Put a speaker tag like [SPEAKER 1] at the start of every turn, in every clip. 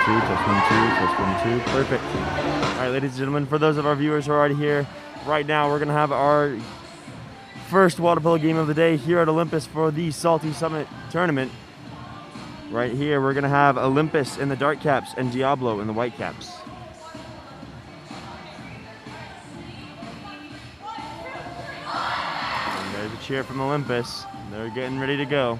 [SPEAKER 1] 2, test 1, 2, test 1, 2. Perfect. All right, ladies and gentlemen, for those of our viewers who are already here, right now we're going to have our first water polo game of the day here at Olympus for the Salty Summit tournament. Right here, we're going to have Olympus in the dark caps and Diablo in the white caps. And there's a cheer from Olympus. They're getting ready to go.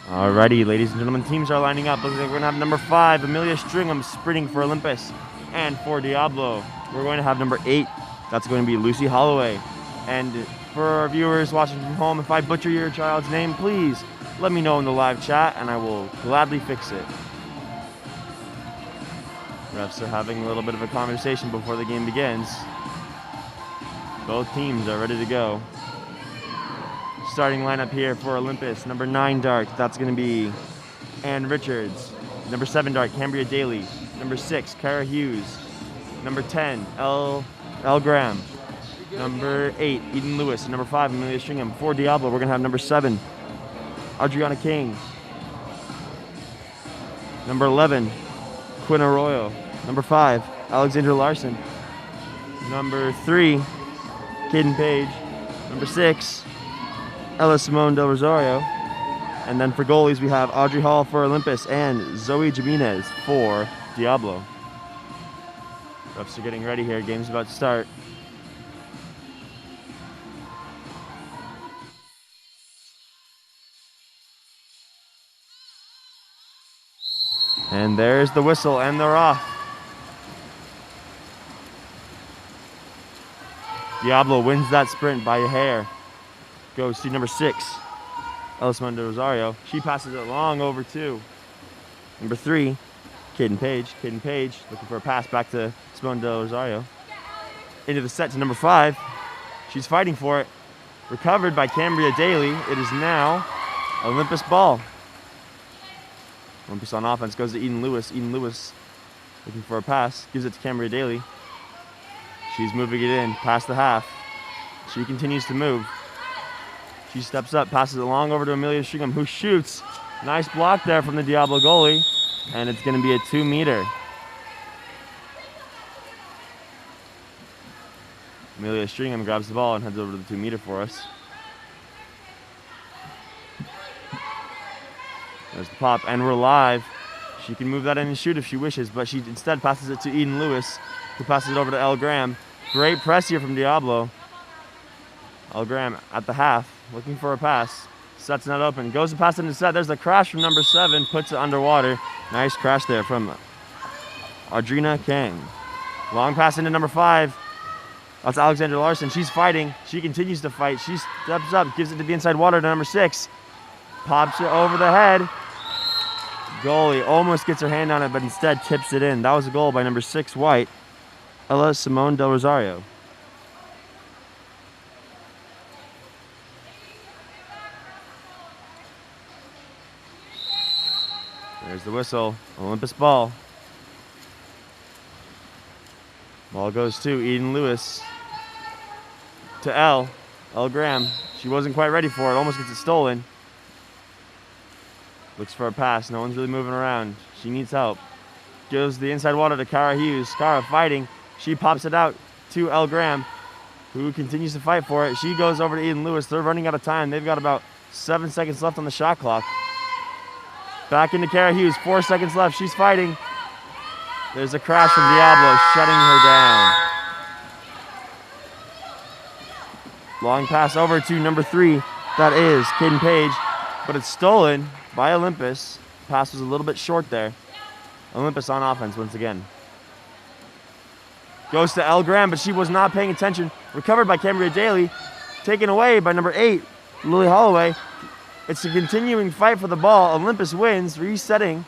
[SPEAKER 1] Alrighty, ladies and gentlemen, teams are lining up. Looks like we're going to have number 5, Amelia Stringham, sprinting for Olympus. And for Diablo, we're going to have number 8. That's going to be Lucy Holloway. And for our viewers watching from home, if I butcher your child's name, please let me know in the live chat, and I will gladly fix it. Refs are having a little bit of a conversation before the game begins. Both teams are ready to go. Starting lineup here for Olympus. Number 9 dart, that's going to be Ann Richards. Number 7 dart, Cambria Daly. Number 6, Kara Hughes. Number 10, Elle Graham. Number 8, Eden Lewis. And number 5, Amelia Stringham. For Diablo, we're going to have number 7, Adriana King. Number 11, Quinn Arroyo. Number 5, Alexandra Larson. Number 3, Caden Page. Number 6, Ella Simone Del Rosario. And then for goalies, we have Audrey Hall for Olympus and Zoe Jimenez for Diablo. Refs are getting ready here. Game's about to start. And there's the whistle, and they're off. Diablo wins that sprint by a hair. Goes to number 6, Ella Simone Del Rosario. She passes it long over to number 3, Caden Page. Caden Page looking for a pass back to Simone Del Rosario. Into the set to number 5. She's fighting for it. Recovered by Cambria Daly. It is now Olympus ball. Olympus on offense goes to Eden Lewis. Eden Lewis looking for a pass. Gives it to Cambria Daly. She's moving it in past the half. She continues to move. She steps up, passes it long over to Amelia Stringham, who shoots. Nice block there from the Diablo goalie. And it's going to be a 2-meter. Amelia Stringham grabs the ball and heads over to the 2-meter for us. There's the pop, and we're live. She can move that in and shoot if she wishes, but she instead passes it to Eden Lewis, who passes it over to Elle Graham. Great press here from Diablo. Elle Graham at the half, looking for a pass. Set's not open. Goes to pass it into set. There's a crash from number 7. Puts it underwater. Nice crash there from Audrina Kang. Long pass into number 5. That's Alexandra Larson. She's fighting. She continues to fight. She steps up, gives it to the inside water to number 6. Pops it over the head. Goalie almost gets her hand on it, but instead tips it in. That was a goal by number 6 white, Ella Simone Del Rosario. There's the whistle. Olympus ball. Ball goes to Eden Lewis. To Elle Graham. She wasn't quite ready for it. Almost gets it stolen. Looks for a pass. No one's really moving around. She needs help. Gives the inside water to Kara Hughes. Kara fighting. She pops it out to Elle Graham, who continues to fight for it. She goes over to Eden Lewis. They're running out of time. They've got about 7 seconds left on the shot clock. Back into Kara Hughes. 4 seconds left. She's fighting. There's a crash from Diablo, shutting her down. Long pass over to number 3. That is Caden Page, but it's stolen by Olympus. Pass was a little bit short there. Olympus on offense once again. Goes to Elle Graham, but she was not paying attention. Recovered by Cambria Daly. Taken away by number 8, Lily Holloway. It's a continuing fight for the ball. Olympus wins, resetting.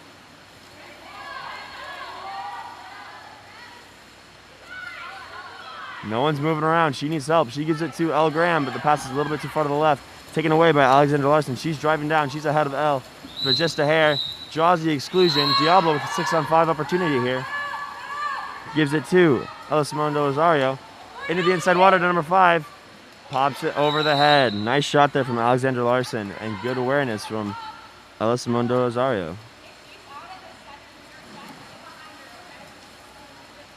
[SPEAKER 1] No one's moving around. She needs help. She gives it to Elle Graham, but the pass is a little bit too far to the left. Taken away by Alexandra Larson. She's driving down. She's ahead of Elle for just a hair. Draws the exclusion. Diablo with a 6-on-5 opportunity here. Gives it to Elisimondo Rosario. Into the inside water to number 5. Pops it over the head. Nice shot there from Alexandra Larson, and good awareness from Elisimondo Rosario.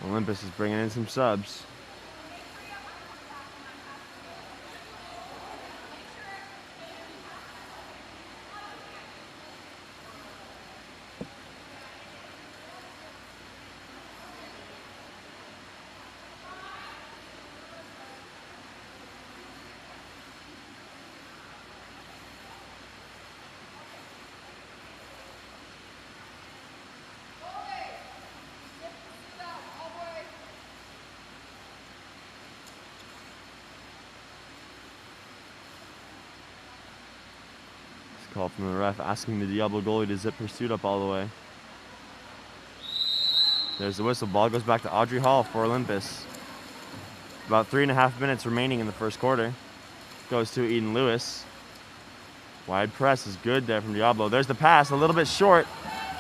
[SPEAKER 1] Olympus is bringing in some subs. Call from the ref asking the Diablo goalie to zip her suit up all the way. There's the whistle. Ball goes back to Audrey Hall for Olympus. About 3.5 minutes remaining in the first quarter. Goes to Eden Lewis. Wide press is good there from Diablo. There's the pass, a little bit short.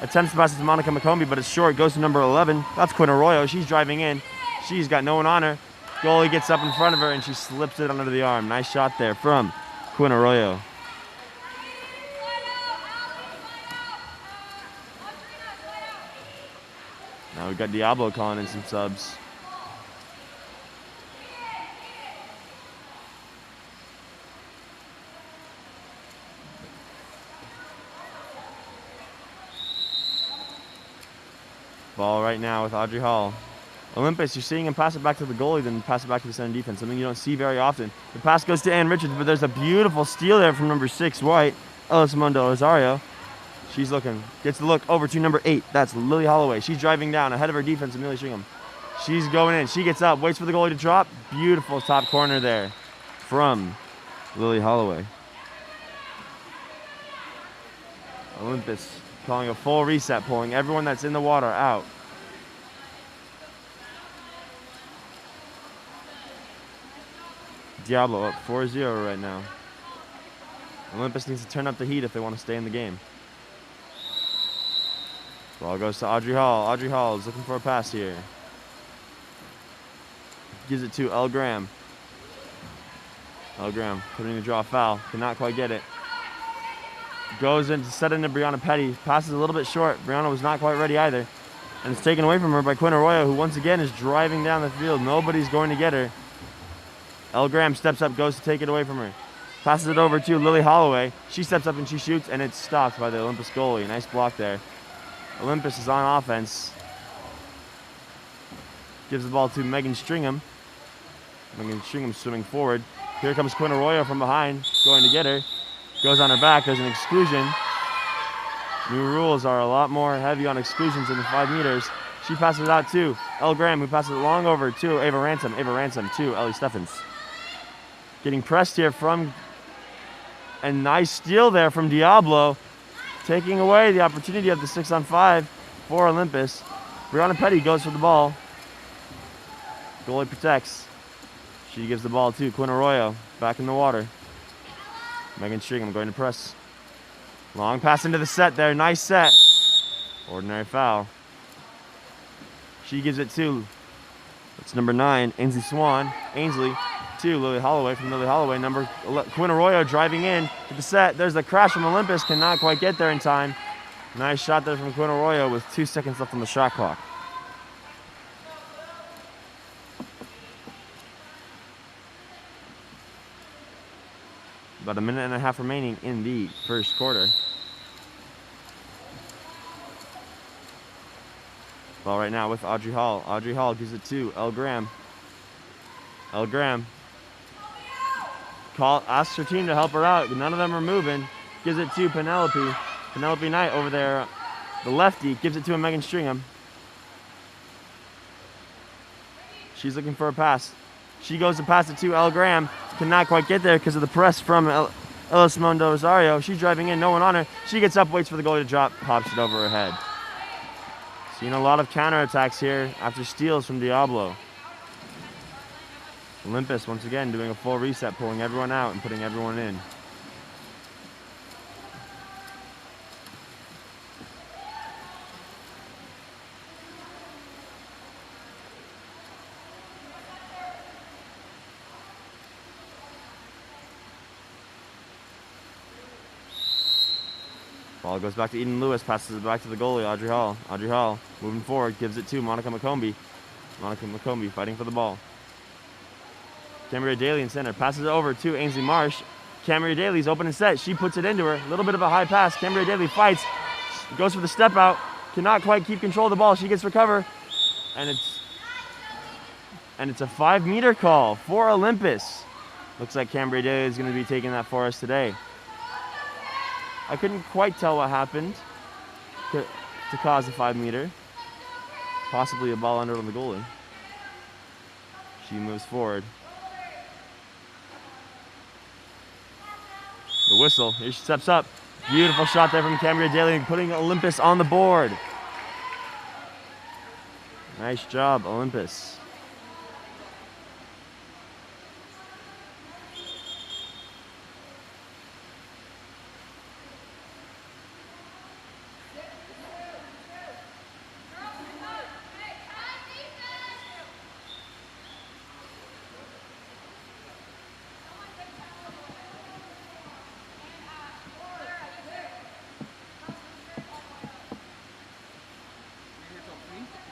[SPEAKER 1] Attempts to pass it to Monica McCombie, but it's short. Goes to number 11. That's Quinn Arroyo. She's driving in. She's got no one on her. Goalie gets up in front of her and she slips it under the arm. Nice shot there from Quinn Arroyo. Now we've got Diablo calling in some subs. Ball right now with Audrey Hall. Olympus, you're seeing him pass it back to the goalie, then pass it back to the center defense, something you don't see very often. The pass goes to Ann Richards, but there's a beautiful steal there from number 6, White, Elisimondo Rosario. She's looking, gets the look over to number 8. That's Lily Holloway. She's driving down ahead of her defense, Amelia Stringham. She's going in. She gets up, waits for the goalie to drop. Beautiful top corner there from Lily Holloway. Olympus calling a full reset, pulling everyone that's in the water out. Diablo up 4-0 right now. Olympus needs to turn up the heat if they want to stay in the game. Ball goes to Audrey Hall. Audrey Hall is looking for a pass here. Gives it to Elle Graham. Elle Graham putting the draw foul. Cannot quite get it. Goes in to set into Brianna Petty. Passes a little bit short. Brianna was not quite ready either. And it's taken away from her by Quinn Arroyo, who once again is driving down the field. Nobody's going to get her. Elle Graham steps up, goes to take it away from her. Passes it over to Lily Holloway. She steps up and she shoots, and it's stopped by the Olympus goalie. Nice block there. Olympus is on offense. Gives the ball to Megan Stringham. Megan Stringham swimming forward. Here comes Quinn Arroyo from behind, going to get her. Goes on her back. There's an exclusion. New rules are a lot more heavy on exclusions than the 5 meters. She passes it out to Elle Graham, who passes it long over to Ava Ransom. Ava Ransom to Ellie Steffens. Getting pressed here from, and nice steal there from Diablo, taking away the opportunity of the 6-on-5 for Olympus. Brianna Petty goes for the ball. Goalie protects. She gives the ball to Quinn Arroyo, back in the water. Megan Stringham going to press. Long pass into the set there, nice set. Ordinary foul. She gives it to, it's number 9, Ainsley Swan. Ainsley to Lily Holloway, from Lily Holloway. Quinn Arroyo driving in to the set. There's the crash from Olympus, cannot quite get there in time. Nice shot there from Quinn Arroyo with 2 seconds left on the shot clock. About a minute and a half remaining in the first quarter. Ball right now with Audrey Hall. Audrey Hall gives it to Elle Graham. Elle Graham asks her team to help her out. None of them are moving. Gives it to Penelope. Penelope Knight over there, the lefty, gives it to Megan Stringham. She's looking for a pass. She goes to pass it to Elle Graham. Cannot quite get there because of the press from Ella Simone de Rosario. She's driving in, no one on her. She gets up, waits for the goalie to drop, pops it over her head. Seeing a lot of counterattacks here after steals from Diablo. Olympus once again doing a full reset, pulling everyone out and putting everyone in. Ball goes back to Eden Lewis, passes it back to the goalie, Audrey Hall. Audrey Hall moving forward, gives it to Monica McCombie. Monica McCombie fighting for the ball. Camaria Daly in center, passes it over to Ainsley Marsh. Camaria Daly's open and set, she puts it into her. A little bit of a high pass, Camaria Daly fights, goes for the step out, cannot quite keep control of the ball. She gets recover, and it's a 5-meter call for Olympus. Looks like Camaria Daly is going to be taking that for us today. I couldn't quite tell what happened to cause a 5-meter. Possibly a ball under on the goalie. She moves forward. The whistle. Here she steps up. Beautiful shot there from Camaria Daly, putting Olympus on the board. Nice job, Olympus.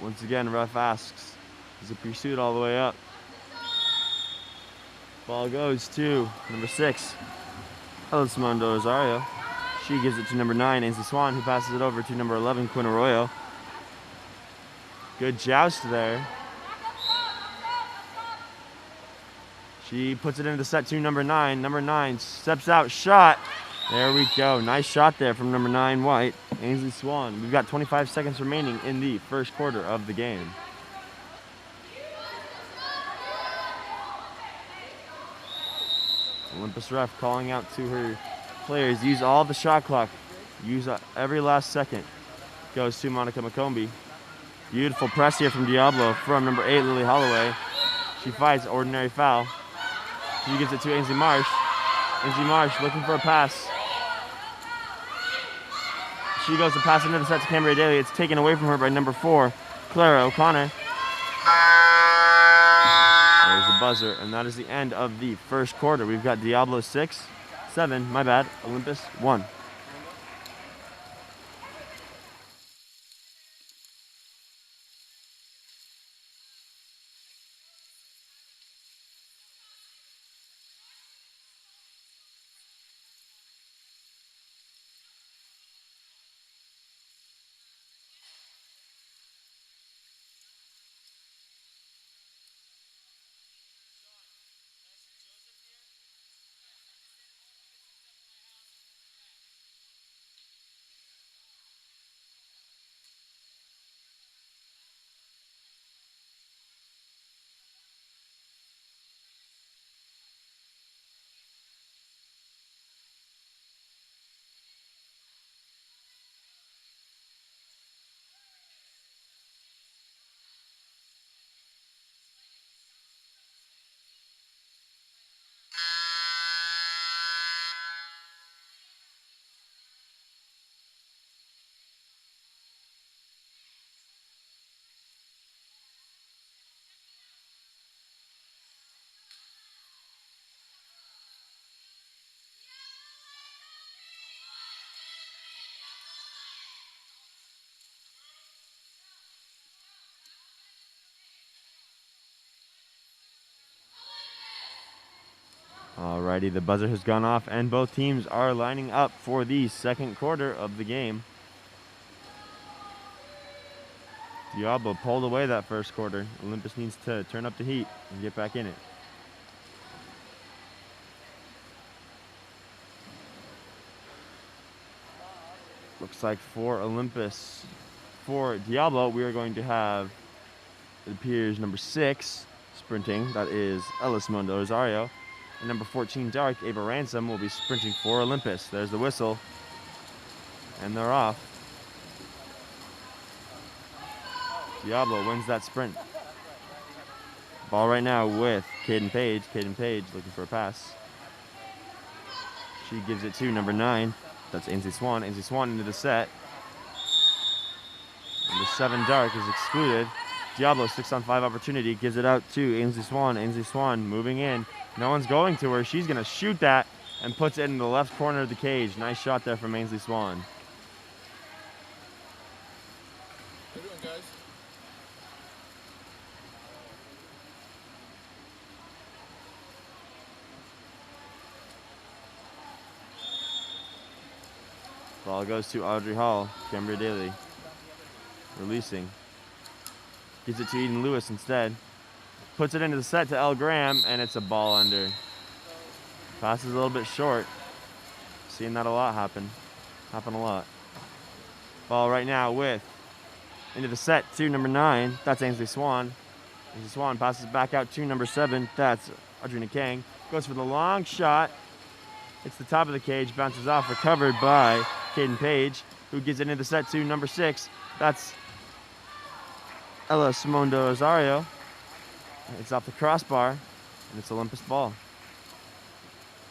[SPEAKER 1] Once again, ref asks, is it pursued all the way up? Ball goes to number 6, Ella Simone de Rosario. She gives it to number 9, Ainsley Swan, who passes it over to number 11, Quinn Arroyo. Good joust there. She puts it into the set to number 9. Number 9 steps out, shot. There we go. Nice shot there from number 9, White, Ainsley Swan. We've got 25 seconds remaining in the first quarter of the game. Olympus ref calling out to her players, use all the shot clock. Use every last second. Goes to Monica McCombie. Beautiful press here from Diablo from number 8, Lily Holloway. She fights, ordinary foul. She gives it to Ainsley Marsh. Ainsley Marsh looking for a pass. She goes to pass into the set to Camaria Daly. It's taken away from her by number 4, Clara O'Connor. There's the buzzer, and that is the end of the first quarter. We've got Diablo 7, Olympus 1. Alrighty, the buzzer has gone off and both teams are lining up for the second quarter of the game. Diablo pulled away that first quarter. Olympus needs to turn up the heat and get back in it. Looks like for Olympus, for Diablo, we are going to have, it appears, number 6 sprinting. That is Elismundo Rosario. And number 14, Dark, Ava Ransom, will be sprinting for Olympus. There's the whistle. And they're off. Diablo wins that sprint. Ball right now with Caden Page. Caden Page looking for a pass. She gives it to number 9. That's Ainsley Swan. Ainsley Swan into the set. Number 7, Dark, is excluded. Diablo, 6-on-5 opportunity, gives it out to Ainsley Swan. Ainsley Swan moving in. No one's going to her. She's going to shoot that and puts it in the left corner of the cage. Nice shot there from Ainsley Swan.
[SPEAKER 2] How you doing, guys?
[SPEAKER 1] Ball goes to Audrey Hall. Cambria Daly releasing. Gives it to Eden Lewis instead. Puts it into the set to Elle Graham, and it's a ball under. Pass is a little bit short. Seeing that a lot happen. Happen a lot. Ball right now with, into the set to number 9. That's Ainsley Swan. Ainsley Swan passes back out to number 7. That's Audrina Kang. Goes for the long shot. It's the top of the cage, bounces off, recovered by Caden Page, who gives it into the set to number 6. That's Elismundo Rosario. It's off the crossbar, and it's Olympus ball.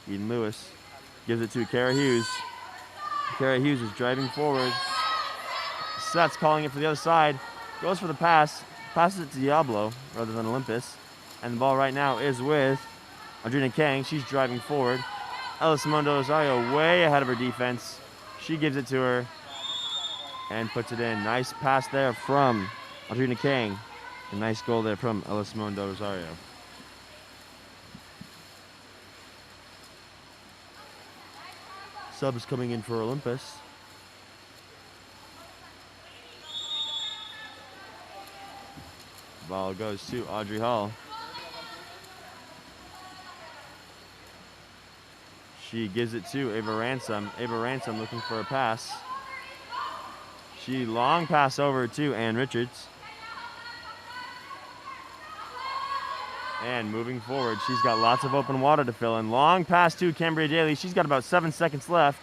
[SPEAKER 1] Eden Lewis gives it to Kara Hughes. Kara Hughes is driving forward. Seth's calling it for the other side. Goes for the pass. Passes it to Diablo rather than Olympus. And the ball right now is with Audrina Kang. She's driving forward. Elismundo Rosario way ahead of her defense. She gives it to her and puts it in. Nice pass there from Audrina Kang. A nice goal there from Elismundo Rosario. Subs coming in for Olympus. Ball goes to Audrey Hall. She gives it to Ava Ransom. Ava Ransom looking for a pass. She long pass over to Ann Richards. And moving forward, she's got lots of open water to fill in. Long pass to Cambria Daly. She's got about 7 seconds left.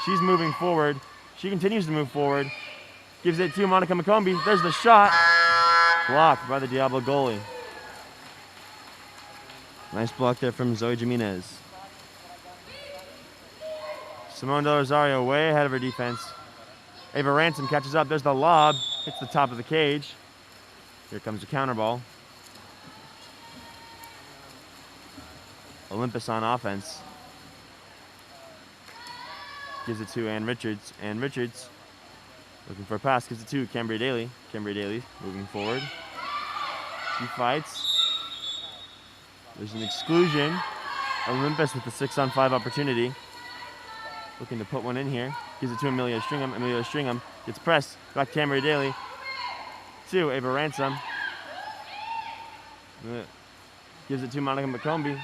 [SPEAKER 1] She's moving forward. She continues to move forward. Gives it to Monica McCombie. There's the shot. Blocked by the Diablo goalie. Nice block there from Zoe Jimenez. Simone Del Rosario way ahead of her defense. Ava Ransom catches up. There's the lob. Hits the top of the cage. Here comes the counter ball. Olympus on offense. Gives it to Ann Richards. Ann Richards looking for a pass. Gives it to Cambria Daly. Cambria Daly moving forward. She fights. There's an exclusion. Olympus with the 6-on-5 opportunity. Looking to put one in here. Gives it to Amelia Stringham. Amelia Stringham gets pressed. Back to Cambria Daly. To Ava Ransom. Gives it to Monica McCombie.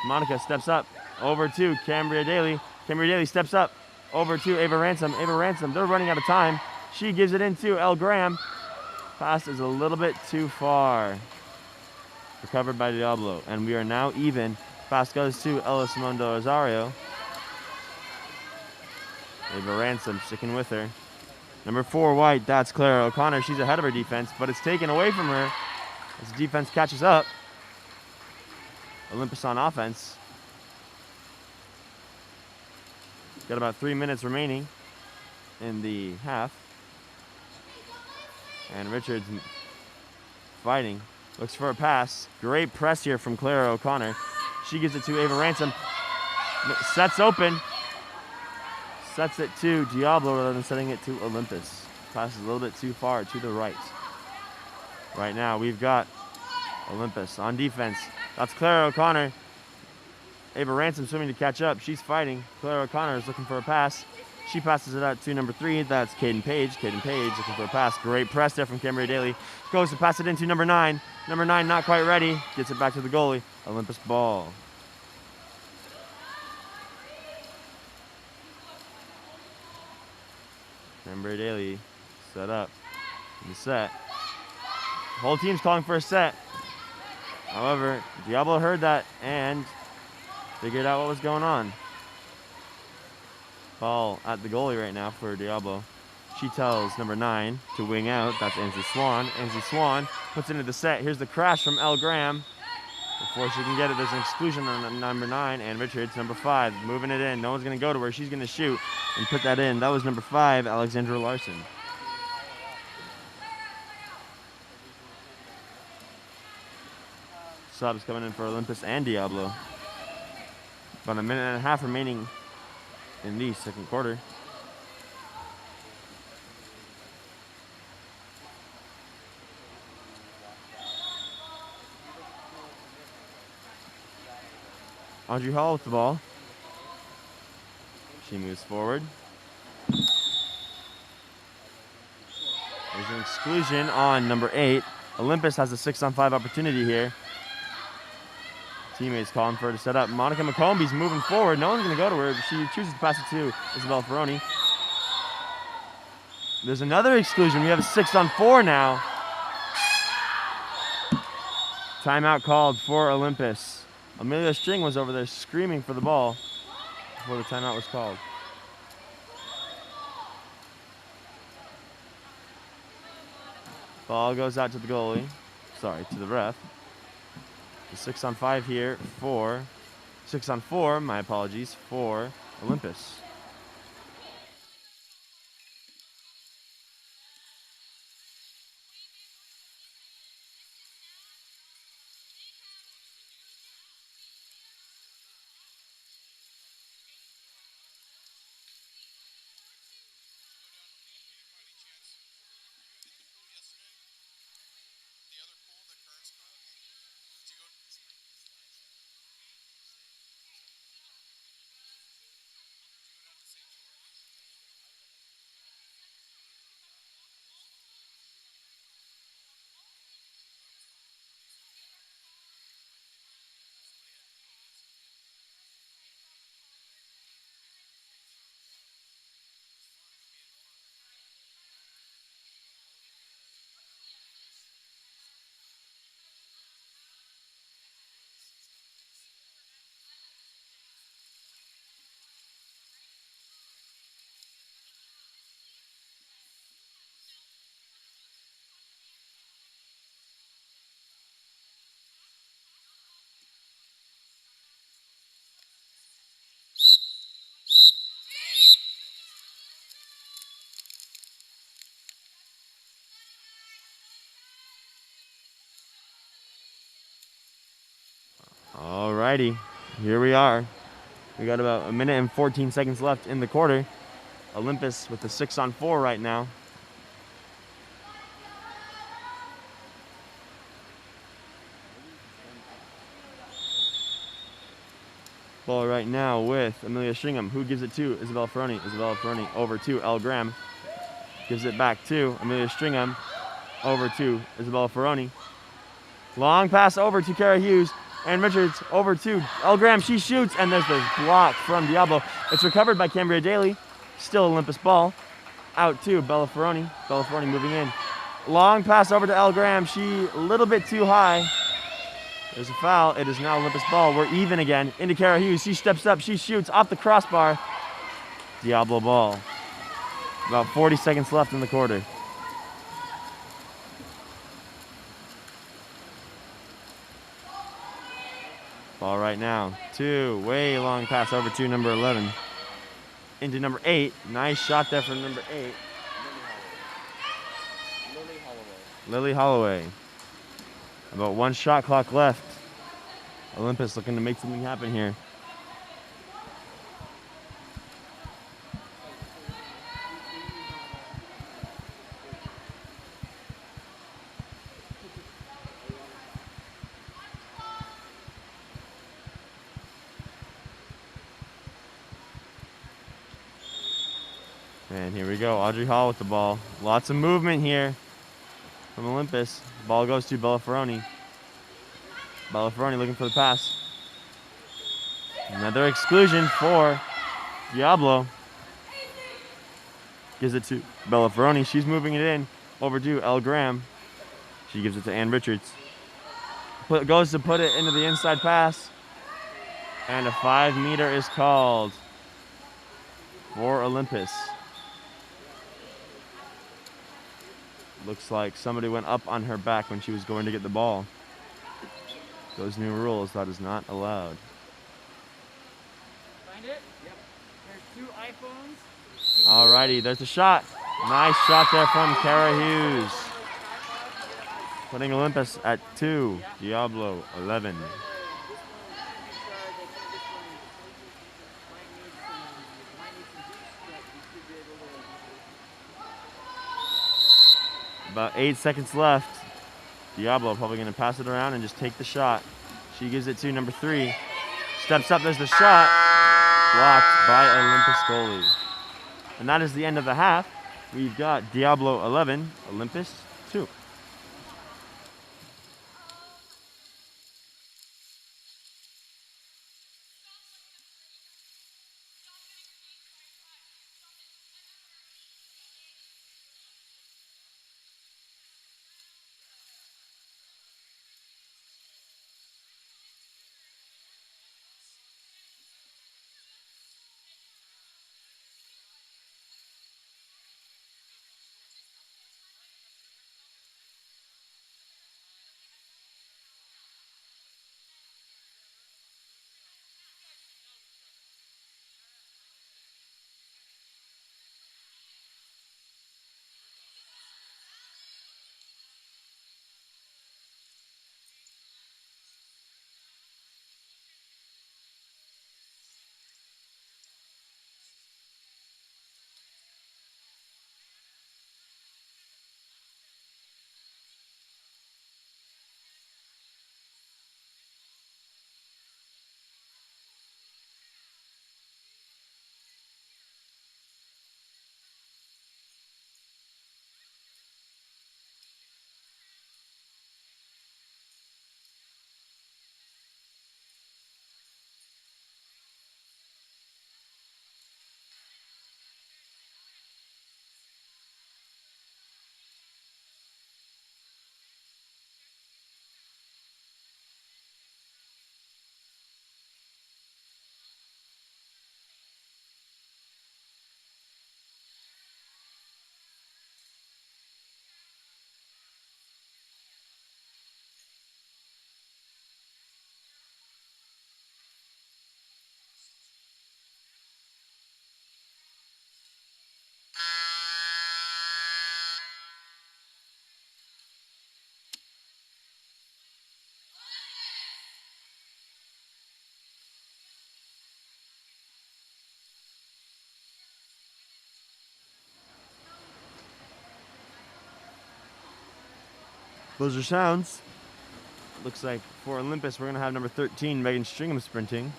[SPEAKER 1] Monica steps up. Over to Cambria Daly. Cambria Daly steps up. Over to Ava Ransom. Ava Ransom, they're running out of time. She gives it into Elle Graham. Pass is a little bit too far. Recovered by Diablo. And we are now even. Pass goes to Elismundo Rosario. Ava Ransom sticking with her. Number 4 white, that's Clara O'Connor. She's ahead of her defense, but it's taken away from her as the defense catches up. Olympus on offense. Got about 3 minutes remaining in the half. And Richards fighting. Looks for a pass. Great press here from Clara O'Connor. She gives it to Ava Ransom. Sets open. Sets it to Diablo rather than setting it to Olympus. Passes a little bit too far to the right. Right now we've got Olympus on defense. That's Clara O'Connor. Ava Ransom swimming to catch up. She's fighting. Claire O'Connor is looking for a pass. She passes it out to number 3. That's Caden Page. Caden Page looking for a pass. Great press there from Cambria Daly. Goes to pass it into number 9. Number 9 not quite ready. Gets it back to the goalie. Olympus ball. Cambria Daly set up in the set. Whole team's calling for a set. However, Diablo heard that and figured out what was going on. Ball at the goalie right now for Diablo. She tells number 9 to wing out. That's Angie Swan. Angie Swan puts it into the set. Here's the crash from Elle Graham. Before she can get it, there's an exclusion on number 9. And Richards, number 5, moving it in. No one's going to go to her. She's going to shoot and put that in. That was number 5, Alexandra Larson. Subs coming in for Olympus and Diablo. About a minute and a half remaining in the second quarter. Audrey Hall with the ball. She moves forward. There's an exclusion on number 8. Olympus has a 6-on-5 opportunity here. Teammates calling for her to set up. Monica McCombie's moving forward. No one's going to go to her. She chooses to pass it to Isabella Ferroni. There's another exclusion. We have a 6-on-4 now. Timeout called for Olympus. Amelia String was over there screaming for the ball before the timeout was called. Ball goes out to the goalie. Sorry, to the ref. The 6-on-5 here for 6-on-4, my apologies, for Olympus. Alrighty, here we are. We got about a minute and 14 seconds left in the quarter. Olympus with the 6-on-4 right now. Ball right now with Amelia Stringham. Who gives it to? Isabella Ferroni. Isabella Ferroni over to Elle Graham. Gives it back to Amelia Stringham. Over to Isabella Ferroni. Long pass over to Kara Hughes. And Richards over to Elle Graham. She shoots, and there's the block from Diablo. It's recovered by Cambria Daly. Still Olympus ball. Out to Bella Ferroni. Bella Ferroni moving in. Long pass over to Elle Graham. She a little bit too high. There's a foul. It is now Olympus ball. We're even again. Into Kara Hughes. She steps up. She shoots off the crossbar. Diablo ball. About 40 seconds left in the quarter. Ball right now. Way long pass over to number 11. Into number 8. Nice shot there from number 8. Lily Holloway. About 1 shot clock left. Olympus looking to make something happen here. And here we go, Audrey Hall with the ball. Lots of movement here from Olympus. Ball goes to Bellaferroni. Bellaferroni looking for the pass. Another exclusion for Diablo. Gives it to Bellaferroni. She's moving it in over to Elle Graham. She gives it to Ann Richards. Goes to put it into the inside pass. And a 5-meter is called for Olympus. Looks like somebody went up on her back when she was going to get the ball. Those new rules, that is not allowed.
[SPEAKER 3] Find it? Yep. There's 2 iPhones.
[SPEAKER 1] Alrighty, there's a shot. Nice shot there from Kara Hughes. Putting Olympus at 2, Diablo 11. About 8 seconds left. Diablo probably going to pass it around and just take the shot. She gives it to number 3. Steps up, there's the shot. Blocked by Olympus goalie. And that is the end of the half. We've got Diablo 11, Olympus 2. Those are sounds. Looks like for Olympus, we're going to have number 13, Megan Stringham, sprinting.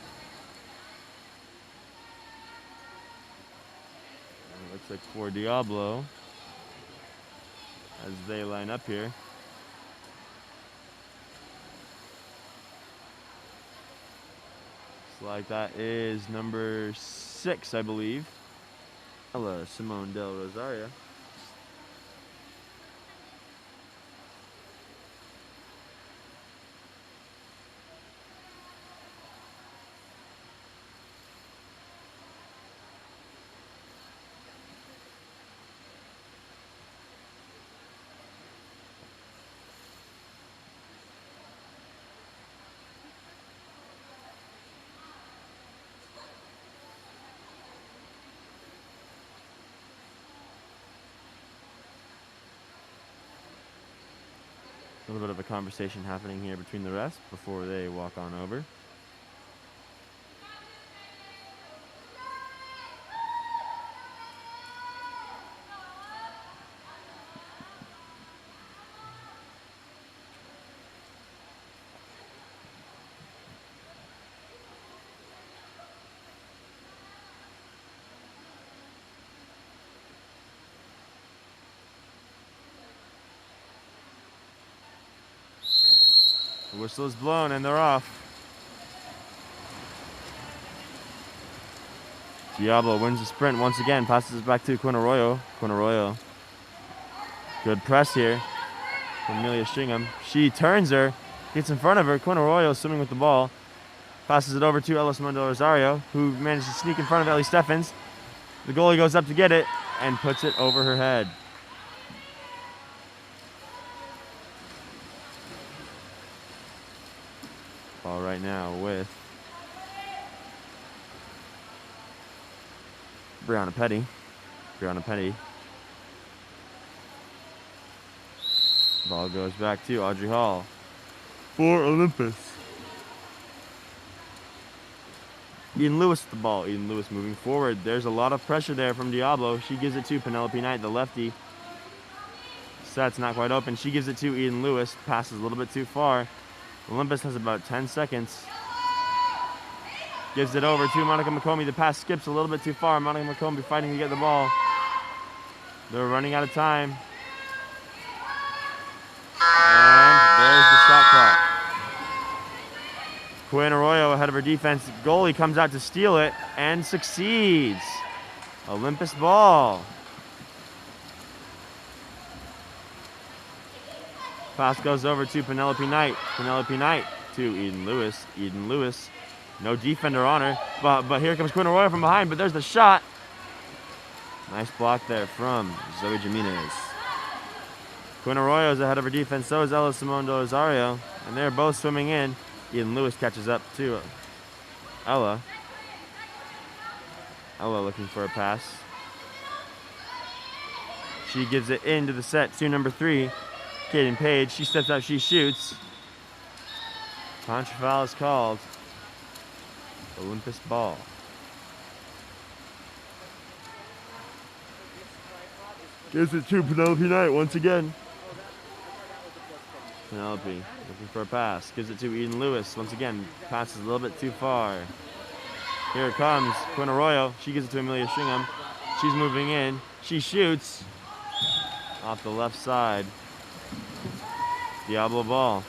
[SPEAKER 1] And it looks like for Diablo, as they line up here. Looks like that is number 6, I believe. Hello, Simone Del Rosario. A little bit of a conversation happening here between the refs before they walk on over. The whistle is blown and they're off. Diablo wins the sprint once again, passes it back to Quinn Arroyo. Quinn Arroyo. Good press here from Amelia Stringham. She turns her, gets in front of her. Quinn Arroyo swimming with the ball. Passes it over to Ella Simone Del Rosario, who managed to sneak in front of Ellie Steffens. The goalie goes up to get it and puts it over her head. Ball right now with Brianna Petty. Ball goes back to Audrey Hall for Olympus. Eden Lewis with the ball. Eden Lewis moving forward. There's a lot of pressure there from Diablo. She gives it to Penelope Knight, the lefty. Set's not quite open. She gives it to Eden Lewis. Passes a little bit too far. Olympus has about 10 seconds. Gives it over to Monica McCombie. The pass skips a little bit too far. Monica McCombie fighting to get the ball. They're running out of time. And there's the shot clock. Quinn Arroyo ahead of her defense. Goalie comes out to steal it and succeeds. Olympus ball. Pass goes over to Penelope Knight. Penelope Knight to Eden Lewis. Eden Lewis. No defender on her. But here comes Quinn Arroyo from behind. But there's the shot. Nice block there from Zoe Jimenez. Quinn Arroyo is ahead of her defense. So is Ella Simone Del Rosario. And they're both swimming in. Eden Lewis catches up to Ella. Ella looking for a pass. She gives it into the set to number 3, Kaden Page. She steps out, she shoots. Contra foul is called. Olympus ball. Gives it to Penelope Knight once again. Penelope looking for a pass. Gives it to Eden Lewis. Once again, passes a little bit too far. Here it comes. Quinn Arroyo. She gives it to Amelia Stringham. She's moving in. She shoots. Off the left side. Diablo ball.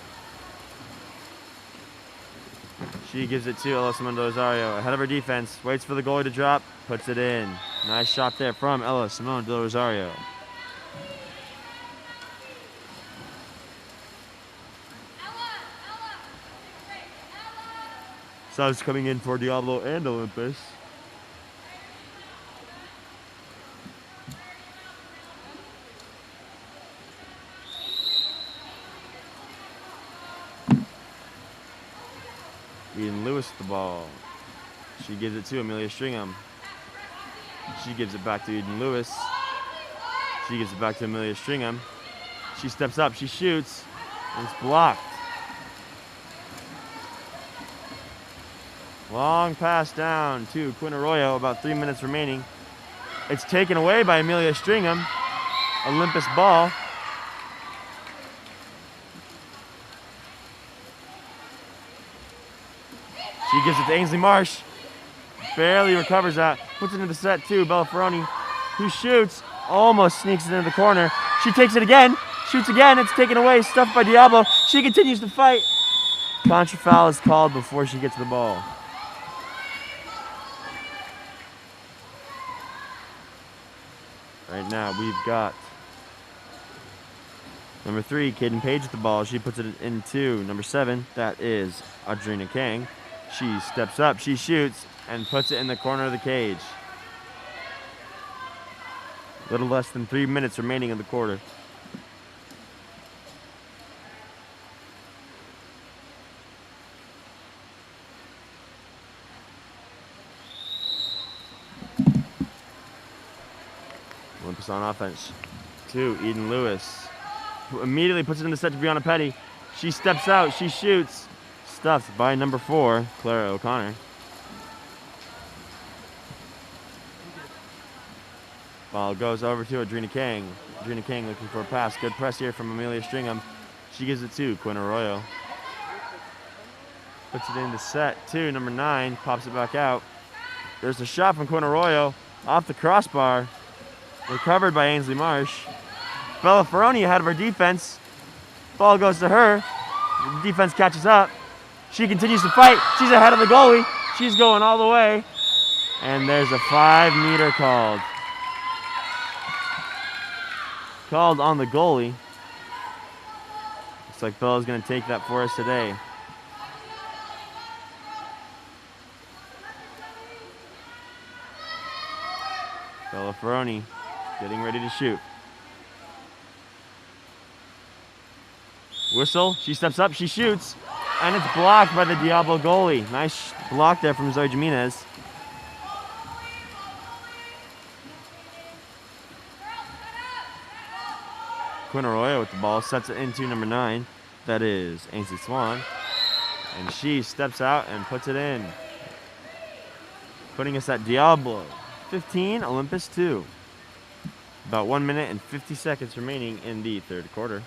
[SPEAKER 1] She gives it to Ella Simone Del Rosario. Ahead of her defense. Waits for the goalie to drop. Puts it in. Nice shot there from Ella Simone Del Rosario. Subs coming in for Diablo and Olympus. Eden Lewis with the ball. She gives it to Amelia Stringham. She gives it back to Eden Lewis. She gives it back to Amelia Stringham. She steps up, she shoots, and it's blocked. Long pass down to Quinn Arroyo, about 3 minutes remaining. It's taken away by Amelia Stringham. Olympus ball. She gives it to Ainsley Marsh. Barely recovers that. Puts it into the set too. Bella Ferroni, who shoots, almost sneaks it into the corner. She takes it again. Shoots again. It's taken away. Stuffed by Diablo. She continues to fight. Contra foul is called before she gets the ball. Right now we've got number 3, Kaden Page with the ball. She puts it into number 7. That is Audrina Kang. She steps up, she shoots, and puts it in the corner of the cage. A little less than 3 minutes remaining in the quarter. Olympus on offense. 2, Eden Lewis. Who immediately puts it in the set to Brianna Petty. She steps out, she shoots. Stuffed by number 4, Clara O'Connor. Ball goes over to Audrina Kang. Audrina Kang looking for a pass. Good press here from Amelia Stringham. She gives it to Quinn Arroyo. Puts it in the set to number 9. Pops it back out. There's a shot from Quinn Arroyo off the crossbar. Recovered by Ainsley Marsh. Bella Ferroni ahead of her defense. Ball goes to her. Defense catches up. She continues to fight. She's ahead of the goalie. She's going all the way. And there's a 5-meter called. Called on the goalie. Looks like Polo's going to take that for us today. Bella Ferroni getting ready to shoot. Whistle, she steps up, she shoots, and it's blocked by the Diablo goalie. Nice block there from Zoe Jimenez. Quinn Arroyo with the ball, sets it into number 9. That is Ainsley Swan. And she steps out and puts it in. Putting us at Diablo 15, Olympus 2. About 1 minute and 50 seconds remaining in the third quarter.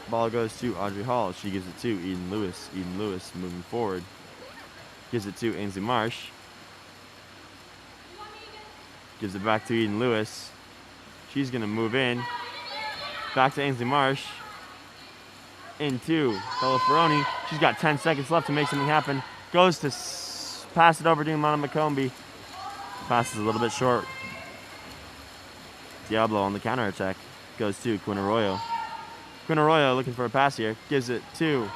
[SPEAKER 1] Ball goes to Audrey Hall. She gives it to Eden Lewis. Eden Lewis moving forward. Gives it to Ainsley Marsh. Gives it back to Eden Lewis. She's going to move in. Back to Ainsley Marsh. Into Bella Ferroni. She's got 10 seconds left to make something happen. Goes to pass it over to Imana McCombie. Passes a little bit short. Diablo on the counterattack. Goes to Quinn Arroyo. Quinn Arroyo looking for a pass here. Gives it to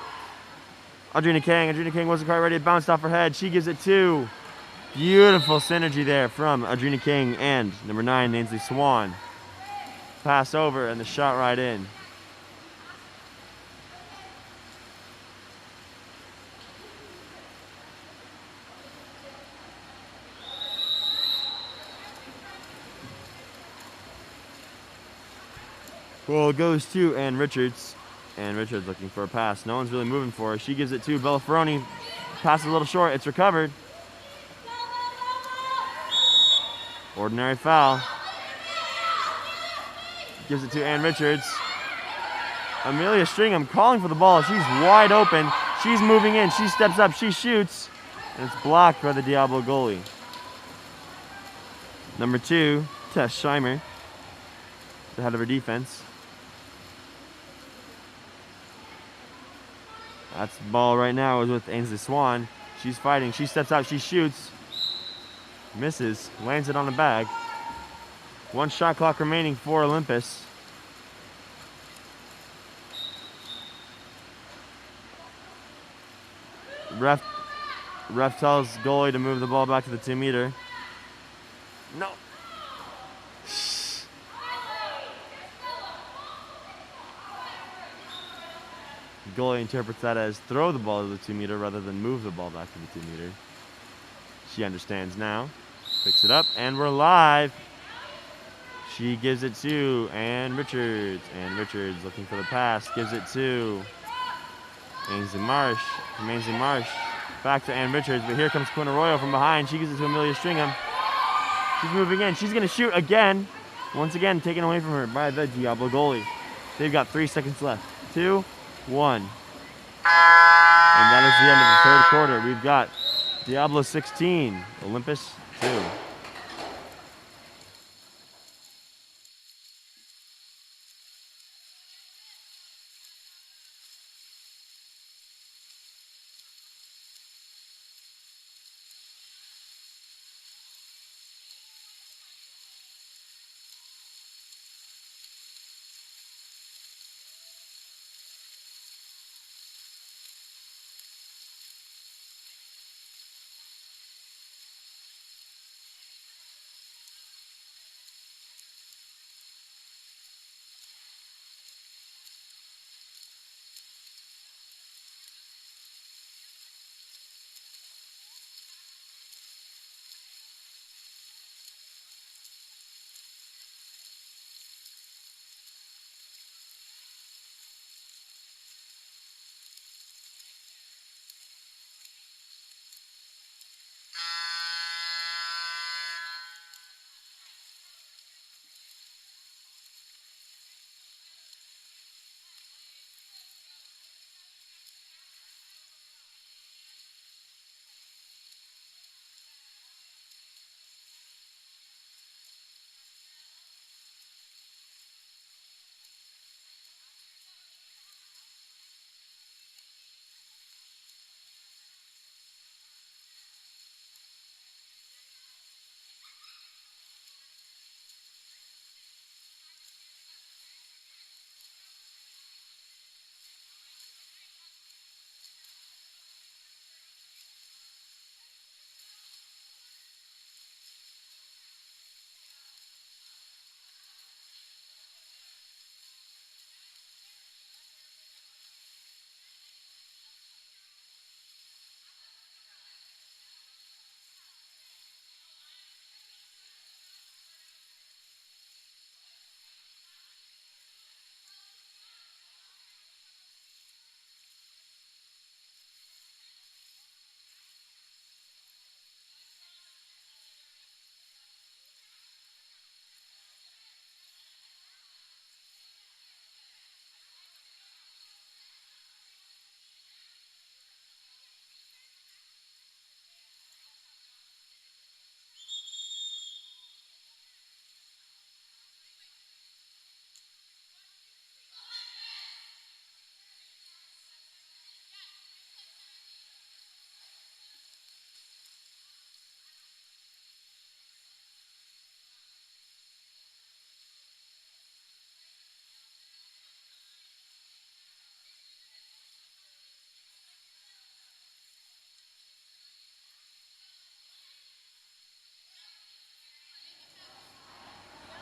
[SPEAKER 1] Audrina Kang. Audrina Kang wasn't quite ready. It bounced off her head. She gives it to. Beautiful synergy there from Audrina King and number 9, Ainsley Swan. Pass over and the shot right in. Well, it goes to Ann Richards. Ann Richards looking for a pass. No one's really moving for her. She gives it to Bella Ferroni. Passes a little short. It's recovered. Ordinary foul. Gives it to Ann Richards. Amelia Stringham calling for the ball. She's wide open. She's moving in. She steps up. She shoots. And it's blocked by the Diablo goalie. Number 2, Tess Scheimer. The head of her defense. That's the ball right now is with Ainsley Swan. She's fighting. She steps out. She shoots. Misses. Lands it on the bag. 1 shot clock remaining for Olympus. Ref tells goalie to move the ball back to the 2-meter. No. Goalie interprets that as throw the ball to the 2-meter rather than move the ball back to the 2-meter. She understands now. Picks it up, and we're live. She gives it to Ann Richards. Ann Richards looking for the pass. Gives it to Ainsley Marsh. From Ainsley Marsh back to Ann Richards, but here comes Quinn Arroyo from behind. She gives it to Amelia Stringham. She's moving in. She's going to shoot again. Once again, taken away from her by the Diablo goalie. They've got 3 seconds left. 2, 1. And that is the end of the third quarter. We've got Diablo 16, Olympus 2.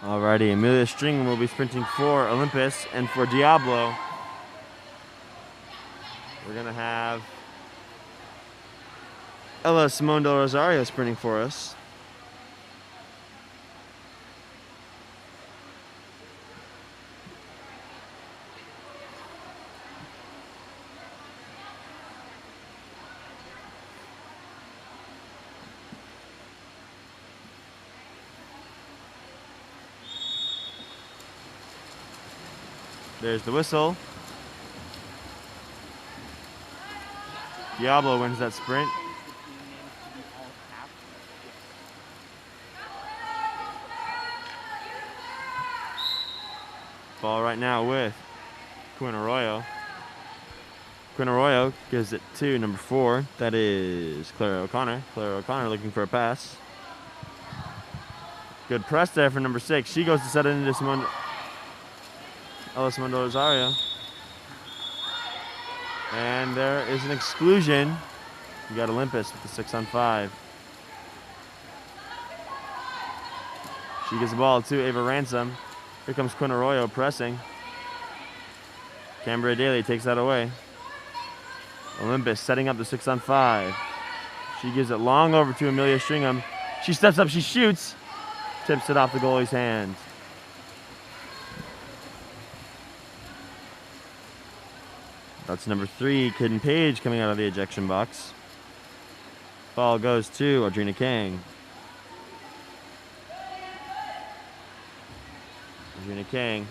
[SPEAKER 1] Alrighty, Amelia Stringham will be sprinting for Olympus, and for Diablo, we're gonna have Ella Simone Del Rosario sprinting for us. There's the whistle. Diablo wins that sprint. Ball right now with Quinn Arroyo. Quinn Arroyo gives it to number 4. That is Clara O'Connor. Clara O'Connor looking for a pass. Good press there for number 6. She goes to set it into Ella Simone Del Rosario. And there is an exclusion. You got Olympus with the 6-on-5. She gives the ball to Ava Ransom. Here comes Quinn Arroyo pressing. Cambria Daly takes that away. Olympus setting up the 6-on-5. She gives it long over to Amelia Stringham. She steps up, she shoots. Tips it off the goalie's hand. That's number 3, Kidden Page, coming out of the ejection box. Ball goes to Audrina Kang. Audrina Kang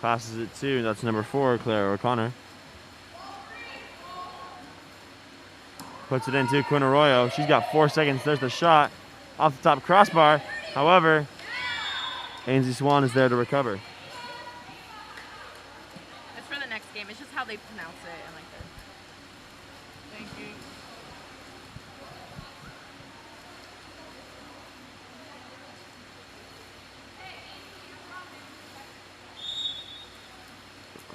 [SPEAKER 1] passes it to, that's number 4, Clara O'Connor. Puts it into Quinn Arroyo. She's got 4 seconds. There's the shot off the top crossbar. However, Ainsley Swan is there to recover.
[SPEAKER 4] It's for the next game. It's just how they pronounce it. I like it.
[SPEAKER 2] Thank you.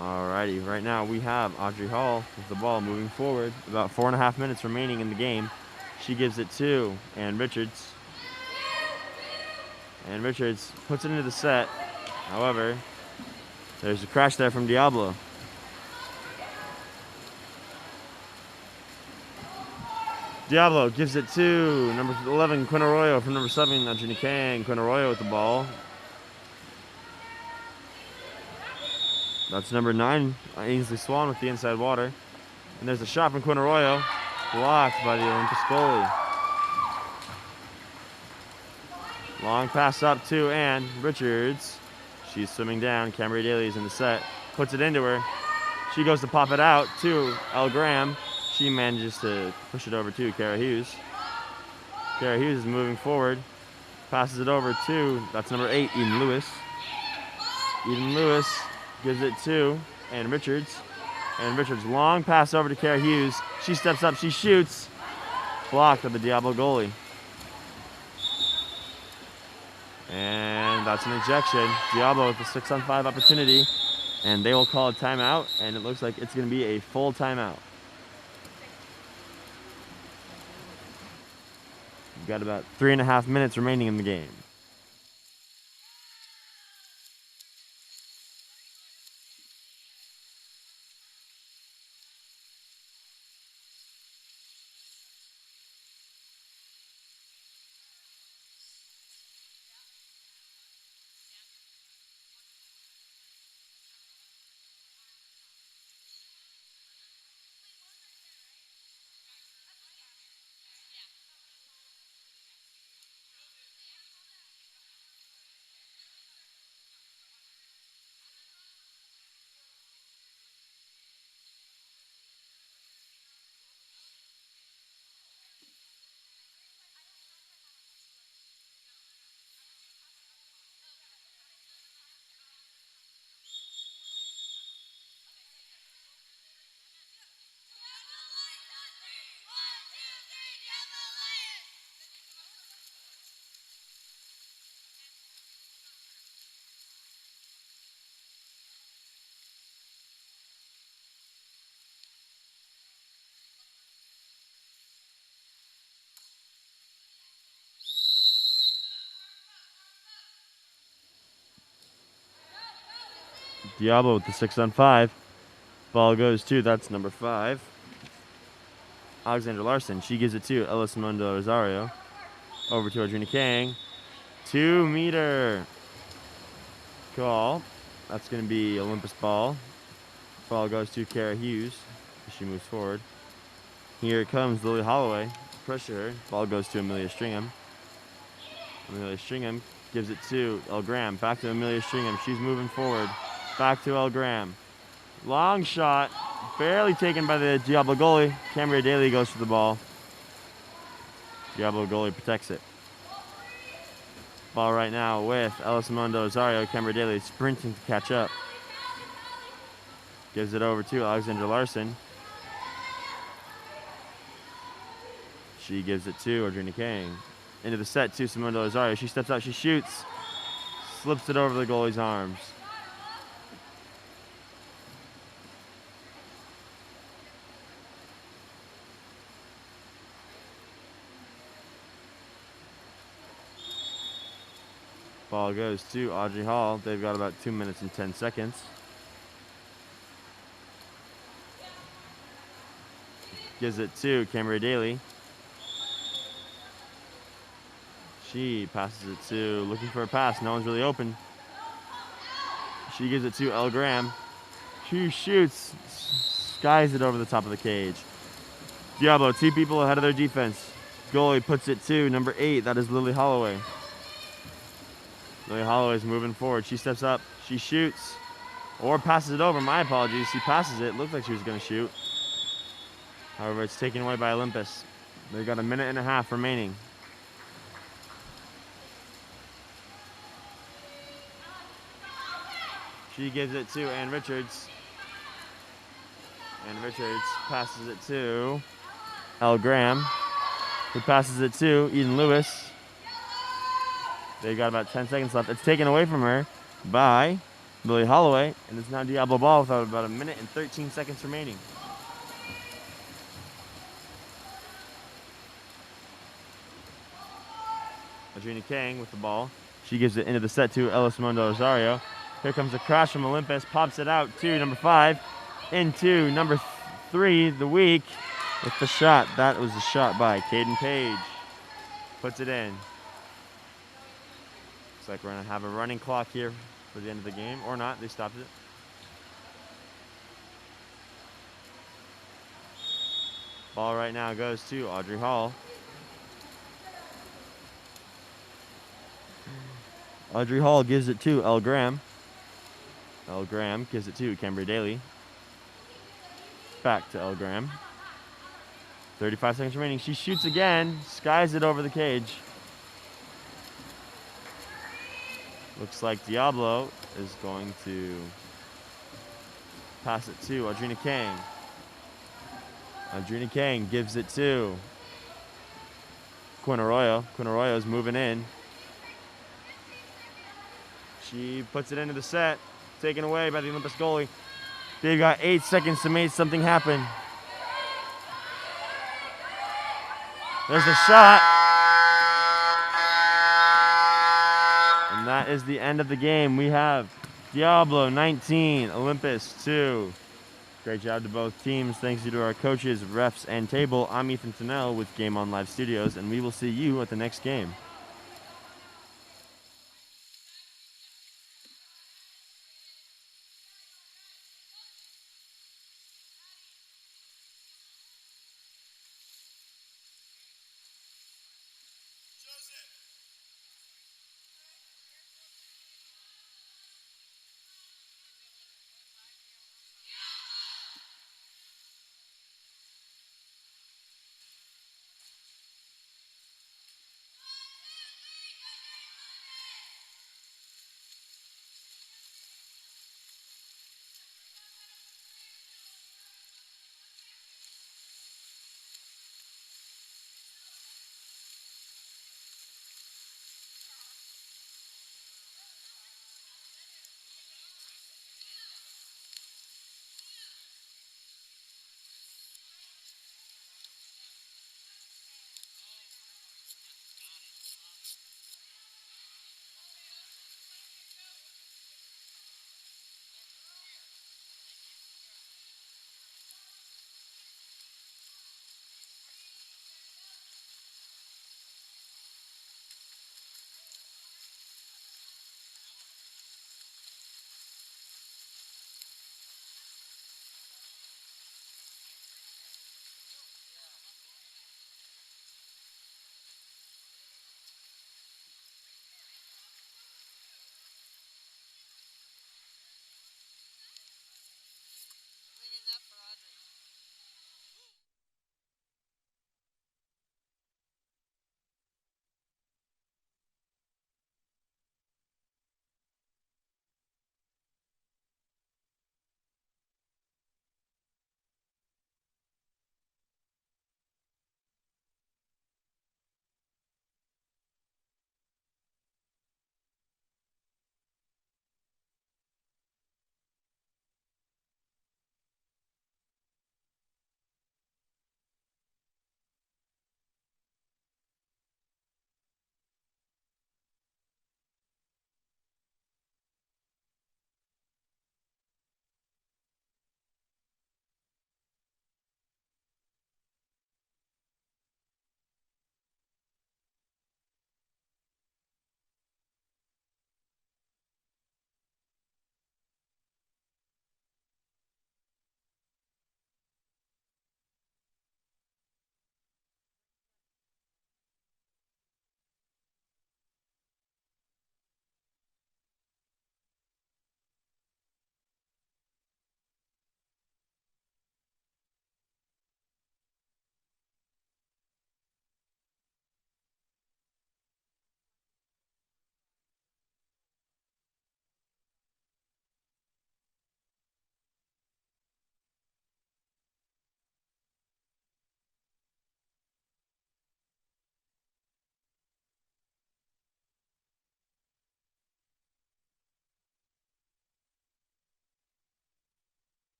[SPEAKER 1] Alrighty, right now we have Audrey Hall with the ball moving forward. About 4.5 minutes remaining in the game. She gives it to Ann Richards. Ann Richards puts it into the set. However, there's a crash there from Diablo. Diablo gives it to number 11, Quinn Arroyo, from number 7, Audrina Kang. Quinn Arroyo with the ball. That's number 9, Ainsley Swan with the inside water. And there's a shot from Quinn Arroyo, blocked by the Olympus goalie. Long pass up to Ann Richards. She's swimming down. Cambria Daly is in the set. Puts it into her. She goes to pop it out to Elle Graham. She manages to push it over to Kara Hughes. Kara Hughes is moving forward. Passes it over to, that's number 8, Eden Lewis. Eden Lewis gives it to Ann Richards. Ann Richards, long pass over to Kara Hughes. She steps up, she shoots. Blocked by the Diablo goalie. And that's an ejection. Diablo with a 6-on-5 opportunity. And they will call a timeout, and it looks like it's going to be a full timeout. We've got about 3.5 minutes remaining in the game. Diablo with the 6-on-5. Ball goes to, that's number 5. Alexander Larson. She gives it to Ellis Mundo Rosario. Over to Audrina Kang. 2-meter call. That's going to be Olympus ball. Ball goes to Kara Hughes as she moves forward. Here it comes Lily Holloway. Pressure her. Ball goes to Amelia Stringham. Amelia Stringham gives it to El Graham. Back to Amelia Stringham. She's moving forward. Back to El Graham. Long shot. Barely taken by the Diablo goalie. Cambria Daly goes for the ball. Diablo goalie protects it. Ball right now with Ellis Mundo Rosario. Cambria Daly sprinting to catch up. Gives it over to Alexander Larson. She gives it to Audrina Kang. Into the set to Simundo Rosario. She steps out, she shoots. Slips it over the goalie's arms. Ball goes to Audrey Hall. They've got about 2 minutes and 10 seconds. Gives it to Cambria Daly. She passes it to, looking for a pass. No one's really open. She gives it to El Graham. She shoots, skies it over the top of the cage. Diablo, 2 people ahead of their defense. Goalie puts it to number 8. That is Lily Holloway. Lily Holloway's moving forward. She steps up. She shoots. Or passes it over. My apologies. She passes it. Looked like she was going to shoot. However, it's taken away by Olympus. They've got a minute and a half remaining. She gives it to Ann Richards. Ann Richards passes it to El Graham, who passes it to Eden Lewis. They've got about 10 seconds left. It's taken away from her by Lily Holloway, and it's now Diablo ball with about a minute and 13 seconds remaining. Audrina Kang with the ball. She gives it into the set to Ellis Mundo Rosario. Here comes a crash from Olympus. Pops it out to number 5. Into number 3, the week, with the shot. That was the shot by Caden Page. Puts it in. Looks like we're going to have a running clock here for the end of the game. Or not. They stopped it. Ball right now goes to Audrey Hall. Audrey Hall gives it to El Graham. El Graham gives it to Cambria Daly. Back to El Graham. 35 seconds remaining. She shoots again. Skies it over the cage. Looks like Diablo is going to pass it to Audrina Kang. Audrina Kang gives it to Quinn Arroyo. Quinn Arroyo's moving in. She puts it into the set. Taken away by the Olympus goalie. They've got 8 seconds to make something happen. There's the shot. And that is the end of the game. We have Diablo 19, Olympus 2. Great job to both teams. Thanks to our coaches, refs, and table. I'm Ethan Tennell with Game On Live Studios, and we will see you at the next game.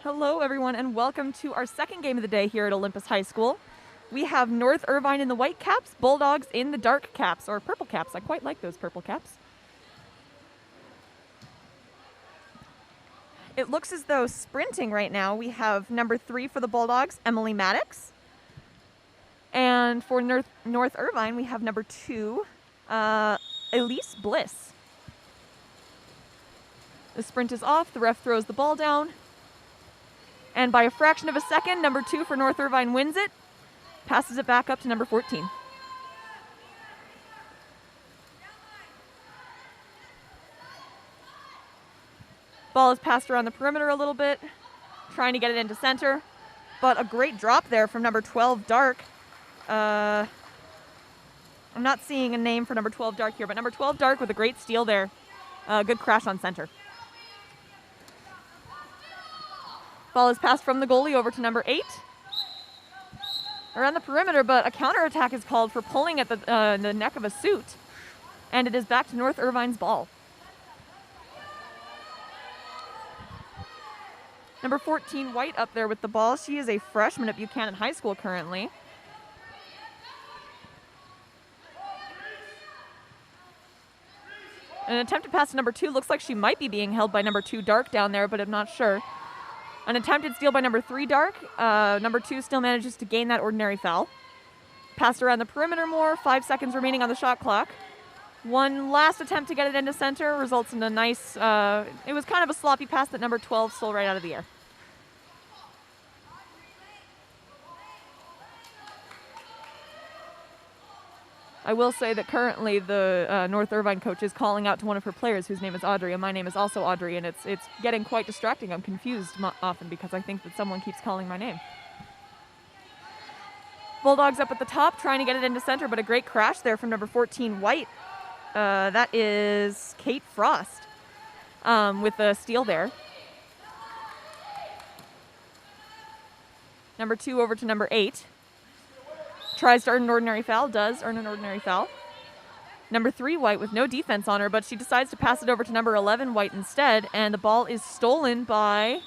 [SPEAKER 5] Hello, everyone, and welcome to our second game of the day here at Olympus High School. We have North Irvine in the white caps, Bulldogs in the dark caps, or purple caps. I quite like those purple caps. It looks as though sprinting right now, we have number 3 for the Bulldogs, Emily Maddox. And for North Irvine, we have number 2, Elise Bliss. The sprint is off, the ref throws the ball down. And by a fraction of a second, number 2 for North Irvine wins it, passes it back up to number 14. Ball is passed around the perimeter a little bit, trying to get it into center. But a great drop there from number 12, Dark. I'm not seeing a name for number 12, Dark here, but number 12, Dark with a great steal there. Good crash on center. Ball is passed from the goalie over to number 8. Around the perimeter, but a counterattack is called for pulling at the neck of a suit. And it is back to North Irvine's ball. Number 14, White, up there with the ball. She is a freshman at Buchanan High School currently. An attempt to pass to number 2. Looks like she might be being held by number 2, Dark, down there, but I'm not sure. An attempted steal by number 3, Dark. Number 2 still manages to gain that ordinary foul. Passed around the perimeter more. 5 seconds remaining on the shot clock. One last attempt to get it into center results in a nice, it was kind of a sloppy pass that number 12 stole right out of the air. I will say that currently the North Irvine coach is calling out to one of her players whose name is Audrey, and my name is also Audrey, and it's getting quite distracting. I'm confused often because I think that someone keeps calling my name. Bulldogs up at the top, trying to get it into center, but a great crash there from number 14, White. That is Kate Frost with a steal there. Number 2 over to number 8. Tries to earn an ordinary foul, does earn an ordinary foul. Number 3, White, with no defense on her, but she decides to pass it over to number 11, White, instead, and the ball is stolen by...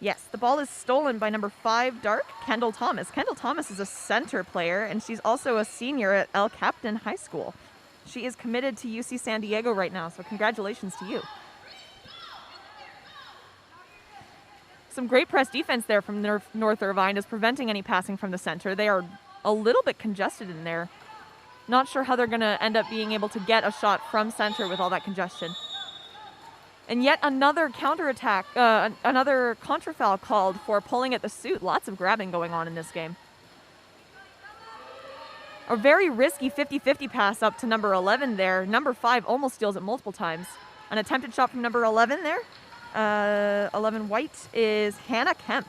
[SPEAKER 5] Yes, the ball is stolen by number 5, Dark, Kendall Thomas. Kendall Thomas is a center player, and she's also a senior at El Capitan High School. She is committed to UC San Diego right now, so congratulations to you. Some great press defense there from North Irvine is preventing any passing from the center. They are a little bit congested in there. Not sure how they're going to end up being able to get a shot from center with all that congestion. And yet another counterattack, another contrafoul called for pulling at the suit. Lots of grabbing going on in this game. A very risky 50-50 pass up to number 11 there. Number 5 almost steals it multiple times. An attempted shot from number 11 there. 11 White is Hannah Kemp.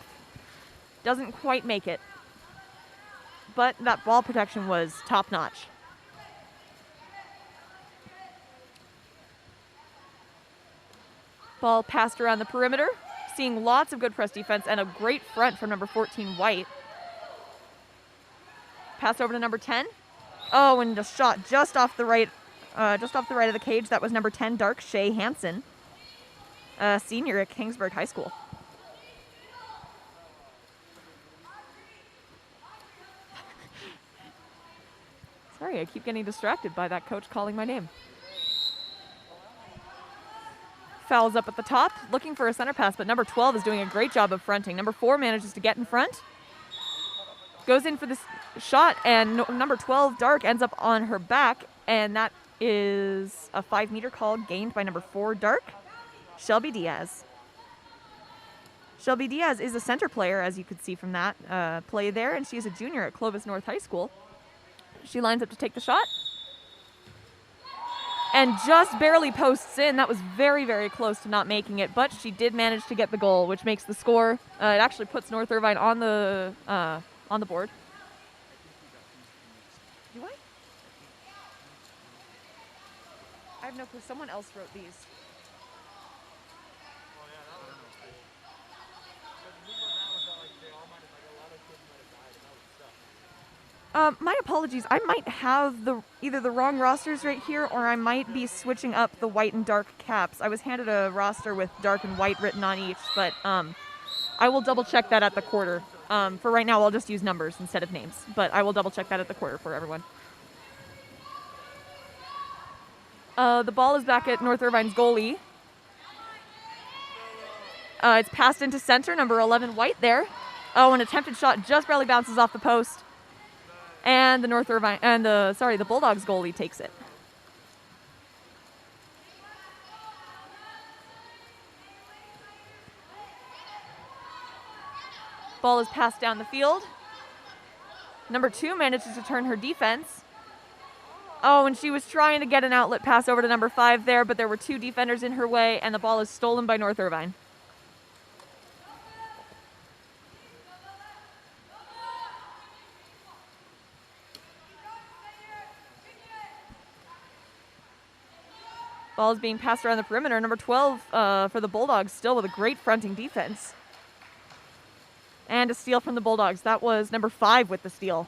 [SPEAKER 5] Doesn't quite make it. But that ball protection was top-notch. Ball passed around the perimeter. Seeing lots of good press defense and a great front from number 14 White. Pass over to number 10. Oh, and a shot just off the right of the cage. That was number 10 Dark, Shay Hansen. Senior at Kingsburg High School. Sorry, I keep getting distracted by that coach calling my name. Fouls up at the top, looking for a center pass, but number 12 is doing a great job of fronting. Number 4 manages to get in front. Goes in for this shot, and number 12, Dark, ends up on her back, and that is a 5-meter call gained by number 4, Dark. Shelby Diaz. Shelby Diaz is a center player, as you could see from that play there, and she's a junior at Clovis North High School. She lines up to take the shot. And just barely posts in. That was very, very close to not making it, but she did manage to get the goal, which makes the score. It actually puts North Irvine on the board. Do I? I have no clue. Someone else wrote these. My apologies. I might have either the wrong rosters right here, or I might be switching up the white and dark caps. I was handed a roster with dark and white written on each, but I will double check that at the quarter. For right now, I'll just use numbers instead of names, but I will double check that at the quarter for everyone. The ball is back at North Irvine's goalie. It's passed into center, number 11 white there. Oh, an attempted shot just barely bounces off the post. And the the Bulldogs goalie takes it. Ball is passed down the field. Number 2 manages to turn her defense. Oh, and she was trying to get an outlet pass over to number 5 there, but there were 2 defenders in her way, and the ball is stolen by North Irvine. Ball is being passed around the perimeter. Number 12 for the Bulldogs, still with a great fronting defense. And a steal from the Bulldogs. That was number 5 with the steal.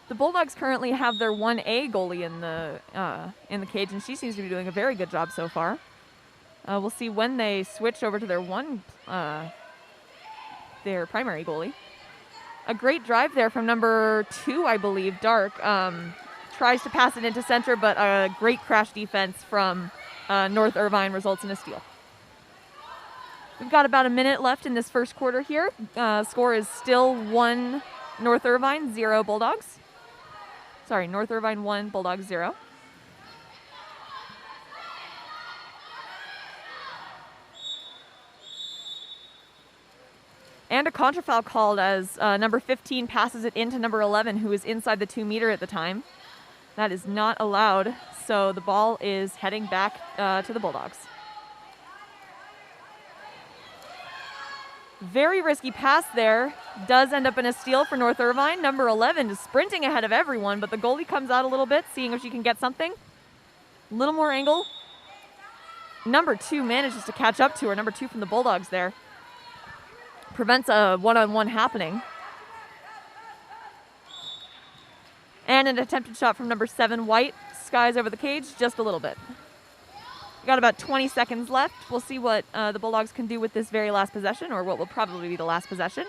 [SPEAKER 5] The Bulldogs currently have their 1A goalie in the cage, and she seems to be doing a very good job so far. We'll see when they switch over to their primary goalie. A great drive there from number 2, I believe, Dark. Tries to pass it into center, but a great crash defense from North Irvine results in a steal. We've got about a minute left in this first quarter here. Score is still 1 North Irvine, 0 Bulldogs. Sorry, North Irvine 1, Bulldogs 0. And a contrafoul called as number 15 passes it into number 11, who is inside the 2 meter at the time. That is not allowed, so the ball is heading back to the Bulldogs. Very risky pass there. Does end up in a steal for North Irvine. Number 11 is sprinting ahead of everyone, but the goalie comes out a little bit, seeing if she can get something. A little more angle. Number 2 manages to catch up to her. Number 2 from the Bulldogs there. Prevents a one-on-one happening. And an attempted shot from number 7, White. Skies over the cage just a little bit. We got about 20 seconds left. We'll see what the Bulldogs can do with this very last possession, or what will probably be the last possession.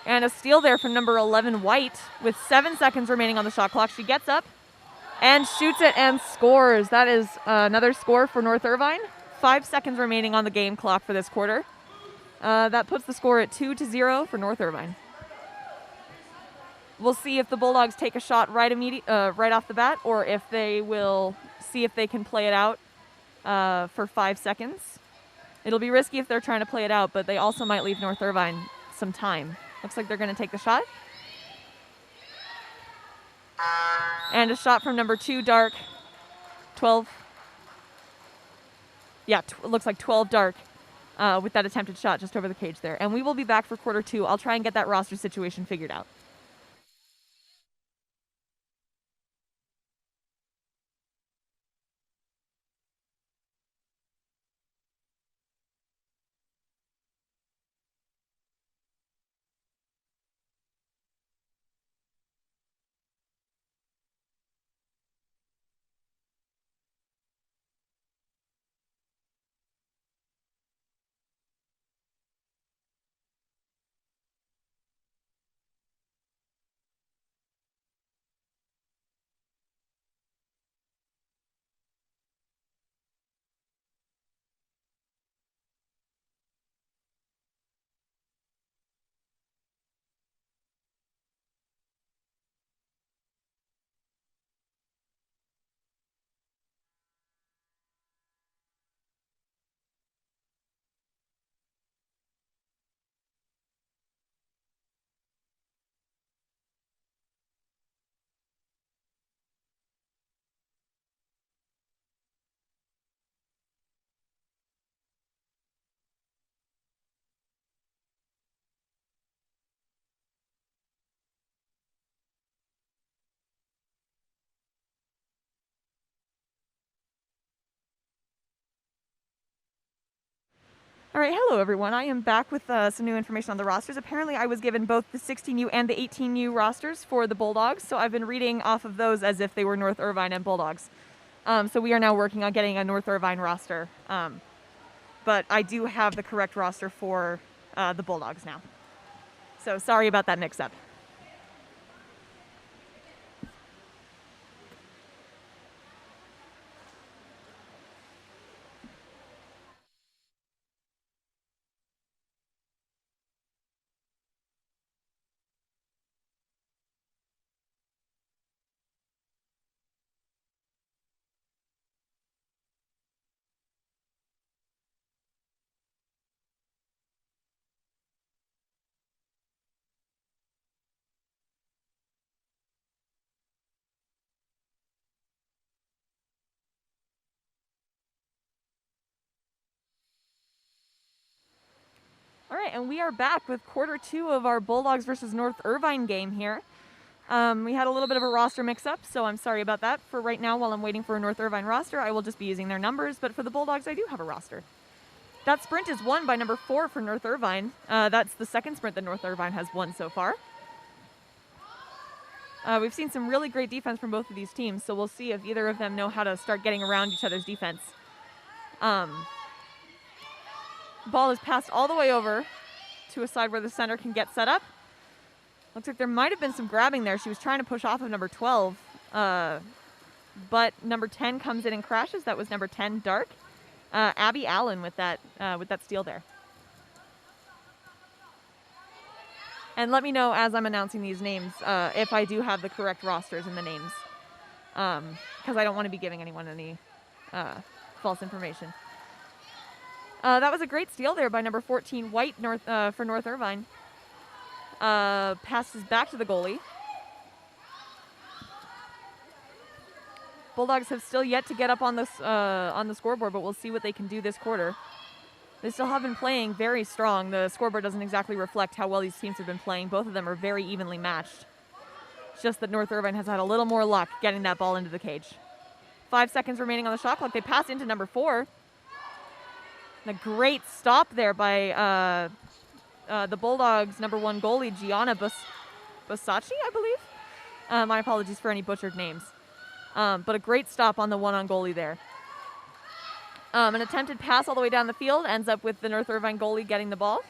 [SPEAKER 5] And a steal there from number 11, White. With 7 seconds remaining on the shot clock, she gets up and shoots it and scores. That is another score for North Irvine. 5 seconds remaining on the game clock for this quarter. That puts the score at 2-0 for North Irvine. We'll see if the Bulldogs take a shot right off the bat, or if they will see if they can play it out for 5 seconds. It'll be risky if they're trying to play it out, but they also might leave North Irvine some time. Looks like they're going to take the shot. And a shot from number 2, Dark. 12. Yeah, it looks like 12 Dark with that attempted shot just over the cage there. And we will be back for quarter 2. I'll try and get that roster situation figured out. All right, hello everyone. I am back with some new information on the rosters. Apparently I was given both the 16U and the 18U rosters for the Bulldogs, so I've been reading off of those as if they were North Irvine and Bulldogs. So we are now working on getting a North Irvine roster. But I do have the correct roster for the Bulldogs now. So sorry about that mix-up. All right, and we are back with quarter 2 of our Bulldogs versus North Irvine game here. We had a little bit of a roster mix-up, so I'm sorry about that. For right now, while I'm waiting for a North Irvine roster, I will just be using their numbers, but for the Bulldogs, I do have a roster. That sprint is won by number 4 for North Irvine. That's the second sprint that North Irvine has won so far. We've seen some really great defense from both of these teams, so we'll see if either of them know how to start getting around each other's defense. Ball is passed all the way over to a side where the center can get set up. Looks like there might have been some grabbing there. She was trying to push off of number 12, but number 10 comes in and crashes. That was number 10, Dark. Abby Allen with that steal there. And let me know as I'm announcing these names if I do have the correct rosters in the names, because I don't want to be giving anyone any false information. That was a great steal there by number 14, White, for North Irvine. Passes back to the goalie. Bulldogs have still yet to get up on the scoreboard, but we'll see what they can do this quarter. They still have been playing very strong. The scoreboard doesn't exactly reflect how well these teams have been playing. Both of them are very evenly matched. It's just that North Irvine has had a little more luck getting that ball into the cage. 5 seconds remaining on the shot clock. They pass into number 4. And a great stop there by the Bulldogs' number 1 goalie, Gianna Basacci, I believe. My apologies for any butchered names. But a great stop on the one-on goalie there. An attempted pass all the way down the field ends up with the North Irvine goalie getting the ball.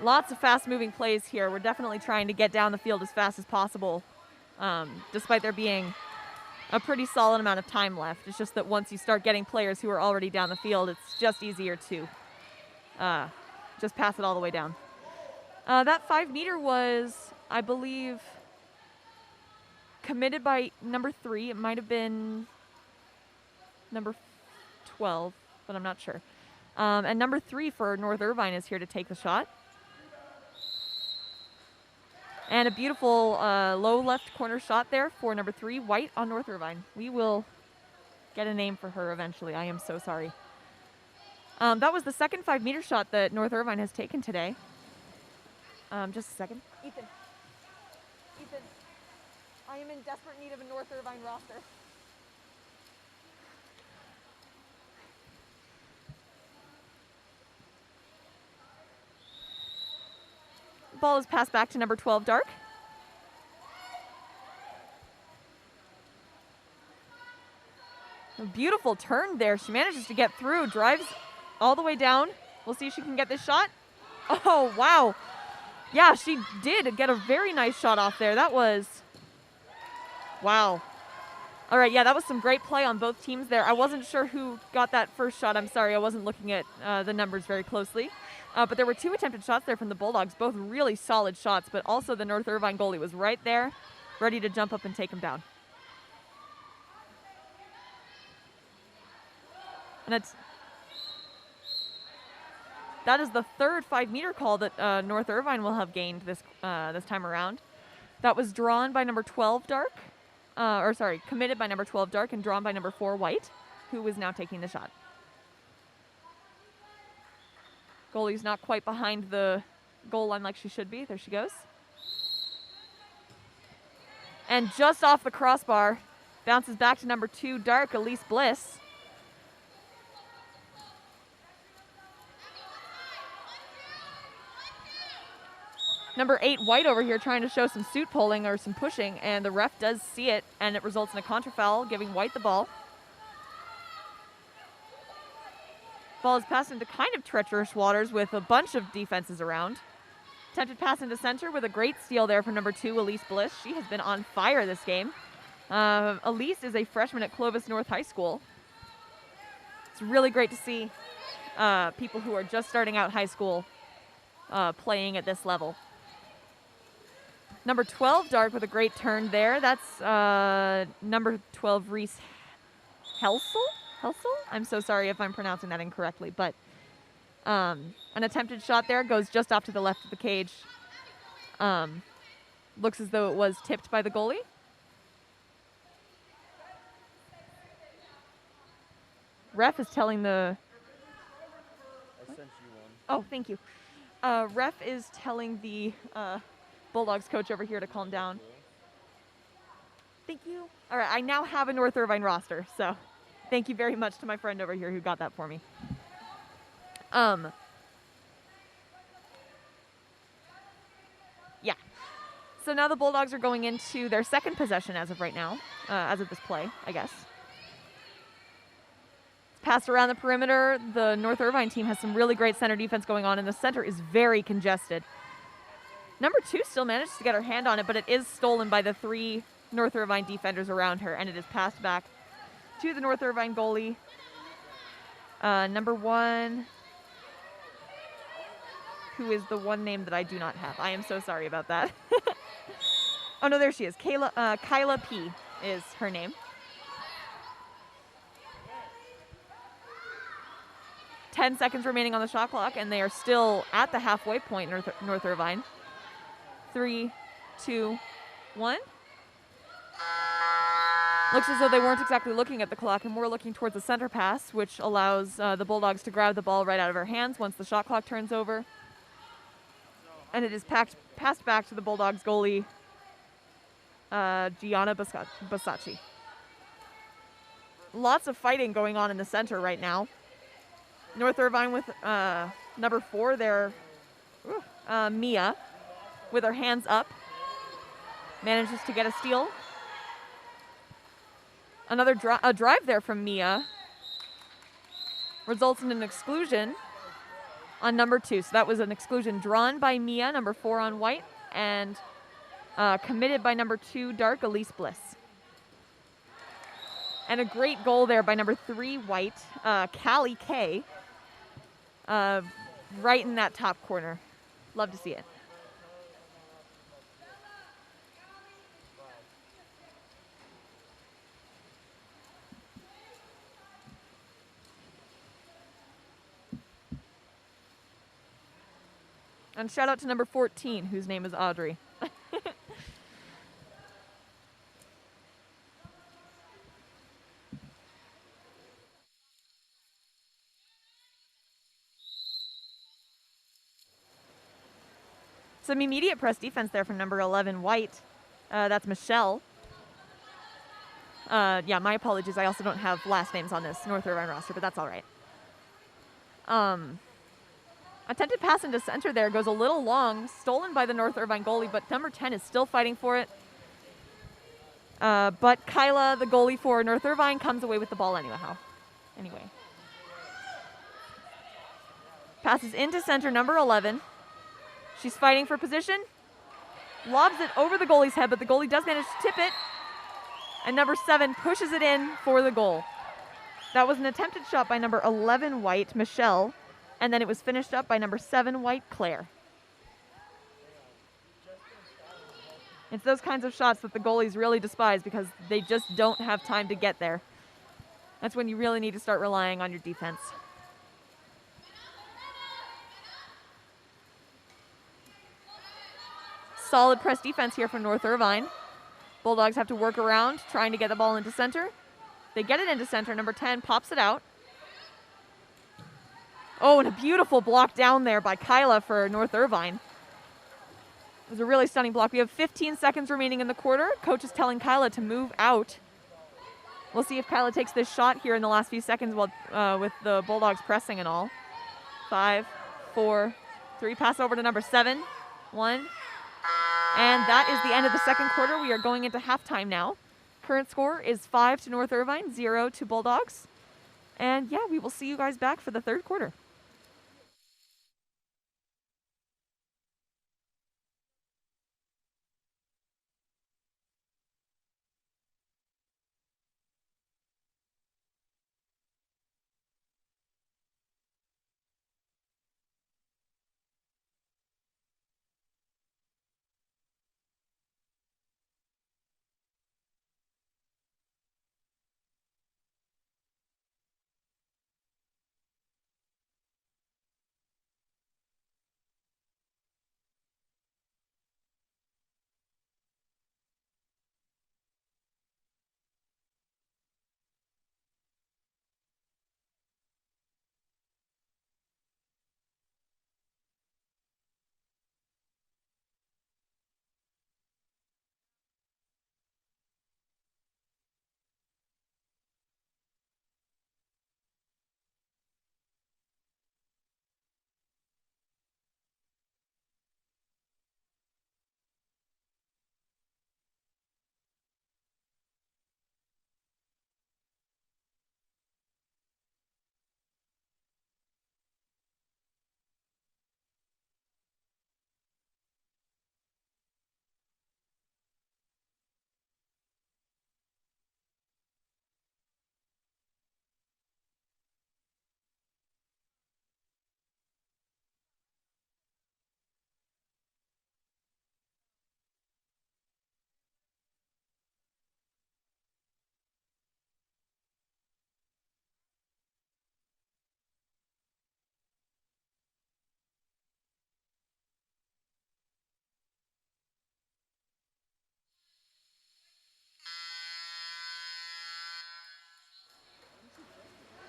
[SPEAKER 5] Lots of fast-moving plays here. We're definitely trying to get down the field as fast as possible, despite there being a pretty solid amount of time left. It's just that once you start getting players who are already down the field, it's just easier to just pass it all the way down. That 5-meter was, I believe, committed by number 3. It might have been number 12, but I'm not sure. And number 3 for North Irvine is here to take the shot. And a beautiful low left corner shot there for number 3, White, on North Irvine. We will get a name for her eventually. I am so sorry. That was the second 5-meter shot that North Irvine has taken today. Just a second. Ethan, I am in desperate need of a North Irvine roster. Ball is passed back to number 12, Dark. A beautiful turn there. She manages to get through, drives all the way down. We'll see if she can get this shot. Oh, wow. Yeah, she did get a very nice shot off there. That was, wow. All right, yeah, that was some great play on both teams there. I wasn't sure who got that first shot. I'm sorry, I wasn't looking at the numbers very closely. But there were 2 attempted shots there from the Bulldogs, both really solid shots, but also the North Irvine goalie was right there, ready to jump up and take him down. And that is the third 5-meter call that North Irvine will have gained this time around. That was drawn by number 12, Dark, committed by number 12, Dark, and drawn by number 4, White, who was now taking the shot. Goalie's not quite behind the goal line like she should be. There she goes. And just off the crossbar, bounces back to number 2, Dark, Elise Bliss. Number 8, White over here trying to show some suit pulling or some pushing, and the ref does see it, and it results in a contra foul, giving White the ball. Ball is passed into kind of treacherous waters with a bunch of defenses around. Attempted pass into center with a great steal there from number 2, Elise Bliss. She has been on fire this game. Elise is a freshman at Clovis North High School. It's really great to see people who are just starting out high school playing at this level. Number 12, Dark, with a great turn there. That's number 12, Reese Helsel? I'm so sorry if I'm pronouncing that incorrectly, but an attempted shot there goes just off to the left of the cage. Looks as though it was tipped by the goalie. Ref is telling the...
[SPEAKER 1] I sent you one.
[SPEAKER 5] Oh, thank you. Ref is telling the Bulldogs coach over here to calm down. Thank you. All right, I now have a North Irvine roster, so thank you very much to my friend over here who got that for me. Yeah. So now the Bulldogs are going into their second possession as of right now, as of this play, I guess. It's passed around the perimeter. The North Irvine team has some really great center defense going on, and the center is very congested. Number 2 still managed to get her hand on it, but it is stolen by the 3 North Irvine defenders around her, and it is passed back to the North Irvine goalie. Number 1, who is the one name that I do not have. I am so sorry about that. Oh, no, there she is. Kyla P. is her name. 10 seconds remaining on the shot clock, and they are still at the halfway point, North Irvine. 3, 2, 1. Looks as though they weren't exactly looking at the clock and more looking towards the center pass, which allows the Bulldogs to grab the ball right out of her hands once the shot clock turns over. And it is passed back to the Bulldogs goalie, Gianna Basacci. Lots of fighting going on in the center right now. North Irvine with number 4 there, Mia, with her hands up, manages to get a steal. Another drive there from Mia results in an exclusion on number 2. So that was an exclusion drawn by Mia, number 4 on White, and committed by number 2, Dark, Elise Bliss. And a great goal there by number 3, White, Callie K, right in that top corner. Love to see it. And shout out to number 14, whose name is Audrey. Some immediate press defense there from number 11, White. That's Michelle. Yeah, my apologies. I also don't have last names on this North Irvine roster, but that's all right. Attempted pass into center there goes a little long, stolen by the North Irvine goalie, but number 10 is still fighting for it. But Kyla, the goalie for North Irvine, comes away with the ball anyhow. Anyway. Passes into center, number 11. She's fighting for position. Lobs it over the goalie's head, but the goalie does manage to tip it. And number 7 pushes it in for the goal. That was an attempted shot by number 11, White, Michelle. And then it was finished up by number 7, White, Claire. It's those kinds of shots that the goalies really despise because they just don't have time to get there. That's when you really need to start relying on your defense. Solid press defense here from North Irvine. Bulldogs have to work around, trying to get the ball into center. They get it into center. Number 10 pops it out. Oh, and a beautiful block down there by Kyla for North Irvine. It was a really stunning block. We have 15 seconds remaining in the quarter. Coach is telling Kyla to move out. We'll see if Kyla takes this shot here in the last few seconds while, with the Bulldogs pressing and all. 5, 4, 3. Pass over to number 7. 1, And that is the end of the second quarter. We are going into halftime now. Current score is 5 to North Irvine, 0 to Bulldogs. And yeah, we will see you guys back for the third quarter.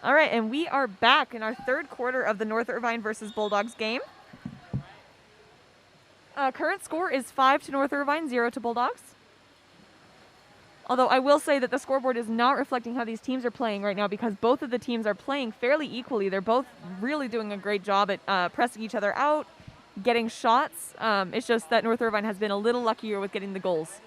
[SPEAKER 5] All right, and we are back in our third quarter of the North Irvine versus Bulldogs game. Current score is 5 to North Irvine, 0 to Bulldogs. Although I will say that the scoreboard is not reflecting how these teams are playing right now because both of the teams are playing fairly equally. They're both really doing a great job at pressing each other out, getting shots. It's just that North Irvine has been a little luckier with getting the goals.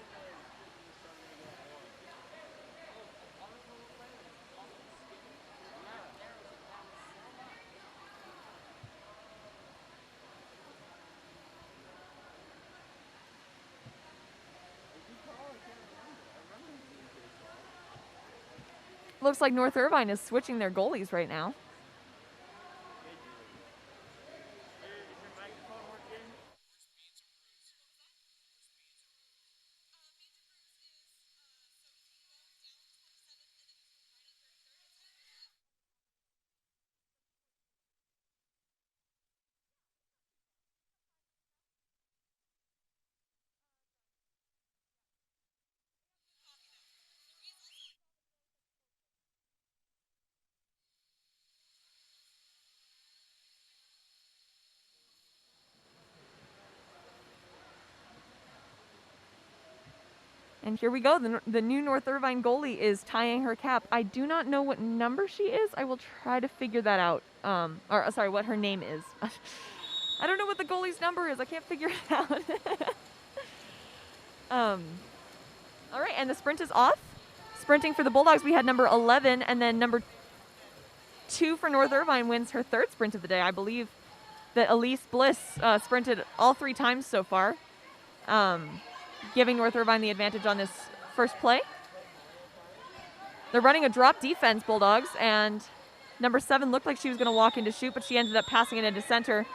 [SPEAKER 5] Looks like North Irvine is switching their goalies right now. And here we go. The new North Irvine goalie is tying her cap. I do not know what number she is. I will try to figure that out. Sorry, what her name is. I don't know what the goalie's number is. I can't figure it out. All right, and the sprint is off. Sprinting for the Bulldogs, we had number 11, and then number 2 for North Irvine wins her third sprint of the day. I believe that Elise Bliss sprinted all 3 times so far. Giving North Irvine the advantage on this first play. They're running a drop defense, Bulldogs, and number 7 looked like she was going to walk in to shoot, but she ended up passing it into center,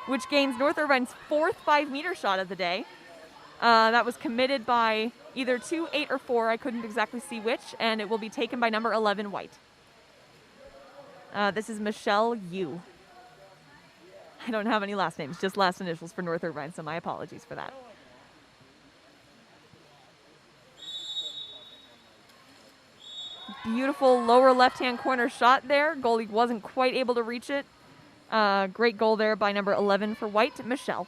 [SPEAKER 5] which gains North Irvine's 4th 5-meter shot of the day. That was committed by either 2, 8, or 4. I couldn't exactly see which, and it will be taken by number 11, White. This is Michelle Yu. I don't have any last names, just last initials for North Irvine, so my apologies for that. Beautiful lower left-hand corner shot there. Goalie wasn't quite able to reach it. Great goal there by number 11 for White, Michelle.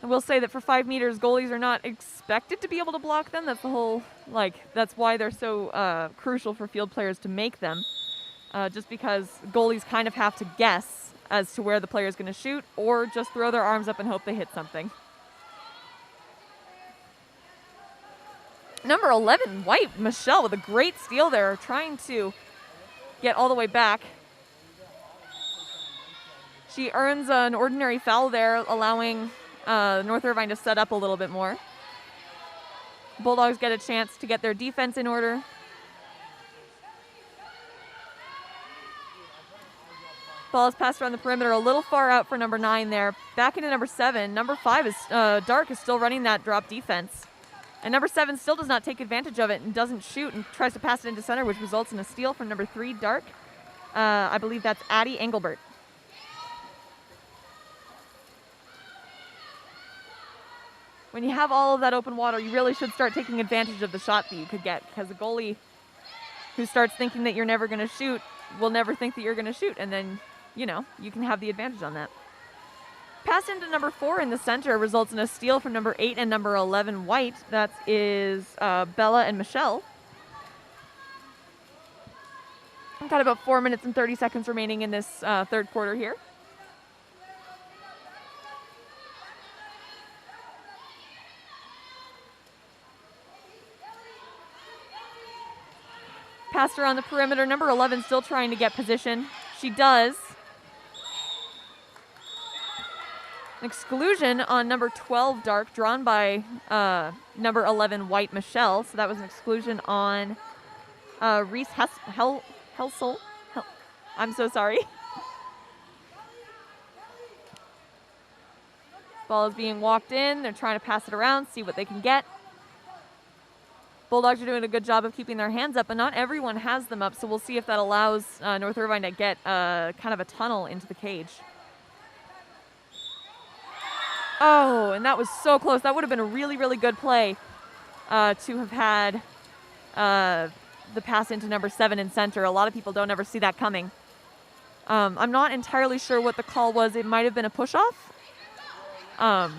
[SPEAKER 5] I will say that for 5 meters, goalies are not expected to be able to block them. That's the whole, that's why they're so crucial for field players to make them. Just because goalies kind of have to guess as to where the player is going to shoot or just throw their arms up and hope they hit something. Number 11, White, Michelle with a great steal there, trying to get all the way back. She earns an ordinary foul there, allowing North Irvine to set up a little bit more. Bulldogs get a chance to get their defense in order. Ball is passed around the perimeter, a little far out for number 9 there. Back into number 7. Number 5 is Dark is still running that drop defense. And number 7 still does not take advantage of it and doesn't shoot and tries to pass it into center, which results in a steal from number 3, Dark. I believe that's Addie Engelbert. When you have all of that open water, you really should start taking advantage of the shot that you could get, because the goalie who starts thinking that you're never going to shoot will never think that you're going to shoot, and then, you know, you can have the advantage on that. Pass into number 4 in the center results in a steal from number 8 and number 11, White. That is Bella and Michelle. We've got about 4 minutes and 30 seconds remaining in this third quarter here. Passed around the perimeter. Number 11 still trying to get position. She does. An exclusion on number 12, Dark, drawn by number 11, White, Michelle. So that was an exclusion on Reese Helsel. I'm so sorry. Ball is being walked in. They're trying to pass it around, see what they can get. Bulldogs are doing a good job of keeping their hands up, but not everyone has them up, so we'll see if that allows North Irvine to get kind of a tunnel into the cage. Oh, and that was so close. That would have been a really, really good play to have had the pass into number 7 in center. A lot of people don't ever see that coming. I'm not entirely sure what the call was. It might have been a push-off. But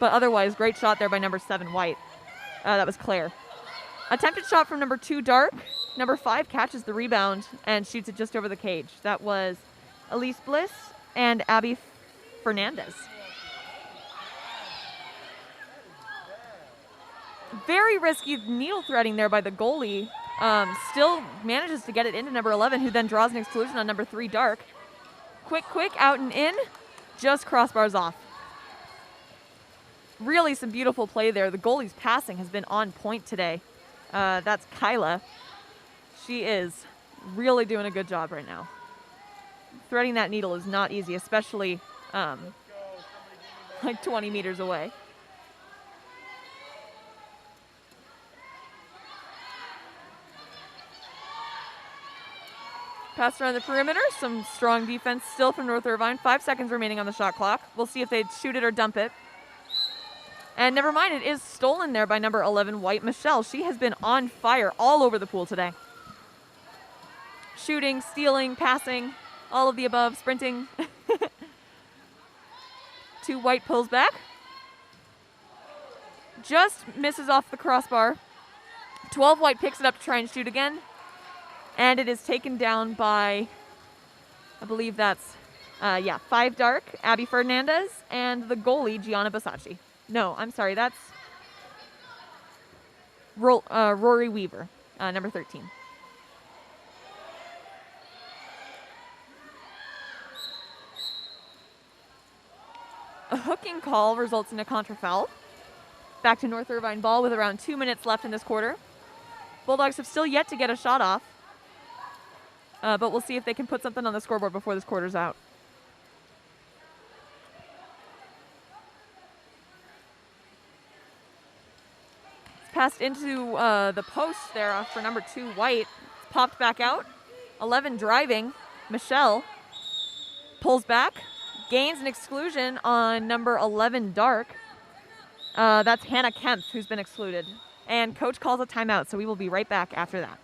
[SPEAKER 5] otherwise, great shot there by number 7, White. That was Claire. Attempted shot from number 2, Dark. Number 5 catches the rebound and shoots it just over the cage. That was Elise Bliss and Abby Fernandez. Very risky needle threading there by the goalie. Still manages to get it into number 11, who then draws an exclusion on number 3, Dark. Quick, out and in. Just crossbars off. Really some beautiful play there. The goalie's passing has been on point today. That's Kyla. She is really doing a good job right now. Threading that needle is not easy, especially like 20 meters away. Pass around the perimeter. Some strong defense still from North Irvine. 5 seconds remaining on the shot clock. We'll see if they shoot it or dump it. And never mind, it is stolen there by number 11, White, Michelle. She has been on fire all over the pool today. Shooting, stealing, passing, all of the above, sprinting. 2, White pulls back. Just misses off the crossbar. 12, White picks it up to try and shoot again. And it is taken down by, I believe that's, 5, Dark, Abby Fernandez, and the goalie, Gianna Basacci. No, I'm sorry, that's Rory Weaver, number 13. A hooking call results in a contra foul. Back to North Irvine ball with around 2 minutes left in this quarter. Bulldogs have still yet to get a shot off, but we'll see if they can put something on the scoreboard before this quarter's out. Passed into the post there for number 2, White. It's popped back out. 11 driving. Michelle pulls back. Gains an exclusion on number 11, Dark. That's Hannah Kempf, who's been excluded. And coach calls a timeout, so we will be right back after that.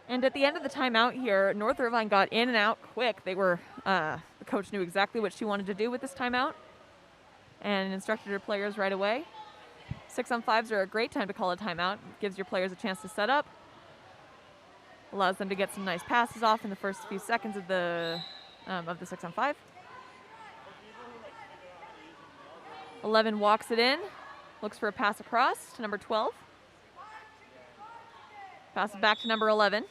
[SPEAKER 5] And at the end of the timeout here, North Irvine got in and out quick. They were, the coach knew exactly what she wanted to do with this timeout and instructed her players right away. 6-on-5s are a great time to call a timeout. Gives your players a chance to set up. Allows them to get some nice passes off in the first few seconds of the 6-on-5. 11 walks it in. Looks for a pass across to number 12. Pass it back to number 11.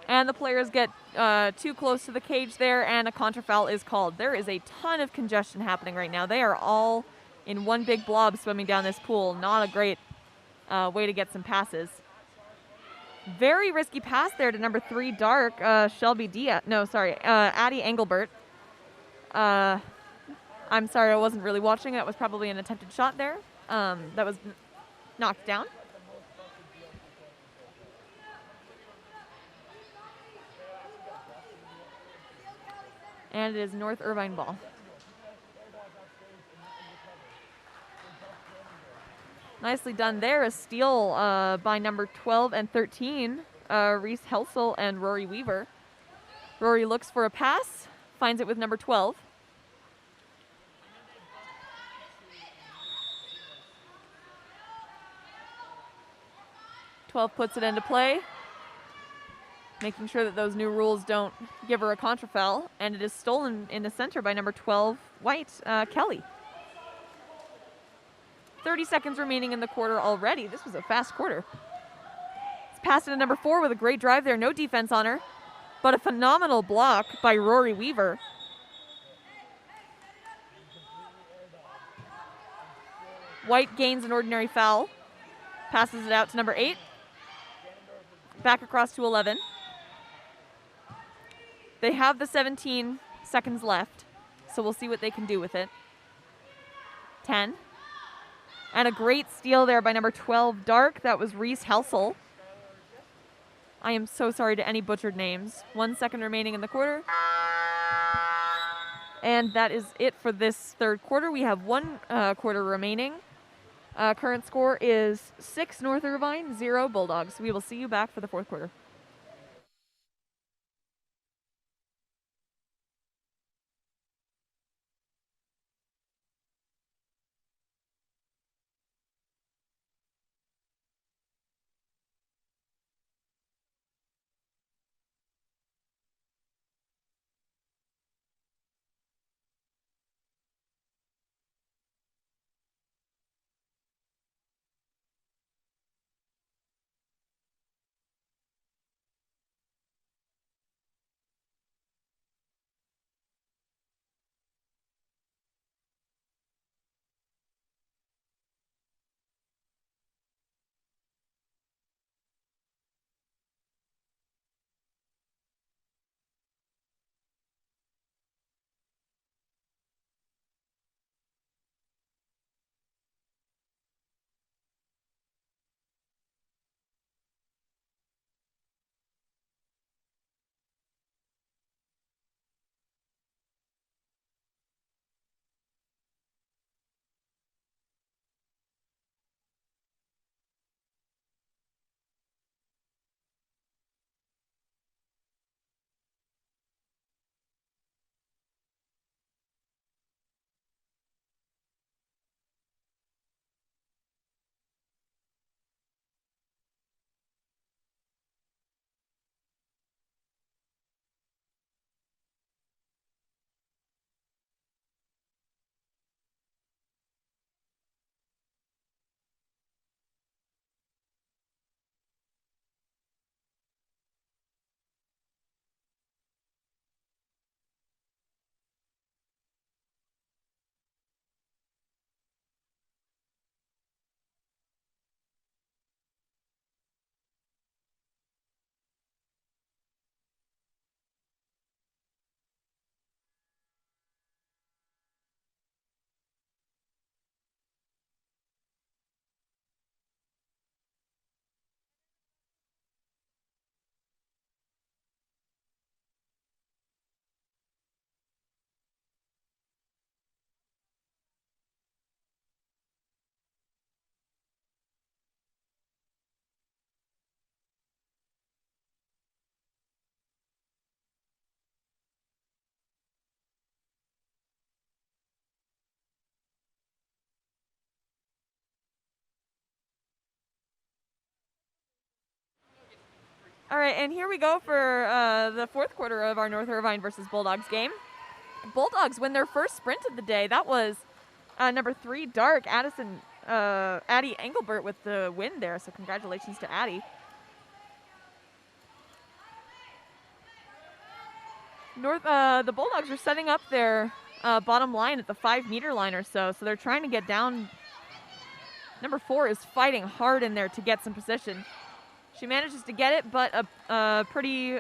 [SPEAKER 5] And the players get too close to the cage there, and a contra foul is called. There is a ton of congestion happening right now. They are all in one big blob swimming down this pool. Not a great way to get some passes. Very risky pass there to number 3, Dark, Shelby Diaz. No, sorry, Addie Engelbert. I'm sorry, I wasn't really watching. That was probably an attempted shot there. That was knocked down. And it is North Irvine ball. Nicely done there. A steal by number 12 and 13, Reese Helsel and Rory Weaver. Rory looks for a pass, finds it with number 12. Puts it into play, making sure that those new rules don't give her a contra foul, and it is stolen in the center by number 12, White, Kelly. 30 seconds remaining in the quarter already. This was a fast quarter. It's passed to number 4 with a great drive there. No defense on her, but a phenomenal block by Rory Weaver. White gains an ordinary foul. Passes it out to number 8. Back across to 11. They have the 17 seconds left, so we'll see what they can do with it. 10. And a great steal there by number 12, Dark. That was Reese Helsel. I am so sorry to any butchered names. 1 second remaining in the quarter. And that is it for this third quarter. We have one quarter remaining. Current score is 6 North Irvine, 0 Bulldogs. We will see you back for the fourth quarter. All right, and here we go for the fourth quarter of our North Irvine versus Bulldogs game. Bulldogs win their first sprint of the day. That was number 3, Dark, Addie Engelbert with the win there, so congratulations to Addie. The Bulldogs are setting up their bottom line at the 5-meter line or so they're trying to get down. Number 4 is fighting hard in there to get some position. She manages to get it, but a pretty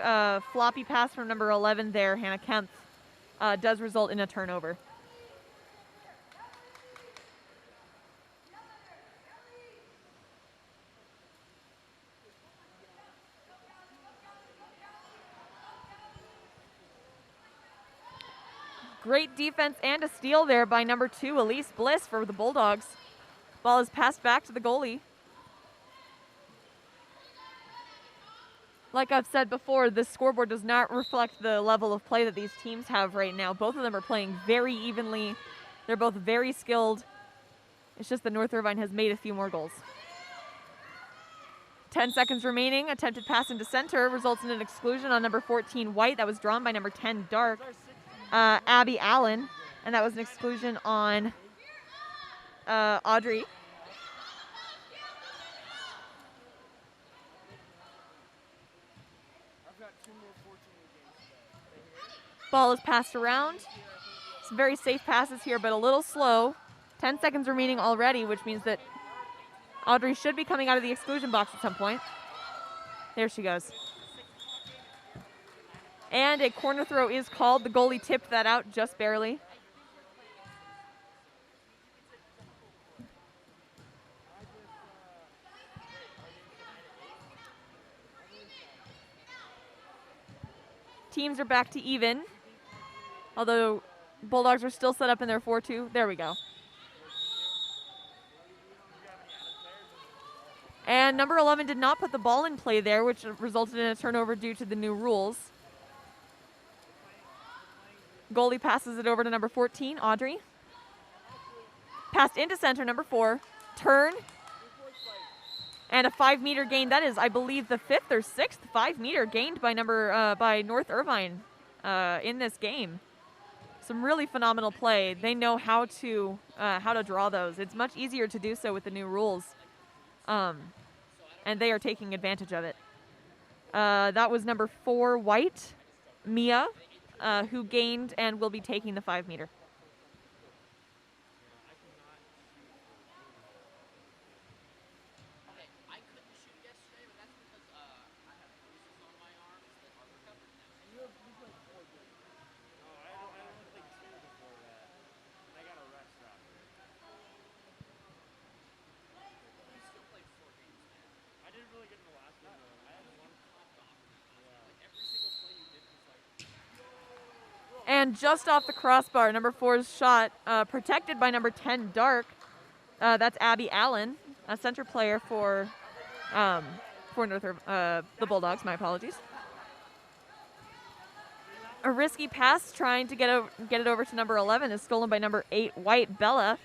[SPEAKER 5] floppy pass from number 11 there, Hannah Kempf, does result in a turnover. Great defense and a steal there by number 2, Elise Bliss for the Bulldogs. Ball is passed back to the goalie. Like I've said before, this scoreboard does not reflect the level of play that these teams have right now. Both of them are playing very evenly. They're both very skilled. It's just that North Irvine has made a few more goals. 10 seconds remaining. Attempted pass into center results in an exclusion on number 14, White. That was drawn by number 10, Dark, Abby Allen. And that was an exclusion on Audrey. Ball is passed around. Some very safe passes here, but a little slow. 10 seconds remaining already, which means that Audrey should be coming out of the exclusion box at some point. There she goes. And a corner throw is called. The goalie tipped that out just barely. Teams are back to even, although Bulldogs are still set up in their 4-2. There we go. And number 11 did not put the ball in play there, which resulted in a turnover due to the new rules. Goalie passes it over to number 14, Audrey. Passed into center, number 4. Turn. And a 5-meter gain. That is, I believe, the 5th or 6th 5-meter gained by by North Irvine in this game. Some really phenomenal play. They know how to draw those. It's much easier to do so with the new rules, and they are taking advantage of it. That was number 4, White, Mia, who gained and will be taking the 5-meter. And just off the crossbar, number 4's shot, protected by number 10, Dark. That's Abby Allen, a center player for the Bulldogs. My apologies. A risky pass trying to get it over to number 11 is stolen by number 8, White, Bella.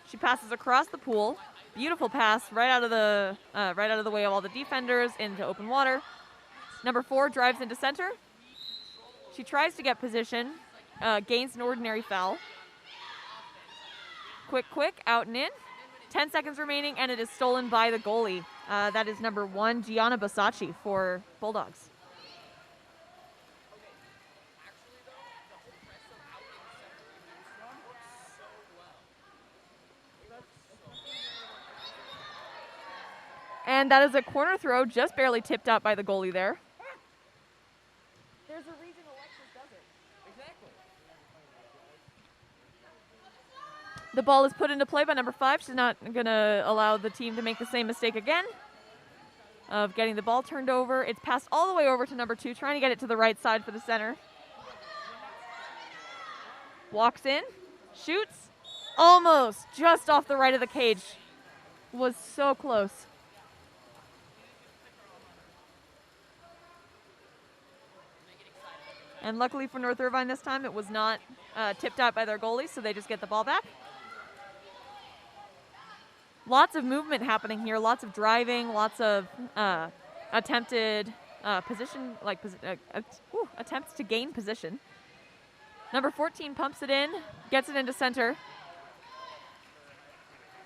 [SPEAKER 5] She passes across the pool. Beautiful pass right out of the way of all the defenders into open water. Number 4 drives into center. She tries to get position, gains an ordinary foul. Quick, out and in. 10 seconds remaining, and it is stolen by the goalie. That is number 1, Gianna Basacci for Bulldogs. And that is a corner throw, just barely tipped out by the goalie there. There's a reason Alexis does it. Exactly. The ball is put into play by number 5. She's not going to allow the team to make the same mistake again of getting the ball turned over. It's passed all the way over to number 2, trying to get it to the right side for the center. Walks in, shoots, almost just off the right of the cage. Was so close. And luckily for North Irvine this time, it was not tipped out by their goalie, so they just get the ball back. Lots of movement happening here, lots of driving, lots of attempted position, attempts to gain position. Number 14 pumps it in, gets it into center.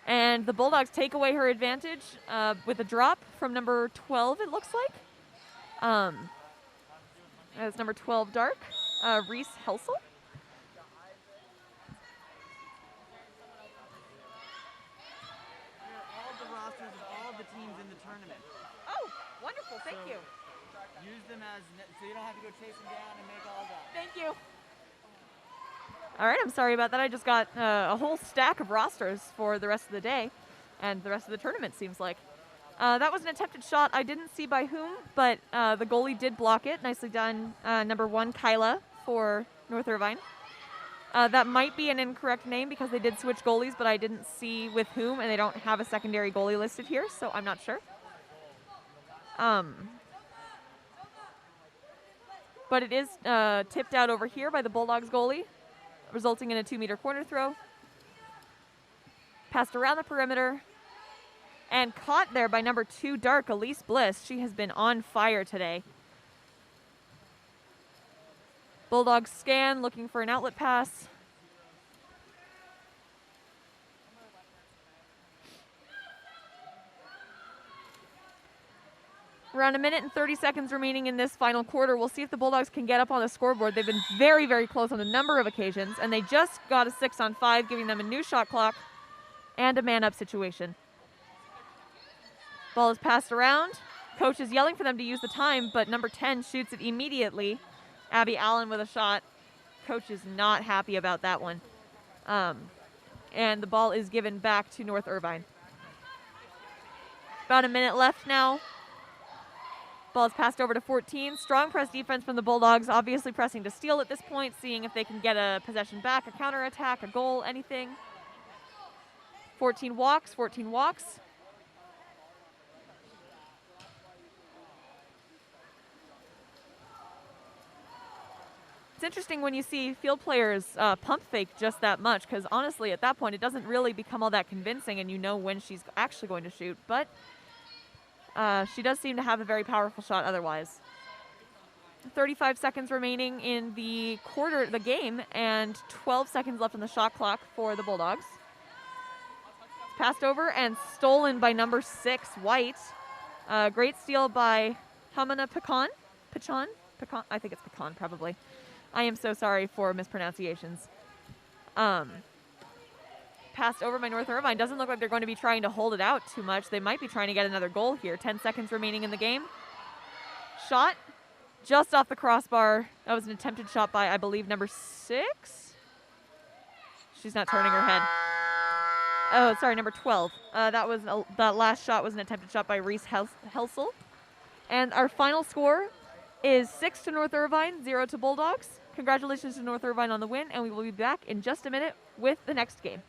[SPEAKER 5] And the Bulldogs take away her advantage with a drop from number 12, it looks like. That's number 12, Dark, Reese Helsel.
[SPEAKER 3] All the rosters of all the teams in the tournament.
[SPEAKER 5] Oh, wonderful, thank
[SPEAKER 3] So-
[SPEAKER 5] you.
[SPEAKER 3] Use them as so you don't have to go chase them down and make all that.
[SPEAKER 5] Thank you. All right, I'm sorry about that. I just got a whole stack of rosters for the rest of the day and the rest of the tournament, seems like. That was an attempted shot. I didn't see by whom, but the goalie did block it. Nicely done, number 1, Kyla, for North Irvine. That might be an incorrect name because they did switch goalies, but I didn't see with whom, and they don't have a secondary goalie listed here, so I'm not sure. But it is tipped out over here by the Bulldogs goalie, resulting in a 2-meter corner throw. Passed around the perimeter and caught there by number 2, Dark, Elise Bliss. She has been on fire today. Bulldogs scan, looking for an outlet pass. Around 1 minute and 30 seconds remaining in this final quarter. We'll see if the Bulldogs can get up on the scoreboard. They've been very, very close on a number of occasions, and they just got a 6-on-5, giving them a new shot clock and a man-up situation. Ball is passed around. Coach is yelling for them to use the time, but number 10 shoots it immediately. Abby Allen with a shot. Coach is not happy about that one. And the ball is given back to North Irvine. About a minute left now. Ball is passed over to 14. Strong press defense from the Bulldogs, obviously pressing to steal at this point, seeing if they can get a possession back, a counterattack, a goal, anything. 14 walks, 14 walks. It's interesting when you see field players pump fake just that much, because honestly, at that point, it doesn't really become all that convincing, and you know when she's actually going to shoot. But she does seem to have a very powerful shot otherwise. 35 seconds remaining in the game, and 12 seconds left on the shot clock for the Bulldogs. Passed over and stolen by number 6, White. Great steal by Hamana Pecan. I think it's Pecan, probably. I am so sorry for mispronunciations. Passed over by North Irvine. Doesn't look like they're going to be trying to hold it out too much. They might be trying to get another goal here. 10 seconds remaining in the game. Shot just off the crossbar. That was an attempted shot by, I believe, number 6. She's not turning her head. Oh, sorry, number 12. That last shot was an attempted shot by Reese Helsel. And our final score is 6 to North Irvine, 0 to Bulldogs. Congratulations to North Irvine on the win, and we will be back in just a minute with the next game.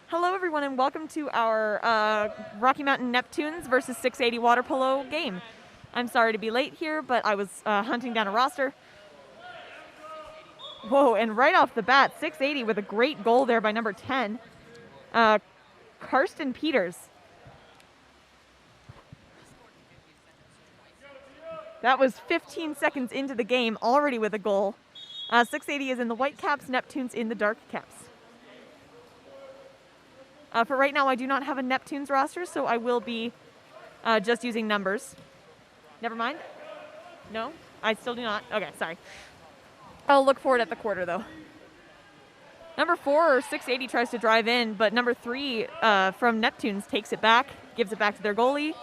[SPEAKER 5] Hello, everyone, and welcome to our Rocky Mountain Neptunes versus 680 water polo game. I'm sorry to be late here, but I was hunting down a roster. Whoa, and right off the bat, 680 with a great goal there by number 10, Karsten Peters. That was 15 seconds into the game, already with a goal. 680 is in the white caps, Neptunes in the dark caps. For right now, I do not have a Neptunes roster, so I will be just using numbers. Never mind? No? I still do not? Okay, sorry. I'll look for it at the quarter, though. Number 4, 680, tries to drive in, but number 3 from Neptunes takes it back, gives it back to their goalie.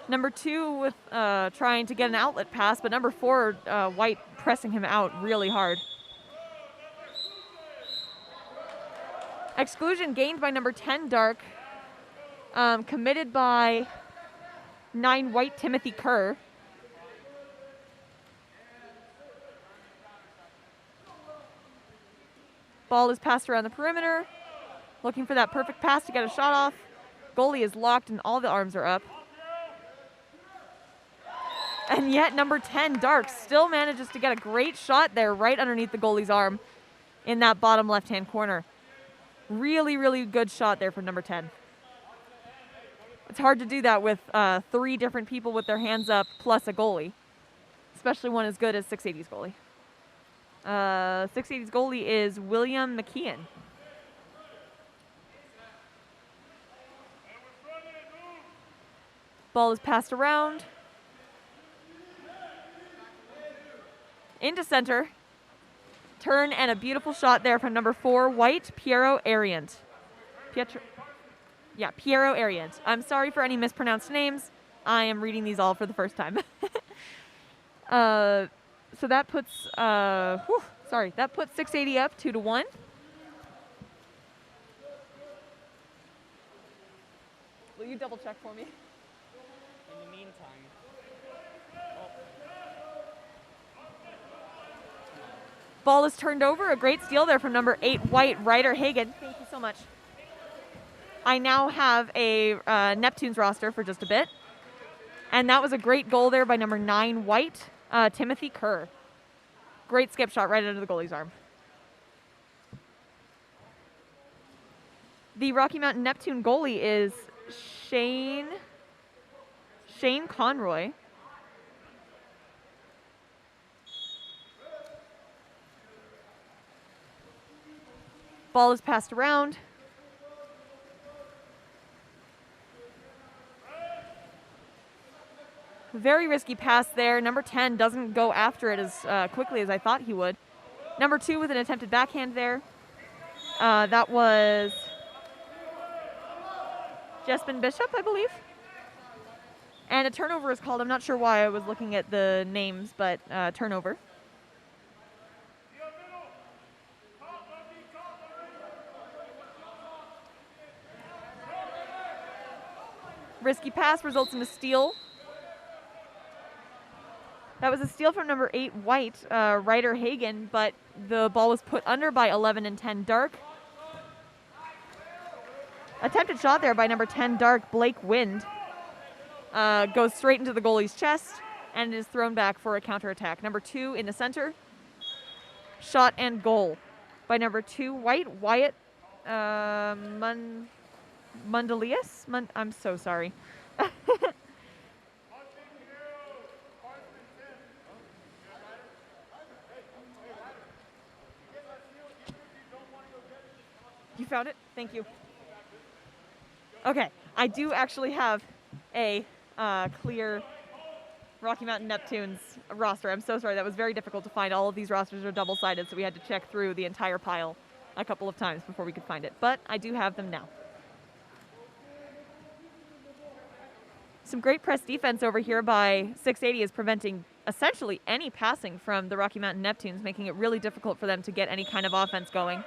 [SPEAKER 5] Number 2 with trying to get an outlet pass, but number 4, White, pressing him out really hard. Exclusion gained by number 10, Dark. Committed by 9, White, Timothy Kerr. Ball is passed around the perimeter. Looking for that perfect pass to get a shot off. Goalie is locked and all the arms are up. And yet number 10, Dark, still manages to get a great shot there right underneath the goalie's arm in that bottom left-hand corner. Really, really good shot there from number 10. It's hard to do that with 3 different people with their hands up plus a goalie, especially one as good as 680's goalie. 680's goalie is William McKeon. Ball is passed around. Into center. Turn and a beautiful shot there from number 4, White, Piero Ariant. Piero Ariant. I'm sorry for any mispronounced names. I am reading these all for the first time. So that puts, that puts 680 up 2-1. Will you double check for me?
[SPEAKER 3] In the meantime,
[SPEAKER 5] ball is turned over. A great steal there from number 8, White, Ryder Hagen. Thank you so much. I now have a Neptunes roster for just a bit. And that was a great goal there by number 9, White, Timothy Kerr. Great skip shot right under the goalie's arm. The Rocky Mountain Neptune goalie is Shane Conroy. Ball is passed around. Very risky pass there. Number 10 doesn't go after it as quickly as I thought he would. Number 2 with an attempted backhand there. That was Jespen Bishop, I believe. And a turnover is called. I'm not sure why I was looking at the names, but turnover. Risky pass results in a steal. That was a steal from number 8, White, Ryder Hagen, but the ball was put under by 11 and 10, Dark. Attempted shot there by number 10, Dark, Blake Wind. Goes straight into the goalie's chest and is thrown back for a counterattack. Number 2 in the center. Shot and goal by number 2, White, Wyatt Mundelius? I'm so sorry. You found it? Thank you. Okay, I do actually have a clear Rocky Mountain Neptunes roster. I'm so sorry. That was very difficult to find. All of these rosters are double-sided, so we had to check through the entire pile a couple of times before we could find it. But I do have them now. Some great press defense over here by 680 is preventing essentially any passing from the Rocky Mountain Neptunes, making it really difficult for them to get any kind of offense going.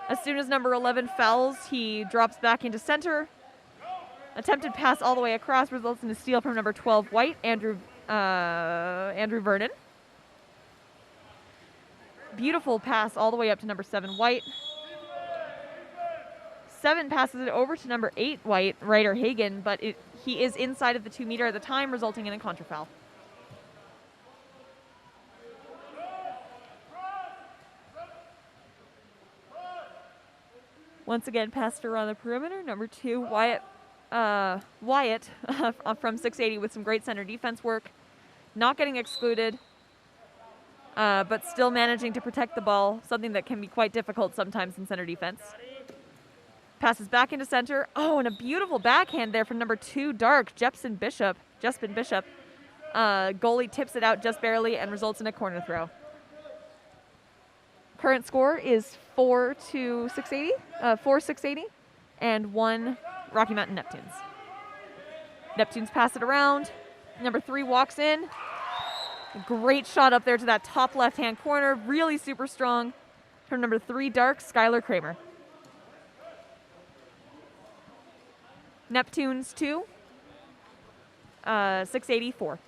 [SPEAKER 5] As soon as number 11 fouls, he drops back into center. Attempted pass all the way across results in a steal from number 12 White, Andrew Vernon. Beautiful pass all the way up to number 7 White. 7 passes it over to number 8 White, Ryder Hagen, but he is inside of the 2 meter at the time, resulting in a contra foul. Once again, passed around the perimeter. Number 2 Wyatt from 680 with some great center defense work. Not getting excluded, but still managing to protect the ball, something that can be quite difficult sometimes in center defense. Passes back into center. Oh, and a beautiful backhand there from number 2 Dark, Jespin Bishop. Goalie tips it out just barely and results in a corner throw. Current score is 4-680, and 1 Rocky Mountain Neptunes. Neptunes pass it around. Number 3 walks in. Great shot up there to that top left-hand corner. Really super strong from number 3 Dark, Skylar Kramer. Neptunes 2, 684.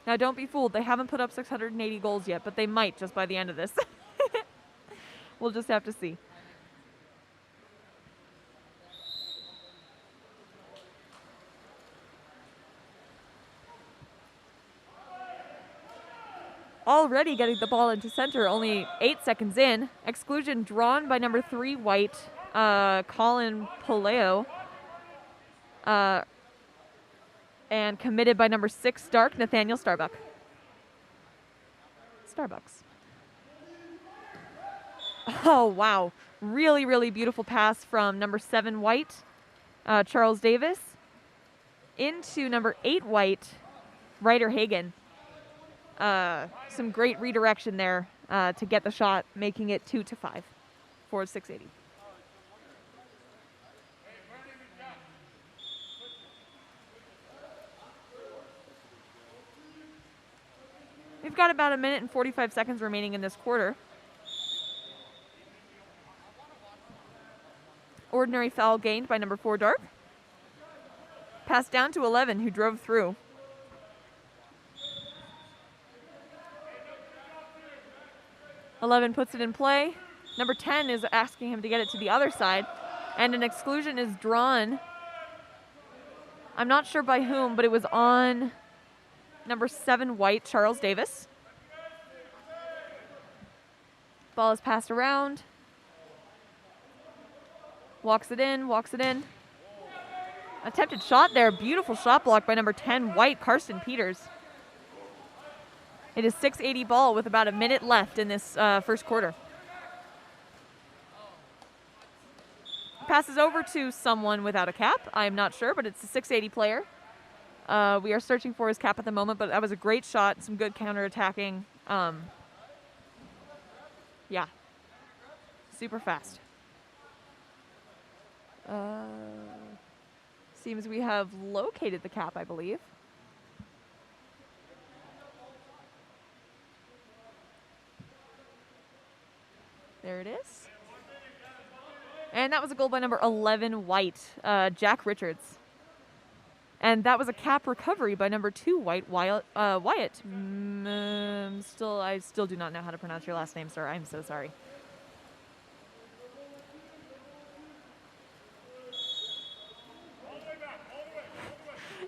[SPEAKER 5] Now, don't be fooled. They haven't put up 680 goals yet, but they might just by the end of this. We'll just have to see. Already getting the ball into center, only 8 seconds in. Exclusion drawn by number 3 White, Colin Polo. And committed by number 6 Dark, Nathaniel Starbucks. Oh, wow. Really, really beautiful pass from number 7 White, Charles Davis, into number 8 White, Ryder Hagen. Some great redirection there to get the shot, making it 2-5 for 680. We've got about 1 minute and 45 seconds remaining in this quarter. Ordinary foul gained by number 4 Dark. Pass down to 11, who drove through. Eleven puts it in play. Number 10 is asking him to get it to the other side. And an exclusion is drawn. I'm not sure by whom, but it was on number 7 White, Charles Davis. Ball is passed around. Walks it in. Attempted shot there. Beautiful shot block by number 10 White, Karsten Peters. It is 680 ball with about 1 minute left in this first quarter. Passes over to someone without a cap. I am not sure, but it's a 680 player. We are searching for his cap at the moment, but that was a great shot. Some good counterattacking. Yeah. Super fast. Seems we have located the cap, I believe. There it is. And that was a goal by number 11 White, Jack Richards. And that was a cap recovery by number 2 White, Wyatt. I still do not know how to pronounce your last name, sir. I'm so sorry.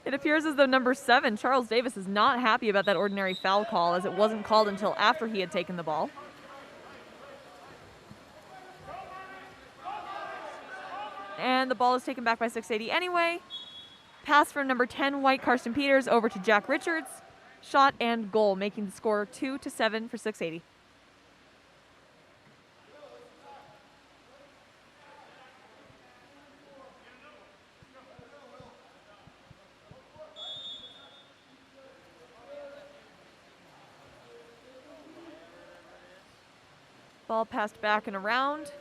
[SPEAKER 5] It appears as though number 7, Charles Davis, is not happy about that ordinary foul call, as it wasn't called until after he had taken the ball. And the ball is taken back by 680 anyway. Pass from number 10 White, Karsten Peters, over to Jack Richards. Shot and goal, making the score 2-7 for 680. Ball passed back and around.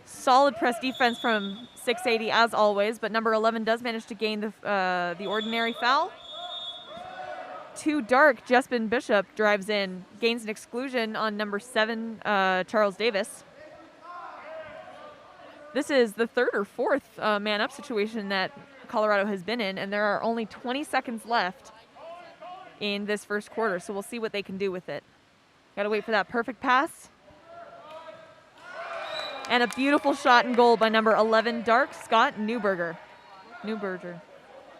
[SPEAKER 5] Solid press defense from 680 as always, but number 11 does manage to gain the ordinary foul. 2 Dark, Jespin Bishop drives in, gains an exclusion on number 7, Charles Davis. This is the third or fourth man-up situation that Colorado has been in, and there are only 20 seconds left in this first quarter, so we'll see what they can do with it. Got to wait for that perfect pass. And a beautiful shot and goal by number 11, Dark Scott Newberger.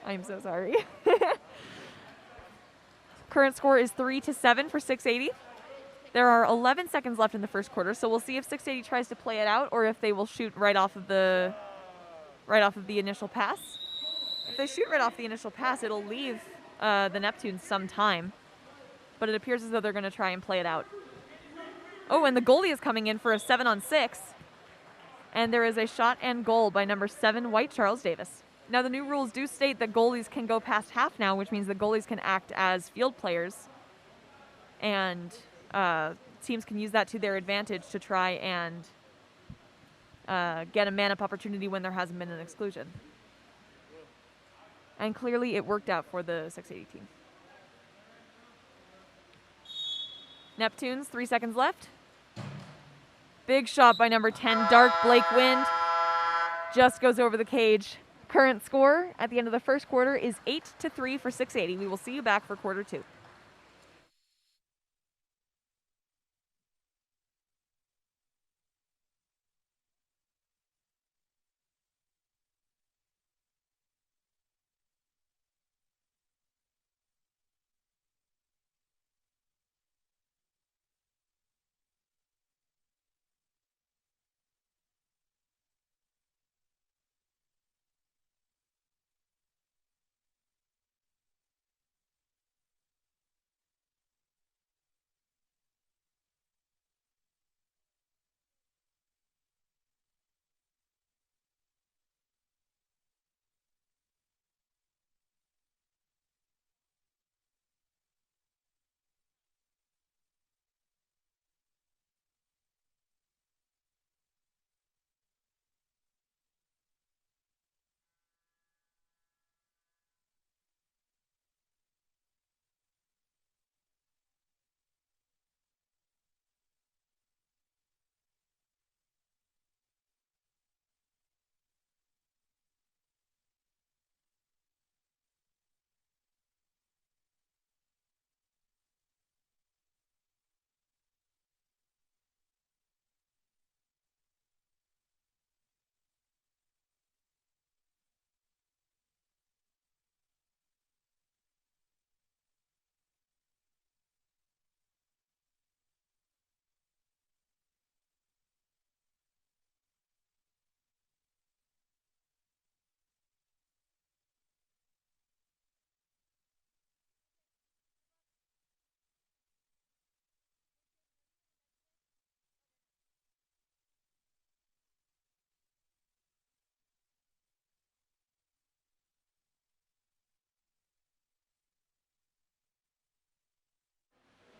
[SPEAKER 5] I'm so sorry. Current score is 3-7 for 680. There are 11 seconds left in the first quarter, so we'll see if 680 tries to play it out or if they will shoot right off of the initial pass. If they shoot right off the initial pass, it'll leave the Neptunes some time, but it appears as though they're going to try and play it out. Oh, and the goalie is coming in for a 7-on-6, and there is a shot and goal by number 7, White Charles Davis. Now, the new rules do state that goalies can go past half now, which means the goalies can act as field players, and teams can use that to their advantage to try and get a man-up opportunity when there hasn't been an exclusion. And clearly it worked out for the 680 team. Neptunes, 3 seconds left. Big shot by number 10, Dark Blake Wind. Just goes over the cage. Current score at the end of the first quarter is 8-3 for 680. We will see you back for quarter 2.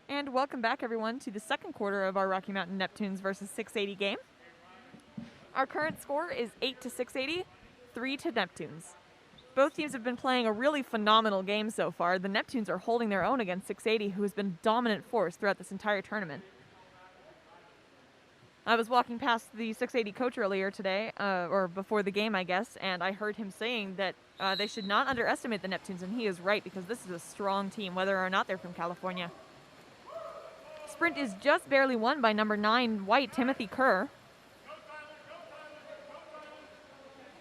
[SPEAKER 5] And welcome back, everyone, to the second quarter of our Rocky Mountain Neptunes versus 680 game. Our current score is 8-680, 3 to Neptunes. Both teams have been playing a really phenomenal game so far. The Neptunes are holding their own against 680, who has been a dominant force throughout this entire tournament. I was walking past the 680 coach earlier today, or before the game, I guess, and I heard him saying that they should not underestimate the Neptunes, and he is right, because this is a strong team, whether or not they're from California. Sprint is just barely won by number 9, White, Timothy Kerr.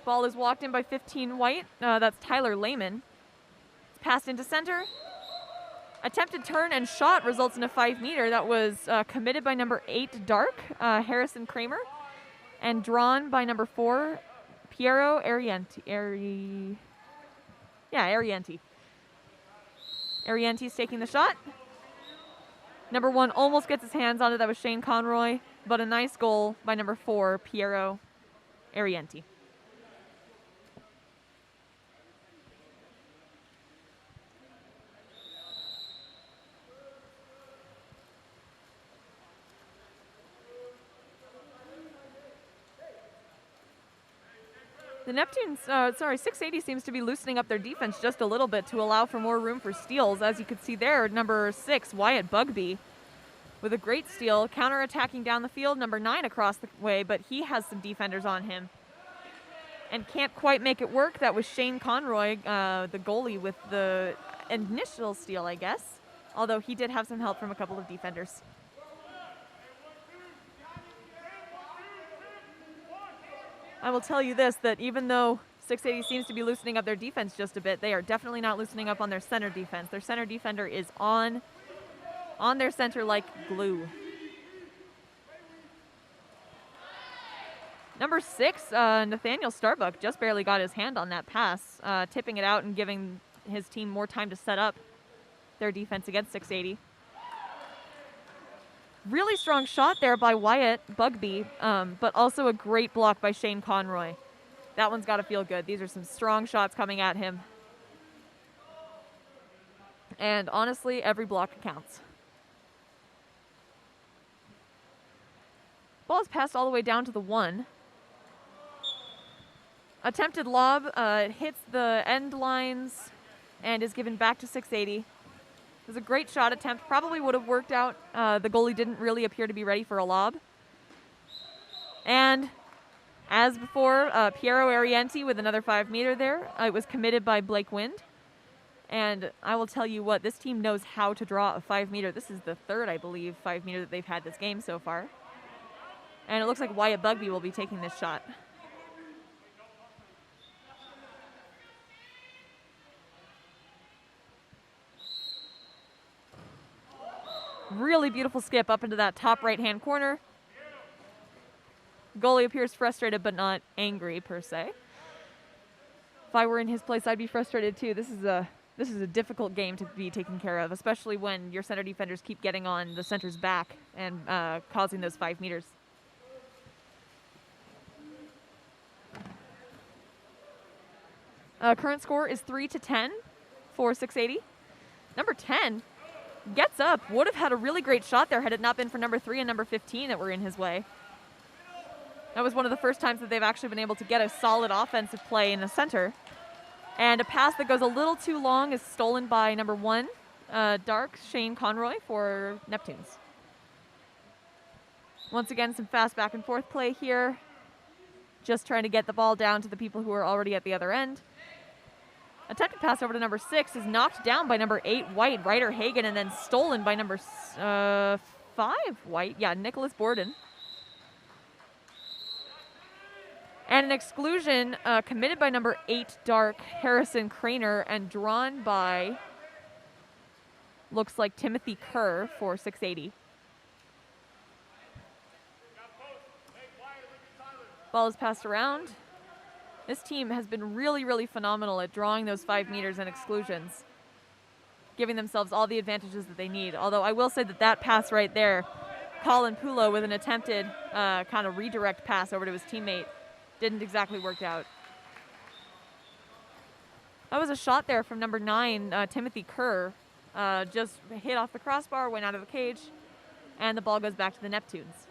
[SPEAKER 5] Ball is walked in by 15, White. That's Tyler Lehman. It's passed into center. Attempted turn and shot results in a 5-meter that was committed by number 8, Dark, Harrison Kramer, and drawn by number 4, Piero Arienti. Arienti. Arienti's taking the shot. Number 1 almost gets his hands on it. That was Shane Conroy, but a nice goal by number 4, Piero Arienti. The Neptunes, 680 seems to be loosening up their defense just a little bit to allow for more room for steals. As you could see there, number 6, Wyatt Bugby, with a great steal, counter-attacking down the field. Number 9 across the way, but he has some defenders on him. and can't quite make it work. That was Shane Conroy, the goalie, with the initial steal, I guess. Although he did have some help from a couple of defenders. I will tell you this, that even though 680 seems to be loosening up their defense just a bit, they are definitely not loosening up on their center defense. Their center defender is on their center like glue. Number 6, Nathaniel Starbuck just barely got his hand on that pass, tipping it out and giving his team more time to set up their defense against 680. Really strong shot there by Wyatt Bugby, but also a great block by Shane Conroy. That one's got to feel good. These are some strong shots coming at him. And honestly, every block counts. Ball is passed all the way down to the 1. Attempted lob, it hits the end lines and is given back to 680. It was a great shot attempt. Probably would have worked out. The goalie didn't really appear to be ready for a lob. And as before, Piero Arienti with another 5-meter there. It was committed by Blake Wind. And I will tell you what, this team knows how to draw a 5-meter. This is the third, I believe, 5-meter that they've had this game so far. And it looks like Wyatt Bugby will be taking this shot. Really beautiful skip up into that top right-hand corner. Goalie appears frustrated but not angry per se. If I were in his place, I'd be frustrated too. This is a difficult game to be taken care of, especially when your center defenders keep getting on the center's back and causing those 5 meters. Current score is 3-10 for 680. Number 10 gets up. Would have had a really great shot there had it not been for number 3 and number 15 that were in his way. That was one of the first times that they've actually been able to get a solid offensive play in the center. And a pass that goes a little too long is stolen by number 1, Dark Shane Conroy for Neptunes. Once again, some fast back and forth play here. Just trying to get the ball down to the people who are already at the other end. Attempted pass over to number 6 is knocked down by number 8, White, Ryder Hagen, and then stolen by number 5, White. Yeah, Nicholas Borden. And an exclusion committed by number 8, Dark, Harrison Craner, and drawn by, looks like Timothy Kerr for 680. Ball is passed around. This team has been really, really phenomenal at drawing those 5 meters and exclusions, giving themselves all the advantages that they need. Although I will say that that pass right there, Colin Polo with an attempted kind of redirect pass over to his teammate, didn't exactly work out. That was a shot there from number 9, Timothy Kerr. Just hit off the crossbar, went out of the cage, and the ball goes back to the Neptunes.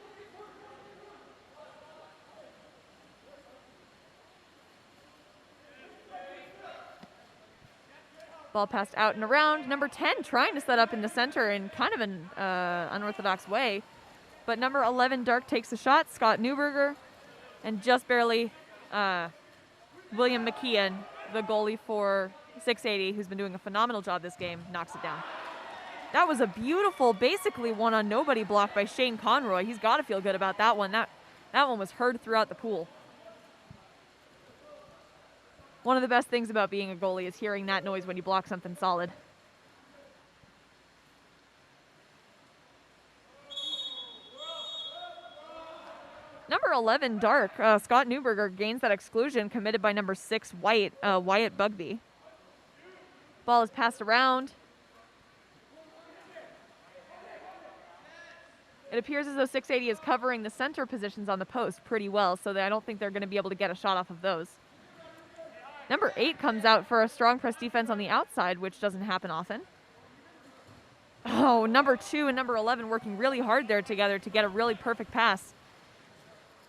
[SPEAKER 5] Ball passed out and around. Number 10 trying to set up in the center in kind of an unorthodox way. But number 11, Dark, takes the shot. Scott Newberger. And just barely William McKeon, the goalie for 680, who's been doing a phenomenal job this game, knocks it down. That was a beautiful, basically one-on-nobody block by Shane Conroy. He's got to feel good about that one. That one was heard throughout the pool. One of the best things about being a goalie is hearing that noise when you block something solid. Number 11, Dark, Scott Newberger gains that exclusion committed by number 6, White, Wyatt Bugby. Ball is passed around. It appears as though 680 is covering the center positions on the post pretty well, so I don't think they're going to be able to get a shot off of those. Number 8 comes out for a strong press defense on the outside, which doesn't happen often. Oh, number 2 and number 11 working really hard there together to get a really perfect pass.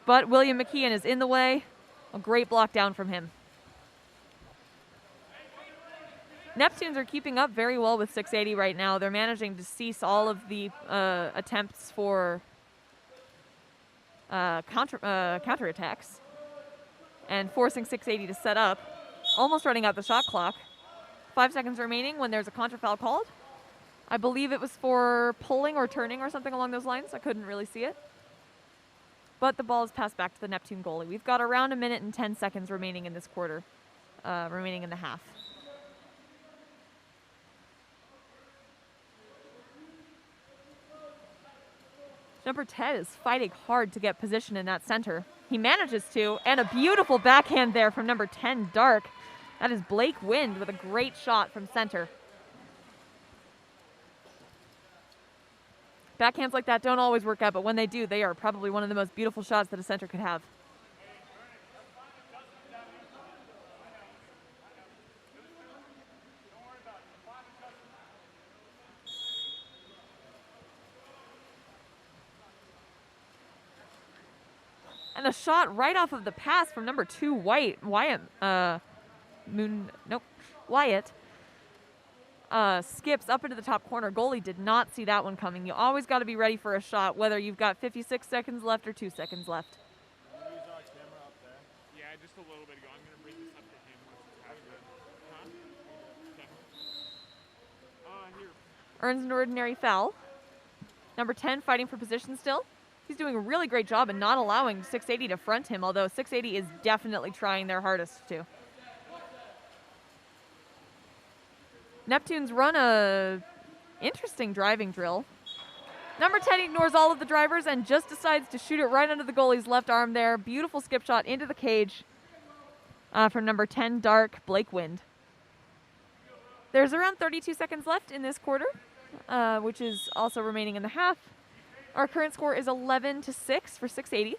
[SPEAKER 5] But William McKeon is in the way. A great block down from him. Neptunes are keeping up very well with 680 right now. They're managing to cease all of the attempts for counterattacks. And and forcing 680 to set up. Almost running out the shot clock. 5 seconds remaining when there's a contra foul called. I believe it was for pulling or turning or something along those lines. I couldn't really see it. But the ball is passed back to the Neptune goalie. We've got around 1 minute and 10 seconds remaining in this quarter, remaining in the half. Number 10 is fighting hard to get position in that center. He manages to, and a beautiful backhand there from number 10, Dark. That is Blake Wind with a great shot from center. Backhands like that don't always work out, but when they do, they are probably one of the most beautiful shots that a center could have. And a shot right off of the pass from number 2, Wyatt. Skips up into the top corner. Goalie did not see that one coming. You always got to be ready for a shot, whether you've got 56 seconds left or 2 seconds left.
[SPEAKER 2] Yeah, just a little bit ago. I'm going to bring this up to him once it's happened. Here.
[SPEAKER 5] Earns an ordinary foul. Number 10 fighting for position still. He's doing a really great job in not allowing 680 to front him, although 680 is definitely trying their hardest to. Neptune's run a interesting driving drill. Number 10 ignores all of the drivers and just decides to shoot it right under the goalie's left arm there. Beautiful skip shot into the cage from number 10, Dark, Blake Wind. There's around 32 seconds left in this quarter, which is also remaining in the half. Our current score is 11-6 for 680.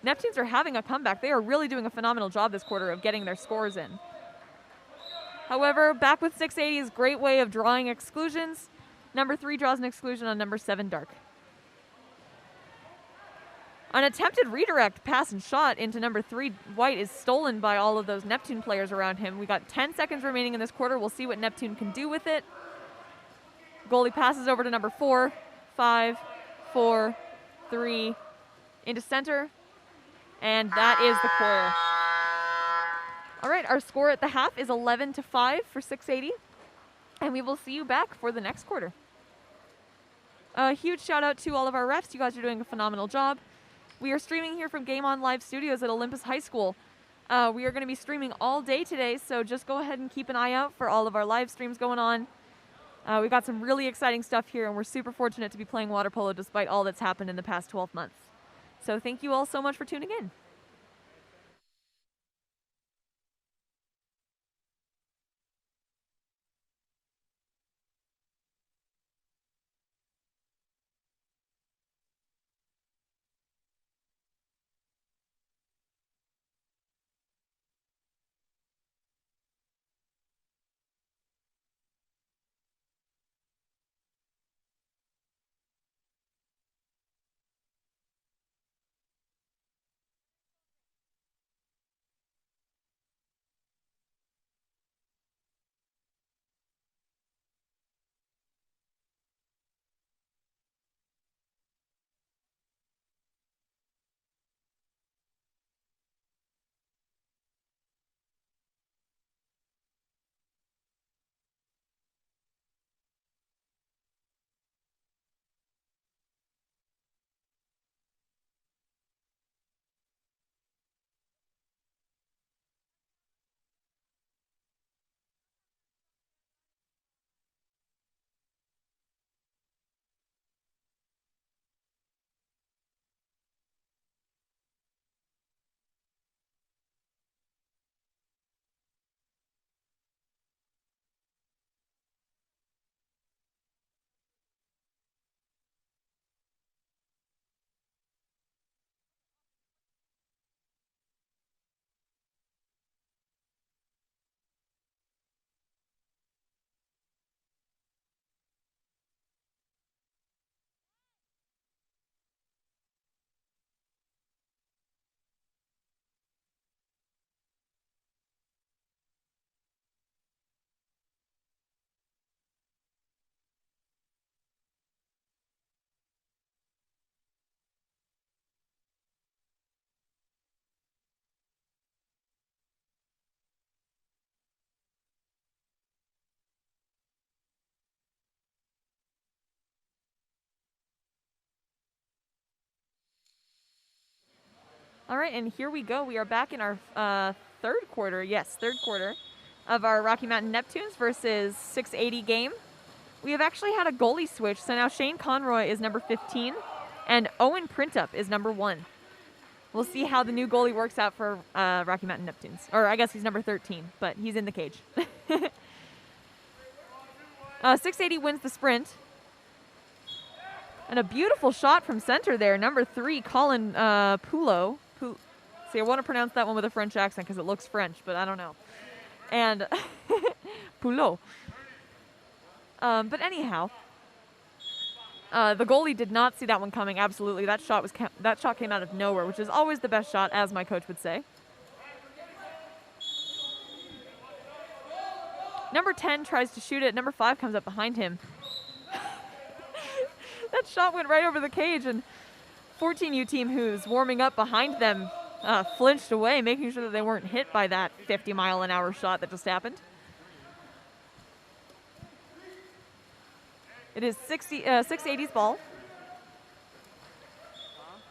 [SPEAKER 5] Neptunes are having a comeback. They are really doing a phenomenal job this quarter of getting their scores in. However, back with 680's great way of drawing exclusions. Number 3 draws an exclusion on number 7, Dark. An attempted redirect pass and shot into number 3, White, is stolen by all of those Neptune players around him. We got 10 seconds remaining in this quarter. We'll see what Neptune can do with it. Goalie passes over to number 4. 5, 4, 3, into center, and that is the quarter. All right, our score at the half is 11-5 for 680, and we will see you back for the next quarter. A huge shout out to all of our refs. You guys are doing a phenomenal job. We are streaming here from Game On Live Studios at Olympus High School. We are going to be streaming all day today, so just go ahead and keep an eye out for all of our live streams going on. We've got some really exciting stuff here, and we're super fortunate to be playing water polo despite all that's happened in the past 12 months. So thank you all so much for tuning in. All right, and here we go. We are back in our third quarter. Yes, third quarter of our Rocky Mountain Neptunes versus 680 game. We have actually had a goalie switch, so now Shane Conroy is number 15, and Owen Printup is number 1. We'll see how the new goalie works out for Rocky Mountain Neptunes. Or I guess he's number 13, but he's in the cage. 680 wins the sprint. And a beautiful shot from center there. Number 3, Colin Polo. See, I want to pronounce that one with a French accent because it looks French, but I don't know. And Polo. But anyhow, the goalie did not see that one coming. Absolutely, that shot came out of nowhere, which is always the best shot, as my coach would say. Number 10 tries to shoot it. Number 5 comes up behind him. That shot went right over the cage, and 14U team, who's warming up behind them, flinched away, making sure that they weren't hit by that 50-mile-an-hour shot that just happened. It is 680's ball.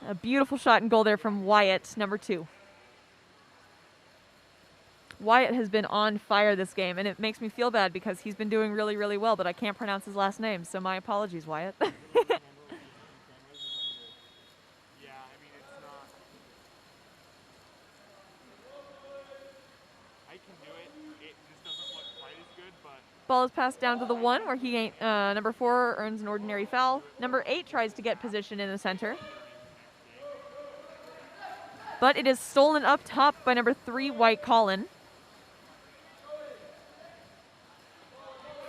[SPEAKER 5] A beautiful shot and goal there from Wyatt, number 2. Wyatt has been on fire this game, and it makes me feel bad because he's been doing really, really well, but I can't pronounce his last name, so my apologies, Wyatt.
[SPEAKER 2] Yeah, I mean, it's not. I can do it. It just doesn't look quite as good, but.
[SPEAKER 5] Ball is passed down to the 1, where he number 4 earns an ordinary foul. Number 8 tries to get position in the center. But it is stolen up top by number 3, White Colin.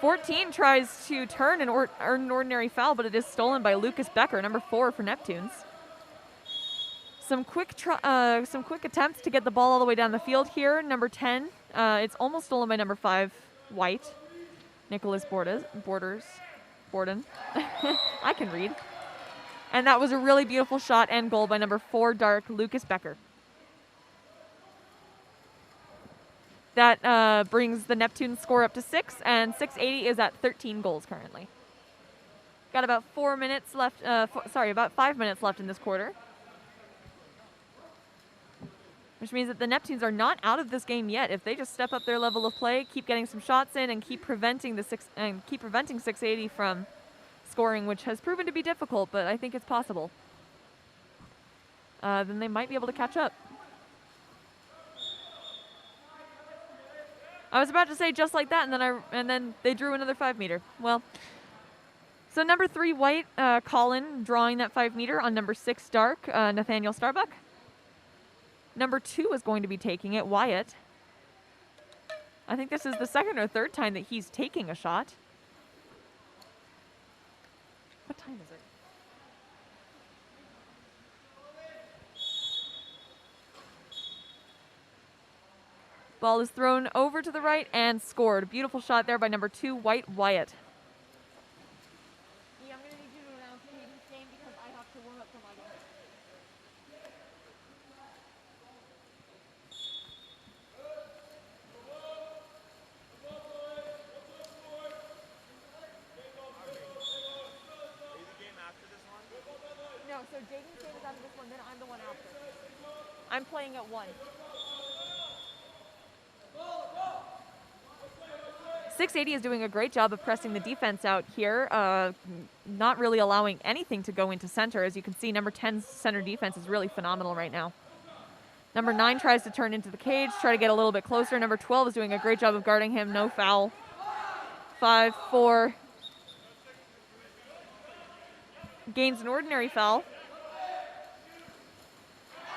[SPEAKER 5] 14 tries to turn and earn an ordinary foul, but it is stolen by Lucas Becker, number 4 for Neptunes. Some quick attempts to get the ball all the way down the field here. Number 10, it's almost stolen by number 5, White. Nicholas Borden. I can read. And that was a really beautiful shot and goal by number 4, Dark, Lucas Becker. That brings the Neptune score up to 6, and 680 is at 13 goals currently. Got about 4 minutes left, about 5 minutes left in this quarter. Which means that the Neptunes are not out of this game yet. If they just step up their level of play, keep getting some shots in, and keep preventing 680 from scoring, which has proven to be difficult, but I think it's possible. Then they might be able to catch up. I was about to say just like that, and then they drew another 5-meter. Well, so number 3, White, Colin, drawing that 5-meter on number 6, Dark, Nathaniel Starbuck. Number 2 is going to be taking it, Wyatt. I think this is the second or third time that he's taking a shot. What time is it? Ball is thrown over to the right and scored. Beautiful shot there by number 2, White Wyatt.
[SPEAKER 4] Yeah, I'm going to need you to announce Hayden's game because I have to warm up for my game. No, so Jaden's game is out of this one, then I'm the one after.
[SPEAKER 5] I'm playing at 1. 680 is doing a great job of pressing the defense out here, not really allowing anything to go into center. As you can see, number 10's center defense is really phenomenal right now. Number 9 tries to turn into the cage, try to get a little bit closer. Number 12 is doing a great job of guarding him. No foul. 5, 4. Gains an ordinary foul.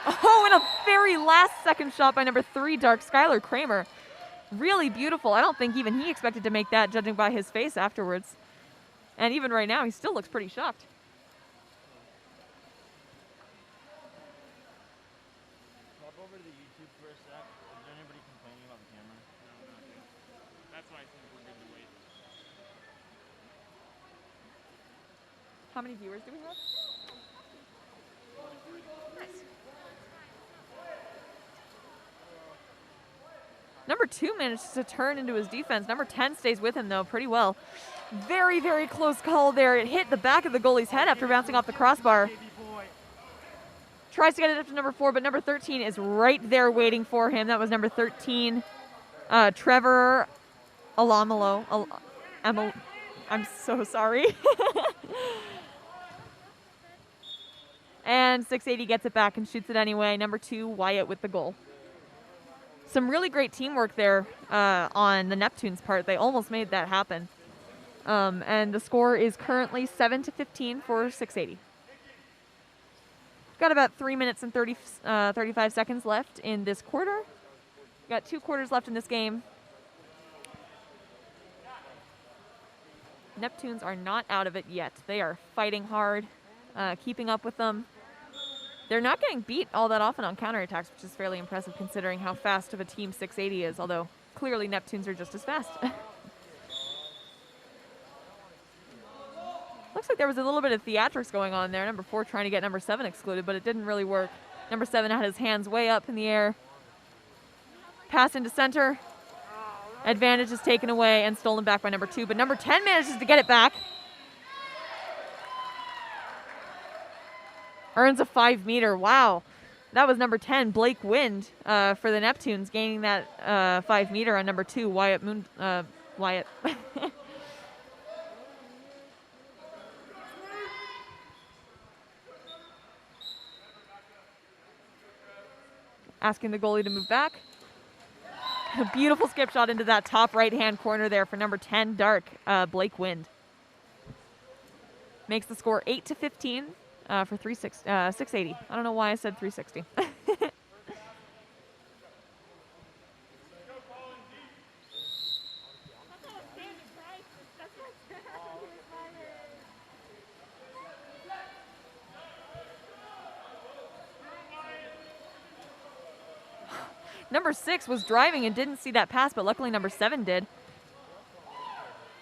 [SPEAKER 5] Oh, and a very last second shot by number 3, Dark, Skylar Kramer. Really beautiful. I don't think even he expected to make that, judging by his face afterwards. And even right now, he still looks pretty shocked.
[SPEAKER 1] Hop over to the YouTube for a sec. Is there anybody complaining about the camera?
[SPEAKER 2] No, not yet. That's why I think we're good to wait.
[SPEAKER 5] How many viewers do we have? Nice. Number 2 manages to turn into his defense. Number 10 stays with him, though, pretty well. Very, very close call there. It hit the back of the goalie's head after bouncing off the crossbar. Tries to get it up to number 4, but number 13 is right there waiting for him. That was number 13, Trevor Alamalo. I'm so sorry. And 680 gets it back and shoots it anyway. Number 2, Wyatt with the goal. Some really great teamwork there on the Neptunes' part. They almost made that happen. And the score is currently 7-15 for 680. Got about 3 minutes and 35 seconds left in this quarter. Got 2 quarters left in this game. Neptunes are not out of it yet. They are fighting hard, keeping up with them. They're not getting beat all that often on counterattacks, which is fairly impressive considering how fast of a team 680 is, although clearly Neptunes are just as fast. Looks like there was a little bit of theatrics going on there. Number 4 trying to get number 7 excluded, but it didn't really work. Number 7 had his hands way up in the air. Pass into center. Advantage is taken away and stolen back by number 2, but number 10 manages to get it back. Earns a 5-meter. Wow. That was number 10, Blake Wind, for the Neptunes, gaining that 5-meter on number 2, Wyatt. Asking the goalie to move back. A beautiful skip shot into that top right-hand corner there for number 10, Dark, Blake Wind. Makes the score 8-15 for 680. I don't know why I said 360. Number 6 was driving and didn't see that pass, but luckily number 7 did.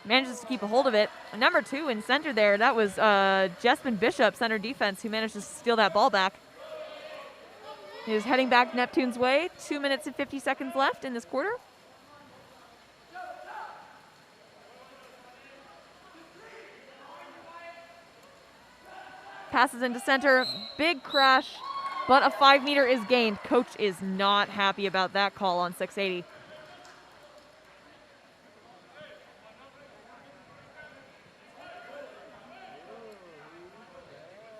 [SPEAKER 5] Manages to keep a hold of it. Number 2 in center there, that was Jespen Bishop, center defense, who managed to steal that ball back. He is heading back Neptune's way. 2 minutes and 50 seconds left in this quarter. Passes into center, big crash. But a 5-meter is gained. Coach is not happy about that call on 680.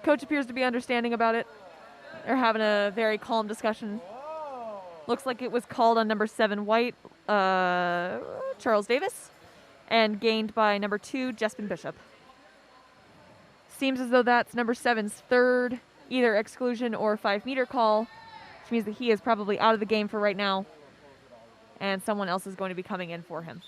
[SPEAKER 5] Coach appears to be understanding about it. They're having a very calm discussion. Looks like it was called on number 7, White, Charles Davis, and gained by number 2, Jespen Bishop. Seems as though that's number 7's 3rd either exclusion or 5-meter call, which means that he is probably out of the game for right now, and someone else is going to be coming in for him.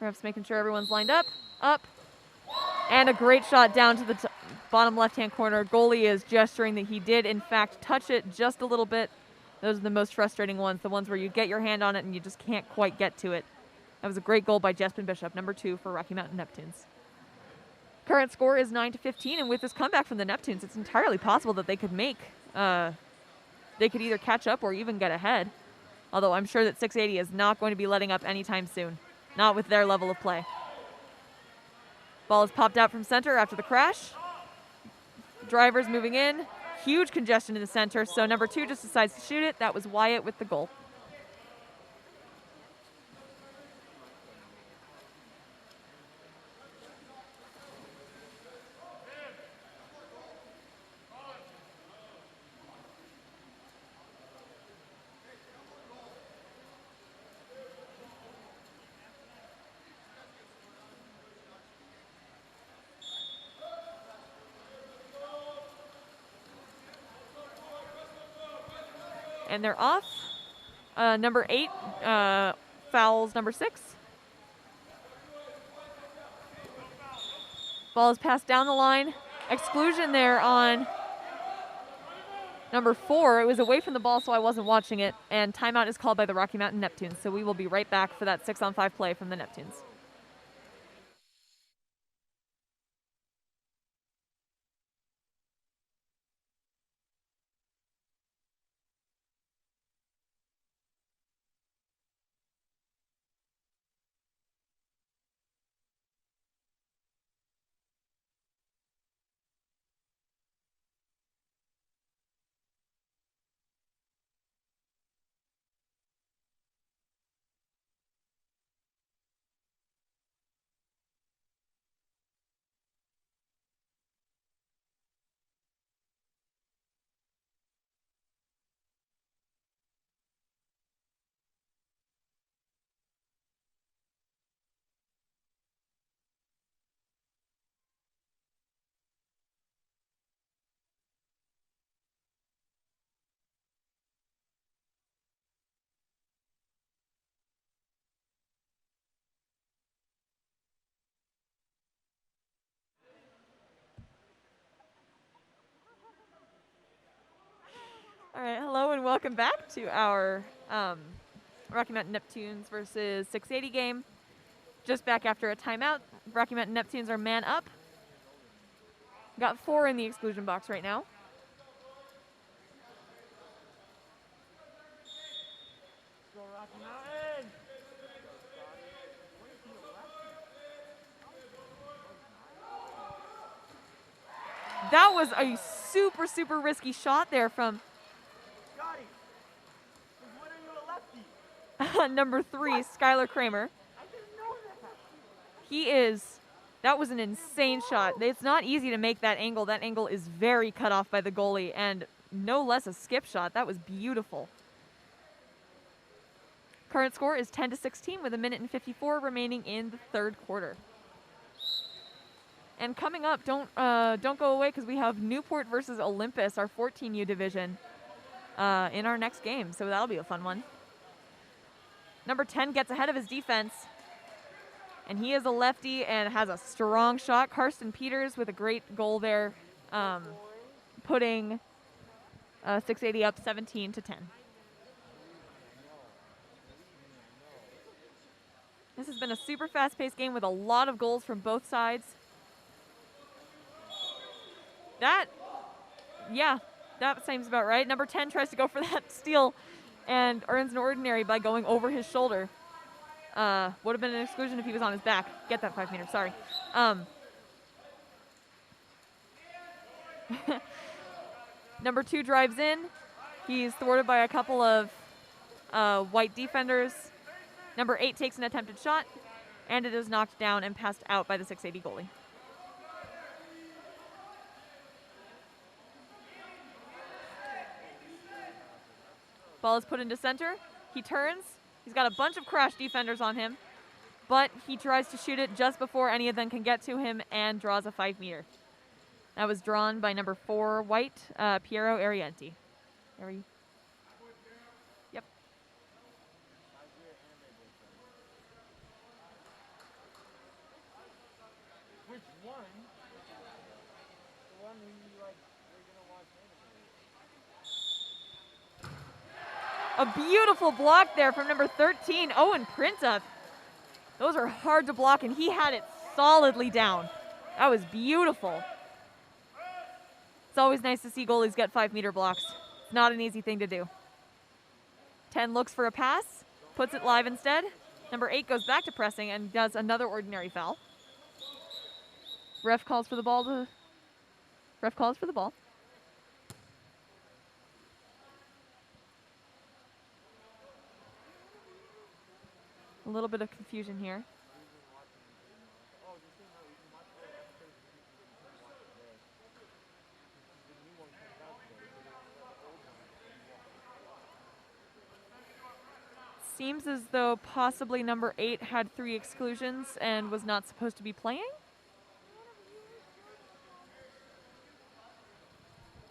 [SPEAKER 5] Refs making sure everyone's lined up, and a great shot down to the bottom left-hand corner. Goalie is gesturing that he did, in fact, touch it just a little bit. Those are the most frustrating ones, the ones where you get your hand on it and you just can't quite get to it. That was a great goal by Jespen Bishop, number 2 for Rocky Mountain Neptunes. Current score is 9-15, and with this comeback from the Neptunes, it's entirely possible that they could they could either catch up or even get ahead. Although I'm sure that 680 is not going to be letting up anytime soon. Not with their level of play. Ball is popped out from center after the crash. Drivers moving in. Huge congestion in the center, so number 2 just decides to shoot it. That was Wyatt with the goal. And they're off. Number 8 fouls number 6. Ball is passed down the line. Exclusion there on number 4. It was away from the ball, so I wasn't watching it. And timeout is called by the Rocky Mountain Neptunes. So we will be right back for that 6-on-5 play from the Neptunes. All right, hello and welcome back to our Rocky Mountain Neptunes versus 680 game. Just back after a timeout. Rocky Mountain Neptunes are man up. Got 4 in the exclusion box right now.
[SPEAKER 1] Go Rocky Mountain!
[SPEAKER 5] That was a super, super risky shot there from
[SPEAKER 1] Scotty! When are you a lefty?
[SPEAKER 5] number 3, Skylar Kramer.
[SPEAKER 1] I didn't know that!
[SPEAKER 5] That was an insane shot. It's not easy to make that angle. That angle is very cut off by the goalie, and no less a skip shot. That was beautiful. Current score is 10-16 with 1:54 remaining in the third quarter. And coming up, don't go away because we have Newport versus Olympus, our 14U division, in our next game. So that'll be a fun one. Number 10 gets ahead of his defense. And he is a lefty and has a strong shot. Karsten Peters with a great goal there, putting 680 up 17-10. This has been a super fast-paced game with a lot of goals from both sides. That seems about right. Number 10 tries to go for that steal and earns an ordinary by going over his shoulder. Would have been an exclusion if he was on his back. Get that 5 meters, sorry. Number 2 drives in. He's thwarted by a couple of white defenders. Number 8 takes an attempted shot, and it is knocked down and passed out by the 680 goalie. Ball is put into center. He turns. He's got a bunch of crash defenders on him, but he tries to shoot it just before any of them can get to him and draws a 5 meter. That was drawn by number 4 white, Piero Arienti. Yep.
[SPEAKER 1] Which one? The one who you like, you're gonna watch
[SPEAKER 5] A beautiful block there from number 13, Owen Printup. Those are hard to block, and he had it solidly down. That was beautiful. It's always nice to see goalies get 5 meter blocks. It's not an easy thing to do. 10 looks for a pass, puts it live instead. Number 8 goes back to pressing and does another ordinary foul. Ref calls for the ball. A little bit of confusion here. Seems as though possibly number 8 had 3 exclusions and was not supposed to be playing.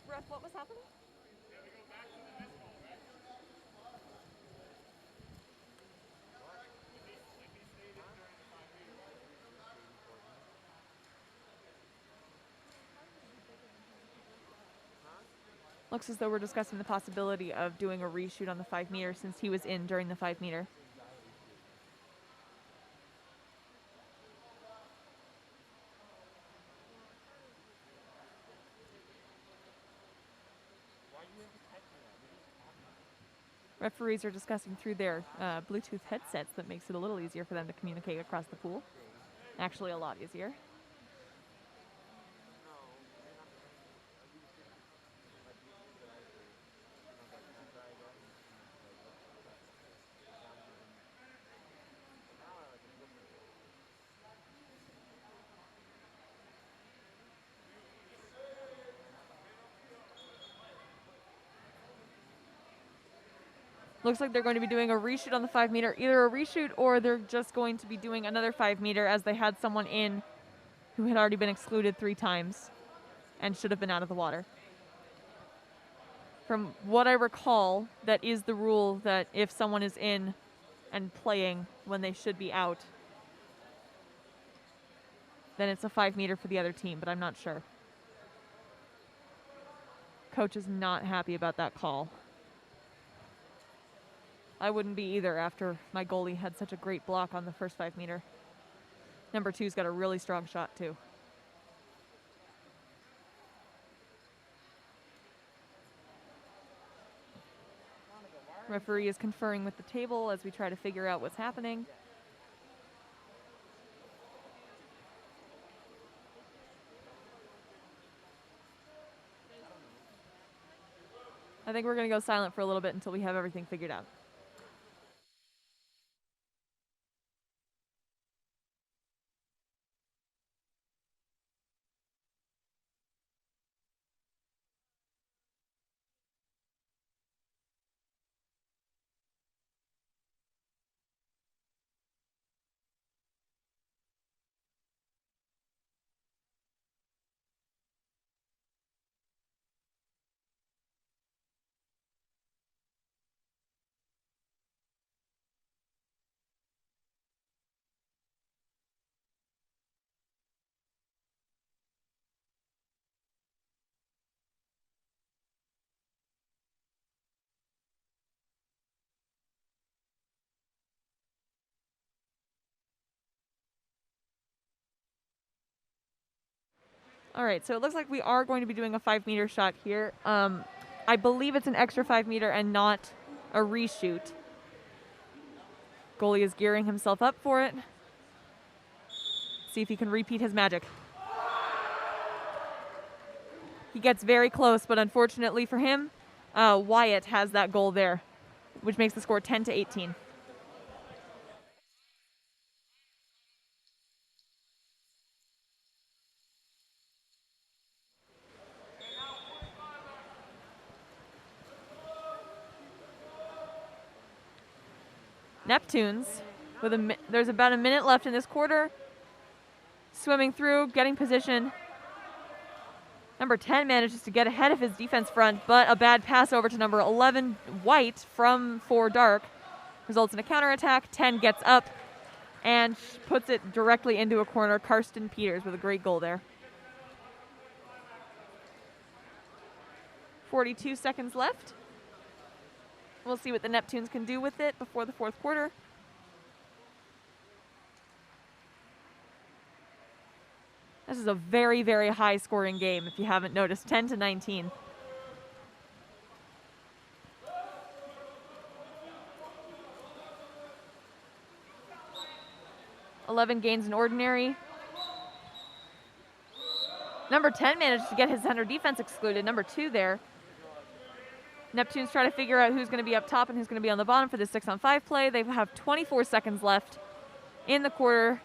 [SPEAKER 5] Ref, what was happening? Looks as though we're discussing the possibility of doing a reshoot on the 5 meter since he was in during the 5 meter. Referees are discussing through their Bluetooth headsets that makes it a little easier for them to communicate across the pool. Actually, a lot easier. Looks like they're going to be doing a reshoot on the 5 meter. Either a reshoot or they're just going to be doing another 5 meter as they had someone in who had already been excluded 3 times and should have been out of the water. From what I recall, that is the rule that if someone is in and playing when they should be out, then it's a 5 meter for the other team, but I'm not sure. Coach is not happy about that call. I wouldn't be either after my goalie had such a great block on the first 5 meter. Number 2's got a really strong shot too. Referee is conferring with the table as we try to figure out what's happening. I think we're going to go silent for a little bit until we have everything figured out. All right, so it looks like we are going to be doing a 5 meter shot here. I believe it's an extra 5 meter and not a reshoot. Goalie is gearing himself up for it. See if he can repeat his magic. He gets very close, but unfortunately for him, Wyatt has that goal there, which makes the score 10-18. Neptunes, there's about a minute left in this quarter. Swimming through, getting position. Number 10 manages to get ahead of his defense front, but a bad pass over to number 11, White, from 4 Dark. Results in a counterattack. 10 gets up and puts it directly into a corner. Karsten Peters with a great goal there. 42 seconds left. We'll see what the Neptunes can do with it before the 4th quarter. This is a very, very high scoring game, if you haven't noticed, 10-19. (11) gains in ordinary. Number 10 managed to get his center defense excluded. Number 2 there. Neptunes try to figure out who's going to be up top and who's going to be on the bottom for this 6-on-5 play. They have 24 seconds left in the quarter.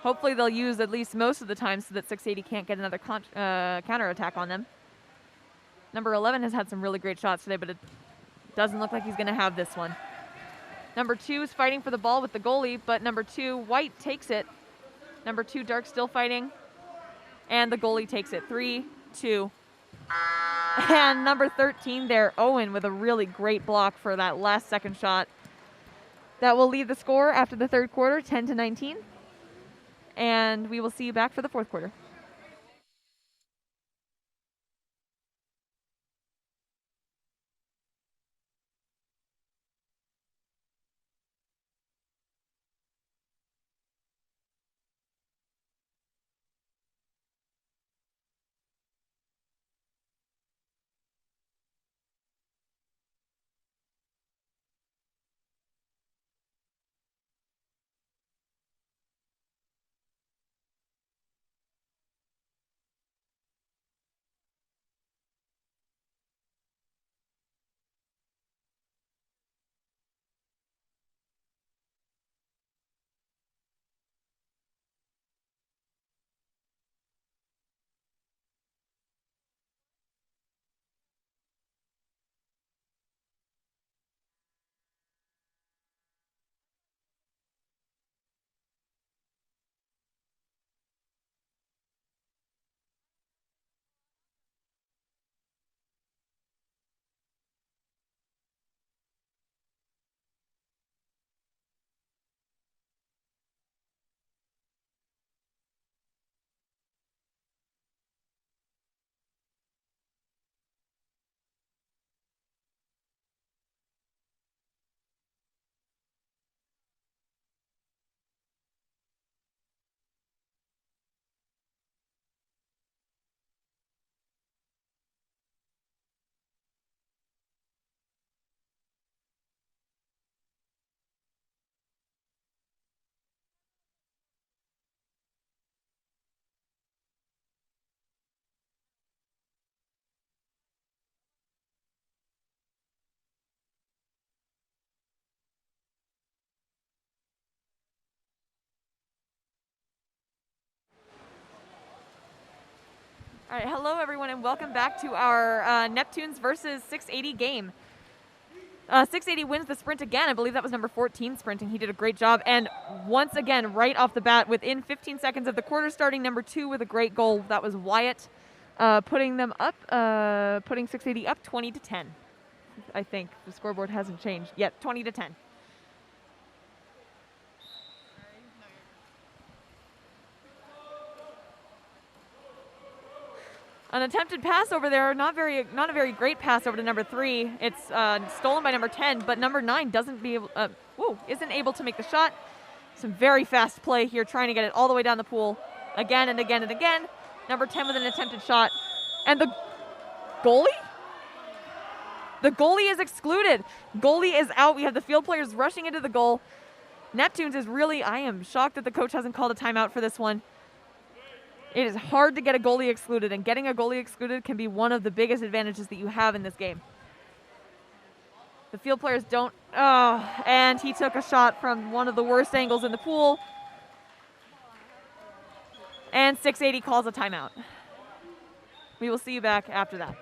[SPEAKER 5] Hopefully they'll use at least most of the time so that 680 can't get another counterattack on them. Number 11 has had some really great shots today, but it doesn't look like he's going to have this one. Number 2 is fighting for the ball with the goalie, but number 2, White, takes it. Number 2, Dark, still fighting. And the goalie takes it. 3-2. And number 13 there, Owen, with a really great block for that last second shot. That will lead the score after the 3rd quarter, 10-19. And we will see you back for the 4th quarter. All right, hello everyone, and welcome back to our Neptunes versus 680 game. 680 wins the sprint again. I believe that was number 14 sprinting. He did a great job. And once again, right off the bat, within 15 seconds of the quarter starting, number 2 with a great goal. That was Wyatt, putting them up, putting 680 up 20-10. I think the scoreboard hasn't changed yet. 20-10. An attempted pass over there, not a very great pass over to number 3. It's stolen by number 10, but number 9 isn't able to make the shot. Some very fast play here, trying to get it all the way down the pool, again and again and again. Number 10 with an attempted shot, and the goalie? The goalie is excluded. Goalie is out. We have the field players rushing into the goal. Neptunes is really, I am shocked that the coach hasn't called a timeout for this one. It is hard to get a goalie excluded, and getting a goalie excluded can be one of the biggest advantages that you have in this game. The field players don't, and he took a shot from one of the worst angles in the pool. And 680 calls a timeout. We will see you back after that.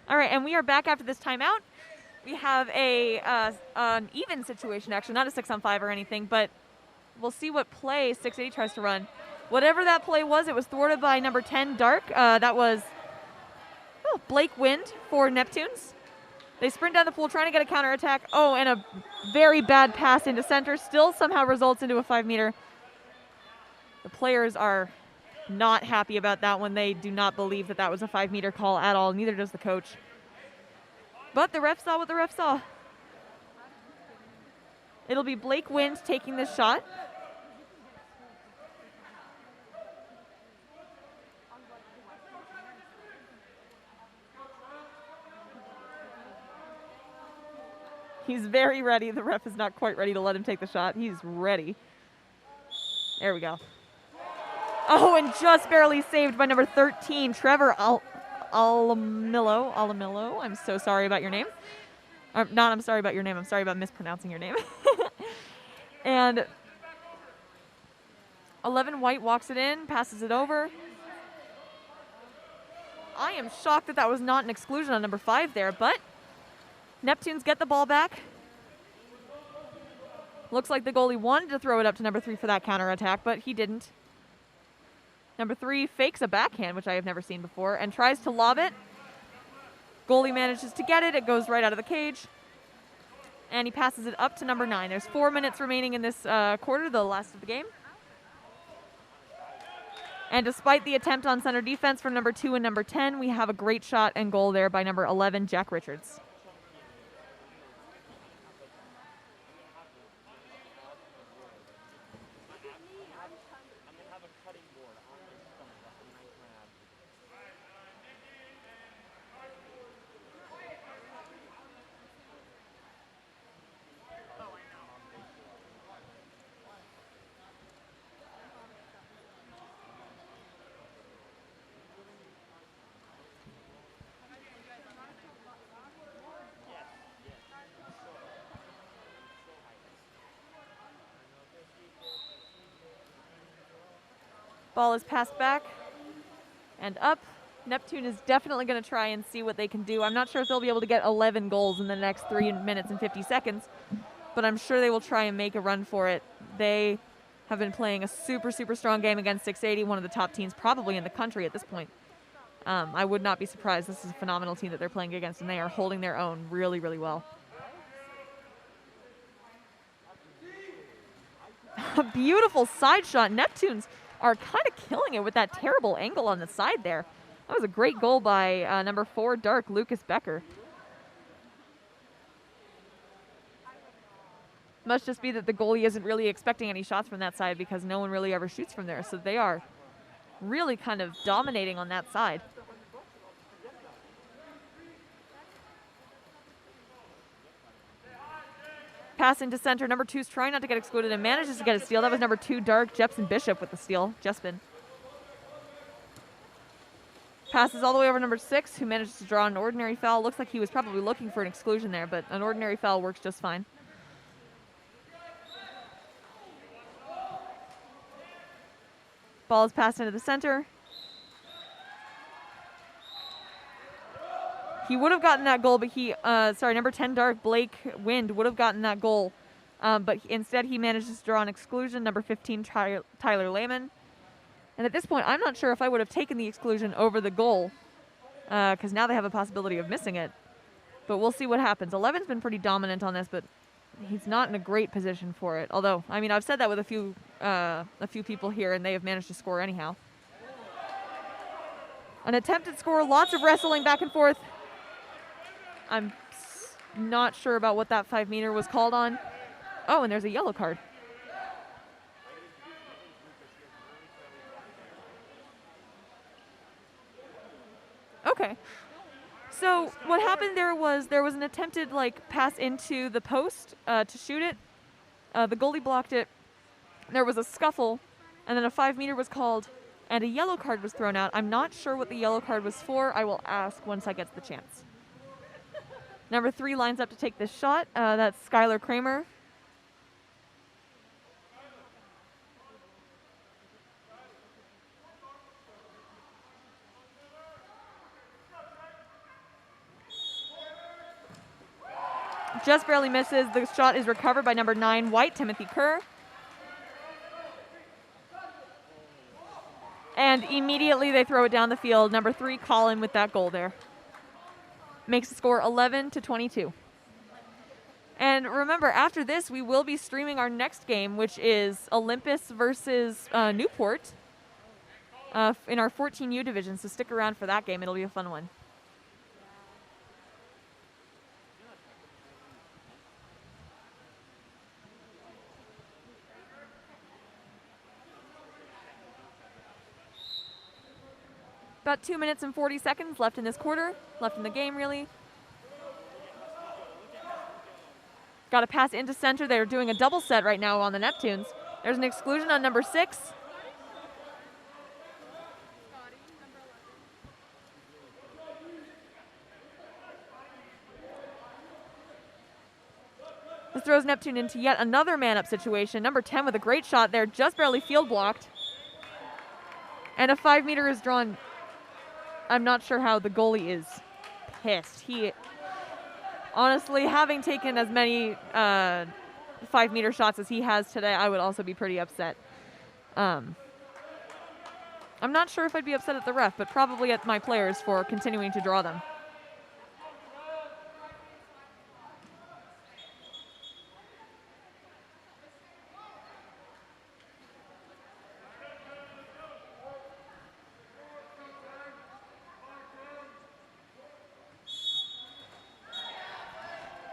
[SPEAKER 5] All right, and we are back after this timeout. We have an even situation, actually, not a 6-on-5 or anything, but we'll see what play 680 tries to run. Whatever that play was, it was thwarted by number 10, Dark. That was Blake Wind for Neptunes. They sprint down the pool trying to get a counterattack. Oh, and a very bad pass into center still somehow results into a 5-meter. The players are not happy about that one. They do not believe that that was a 5-meter call at all. Neither does the coach. But the ref saw what the ref saw. It'll be Blake Wind taking this shot. He's very ready. The ref is not quite ready to let him take the shot. He's ready. There we go. Oh, and just barely saved by number 13, Trevor Alamillo. I'm so sorry about your name. I'm sorry about your name. I'm sorry about mispronouncing your name. And 11 White walks it in, passes it over. I am shocked that that was not an exclusion on number 5 there, but Neptunes get the ball back. Looks like the goalie wanted to throw it up to number 3 for that counterattack, but he didn't. Number 3 fakes a backhand, which I have never seen before, and tries to lob it. Goalie manages to get it. It goes right out of the cage. And he passes it up to number 9. There's 4 minutes remaining in this quarter, the last of the game. And despite the attempt on center defense from number 2 and number 10, we have a great shot and goal there by number 11, Jack Richards. Ball is passed back and up. Neptune is definitely going to try and see what they can do. I'm not sure if they'll be able to get 11 goals in the next 3 minutes and 50 seconds, but I'm sure they will try and make a run for it. They have been playing a super, super strong game against 680, one of the top teams probably in the country at this point. I would not be surprised. This is a phenomenal team that they're playing against, and they are holding their own really, really well. A beautiful side shot. Neptunes are kind of killing it with that terrible angle on the side there. That was a great goal by number 4, Dark, Lucas Becker. Must just be that the goalie isn't really expecting any shots from that side because no one really ever shoots from there. So they are really kind of dominating on that side. Pass into center. Number 2's trying not to get excluded and manages to get a steal. That was number 2, Dark. Jepson Bishop with the steal. Jespin. Passes all the way over number 6, who manages to draw an ordinary foul. Looks like he was probably looking for an exclusion there, but an ordinary foul works just fine. Ball is passed into the center. He would have gotten that goal, but number 10, Dark, Blake Wind, would have gotten that goal. But instead he manages to draw an exclusion, number 15, Tyler Lehman. And at this point, I'm not sure if I would have taken the exclusion over the goal, because now they have a possibility of missing it. But we'll see what happens. 11's been pretty dominant on this, but he's not in a great position for it. Although, I mean, I've said that with a few people here, and they have managed to score anyhow. An attempted score, lots of wrestling back and forth. I'm not sure about what that 5-meter was called on. Oh, and there's a yellow card. Okay. So what happened there was an attempted pass into the post to shoot it. The goalie blocked it. There was a scuffle, and then a 5-meter was called, and a yellow card was thrown out. I'm not sure what the yellow card was for. I will ask once I get the chance. Number 3 lines up to take this shot. That's Skylar Kramer. Just barely misses. The shot is recovered by number 9, White, Timothy Kerr. And immediately they throw it down the field. Number 3, Colin, with that goal there. Makes the score 11-22. And remember, after this, we will be streaming our next game, which is Olympus versus Newport in our 14U division. So stick around for that game. It'll be a fun one. About 2 minutes and 40 seconds left in this quarter, left in the game, really. Got a pass into center. They're doing a double set right now on the Neptunes. There's an exclusion on number 6. This throws Neptune into yet another man-up situation. Number 10 with a great shot there, just barely field blocked. And a 5-meter is drawn. I'm not sure how. The goalie is pissed. He, honestly, having taken as many 5-meter shots as he has today, I would also be pretty upset. I'm not sure if I'd be upset at the ref, but probably at my players for continuing to draw them.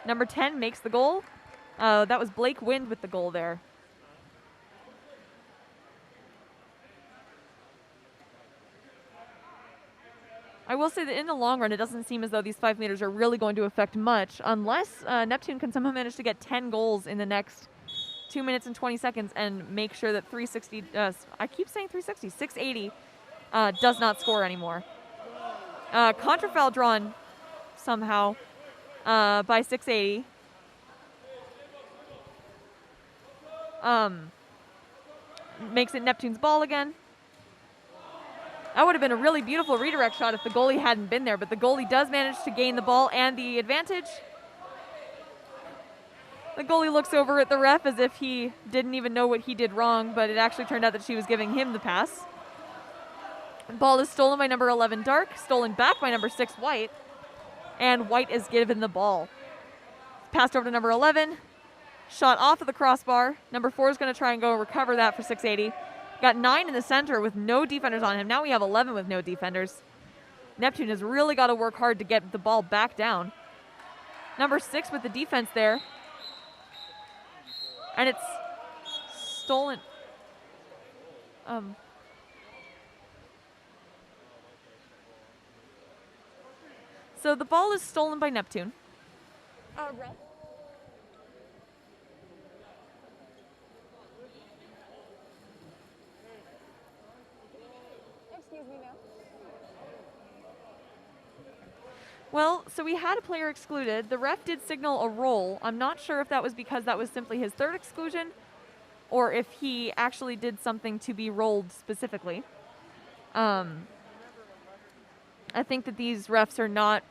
[SPEAKER 5] Number 10 makes the goal. That was Blake Wind with the goal there. I will say that in the long run, it doesn't seem as though these 5 meters are really going to affect much unless Neptune can somehow manage to get 10 goals in the next 2 minutes and 20 seconds and make sure that 360, I keep saying 360, 680 does not score anymore. Contrafoul drawn somehow by 680. Makes it Neptune's ball again. That would have been a really beautiful redirect shot if the goalie hadn't been there, but the goalie does manage to gain the ball and the advantage. The goalie looks over at the ref as if he didn't even know what he did wrong, but it actually turned out that she was giving him the pass. The ball is stolen by number 11, Dark, stolen back by number 6, White, and White is given the ball. Passed over to number 11, shot off of the crossbar. Number 4 is going to try and go recover that for 680. Got 9 in the center with no defenders on him. Now we have 11 with no defenders. Neptune has really got to work hard to get the ball back down. Number 6 with the defense there. And it's stolen. So the ball is stolen by Neptune. Ref.
[SPEAKER 6] Excuse me, ma'am.
[SPEAKER 5] Well, so we had a player excluded. The ref did signal a roll. I'm not sure if that was because that was simply his third exclusion or if he actually did something to be rolled specifically. I think that these refs are not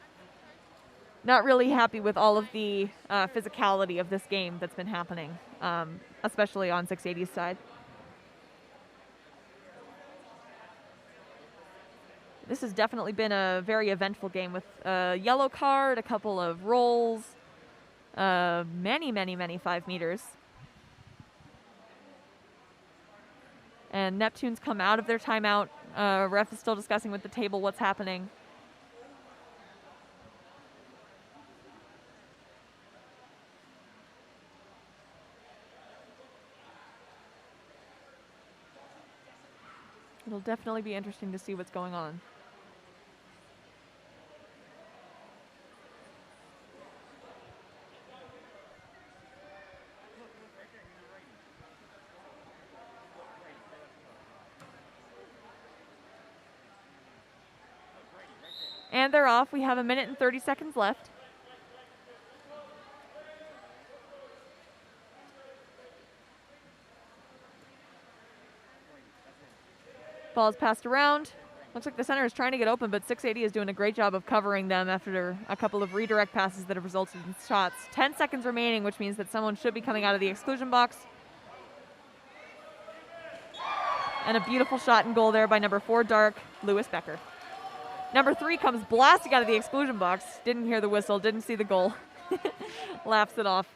[SPEAKER 5] really happy with all of the physicality of this game that's been happening, especially on 680's side. This has definitely been a very eventful game with a yellow card, a couple of rolls, many 5 meters. And Neptune's come out of their timeout. Ref is still discussing with the table what's happening. It'll definitely be interesting to see what's going on. And they're off. We have 1 minute and 30 seconds left. Ball's passed around. Looks like the center is trying to get open, but 680 is doing a great job of covering them after a couple of redirect passes that have resulted in shots. 10 seconds remaining, which means that someone should be coming out of the exclusion box. And a beautiful shot and goal there by number 4, Dark, Lewis Becker. Number 3 comes blasting out of the exclusion box. Didn't hear the whistle, didn't see the goal. Laughs it off.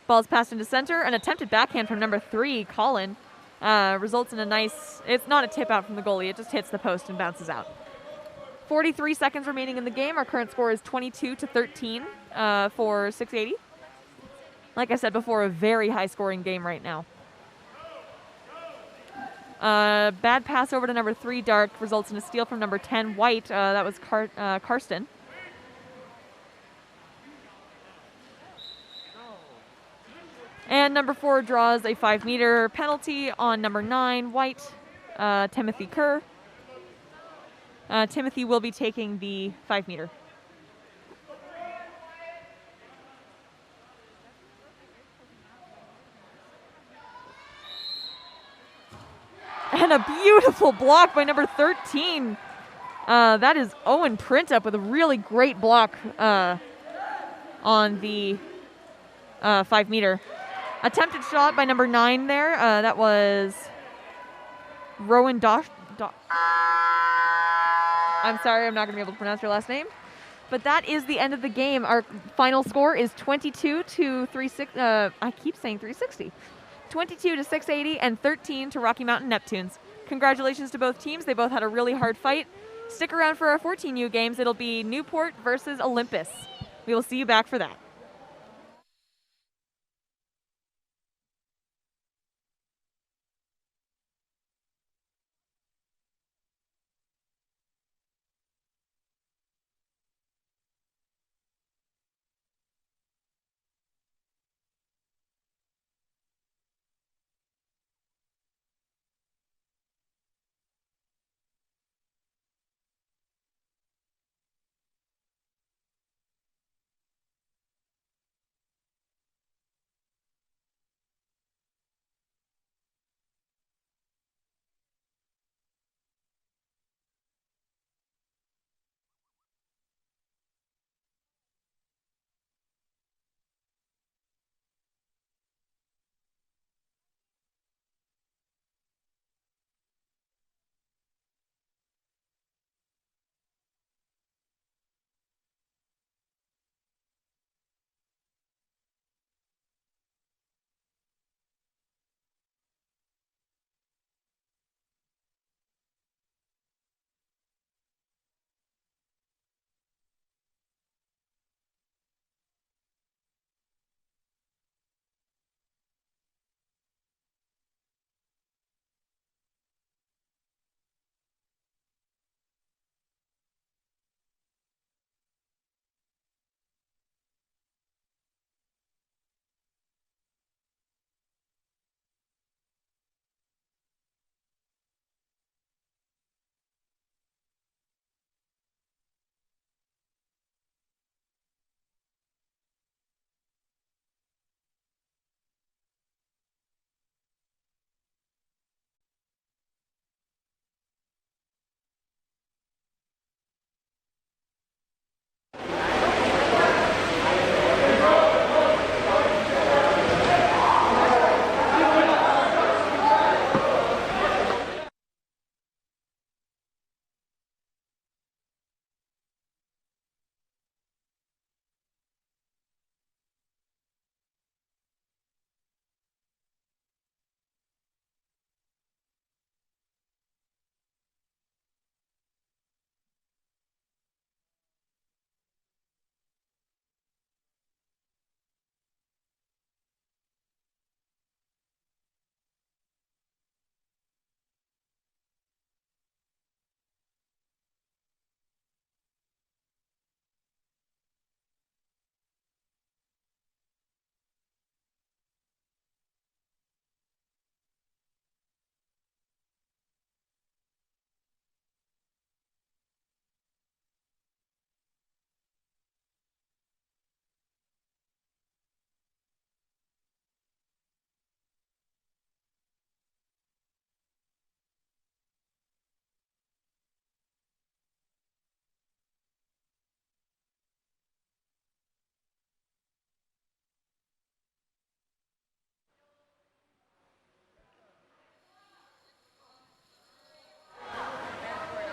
[SPEAKER 5] Ball's passed into center. An attempted backhand from number 3, Colin, results in a nice, it's not a tip out from the goalie, it just hits the post and bounces out. 43 seconds remaining in the game. Our current score is 22-13 for 680. Like I said before, a very high scoring game right now. Bad pass over to number 3, Dark, results in a steal from number 10, White. That was Karsten. And number 4 draws a 5-meter penalty on number 9, White, Timothy Kerr. Timothy will be taking the 5-meter. And a beautiful block by number 13. That is Owen Printup with a really great block on the 5-meter. Attempted shot by number 9 there. That was Rowan I'm sorry, I'm not going to be able to pronounce your last name. But that is the end of the game. Our final score is 22-360. I keep saying 360. 22-680 and 13 to Rocky Mountain Neptunes. Congratulations to both teams. They both had a really hard fight. Stick around for our 14U games. It'll be Newport versus Olympus. We will see you back for that.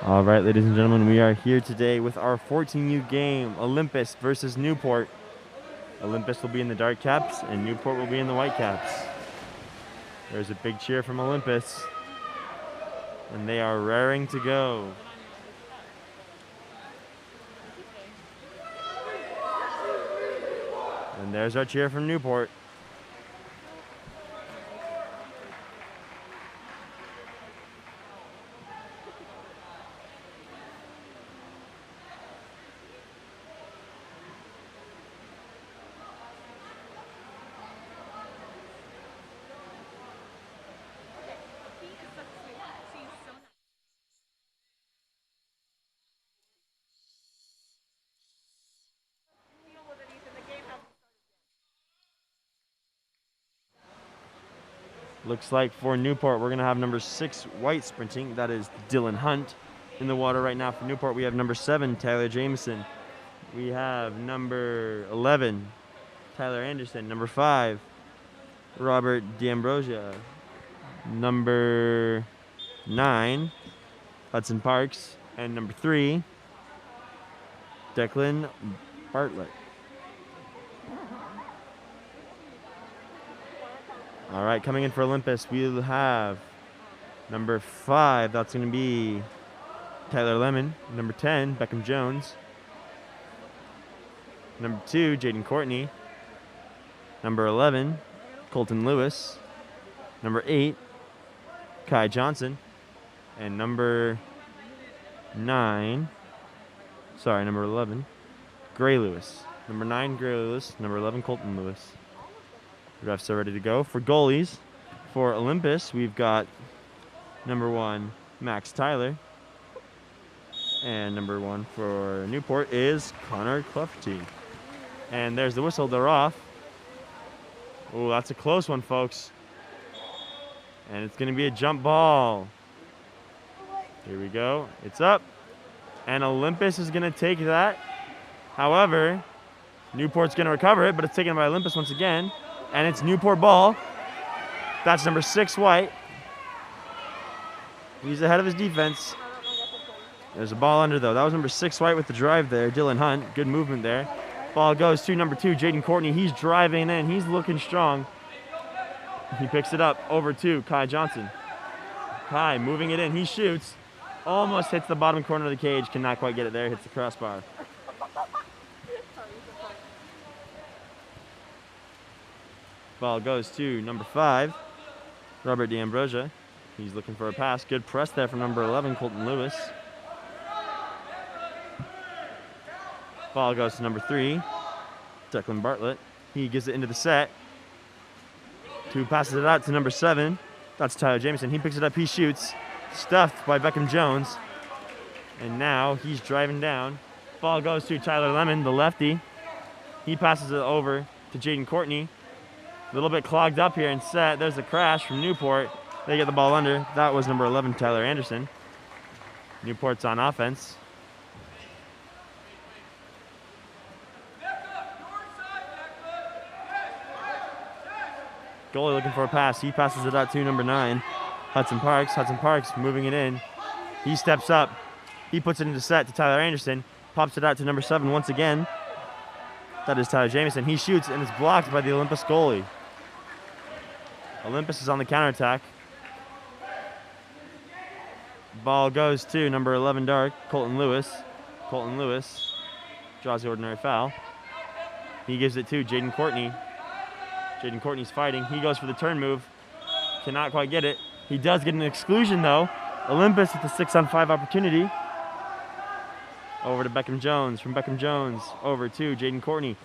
[SPEAKER 1] All right, ladies and gentlemen, we are here today with our 14U game, Olympus versus Newport. Olympus will be in the dark caps, and Newport will be in the white caps. There's a big cheer from Olympus, and they are raring to go. And there's our cheer from Newport. Looks like for Newport, we're going to have number 6 white sprinting. That is Dylan Hunt. In the water right now for Newport, we have number 7, Tyler Jameson. We have number 11, Tyler Anderson. Number 5, Robert D'Ambrosia. Number 9, Hudson Parks. And number 3, Declan Bartlett. All right, coming in for Olympus, we'll have number 5, that's going to be Tyler Lemon. Number 10, Beckham Jones. Number 2, Jaden Courtney. Number 11, Colton Lewis. Number 8, Kai Johnson. And number 11, Gray Lewis. Number 9, Gray Lewis. Number 11, Colton Lewis. Refs are ready to go. For goalies, for Olympus, we've got number 1, Max Tyler. And number 1 for Newport is Connor Clufty. And there's the whistle. They're off. Oh, that's a close one, folks. And it's going to be a jump ball. Here we go. It's up. And Olympus is going to take that. However, Newport's going to recover it, but it's taken by Olympus once again. And it's Newport ball. That's number 6 white. He's ahead of his defense. There's a ball under, though. That was number 6 white with the drive there. Dylan Hunt. Good movement there. Ball goes to number 2, Jaden Courtney. He's driving in. He's looking strong. He picks it up over to Kai Johnson. Kai moving it in. He shoots. Almost hits the bottom corner of the cage. Cannot quite get it there. Hits the crossbar. Ball goes to number 5, Robert D'Ambrosia. He's looking for a pass. Good press there from number 11, Colton Lewis. Ball goes to number 3, Declan Bartlett. He gives it into the set. 2 passes it out to number 7. That's Tyler Jameson. He picks it up. He shoots. Stuffed by Beckham Jones. And now he's driving down. Ball goes to Tyler Lemon, the lefty. He passes it over to Jaden Courtney. A little bit clogged up here and set. There's a crash from Newport. They get the ball under. That was number 11, Tyler Anderson. Newport's on offense. Goalie looking for a pass. He passes it out to number 9, Hudson Parks. Hudson Parks moving it in. He steps up. He puts it into set to Tyler Anderson. Pops it out to number 7 once again. That is Tyler Jameson. He shoots, and it's blocked by the Olympus goalie. Olympus is on the counterattack. Ball goes to number 11 dark, Colton Lewis. Colton Lewis draws the ordinary foul. He gives it to Jaden Courtney. Jaden Courtney's fighting. He goes for the turn move. Cannot quite get it. He does get an exclusion, though. Olympus with the 6-on-5 opportunity. Over to Beckham Jones. From Beckham Jones over to Jaden Courtney.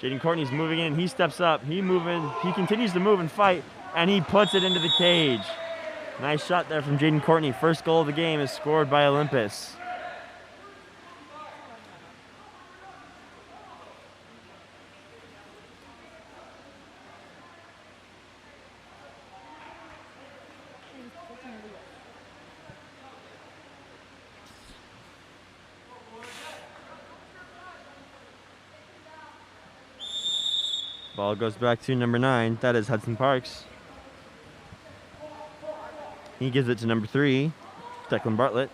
[SPEAKER 1] Jaden Courtney's moving in. He steps up. He continues to move and fight, and he puts it into the cage. Nice shot there from Jaden Courtney. First goal of the game is scored by Olympus. Ball goes back to number 9. That is Hudson Parks. He gives it to number 3, Declan Bartlett.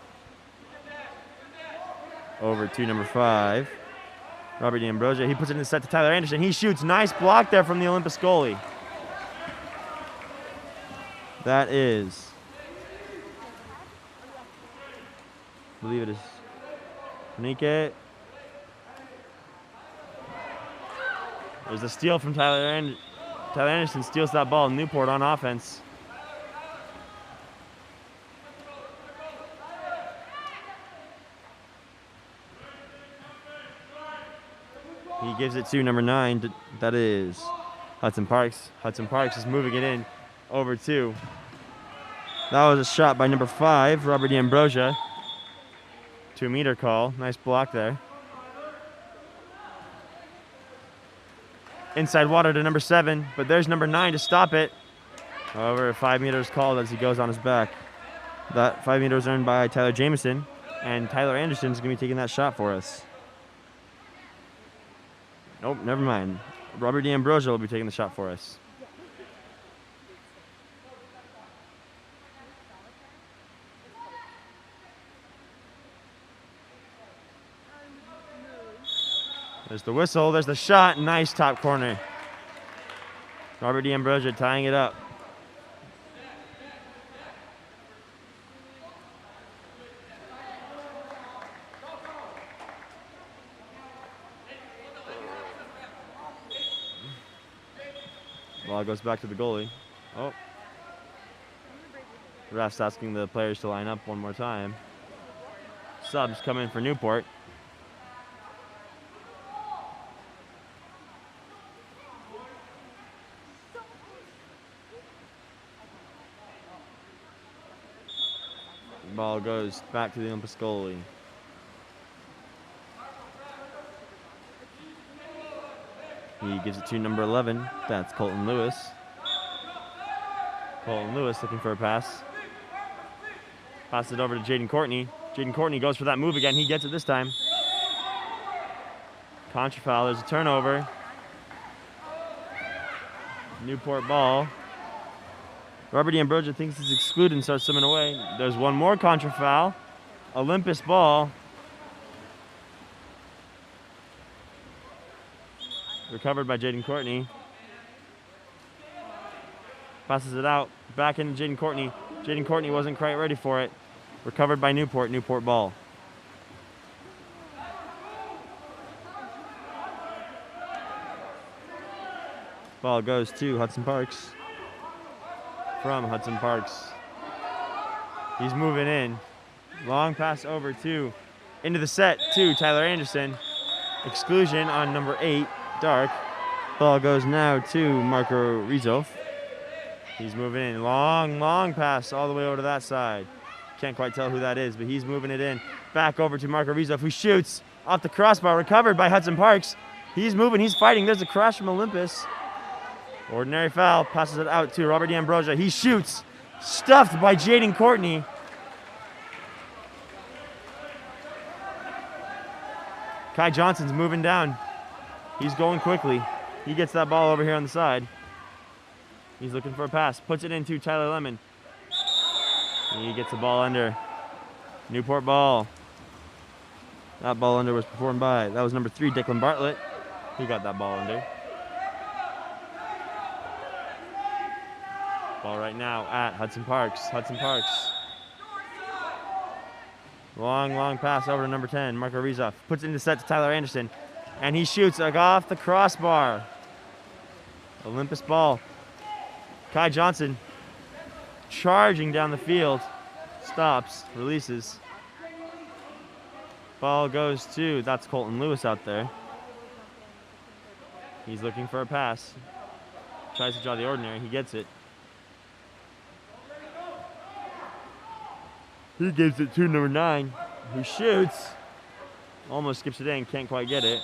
[SPEAKER 1] over to number 5, Robert D'Ambrosio. He puts it in the set to Tyler Anderson. He shoots. Nice block there from the Olympus goalie. That is, I believe it is Nike. There's a steal from Tyler Anderson. Tyler Anderson steals that ball. Newport on offense. He gives it to number 9. That is Hudson Parks. Hudson Parks is moving it in over 2. That was a shot by number 5, Robert D'Ambrosio. 2-meter call. Nice block there. Inside water to number 7, but there's number 9 to stop it. However, 5 meters called as he goes on his back. That 5 meters earned by Tyler Jamison, and Tyler Anderson is going to be taking that shot for us. Nope, never mind. Robert D'Ambrosio will be taking the shot for us. There's the whistle, there's the shot, nice top corner. Robert D'Ambrosio tying it up. Ball goes back to the goalie. Oh. The ref's asking the players to line up one more time. Subs come in for Newport. Ball goes back to the Olympus goalie. He gives it to number 11. That's Colton Lewis. Colton Lewis looking for a pass. Passes it over to Jaden Courtney. Jaden Courtney goes for that move again. He gets it this time. Contra foul. There's a turnover. Newport ball. Robert D'Ambrosio thinks he's excluded and starts swimming away. There's one more contra foul. Olympus ball. Recovered by Jaden Courtney. Passes it out. Back into Jaden Courtney. Jaden Courtney wasn't quite ready for it. Recovered by Newport. Newport ball. Ball goes to Hudson Parks. From Hudson Parks. He's moving in. Long pass over to, into the set to Tyler Anderson. Exclusion on number 8, Dark. Ball goes now to Marco Rizov. He's moving in. Long pass all the way over to that side. Can't quite tell who that is, but he's moving it in. Back over to Marco Rizov, who shoots off the crossbar. Recovered by Hudson Parks. He's moving, he's fighting. There's a crash from Olympus. Ordinary foul, passes it out to Robert D'Ambrosio. He shoots, stuffed by Jaden Courtney. Kai Johnson's moving down. He's going quickly. He gets that ball over here on the side. He's looking for a pass, puts it into Tyler Lemon. He gets the ball under. Newport ball. That ball under was performed by, that was number 3, Declan Bartlett. He got that ball under. Ball right now at Hudson Parks. Hudson Parks. Long pass over to number 10, Marco Rizov. Puts it into set to Tyler Anderson. And he shoots off the crossbar. Olympus ball. Kai Johnson charging down the field. Stops, releases. Ball goes to, that's Colton Lewis out there. He's looking for a pass. Tries to draw the ordinary, he gets it. He gives it to number 9, who shoots. Almost skips it in, can't quite get it.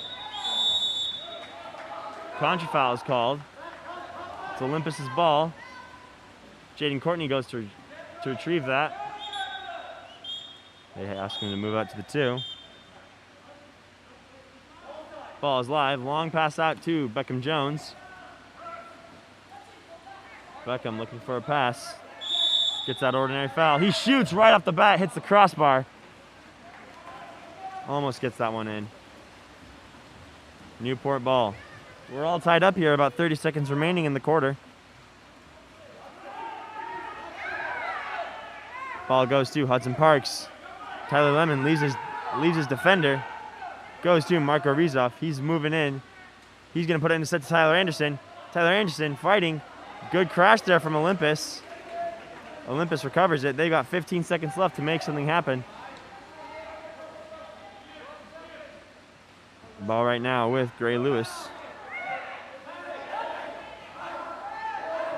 [SPEAKER 1] Contra foul is called. It's Olympus's ball. Jaden Courtney goes to retrieve that. They ask him to move out to the 2. Ball is live. Long pass out to Beckham Jones. Beckham looking for a pass. Gets that ordinary foul. He shoots right off the bat, hits the crossbar. Almost gets that one in. Newport ball. We're all tied up here, about 30 seconds remaining in the quarter. Ball goes to Hudson Parks. Tyler Lemon leaves his defender. Goes to Marco Rizov. He's moving in. He's going to put it in the set to Tyler Anderson. Tyler Anderson fighting. Good crash there from Olympus. Olympus recovers it. They got 15 seconds left to make something happen. Ball right now with Gray Lewis.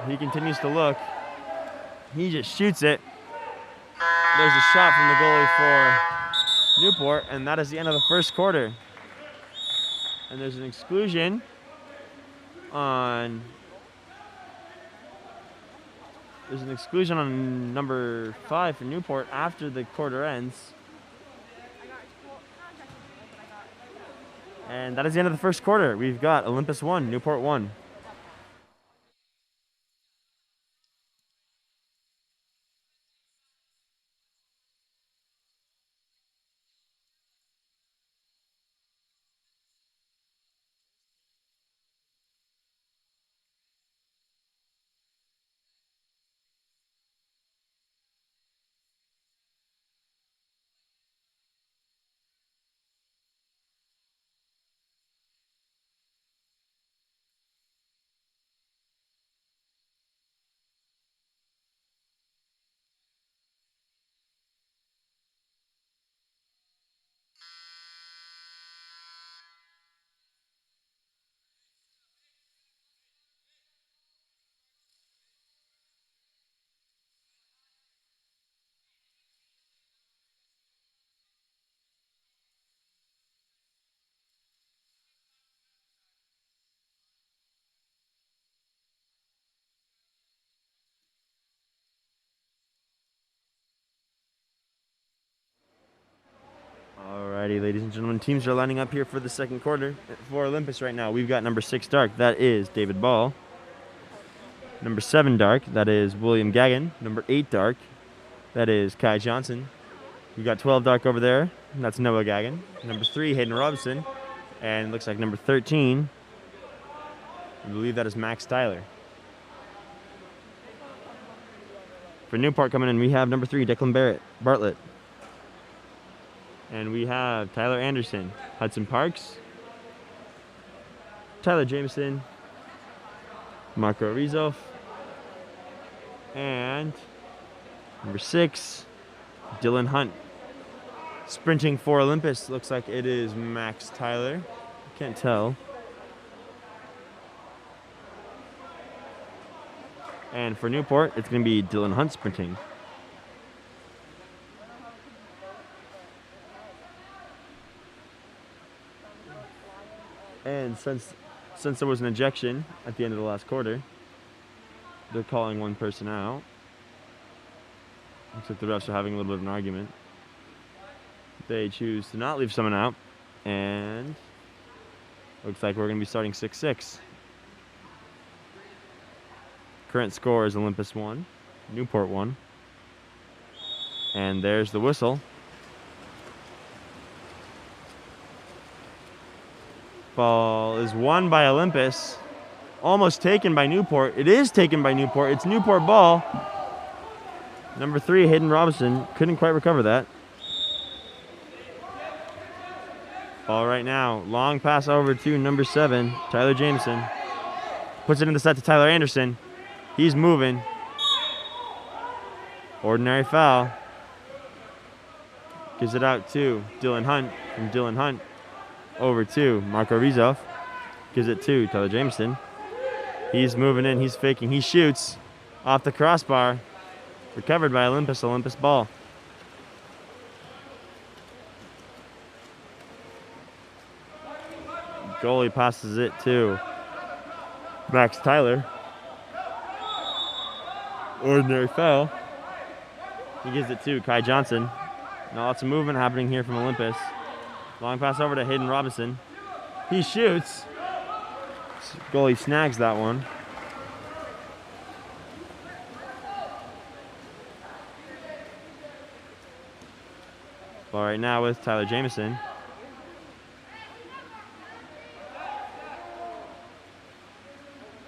[SPEAKER 1] He continues to look. He just shoots it. There's a shot from the goalie for Newport, and that is the end of the first quarter. And there's an exclusion on number 5 for Newport after the quarter ends. And that is the end of the first quarter. We've got Olympus 1, Newport 1. Alrighty, ladies and gentlemen, teams are lining up here for the second quarter. For Olympus right now, we've got number 6 dark, that is David Ball. Number 7 dark, that is William Gagnon. Number 8 dark, that is Kai Johnson. We've got 12 dark over there, and that's Noah Gagnon. Number 3, Hayden Robinson. And it looks like number 13, I believe that is Max Tyler. For Newport coming in, we have number 3, Declan Bartlett. And we have Tyler Anderson, Hudson Parks, Tyler Jameson, Marco Rizov, and number 6, Dylan Hunt. Sprinting for Olympus, looks like it is Max Tyler. Can't tell. And for Newport, it's going to be Dylan Hunt sprinting. And since there was an ejection at the end of the last quarter, they're calling one person out. Looks like the refs are having a little bit of an argument. They choose to not leave someone out, and looks like we're going to be starting 6-6. Current score is Olympus 1, Newport 1. And there's the whistle. Ball is won by Olympus. Almost taken by Newport. It is taken by Newport. It's Newport ball. Number 3, Hayden Robinson, couldn't quite recover that. Ball right now. Long pass over to number 7, Tyler Jameson. Puts it in the set to Tyler Anderson. He's moving. Ordinary foul. Gives it out to Dylan Hunt. From Dylan Hunt over to Marco Rizov. Gives it to Tyler Jameson. He's moving in. He's faking. He shoots off the crossbar. Recovered by Olympus. Olympus ball. Goalie passes it to Max Tyler. Ordinary foul. He gives it to Kai Johnson. Now lots of movement happening here from Olympus. Long pass over to Hayden Robinson. He shoots. Goalie snags that one. Ball right now with Tyler Jameson.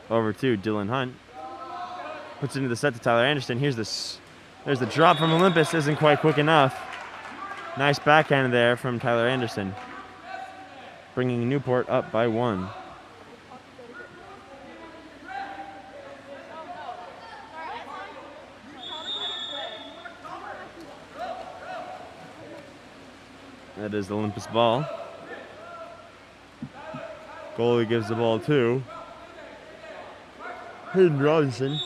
[SPEAKER 1] Over to Dylan Hunt. Puts it into the set to Tyler Anderson. There's the drop from Olympus. Isn't quite quick enough. Nice backhand there from Tyler Anderson. Bringing Newport up by 1. That is the Olympus ball. Goalie gives the ball to Hayden Robinson.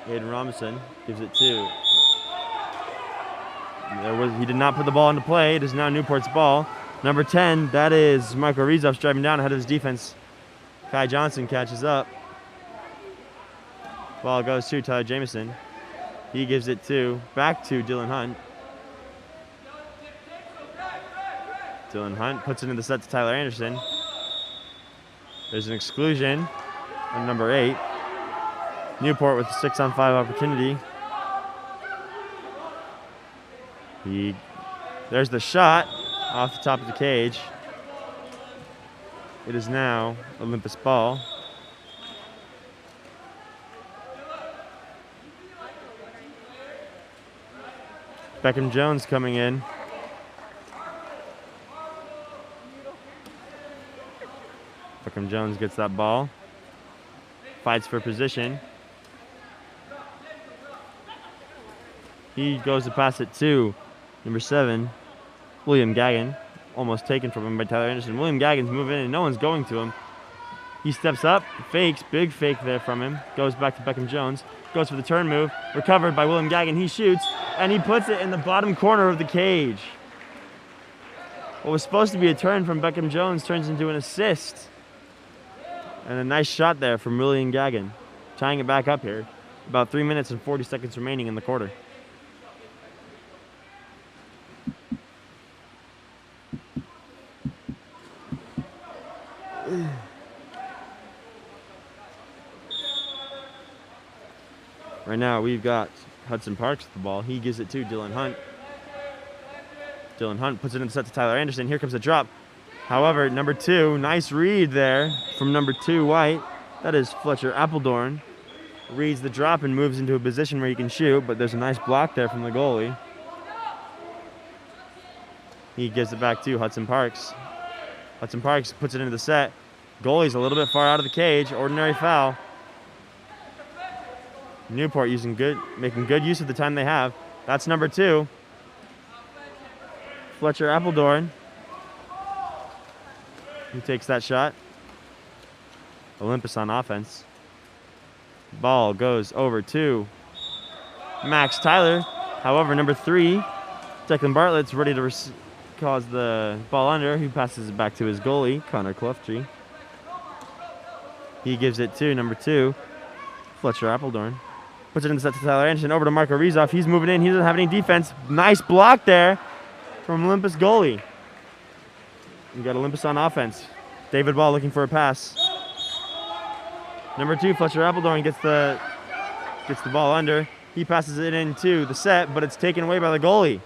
[SPEAKER 1] Hayden Robinson gives it to. He did not put the ball into play. It is now Newport's ball. Number 10, that is Michael Rizov's driving down ahead of his defense. Kai Johnson catches up. Ball goes to Tyler Jamison. He gives it back to Dylan Hunt. Dylan Hunt puts it in the set to Tyler Anderson. There's an exclusion on number 8. Newport with a 6-on-5 opportunity. There's the shot off the top of the cage. It is now Olympus ball. Beckham Jones coming in. Beckham Jones gets that ball. Fights for position. He goes to pass it to number 7, William Gagnon. Almost taken from him by Tyler Anderson. William Gagnon's moving in and no one's going to him. He steps up, fakes, big fake there from him. Goes back to Beckham Jones. Goes for the turn move. Recovered by William Gagnon. He shoots and he puts it in the bottom corner of the cage. What was supposed to be a turn from Beckham Jones turns into an assist. And a nice shot there from William Gagnon. Tying it back up here. About 3 minutes and 40 seconds remaining in the quarter. Right now we've got Hudson Parks with the ball. He gives it to Dylan Hunt. Dylan Hunt puts it in the set to Tyler Anderson. Here comes a drop. However, number 2, nice read there from number 2 White. That is Fletcher Appledorn. Reads the drop and moves into a position where he can shoot, but there's a nice block there from the goalie. He gives it back to Hudson Parks. Hudson Parks puts it into the set. Goalie's a little bit far out of the cage. Ordinary foul. Newport making good use of the time they have. That's number 2. Fletcher Appledorn. Who takes that shot? Olympus on offense. Ball goes over to Max Tyler. However, number 3, Declan Bartlett's ready to cause the ball under. He passes it back to his goalie, Connor Cloughtry. He gives it to number 2, Fletcher Appledorn. Puts it in the set to Tyler Anderson. Over to Marco Rizov. He's moving in. He doesn't have any defense. Nice block there from Olympus goalie. We got Olympus on offense. David Ball looking for a pass. Number 2, Fletcher Appledorn gets the ball under. He passes it into the set, but it's taken away by the goalie.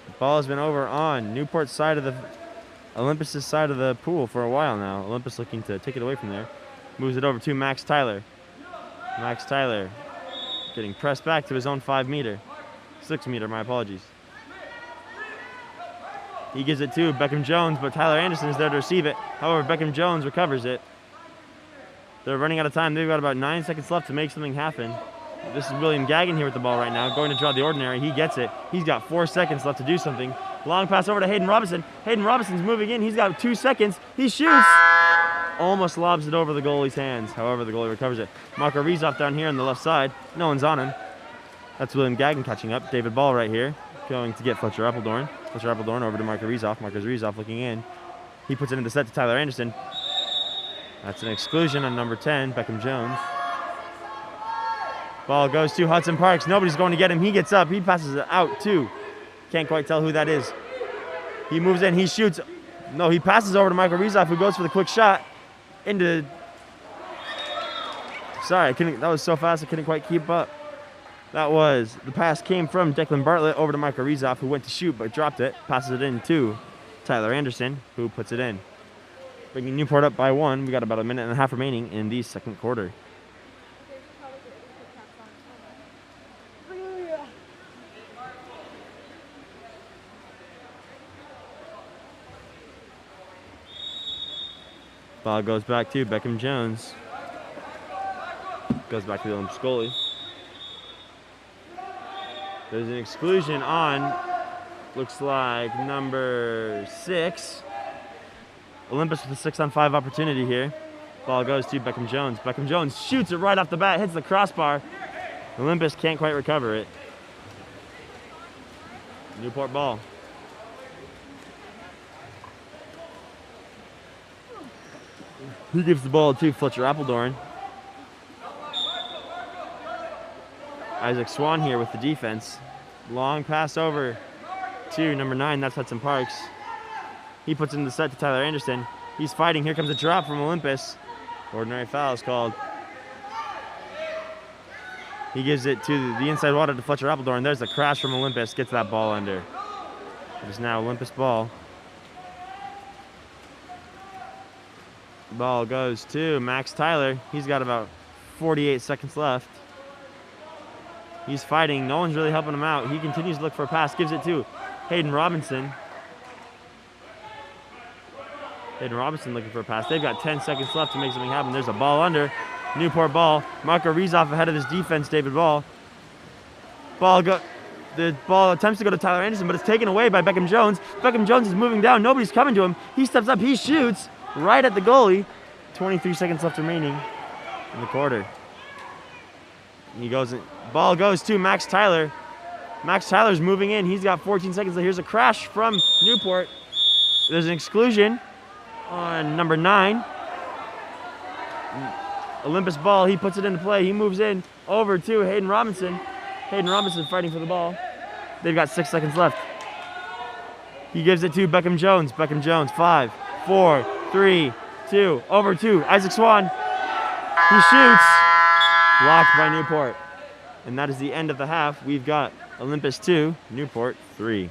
[SPEAKER 1] The ball has been over on Newport's side of Olympus' side of the pool for a while now. Olympus looking to take it away from there. Moves it over to Max Tyler. Max Tyler getting pressed back to his own 5 meter. 6 meter, my apologies. He gives it to Beckham Jones, but Tyler Anderson is there to receive it. However, Beckham Jones recovers it. They're running out of time. They've got about 9 seconds left to make something happen. This is William Gagnon here with the ball right now, going to draw the ordinary. He gets it. He's got 4 seconds left to do something. Long pass over to Hayden Robinson. Hayden Robinson's moving in. He's got 2 seconds. He shoots. Almost lobs it over the goalie's hands. However, the goalie recovers it. Marco Rizov down here on the left side. No one's on him. That's William Gagnon catching up. David Ball right here, going to get Fletcher Appledorn. Fletcher Appledorn over to Marco Rizov. Marco Rizov looking in. He puts it in the set to Tyler Anderson. That's an exclusion on number 10, Beckham Jones. Ball goes to Hudson Parks. Nobody's going to get him. He gets up. He passes it out too. Can't quite tell who that is. He moves in. He shoots. No, he passes over to Michael Rizov, who goes for the quick shot into. Sorry, that was so fast I couldn't quite keep up. The pass came from Declan Bartlett over to Michael Rizov, who went to shoot but dropped it. Passes it in to Tyler Anderson, who puts it in. bringing Newport up by 1. We got about a minute and a half remaining in the second quarter. Ball goes back to Beckham Jones. Goes back to the Olympus goalie. There's an exclusion on, looks like number 6. Olympus with a 6-on-5 opportunity here. Ball goes to Beckham Jones. Beckham Jones shoots it right off the bat, hits the crossbar. Olympus can't quite recover it. Newport ball. He gives the ball to Fletcher Appledorn. Isaac Swan here with the defense. Long pass over to number 9, that's Hudson Parks. He puts in the set to Tyler Anderson. He's fighting. Here comes a drop from Olympus. Ordinary foul is called. He gives it to the inside water to Fletcher Appledorn. There's a crash from Olympus. Gets that ball under. It is now Olympus ball. Ball goes to Max Tyler. He's got about 48 seconds left. He's fighting. No one's really helping him out. He continues to look for a pass. Gives it to Hayden Robinson. Hayden Robinson looking for a pass. They've got 10 seconds left to make something happen. There's a ball under. Newport ball. Marco Rezoff ahead of his defense, David Ball. The ball attempts to go to Tyler Anderson, but it's taken away by Beckham Jones. Beckham Jones is moving down. Nobody's coming to him. He steps up. He shoots right at the goalie. 23 seconds left remaining in the quarter. He goes in. Ball goes to Max Tyler. Max Tyler's moving in. He's got 14 seconds left. Here's a crash from Newport. There's an exclusion on number 9. Olympus ball. He puts it into play. He moves in over to Hayden Robinson. Hayden Robinson fighting for the ball. They've got 6 seconds left. He gives it to Beckham Jones. Beckham Jones. 5, 4, 3, 2. Over to Isaac Swan. He shoots. Blocked by Newport. And that is the end of the half. We've got Olympus 2, Newport 3.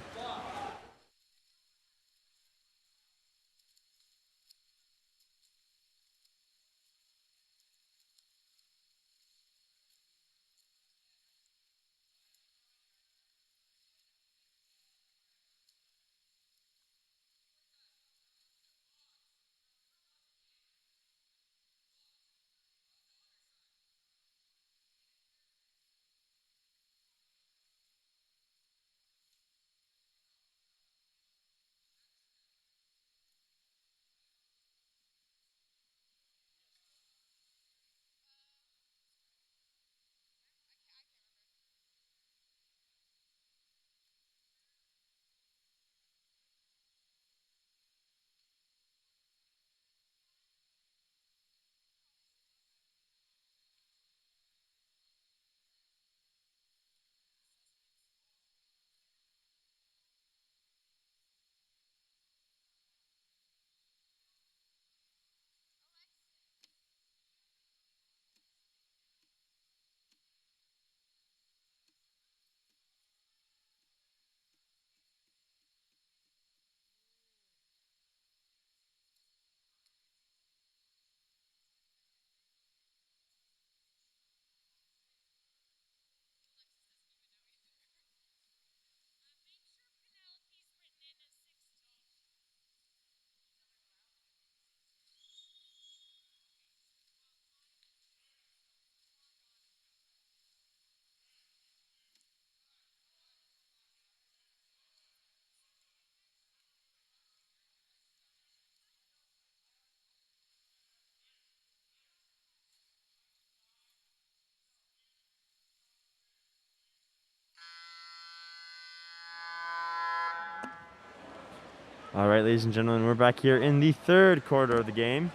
[SPEAKER 1] All right, ladies and gentlemen, we're back here in the third quarter of the game.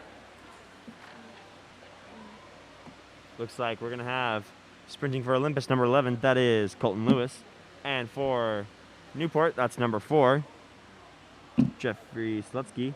[SPEAKER 1] Looks like we're going to have sprinting for Olympus, number 11. That is Colton Lewis. And for Newport, that's number 4, Jeffrey Slutsky.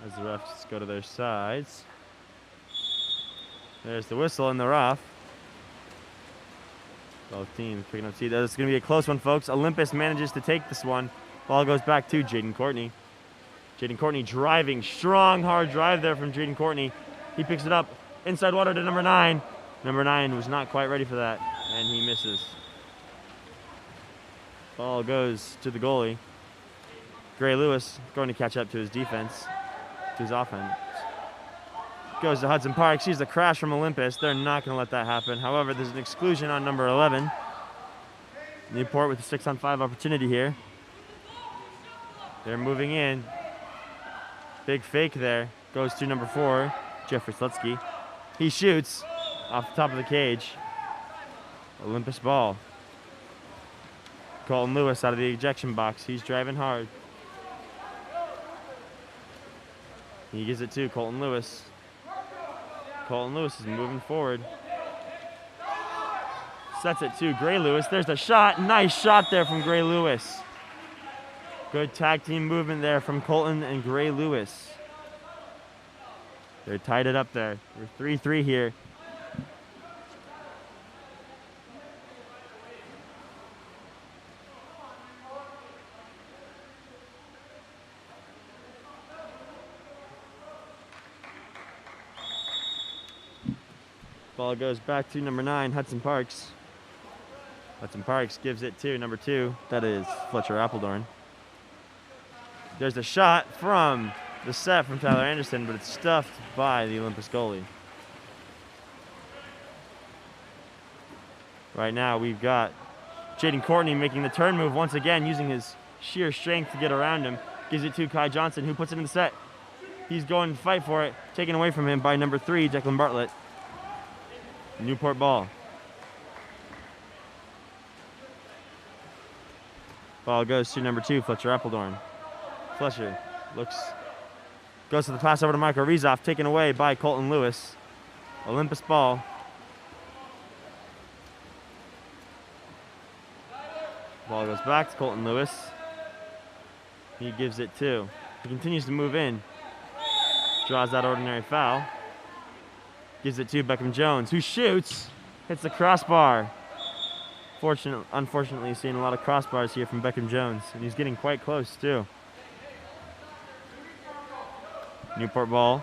[SPEAKER 1] as the refs go to their sides. There's the whistle in the rough. Both teams picking up speed. It's going to be a close one, folks. Olympus manages to take this one. Ball goes back to Jaden Courtney. Jaden Courtney driving. Strong, hard drive there from Jaden Courtney. He picks it up inside water to number 9. Number 9 was not quite ready for that, and he misses. Ball goes to the goalie. Gray Lewis going to catch up to his defense, to his offense. Goes to Hudson Park. Sees the crash from Olympus. They're not going to let that happen. However, there's an exclusion on number 11. Newport with a 6-on-5 opportunity here. They're moving in. Big fake there. Goes to number 4, Jeffrey Slutsky. He shoots off the top of the cage. Olympus ball. Colton Lewis out of the ejection box. He's driving hard. He gives it to Colton Lewis. Colton Lewis is moving forward. Sets it to Gray Lewis. There's the shot. Nice shot there from Gray Lewis. Good tag team movement there from Colton and Gray Lewis. They're tied it up there. We're 3-3 here. Ball goes back to number 9, Hudson Parks. Hudson Parks gives it to number 2. That is Fletcher Appledorn. There's a shot from the set from Tyler Anderson, but it's stuffed by the Olympus goalie. Right now we've got Jaden Courtney making the turn move once again, using his sheer strength to get around him. Gives it to Kai Johnson, who puts it in the set. He's going to fight for it, taken away from him by number 3, Declan Bartlett. Newport ball. Ball goes to number 2, Fletcher Appledorn. Fletcher goes to the pass over to Michael Rezoff, taken away by Colton Lewis. Olympus ball. Ball goes back to Colton Lewis. He gives it to. He continues to move in. Draws that ordinary foul. Gives it to Beckham Jones, who shoots. Hits the crossbar. Unfortunately, seeing a lot of crossbars here from Beckham Jones, and he's getting quite close too. Newport ball.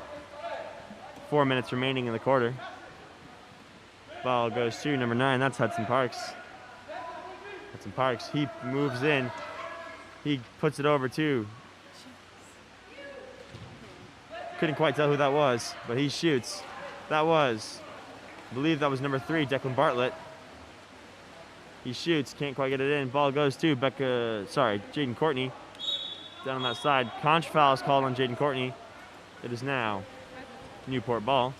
[SPEAKER 1] 4 minutes remaining in the quarter. Ball goes to number 9. That's Hudson Parks. Hudson Parks. He moves in. He puts it over to. Couldn't quite tell who that was, but he shoots. I believe that was number 3, Declan Bartlett. He shoots, can't quite get it in. Ball goes to Jaden Courtney. Down on that side. Contra foul is called on Jaden Courtney. It is now Newport ball.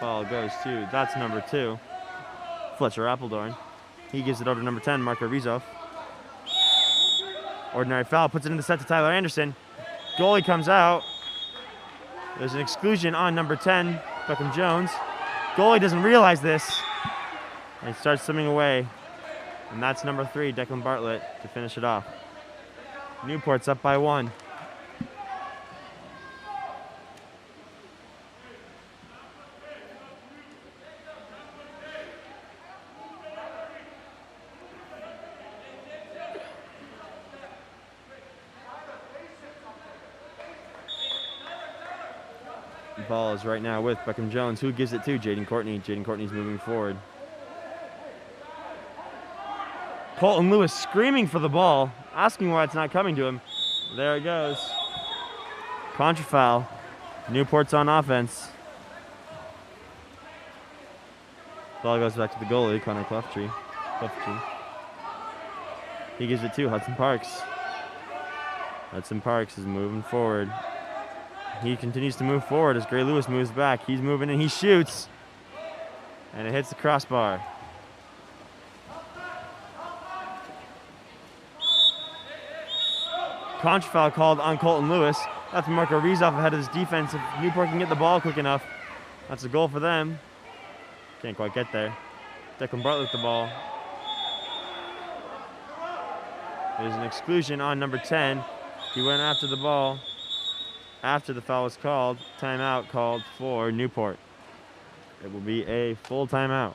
[SPEAKER 1] Ball goes to, that's number 2, Fletcher Appledorn. He gives it over to number 10, Marco Rizov. Ordinary foul, puts it in the set to Tyler Anderson. Goalie comes out. There's an exclusion on number 10, Beckham Jones. Goalie doesn't realize this and starts swimming away. And that's number 3, Declan Bartlett, to finish it off. Newport's up by 1. The ball is right now with Beckham Jones, who gives it to Jaden Courtney. Jaden Courtney's moving forward. Colton Lewis screaming for the ball, asking why it's not coming to him. There it goes. Contra foul. Newport's on offense. Ball goes back to the goalie, Connor Cleftree. He gives it to Hudson Parks. Hudson Parks is moving forward. He continues to move forward as Gray Lewis moves back. He's moving and he shoots. And it hits the crossbar. Contra foul called on Colton Lewis. That's Marco Rizov ahead of his defense. If Newport can get the ball quick enough, that's a goal for them. Can't quite get there. Declan Bartlett with the ball. There's an exclusion on number 10. He went after the ball after the foul was called. Timeout called for Newport. It will be a full timeout.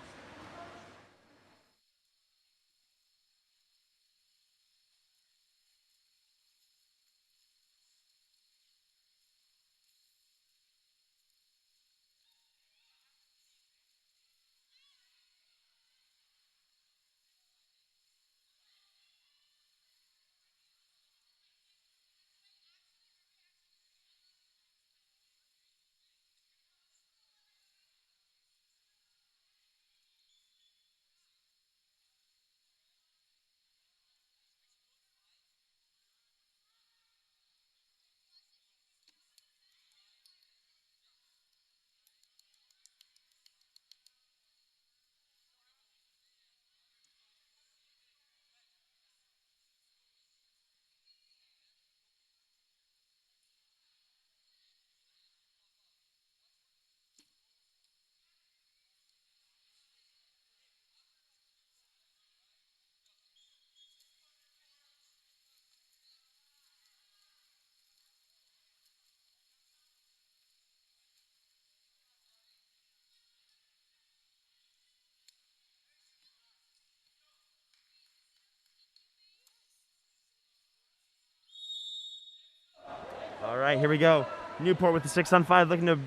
[SPEAKER 1] All right, here we go. Newport with the 6-on-5, looking to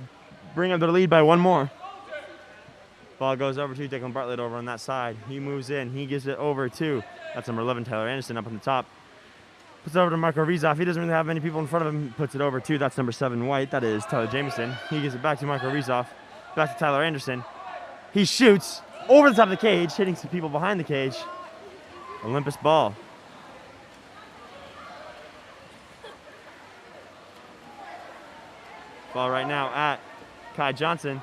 [SPEAKER 1] bring up their lead by one more. Ball goes over to Declan Bartlett over on that side. He moves in. He gives it over to, that's number 11, Tyler Anderson up on the top. Puts it over to Marco Rizov. He doesn't really have many people in front of him. Puts it over to, that's number 7, White. That is Tyler Jamieson. He gives it back to Marco Rizov. Back to Tyler Anderson. He shoots over the top of the cage, hitting some people behind the cage. Olympus ball. Ball right now at Kai Johnson.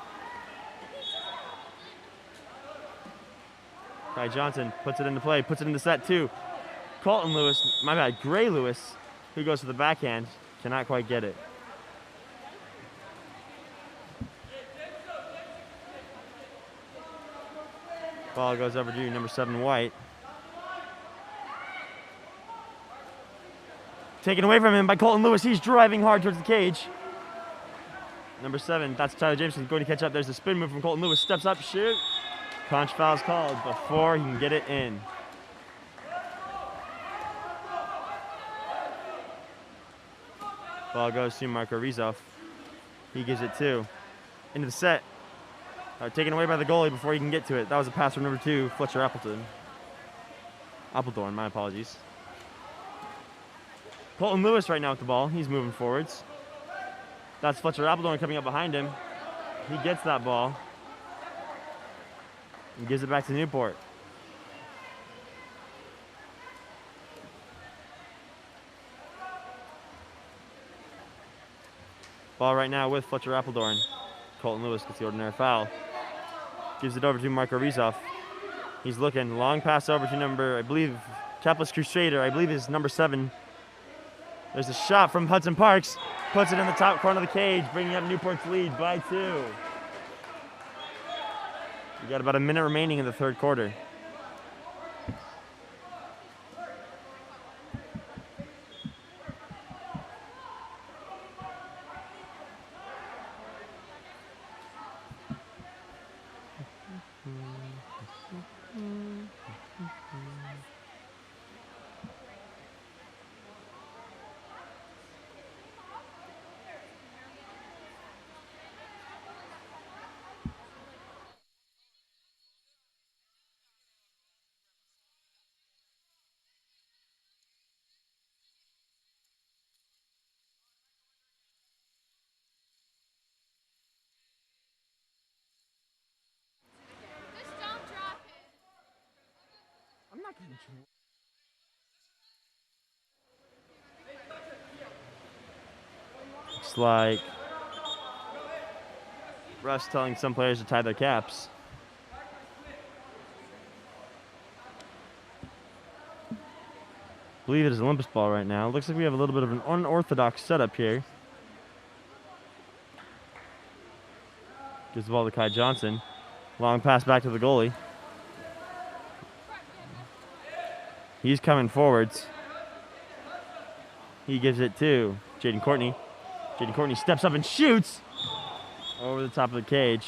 [SPEAKER 1] Kai Johnson puts it into play, puts it into set 2. Colton Lewis, my bad, Gray Lewis, who goes to the backhand, cannot quite get it. Ball goes over to number 7, White. Taken away from him by Colton Lewis. He's driving hard towards the cage. Number 7, that's Tyler Jameson going to catch up. There's a spin move from Colton Lewis. Steps up, shoot. Conch foul's called before he can get it in. Ball goes to Marco Rizov. He gives it 2. Into the set. Taken away by the goalie before he can get to it. That was a pass from number 2, Fletcher Appledorn, my apologies. Colton Lewis right now with the ball. He's moving forwards. That's Fletcher Appledorn coming up behind him. He gets that ball and gives it back to Newport. Ball right now with Fletcher Appledorn. Colton Lewis gets the ordinary foul. Gives it over to Marco Rizov. He's looking. Long pass over to number, I believe, Capless Crusader. I believe is number 7. There's a shot from Hudson Parks. Puts it in the top corner of the cage, bringing up Newport's lead by 2. We got about a minute remaining in the third quarter. Looks like Russ telling some players to tie their caps. I believe it is Olympus ball right now. Looks like we have a little bit of an unorthodox setup here. Gives the ball to Kai Johnson. Long pass back to the goalie. He's coming forwards. He gives it to Jaden Courtney. Jaden Courtney steps up and shoots over the top of the cage.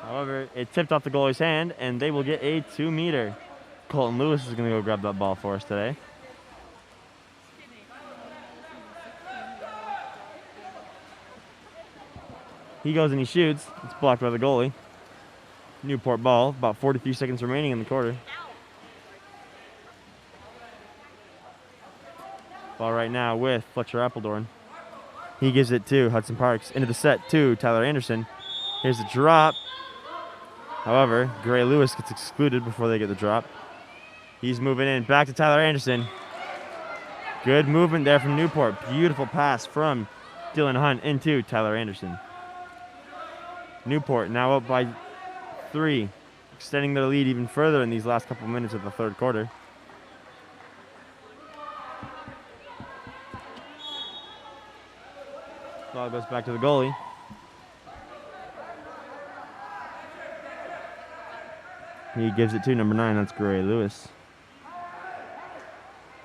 [SPEAKER 1] However, it tipped off the goalie's hand, and they will get a 2-meter. Colton Lewis is going to go grab that ball for us today. He goes and he shoots. It's blocked by the goalie. Newport ball, about 43 seconds remaining in the quarter. Ball right now with Fletcher Appledorn. He gives it to Hudson Parks. Into the set to Tyler Anderson. Here's the drop. However, Gray Lewis gets excluded before they get the drop. He's moving in. Back to Tyler Anderson. Good movement there from Newport. Beautiful pass from Dylan Hunt into Tyler Anderson. Newport now up by 3, extending their lead even further in these last couple minutes of the third quarter. Ball goes back to the goalie. He gives it to number 9, that's Gray Lewis.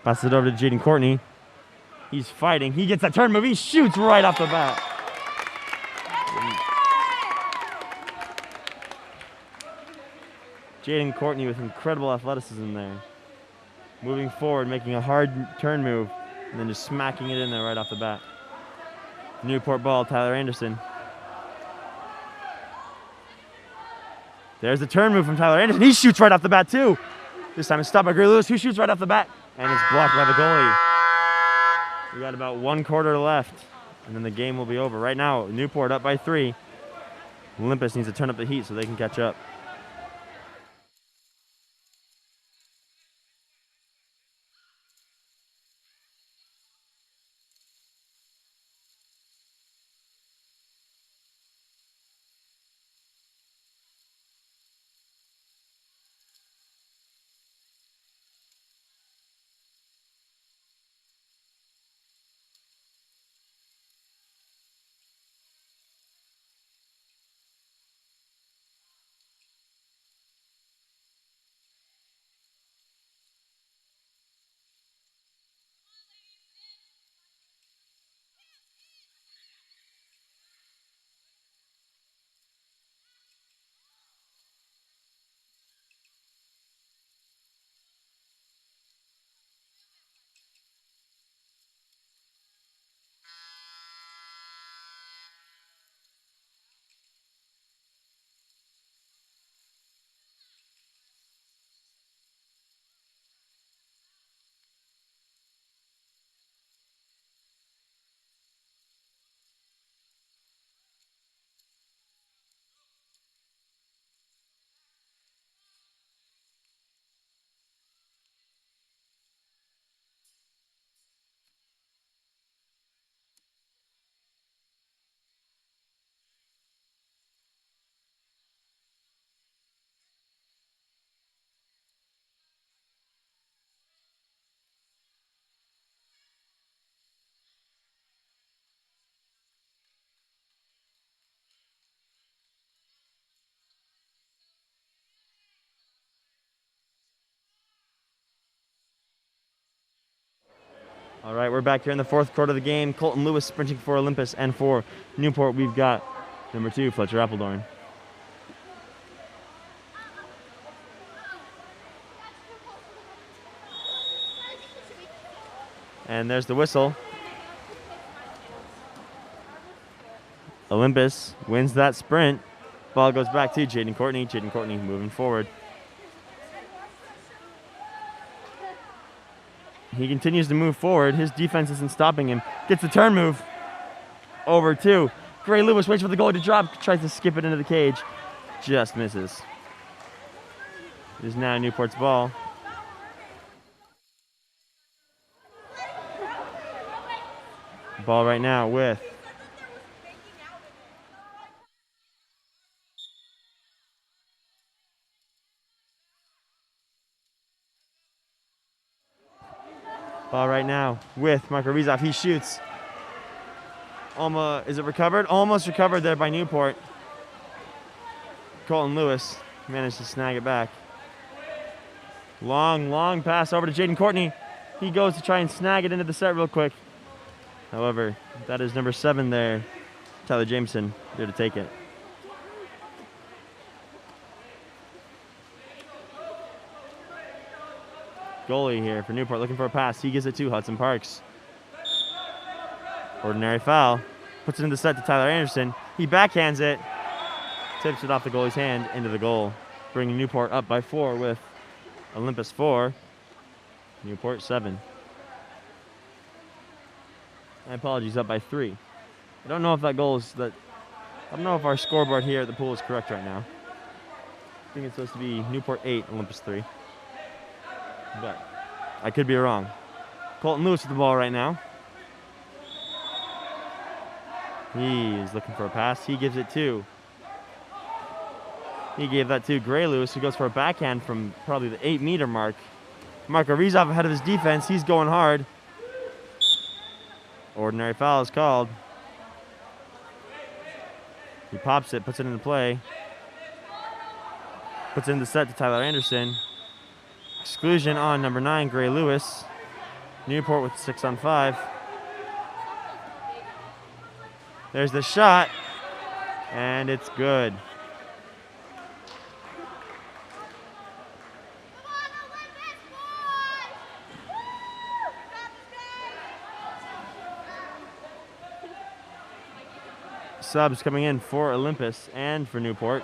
[SPEAKER 1] Passes it over to Jaden Courtney. He's fighting. He gets that turn move. He shoots right off the bat. Jaden Courtney with incredible athleticism there. Moving forward, making a hard turn move, and then just smacking it in there right off the bat. Newport ball, Tyler Anderson. There's the turn move from Tyler Anderson. He shoots right off the bat too. This time it's stopped by Gray Lewis, who shoots right off the bat, and it's blocked by the goalie. We got about 1 quarter left, and then the game will be over. Right now, Newport up by 3. Olympus needs to turn up the heat so they can catch up. All right, we're back here in the fourth quarter of the game. Colton Lewis sprinting for Olympus, and for Newport, we've got number 2, Fletcher Appledorn. And there's the whistle. Olympus wins that sprint. Ball goes back to Jaden Courtney. Jaden Courtney moving forward. He continues to move forward. His defense isn't stopping him. Gets the turn move over to Gray Lewis. Waits for the goalie to drop. Tries to skip it into the cage. Just misses. It is now Newport's ball. Ball right now with Marco Rizov. He shoots. Is it recovered? Almost recovered there by Newport. Colton Lewis managed to snag it back. Long pass over to Jaden Courtney. He goes to try and snag it into the set real quick. However, that is number 7 there, Tyler Jameson, there to take it. Goalie here for Newport looking for a pass. He gives it to Hudson Parks. Ordinary foul. Puts it in the set to Tyler Anderson. He backhands it. Tips it off the goalie's hand into the goal. Bringing Newport up by 4 with Olympus 4. Newport 7. My apologies, up by 3. I don't know if that goal is that. I don't know if our scoreboard here at the pool is correct right now. I think it's supposed to be Newport 8, Olympus 3. But I could be wrong. Colton Lewis with the ball right now. He is looking for a pass. He gives it to. He gave that to Gray Lewis, who goes for a backhand from probably the 8-meter mark. Marco Rizov ahead of his defense. He's going hard. Ordinary foul is called. He pops it, puts it into play. Puts it in the set to Tyler Anderson. Exclusion on number 9, Gray Lewis. Newport with 6 on 5. There's the shot, and it's good. Subs coming in for Olympus and for Newport.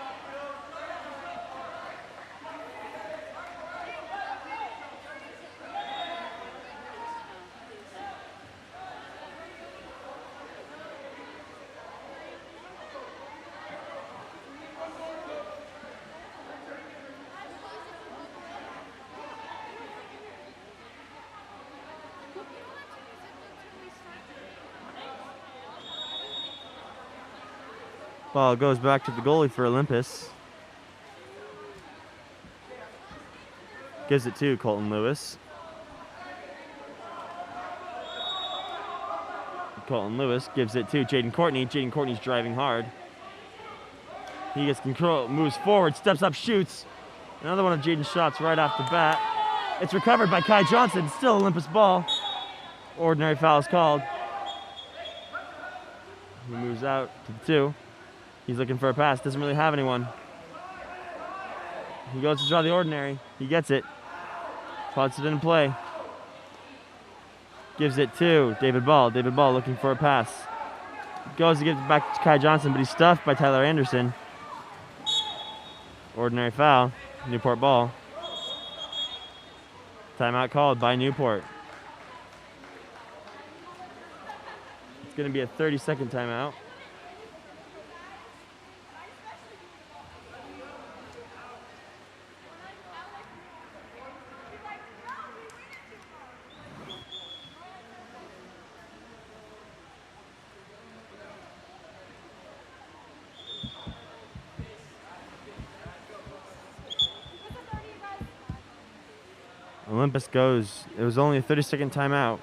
[SPEAKER 1] Ball goes back to the goalie for Olympus. Gives it to Colton Lewis. Colton Lewis gives it to Jaden Courtney. Jaden Courtney's driving hard. He gets control, moves forward, steps up, shoots. Another one of Jaden's shots right off the bat. It's recovered by Kai Johnson. Still Olympus ball. Ordinary foul is called. He moves out to the 2. He's looking for a pass. Doesn't really have anyone. He goes to draw the ordinary. He gets it. Puts it in play. Gives it to David Ball. David Ball looking for a pass. Goes to give it back to Kai Johnson, but he's stuffed by Tyler Anderson. Ordinary foul. Newport ball. Timeout called by Newport. It's going to be a 30-second timeout. Olympus goes. It was only a 30-second timeout.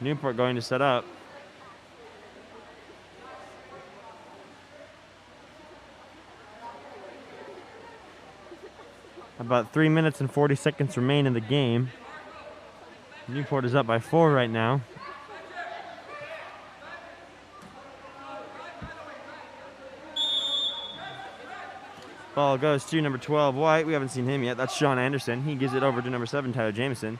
[SPEAKER 1] Newport going to set up. About 3 minutes and 40 seconds remain in the game. Newport is up by 4 right now. Ball goes to number 12, White. We haven't seen him yet. That's Sean Anderson. He gives it over to number 7, Tyler Jameson.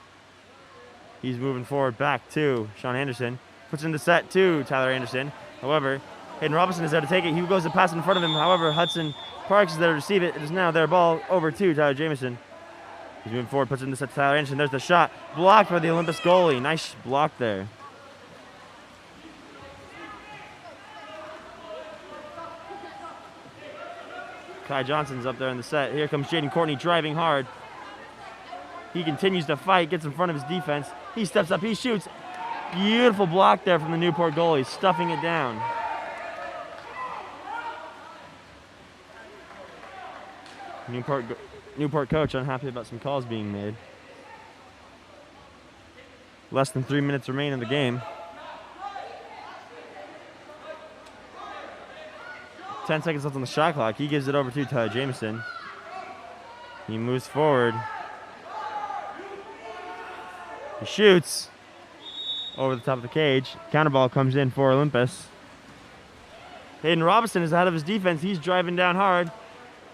[SPEAKER 1] He's moving forward back to Sean Anderson. Puts in the set to Tyler Anderson. However, Hayden Robinson is there to take it. He goes to pass in front of him. However, Hudson Parks is there to receive it. It is now their ball over to Tyler Jameson. He's moving forward, puts in the set to Tyler Anderson. There's the shot. Blocked by the Olympus goalie. Nice block there. Kai Johnson's up there in the set. Here comes Jaden Courtney driving hard. He continues to fight, gets in front of his defense. He steps up, he shoots. Beautiful block there from the Newport goalie, stuffing it down. Newport coach unhappy about some calls being made. Less than 3 minutes remain in the game. 10 seconds left on the shot clock. He gives it over to Tyler Jameson. He moves forward. He shoots over the top of the cage. Counter ball comes in for Olympus. Hayden Robinson is ahead of his defense. He's driving down hard.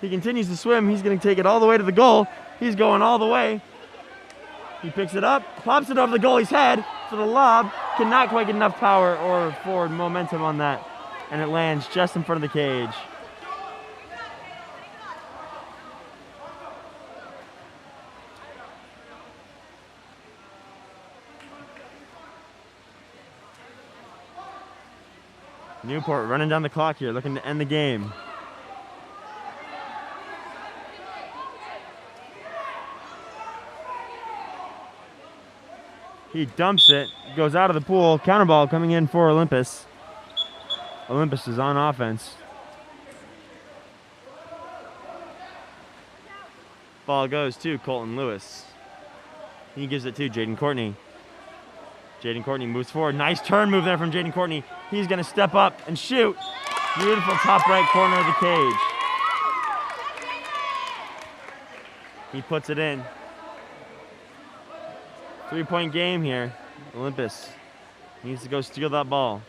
[SPEAKER 1] He continues to swim. He's going to take it all the way to the goal. He's going all the way. He picks it up, pops it over the goalie's head for the lob. Cannot quite get enough power or forward momentum on that. And it lands just in front of the cage. Newport running down the clock here, looking to end the game. He dumps it, goes out of the pool. Counter ball coming in for Olympus. Olympus is on offense. Ball goes to Colton Lewis. He gives it to Jaden Courtney. Jaden Courtney moves forward. Nice turn move there from Jaden Courtney. He's going to step up and shoot. Beautiful top right corner of the cage. He puts it in. 3-point game here. Olympus needs to go steal that ball.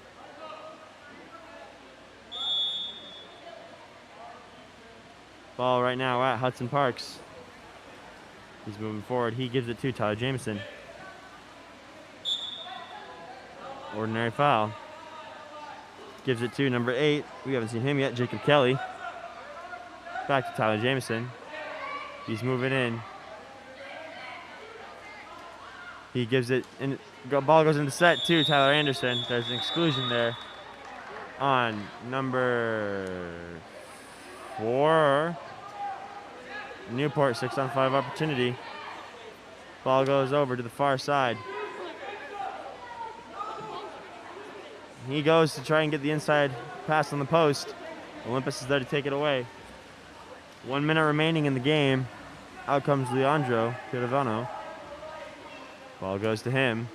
[SPEAKER 1] Ball right now at Hudson Parks. He's moving forward. He gives it to Tyler Jameson. Ordinary foul. Gives it to number 8. We haven't seen him yet, Jacob Kelly. Back to Tyler Jameson. He's moving in. He gives it, and ball goes into set to Tyler Anderson. There's an exclusion there on number 4. Newport, 6-on-5 opportunity. Ball goes over to the far side. He goes to try and get the inside pass on the post. Olympus is there to take it away. 1 minute remaining in the game. Out comes Leandro Piravano. Ball goes to him.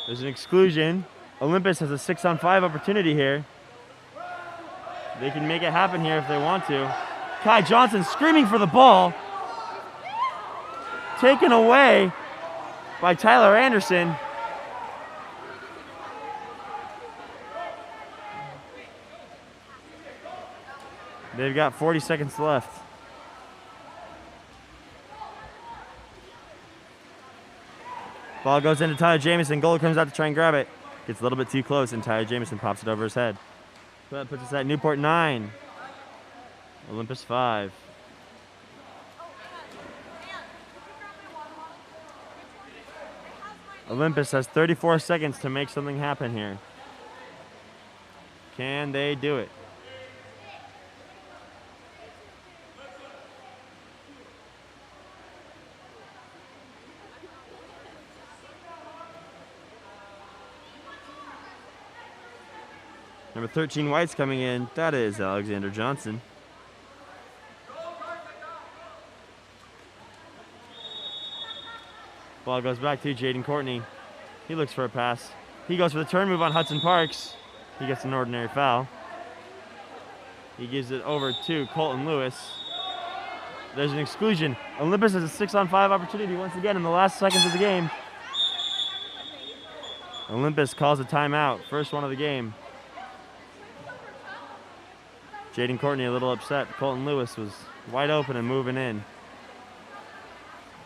[SPEAKER 1] There's an exclusion. Olympus has a 6-on-5 opportunity here. They can make it happen here if they want to. Kai Johnson screaming for the ball. Taken away by Tyler Anderson. They've got 40 seconds left. Ball goes into Tyler Jameson. Goalie comes out to try and grab it. Gets a little bit too close, and Tyler Jameson pops it over his head. So that puts us at Newport 9. Olympus 5. Olympus has 34 seconds to make something happen here. Can they do it? Number 13 White's coming in. That is Alexander Johnson. Ball goes back to Jaden Courtney. He looks for a pass. He goes for the turn move on Hudson Parks. He gets an ordinary foul. He gives it over to Colton Lewis. There's an exclusion. Olympus has a 6-on-5 opportunity once again in the last seconds of the game. Olympus calls a timeout. First one of the game. Jaden Courtney a little upset. Colton Lewis was wide open and moving in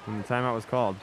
[SPEAKER 1] when the timeout was called.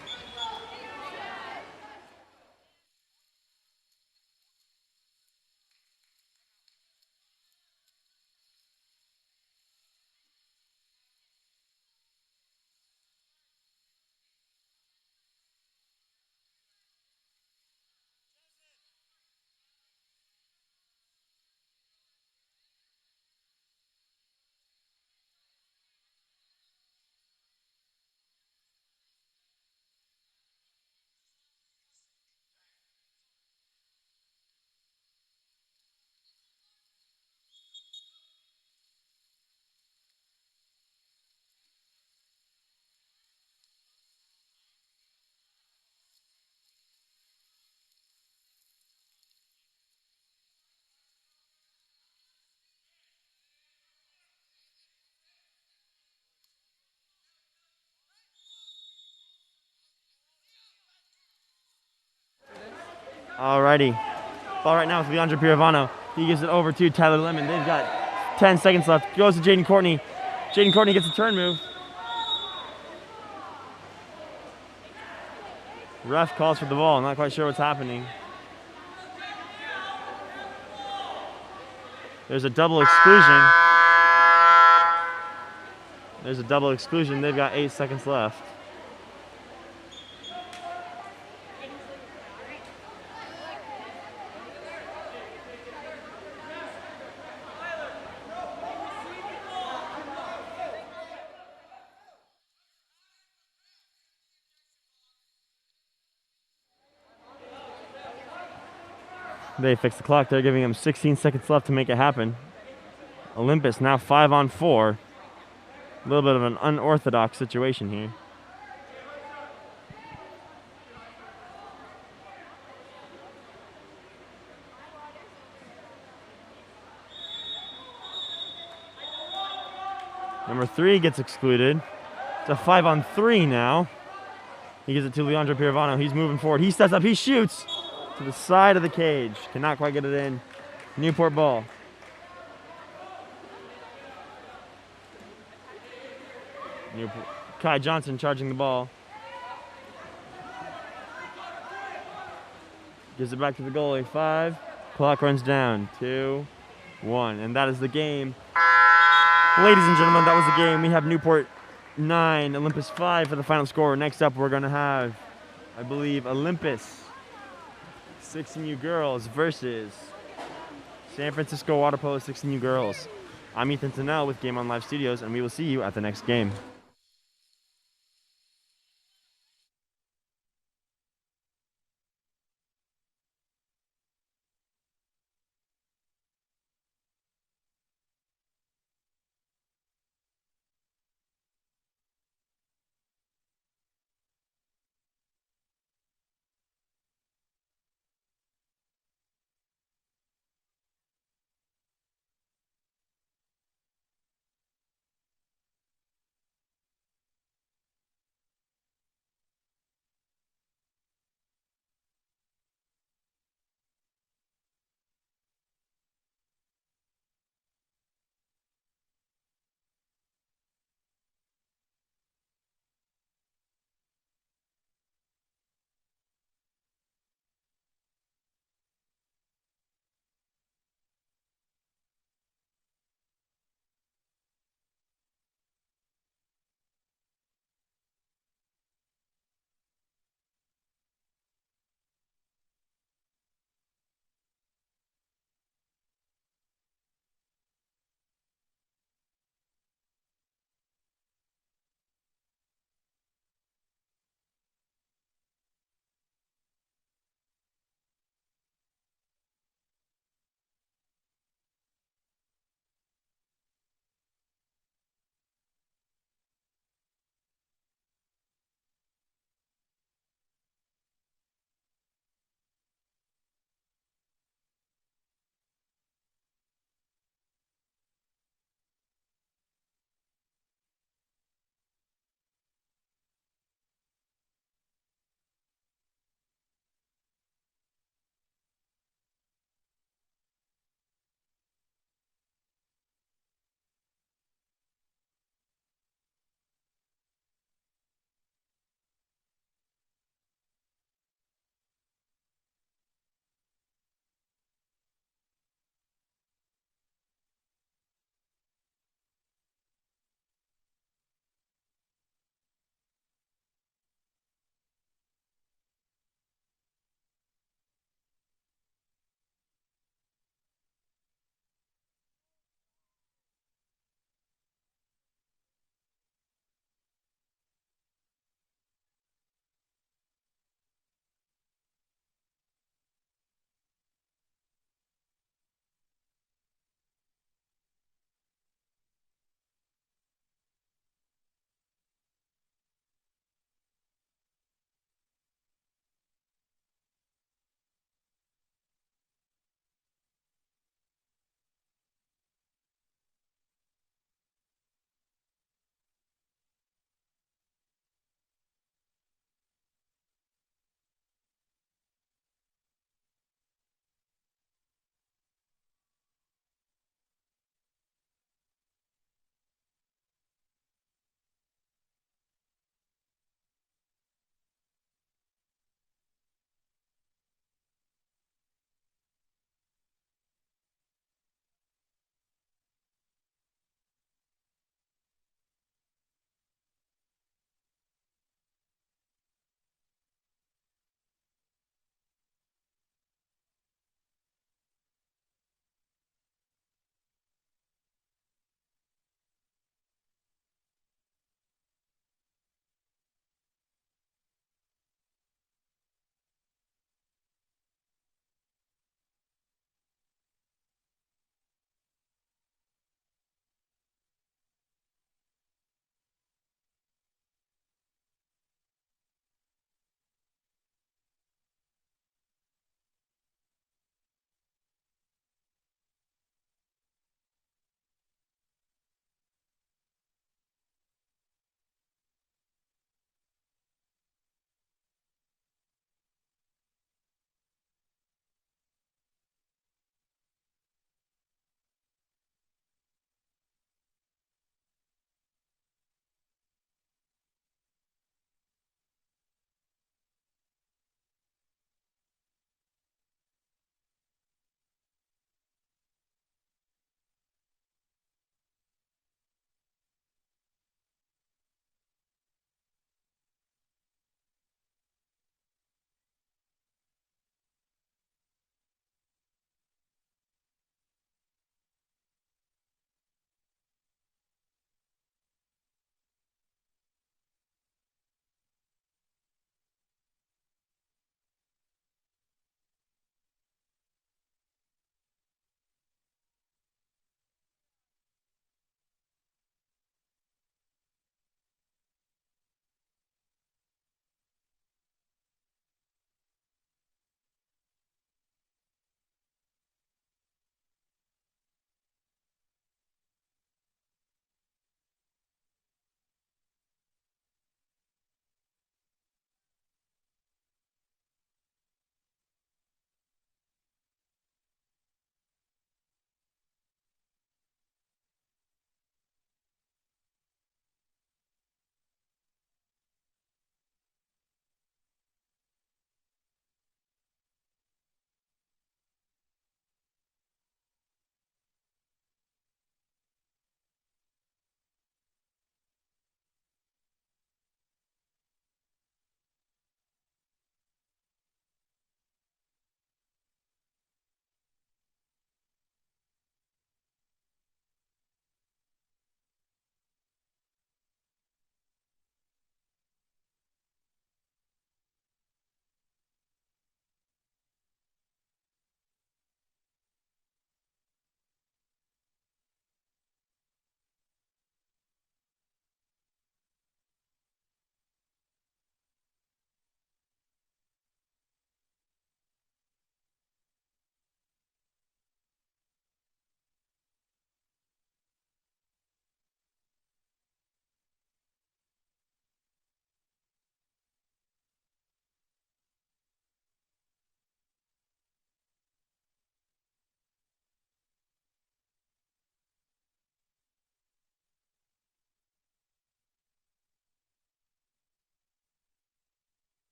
[SPEAKER 1] Alrighty. Ball right now with Leandro Piravano. He gives it over to Tyler Lemon. They've got 10 seconds left. Goes to Jaden Courtney. Jaden Courtney gets a turn move. Ref calls for the ball. Not quite sure what's happening. There's a double exclusion. There's a double exclusion. They've got 8 seconds left. They fixed the clock. They're giving him 16 seconds left to make it happen. Olympus now 5-on-4. A little bit of an unorthodox situation here. Number 3 gets excluded. It's a 5-on-3 now. He gives it to Leandro Piravano. He's moving forward. He steps up. He shoots to the side of the cage. Cannot quite get it in. Newport ball. Newport. Kai Johnson charging the ball. Gives it back to the goalie. 5. Clock runs down. 2, 1. And that is the game. Ladies and gentlemen, that was the game. We have Newport 9, Olympus 5 for the final score. Next up, we're going to have, I believe, Olympus 16U girls versus San Francisco Water Polo 16U girls. I'm Ethan Tennell with Game On Live Studios, and we will see you at the next game.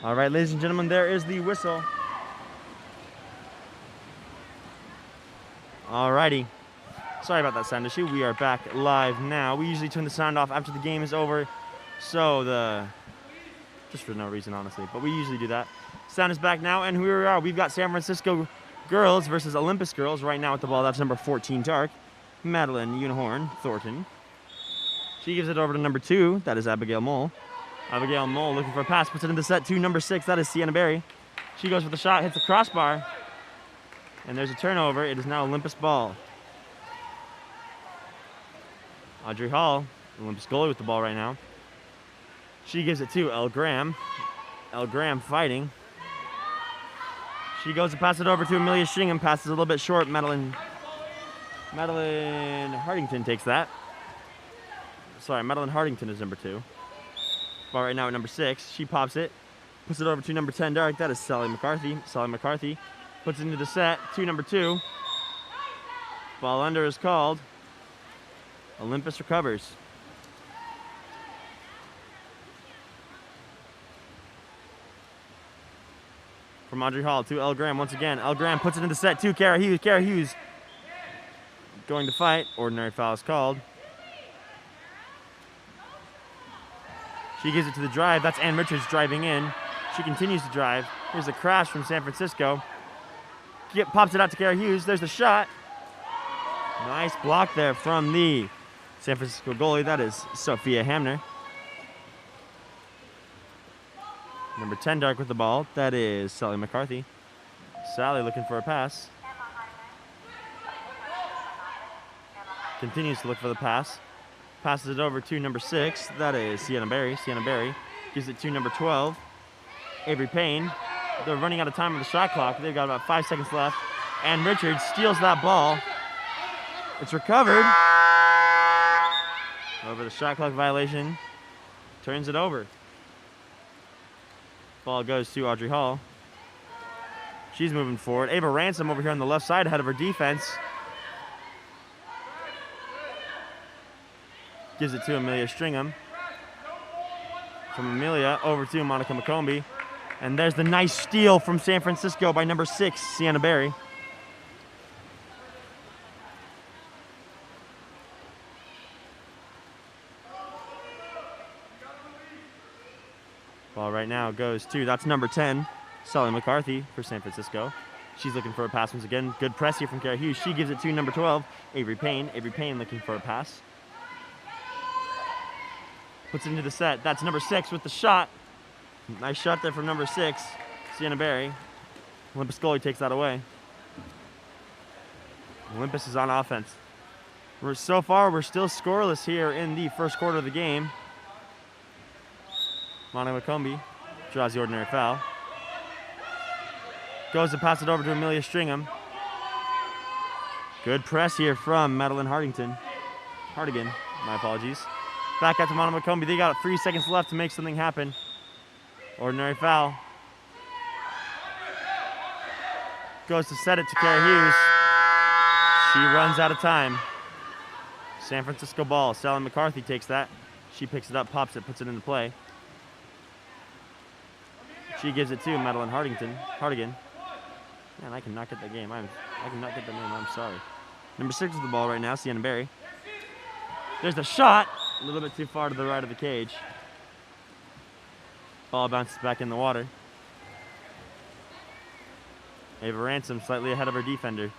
[SPEAKER 1] All right, ladies and gentlemen, there is the whistle. All righty. Sorry about that sound issue. We are back live now. We usually turn the sound off after the game is over, so just for no reason, honestly, but we usually do that. Sound is back now, and here we are. We've got San Francisco girls versus Olympus girls right now with the ball. That's number 14, Dark, Madeline Unicorn Thornton. She gives it over to number 2. That is Abigail Mole. Abigail Mole looking for a pass, puts it into set 2, number 6. That is Sienna Berry. She goes for the shot, hits the crossbar, and there's a turnover. It is now Olympus ball. Audrey Hall, Olympus goalie with the ball right now. She gives it to Elle Graham. Elle Graham fighting. She goes to pass it over to Amelia Stringham, passes a little bit short. Madeline Hardington takes that. Sorry, Madeline Hardington is number 2. Ball right now at number 6. She pops it, puts it over to number 10, Dark. That is Sally McCarthy. Sally McCarthy puts it into the set to number 2. Ball under is called. Olympus recovers. From Audrey Hall to Elle Graham once again. Elle Graham puts it in the set to Kara Hughes. Kara Hughes going to fight. Ordinary foul is called. She gives it to the drive. That's Ann Richards driving in. She continues to drive. Here's a crash from San Francisco. Pops it out to Kara Hughes. There's the shot. Nice block there from the San Francisco goalie. That is Sophia Hamner. Number 10, Dark with the ball. That is Sally McCarthy. Sally looking for a pass. Continues to look for the pass. Passes it over to number 6. That is Sienna Berry. Sienna Berry gives it to number 12, Avery Payne. They're running out of time on the shot clock. They've got about 5 seconds left. And Richards steals that ball. It's recovered. Over the shot clock violation. Turns it over. Ball goes to Audrey Hall. She's moving forward. Ava Ransom over here on the left side ahead of her defense. Gives it to Amelia Stringham. From Amelia over to Monica McCombie. And there's the nice steal from San Francisco by number 6, Sienna Berry. Ball right now goes to, that's number 10, Sally McCarthy for San Francisco. She's looking for a pass once again. Good press here from Kara Hughes. She gives it to number 12, Avery Payne. Avery Payne looking for a pass. Puts it into the set. That's number 6 with the shot. Nice shot there from number 6, Sienna Berry. Olympus goalie takes that away. Olympus is on offense. So far, we're still scoreless here in the first quarter of the game. Monica McCombie draws the ordinary foul. Goes to pass it over to Amelia Stringham. Good press here from Madeline Hardigan, my apologies. Back out to Monica McCombie. They got 3 seconds left to make something happen. Ordinary foul. Goes to set it to Kara Hughes. She runs out of time. San Francisco ball. Sally McCarthy takes that. She picks it up, pops it, puts it into play. She gives it to Madeline Hardigan. Man, I cannot get that game. I cannot get the name. I'm sorry. Number 6 with the ball right now, Sienna Berry. There's the shot. A little bit too far to the right of the cage. Ball bounces back in the water. Ava Ransom slightly ahead of her defender.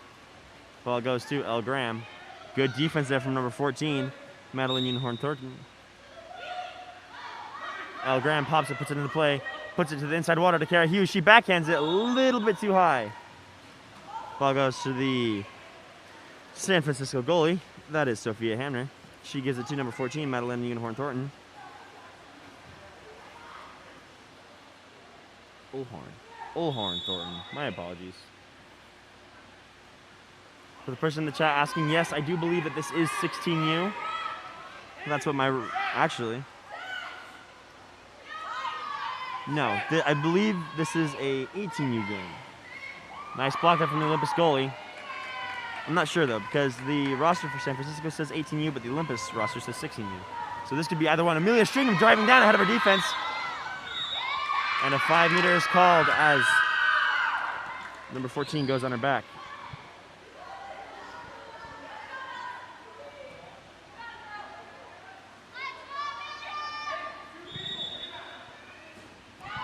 [SPEAKER 1] Ball goes to Elle Graham. Good defense there from number 14, Madeline Unicorn Thornton. Elle Graham pops it, puts it into play. Puts it to the inside water to Kara Hughes. She backhands it a little bit too high. Ball goes to the San Francisco goalie. That is Sophia Hamner. She gives it to number 14, Madeline Unicorn Thornton. Olhorn Thornton. My apologies. For the person in the chat asking, yes, I do believe that this is 16U. That's what actually. No, I believe this is a 18U game. Nice block there from the Olympus goalie. I'm not sure though, because the roster for San Francisco says 18U, but the Olympus roster says 16U. So this could be either one. Amelia Stringham driving down ahead of her defense. And a 5 meter is called as number 14 goes on her back.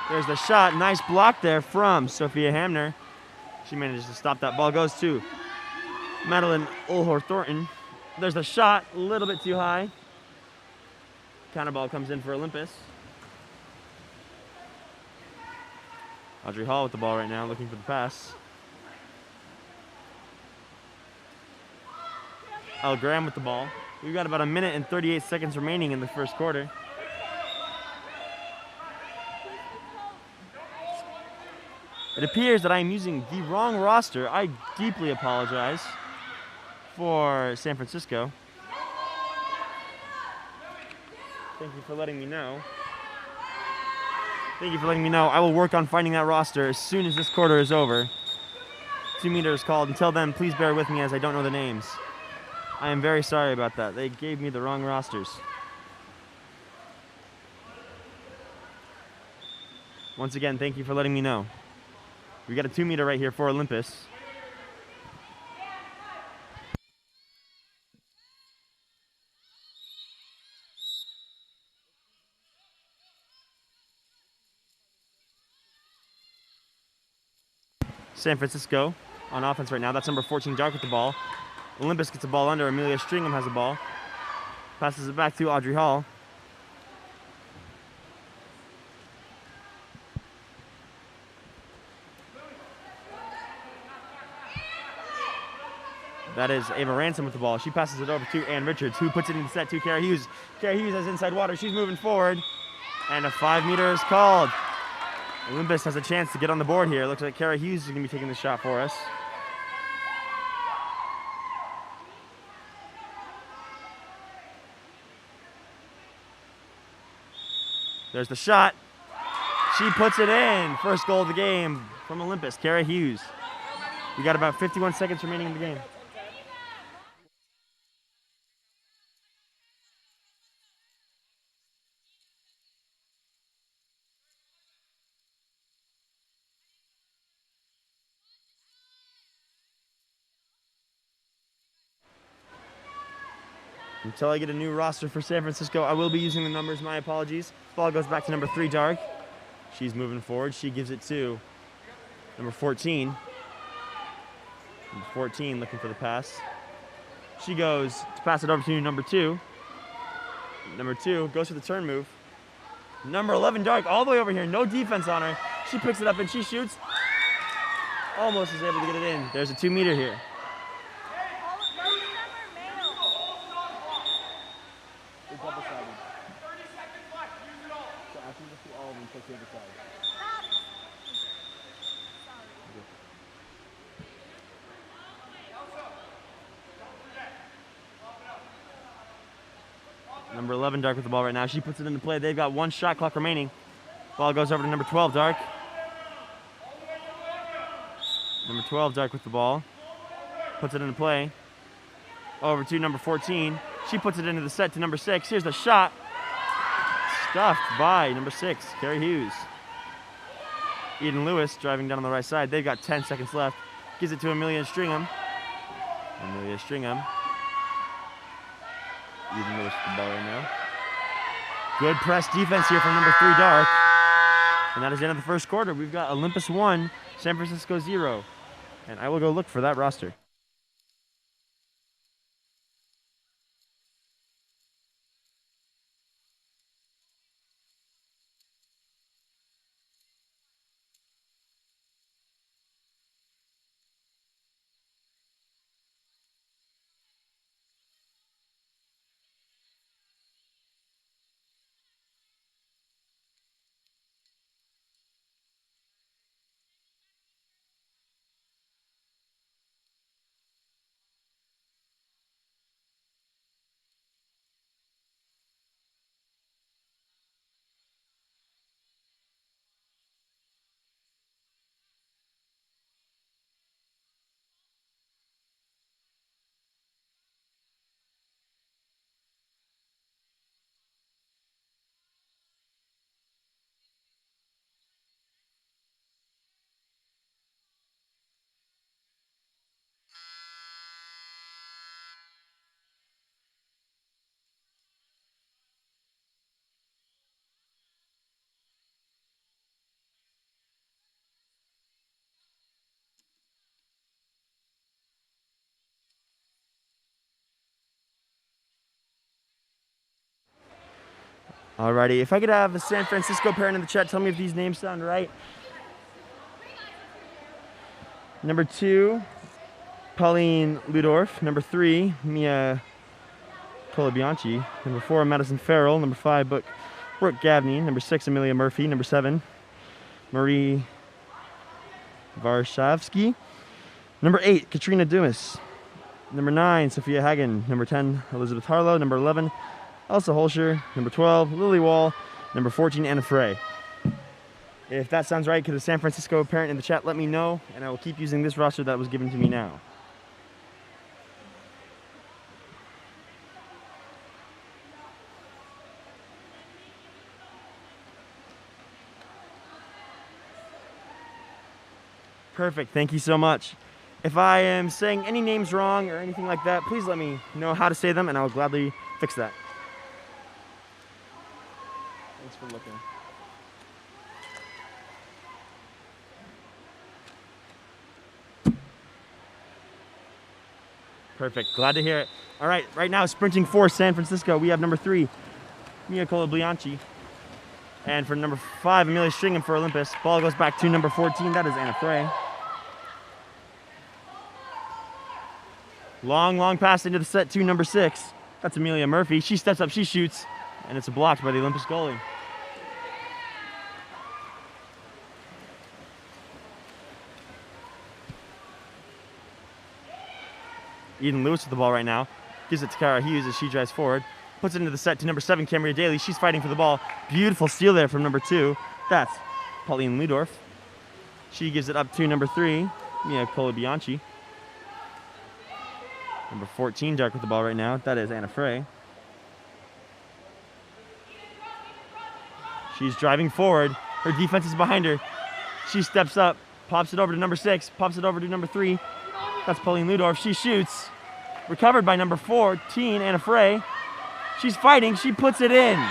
[SPEAKER 1] There's the shot. Nice block there from Sophia Hamner. She manages to stop that. Ball goes to Madeline Ulhor-Thornton. There's the shot. A little bit too high. Counter ball comes in for Olympus. Audrey Hall with the ball right now, looking for the pass. Elle Graham with the ball. We've got about 1 minute and 38 seconds remaining in the first quarter. It appears that I am using the wrong roster. I deeply apologize for San Francisco. Thank you for letting me know. Thank you for letting me know. I will work on finding that roster as soon as this quarter is over. 2 meters called. Until then, please bear with me as I don't know the names. I am very sorry about that. They gave me the wrong rosters. Once again, thank you for letting me know. We got a 2 meter right here for Olympus. San Francisco on offense right now. That's number 14, Dark with the ball. Olympus gets the ball under. Amelia Stringham has the ball. Passes it back to Audrey Hall. That is Ava Ransom with the ball. She passes it over to Ann Richards, who puts it in the set to Kara Hughes. Kara Hughes has inside water. She's moving forward. And a 5 meter is called. Olympus has a chance to get on the board here. Looks like Kara Hughes is going to be taking the shot for us. There's the shot. She puts it in. First goal of the game from Olympus, Kara Hughes. We got about 51 seconds remaining in the game. Until I get a new roster for San Francisco, I will be using the numbers. My apologies. Ball goes back to number 3, Dark. She's moving forward. She gives it to number 14. Number 14 looking for the pass. She goes to pass it over to number 2. Number 2 goes for the turn move. Number 11, Dark, all the way over here. No defense on her. She picks it up and she shoots. Almost is able to get it in. There's a 2 meter here. Number 11, Dark with the ball right now. She puts it into play. They've got 1 shot clock remaining. Ball goes over to number 12, Dark. Number 12, Dark with the ball. Puts it into play. Over to number 14. She puts it into the set to number 6. Here's the shot. Stuffed by number 6, Kara Hughes. Eden Lewis driving down on the right side. They've got 10 seconds left. Gives it to Amelia Stringham. Amelia Stringham. Eden Lewis with the ball right now. Good press defense here from number 3, Dark. And that is the end of the first quarter. We've got Olympus 1, San Francisco 0. And I will go look for that roster. Alrighty, if I could have a San Francisco parent in the chat, tell me if these names sound right. Number 2, Pauline Ludorf. Number 3, Mia Colabianchi. Number 4, Madison Farrell. Number 5, Brooke Gavney. Number 6, Amelia Murphy. Number 7, Marie Varshavsky. Number 8, Katrina Dumas. Number 9, Sophia Hagen. Number 10, Elizabeth Harlow. Number 11, Elsa Holscher. Number 12, Lily Wall. Number 14, Anna Frey. If that sounds right, could a San Francisco parent in the chat let me know, and I will keep using this roster that was given to me now. Perfect, thank you so much. If I am saying any names wrong or anything like that, please let me know how to say them and I will gladly fix that. Thanks for looking. Perfect, glad to hear it. All right, right now sprinting for San Francisco, we have number 3, Mia Colabianchi. And for number 5, Amelia Stringham for Olympus. Ball goes back to number 14, that is Anna Frey. Long pass into the set to number 6. That's Amelia Murphy. She steps up, she shoots, and it's blocked by the Olympus goalie. Eden Lewis with the ball right now. Gives it to Kara Hughes as she drives forward. Puts it into the set to number 7, Cambria Daly. She's fighting for the ball. Beautiful steal there from number 2. That's Pauline Ludorf. She gives it up to number 3, Mia Colabianchi. Number 14, dark with the ball right now. That is Anna Frey. She's driving forward. Her defense is behind her. She steps up, pops it over to number 6, pops it over to number 3. That's Pauline Ludorf. She shoots. Recovered by number 14, Anna Frey. She's fighting. She puts it in.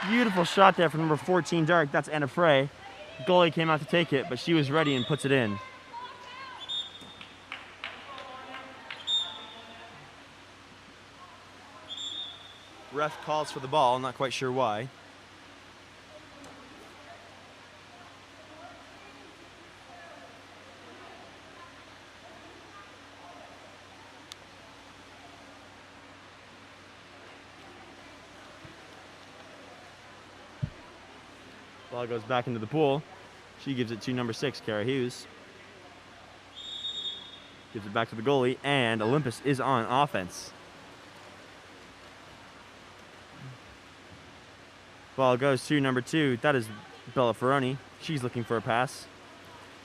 [SPEAKER 1] Beautiful shot there from number 14, dark. That's Anna Frey. Goalie came out to take it, but she was ready and puts it in. Ref calls for the ball, not quite sure why. Ball goes back into the pool. She gives it to number 6, Kara Hughes. Gives it back to the goalie, and Olympus is on offense. Ball goes to number 2. That is Bella Ferroni. She's looking for a pass.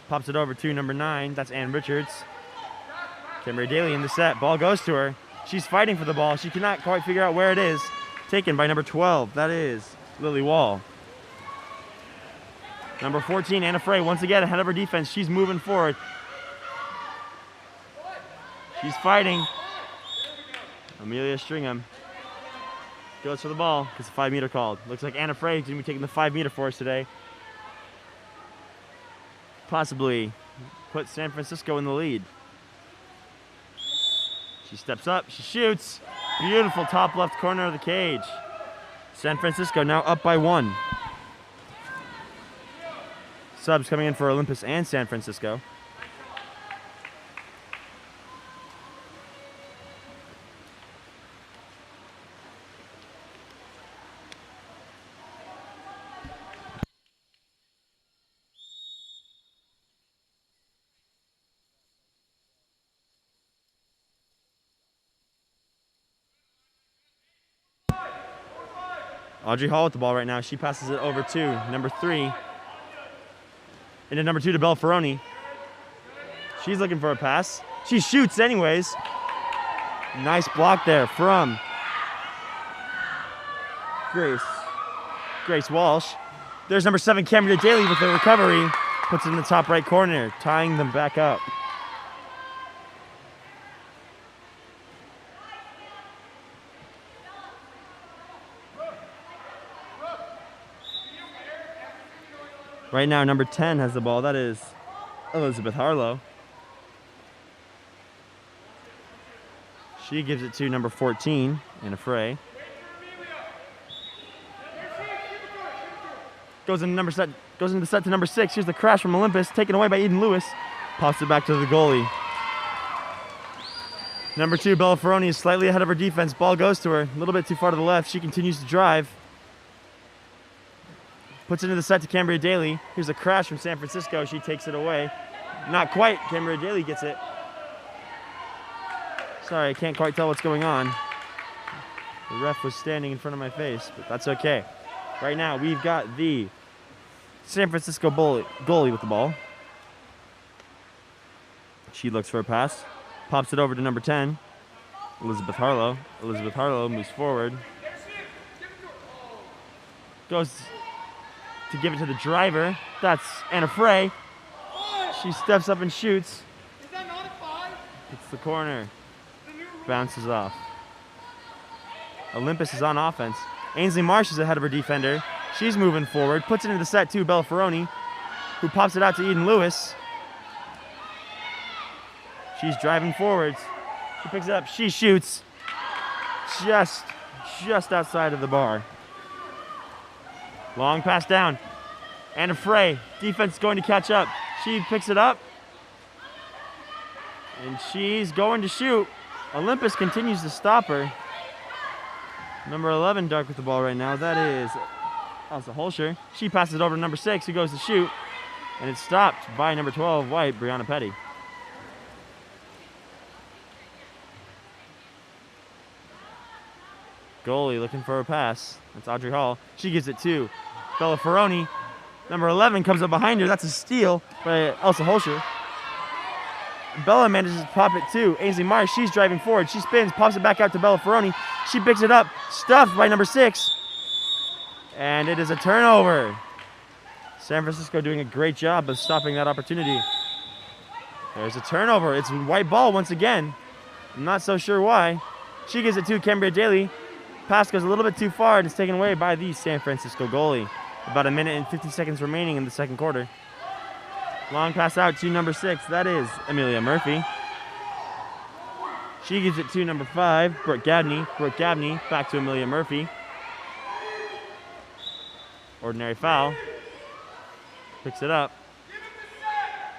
[SPEAKER 1] Pops it over to number 9. That's Ann Richards. Cambria Daly in the set. Ball goes to her. She's fighting for the ball. She cannot quite figure out where it is. Taken by number 12. That is Lily Wall. Number 14, Anna Frey, once again ahead of her defense. She's moving forward. She's fighting. Amelia Stringham goes for the ball. Gets a 5-meter called. Looks like Anna Frey is going to be taking the 5-meter for us today. Possibly put San Francisco in the lead. She steps up. She shoots. Beautiful top left corner of the cage. San Francisco now up by 1. Subs coming in for Olympus and San Francisco. Audrey Hall with the ball right now. She passes it over to number 3. Into number 2 to Bella Ferroni. She's looking for a pass. She shoots anyways. Nice block there from Grace Walsh. There's number 7, Cambria Daly with the recovery. Puts it in the top right corner, tying them back up. Right now, number 10 has the ball. That is Elizabeth Harlow. She gives it to number 14, Anna Frey. Goes into the set to number 6. Here's the crash from Olympus, taken away by Eden Lewis. Pops it back to the goalie. Number 2, Bella Ferroni is slightly ahead of her defense. Ball goes to her, a little bit too far to the left. She continues to drive. Puts it into the set to Cambria Daly. Here's a crash from San Francisco. She takes it away. Not quite. Cambria Daly gets it. Sorry, I can't quite tell what's going on. The ref was standing in front of my face, but that's okay. Right now, we've got the San Francisco goalie with the ball. She looks for a pass. Pops it over to number 10, Elizabeth Harlow. Elizabeth Harlow moves forward. Goes to give it to the driver. That's Anna Frey. She steps up and shoots. It's the corner. Bounces off. Olympus is on offense. Ainsley Marsh is ahead of her defender. She's moving forward. Puts it into the set to Bella Ferroni, who pops it out to Eden Lewis. She's driving forwards. She picks it up. She shoots just outside of the bar. Long pass down. Anna Frey. Defense is going to catch up. She picks it up. And she's going to shoot. Olympus continues to stop her. Number 11 dark with the ball right now. That is Elsa Holscher. She passes it over to number 6, who goes to shoot. And it's stopped by number 12, white, Brianna Petty. Goalie looking for a pass. That's Audrey Hall. She gives it to Bella Ferroni. Number 11 comes up behind her. That's a steal by Elsa Holscher. Bella manages to pop it to Ainsley Marsh. She's driving forward. She spins, pops it back out to Bella Ferroni. She picks it up, stuffed by number 6. And it is a turnover. San Francisco doing a great job of stopping that opportunity. There's a turnover. It's white ball once again. I'm not so sure why. She gives it to Cambria Daly. Pass goes a little bit too far and is taken away by the San Francisco goalie. About a minute and 50 seconds remaining in the second quarter. Long pass out to number 6. That is Amelia Murphy. She gives it to number 5, Brooke Gabney. Brooke Gabney back to Amelia Murphy. Ordinary foul. Picks it up.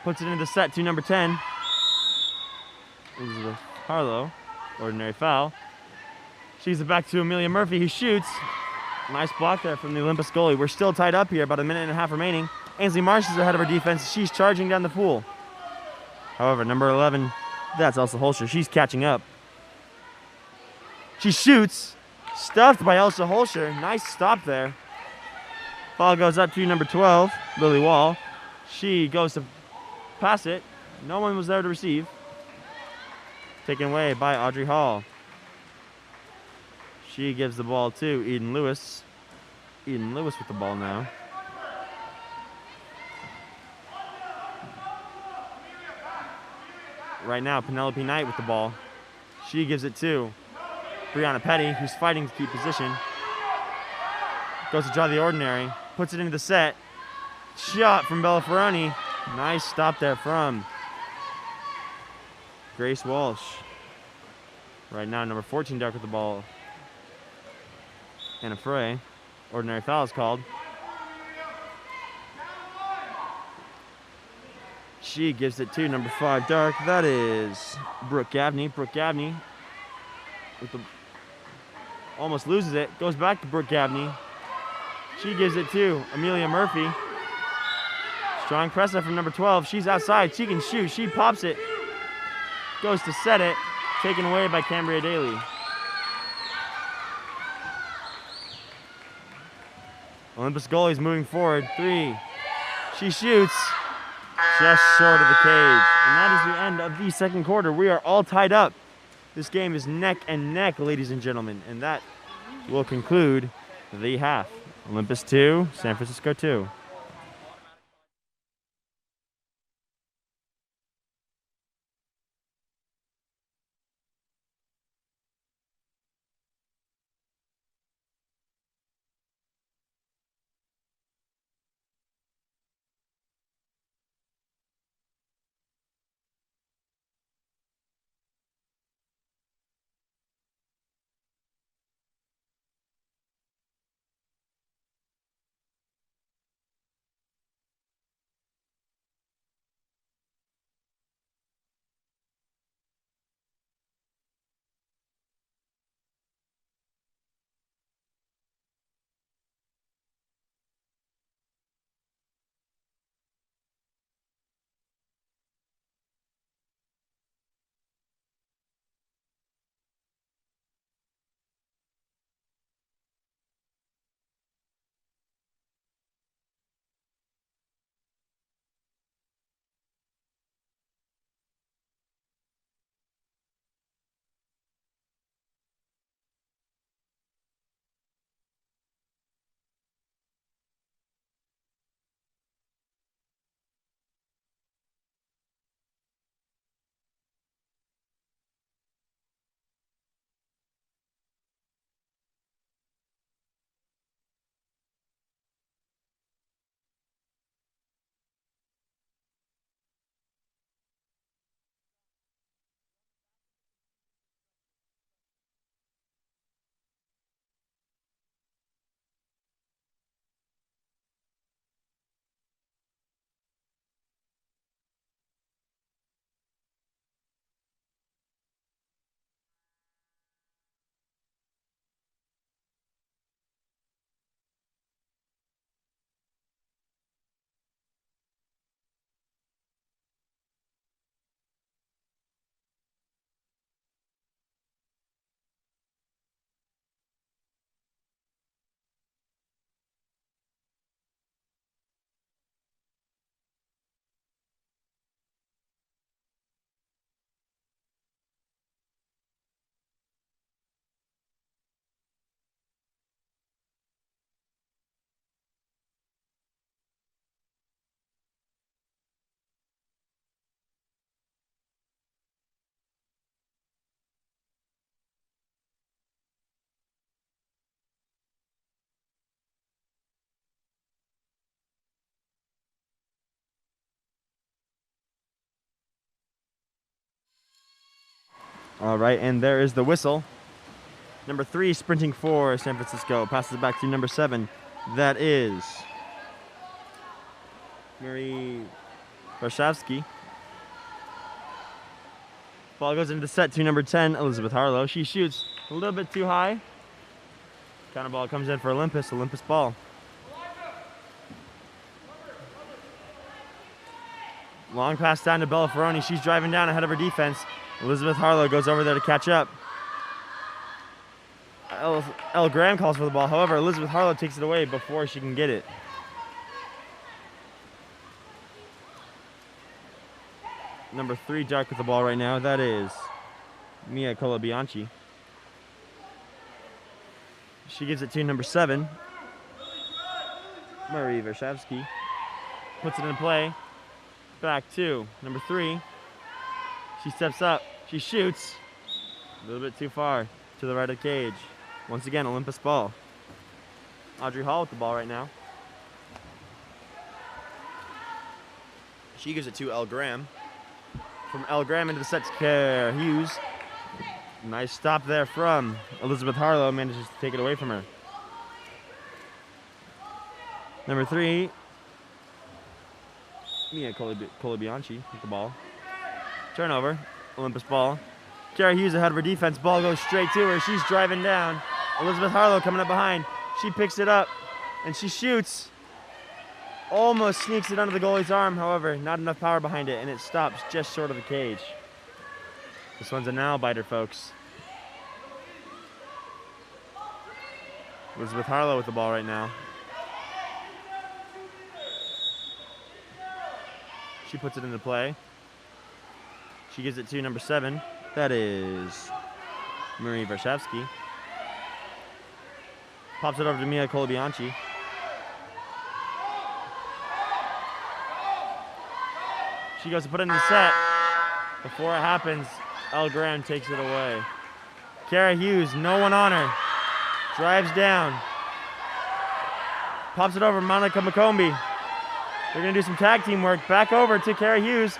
[SPEAKER 1] Puts it into the set to number 10, Elizabeth Harlow. Ordinary foul. She gives it back to Amelia Murphy, who shoots. Nice block there from the Olympus goalie. We're still tied up here, about a minute and a half remaining. Ainsley Marsh is ahead of her defense. She's charging down the pool. However, number 11, that's Elsa Holscher. She's catching up. She shoots. Stuffed by Elsa Holscher. Nice stop there. Ball goes up to number 12, Lily Wall. She goes to pass it. No one was there to receive. Taken away by Audrey Hall. She gives the ball to Eden Lewis. Eden Lewis with the ball now. Right now, Penelope Knight with the ball. She gives it to Brianna Petty, who's fighting to keep position. Goes to draw the ordinary. Puts it into the set. Shot from Bella Ferroni. Nice stop there from Grace Walsh. Right now, number 14 dark with the ball. Anna Frey. Ordinary foul is called. She gives it to number 5 dark. That is Brooke Gabney. Brooke Gabney with the almost loses it. Goes back to Brooke Gabney. She gives it to Amelia Murphy. Strong presser from number 12. She's outside. She can shoot. She pops it. Goes to set it. Taken away by Cambria Daly. Olympus goalie's moving forward. 3. She shoots. Just short of the cage. And that is the end of the second quarter. We are all tied up. This game is neck and neck, ladies and gentlemen. And that will conclude the half. Olympus 2, San Francisco 2. All right, and there is the whistle. Number 3 sprinting for San Francisco. Passes it back to number 7. That is Marie Varshavsky. Ball goes into the set to number 10, Elizabeth Harlow. She shoots a little bit too high. Counter ball comes in for Olympus. Olympus ball. Long pass down to Bella Ferroni. She's driving down ahead of her defense. Elizabeth Harlow goes over there to catch up. Elle Graham calls for the ball. However, Elizabeth Harlow takes it away before she can get it. Number 3 dark with the ball right now. That is Mia Colabianchi. She gives it to number 7, Marie Varshavsky. Puts it in play. Back to number 3. She steps up. She shoots. A little bit too far to the right of the cage. Once again, Olympus ball. Audrey Hall with the ball right now. She gives it to Elle Graham. From Elle Graham into the set to Kara Hughes. Nice stop there from Elizabeth Harlow. Manages to take it away from her. Number 3, Mia Colabianchi with the ball. Turnover. Olympus ball. Kara Hughes ahead of her defense. Ball goes straight to her. She's driving down. Elizabeth Harlow coming up behind. She picks it up and she shoots. Almost sneaks it under the goalie's arm. However, not enough power behind it, and it stops just short of the cage. This one's a nail biter, folks. Elizabeth Harlow with the ball right now. She puts it into play. She gives it to number 7. That is Marie Varshavsky. Pops it over to Mia Colabianchi. She goes to put it in the set. Before it happens, Elle Graham takes it away. Kara Hughes, no one on her. Drives down. Pops it over to Monica McCombie. They're going to do some tag team work. Back over to Kara Hughes.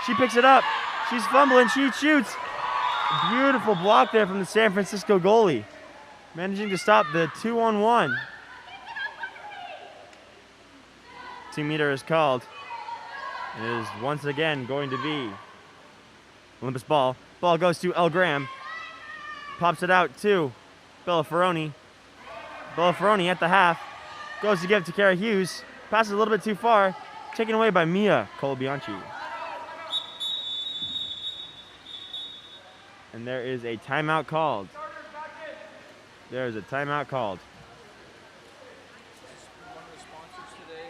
[SPEAKER 1] She picks it up. She's fumbling. She shoots. Beautiful block there from the San Francisco goalie. Managing to stop the 2-on-1. 2-meter is called. It is once again going to be Olympus ball. Ball goes to Elle Graham. Pops it out to Bella Ferroni. Bella Ferroni at the half. Goes to give it to Kara Hughes. Passes a little bit too far. Taken away by Mia Colabianchi. And there is a timeout called. There is a timeout called.
[SPEAKER 3] One of the sponsors today.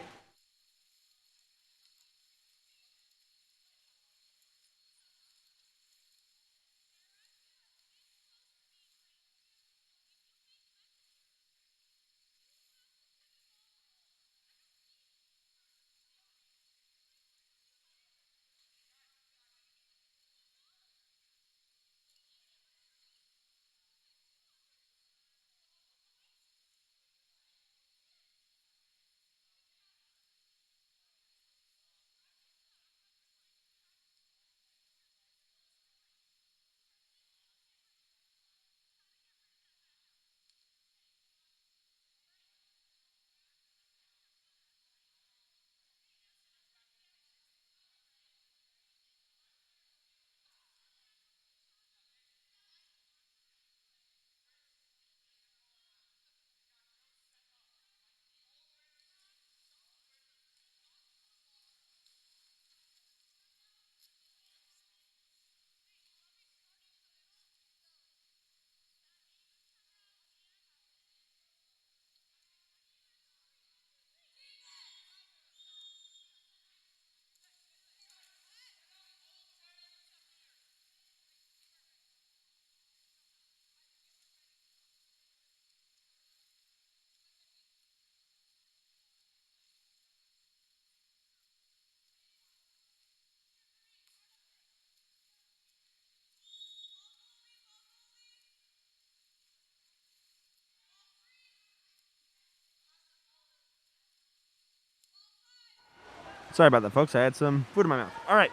[SPEAKER 1] Sorry about that, folks. I had some food in my mouth. All right.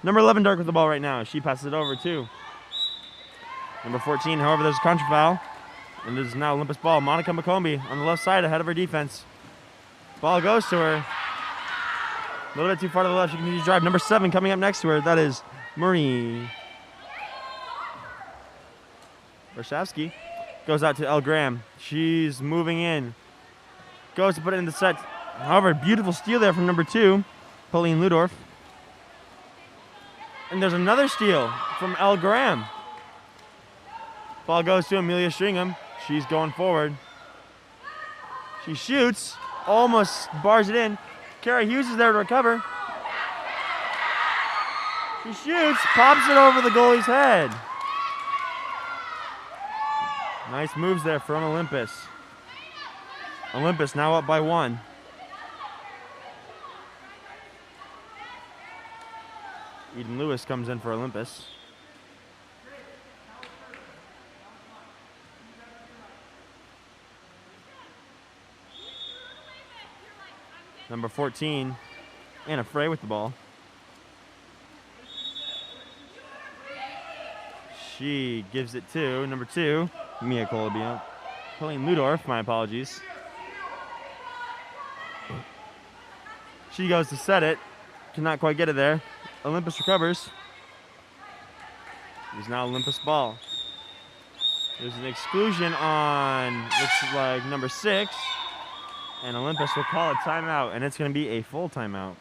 [SPEAKER 1] Number 11 dark with the ball right now. She passes it over to Number 14, however, there's a contra foul. And it is now Olympus ball. Monica McCombie on the left side ahead of her defense. Ball goes to her. A little bit too far to the left. She can use drive. Number 7 coming up next to her. That is Marie. Warshawski goes out to Elle Graham. She's moving in. Goes to put it in the set. However, beautiful steal there from number 2, Pauline Ludorf. And there's another steal from Elle Graham. Ball goes to Amelia Stringham. She's going forward. She shoots. Almost bars it in. Kara Hughes is there to recover. She shoots. Pops it over the goalie's head. Nice moves there from Olympus. Olympus now up by 1. Eden Lewis comes in for Olympus. Number 14, Anna Frey with the ball. She gives it to number 2, Mia Colabian. Pauline Ludorf, my apologies. She goes to set it. Cannot quite get it there. Olympus recovers. It is now Olympus ball. There's an exclusion on, looks like, number 6. And Olympus will call a timeout, and it's going to be a full timeout.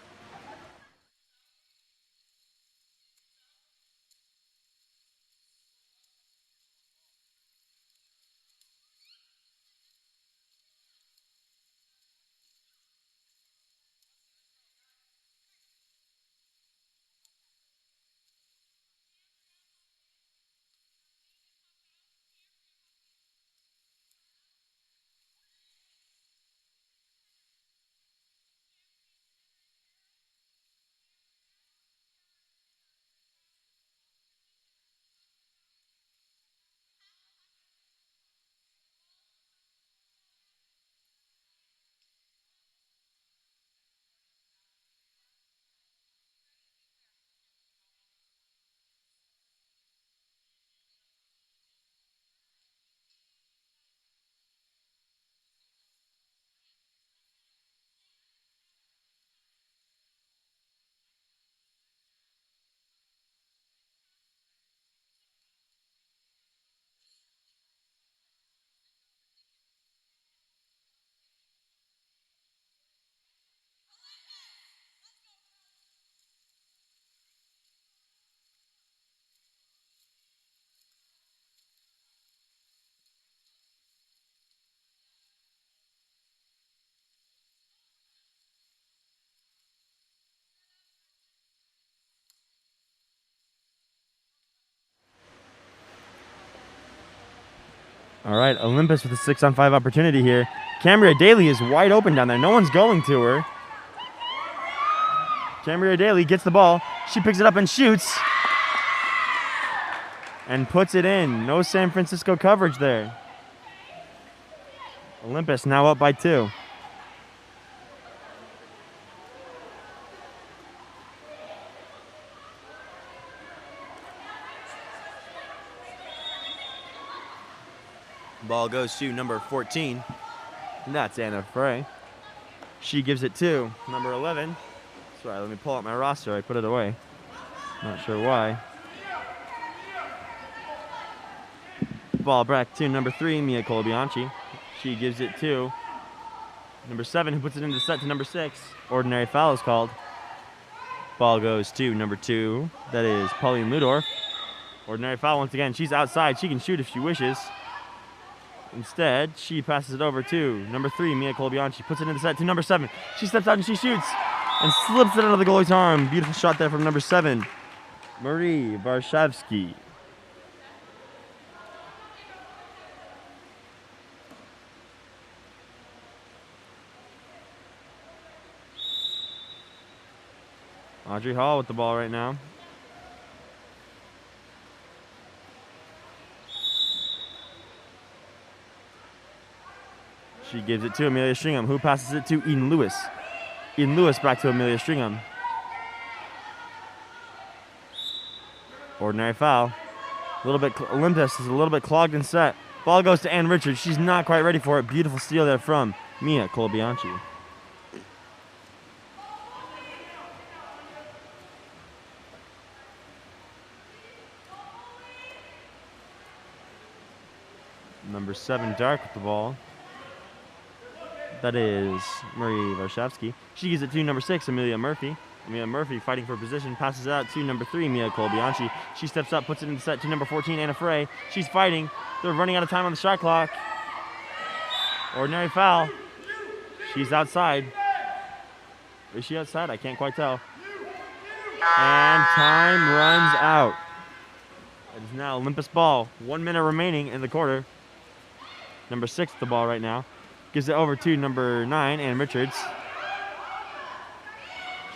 [SPEAKER 1] All right, Olympus with a 6-on-5 opportunity here. Cambria Daly is wide open down there. No one's going to her. Cambria Daly gets the ball. She picks it up and shoots. And puts it in. No San Francisco coverage there. Olympus now up by 2. Ball goes to number 14. And that's Anna Frey. She gives it to number 11. Sorry, let me pull out my roster. I put it away. Not sure why. Ball back to number 3, Mia Colabianchi. She gives it to number 7, who puts it into the set to number 6. Ordinary foul is called. Ball goes to number 2. That is Pauline Ludorf. Ordinary foul once again. She's outside. She can shoot if she wishes. Instead, she passes it over to number 3, Mia Colabianchi. Puts it in the set to number 7. She steps out and she shoots and slips it under the goalie's arm. Beautiful shot there from number 7, Marie Warshawski. Audrey Hall with the ball right now. She gives it to Amelia Stringham, who passes it to Eden Lewis. Eden Lewis back to Amelia Stringham. Ordinary foul. Olympus is a little bit clogged and set. Ball goes to Ann Richards. She's not quite ready for it. Beautiful steal there from Mia Colabianchi. Number 7, Dark with the ball. That is Marie Varshavsky. She gives it to number 6, Amelia Murphy. Amelia Murphy fighting for position, passes it out to number 3, Mia Colabianchi. She steps up, puts it in the set to number 14, Anna Frey. She's fighting. They're running out of time on the shot clock. Ordinary foul. She's outside. Is she outside? I can't quite tell. And time runs out. It is now Olympus ball. 1 minute remaining in the quarter. Number 6 the ball right now. Gives it over to number 9, Ann Richards.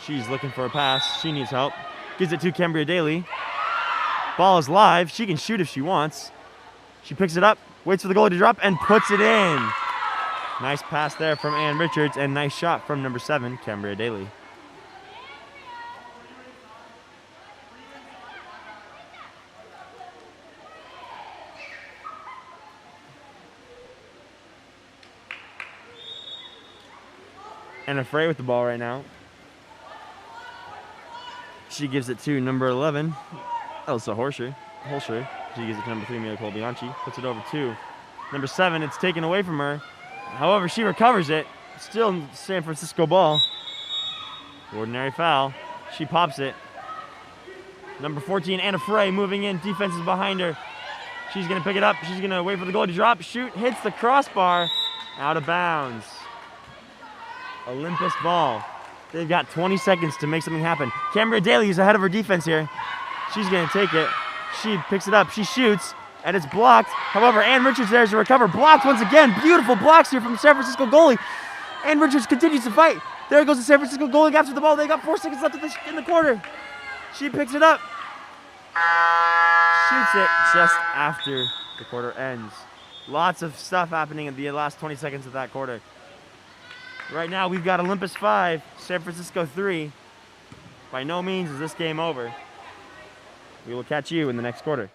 [SPEAKER 1] She's looking for a pass. She needs help. Gives it to Cambria Daly. Ball is live. She can shoot if she wants. She picks it up, waits for the goalie to drop, and puts it in. Nice pass there from Ann Richards, and nice shot from number 7, Cambria Daly. And Frey with the ball right now. She gives it to number 11, Elsa Holscher. She gives it to number 3, Mia Colabianchi. Puts it over to number 7. It's taken away from her. However, she recovers it. Still San Francisco ball. Ordinary foul. She pops it. Number 14, Anna Frey moving in. Defense is behind her. She's going to pick it up. She's going to wait for the goalie to drop. Shoot. Hits the crossbar. Out of bounds. Olympus ball. They've got 20 seconds to make something happen. Cambria Daly is ahead of her defense here. She's going to take it. She picks it up. She shoots, and it's blocked. However, Ann Richards there to recover. Blocked once again. Beautiful blocks here from the San Francisco goalie. Ann Richards continues to fight. There goes the San Francisco goalie after the ball. They got 4 seconds left in the quarter. She picks it up. Shoots it just after the quarter ends. Lots of stuff happening in the last 20 seconds of that quarter. Right now, we've got Olympus 5, San Francisco 3. By no means is this game over. We will catch you in the next quarter.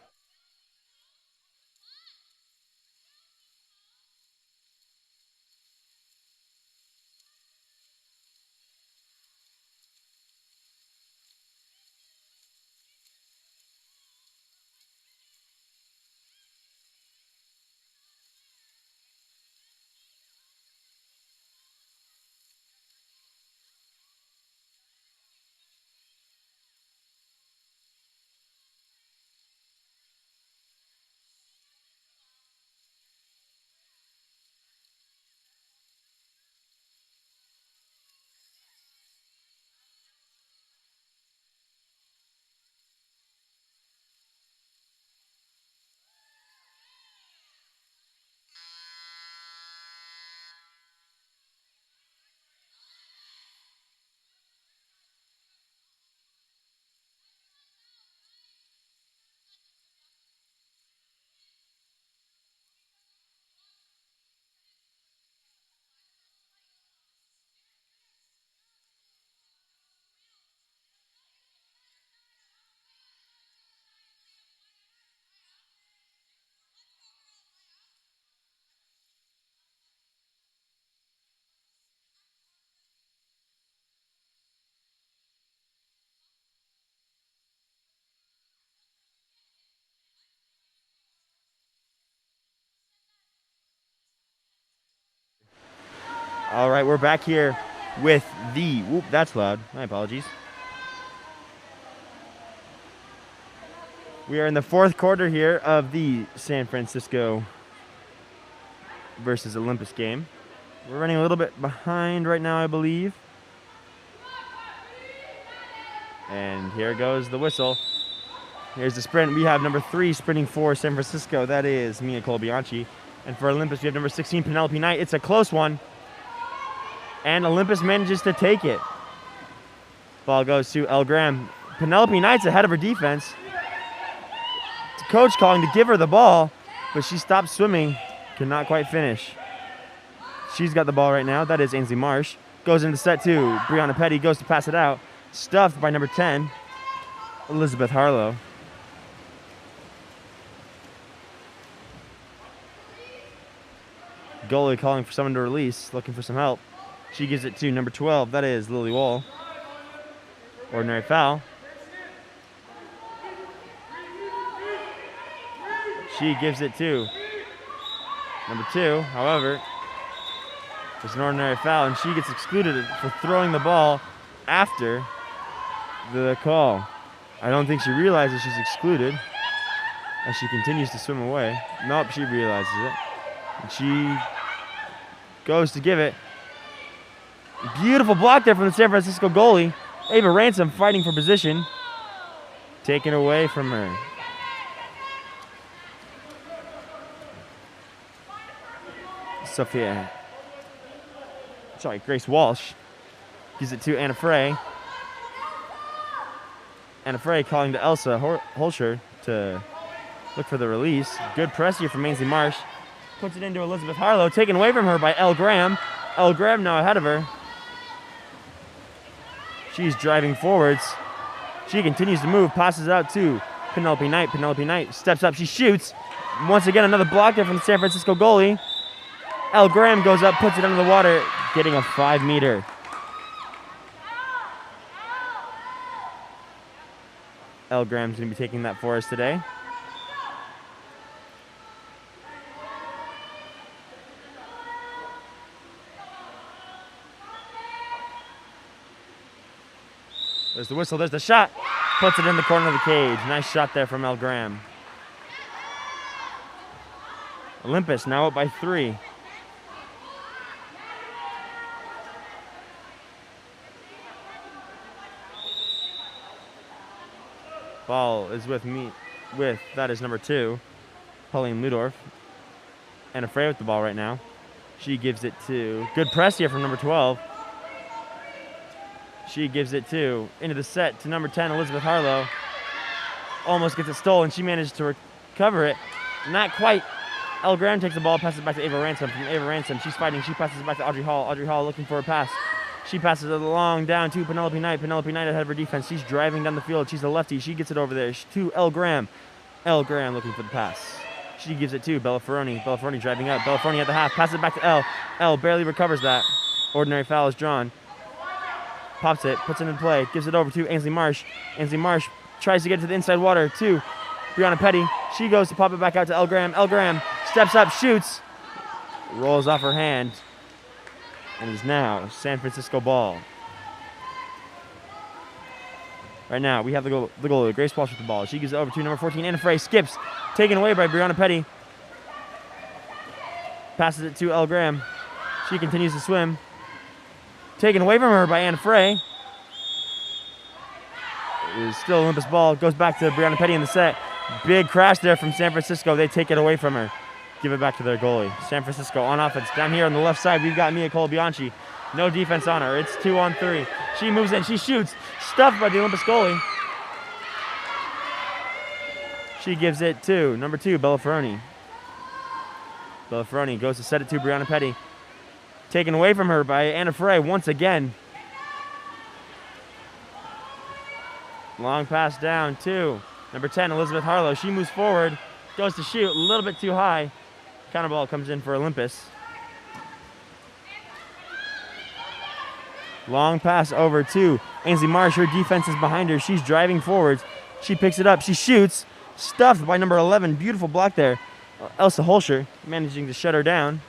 [SPEAKER 1] All right, we're back here with the, whoop, that's loud. My apologies. We are in the 4th quarter here of the San Francisco versus Olympus game. We're running a little bit behind right now, I believe. And here goes the whistle. Here's the sprint. We have number 3 sprinting for San Francisco. That is Mia Colabianchi. And for Olympus, we have number 16, Penelope Knight. It's a close one. And Olympus manages to take it. Ball goes to El Graham. Penelope Knight's ahead of her defense. Coach calling to give her the ball, but she stopped swimming. Could not quite finish. She's got the ball right now. That is Ainsley Marsh. Goes into set 2. Brianna Petty goes to pass it out. Stuffed by number 10, Elizabeth Harlow. goalie calling for someone to release, looking for some help. She gives it to number 12. That is Lily Wall. Ordinary foul. She gives it to number 2. However, it's an ordinary foul, and she gets excluded for throwing the ball after the call. I don't think she realizes she's excluded as she continues to swim away. Nope, she realizes it. And she goes to give it. Beautiful block there from the San Francisco goalie. Ava Ransom fighting for position. Taken away from her. Grace Walsh gives it to Anna Frey. Anna Frey calling to Elsa Holscher to look for the release. Good press here from Ainsley Marsh. Puts it into Elizabeth Harlow, taken away from her by Elle Graham. Elle Graham now ahead of her. She's driving forwards. She continues to move, passes out to Penelope Knight. Penelope Knight steps up, she shoots. Once again, another block there from the San Francisco goalie. Elle Graham goes up, puts it under the water, getting a 5-meter. Elle Graham's going to be taking that for us today. There's the whistle, there's the shot. Puts it in the corner of the cage. Nice shot there from Elle Graham. Olympus now up by 3. Ball is that is number 2, Pauline Ludorf. And Frey with the ball right now. She gives it to, good press here from number 12. She gives it to, into the set to number 10, Elizabeth Harlow. Almost gets it stolen. She managed to recover it. Not quite. Elle Graham takes the ball, passes it back to Ava Ransom. From Ava Ransom, she's fighting. She passes it back to Audrey Hall. Audrey Hall looking for a pass. She passes it along down to Penelope Knight. Penelope Knight ahead of her defense. She's driving down the field. She's a lefty. She gets it over there to Elle Graham. Elle Graham looking for the pass. She gives it to Bella Ferroni. Bella Ferroni driving up. Bella Ferroni at the half. Passes it back to Elle. Elle barely recovers that. Ordinary foul is drawn. Pops it. Puts it in play. Gives it over to Ainsley Marsh. Ainsley Marsh tries to get to the inside water to Brianna Petty. She goes to pop it back out to Elle Graham. Elle Graham steps up, shoots. Rolls off her hand. And is now San Francisco ball. Right now, we have the goalie, Grace Walsh with the ball. She gives it over to number 14, Anna Frey. Skips. Taken away by Brianna Petty. Passes it to Elle Graham. She continues to swim. Taken away from her by Anna Frey. It is still Olympus ball. Goes back to Brianna Petty in the set. Big crash there from San Francisco. They take it away from her. Give it back to their goalie. San Francisco on offense. Down here on the left side, we've got Mia Colabianchi. No defense on her. It's 2-on-3. She moves in. She shoots. Stuffed by the Olympus goalie. She gives it to number 2, Bella Ferroni. Bella Ferroni goes to set it to Brianna Petty. Taken away from her by Anna Frey once again. Long pass down to number 10, Elizabeth Harlow. She moves forward. Goes to shoot. A little bit too high. Counter ball comes in for Olympus. Long pass over to Ainsley Marsh. Her defense is behind her. She's driving forwards. She picks it up. She shoots. Stuffed by number 11. Beautiful block there. Elsa Holscher managing to shut her down.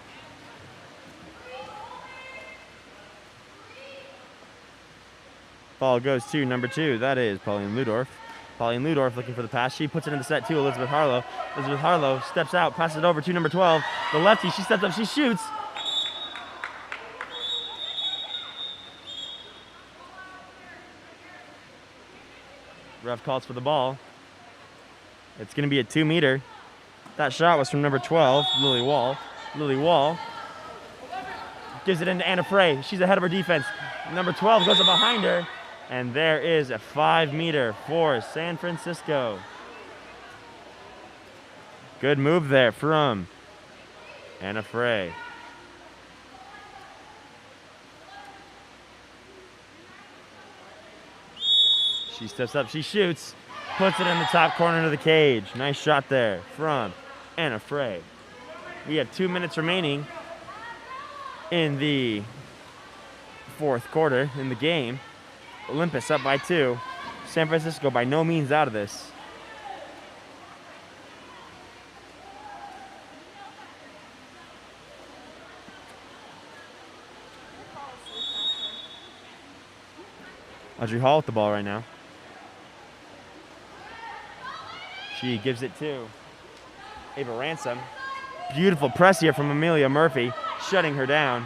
[SPEAKER 1] Ball goes to number 2. That is Pauline Ludorf. Pauline Ludorf looking for the pass. She puts it in the set to Elizabeth Harlow. Elizabeth Harlow steps out, passes it over to number 12. The lefty, she steps up, she shoots. Ref calls for the ball. It's going to be a 2-meter. That shot was from number 12, Lily Wall. Lily Wall gives it into Anna Frey. She's ahead of her defense. Number 12 goes up behind her. And there is a 5-meter for San Francisco. Good move there from Anna Frey. She steps up, she shoots, puts it in the top corner of the cage. Nice shot there from Anna Frey. We have 2 minutes remaining in the fourth quarter in the game. Olympus up by 2. San Francisco by no means out of this. Audrey Hall with the ball right now. She gives it to Ava Ransom. Beautiful press here from Amelia Murphy, shutting her down.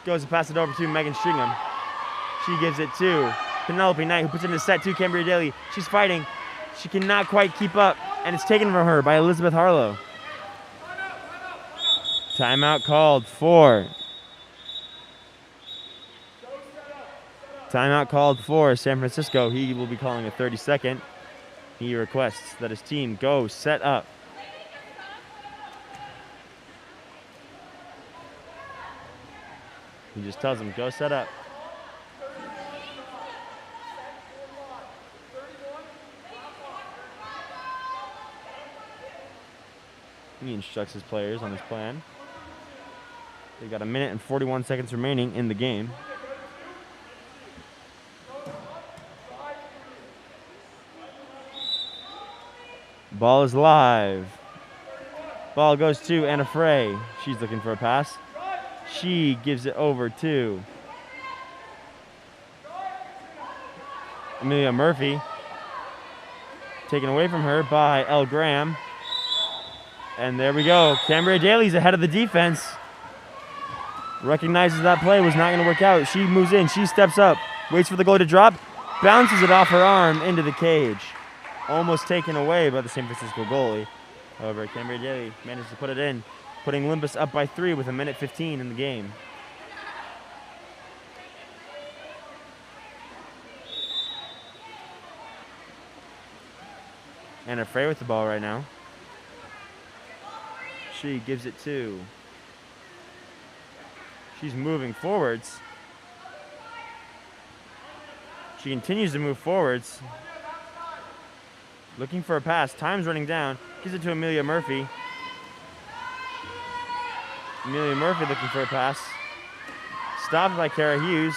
[SPEAKER 1] Goes to pass it over to Megan Stringham. She gives it to Penelope Knight, who puts it into set 2, Cambria Daly. She's fighting. She cannot quite keep up, and it's taken from her by Elizabeth Harlow. Timeout called for. Timeout called for San Francisco. He will be calling a 30-second. He requests that his team go set up. He just tells them, go set up. He instructs his players on his plan. They've got 1 minute and 41 seconds remaining in the game. Ball is live. Ball goes to Anna Frey. She's looking for a pass. She gives it over to Amelia Murphy. Taken away from her by Elle Graham. And there we go. Cambria Daly's ahead of the defense. Recognizes that play was not going to work out. She moves in. She steps up. Waits for the goal to drop. Bounces it off her arm into the cage. Almost taken away by the San Francisco goalie. However, Cambria Daly managed to put it in, putting Olympus up by 3 with 1 minute 15 in the game. Anna Frey with the ball right now. She gives it to. She's moving forwards. She continues to move forwards. Looking for a pass. Time's running down. Gives it to Amelia Murphy. Amelia Murphy looking for a pass. Stopped by Kara Hughes.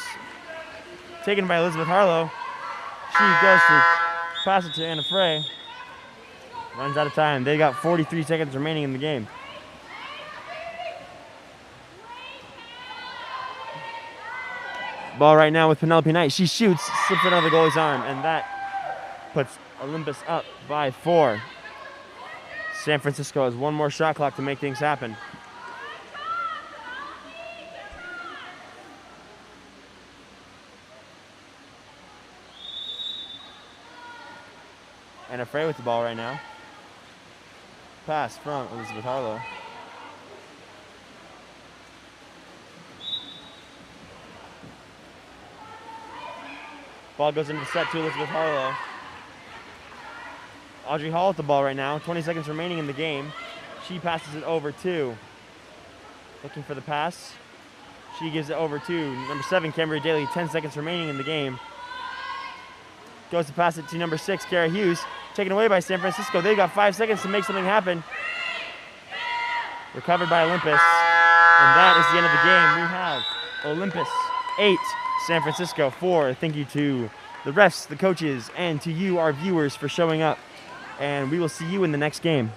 [SPEAKER 1] Taken by Elizabeth Harlow. She goes to pass it to Anna Frey. Runs out of time. They got 43 seconds remaining in the game. Ball right now with Penelope Knight. She shoots, slips it out of the goalie's arm, and that puts Olympus up by 4. San Francisco has 1 more shot clock to make things happen. Anna Frey with the ball right now. Pass from Elizabeth Harlow. Ball goes into the set to Elizabeth Harlow. Audrey Hall with the ball right now. 20 seconds remaining in the game. She passes it over to. Looking for the pass. She gives it over to number 7, Cambria Daly. 10 seconds remaining in the game. Goes to pass it to number 6, Kara Hughes. Taken away by San Francisco. They've got 5 seconds to make something happen. Recovered by Olympus. And that is the end of the game. We have Olympus 8, San Francisco 4. Thank you to the refs, the coaches, and to you, our viewers, for showing up. And we will see you in the next game.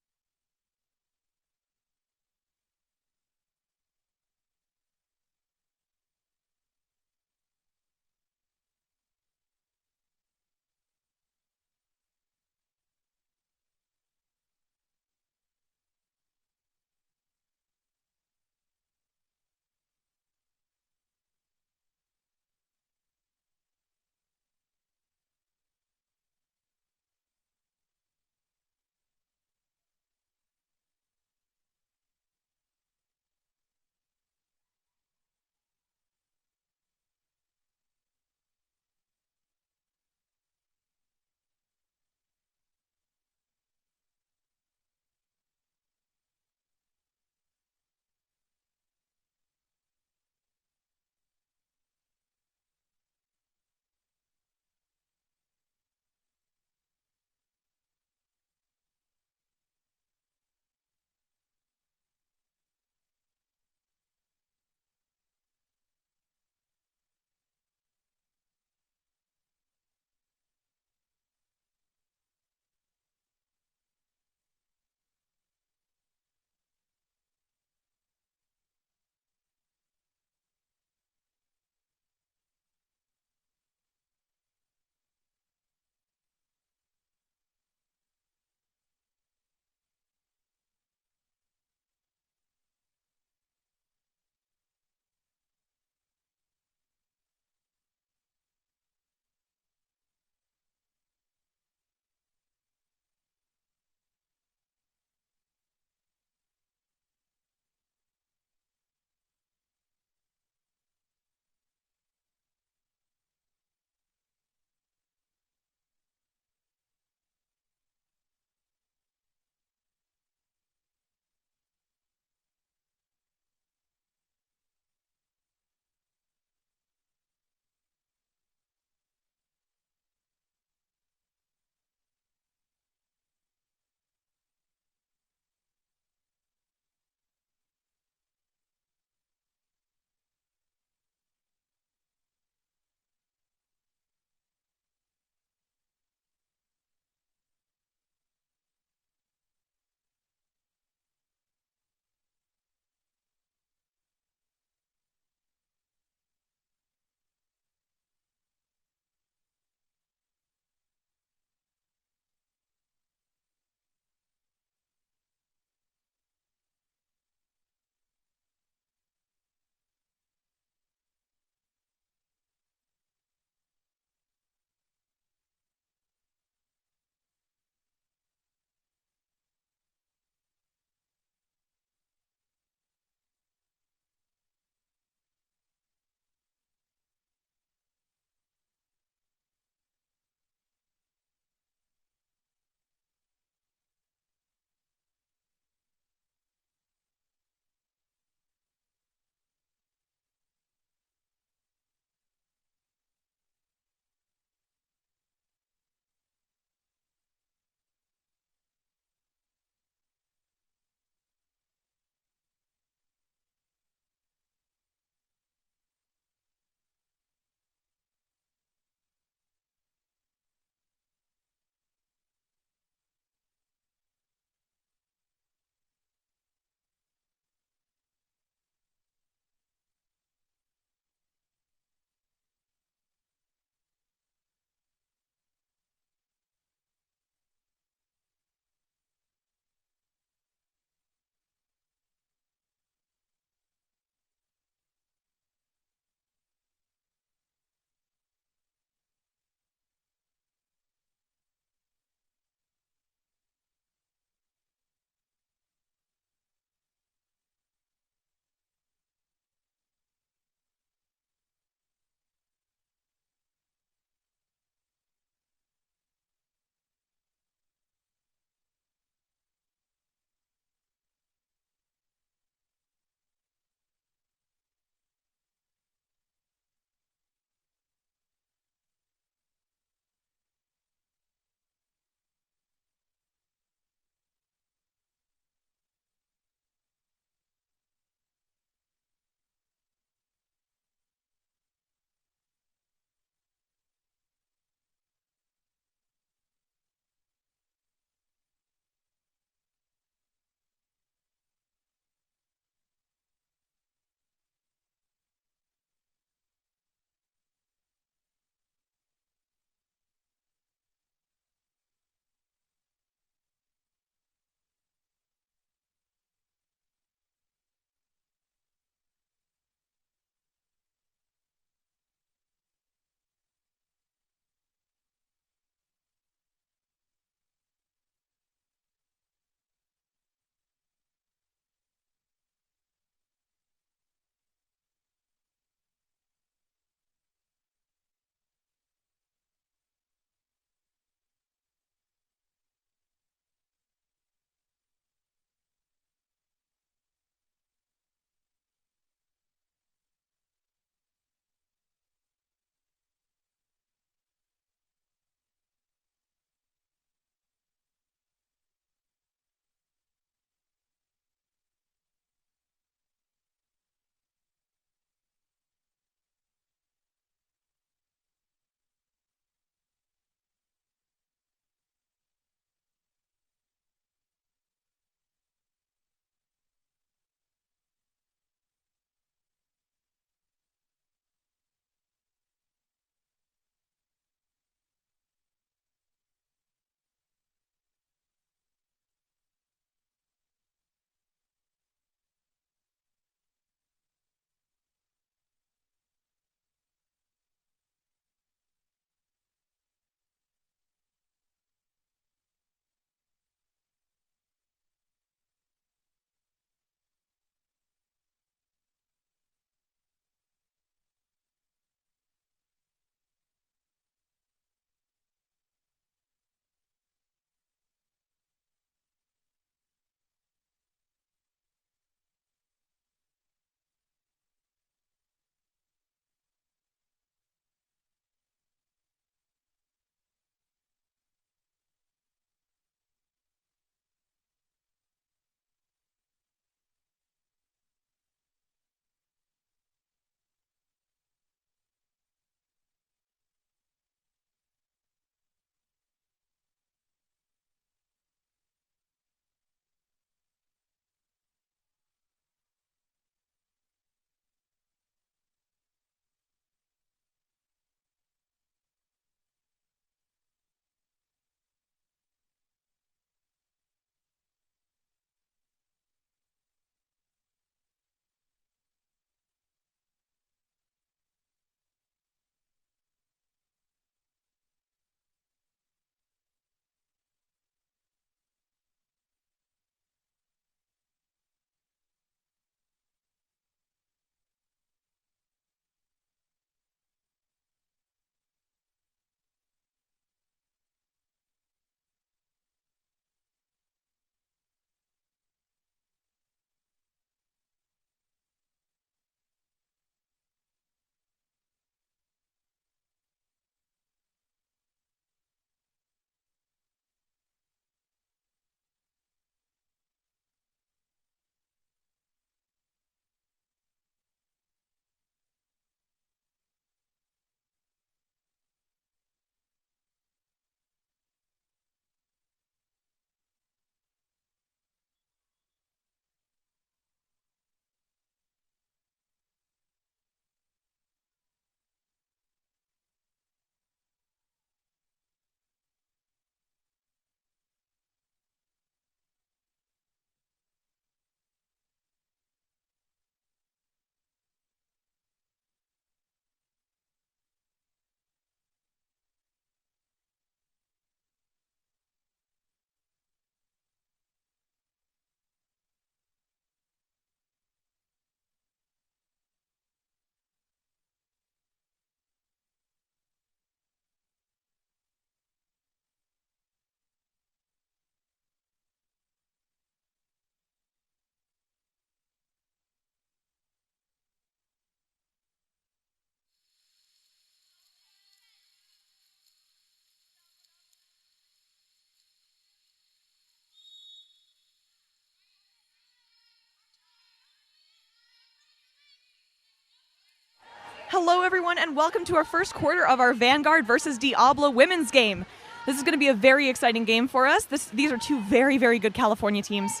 [SPEAKER 5] Hello, everyone, and welcome to our first quarter of our Vanguard versus Diablo women's game. This is going to be a very exciting game for us. These are two very, very good California teams.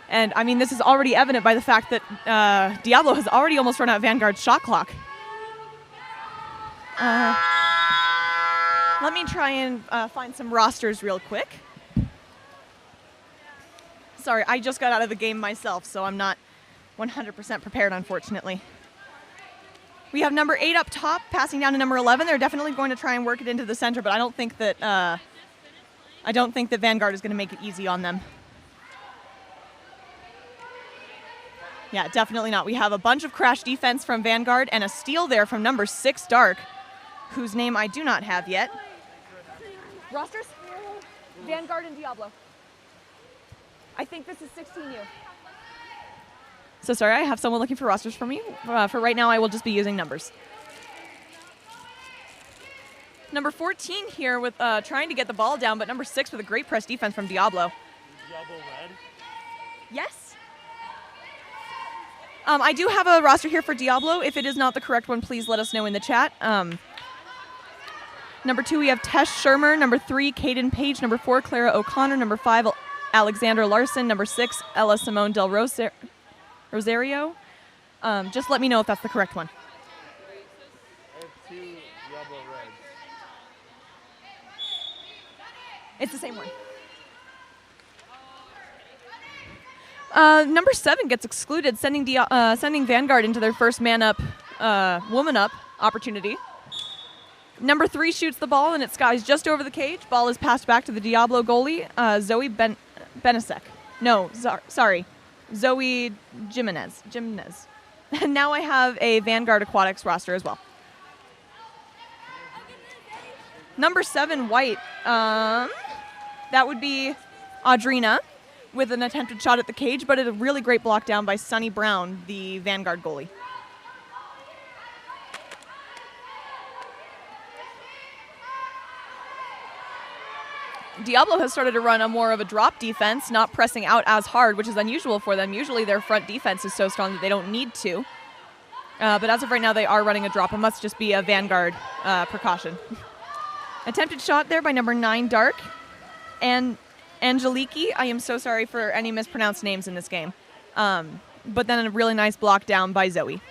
[SPEAKER 5] And, I mean, this is already evident by the fact that Diablo has already almost run out Vanguard's shot clock. Let me try and find some rosters real quick. Sorry, I just got out of the game myself, so I'm not 100% prepared, unfortunately. We have number 8 up top, passing down to number 11. They're definitely going to try and work it into the center, but I don't think that Vanguard is going to make it easy on them. Yeah, definitely not. We have a bunch of crash defense from Vanguard and a steal there from number 6 Dark, whose name I do not have yet. Rosters? Vanguard and Diablo. I think this is 16U. So sorry, I have someone looking for rosters for me. For right now, I will just be using numbers. Number 14 here with trying to get the ball down, but number 6 with a great press defense from Diablo.
[SPEAKER 1] Diablo red?
[SPEAKER 5] Yes. I do have a roster here for Diablo. If it is not the correct one, please let us know in the chat. Number 2, we have Tesh Shermer. Number 3, Caden Page. Number 4, Clara O'Connor. Number 5, Alexander Larson. Number 6, Ella Simone Del Rosario. Just let me know if that's the correct one.
[SPEAKER 1] I have 2 Diablo reds.
[SPEAKER 5] It's the same one. Number 7 gets excluded, sending Vanguard into their first man-up, woman-up opportunity. Number 3 shoots the ball, and it skies just over the cage. Ball is passed back to the Diablo goalie, Zoe Benisek. No, sorry. Zoe Jimenez. And now I have a Vanguard Aquatics roster as well. Number 7, White. That would be Audrina with an attempted shot at the cage, but a really great block down by Sunny Brown, the Vanguard goalie. Diablo has started to run more of a drop defense, not pressing out as hard, which is unusual for them. Usually their front defense is so strong that they don't need to. But as of right now, they are running a drop. It must just be a Vanguard precaution. Attempted shot there by number 9, Dark. And Angeliki, I am so sorry for any mispronounced names in this game. But then a really nice block down by Zoe.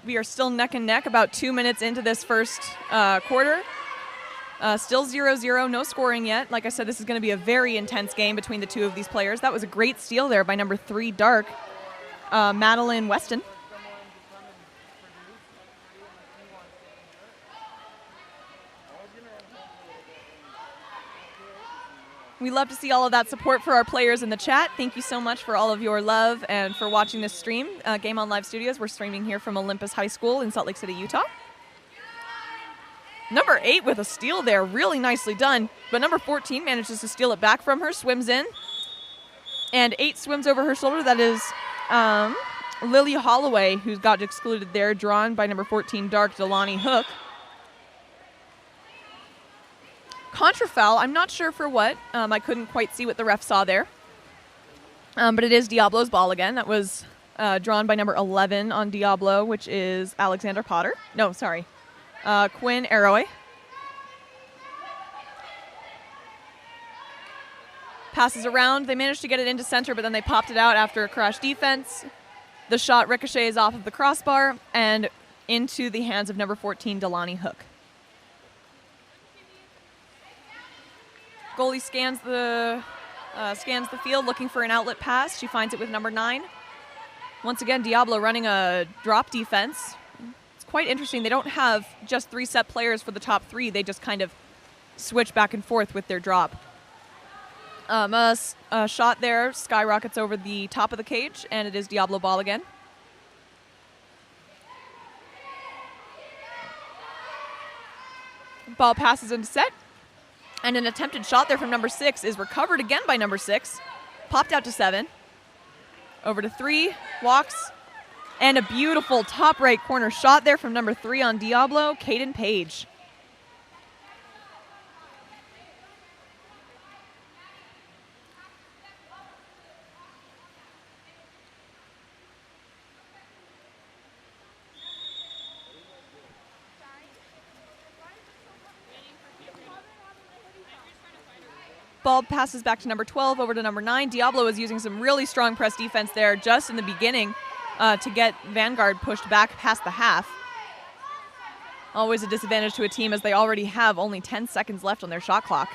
[SPEAKER 5] We are still neck and neck about 2 minutes into this first quarter. Still 0-0, no scoring yet. Like I said, this is going to be a very intense game between the two of these players. That was a great steal there by number 3, Dark, Madeline Weston. We love to see all of that support for our players in the chat. Thank you so much for all of your love and for watching this stream. Game On Live Studios, we're streaming here from Olympus High School in Salt Lake City, Utah. Number 8 with a steal there, really nicely done. But number 14 manages to steal it back from her, swims in. And 8 swims over her shoulder. That is Lily Holloway, who's got excluded there, drawn by number 14, Dark, Delani Hook. Contra foul, I'm not sure for what. I couldn't quite see what the ref saw there. But it is Diablo's ball again. That was drawn by number 11 on Diablo, which is Alexander Potter. No, sorry. Quinn Arroy. Passes around. They managed to get it into center, but then they popped it out after a crash defense. The shot ricochets off of the crossbar and into the hands of number 14, Delani Hook. Goalie scans the field looking for an outlet pass. She finds it with number 9. Once again, Diablo running a drop defense. Quite interesting. They don't have just 3 set players for the top 3. They just kind of switch back and forth with their drop. A shot there skyrockets over the top of the cage, and it is Diablo ball again. Ball passes into set, and an attempted shot there from number 6 is recovered again by number 6. Popped out to 7. Over to 3, walks. And a beautiful top right corner shot there from number 3 on Diablo, Caden Page. Ball passes back to number 12, over to number 9. Diablo is using some really strong press defense there just in the beginning to get Vanguard pushed back past the half. Always a disadvantage to a team as they already have only 10 seconds left on their shot clock.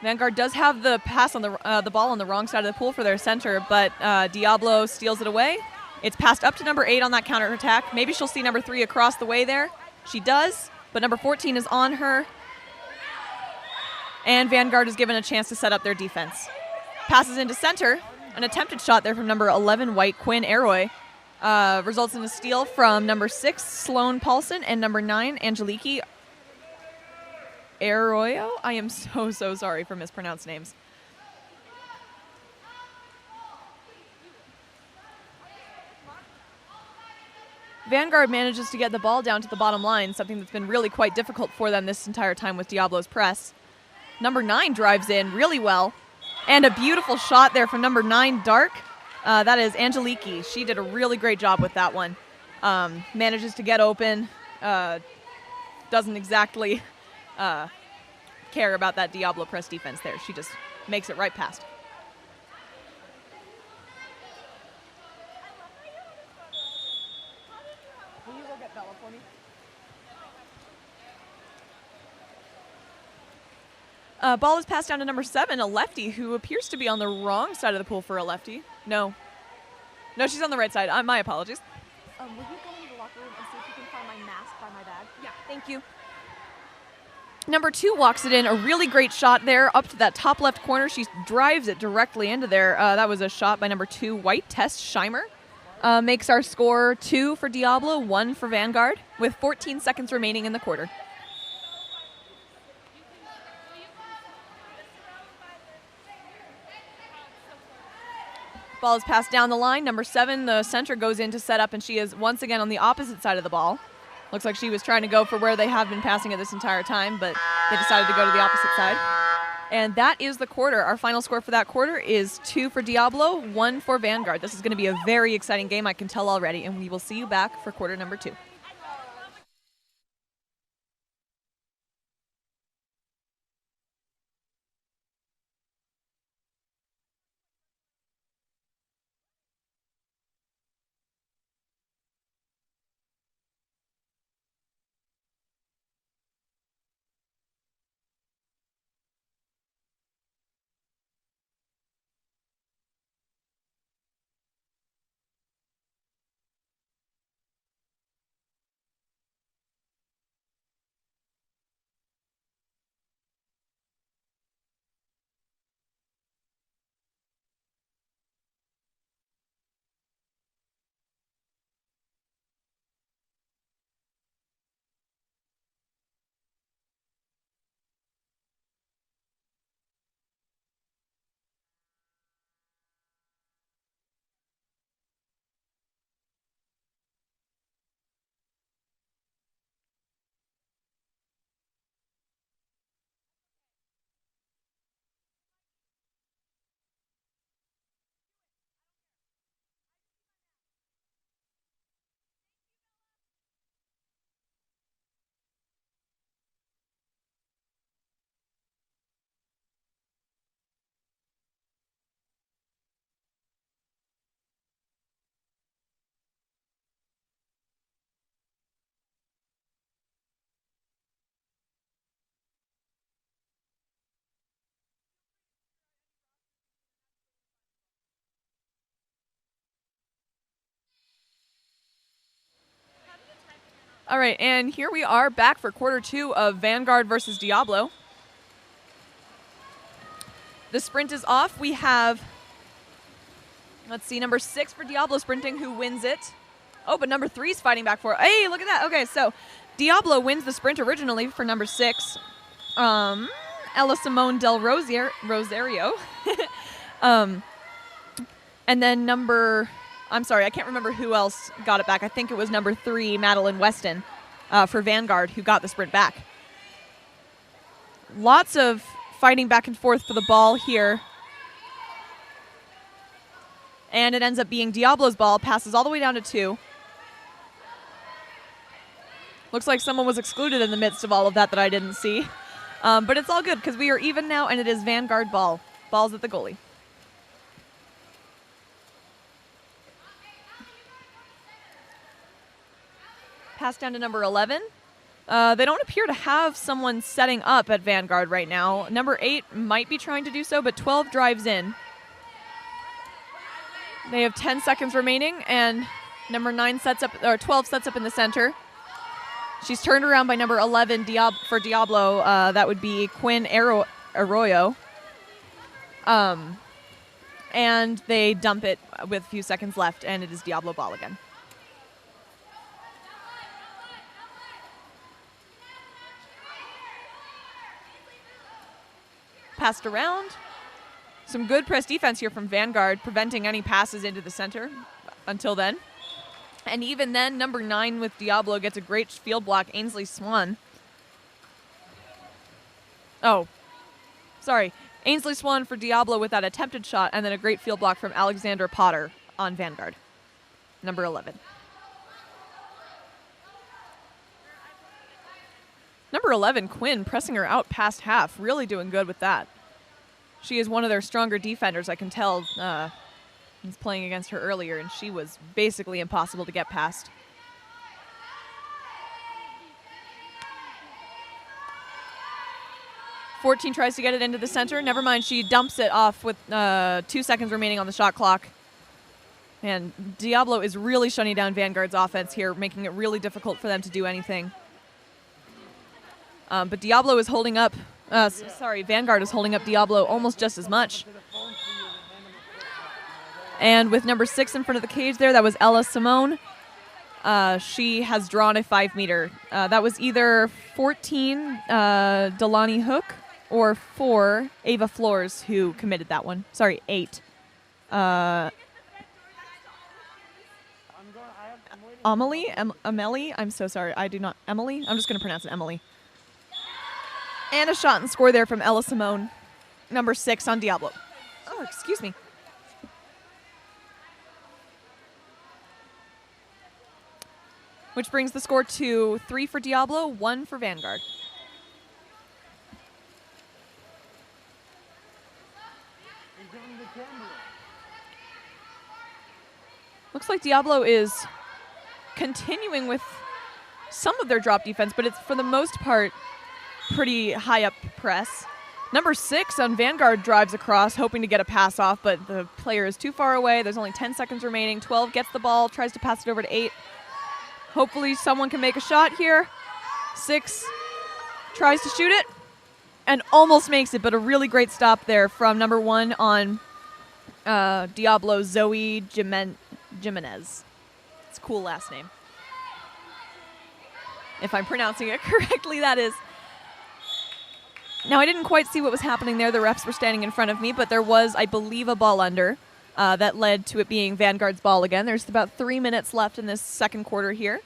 [SPEAKER 5] Vanguard does have the pass on the ball on the wrong side of the pool for their center, but Diablo steals it away. It's passed up to number 8 on that counterattack. Maybe she'll see number 3 across the way there. She does, but number 14 is on her. And Vanguard is given a chance to set up their defense. Passes into center. An attempted shot there from number 11, White, Quinn Aroy. Results in a steal from number 6, Sloan Paulson, and number 9, Angeliki Arroyo. I am so sorry for mispronounced names. Vanguard manages to get the ball down to the bottom line, something that's been really quite difficult for them this entire time with Diablo's press. Number 9 drives in really well. And a beautiful shot there from number 9, Dark. That is Angeliki. She did a really great job with that one. Manages to get open. Doesn't exactly care about that Diablo press defense there. She just makes it right past. Will you go get Bella for me? Ball is passed down to number 7, a lefty who appears to be on the wrong side of the pool for a lefty. No, she's on the right side. My apologies.
[SPEAKER 6] Will you go into the locker room and see if you can find my mask by my bag?
[SPEAKER 5] Yeah, thank you. Number 2 walks it in. A really great shot there up to that top left corner. She drives it directly into there. That was a shot by number 2, White, Tess Scheimer. Makes our score 2 for Diablo, 1 for Vanguard, with 14 seconds remaining in the quarter. Ball is passed down the line. Number 7, the center, goes in to set up, and she is once again on the opposite side of the ball. Looks like she was trying to go for where they have been passing it this entire time, but they decided to go to the opposite side. And that is the quarter. Our final score for that quarter is 2 for Diablo, 1 for Vanguard. This is going to be a very exciting game, I can tell already, and we will see you back for quarter number 2. All right, and here we are back for quarter 2 of Vanguard versus Diablo. The sprint is off. We have, let's see, number 6 for Diablo sprinting, who wins it. Oh, but number 3 is fighting back for it. Hey, look at that. Okay, so Diablo wins the sprint originally for number 6. Ella Simone Del Rosario. And then I'm sorry, I can't remember who else got it back. I think it was number 3, Madeline Weston, for Vanguard, who got the sprint back. Lots of fighting back and forth for the ball here. And it ends up being Diablo's ball, passes all the way down to 2. Looks like someone was excluded in the midst of all of that I didn't see. But it's all good because we are even now, and it is Vanguard ball. Ball's at the goalie. Pass down to number 11. They don't appear to have someone setting up at Vanguard right now. Number 8 might be trying to do so, but 12 drives in. They have 10 seconds remaining, and number 9 sets up, or 12 sets up in the center. She's turned around by number 11 for Diablo. That would be Quinn Arroyo. And they dump it with a few seconds left, and it is Diablo ball again. Passed around. Some good press defense here from Vanguard, preventing any passes into the center until then. And even then, number 9 with Diablo gets a great field block, Ainsley Swan. Oh, sorry. Ainsley Swan for Diablo with that attempted shot, and then a great field block from Alexandra Potter on Vanguard, number 11. Number 11, Quinn, pressing her out past half, really doing good with that. She is one of their stronger defenders, I can tell. Was playing against her earlier, and she was basically impossible to get past. Fourteen tries to get it into the center. Never mind, she dumps it off with 2 seconds remaining on the shot clock. And Diablo is really shutting down Vanguard's offense here, making it really difficult for them to do anything. But Diablo is holding up, Vanguard is holding up Diablo almost just as much. And with number 6 in front of the cage there, that was Ella Simone. She has drawn a 5-meter. That was either 14, Delaney Hook, or 4, Ava Flores, who committed that one. Sorry, 8. Amelie, I'm so sorry. Emily? I'm just going to pronounce it Emily. And a shot and score there from Ella Simone, number 6 on Diablo. Oh, excuse me. Which brings the score to 3 for Diablo, 1 for Vanguard. Looks like Diablo is continuing with some of their drop defense, but it's for the most part pretty high up press. Number 6 on Vanguard drives across, hoping to get a pass off, but the player is too far away. There's only 10 seconds remaining. 12 gets the ball, tries to pass it over to 8. Hopefully someone can make a shot here. 6 tries to shoot it and almost makes it, but a really great stop there from number 1 on Diablo, Zoe Jimenez. It's a cool last name. If I'm pronouncing it correctly, that is. Now, I didn't quite see what was happening there. The refs were standing in front of me, but there was, I believe, a ball under. That led to it being Vanguard's ball again. There's about 3 minutes left in this second quarter here.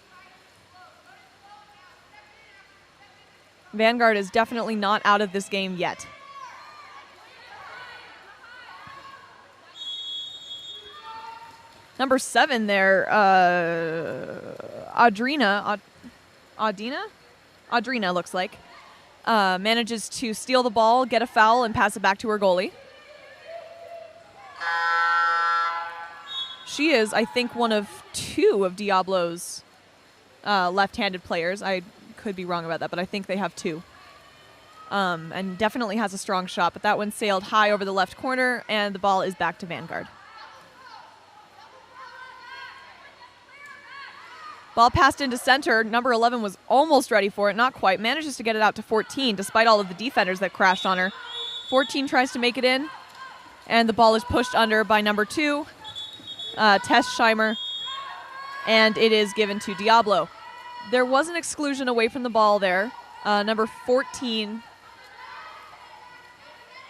[SPEAKER 5] Vanguard is definitely not out of this game yet. Number 7 there, Audrina looks like, manages to steal the ball, get a foul, and pass it back to her goalie. She is, I think, one of 2 of Diablo's left-handed players. I could be wrong about that, but I think they have 2. And definitely has a strong shot, but that one sailed high over the left corner, and the ball is back to Vanguard. Ball passed into center. Number 11 was almost ready for it, not quite. Manages to get it out to 14, despite all of the defenders that crashed on her. 14 tries to make it in, and the ball is pushed under by number 2, Tess Scheimer, and it is given to Diablo. There was an exclusion away from the ball there. Number 14.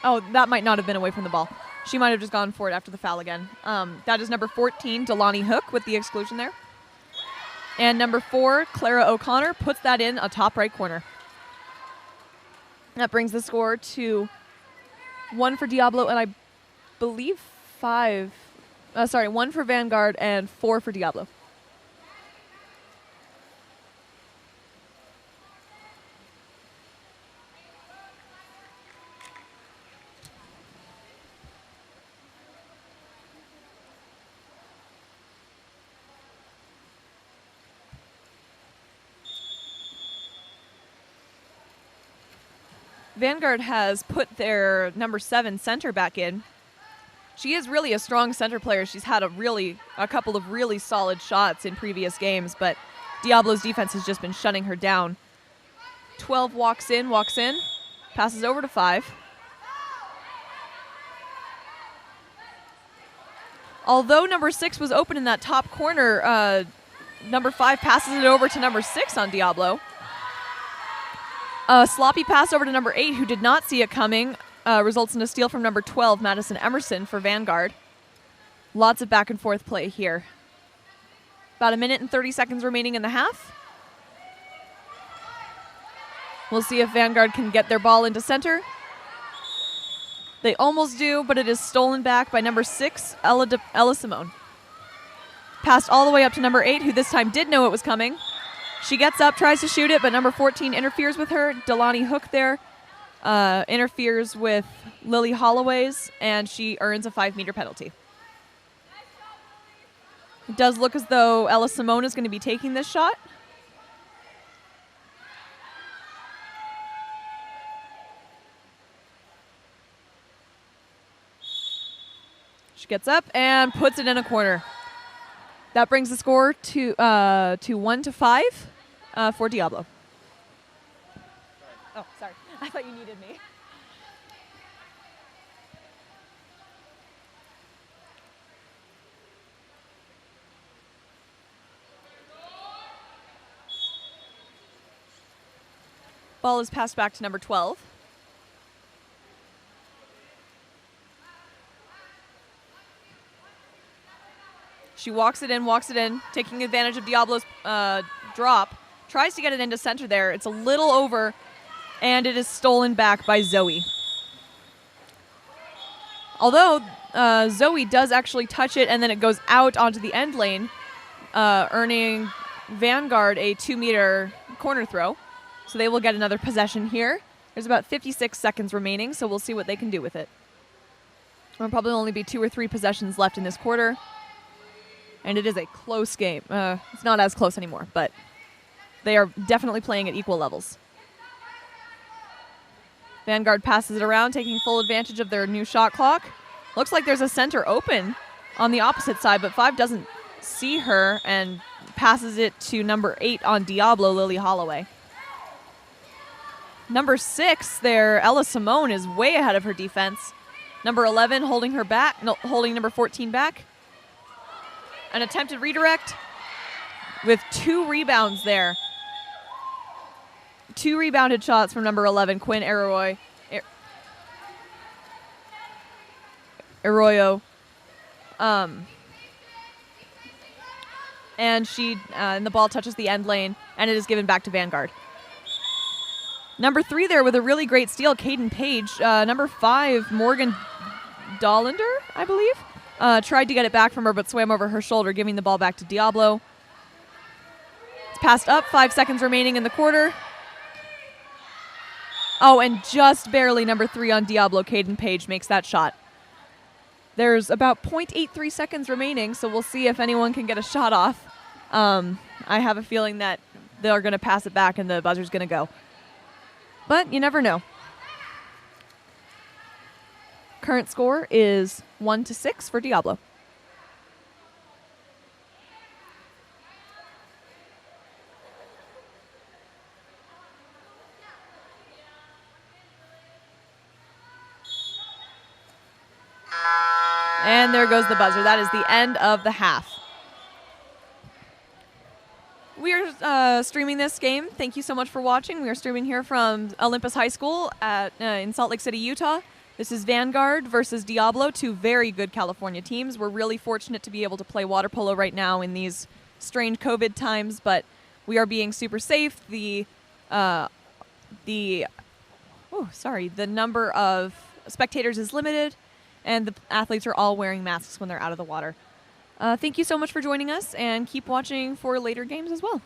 [SPEAKER 5] Oh, that might not have been away from the ball. She might have just gone for it after the foul again. That is number 14, Delaney Hook, with the exclusion there. And number 4, Clara O'Connor, puts that in a top right corner. That brings the score to 1 for Diablo, and I believe 1 for Vanguard and 4 for Diablo. Vanguard has put their number 7 center back in. She is really a strong center player. She's had a couple of really solid shots in previous games, but Diablo's defense has just been shutting her down. 12 walks in, passes over to 5. Although number 6 was open in that top corner, number 5 passes it over to number 6 on Diablo. A sloppy pass over to number 8, who did not see it coming, results in a steal from number 12, Madison Emerson, for Vanguard. Lots of back and forth play here. About a minute and 30 seconds remaining in the half. We'll see if Vanguard can get their ball into center. They almost do, but it is stolen back by number 6, Ella Simone. Passed all the way up to number 8, who this time did know it was coming. She gets up, tries to shoot it, but number 14 interferes with her. Delaney Hook there interferes with Lily Holloway's, and she earns a 5-meter penalty. It does look as though Ella Simone is going to be taking this shot. She gets up and puts it in a corner. That brings the score to 1-5 for Diablo. Oh, sorry. I thought you needed me. Ball is passed back to number 12. She walks it in, taking advantage of Diablo's drop. Tries to get it into center there. It's a little over, and it is stolen back by Zoe. Although Zoe does actually touch it, and then it goes out onto the end lane, earning Vanguard a 2-meter corner throw. So they will get another possession here. There's about 56 seconds remaining, so we'll see what they can do with it. There'll probably only be 2 or 3 possessions left in this quarter. And it is a close game. It's not as close anymore, but they are definitely playing at equal levels. Vanguard passes it around, taking full advantage of their new shot clock. Looks like there's a center open on the opposite side, but 5 doesn't see her and passes it to number 8 on Diablo, Lily Holloway. Number 6 there, Ella Simone, is way ahead of her defense. Number 11 holding her back, holding number 14 back. An attempted redirect with 2 rebounds there. 2 rebounded shots from number 11, Quinn Arroyo. And and the ball touches the end lane, and it is given back to Vanguard. Number 3 there with a really great steal, Caden Page. Number 5, Morgan Dollander, I believe. Tried to get it back from her, but swam over her shoulder, giving the ball back to Diablo. It's passed up, 5 seconds remaining in the quarter. Oh, and just barely number 3 on Diablo, Caden Page, makes that shot. There's about 0.83 seconds remaining, so we'll see if anyone can get a shot off. I have a feeling that they're going to pass it back and the buzzer's going to go. But you never know. Current score is 1-6 for Diablo. And there goes the buzzer. That is the end of the half. We are streaming this game. Thank you so much for watching. We are streaming here from Olympus High School in Salt Lake City, Utah. This is Vanguard versus Diablo, 2 very good California teams. We're really fortunate to be able to play water polo right now in these strange COVID times, but we are being super safe. The number of spectators is limited, and the athletes are all wearing masks when they're out of the water. Thank you so much for joining us, and keep watching for later games as well.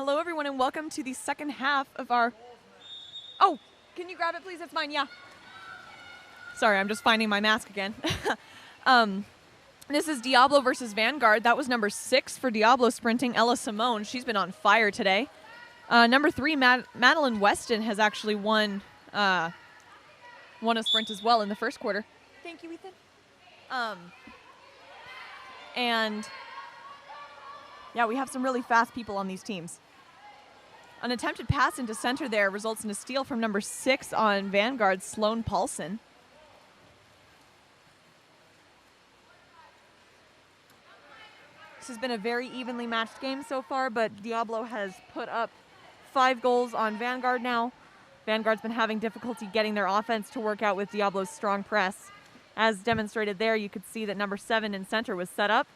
[SPEAKER 5] Hello, everyone, and welcome to the second half of our... Oh, can you grab it, please? It's mine, yeah. Sorry, I'm just finding my mask again. This is Diablo versus Vanguard. That was number 6 for Diablo sprinting, Ella Simone. She's been on fire today. Number 3, Madeline Weston has actually won a sprint as well in the first quarter. Thank you, Ethan. And yeah, we have some really fast people on these teams. An attempted pass into center there results in a steal from number 6 on Vanguard, Sloan Paulson. This has been a very evenly matched game so far, but Diablo has put up 5 goals on Vanguard now. Vanguard's been having difficulty getting their offense to work out with Diablo's strong press. As demonstrated there, you could see that number 7 in center was set up,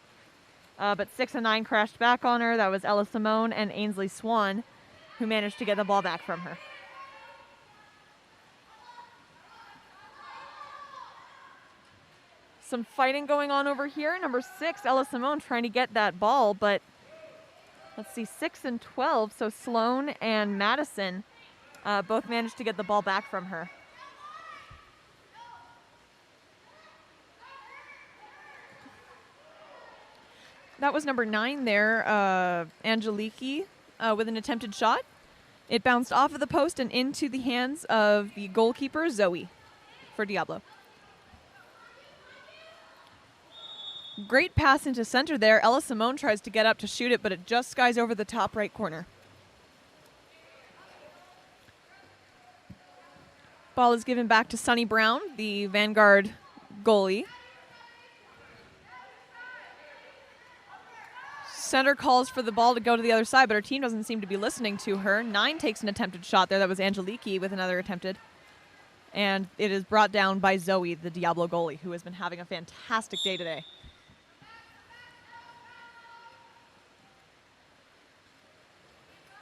[SPEAKER 5] but 6 and 9 crashed back on her. That was Ella Simone and Ainsley Swan, who managed to get the ball back from her. Some fighting going on over here. Number 6, Ella Simone, trying to get that ball, but let's see, 6 and 12, so Sloan and Madison both managed to get the ball back from her. That was number 9 there, Angeliki, with an attempted shot. It bounced off of the post and into the hands of the goalkeeper, Zoe, for Diablo. Great pass into center there. Ella Simone tries to get up to shoot it, but it just skies over the top right corner. Ball is given back to Sunny Brown, the Vanguard goalie. Center calls for the ball to go to the other side, but her team doesn't seem to be listening to her. 9 takes an attempted shot there. That was Angeliki with another attempted. And it is brought down by Zoe, the Diablo goalie, who has been having a fantastic day today.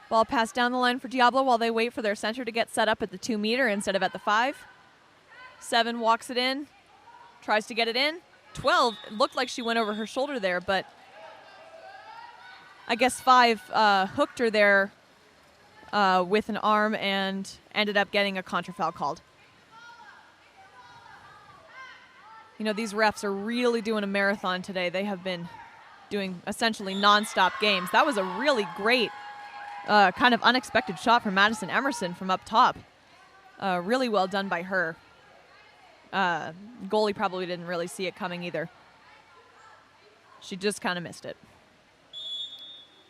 [SPEAKER 5] Ball passed down the line for Diablo while they wait for their center to get set up at the 2-meter instead of at the 5. 7 walks it in, tries to get it in. 12, it looked like she went over her shoulder there, but I guess 5 hooked her there with an arm and ended up getting a contra foul called. You know, these refs are really doing a marathon today. They have been doing essentially nonstop games. That was a really great kind of unexpected shot from Madison Emerson from up top. Really well done by her. Goalie probably didn't really see it coming either. She just kind of missed it.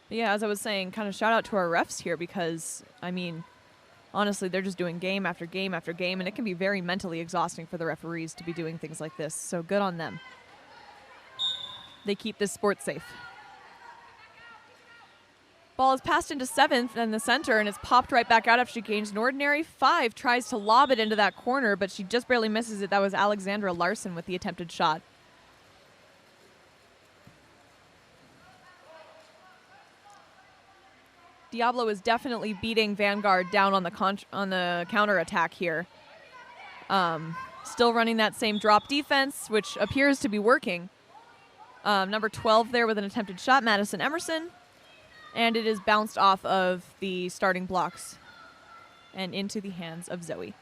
[SPEAKER 5] But yeah, as I was saying, kind of shout out to our refs here because, I mean, honestly, they're just doing game after game after game, and it can be very mentally exhausting for the referees to be doing things like this. So good on them. They keep this sport safe. Ball is passed into 7th in the center, and it's popped right back out after she gains an ordinary. 5 tries to lob it into that corner, but she just barely misses it. That was Alexandra Larson with the attempted shot. Diablo is definitely beating Vanguard down on the counterattack here. Still running that same drop defense, which appears to be working. Number 12 there with an attempted shot, Madison Emerson. And it is bounced off of the starting blocks and into the hands of Zoe.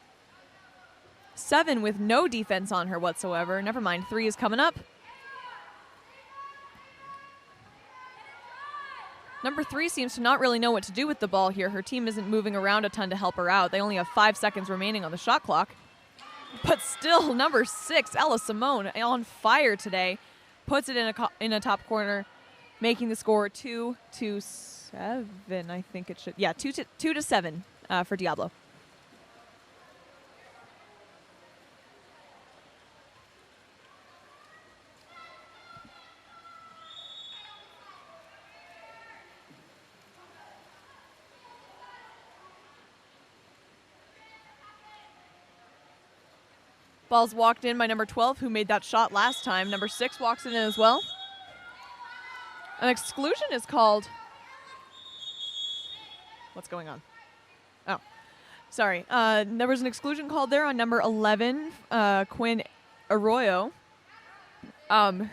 [SPEAKER 5] 7 with no defense on her whatsoever. Never mind, 3 is coming up. Number 3 seems to not really know what to do with the ball here. Her team isn't moving around a ton to help her out. They only have 5 seconds remaining on the shot clock. But still, number 6, Ella Simone, on fire today. Puts it in a top corner, making the score 2-7, I think it should. Yeah, 2-7 for Diablo. Ball's walked in by number 12, who made that shot last time. Number 6 walks it in as well. An exclusion is called. What's going on? Oh, sorry. There was an exclusion called there on number 11, Quinn Arroyo,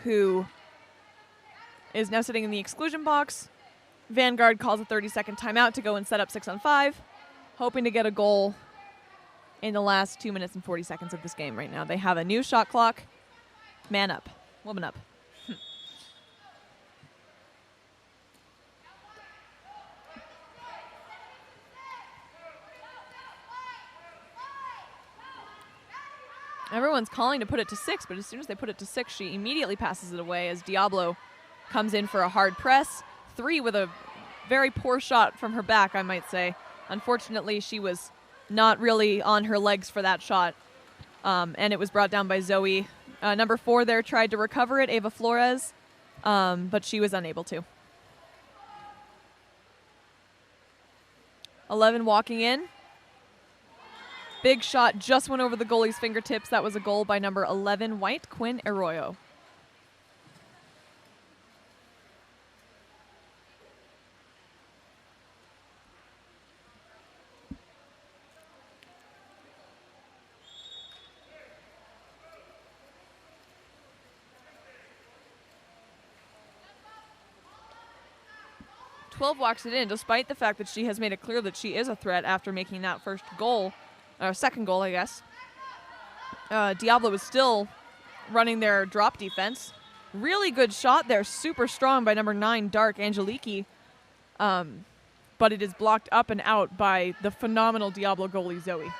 [SPEAKER 5] who is now sitting in the exclusion box. Vanguard calls a 30-second timeout to go and set up 6-on-5, hoping to get a goal in the last 2 minutes and 40 seconds of this game right now. They have a new shot clock. Man up. Woman up. Everyone's calling to put it to 6, but as soon as they put it to 6, she immediately passes it away as Diablo comes in for a hard press. 3 with a very poor shot from her back, I might say. Unfortunately, she was not really on her legs for that shot, and it was brought down by Zoe. Number 4 there tried to recover it, Ava Flores, but she was unable to. 11 walking in. Big shot just went over the goalie's fingertips. That was a goal by number 11 White, Quinn Arroyo. Walks it in, despite the fact that she has made it clear that she is a threat after making that first goal, or second goal, I guess. Diablo was still running their drop defense. Really good shot there, super strong by number 9, Dark Angeliki. But it is blocked up and out by the phenomenal Diablo goalie, Zoe.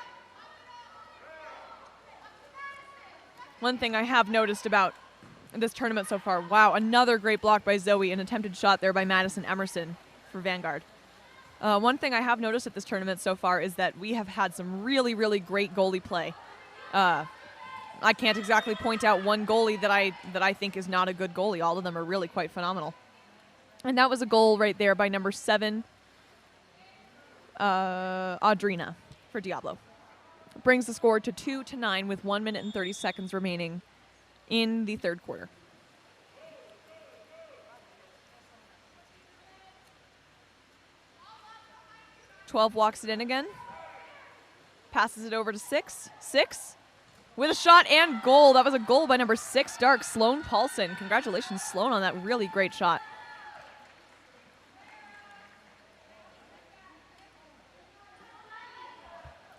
[SPEAKER 5] One thing I have noticed about this tournament so far, wow, another great block by Zoe, an attempted shot there by Madison Emerson for Vanguard. One thing I have noticed at this tournament so far is that we have had some really, really great goalie play. I can't exactly point out one goalie that I think is not a good goalie. All of them are really quite phenomenal. And that was a goal right there by number 7, Audrina for Diablo. Brings the score to 2-9 with 1 minute and 30 seconds remaining in the third quarter. Twelve walks it in again. Passes it over to 6. 6 with a shot and goal. That was a goal by number 6, Dark, Sloan Paulson. Congratulations, Sloan, on that really great shot.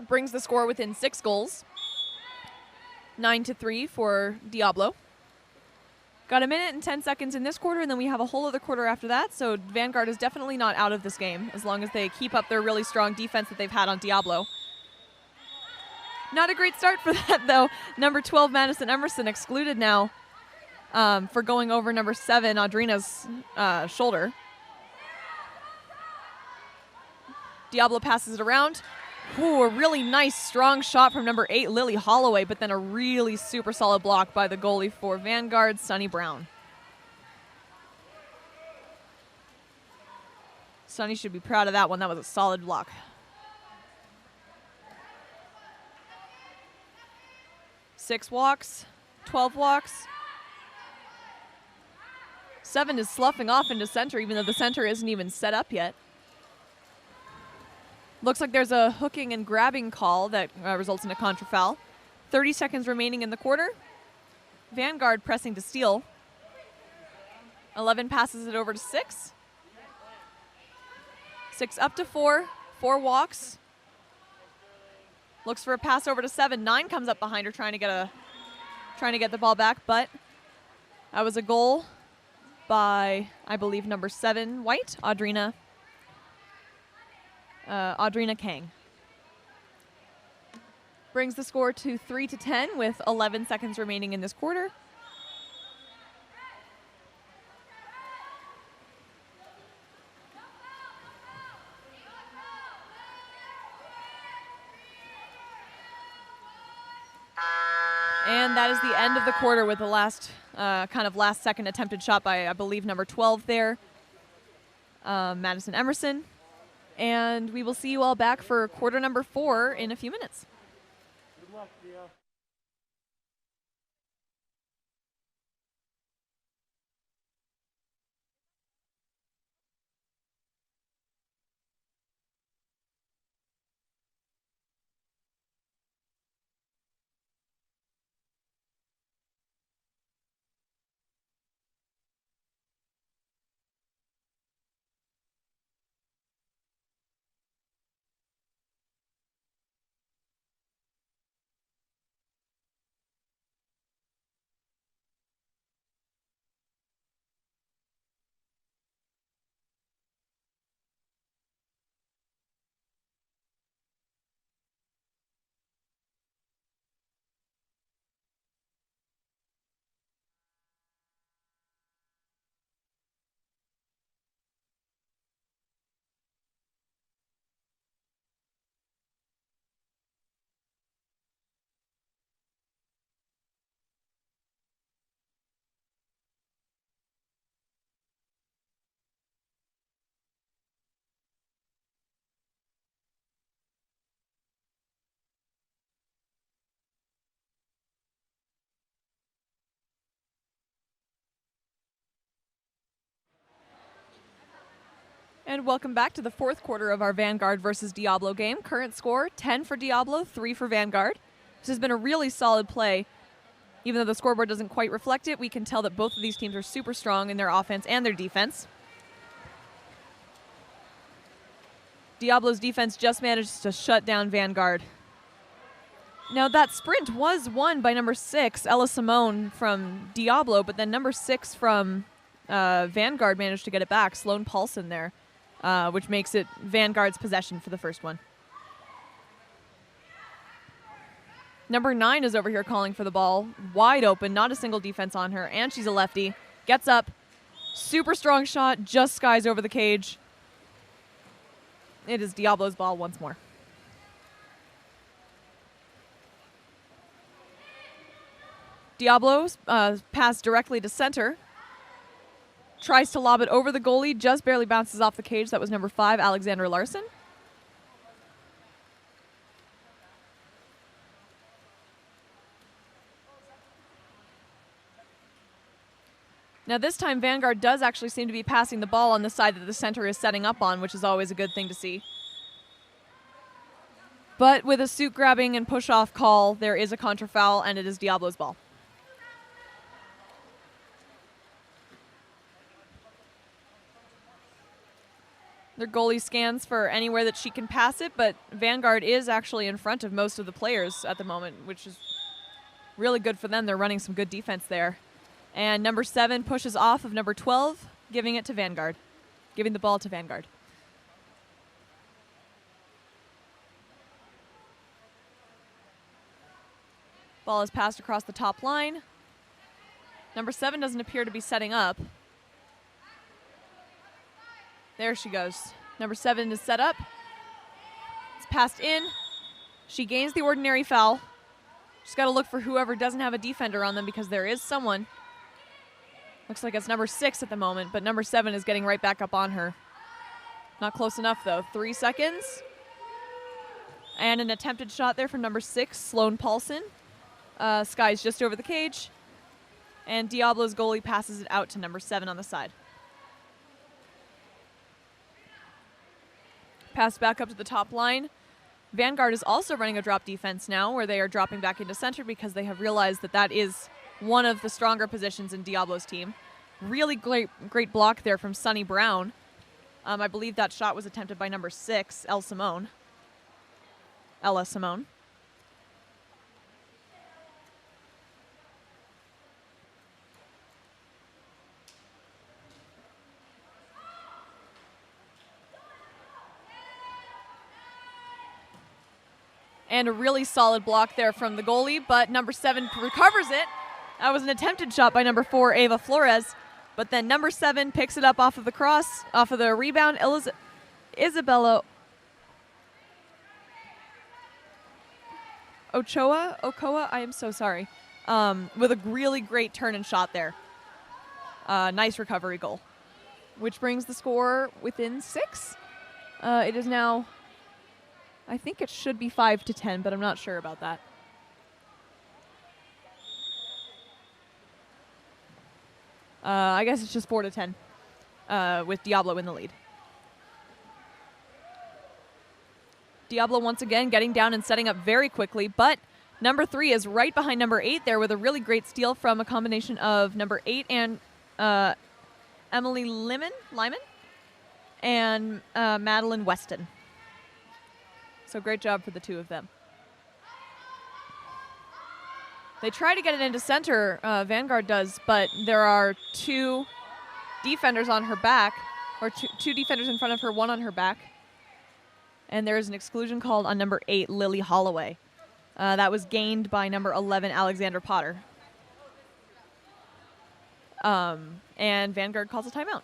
[SPEAKER 5] Brings the score within 6 goals. 9-3 for Diablo. Got a minute and 10 seconds in this quarter, and then we have a whole other quarter after that, so Vanguard is definitely not out of this game, as long as they keep up their really strong defense that they've had on Diablo. Not a great start for that, though. Number 12, Madison Emerson, excluded now for going over number 7, Audrina's shoulder. Diablo passes it around. Ooh, a really nice, strong shot from number 8, Lily Holloway, but then a really super solid block by the goalie for Vanguard, Sunny Brown. Sunny should be proud of that one. That was a solid block. Six walks, 12 walks. 7 is sloughing off into center, even though the center isn't even set up yet. Looks like there's a hooking and grabbing call that results in a contra foul. 30 seconds remaining in the quarter. Vanguard pressing to steal. 11 passes it over to 6. 6 up to 4. 4 walks. Looks for a pass over to 7. 9 comes up behind her trying to get the ball back, but that was a goal by, I believe, number 7, White, Audrina Kang. Brings the score to 3-10 with 11 seconds remaining in this quarter. And that is the end of the quarter with the last last second attempted shot by, I believe, number 12 there, Madison Emerson. And we will see you all back for quarter number 4 in a few minutes.
[SPEAKER 1] Good luck, Theo.
[SPEAKER 5] And welcome back to the fourth quarter of our Vanguard versus Diablo game. Current score, 10 for Diablo, 3 for Vanguard. This has been a really solid play. Even though the scoreboard doesn't quite reflect it, we can tell that both of these teams are super strong in their offense and their defense. Diablo's defense just managed to shut down Vanguard. Now that sprint was won by number 6, Ella Simone from Diablo, but then number 6 from Vanguard managed to get it back, Sloan Paulson there, which makes it Vanguard's possession for the first one. Number 9 is over here calling for the ball, wide open, not a single defense on her, and she's a lefty. Gets up, super strong shot, just skies over the cage. It is Diablo's ball once more. Diablo pass directly to center. Tries to lob it over the goalie, just barely bounces off the cage. That was number 5, Alexandra Larson. Now this time Vanguard does actually seem to be passing the ball on the side that the center is setting up on, which is always a good thing to see. But with a suit grabbing and push off call, there is a contra foul and it is Diablo's ball. Their goalie scans for anywhere that she can pass it, but Vanguard is actually in front of most of the players at the moment, which is really good for them. They're running some good defense there. And number 7 pushes off of number 12, giving it to Vanguard, giving the ball to Vanguard. Ball is passed across the top line. Number 7 doesn't appear to be setting up. There she goes. Number 7 is set up. It's passed in. She gains the ordinary foul. She's got to look for whoever doesn't have a defender on them because there is someone. Looks like it's number 6 at the moment, but number 7 is getting right back up on her. Not close enough, though. 3 seconds. And an attempted shot there from number 6, Sloan Paulson. Skies just over the cage. And Diablo's goalie passes it out to number 7 on the side. Pass back up to the top line. Vanguard is also running a drop defense now, where they are dropping back into center because they have realized that that is one of the stronger positions in Diablo's team. Really great block there from Sunny Brown. I believe that shot was attempted by number 6, Ella Simone. And a really solid block there from the goalie, but number 7 recovers it. That was an attempted shot by number 4, Ava Flores. But then number 7 picks it up off of the cross, off of the rebound. Isabella Ochoa, I am so sorry. With a really great turn and shot there. Nice recovery goal, which brings the score within 6. It is now, I think it should be 5-10, but I'm not sure about that. I guess it's just 4-10 with Diablo in the lead. Diablo once again getting down and setting up very quickly, but number 3 is right behind number 8 there with a really great steal from a combination of number 8 and Emily Lyman and Madeline Weston. So great job for the two of them. They try to get it into center, Vanguard does, but there are 2 defenders on her back, or two defenders in front of her, 1 on her back. And there is an exclusion called on number 8, Lily Holloway. That was gained by number 11, Alexander Potter. And Vanguard calls a timeout.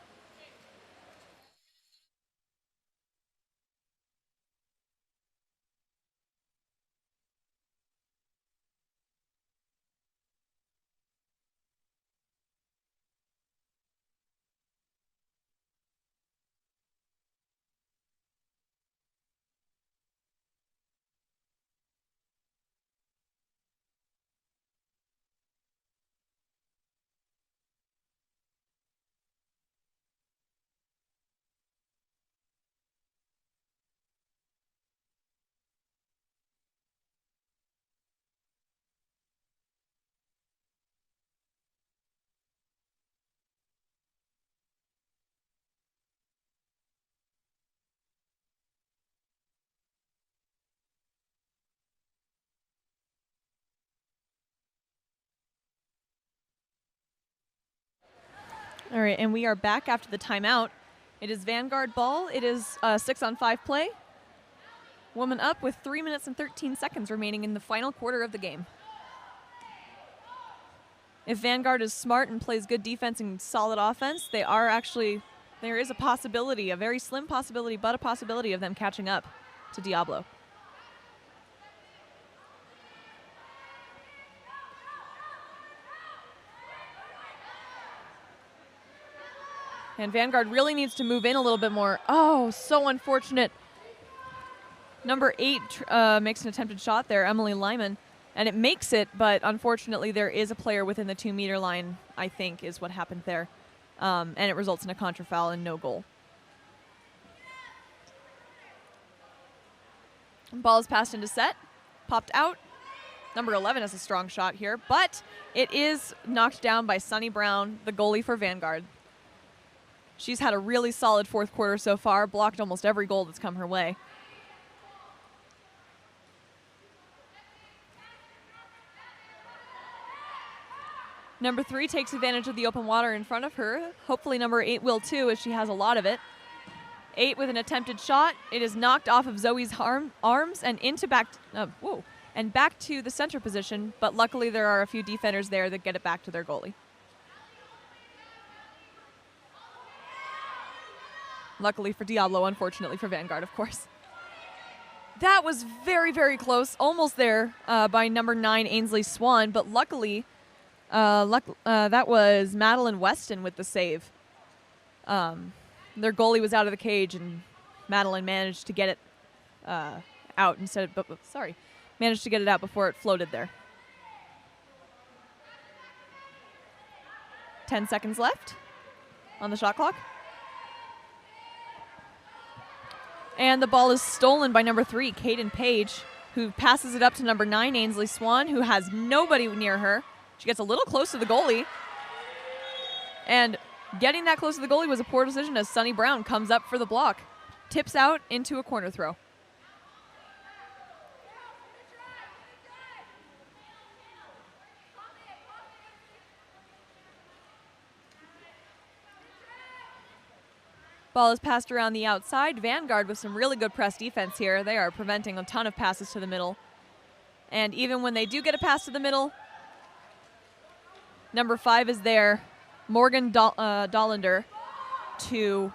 [SPEAKER 5] All right, and we are back after the timeout. It is Vanguard ball. It is 6-on-5 play. Woman up with 3 minutes and 13 seconds remaining in the final quarter of the game. If Vanguard is smart and plays good defense and solid offense, there is a possibility, a very slim possibility, but a possibility of them catching up to Diablo. And Vanguard really needs to move in a little bit more. Oh, so unfortunate. Number 8 makes an attempted shot there, Emily Lyman. And it makes it, but unfortunately there is a player within the 2-meter line, I think, is what happened there. And it results in a contra foul and no goal. Ball is passed into set, popped out. Number 11 has a strong shot here, but it is knocked down by Sunny Brown, the goalie for Vanguard. She's had a really solid fourth quarter so far, blocked almost every goal that's come her way. Number 3 takes advantage of the open water in front of her. Hopefully number 8 will too, as she has a lot of it. 8 with an attempted shot. It is knocked off of Zoe's arms and into back to the center position, but luckily there are a few defenders there that get it back to their goalie. Luckily for Diablo, unfortunately for Vanguard, of course. That was very, very close. Almost there by number 9, Ainsley Swan, but luckily that was Madeline Weston with the save. Their goalie was out of the cage, and Madeline managed to get it out managed to get it out before it floated there. 10 seconds left on the shot clock. And the ball is stolen by number 3, Kaden Page, who passes it up to number 9, Ainsley Swan, who has nobody near her. She gets a little close to the goalie. And getting that close to the goalie was a poor decision as Sunny Brown comes up for the block. Tips out into a corner throw. Ball is passed around the outside. Vanguard with some really good press defense here. They are preventing a ton of passes to the middle. And even when they do get a pass to the middle, number 5 is there, Morgan Dollander, to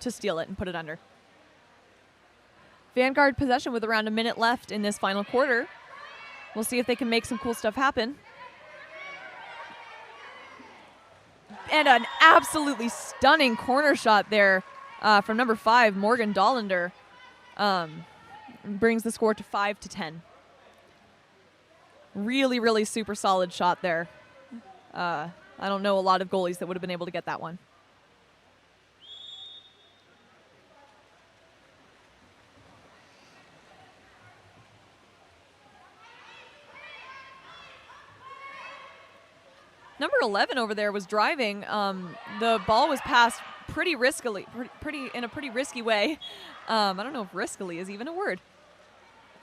[SPEAKER 5] steal it and put it under. Vanguard possession with around a minute left in this final quarter. We'll see if they can make some cool stuff happen. And an absolutely stunning corner shot there from number 5, Morgan Dollander, brings the score to 5-10. Really, really super solid shot there. I don't know a lot of goalies that would have been able to get that one. Number 11 over there was driving. The ball was passed pretty riskily, in a pretty risky way. I don't know if riskily is even a word.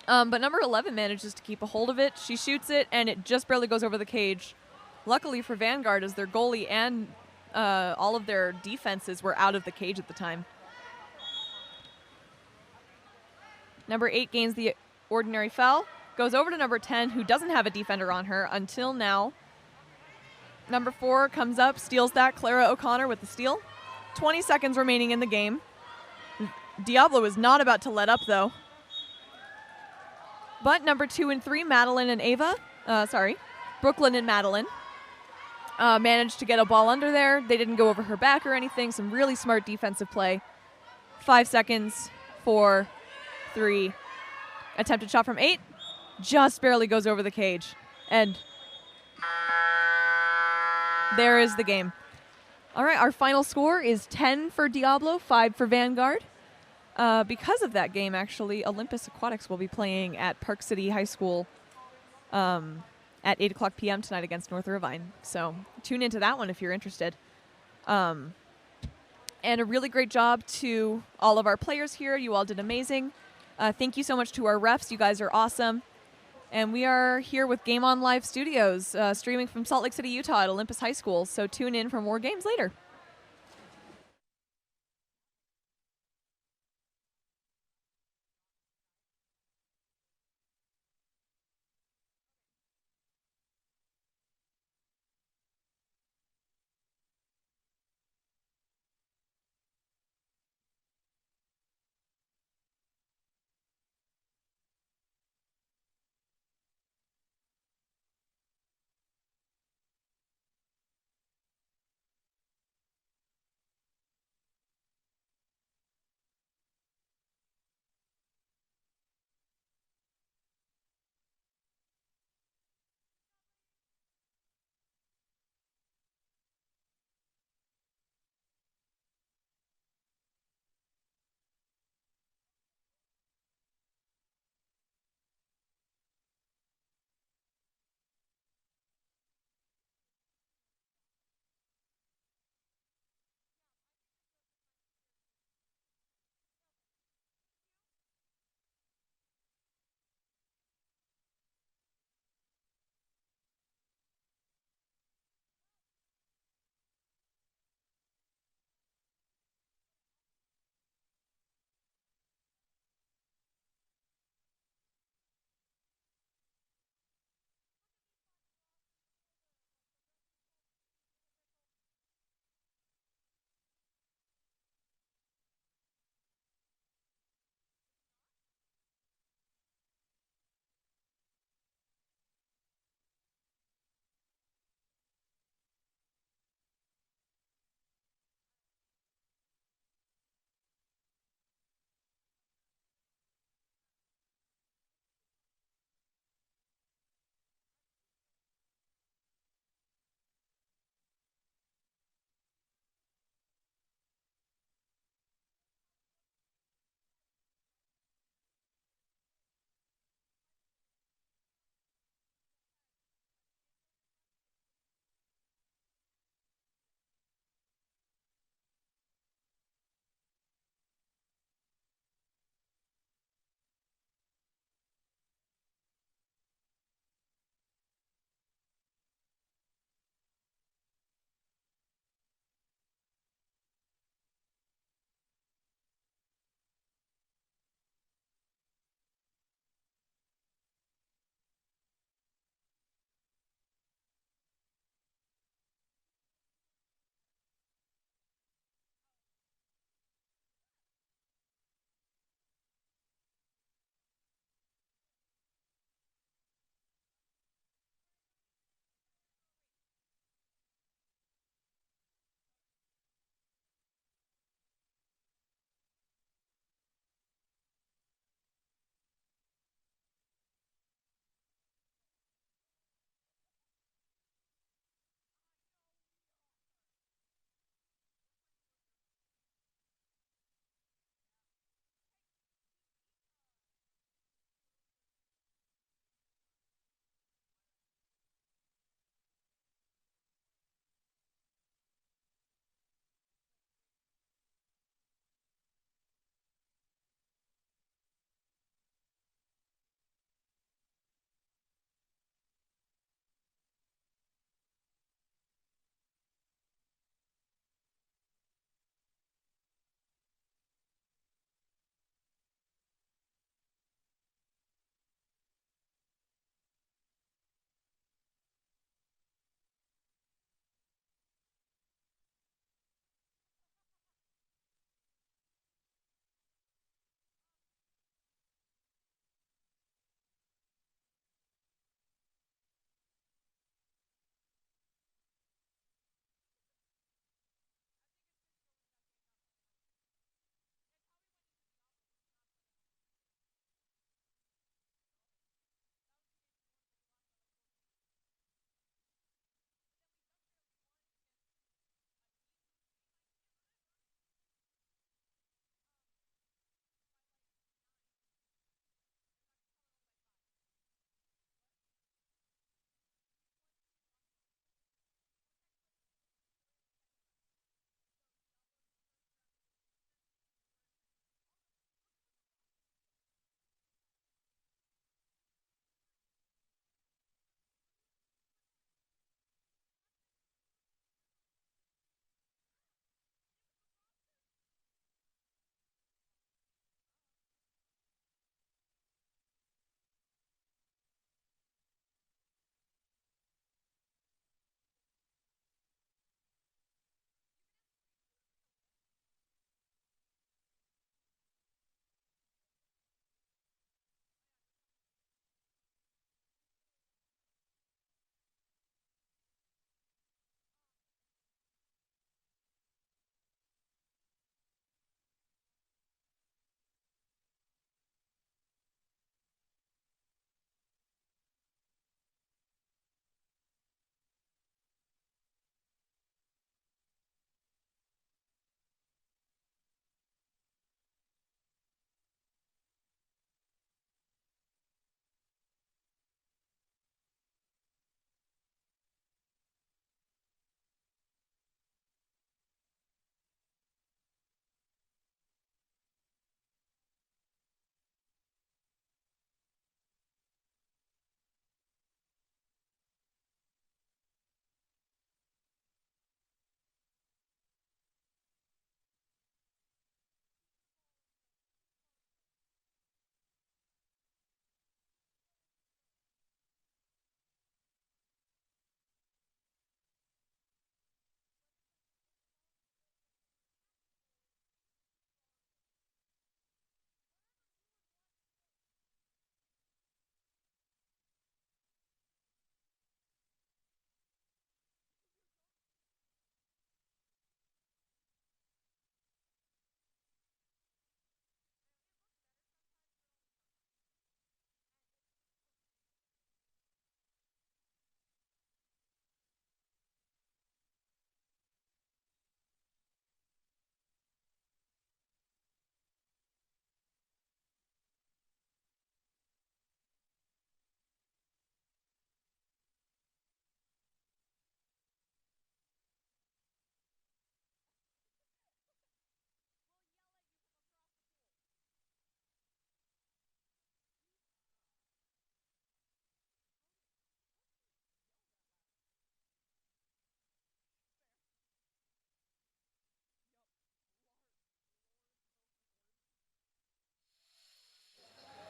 [SPEAKER 5] But number 11 manages to keep a hold of it. She shoots it, and it just barely goes over the cage. Luckily for Vanguard, as their goalie and all of their defenses were out of the cage at the time. Number 8 gains the ordinary foul, goes over to number 10, who doesn't have a defender on her until now. Number 4 comes up, steals that. Clara O'Connor with the steal. 20 seconds remaining in the game. Diablo is not about to let up, though. But number 2 and 3, Madeline and Ava, Brooklyn and Madeline, managed to get a ball under there. They didn't go over her back or anything. Some really smart defensive play. 5 seconds, 4, 3. Attempted shot from 8. Just barely goes over the cage. And there is the game. All right, our final score is 10 for Diablo, 5 for Vanguard. Because of that game, actually, Olympus Aquatics will be playing at Park City High School at 8 o'clock p.m. tonight against North Irvine. So tune into that one if you're interested. And a really great job to all of our players here. You all did amazing. Thank you so much to our refs. You guys are awesome. And we are here with Game On Live Studios, streaming from Salt Lake City, Utah at Olympus High School. So tune in for more games later.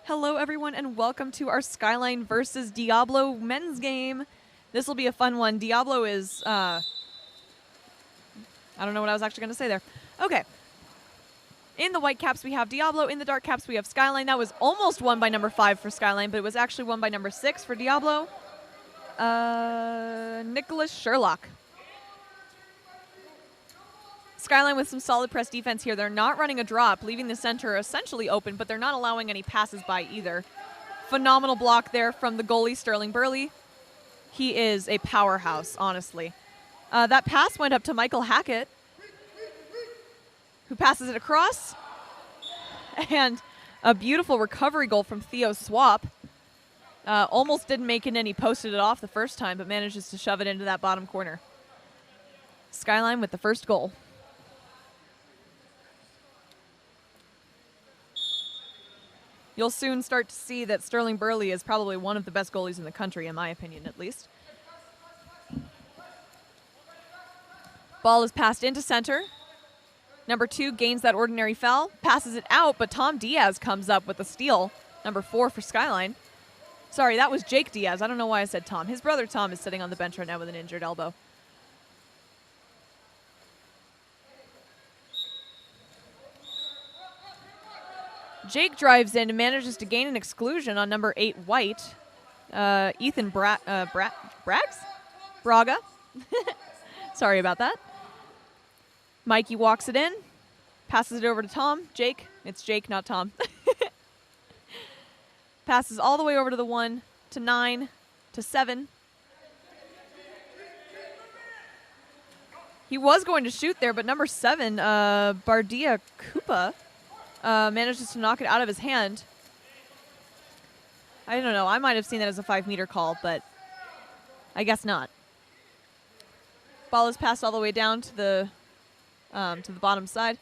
[SPEAKER 5] Hello, everyone, and welcome to our Skyline versus Diablo men's game. This will be a fun one. Diablo is, I don't know what I was actually going to say there. Okay. In the white caps, we have Diablo. In the dark caps, we have Skyline. That was almost won by number 5 for Skyline, but it was actually won by number 6 for Diablo. Nicholas Sherlock. Skyline with some solid press defense here. They're not running a drop, leaving the center essentially open, but they're not allowing any passes by either. Phenomenal block there from the goalie, Sterling Burley. He is a powerhouse, honestly. That pass went up to Michael Hackett, who passes it across. And a beautiful recovery goal from Theo Swap. Almost didn't make it in. He posted it off the first time, but manages to shove it into that bottom corner. Skyline with the first goal. You'll soon start to see that Sterling Burley is probably one of the best goalies in the country, in my opinion, at least. Ball is passed into center. Number 2 gains that ordinary foul, passes it out, but Tom Diaz comes up with a steal. Number 4 for Skyline. Sorry, that was Jake Diaz. I don't know why I said Tom. His brother Tom is sitting on the bench right now with an injured elbow. Jake drives in and manages to gain an exclusion on number 8 White. Ethan Braga? Sorry about that. Mikey walks it in, passes it over to Tom. Jake. It's Jake, not Tom. Passes all the way over to the 1, to 9, to 7. He was going to shoot there, but number 7, Bardia Koopa, manages to knock it out of his hand. I don't know. I might have seen that as a 5-meter call, but I guess not. Ball is passed all the way down to the bottom side.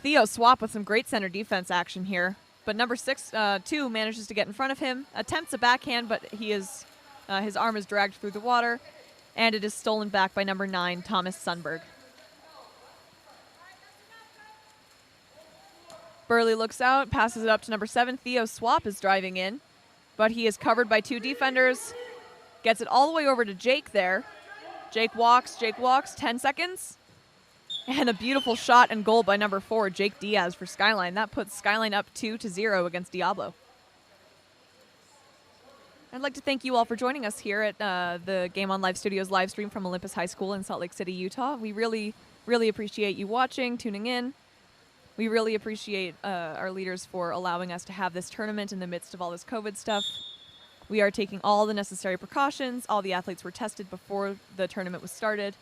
[SPEAKER 5] Theo Swap with some great center defense action here. But number 2 manages to get in front of him, attempts a backhand, but he is his arm is dragged through the water, and it is stolen back by number 9, Thomas Sundberg. Burley looks out, passes it up to number 7. Theo Swap is driving in, but he is covered by 2 defenders. Gets it all the way over to Jake there. Jake walks, 10 seconds. And a beautiful shot and goal by number 4, Jake Diaz for Skyline. That puts Skyline up 2-0 against Diablo. I'd like to thank you all for joining us here at the Game On Live Studios live stream from Olympus High School in Salt Lake City, Utah. We really, really appreciate you watching, tuning in. We really appreciate our leaders for allowing us to have this tournament in the midst of all this COVID stuff. We are taking all the necessary precautions. All the athletes were tested before the tournament was started,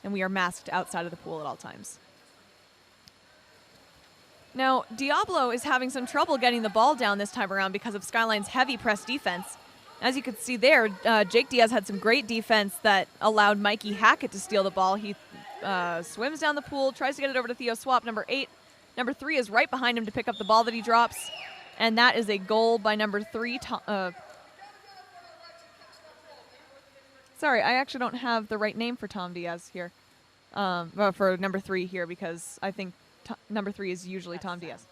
[SPEAKER 5] and we are masked outside of the pool at all times. Now, Diablo is having some trouble getting the ball down this time around because of Skyline's heavy press defense. As you can see there, Jake Diaz had some great defense that allowed Mikey Hackett to steal the ball. He swims down the pool, tries to get it over to Theo Swap, number 8. Number 3 is right behind him to pick up the ball that he drops, and that is a goal by number 3. Sorry, I actually don't have the right name for Tom Diaz here. For number 3 here, because I think number 3 is usually Tom Diaz.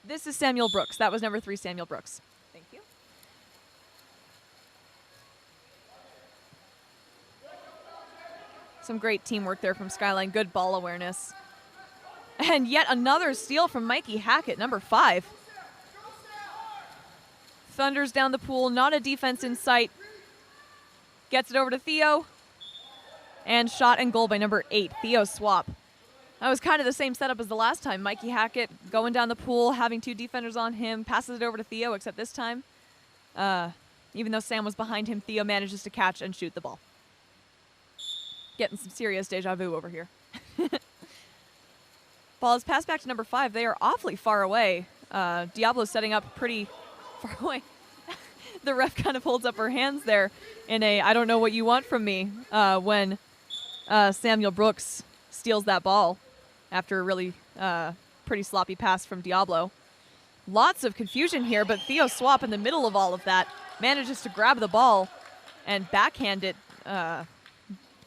[SPEAKER 5] This is Samuel Brooks. That was number 3, Samuel Brooks. Thank you. Some great teamwork there from Skyline. Good ball awareness. And yet another steal from Mikey Hackett, number 5. Thunders down the pool, not a defense in sight. Gets it over to Theo. And shot and goal by number 8, Theo Swap. That was kind of the same setup as the last time. Mikey Hackett going down the pool, having 2 defenders on him, passes it over to Theo, except this time, even though Sam was behind him, Theo manages to catch and shoot the ball. Getting some serious deja vu over here. Ball is passed back to number 5. They are awfully far away. Diablo's setting up pretty far away. The ref kind of holds up her hands there in a I don't know what you want from me when Samuel Brooks steals that ball after a really pretty sloppy pass from Diablo. Lots of confusion here, but Theo Swap in the middle of all of that manages to grab the ball and backhand it.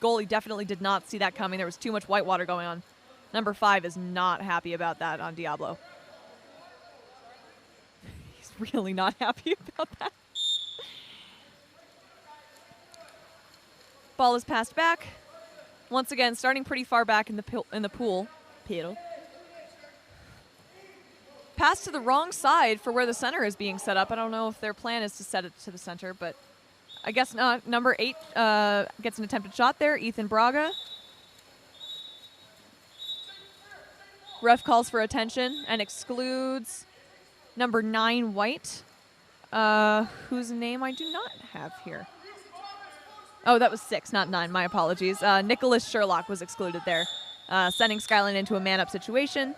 [SPEAKER 5] Goalie definitely did not see that coming. There was too much whitewater going on. Number 5 is not happy about that on Diablo. really not happy about that. Ball is passed back. Once again, starting pretty far back in the pool. Polo. Pass to the wrong side for where the center is being set up. I don't know if their plan is to set it to the center, but I guess not. Number 8 gets an attempted shot there. Ethan Braga. Ref calls for attention and excludes number 9 White, whose name I do not have here. Oh, that was 6, not 9. My apologies. Nicholas Sherlock was excluded there, sending Skyline into a man-up situation.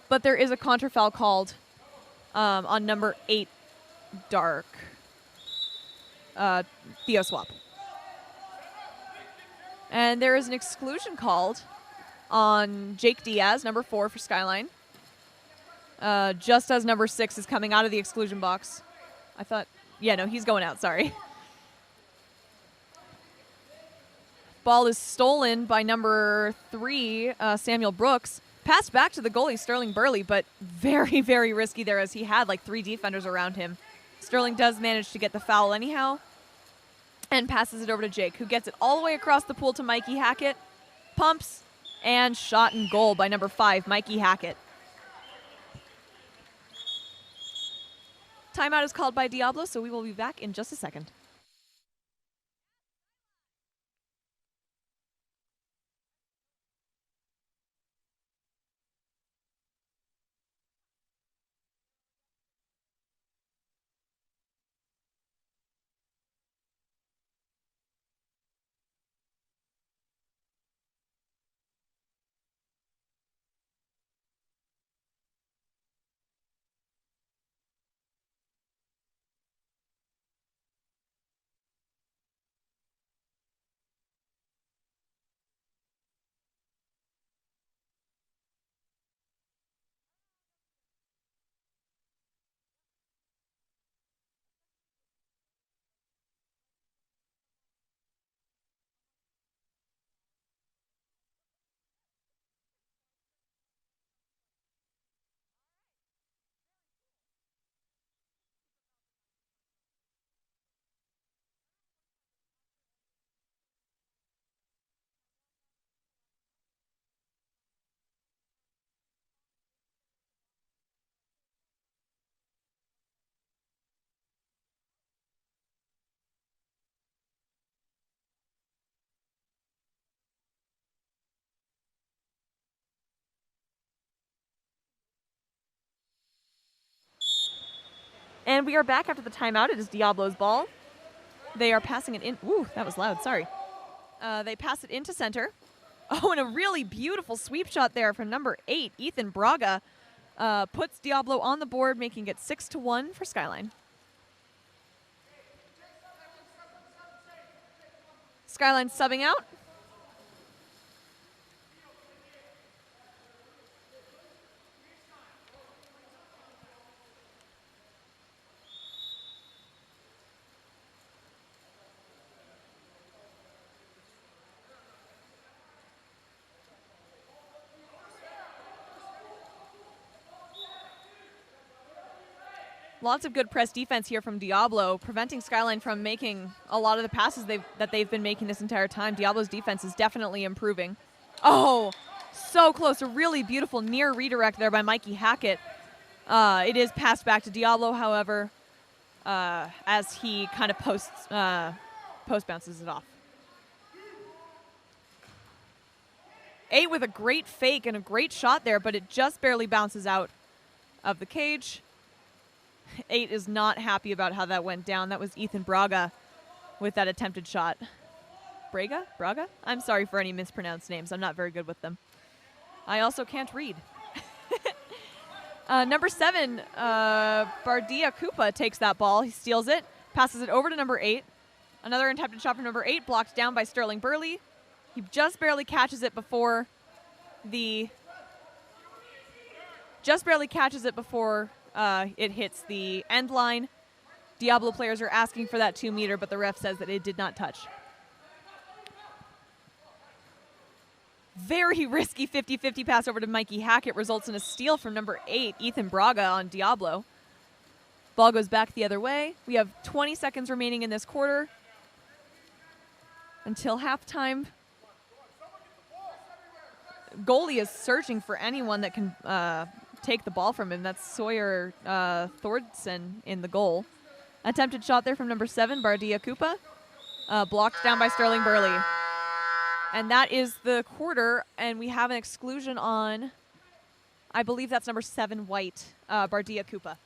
[SPEAKER 5] But there is a contrafoul called on number 8 Dark. Theo Swap. And there is an exclusion called on Jake Diaz, number 4 for Skyline. Just as number 6 is coming out of the exclusion box. I thought, yeah, no, he's going out, sorry. Ball is stolen by number 3, Samuel Brooks. Passed back to the goalie, Sterling Burley, but very, very risky there as he had like 3 defenders around him. Sterling does manage to get the foul anyhow and passes it over to Jake, who gets it all the way across the pool to Mikey Hackett. Pumps and shot and goal by number 5, Mikey Hackett. Timeout is called by Diablo, so we will be back in just a second. And we are back after the timeout. It is Diablo's ball. They are passing it in. Ooh, that was loud. Sorry. They pass it into center. Oh, and a really beautiful sweep shot there from number 8, Ethan Braga. Puts Diablo on the board, making it 6-1 for Skyline. Skyline subbing out. Lots of good press defense here from Diablo, preventing Skyline from making a lot of the passes that they've been making this entire time. Diablo's defense is definitely improving. Oh, so close. A really beautiful near redirect there by Mikey Hackett. It is passed back to Diablo, however, as he kind of post bounces it off. 8 with a great fake and a great shot there, but it just barely bounces out of the cage. 8 is not happy about how that went down. That was Ethan Braga with that attempted shot. Braga? I'm sorry for any mispronounced names. I'm not very good with them. I also can't read. Number 7, Bardia Koopa takes that ball. He steals it, passes it over to number 8. Another attempted shot from number 8, blocked down by Sterling Burley. He just barely catches it before it hits the end line. Diablo players are asking for that 2-meter, but the ref says that it did not touch. Very risky 50-50 pass over to Mikey Hackett results in a steal from number 8, Ethan Braga, on Diablo. Ball goes back the other way. We have 20 seconds remaining in this quarter until halftime. Goalie is searching for anyone that can take the ball from him. That's Sawyer Thordson in the goal. Attempted shot there from number 7, Bardia Koopa. Blocked down by Sterling Burley. And that is the quarter, and we have an exclusion on, I believe that's number 7, White, Bardia Koopa.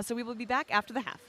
[SPEAKER 5] So we will be back after the half.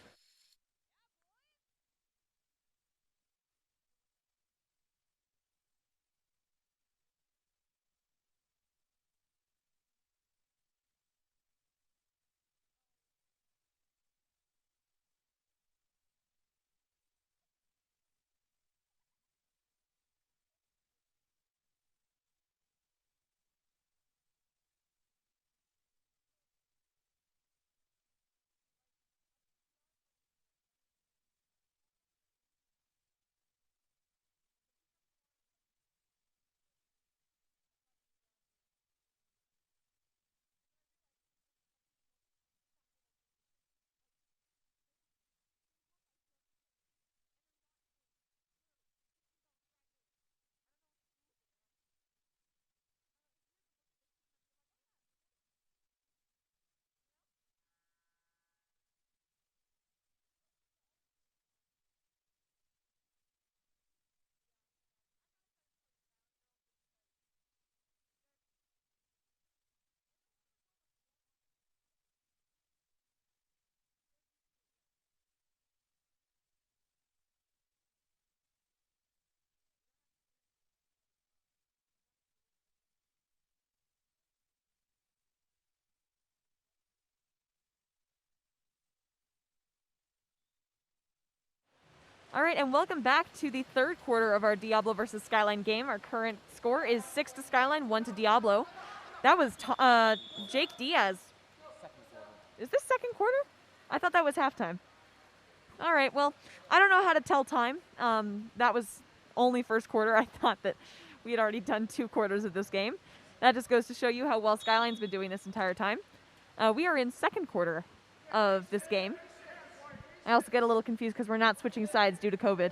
[SPEAKER 5] All right, and welcome back to the third quarter of our Diablo versus Skyline game. Our current score is 6 to Skyline, 1 to Diablo. That was Jake Diaz. Is this second quarter? I thought that was halftime. All right, well, I don't know how to tell time. That was only first quarter. I thought that we had already done 2 quarters of this game. That just goes to show you how well Skyline's been doing this entire time. We are in second quarter of this game. I also get a little confused because we're not switching sides due to COVID.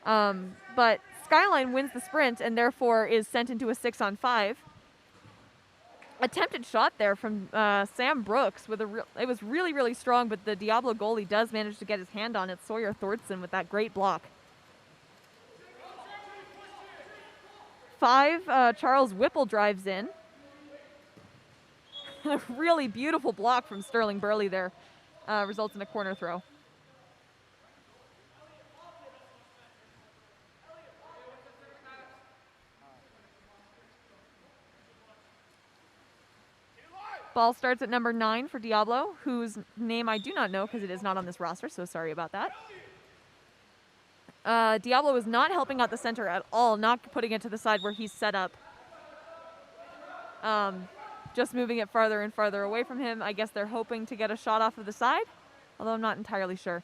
[SPEAKER 5] But Skyline wins the sprint and therefore is sent into a 6-on-5. Attempted shot there from Sam Brooks. It was really, really strong, but the Diablo goalie does manage to get his hand on it. Sawyer Thordson with that great block. 5, Charles Whipple drives in. A really beautiful block from Sterling Burley there. Results in a corner throw. Ball starts at number 9 for Diablo, whose name I do not know because it is not on this roster, so sorry about that. Diablo is not helping out the center at all, not putting it to the side where he's set up. Just moving it farther and farther away from him. I guess they're hoping to get a shot off of the side, although I'm not entirely sure.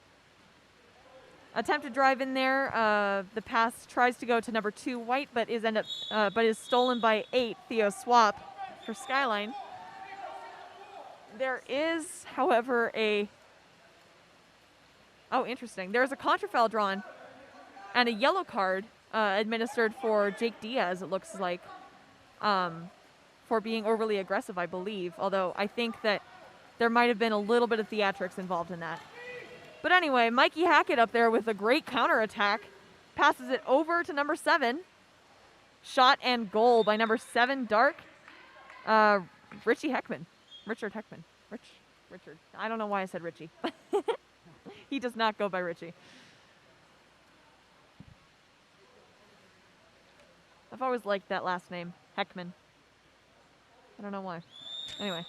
[SPEAKER 5] Attempted drive in there. The pass tries to go to number 2, White, but is stolen by 8, Theo Swap for Skyline. There is, however, interesting. There's a contrafoul drawn and a yellow card administered for Jake Diaz, it looks like, for being overly aggressive, I believe. Although I think that there might have been a little bit of theatrics involved in that. But anyway, Mikey Hackett up there with a great counterattack. Passes it over to number 7. Shot and goal by number 7, Dark. Richard Heckman. Richard. I don't know why I said Richie. He does not go by Richie. I've always liked that last name, Heckman. I don't know why. Anyway.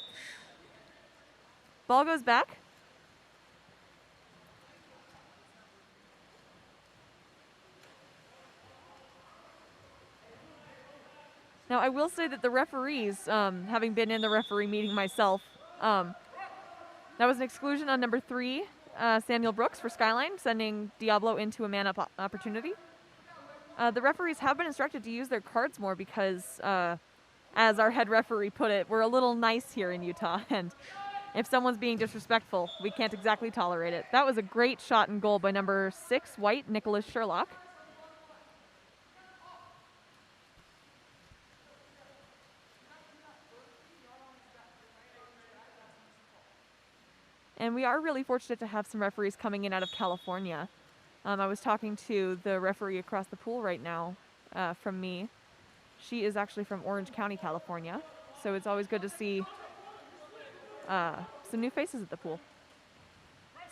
[SPEAKER 5] Ball goes back. Now, I will say that the referees, having been in the referee meeting myself, that was an exclusion on number 3, Samuel Brooks for Skyline, sending Diablo into a man-up opportunity. The referees have been instructed to use their cards more because, as our head referee put it, we're a little nice here in Utah, and If someone's being disrespectful, we can't exactly tolerate it. That was a great shot and goal by number 6, white, Nicholas Sherlock. And we are really fortunate to have some referees coming in out of California. I was talking to the referee across the pool right now from me. She is actually from Orange County, California. So it's always good to see some new faces at the pool.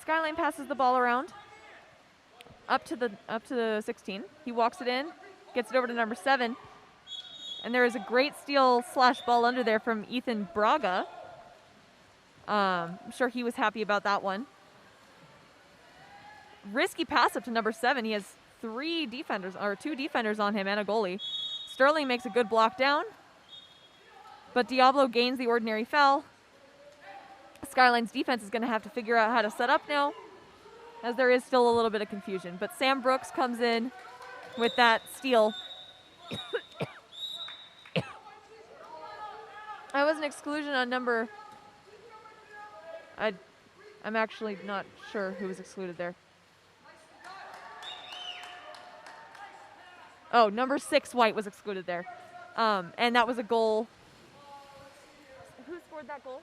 [SPEAKER 5] Skyline passes the ball around up to the 16. He walks it in, gets it over to number 7. And there is a great steal / ball under there from Ethan Braga. I'm sure he was happy about that one. Risky pass up to number 7. He has 2 defenders on him and a goalie. Sterling makes a good block down, but Diablo gains the ordinary foul. Skyline's defense is going to have to figure out how to set up now, as there is still a little bit of confusion. But Sam Brooks comes in with that steal. That was an exclusion on number... I'm actually not sure who was excluded there. Oh, number 6, white, was excluded there. And that was a goal. Who scored that goal?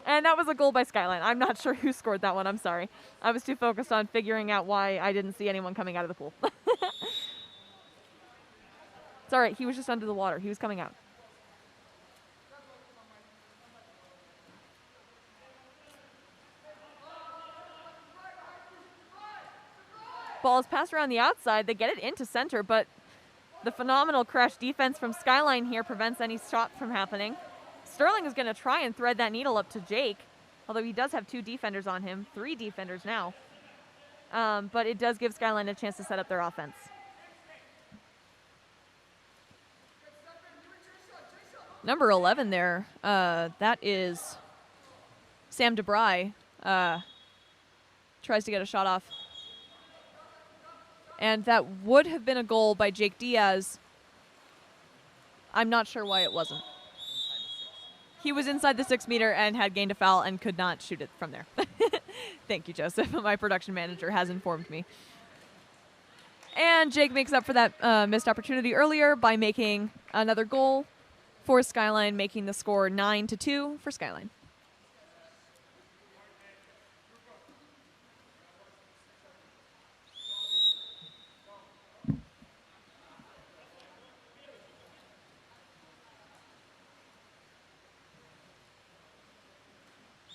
[SPEAKER 5] And that was a goal by Skyline. I'm not sure who scored that one. I'm sorry. I was too focused on figuring out why I didn't see anyone coming out of the pool. It's all right. He was just under the water. He was coming out. Ball is passed around the outside. They get it into center, but the phenomenal crash defense from Skyline here prevents any shot from happening. Sterling is going to try and thread that needle up to Jake, although he does have 2 defenders on him, 3 defenders now. But it does give Skyline a chance to set up their offense. Number 11 there, that is Sam DeBry, tries to get a shot off. And that would have been a goal by Jake Diaz. I'm not sure why it wasn't. He was inside the 6 meter and had gained a foul and could not shoot it from there. Thank you, Joseph. My production manager has informed me. And Jake makes up for that missed opportunity earlier by making another goal for Skyline, making the score 9-2 for Skyline.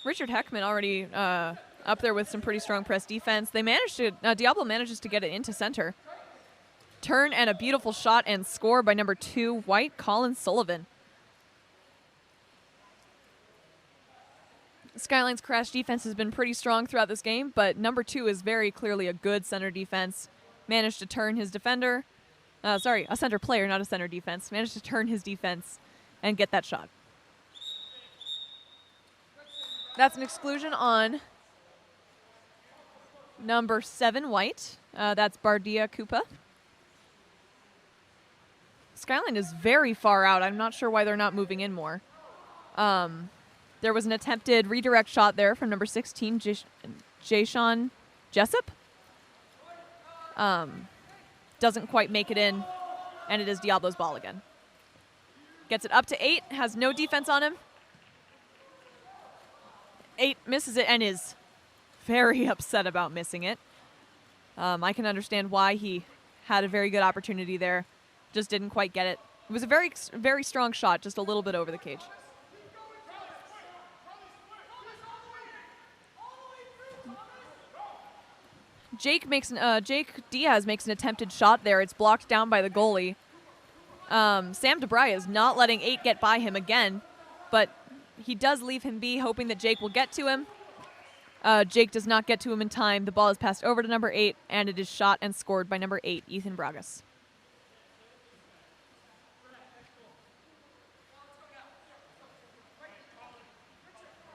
[SPEAKER 5] Richard Heckman already up there with some pretty strong press defense. They managed to, Diablo manages to get it into center. Turn and a beautiful shot and score by number 2, white, Colin Sullivan. Skyline's crash defense has been pretty strong throughout this game, but number 2 is very clearly a good center defense. Managed to turn his defender, a center player, not a center defense. Managed to turn his defense and get that shot. That's an exclusion on number 7, white. That's Bardia Koopa. Skyline is very far out. I'm not sure why they're not moving in more. There was an attempted redirect shot there from number 16, Jayshawn Jessup. Doesn't quite make it in, and it is Diablo's ball again. Gets it up to 8, has no defense on him. 8 misses it and is very upset about missing it. I can understand why. He had a very good opportunity there, just didn't quite get it. It was a very, very strong shot, just a little bit over the cage. Jake Diaz makes an attempted shot there. It's blocked down by the goalie. Sam DeBry is not letting 8 get by him again, but he does leave him be, hoping that Jake will get to him. Jake does not get to him in time. The ball is passed over to number 8, and it is shot and scored by number 8, Ethan Bragas.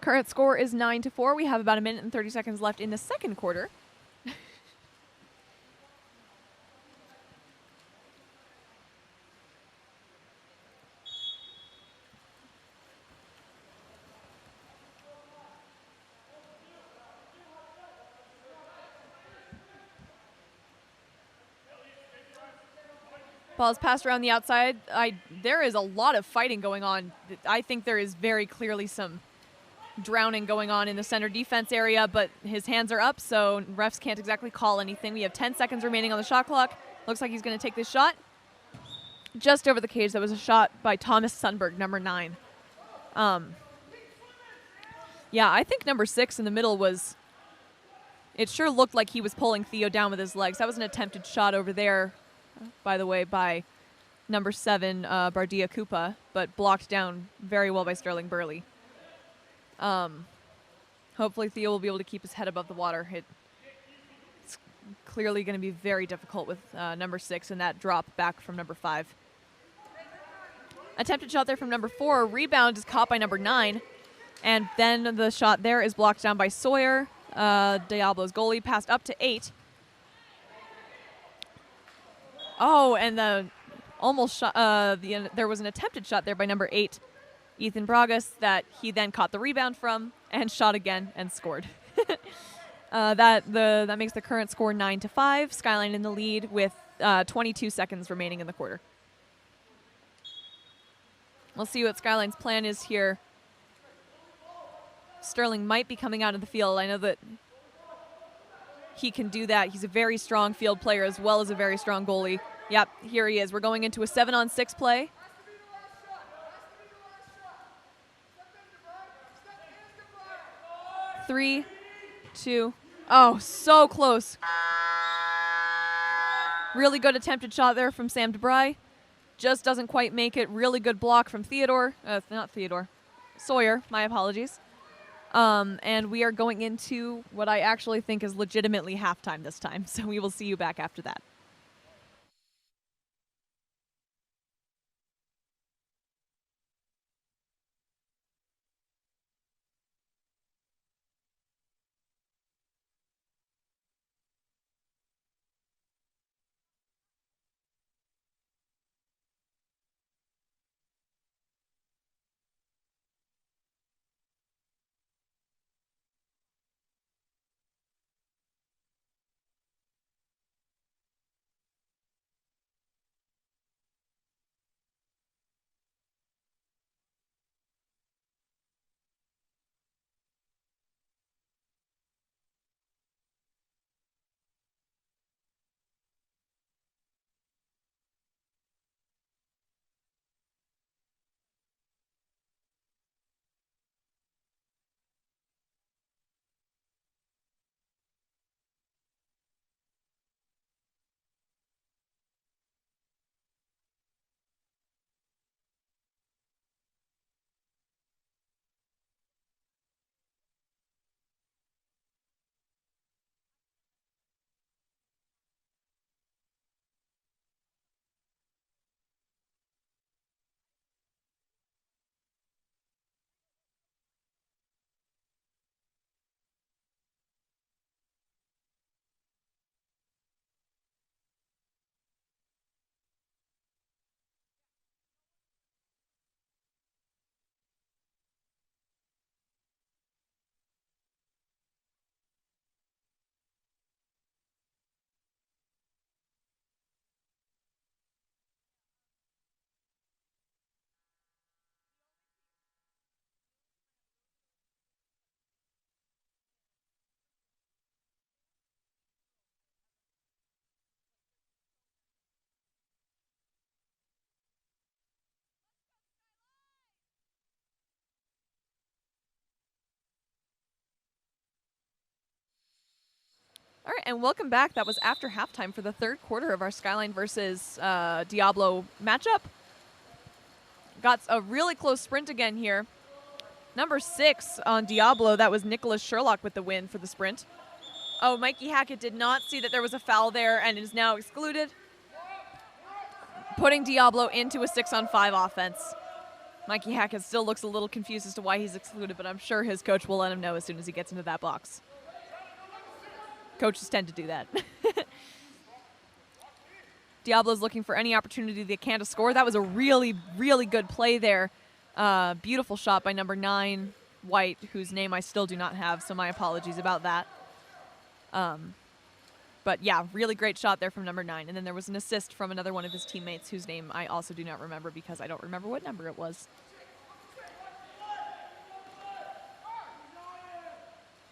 [SPEAKER 5] Current score is 9-4. We have about 1 minute and 30 seconds left in the second quarter. Ball's passed around the outside. There is a lot of fighting going on. I think there is very clearly some drowning going on in the center defense area, but his hands are up, so refs can't exactly call anything. We have 10 seconds remaining on the shot clock. Looks like he's going to take this shot. Just over the cage, that was a shot by Thomas Sundberg, number 9. Yeah, I think number 6 in the middle was... It sure looked like he was pulling Theo down with his legs. That was an attempted shot over there, by the way, by number 7, Bardia Koopa, but blocked down very well by Sterling Burley. Hopefully Theo will be able to keep his head above the water. It's clearly going to be very difficult with number 6 and that drop back from number 5. Attempted shot there from number 4. Rebound is caught by number 9. And then the shot there is blocked down by Sawyer. Diablo's goalie passed up to 8. Oh, and there was an attempted shot there by number 8, Ethan Bragas, that he then caught the rebound from and shot again and scored. That makes the current score 9-5. Skyline in the lead with 22 seconds remaining in the quarter. We'll see what Skyline's plan is here. Sterling might be coming out of the field. I know that he can do that. He's a very strong field player as well as a very strong goalie. Yep, here he is. We're going into a 7-on-6 play. Three, two. Oh, so close. Really good attempted shot there from Sam DeBry. Just doesn't quite make it. Really good block from Sawyer, my apologies. And we are going into what I actually think is legitimately halftime this time. So we will see you back after that. All right, and welcome back. That was after halftime for the third quarter of our Skyline versus Diablo matchup. Got a really close sprint again here. Number 6 on Diablo, that was Nicholas Sherlock with the win for the sprint. Oh, Mikey Hackett did not see that there was a foul there and is now excluded, putting Diablo into a 6-on-5 offense. Mikey Hackett still looks a little confused as to why he's excluded, but I'm sure his coach will let him know as soon as he gets into that box. Coaches tend to do that. Diablo's looking for any opportunity they can to score. That was a really, really good play there. Beautiful shot by number 9, White, whose name I still do not have, so my apologies about that. But yeah, really great shot there from number 9. And then there was an assist from another one of his teammates whose name I also do not remember because I don't remember what number it was.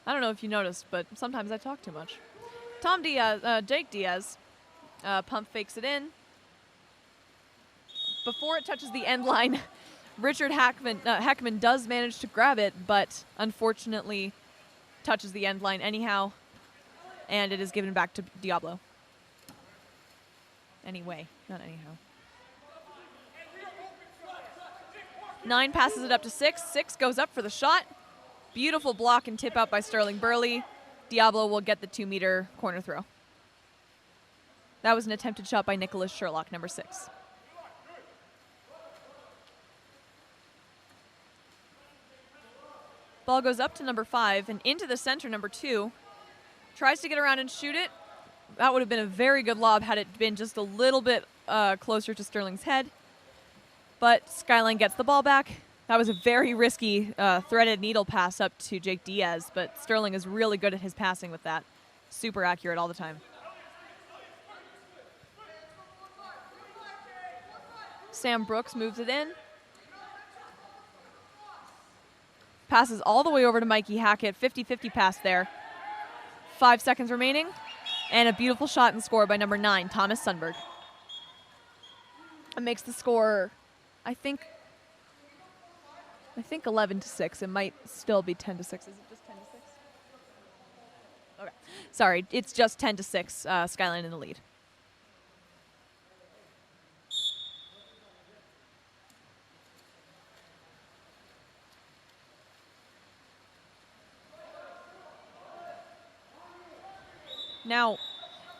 [SPEAKER 5] I don't know if you noticed, but sometimes I talk too much. Jake Diaz pump fakes it in. Before it touches the end line, Richard Heckman does manage to grab it, but unfortunately touches the end line anyhow, and it is given back to Diablo. Anyway, not anyhow. 9 passes it up to 6. 6 goes up for the shot. Beautiful block and tip out by Sterling Burley. Diablo will get the 2-meter corner throw. That was an attempted shot by Nicholas Sherlock, number 6. Ball goes up to number 5 and into the center, number 2. Tries to get around and shoot it. That would have been a very good lob had it been just a little bit closer to Sterling's head. But Skyline gets the ball back. That was a very risky threaded needle pass up to Jake Diaz, but Sterling is really good at his passing with that. Super accurate all the time. Sam Brooks moves it in. Passes all the way over to Mikey Hackett. 50-50 pass there. 5 seconds remaining. And a beautiful shot and score by number 9, Thomas Sundberg. It makes the score, I think 11-6. It might still be 10-6. Is it just 10-6? Okay. Sorry, it's just 10-6. Skyline in the lead. Now,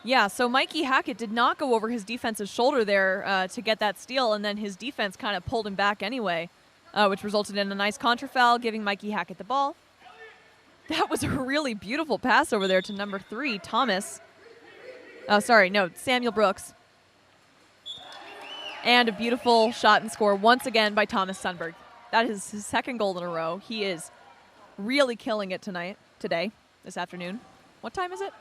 [SPEAKER 5] yeah, so Mikey Hackett did not go over his defensive shoulder there to get that steal, and then his defense kind of pulled him back anyway, which resulted in a nice contra foul, giving Mikey Hackett the ball. That was a really beautiful pass over there to number 3, Thomas. Samuel Brooks. And a beautiful shot and score once again by Thomas Sundberg. That is his second goal in a row. He is really killing it this afternoon. What time is it?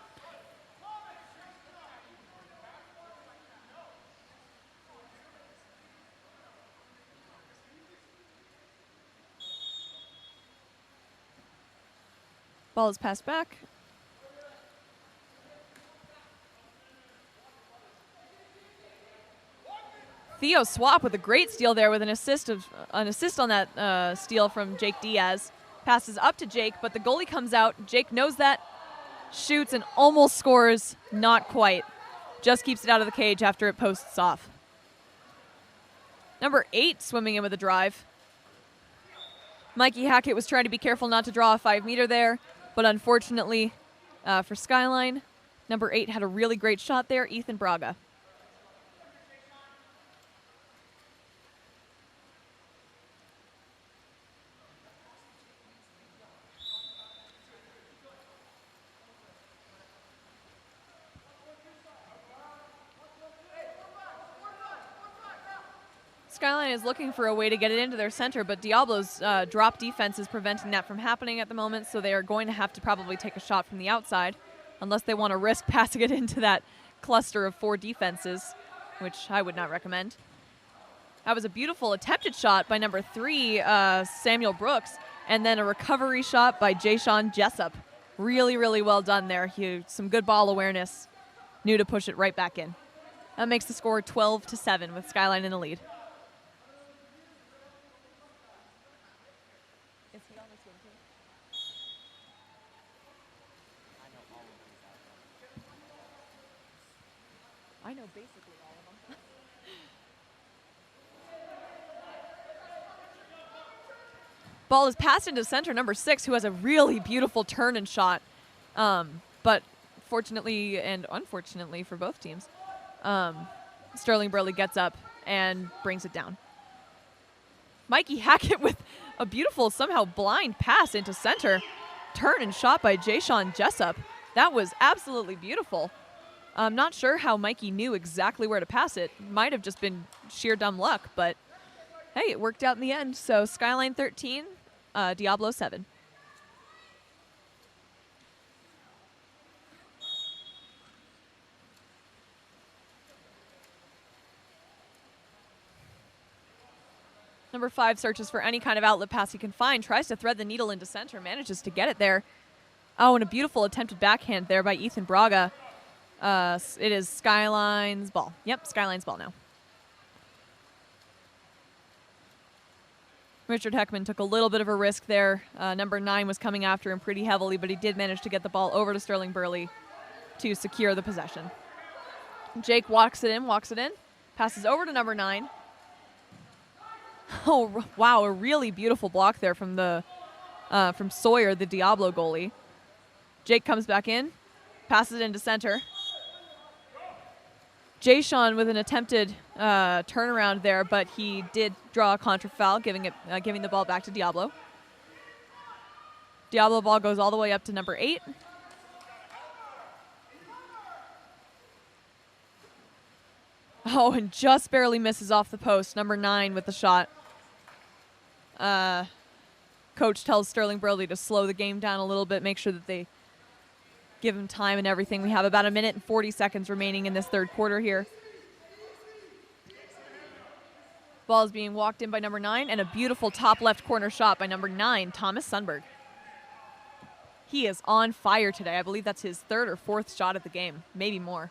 [SPEAKER 5] Ball is passed back. Theo Swap with a great steal there with an assist on that steal from Jake Diaz. Passes up to Jake, but the goalie comes out. Jake knows that, shoots and almost scores. Not quite. Just keeps it out of the cage after it posts off. Number 8 swimming in with a drive. Mikey Hackett was trying to be careful not to draw a 5-meter there. But unfortunately for Skyline, number 8 had a really great shot there, Ethan Braga. Skyline is looking for a way to get it into their center, but Diablo's drop defense is preventing that from happening at the moment, so they are going to have to probably take a shot from the outside, unless they want to risk passing it into that cluster of 4 defenses, which I would not recommend. That was a beautiful attempted shot by number 3, Samuel Brooks, and then a recovery shot by Jay-Sean Jessup. Really, really well done there. Some good ball awareness. Knew to push it right back in. That makes the score 12-7 with Skyline in the lead. I know basically all of them. Ball is passed into center, number 6, who has a really beautiful turn and shot. But fortunately and unfortunately for both teams, Sterling Burley gets up and brings it down. Mikey Hackett with a beautiful, somehow blind pass into center. Turn and shot by Jay-Sean Jessup. That was absolutely beautiful. I'm not sure how Mikey knew exactly where to pass it. Might have just been sheer dumb luck, but hey, it worked out in the end. So Skyline 13, Diablo 7. Number 5 searches for any kind of outlet pass he can find, tries to thread the needle into center, manages to get it there. Oh, and a beautiful attempted backhand there by Ethan Braga. It is Skyline's ball. Yep, Skyline's ball now. Richard Heckman took a little bit of a risk there. Number 9 was coming after him pretty heavily, but he did manage to get the ball over to Sterling Burley to secure the possession. Jake walks it in, passes over to number 9. Oh, wow, a really beautiful block there from from Sawyer, the Diablo goalie. Jake comes back in, passes it into center. Jay-Sean with an attempted turnaround there, but he did draw a contra foul, giving the ball back to Diablo. Diablo ball goes all the way up to number 8. Oh, and just barely misses off the post. Number 9 with the shot. Coach tells Sterling Burley to slow the game down a little bit, make sure that they give him time and everything. We have about 1 minute and 40 seconds remaining in this third quarter here. Ball is being walked in by number 9, and a beautiful top left corner shot by number 9, Thomas Sundberg. He is on fire today. I believe that's his 3rd or 4th shot of the game, maybe more.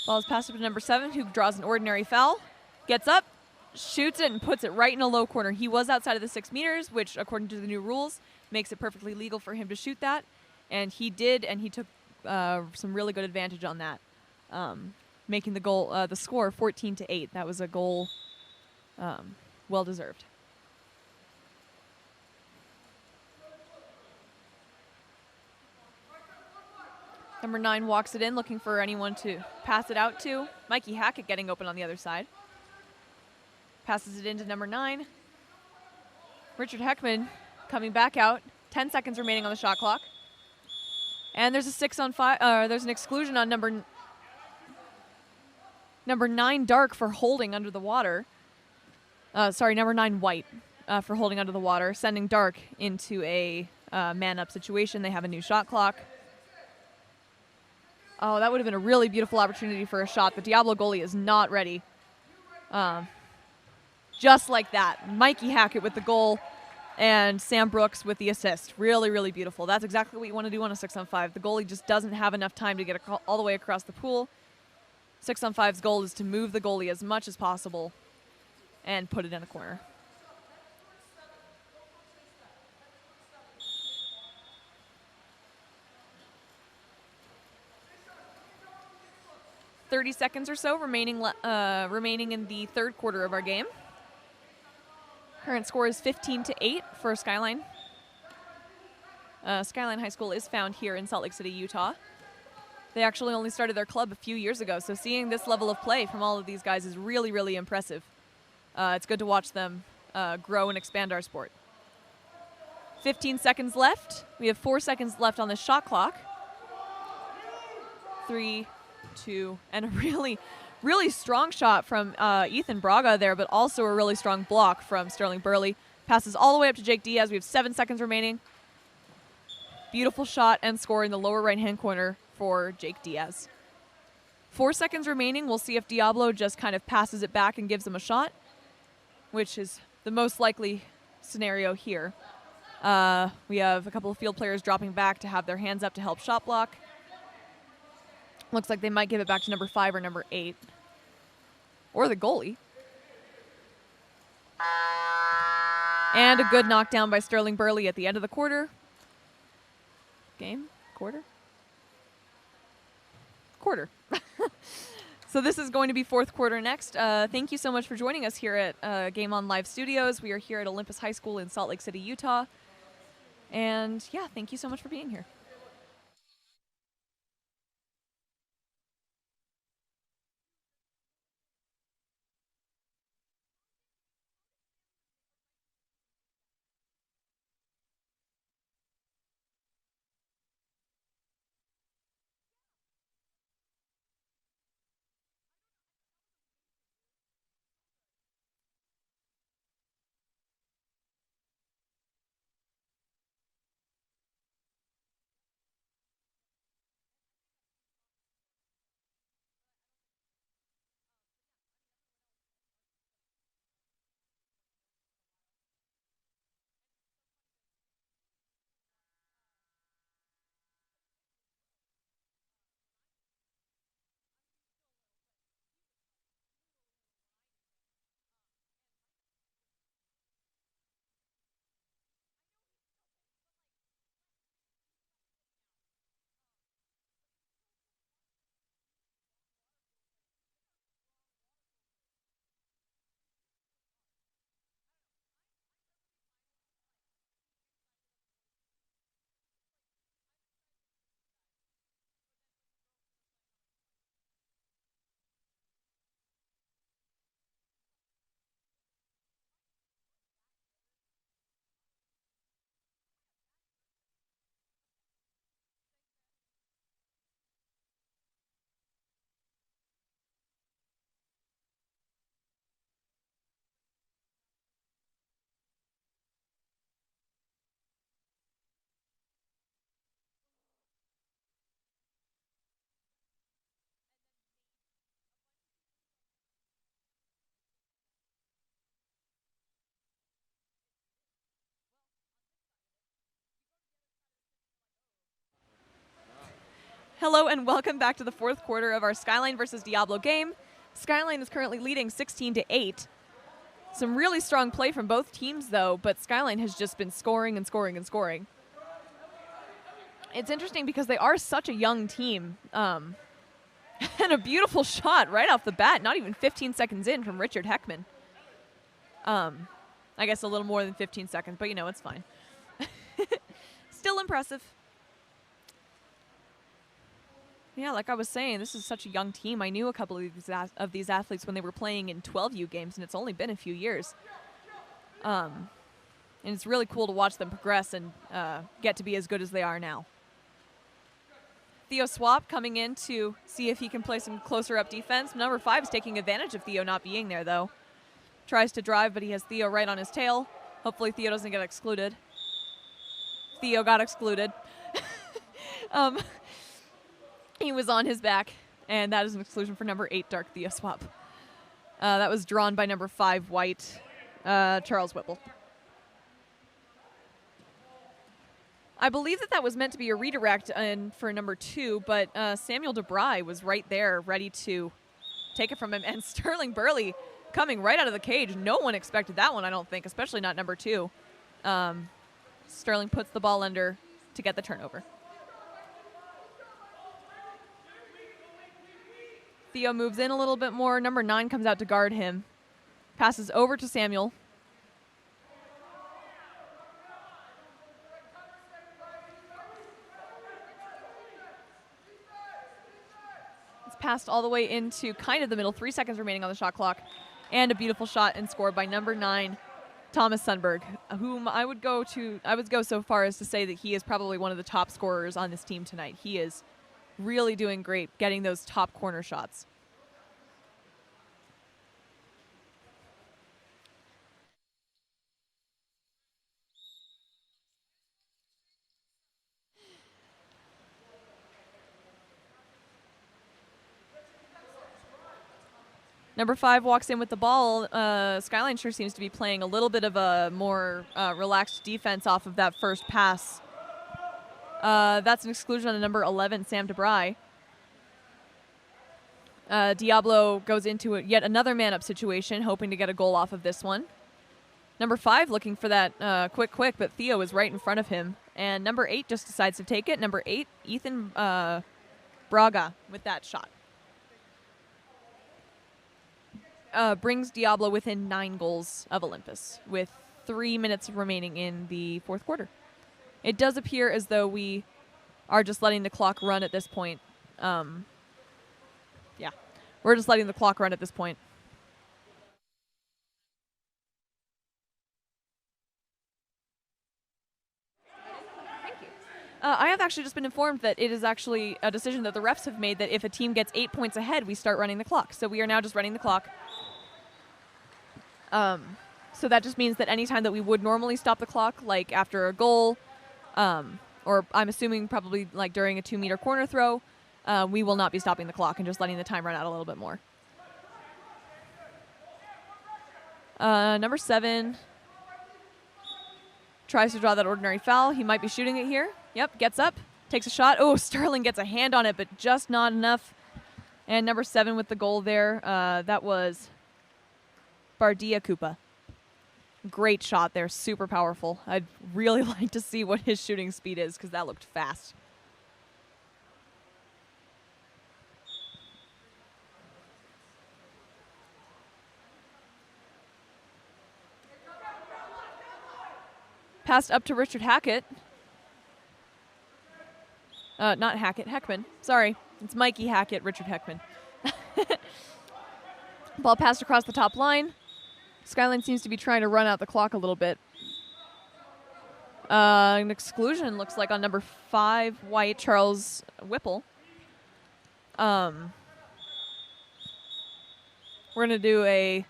[SPEAKER 5] Ball is passed up to number 7, who draws an ordinary foul. Gets up, shoots it, and puts it right in a low corner. He was outside of the 6 meters, which, according to the new rules, makes it perfectly legal for him to shoot that. And he did, and he took some really good advantage on that, making the goal, the score 14-8. That was a goal well deserved. Number 9 walks it in, looking for anyone to pass it out to. Mikey Hackett getting open on the other side. Passes it into number 9. Richard Heckman coming back out. 10 seconds remaining on the shot clock. And there's a 6-on-5. There's an exclusion on number 9 Dark for holding under the water. Number 9 White for holding under the water, sending Dark into a man-up situation. They have a new shot clock. Oh, that would have been a really beautiful opportunity for a shot. The Diablo goalie is not ready. Just like that. Mikey Hackett with the goal and Sam Brooks with the assist. Really, really beautiful. That's exactly what you want to do on a 6-on-5. The goalie just doesn't have enough time to get all the way across the pool. 6-on-5's goal is to move the goalie as much as possible and put it in a corner. .30 seconds or so remaining in the third quarter of our game. Current score is 15-8 for Skyline. Skyline High School is found here in Salt Lake City, Utah. They actually only started their club a few years ago, so seeing this level of play from all of these guys is really, really impressive. It's good to watch them grow and expand our sport. 15 seconds left. We have 4 seconds left on the shot clock. 3, 2, and a really, really strong shot from Ethan Braga there, but also a really strong block from Sterling Burley. Passes all the way up to Jake Diaz. We have 7 seconds remaining. Beautiful shot and score in the lower right-hand corner for Jake Diaz. 4 seconds remaining. We'll see if Diablo just kind of passes it back and gives him a shot, which is the most likely scenario here. We have a couple of field players dropping back to have their hands up to help shot block. Looks like they might give it back to number 5 or number 8. Or the goalie. And a good knockdown by Sterling Burley at the end of the quarter. Game? Quarter? Quarter. So this is going to be fourth quarter next. Thank you so much for joining us here at Game On Live Studios. We are here at Olympus High School in Salt Lake City, Utah. And yeah, thank you so much for being here. Hello and welcome back to the fourth quarter of our Skyline versus Diablo game. Skyline is currently leading 16-8. Some really strong play from both teams though, but Skyline has just been scoring and scoring and scoring. It's interesting because they are such a young team. And a beautiful shot right off the bat, not even 15 seconds in from Richard Heckman. I guess a little more than 15 seconds, but you know, it's fine. Still impressive. Yeah, like I was saying, this is such a young team. I knew a couple of these athletes when they were playing in 12U games, and it's only been a few years. And it's really cool to watch them progress and get to be as good as they are now. Theo Swap coming in to see if he can play some closer up defense. Number 5 is taking advantage of Theo not being there, though. Tries to drive, but he has Theo right on his tail. Hopefully Theo doesn't get excluded. Theo got excluded. He was on his back, and that is an exclusion for number 8, Dark Theo Swap. That was drawn by number 5, White, Charles Whipple. I believe that was meant to be a redirect for number 2, but Samuel DeBry was right there ready to take it from him, and Sterling Burley coming right out of the cage. No one expected that one, I don't think, especially not number 2. Sterling puts the ball under to get the turnover. Theo moves in a little bit more. Number 9 comes out to guard him. Passes over to Samuel. It's passed all the way into kind of the middle. 3 seconds remaining on the shot clock. And a beautiful shot and score by number 9, Thomas Sundberg, whom I would go so far as to say that he is probably one of the top scorers on this team tonight. He is really doing great getting those top corner shots. Number 5 walks in with the ball. Skyline sure seems to be playing a little bit of a more relaxed defense off of that first pass. That's an exclusion on number 11, Sam DeBry. Diablo goes into yet another man-up situation, hoping to get a goal off of this one. Number 5 looking for that quick, but Theo is right in front of him. And number 8 just decides to take it. Number 8, Ethan Braga with that shot. Brings Diablo within 9 goals of Olympus with 3 minutes remaining in the fourth quarter. It does appear as though we are just letting the clock run at this point. Yeah, we're just letting the clock run at this point. Thank you. I have actually just been informed that it is actually a decision that the refs have made that if a team gets 8 points ahead, we start running the clock. So we are now just running the clock. So that just means that anytime that we would normally stop the clock, like after a goal, or I'm assuming probably like during a 2-meter corner throw, we will not be stopping the clock and just letting the time run out a little bit more. Number 7 tries to draw that ordinary foul. He might be shooting it here. Yep, gets up, takes a shot. Oh, Sterling gets a hand on it, but just not enough. And number 7 with the goal there. That was Bardia Koopa. Great shot there, super powerful. I'd really like to see what his shooting speed is because that looked fast. Passed up to Richard Hackett. Not Hackett, Heckman. Sorry, it's Mikey Hackett, Richard Heckman. Ball passed across the top line. Skyline seems to be trying to run out the clock a little bit. An exclusion looks like on number 5, White, Charles Whipple. We're going to do a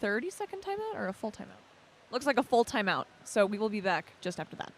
[SPEAKER 5] 30-second timeout or a full timeout? Looks like a full timeout, so we will be back just after that.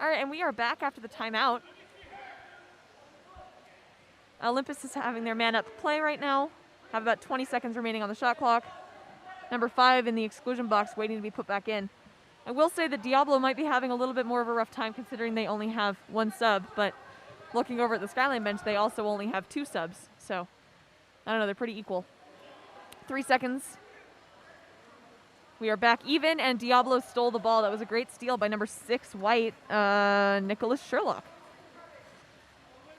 [SPEAKER 5] All right, and we are back after the timeout. Olympus is having their man up play right now. Have about 20 seconds remaining on the shot clock. Number 5 in the exclusion box waiting to be put back in. I will say that Diablo might be having a little bit more of a rough time considering they only have 1 sub, but looking over at the Skyline bench, they also only have 2 subs. So, I don't know, they're pretty equal. 3 seconds. We are back even, and Diablo stole the ball. That was a great steal by number 6 White, Nicholas Sherlock.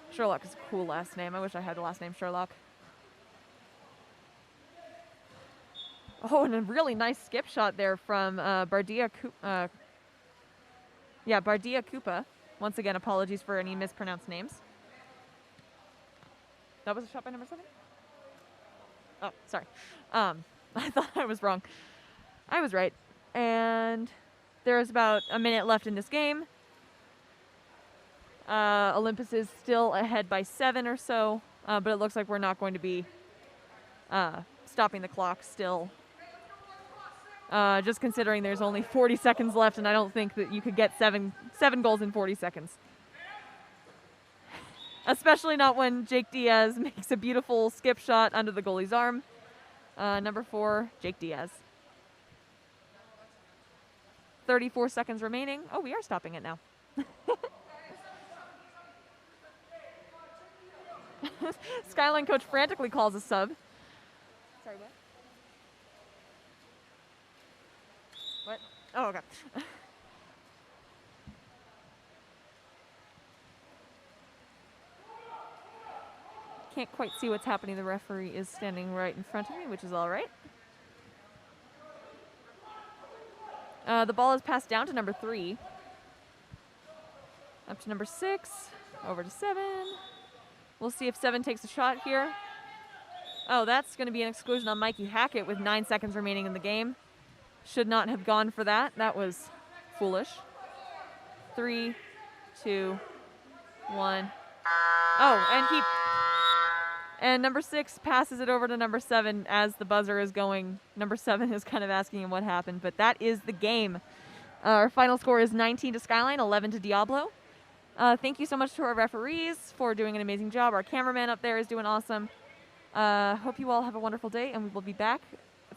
[SPEAKER 5] Sherlock is a cool last name. I wish I had the last name Sherlock. Oh, and a really nice skip shot there from Bardia Koopa. Once again, apologies for any mispronounced names. That was a shot by number 7? Oh, sorry. I thought I was wrong. I was right. And there's about a minute left in this game. Olympus is still ahead by 7 or so, but it looks like we're not going to be stopping the clock still. Just considering there's only 40 seconds left, and I don't think that you could get seven goals in 40 seconds. Especially not when Jake Diaz makes a beautiful skip shot under the goalie's arm. Number 4, Jake Diaz. 34 seconds remaining. Oh, we are stopping it now. Skyline coach frantically calls a sub. Sorry, what? What? Oh, okay. Can't quite see what's happening. The referee is standing right in front of me, which is all right. The ball is passed down to number 3. Up to number 6. Over to 7. We'll see if 7 takes a shot here. Oh, that's going to be an exclusion on Mikey Hackett with 9 seconds remaining in the game. Should not have gone for that. That was foolish. 3, 2, 1. Oh, and number 6 passes it over to number 7 as the buzzer is going. Number 7 is kind of asking him what happened, but that is the game. Our final score is 19 to Skyline, 11 to Diablo. Thank you so much to our referees for doing an amazing job. Our cameraman up there is doing awesome. Hope you all have a wonderful day, and we will be back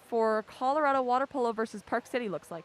[SPEAKER 5] for Colorado Water Polo versus Park City, looks like.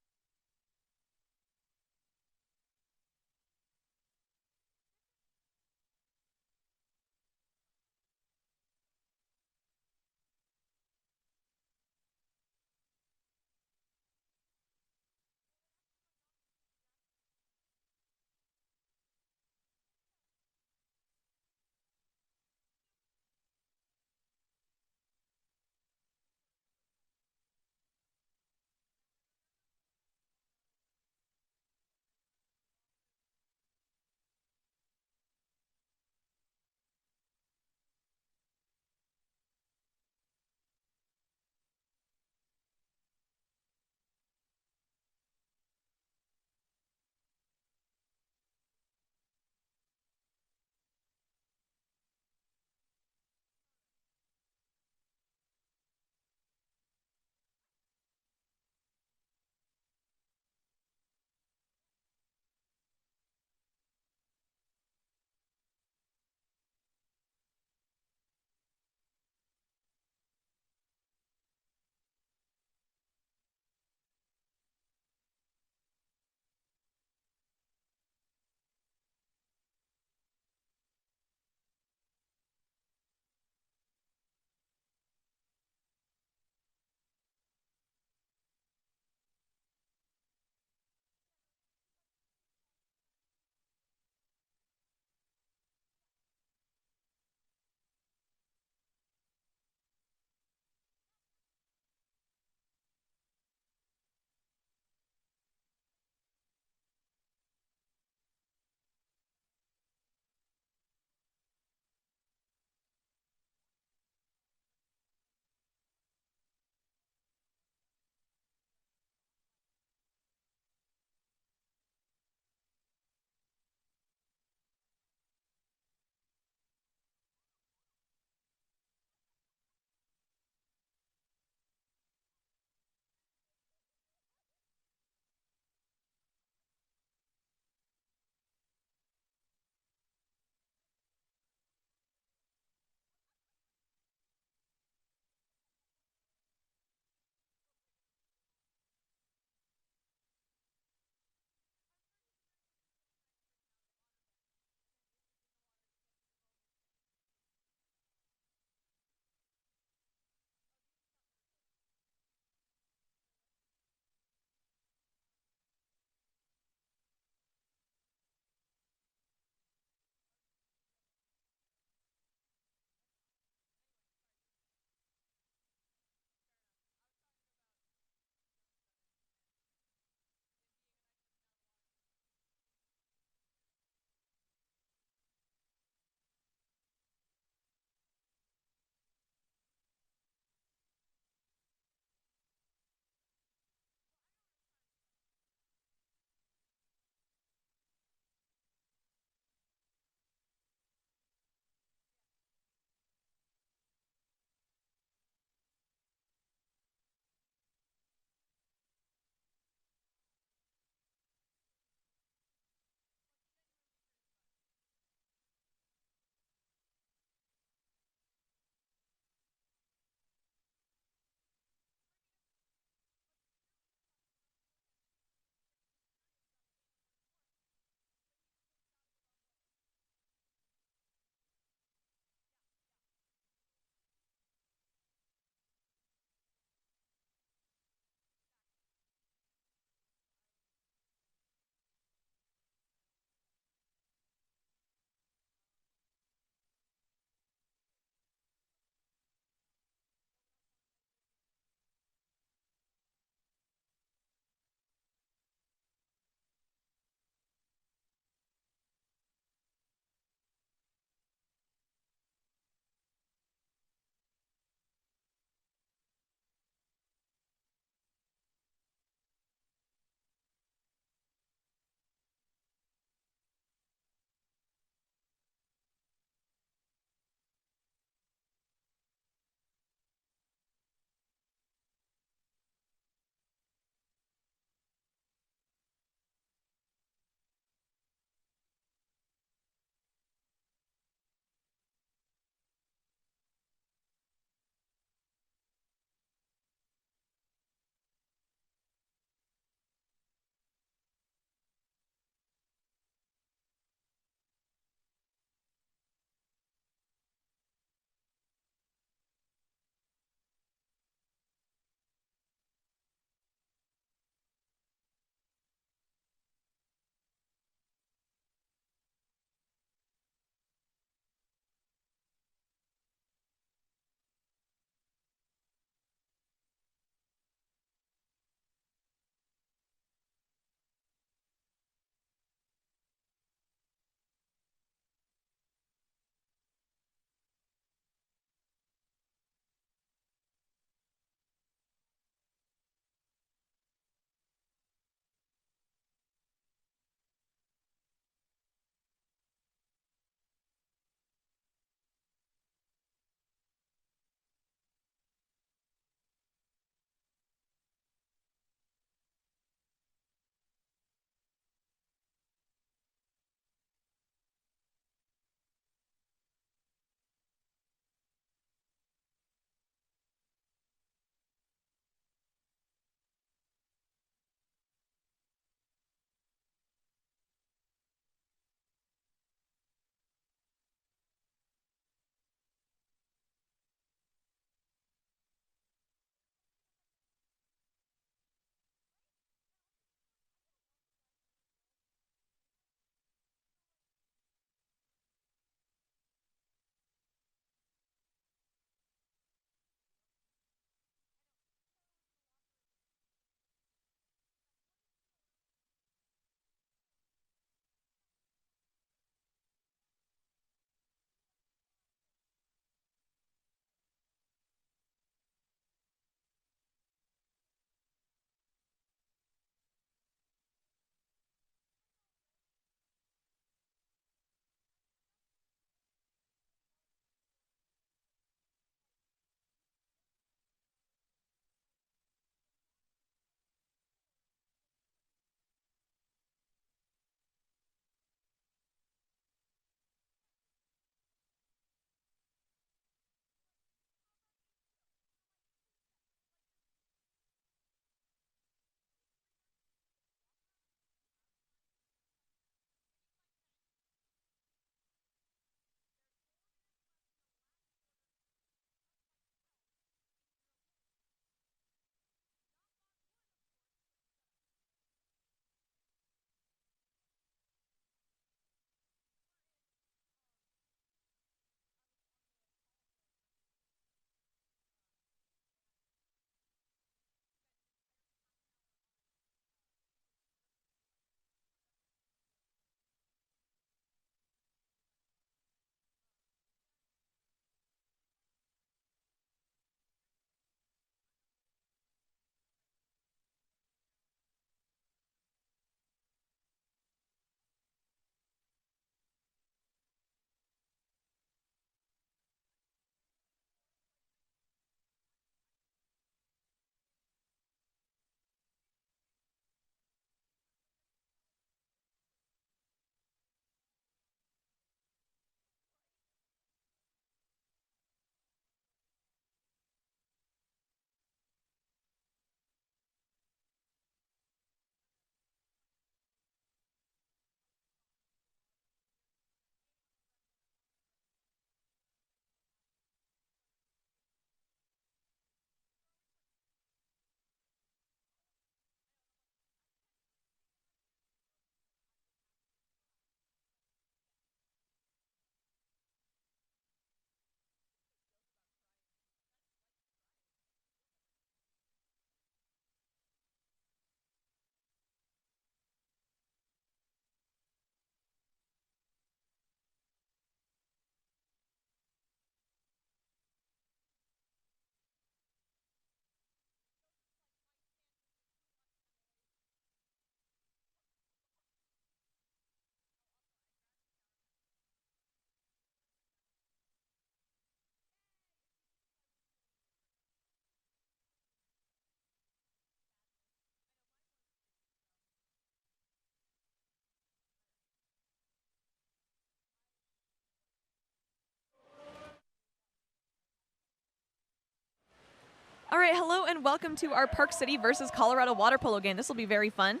[SPEAKER 5] All right, hello and welcome to our Park City versus Colorado water polo game. This will be very fun.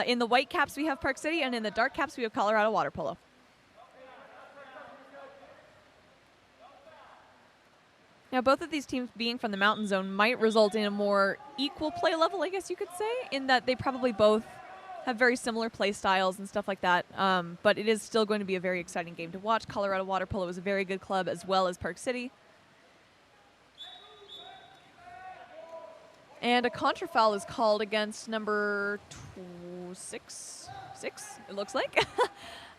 [SPEAKER 5] In the white caps, we have Park City, and in the dark caps, we have Colorado water polo. Now, both of these teams being from the mountain zone might result in a more equal play level, I guess you could say, in that they probably both have very similar play styles and stuff like that. But it is still going to be a very exciting game to watch. Colorado water polo is a very good club, as well as Park City. And a contra foul is called against number 6, it looks like.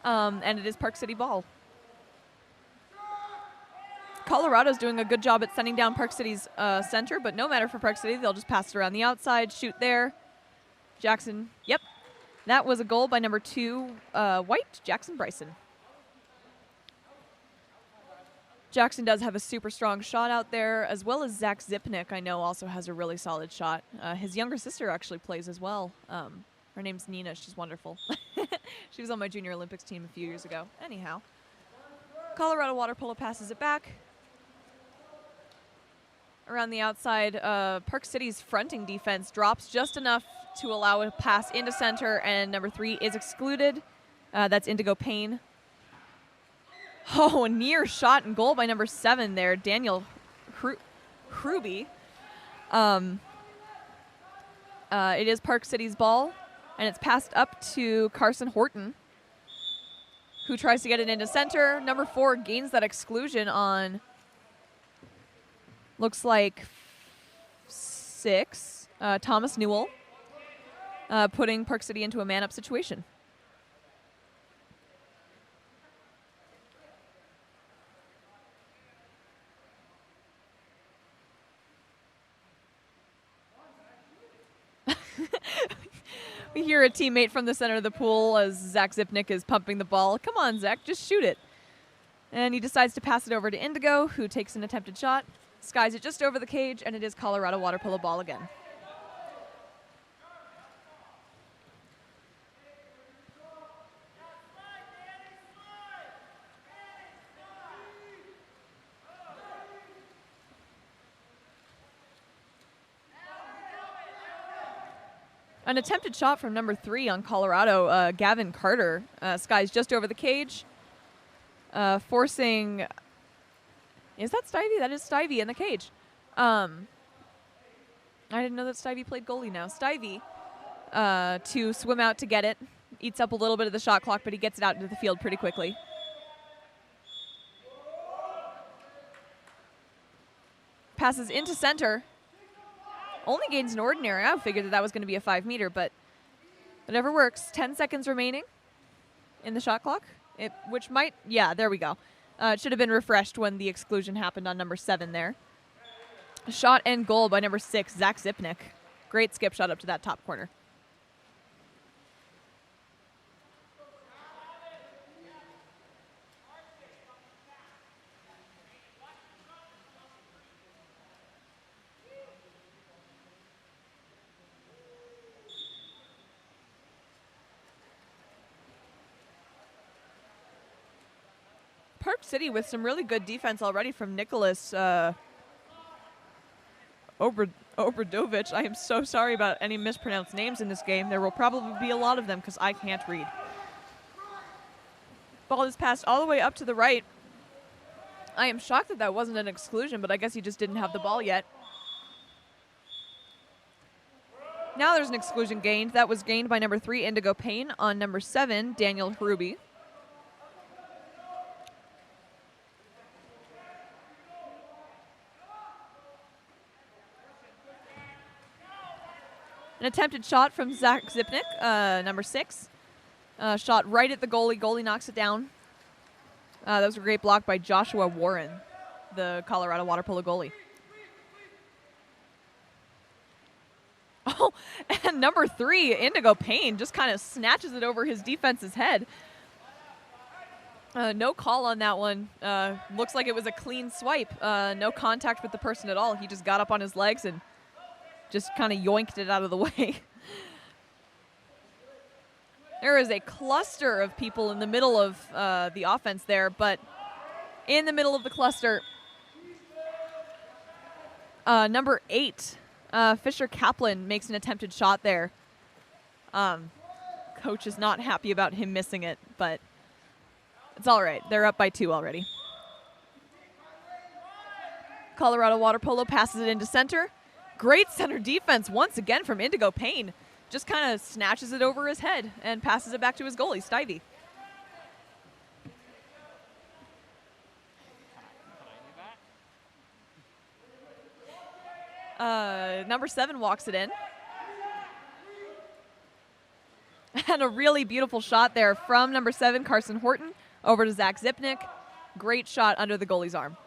[SPEAKER 5] And it is Park City ball. Colorado's doing a good job at sending down Park City's center, but no matter for Park City, they'll just pass it around the outside, shoot there. Jackson, yep. That was a goal by number 2, white, Jackson Bryson. Jackson does have a super strong shot out there, as well as Zach Zipnick, I know, also has a really solid shot. His younger sister actually plays as well. Her name's Nina. She's wonderful. She was on my junior Olympics team a few years ago. Anyhow, Colorado water polo passes it back. Around the outside, Park City's fronting defense drops just enough to allow a pass into center, and number 3 is excluded. That's Indigo Payne. Oh, a near shot and goal by number 7 there, Daniel Hruby. It is Park City's ball, and it's passed up to Carson Horton, who tries to get it into center. Number 4 gains that exclusion on, looks like 6, Thomas Newell, putting Park City into a man-up situation. We hear a teammate from the center of the pool as Zach Zipnick is pumping the ball. Come on, Zach, just shoot it. And he decides to pass it over to Indigo, who takes an attempted shot, skies it just over the cage, and it is Colorado water polo ball again. An attempted shot from number 3 on Colorado, Gavin Carter, skies just over the cage, forcing... Is that Stivey? That is Stivey in the cage. I didn't know that Stivey played goalie now. Stivey to swim out to get it. Eats up a little bit of the shot clock, but he gets it out into the field pretty quickly. Passes into center. Only gains an ordinary. I figured that was going to be a 5-meter, but whatever works. 10 seconds remaining in the shot clock, which might, yeah, there we go. It should have been refreshed when the exclusion happened on number 7 there. Shot and goal by number 6, Zach Zipnick. Great skip shot up to that top corner. Park City with some really good defense already from Nicholas Obradovich. I am so sorry about any mispronounced names in this game. There will probably be a lot of them because I can't read. Ball is passed all the way up to the right. I am shocked that that wasn't an exclusion, but I guess he just didn't have the ball yet. Now there's an exclusion gained. That was gained by number 3, Indigo Payne, on number 7, Daniel Hruby. An attempted shot from Zach Zipnick, number 6. Shot right at the goalie. Goalie knocks it down. That was a great block by Joshua Warren, the Colorado water polo goalie. Oh, and number 3, Indigo Payne, just kind of snatches it over his defense's head. No call on that one. Looks like it was a clean swipe. No contact with the person at all. He just got up on his legs and just kind of yoinked it out of the way. There is a cluster of people in the middle of the offense there, but in the middle of the cluster, Number 8, Fisher Kaplan makes an attempted shot there. Coach is not happy about him missing it, but it's all right. They're up by 2 already. Colorado Water Polo passes it into center. Great center defense once again from Indigo Payne. Just kind of snatches it over his head and passes it back to his goalie, Stivey. Number 7 walks it in. And a really beautiful shot there from number 7, Carson Horton, over to Zach Zipnik. Great shot under the goalie's arm.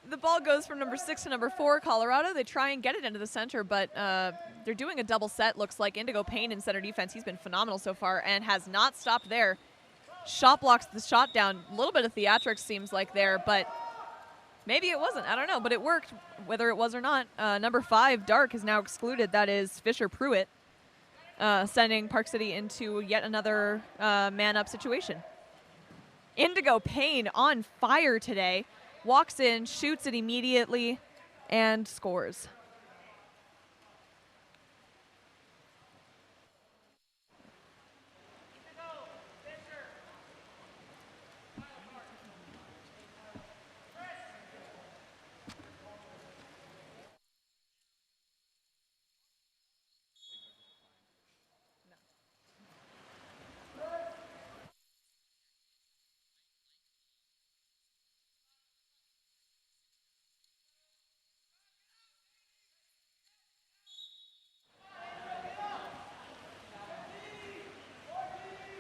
[SPEAKER 5] The ball goes from number 6 to number 4, Colorado. They try and get it into the center, but they're doing a double set, looks like. Indigo Payne in center defense. He's been phenomenal so far and has not stopped there. Shot blocks the shot down. A little bit of theatrics seems like there, but maybe it wasn't. I don't know, but it worked, whether it was or not. Number 5, Dark, is now excluded. That is Fisher Pruitt, sending Park City into yet another man-up situation. Indigo Payne on fire today. Walks in, shoots it immediately, and scores.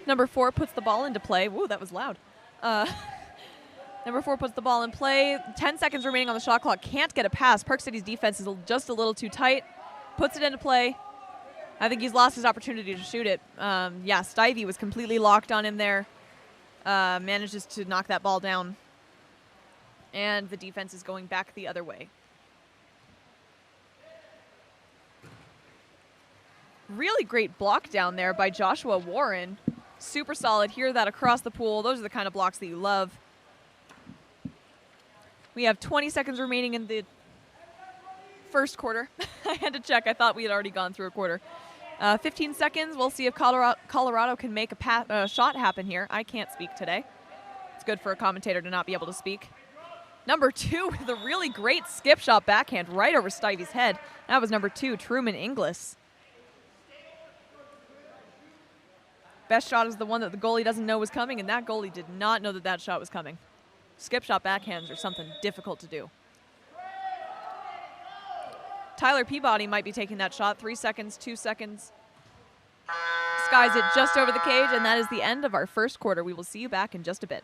[SPEAKER 5] Number 4 puts the ball into play. Woo, that was loud. Number 4 puts the ball in play. 10 seconds remaining on the shot clock. Can't get a pass. Park City's defense is just a little too tight. Puts it into play. I think he's lost his opportunity to shoot it. Yeah, Stivey was completely locked on him there. Manages to knock that ball down. And the defense is going back the other way. Really great block down there by Joshua Warren. Super solid. Hear that across the pool. Those are the kind of blocks that you love. We have 20 seconds remaining in the first quarter. I had to check. I thought we had already gone through a quarter. 15 seconds. We'll see if Colorado can make a shot happen here. I can't speak today. It's good for a commentator to not be able to speak. Number 2 with a really great skip shot backhand right over Stivey's head. That was number 2, Truman Inglis. Best shot is the one that the goalie doesn't know was coming, and that goalie did not know that that shot was coming. Skip shot backhands are something difficult to do. Tyler Peabody might be taking that shot. 3 seconds, 2 seconds. Skies it just over the cage, and that is the end of our first quarter. We will see you back in just a bit.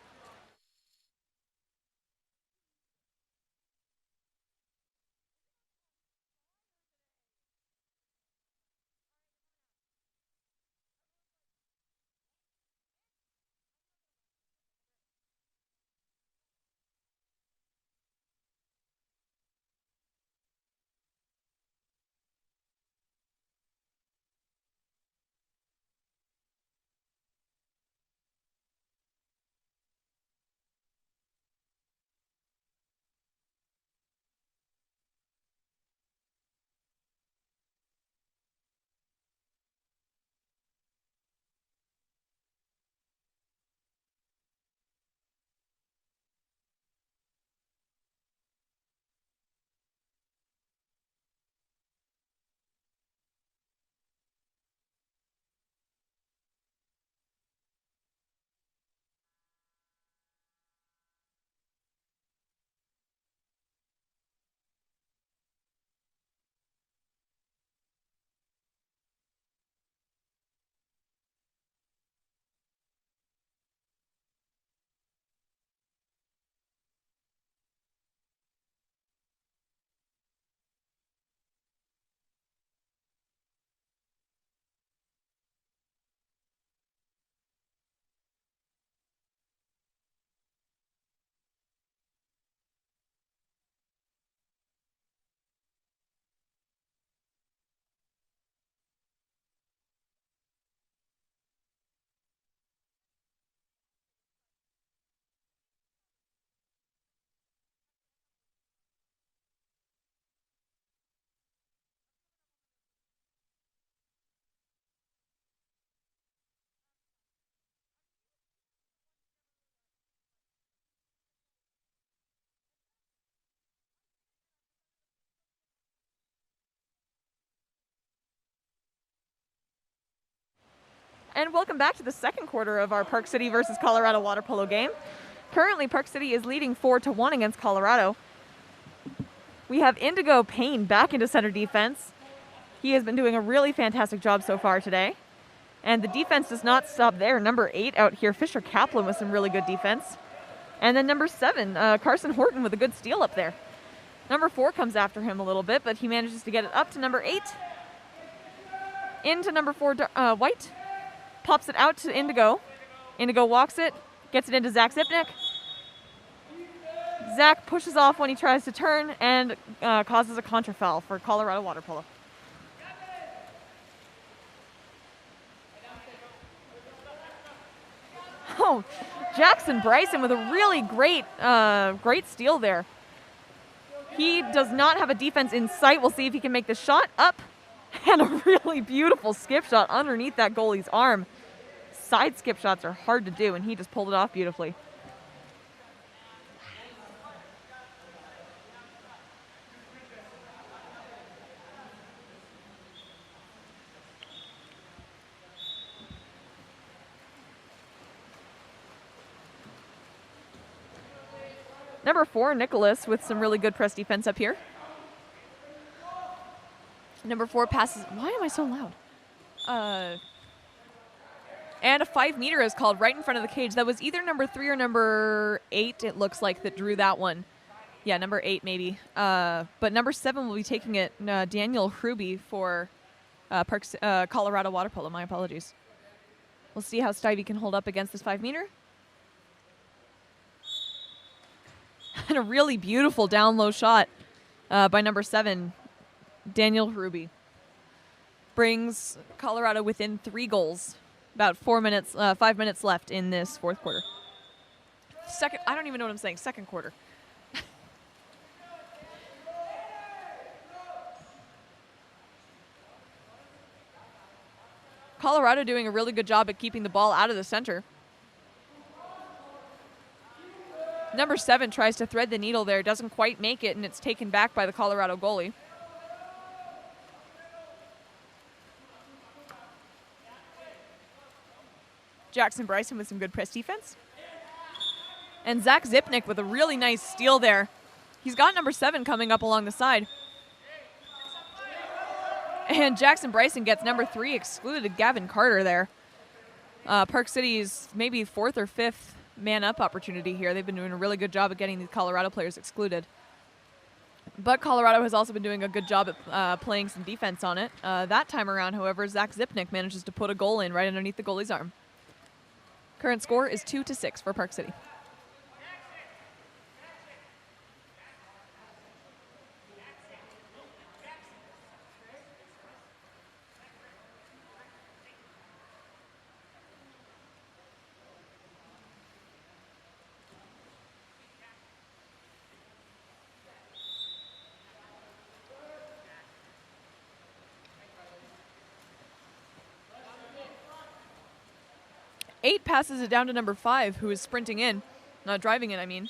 [SPEAKER 5] And welcome back to the second quarter of our Park City versus Colorado water polo game. Currently, Park City is leading 4-1 against Colorado. We have Indigo Payne back into center defense. He has been doing a really fantastic job so far today. And the defense does not stop there. Number 8 out here, Fisher Kaplan, with some really good defense. And then number 7, Carson Horton, with a good steal up there. Number 4 comes after him a little bit, but he manages to get it up to number 8. Into number 4, White. Pops it out to Indigo. Indigo walks it, gets it into Zach Zipnick. Zach pushes off when he tries to turn and causes a contra foul for Colorado water polo. Oh, Jackson Bryson with a really great steal there. He does not have a defense in sight. We'll see if he can make the shot up. And a really beautiful skip shot underneath that goalie's arm. Side skip shots are hard to do, and he just pulled it off beautifully. Number 4, Nicholas, with some really good press defense up here. Number 4 passes. Why am I so loud? And a 5-meter is called right in front of the cage. That was either number 3 or number 8, it looks like, that drew that one. Yeah, number 8 maybe. But number 7 will be taking it, Daniel Hruby for Colorado water polo. My apologies. We'll see how Stivey can hold up against this 5-meter. And a really beautiful down-low shot by number 7, Daniel Hruby. Brings Colorado within 3 goals. About 5 minutes left in this fourth quarter. I don't even know what I'm saying, second quarter. Colorado doing a really good job at keeping the ball out of the center. Number 7 tries to thread the needle there, doesn't quite make it, and it's taken back by the Colorado goalie. Jackson Bryson with some good press defense. And Zach Zipnick with a really nice steal there. He's got number 7 coming up along the side. And Jackson Bryson gets number 3 excluded, Gavin Carter there. Park City's maybe 4th or 5th man-up opportunity here. They've been doing a really good job at getting these Colorado players excluded. But Colorado has also been doing a good job at playing some defense on it. That time around, however, Zach Zipnick manages to put a goal in right underneath the goalie's arm. Current score is 2-6 for Park City. Eight passes it down to number 5, who is sprinting in, not driving in, I mean.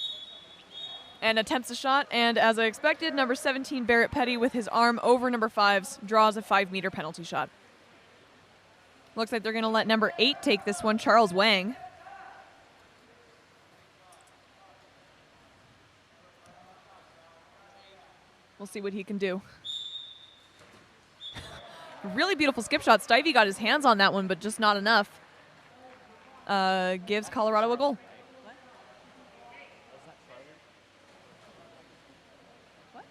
[SPEAKER 5] And attempts a shot, and as I expected, number 17, Barrett Petty, with his arm over number 5's, draws a 5-meter penalty shot. Looks like they're going to let number 8 take this one, Charles Wang. We'll see what he can do. Really beautiful skip shot. Stivey got his hands on that one, but just not enough. Gives Colorado a goal. What?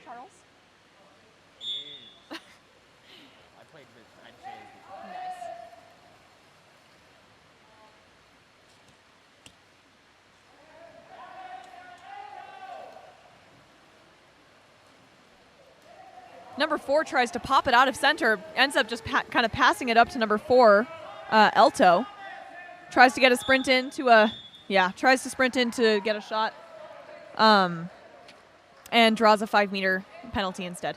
[SPEAKER 5] Charles?
[SPEAKER 3] I played with
[SPEAKER 5] Nice. Number 4 tries to pop it out of center, ends up just kind of passing it up to number 4, Elto. Tries to get a sprint in to tries to sprint in to get a shot, and draws a 5-meter penalty instead.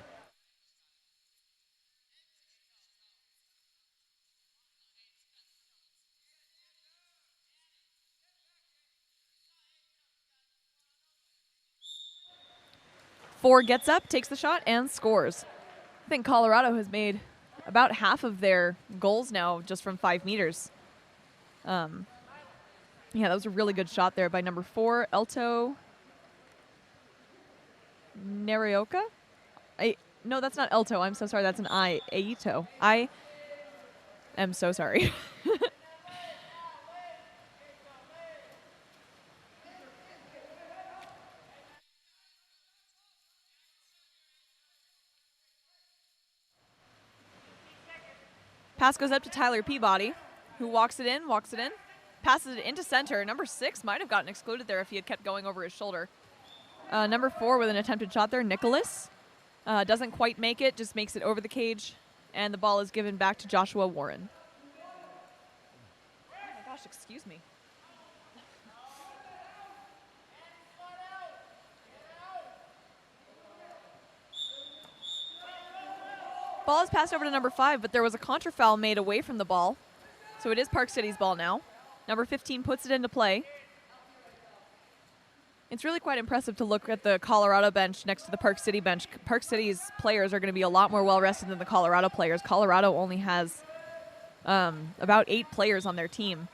[SPEAKER 5] Four gets up, takes the shot, and scores. I think Colorado has made about half of their goals now just from 5 meters. Yeah, that was a really good shot there by number 4, Elto Narioka. No, that's not Elto. I'm so sorry. That's an Aito. I am so sorry. Pass goes up to Tyler Peabody, who walks it in, passes it into center. Number 6 might have gotten excluded there if he had kept going over his shoulder. Number 4 with an attempted shot there, Nicholas. Doesn't quite make it, just makes it over the cage, and the ball is given back to Joshua Warren. Oh my gosh, excuse me. Ball is passed over to number 5, but there was a contra foul made away from the ball. So it is Park City's ball now. Number 15 puts it into play. It's really quite impressive to look at the Colorado bench next to the Park City bench. Park City's players are going to be a lot more well-rested than the Colorado players. Colorado only has about 8 players on their team.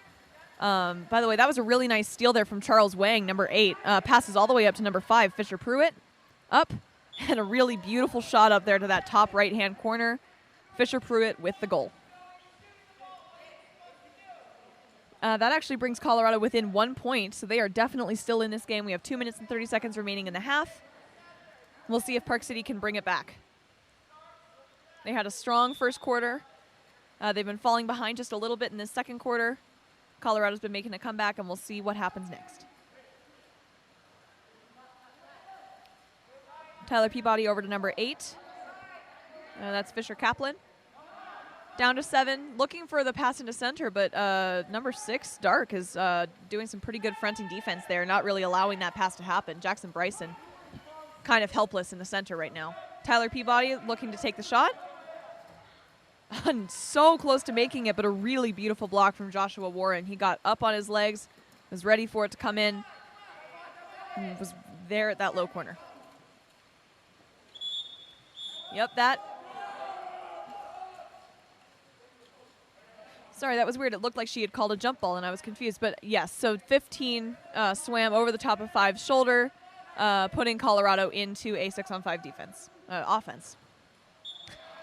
[SPEAKER 5] By the way, that was a really nice steal there from Charles Wang, number 8. Passes all the way up to number 5, Fisher Pruitt. Up. And a really beautiful shot up there to that top right-hand corner. Fisher Pruitt with the goal. That actually brings Colorado within 1 point, so they are definitely still in this game. We have 2 minutes and 30 seconds remaining in the half. We'll see if Park City can bring it back. They had a strong first quarter. They've been falling behind just a little bit in this second quarter. Colorado's been making a comeback, and we'll see what happens next. Tyler Peabody over to number 8. That's Fisher Kaplan. Down to 7, looking for the pass into center, but number 6, Dark, is doing some pretty good fronting defense there, not really allowing that pass to happen. Jackson Bryson kind of helpless in the center right now. Tyler Peabody looking to take the shot. So close to making it, but a really beautiful block from Joshua Warren. He got up on his legs, was ready for it to come in, and was there at that low corner. Yep, Sorry, that was weird. It looked like she had called a jump ball, and I was confused. But yes, so 15 swam over the top of 5's shoulder, putting Colorado into a 6-on-5 defense, offense.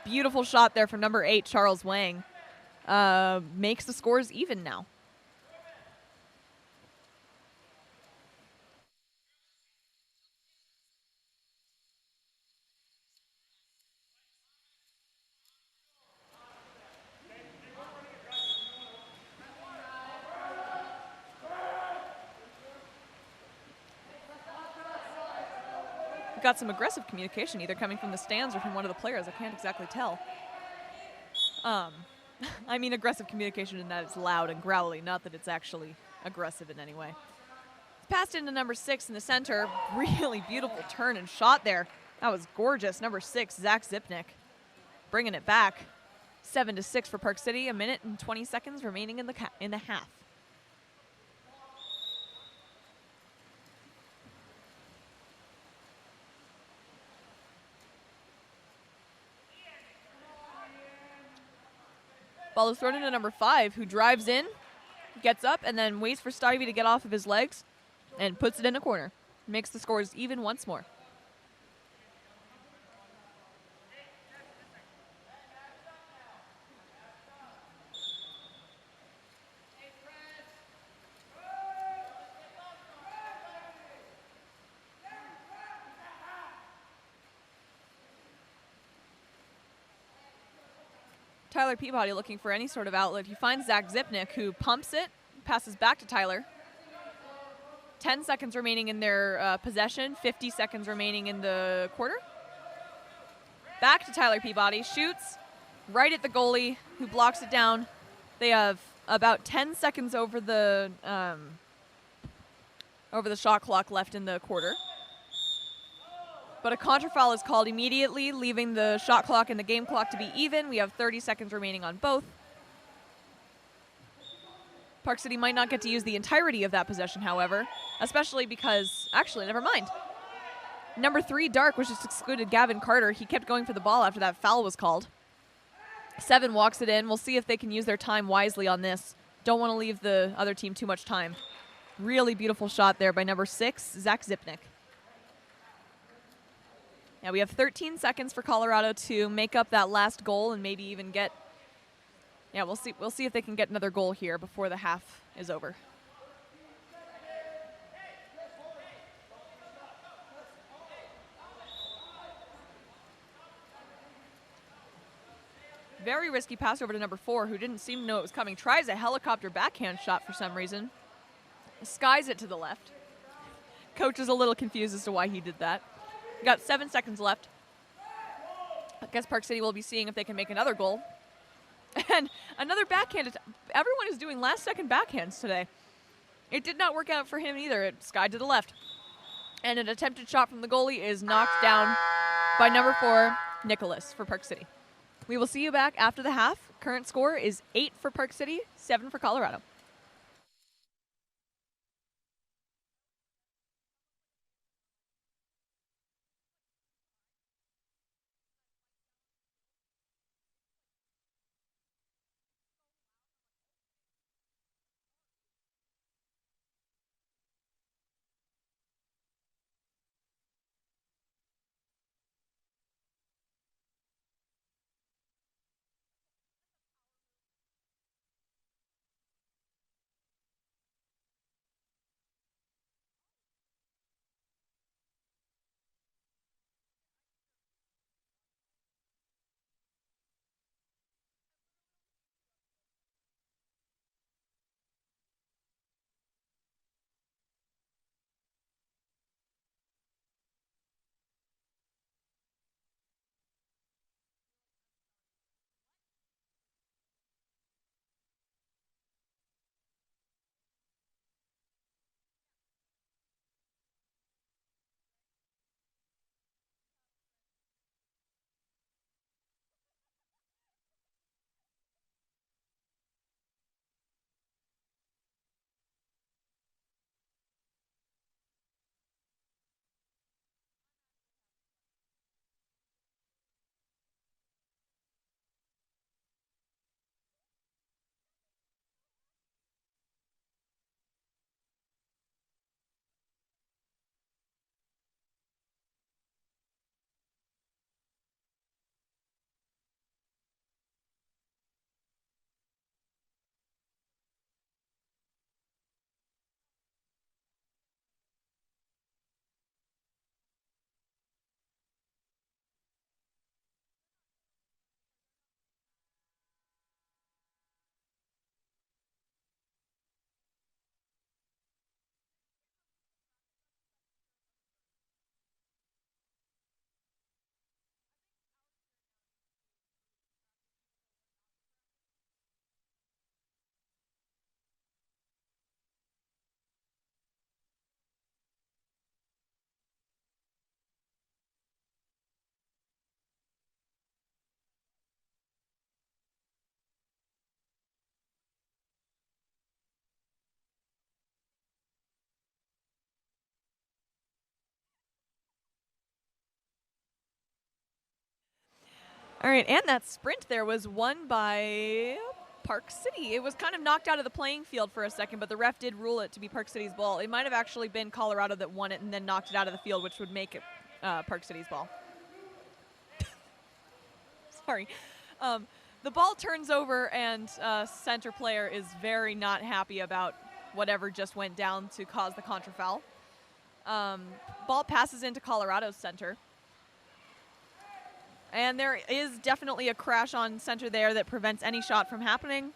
[SPEAKER 5] Beautiful shot there from number 8, Charles Wang. Makes the scores even now. Got some aggressive communication, either coming from the stands or from one of the players. I can't exactly tell. I mean aggressive communication in that it's loud and growly, not that it's actually aggressive in any way. Passed into number 6 in the center. Really beautiful turn and shot there. That was gorgeous. Number 6, Zach Zipnick, bringing it back. 7-6 for Park City. 1 minute and 20 seconds remaining in the half. Ball is thrown into number 5, who drives in, gets up, and then waits for Stivey to get off of his legs and puts it in a corner. Makes the scores even once more. Tyler Peabody looking for any sort of outlet. He finds Zach Zipnick, who pumps it, passes back to Tyler. 10 seconds remaining in their possession, 50 seconds remaining in the quarter. Back to Tyler Peabody, shoots right at the goalie, who blocks it down. They have about 10 seconds over the shot clock left in the quarter. But a contra foul is called immediately, leaving the shot clock and the game clock to be even. We have 30 seconds remaining on both. Park City might not get to use the entirety of that possession, however, especially because, actually, never mind. Number 3, Dark, was just excluded Gavin Carter. He kept going for the ball after that foul was called. 7 walks it in. We'll see if they can use their time wisely on this. Don't want to leave the other team too much time. Really beautiful shot there by number 6, Zach Zipnik. Yeah, we have 13 seconds for Colorado to make up that last goal and maybe even get. Yeah, we'll see. We'll see if they can get another goal here before the half is over. Very risky pass over to number 4, who didn't seem to know it was coming. Tries a helicopter backhand shot for some reason. Skies it to the left. Coach is a little confused as to why he did that. We got 7 seconds left. I guess Park City will be seeing if they can make another goal. And another backhand. Everyone is doing last-second backhands today. It did not work out for him either. It skied to the left. And an attempted shot from the goalie is knocked down by number 4, Nicholas, for Park City. We will see you back after the half. Current score is 8 for Park City, 7 for Colorado. All right, and that sprint there was won by Park City. It was kind of knocked out of the playing field for a second, but the ref did rule it to be Park City's ball. It might have actually been Colorado that won it and then knocked it out of the field, which would make it Park City's ball. Sorry. The ball turns over, and center player is very not happy about whatever just went down to cause the contrafoul. Ball passes into Colorado's center. And there is definitely a crash on center there that prevents any shot from happening.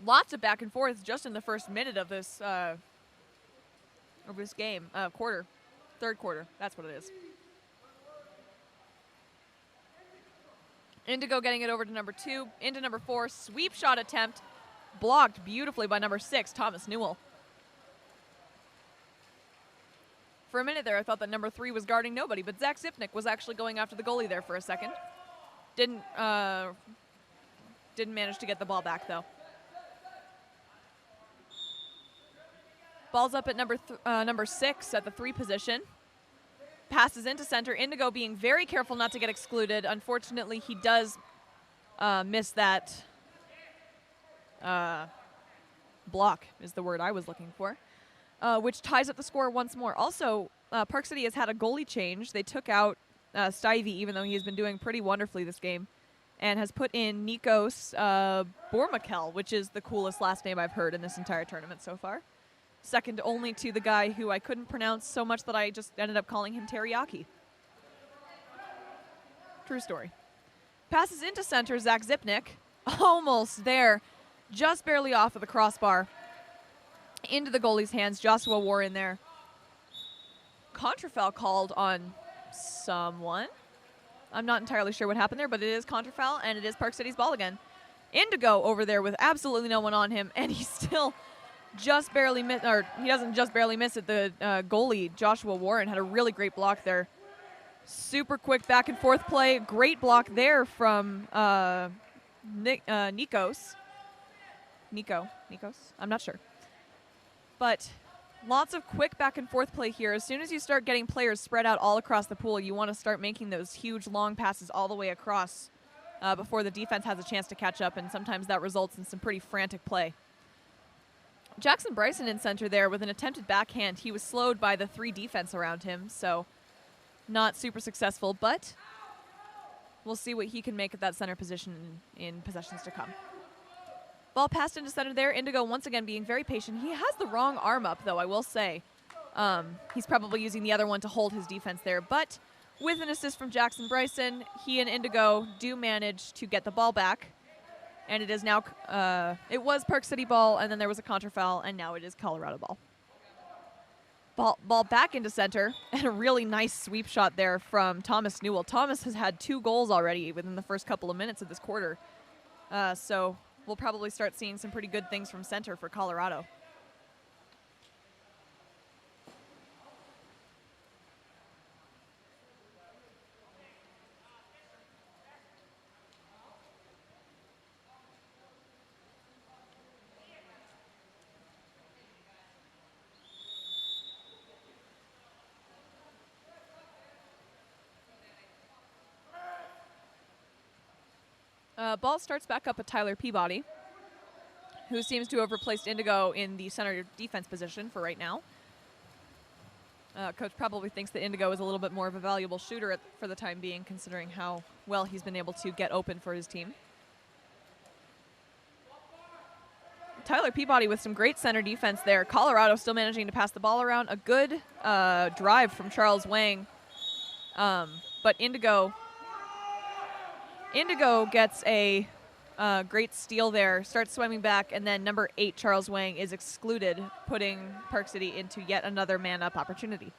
[SPEAKER 5] Lots of back and forth just in the first minute of this game. Quarter. Third quarter. That's what it is. Indigo getting it over to number 2. Into number 4. Sweep shot attempt. Blocked beautifully by number 6, Thomas Newell. For a minute there, I thought that number 3 was guarding nobody, but Zach Zipnik was actually going after the goalie there for a second. Didn't manage to get the ball back, though. Ball's up at number 6 at the 3 position. passes into center. Indigo being very careful not to get excluded. Unfortunately, he does miss that block is the word I was looking for, which ties up the score once more. Also, Park City has had a goalie change. They took out Stivey, even though he has been doing pretty wonderfully this game, and has put in Nikos Bormakel, which is the coolest last name I've heard in this entire tournament so far. Second only to the guy who I couldn't pronounce so much that I just ended up calling him Teriyaki. True story. Passes into center, Zach Zipnik. Almost there. Just barely off of the crossbar. Into the goalie's hands. Joshua Warren there. Contrafoul called on someone. I'm not entirely sure what happened there, but it is contrafoul, and it is Park City's ball again. Indigo over there with absolutely no one on him, and he still just barely miss, or he doesn't just barely miss it. The goalie, Joshua Warren, had a really great block there. Super quick back and forth play. Great block there from Nikos. Nikos? I'm not sure. But lots of quick back and forth play here. As soon as you start getting players spread out all across the pool, you want to start making those huge long passes all the way across before the defense has a chance to catch up, and sometimes that results in some pretty frantic play. Jackson Bryson in center there with an attempted backhand. He was slowed by the 3 defense around him, so not super successful, but we'll see what he can make at that center position in possessions to come. Ball passed into center there. Indigo once again being very patient. He has the wrong arm up, though, I will say. He's probably using the other one to hold his defense there, but with an assist from Jackson Bryson, he and Indigo do manage to get the ball back. And it is now, it was Park City ball, and then there was a contrafoul, and now it is Colorado ball. Ball back into center, and a really nice sweep shot there from Thomas Newell. Thomas has had 2 goals already within the first couple of minutes of this quarter. So we'll probably start seeing some pretty good things from center for Colorado. Ball starts back up at Tyler Peabody, who seems to have replaced Indigo in the center defense position for right now. Coach probably thinks that Indigo is a little bit more of a valuable shooter for the time being, considering how well he's been able to get open for his team. Tyler Peabody with some great center defense there. Colorado still managing to pass the ball around. A good drive from Charles Wang, but Indigo gets a great steal there, starts swimming back, and then number 8, Charles Wang, is excluded, putting Park City into yet another man-up opportunity.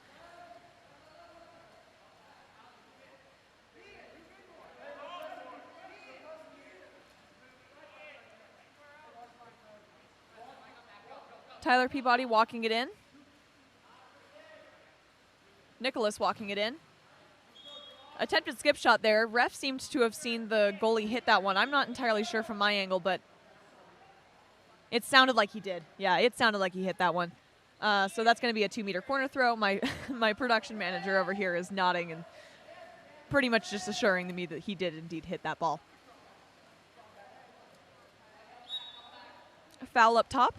[SPEAKER 5] Tyler Peabody walking it in. Nicholas walking it in. Attempted skip shot there. Ref seemed to have seen the goalie hit that one. I'm not entirely sure from my angle, but it sounded like he did. Yeah, it sounded like he hit that one. So that's going to be a 2-meter corner throw. My production manager over here is nodding and pretty much just assuring me that he did indeed hit that ball. A foul up top.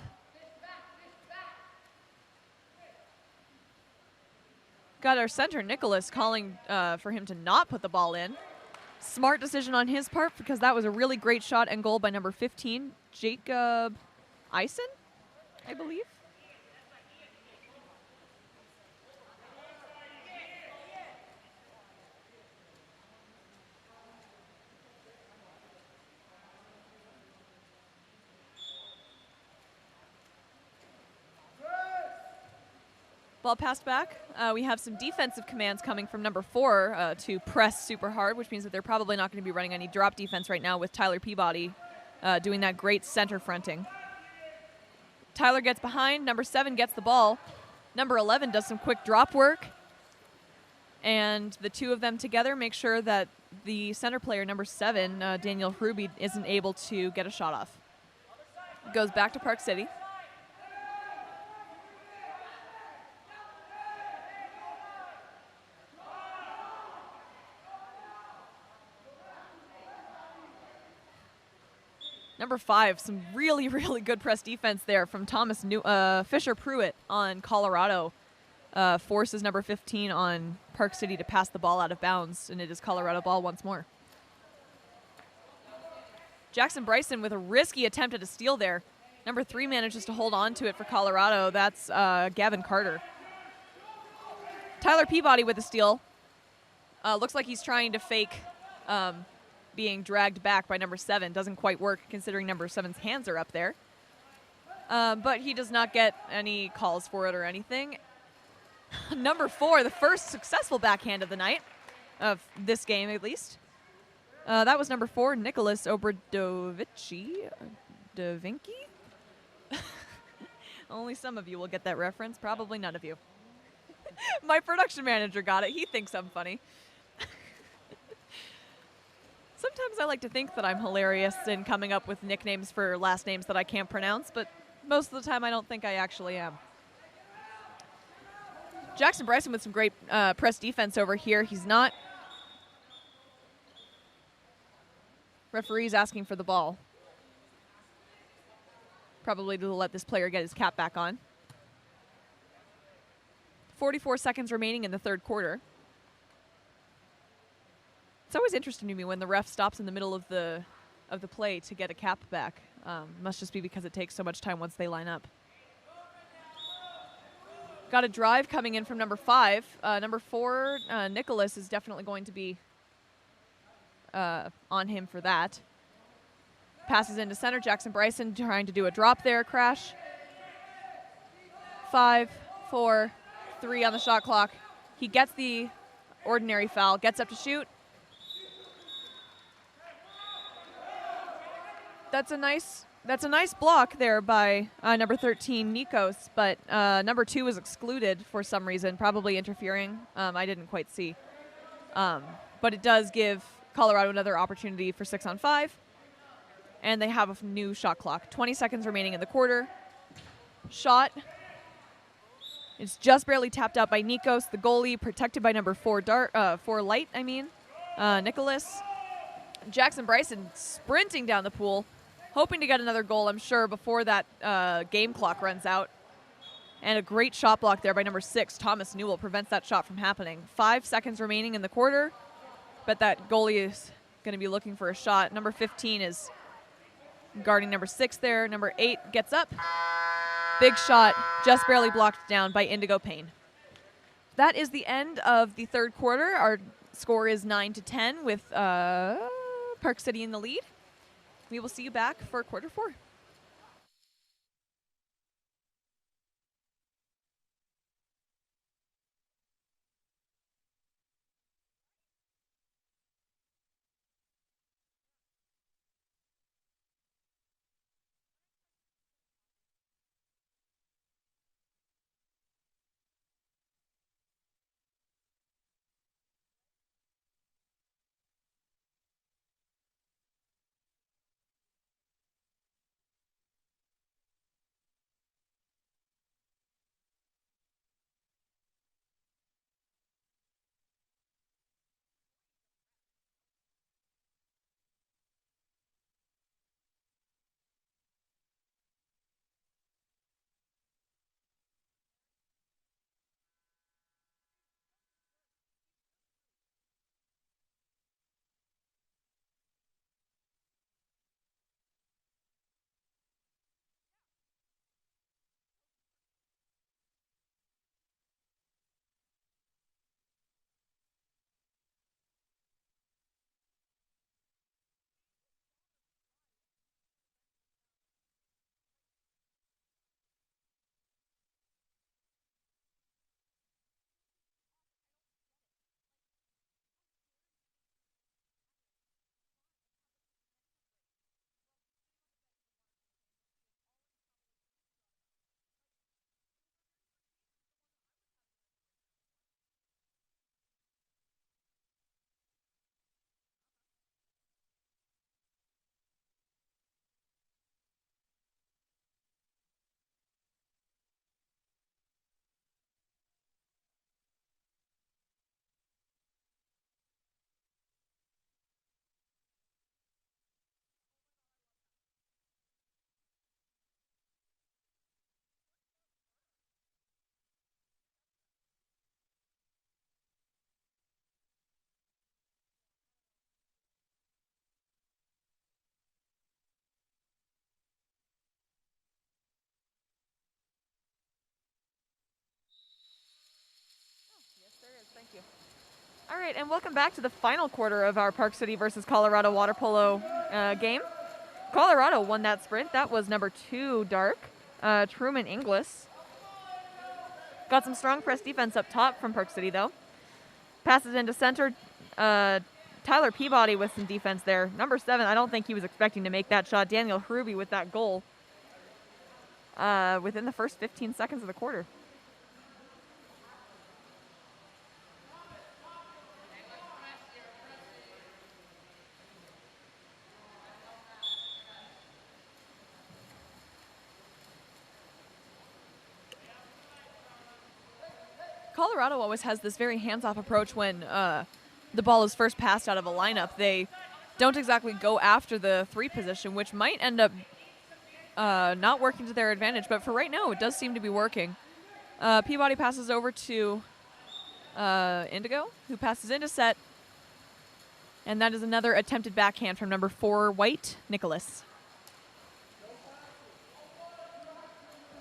[SPEAKER 5] Got our center, Nicholas, calling for him to not put the ball in. Smart decision on his part, because that was a really great shot and goal by number 15, Jacob Eisen, I believe. Ball passed back. We have some defensive commands coming from number 4 to press super hard, which means that they're probably not going to be running any drop defense right now with Tyler Peabody doing that great center fronting. Tyler gets behind. Number 7 gets the ball. Number 11 does some quick drop work. And the two of them together make sure that the center player, number 7, Daniel Ruby, isn't able to get a shot off. Goes back to Park City. Number 5, some really, really good press defense there from Fisher Pruitt on Colorado. Forces number 15 on Park City to pass the ball out of bounds, and it is Colorado ball once more. Jackson Bryson with a risky attempt at a steal there. Number 3 manages to hold on to it for Colorado. That's Gavin Carter. Tyler Peabody with a steal. Looks like he's trying to fake being dragged back by number 7. Doesn't quite work considering number 7's hands are up there. But he does not get any calls for it or anything. Number 4, the first successful backhand of the night, of this game at least. That was number 4, Nicholas Obradovici. Davinci? Only some of you will get that reference, probably none of you. My production manager got it. He thinks I'm funny. Sometimes I like to think that I'm hilarious in coming up with nicknames for last names that I can't pronounce, but most of the time I don't think I actually am. Jackson Bryson with some great press defense over here. He's not. Referee's asking for the ball. Probably to let this player get his cap back on. 44 seconds remaining in the third quarter. It's always interesting to me when the ref stops in the middle of the play to get a cap back. Must just be because it takes so much time once they line up. Got a drive coming in from number 5. Number 4, Nicholas, is definitely going to be on him for that. Passes into center. Jackson Bryson trying to do a drop there. Crash. 5, 4, 3 on the shot clock. He gets the ordinary foul. Gets up to shoot. That's a nice block there by number 13, Nikos, but number 2 was excluded for some reason, probably interfering. I didn't quite see. But it does give Colorado another opportunity for 6-on-5, and they have a new shot clock. 20 seconds remaining in the quarter. Shot. It's just barely tapped out by Nikos, the goalie, protected by number 4, Light, Nicholas. Jackson Bryson sprinting down the pool, hoping to get another goal, I'm sure, before that game clock runs out. And a great shot block there by number 6, Thomas Newell, prevents that shot from happening. 5 seconds remaining in the quarter, but that goalie is going to be looking for a shot. Number 15 is guarding number 6 there. Number 8 gets up. Big shot, just barely blocked down by Indigo Payne. That is the end of the third quarter. Our score is 9-10 with Park City in the lead. We will see you back for quarter 4. All right, and welcome back to the final quarter of our Park City versus Colorado water polo game. Colorado won that sprint. That was number 2, Dark, Truman Inglis. Got some strong press defense up top from Park City, though. Passes into center. Tyler Peabody with some defense there. Number 7, I don't think he was expecting to make that shot. Daniel Hruby with that goal within the first 15 seconds of the quarter. Colorado always has this very hands-off approach when the ball is first passed out of a lineup. They don't exactly go after the 3 position, which might end up not working to their advantage. But for right now, it does seem to be working. Peabody passes over to Indigo, who passes into set. And that is another attempted backhand from number 4, White, Nicholas.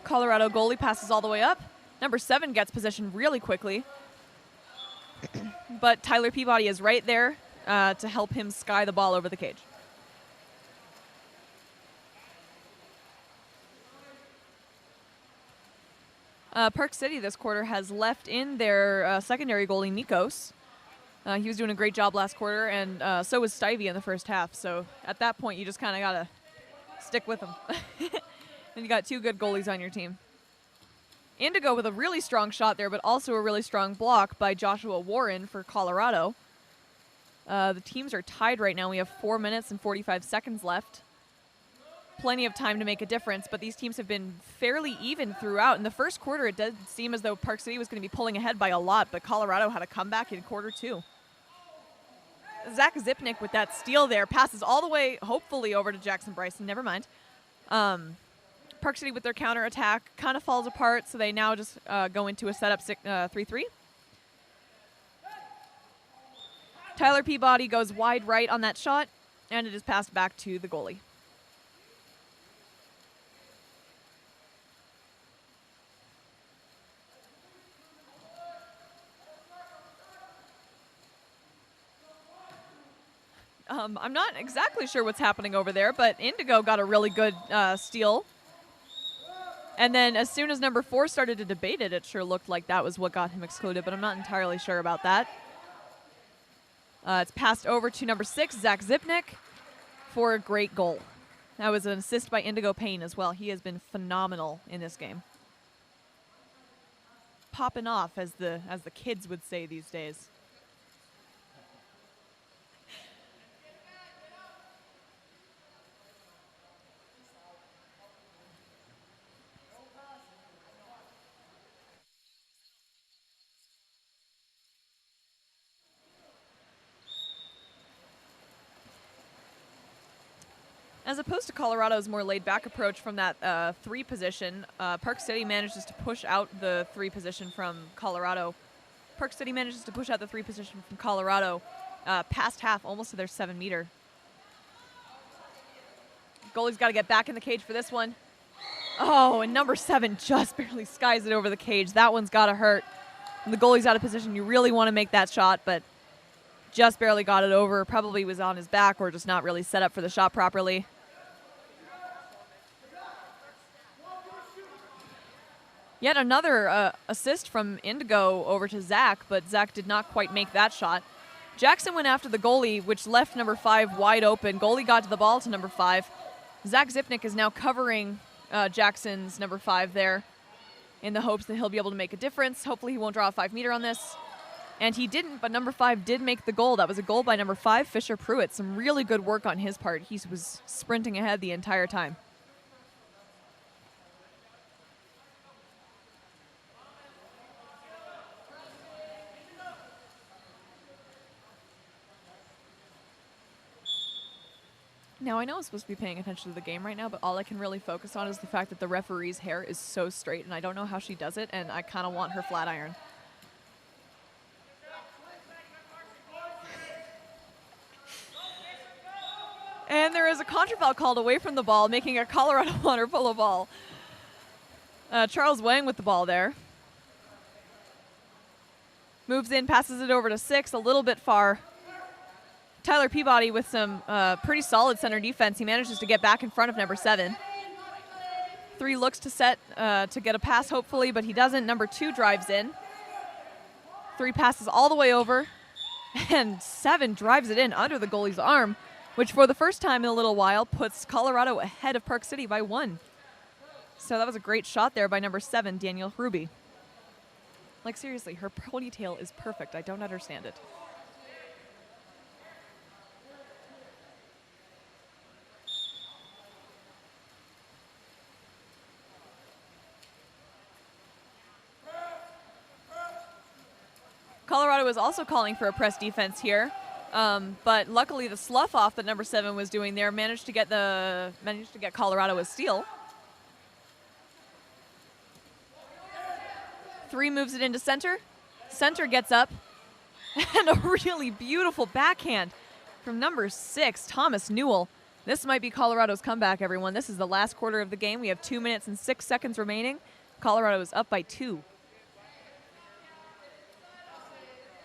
[SPEAKER 5] Colorado goalie passes all the way up. Number 7 gets position really quickly. But Tyler Peabody is right there to help him sky the ball over the cage. Park City this quarter has left in their secondary goalie, Nikos. He was doing a great job last quarter, and so was Stivey in the first half. So at that point, you just kind of got to stick with them. And you got 2 good goalies on your team. Indigo with a really strong shot there, but also a really strong block by Joshua Warren for Colorado. The teams are tied right now. We have 4 minutes and 45 seconds left. Plenty of time to make a difference, but these teams have been fairly even throughout. In the first quarter, it did seem as though Park City was going to be pulling ahead by a lot, but Colorado had a comeback in quarter 2. Zach Zipnick with that steal there passes all the way, hopefully, over to Jackson Bryson. Never mind. Park City with their counterattack kind of falls apart, so they now just go into a setup 3-3. Tyler Peabody goes wide right on that shot, and it is passed back to the goalie. I'm not exactly sure what's happening over there, but Indigo got a really good steal. And then as soon as number 4 started to debate it, it sure looked like that was what got him excluded, but I'm not entirely sure about that. It's passed over to number 6, Zach Zipnick, for a great goal. That was an assist by Indigo Payne as well. He has been phenomenal in this game. Popping off, as the kids would say these days. As opposed to Colorado's more laid-back approach from that 3 position, Park City manages to push out the 3 position from Colorado. Park City manages to push out the 3 position from Colorado past half, almost to their 7-meter. Goalie's got to get back in the cage for this one. Oh, and number 7 just barely skies it over the cage. That one's got to hurt. When the goalie's out of position, you really want to make that shot, but just barely got it over. Probably was on his back or just not really set up for the shot properly. Yet another assist from Indigo over to Zach, but Zach did not quite make that shot. Jackson went after the goalie, which left number 5 wide open. Goalie got to the ball to number 5. Zach Zipnick is now covering Jackson's number 5 there in the hopes that he'll be able to make a difference. Hopefully he won't draw a 5-meter on this. And he didn't, but number 5 did make the goal. That was a goal by number 5, Fisher Pruitt. Some really good work on his part. He was sprinting ahead the entire time. Now, I know I'm supposed to be paying attention to the game right now, but all I can really focus on is the fact that the referee's hair is so straight, and I don't know how she does it, and I kind of want her flat iron. And there is a contrafoul called away from the ball, making a Colorado water polo ball. Charles Wang with the ball there. Moves in, passes it over to 6, a little bit far. Tyler Peabody with some pretty solid center defense. He manages to get back in front of number 7. 3 looks to set to get a pass, hopefully, but he doesn't. Number 2 drives in. 3 passes all the way over, and 7 drives it in under the goalie's arm, which for the first time in a little while puts Colorado ahead of Park City by 1. So that was a great shot there by number 7, Danielle Ruby. Like, seriously, her ponytail is perfect. I don't understand it. Colorado is also calling for a press defense here, but luckily the slough off that number 7 was doing there managed to get Colorado a steal. 3 moves it into center. Center gets up, and a really beautiful backhand from number 6, Thomas Newell. This might be Colorado's comeback, everyone. This is the last quarter of the game. We have 2 minutes and 6 seconds remaining. Colorado is up by 2.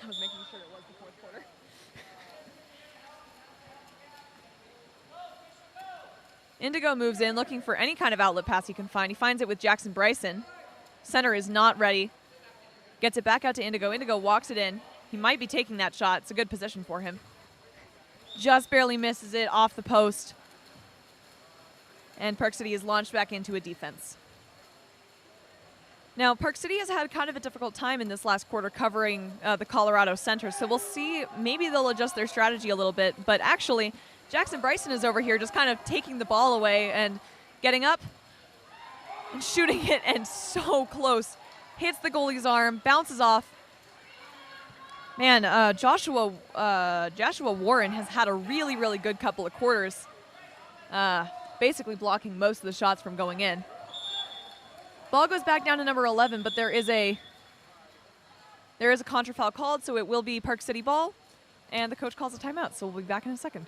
[SPEAKER 5] I was making sure it was the 4th quarter. Indigo moves in, looking for any kind of outlet pass he can find. He finds it with Jackson Bryson. Center is not ready. Gets it back out to Indigo. Indigo walks it in. He might be taking that shot. It's a good position for him. Just barely misses it off the post. And Park City is launched back into a defense. Now, Park City has had kind of a difficult time in this last quarter covering the Colorado center, so we'll see. Maybe they'll adjust their strategy a little bit, but actually, Jackson Bryson is over here just kind of taking the ball away and getting up and shooting it, and so close. Hits the goalie's arm, bounces off. Man, Joshua Warren has had a really, really good couple of quarters, basically blocking most of the shots from going in. Ball goes back down to number 11, but there is a contra foul called, so it will be Park City ball, and the coach calls a timeout, so we'll be back in a second.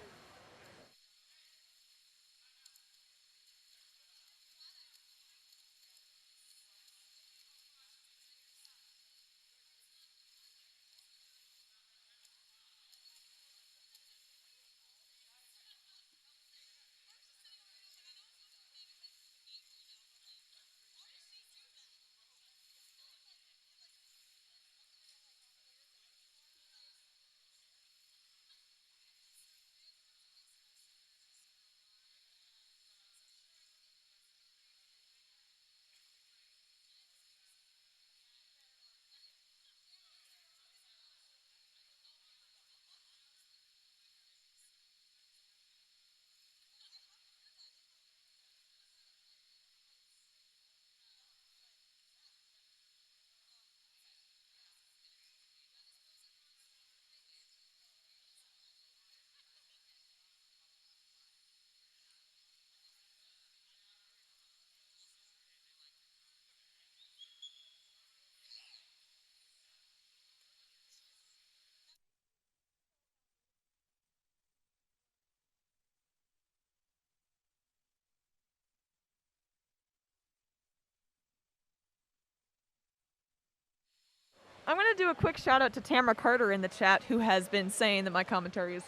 [SPEAKER 5] I'm going to do a quick shout out to Tamara Carter in the chat, who has been saying that my commentary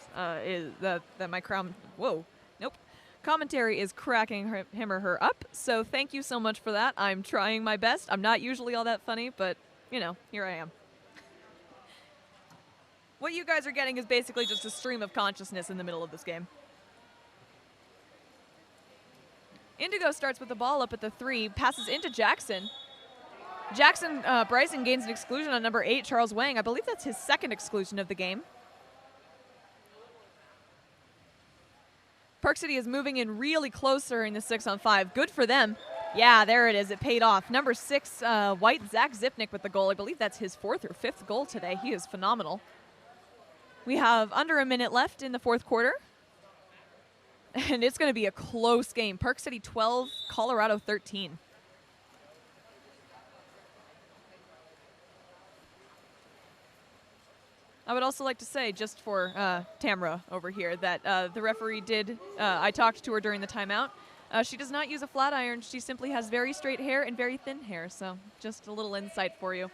[SPEAKER 5] commentary is cracking him or her up. So thank you so much for that. I'm trying my best. I'm not usually all that funny, but you know, here I am. What you guys are getting is basically just a stream of consciousness in the middle of this game. Indigo starts with the ball up at the 3, passes into Jackson. Jackson Bryson gains an exclusion on number 8, Charles Wang. I believe that's his second exclusion of the game. Park City is moving in really close during the 6-on-5. Good for them. Yeah, there it is. It paid off. Number 6, White, Zach Zipnick with the goal. I believe that's his 4th or 5th goal today. He is phenomenal. We have under a minute left in the 4th quarter. And it's going to be a close game. Park City 12, Colorado 13. I would also like to say, just for Tamra over here, that the referee did, I talked to her during the timeout. She does not use a flat iron. She simply has very straight hair and very thin hair. So just a little insight for you.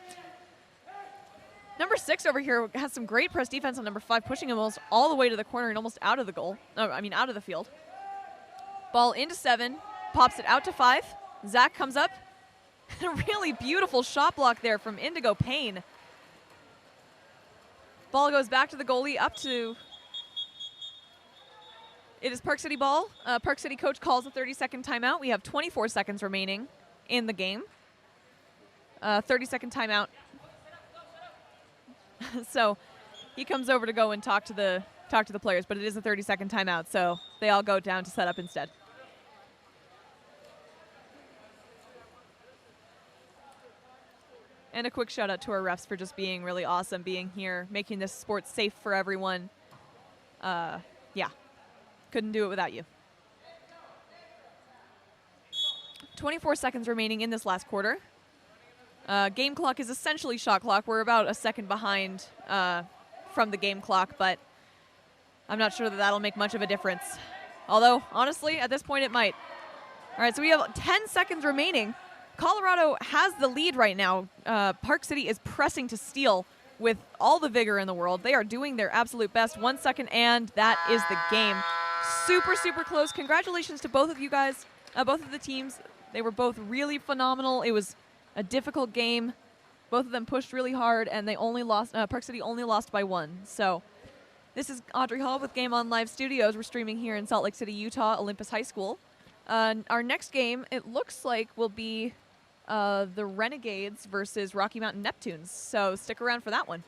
[SPEAKER 5] Number 6 over here has some great press defense on number 5, pushing him almost all the way to the corner and almost out of the goal. Out of the field. Ball into 7, pops it out to 5. Zach comes up. A really beautiful shot block there from Indigo Payne. Ball goes back to the goalie, up to... It is Park City ball. Park City coach calls a 30-second timeout. We have 24 seconds remaining in the game. 30-second timeout. So he comes over to go and talk to the players, but it is a 30-second timeout, so they all go down to set up instead. And a quick shout out to our refs for just being really awesome, being here, making this sport safe for everyone. Yeah, couldn't do it without you. 24 seconds remaining in this last quarter. Game clock is essentially shot clock. We're about a second behind from the game clock, but I'm not sure that that'll make much of a difference. Although, honestly, at this point it might. All right, so we have 10 seconds remaining. Colorado has the lead right now. Park City is pressing to steal with all the vigor in the world. They are doing their absolute best. 1 second, and that is the game. Super, super close. Congratulations to both of you guys, both of the teams. They were both really phenomenal. It was a difficult game. Both of them pushed really hard, and they only lost. Park City only lost by 1. So this is Audrey Hall with Game On Live Studios. We're streaming here in Salt Lake City, Utah, Olympus High School. Our next game, it looks like, will be the Renegades versus Rocky Mountain Neptunes. So stick around for that one.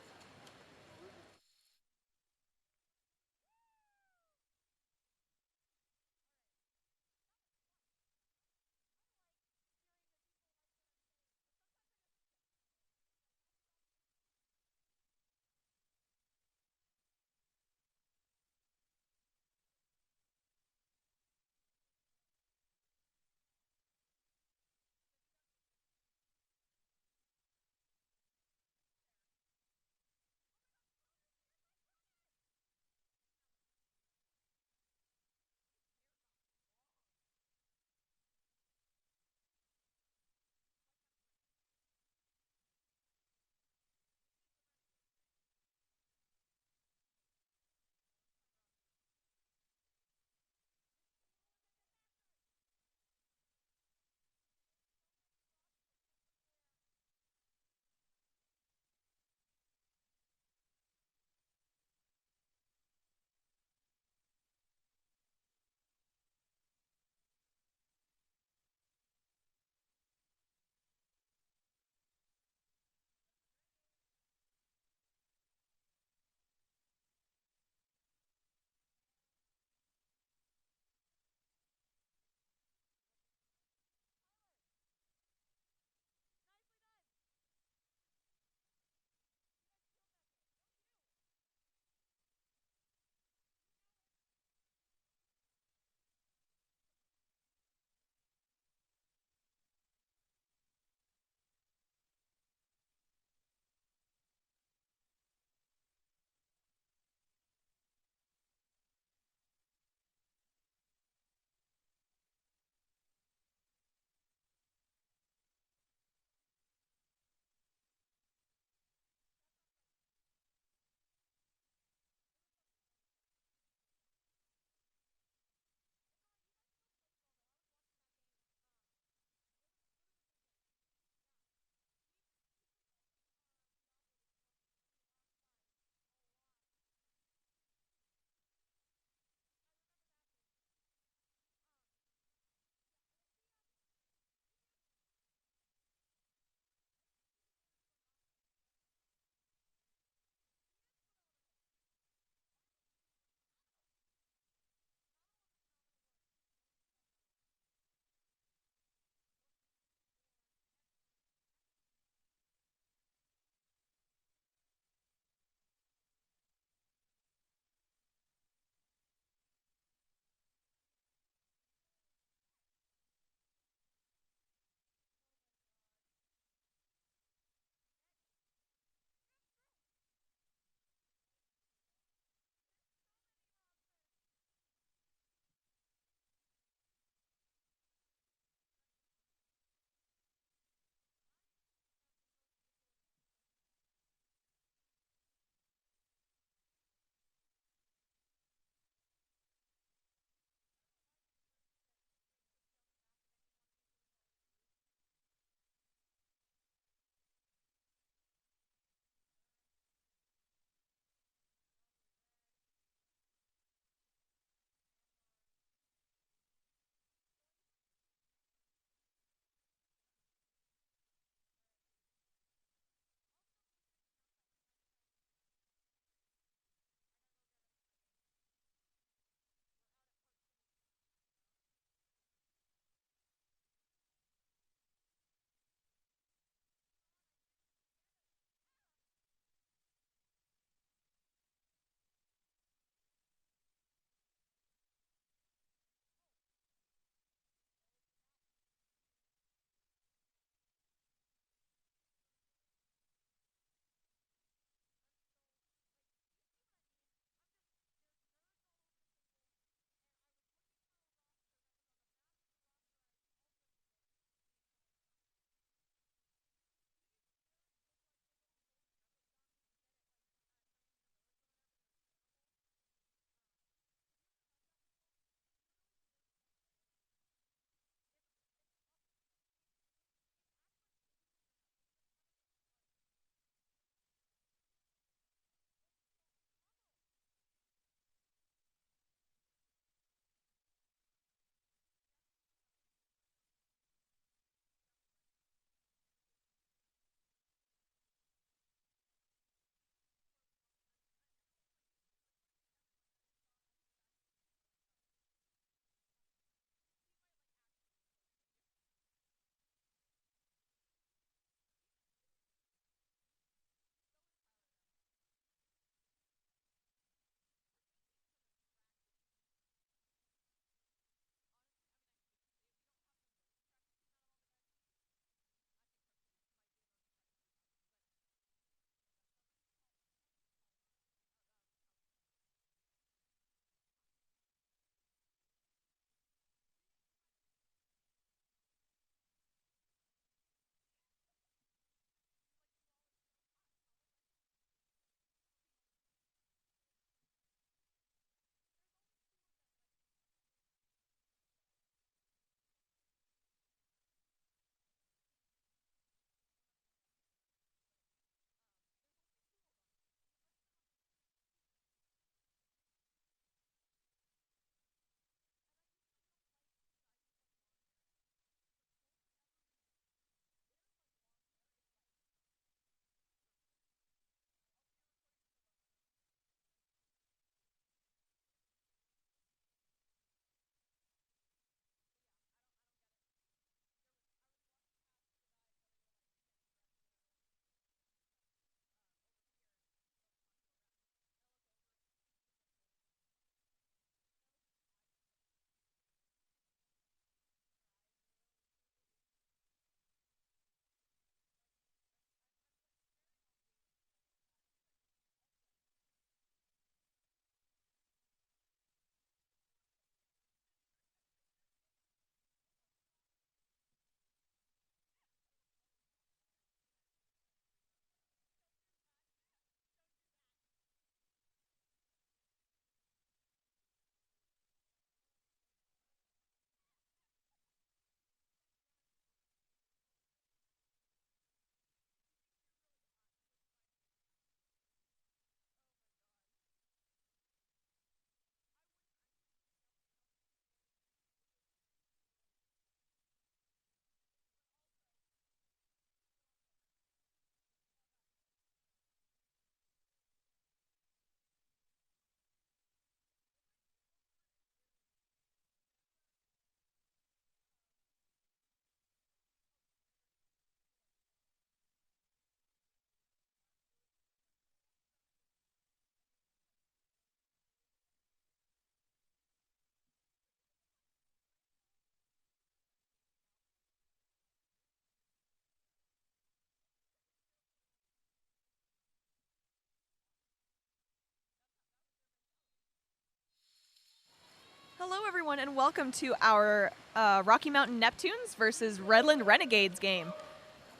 [SPEAKER 5] everyone, and welcome to our Rocky Mountain Neptunes versus Redland Renegades game.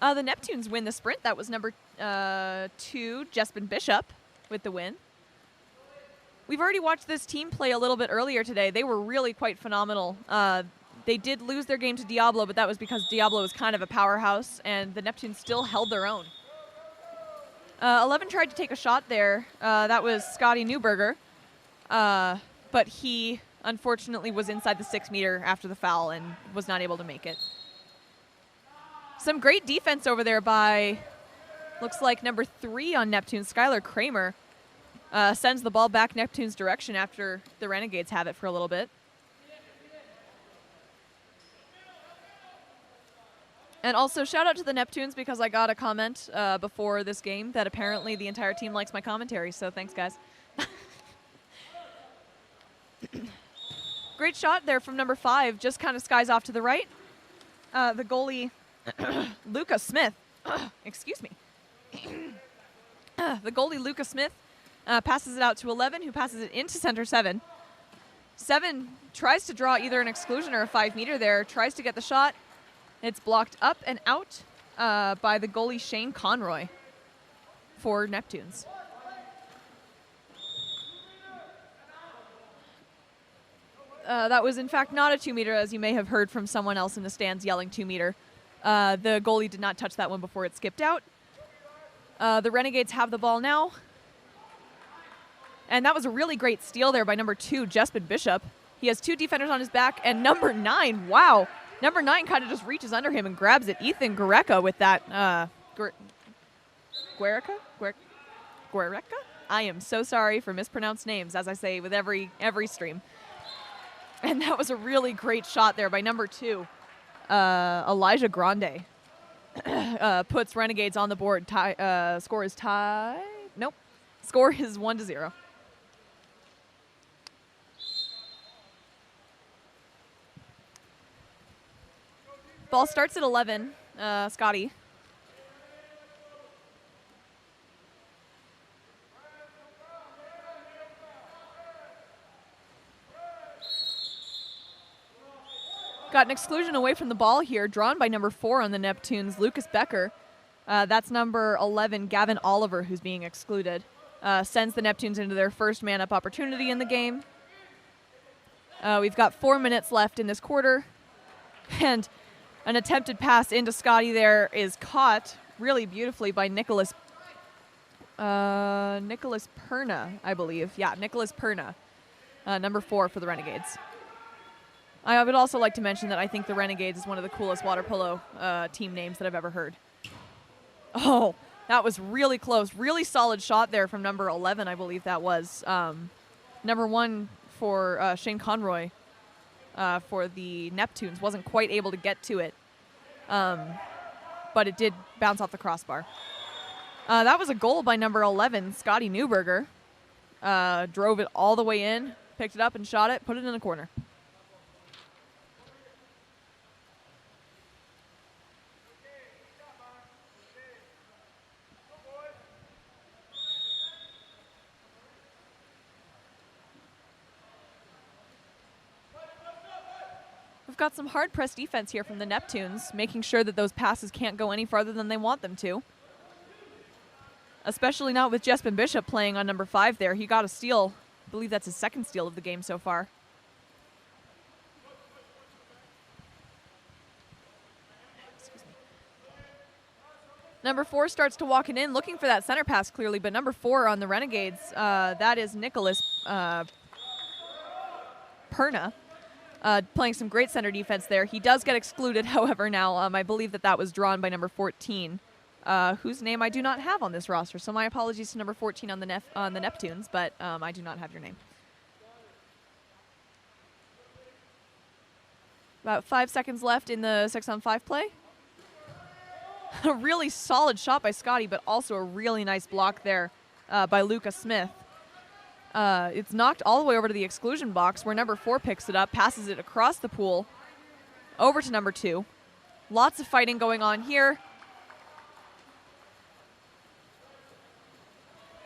[SPEAKER 5] The Neptunes win the sprint. That was number 2, Jespin Bishop, with the win. We've already watched this team play a little bit earlier today. They were really quite phenomenal. They did lose their game to Diablo, but that was because Diablo was kind of a powerhouse, and the Neptunes still held their own. 11 tried to take a shot there. That was Scotty Newberger. But he unfortunately was inside the 6 meter after the foul and was not able to make it. Some great defense over there by, looks like number 3 on Neptune, Skylar Kramer. Sends the ball back Neptune's direction after the Renegades have it for a little bit. And also shout out to the Neptunes because I got a comment before this game that apparently the entire team likes my commentary, so thanks guys. Great shot there from number 5, just kind of skies off to the right. The goalie, Luca Smith, excuse me. The goalie, Luca Smith, passes it out to 11, who passes it into center 7. 7 tries to draw either an exclusion or a 5 meter there, tries to get the shot. It's blocked up and out by the goalie, Shane Conroy, for Neptunes. That was, in fact, not a 2 meter, as you may have heard from someone else in the stands yelling 2 meter. The goalie did not touch that one before it skipped out. The Renegades have the ball now. And that was a really great steal there by number 2, Jespin Bishop. He has 2 defenders on his back, and number 9, wow. Number 9 kind of just reaches under him and grabs it. Ethan Guerreca with that. Guerreca? I am so sorry for mispronounced names, as I say with every stream. And that was a really great shot there by number 2, Elijah Grande. Puts Renegades on the board. Score is tied. Nope. Score is 1-0. Ball starts at 11. Scotty. Got an exclusion away from the ball here, drawn by number 4 on the Neptunes, Lucas Becker. That's number 11, Gavin Oliver, who's being excluded. Sends the Neptunes into their first man-up opportunity in the game. We've got 4 minutes left in this quarter. And an attempted pass into Scotty there is caught really beautifully by Nicholas Perna, I believe. Yeah, Nicholas Perna, number 4 for the Renegades. I would also like to mention that I think the Renegades is one of the coolest water polo team names that I've ever heard. Oh, that was really close. Really solid shot there from number 11, I believe that was. Number 1 for Shane Conroy for the Neptunes. Wasn't quite able to get to it, but it did bounce off the crossbar. That was a goal by number 11, Scotty Newberger. Drove it all the way in, picked it up and shot it, put it in the corner. We've got some hard press defense here from the Neptunes, making sure that those passes can't go any farther than they want them to. Especially not with Jespin Bishop playing on number 5 there. He got a steal. I believe that's his 2nd steal of the game so far. Excuse me. Number 4 starts to walk it in, looking for that center pass clearly, but number 4 on the Renegades, that is Nicholas Perna. Playing some great center defense there. He does get excluded, however, now. I believe that was drawn by number 14, whose name I do not have on this roster. So my apologies to number 14 on the Neptunes, but I do not have your name. About 5 seconds left in the 6-on-5 play. A really solid shot by Scotty, but also a really nice block there by Luca Smith. It's knocked all the way over to the exclusion box where number 4 picks it up, passes it across the pool, over to number 2. Lots of fighting going on here.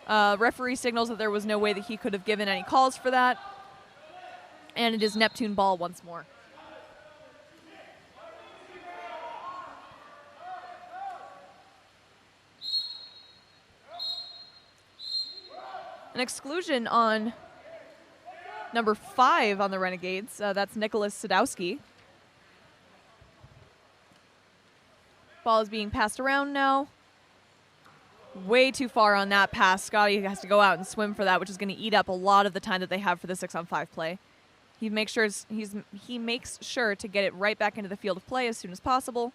[SPEAKER 5] Referee signals that there was no way that he could have given any calls for that. And it is Neptune ball once more. An exclusion on number 5 on the Renegades. That's Nicholas Sadowski. Ball is being passed around now. Way too far on that pass. Scotty has to go out and swim for that, which is going to eat up a lot of the time that they have for the 6-on-5 play. He makes sure to get it right back into the field of play as soon as possible.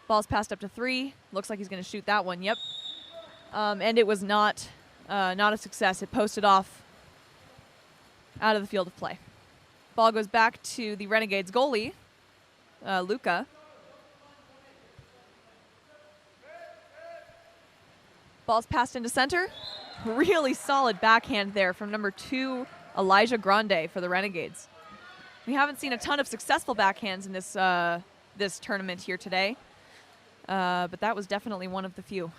[SPEAKER 5] Ball's passed up to 3. Looks like he's going to shoot that one. Yep. And it was not a success. It posted off out of the field of play. Ball goes back to the Renegades goalie, Luca. Ball's passed into center. Really solid backhand there from number 2, Elijah Grande for the Renegades. We haven't seen a ton of successful backhands in this tournament here today, but that was definitely one of the few.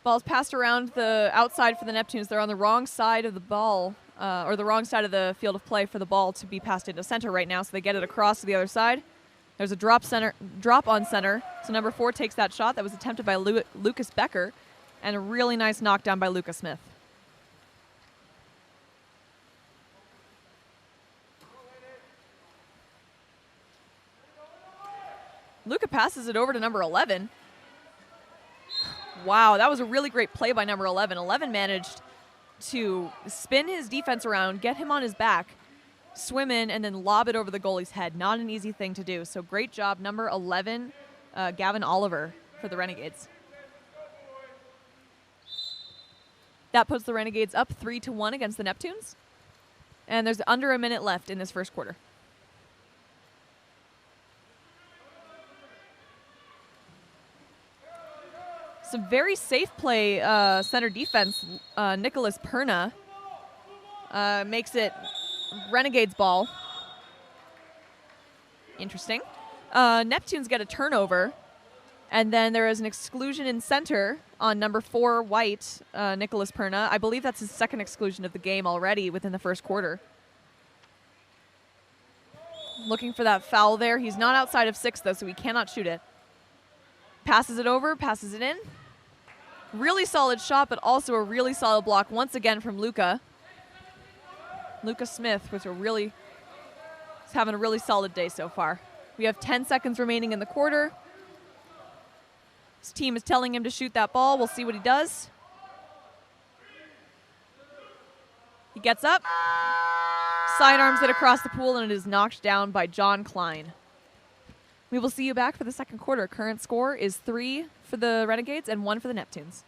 [SPEAKER 5] Ball's passed around the outside for the Neptunes. They're on the wrong side of the ball, or the wrong side of the field of play for the ball to be passed into center right now, so they get it across to the other side. There's a drop on center, so number 4 takes that shot that was attempted by Lucas Becker, and a really nice knockdown by Lucas Smith. Luca passes it over to number 11. Wow, that was a really great play by number 11. 11 managed to spin his defense around, get him on his back, swim in, and then lob it over the goalie's head. Not an easy thing to do. So great job, number 11, Gavin Oliver for the Renegades. That puts the Renegades up 3-1 against the Neptunes. And there's under a minute left in this first quarter. Some very safe play center defense. Nicholas Perna makes it Renegades ball. Interesting. Neptunes get a turnover. And then there is an exclusion in center on number 4 white, Nicholas Perna. I believe that's his second exclusion of the game already within the first quarter. Looking for that foul there. He's not outside of 6, though, so he cannot shoot it. Passes it over, passes it in. Really solid shot, but also a really solid block once again from Luca. Lucas Smith is having a really solid day so far. We have 10 seconds remaining in the quarter. His team is telling him to shoot that ball. We'll see what he does. He gets up, sidearms it across the pool, and it is knocked down by John Klein. We will see you back for the second quarter. Current score is 3 for the Renegades and 1 for the Neptunes.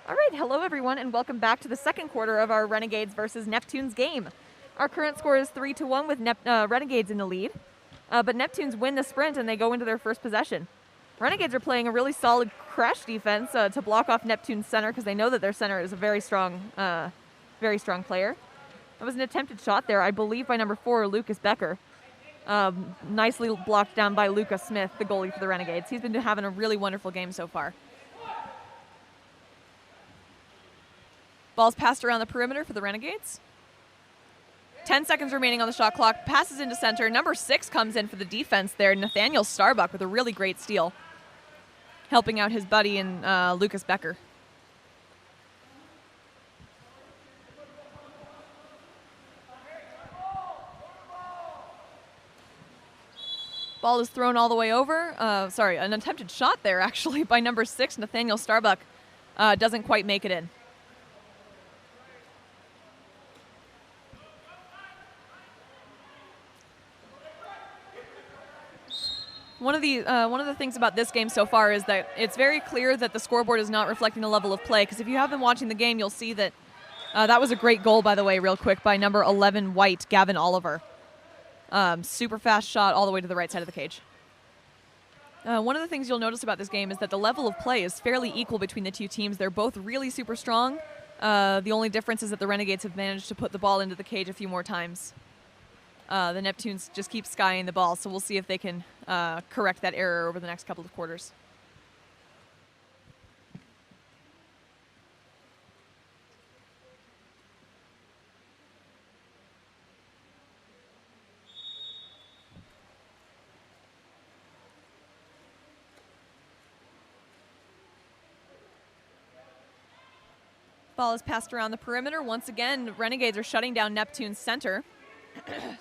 [SPEAKER 5] All right, hello everyone, and welcome back to the second quarter of our Renegades versus Neptunes game. Our current score is 3-1 with Renegades in the lead, but Neptunes win the sprint and they go into their first possession. Renegades are playing a really solid crash defense to block off Neptune's center because they know that their center is a very strong player. That was an attempted shot there, I believe, by number 4, Lucas Becker. Nicely blocked down by Lucas Smith, the goalie for the Renegades. He's been having a really wonderful game so far. Ball's passed around the perimeter for the Renegades. 10 seconds remaining on the shot clock. Passes into center. Number 6 comes in for the defense there. Nathaniel Starbuck with a really great steal, helping out his buddy and Lucas Becker. Ball is thrown all the way over. An attempted shot there, actually, by number 6, Nathaniel Starbuck. Doesn't quite make it in. One of the things about this game so far is that it's very clear that the scoreboard is not reflecting the level of play, because if you have been watching the game, you'll see that that was a great goal, by the way, real quick, by number 11 White, Gavin Oliver. Super fast shot all the way to the right side of the cage. One of the things you'll notice about this game is that the level of play is fairly equal between the two teams. They're both really super strong. The only difference is that the Renegades have managed to put the ball into the cage a few more times. The Neptunes just keep skying the ball, so we'll see if they can correct that error over the next couple of quarters. Ball is passed around the perimeter. Once again, Renegades are shutting down Neptune's center.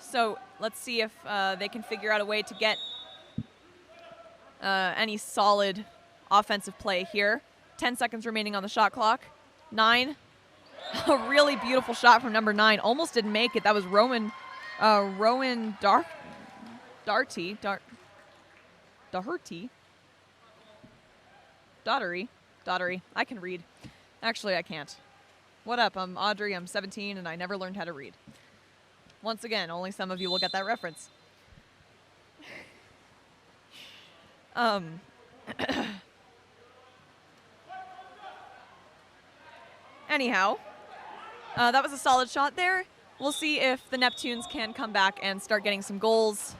[SPEAKER 5] So let's see if they can figure out a way to get any solid offensive play here. 10 seconds remaining on the shot clock. 9. A really beautiful shot from number 9. Almost didn't make it. That was Rowan Daugherty. I can read. Actually, I can't. What up? I'm Audrey. I'm 17, and I never learned how to read. Once again, only some of you will get that reference. Anyhow, that was a solid shot there. We'll see if the Neptunes can come back and start getting some goals.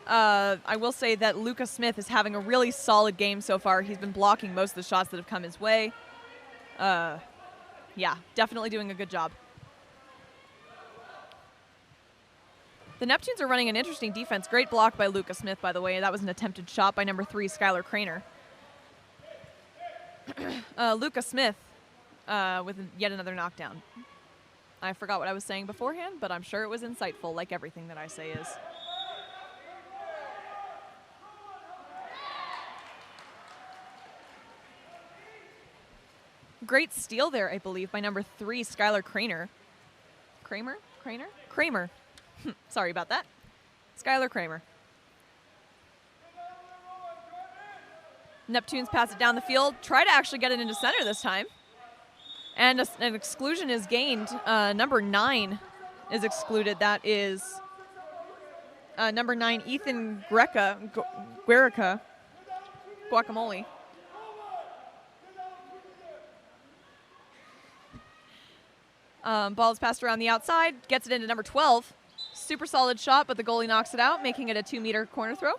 [SPEAKER 5] I will say that Lucas Smith is having a really solid game so far. He's been blocking most of the shots that have come his way. Yeah, definitely doing a good job. The Neptunes are running an interesting defense. Great block by Lucas Smith, by the way. That was an attempted shot by number 3, Skylar Craner. Lucas Smith with yet another knockdown. I forgot what I was saying beforehand, but I'm sure it was insightful, like everything that I say is. Great steal there, I believe, by number 3, Skylar Craner. Kramer. Sorry about that. Skylar Kramer. Neptunes pass it down the field. Try to actually get it into center this time. And an exclusion is gained. Number 9 is excluded. That is number 9, Ethan Guerica. Guacamole. Ball is passed around the outside. Gets it into number 12. Super solid shot, but the goalie knocks it out, making it a 2-meter corner throw.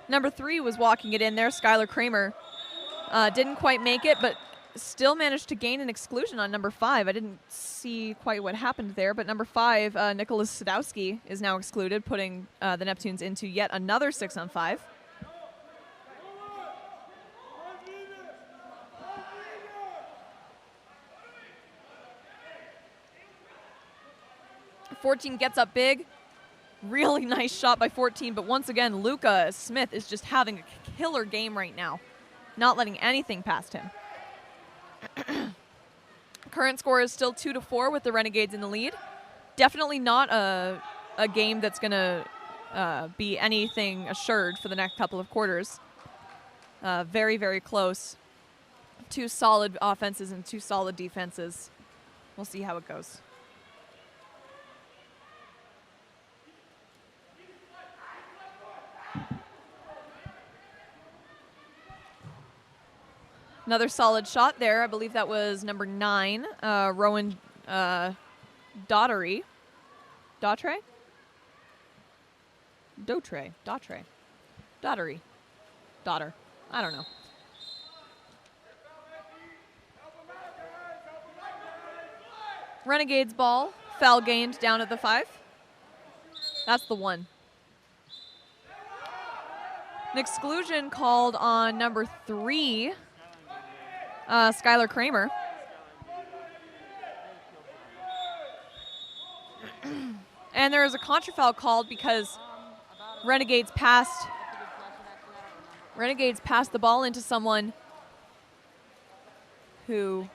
[SPEAKER 5] Number 3 was walking it in there, Skylar Kramer. Didn't quite make it, but still managed to gain an exclusion on number 5. I didn't see quite what happened there, but number 5, Nicholas Sadowski, is now excluded, putting the Neptunes into yet another 6-on-5. .14 gets up big. Really nice shot by 14, but once again, Lucas Smith is just having a killer game right now. not letting anything past him. Current score is still 2-4 with the Renegades in the lead. Definitely not a game that's going to be anything assured for the next couple of quarters. Very, very close. Two solid offenses and two solid defenses. We'll see how it goes. Another solid shot there. I believe that was number 9, Rowan Daughtry. Daughtry? Daughtry. Daughtry. Daughter. I don't know. Renegades ball. Foul gained down at the 5. That's the 1. An exclusion called on number 3, Skylar Kramer. And there is a contra foul called because Renegades passed the ball into someone who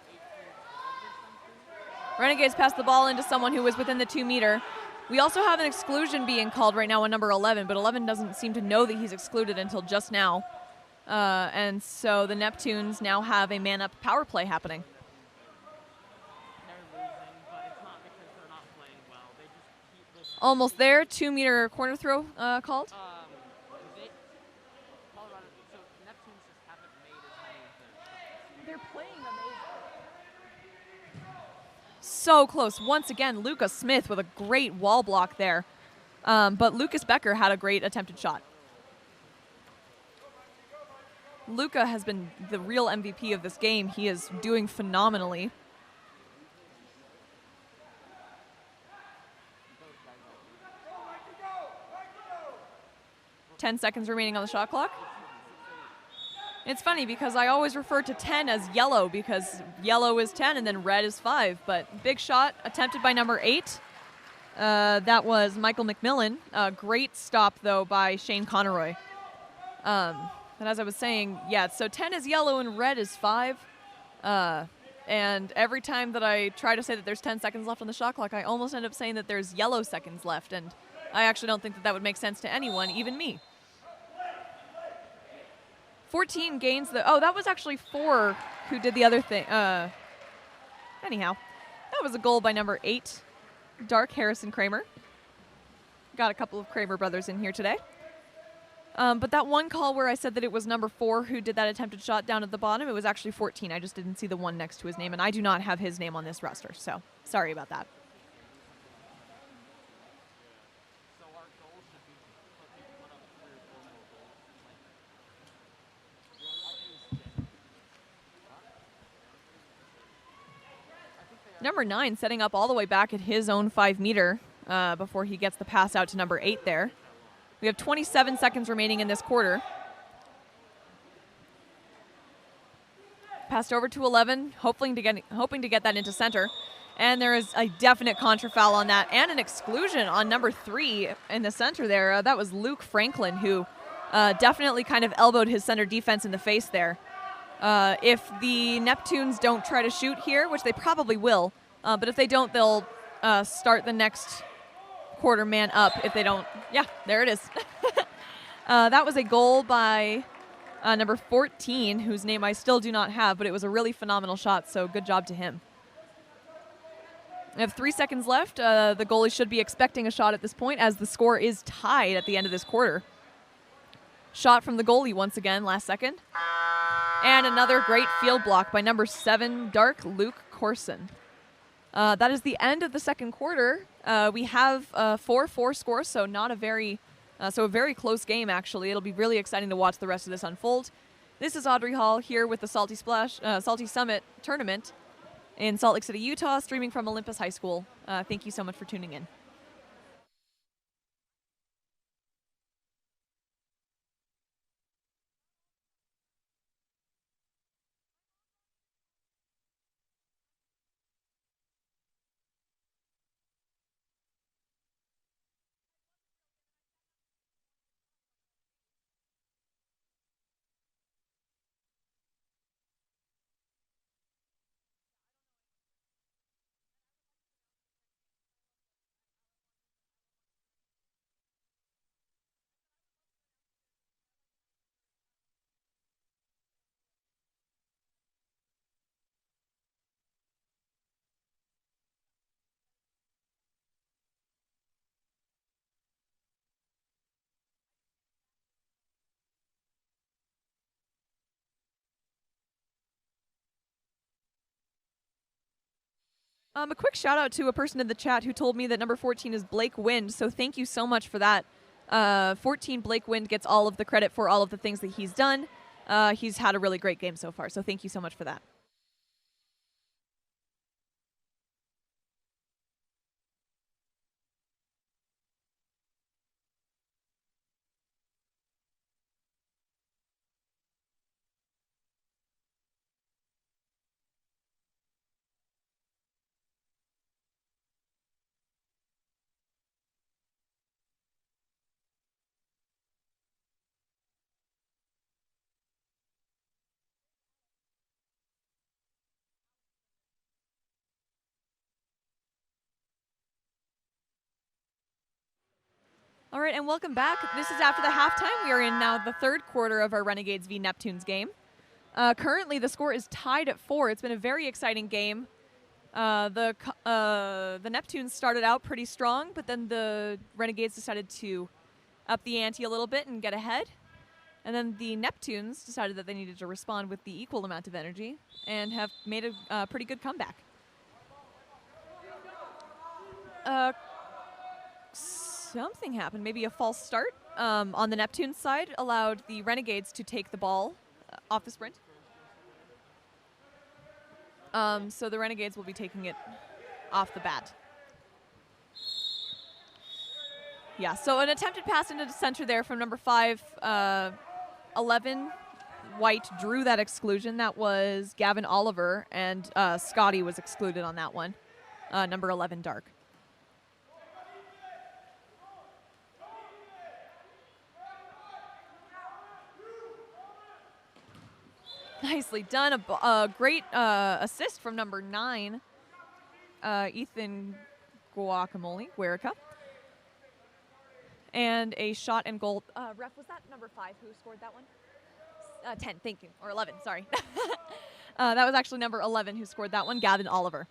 [SPEAKER 5] was within the 2-meter. We also have an exclusion being called right now on number 11, but 11 doesn't seem to know that he's excluded until just now. And so the Neptunes now have a man-up power play happening.
[SPEAKER 3] They're losing, but it's not because they're not playing well. They just keep this.
[SPEAKER 5] Almost there. 2-meter corner throw called.
[SPEAKER 3] Colorado. So Neptunes just haven't made as many of their.
[SPEAKER 6] They're playing amazing.
[SPEAKER 5] So close. Once again, Lucas Smith with a great wall block there. But Lucas Becker had a great attempted shot. Luca has been the real MVP of this game. He is doing phenomenally. Ten seconds remaining on the shot clock. It's funny because I always refer to 10 as yellow because yellow is 10 and then red is 5. But big shot attempted by number 8. That was Michael McMillan. Great stop, though, by Shane Conroy. And as I was saying, yeah, so 10 is yellow and red is 5. And every time that I try to say that there's 10 seconds left on the shot clock, I almost end up saying that there's yellow seconds left. And I actually don't think that that would make sense to anyone, even me. 14 gains. That was actually 4 who did the other thing. Anyhow, that was a goal by number 8, Dark Harrison Kramer. Got a couple of Kramer brothers in here today. But that one call where I said that it was number 4 who did that attempted shot down at the bottom, it was actually 14. I just didn't see the one next to his name, and I do not have his name on this roster, so sorry about that.
[SPEAKER 3] So our goal should be put up 3 or 4 more goals.
[SPEAKER 5] Number 9 setting up all the way back at his own 5-meter before he gets the pass out to number 8 there. We have 27 seconds remaining in this quarter. Passed over to 11, hoping to get that into center. And there is a definite contra foul on that and an exclusion on number 3 in the center there. That was Luke Franklin, who definitely kind of elbowed his center defense in the face there. If the Neptunes don't try to shoot here, which they probably will, but if they don't, they'll start the next quarter man up. If they don't, yeah, there it is. That was a goal by number 14, whose name I still do not have, but it was a really phenomenal shot, so good job to him. We have 3 seconds left. The goalie should be expecting a shot at this point as the score is tied at the end of this quarter. Shot from the goalie once again, last second. And another great field block by number 7, Dark Luke Corson. That is the end of the second quarter. We have a 4-4 score, so not a very, a very close game actually. It'll be really exciting to watch the rest of this unfold. This is Audrey Hall here with the Salty Summit tournament in Salt Lake City, Utah, streaming from Olympus High School. Thank you so much for tuning in. A quick shout out to a person in the chat who told me that number 14 is Blake Wind, so thank you so much for that. 14 Blake Wind gets all of the credit for all of the things that he's done. He's had a really great game so far, so thank you so much for that. All right, and welcome back. This is after the halftime. We are in now the third quarter of our Renegades v Neptunes game. Currently, the score is tied at 4. It's been a very exciting game. The Neptunes started out pretty strong, but then the Renegades decided to up the ante a little bit and get ahead. And then the Neptunes decided that they needed to respond with the equal amount of energy and have made a pretty good comeback. Something happened, maybe a false start on the Neptune side allowed the Renegades to take the ball off the sprint. So the Renegades will be taking it off the bat. Yeah, so an attempted pass into the center there from number 5, 11. White drew that exclusion. That was Gavin Oliver, and Scotty was excluded on that one. Number 11, Dark. Nicely done. A great assist from number 9, Ethan Guerica. And a shot and goal. Ref, was that number 5 who scored that one? 10, thank you. Or 11, sorry. That was actually number 11 who scored that one, Gavin Oliver.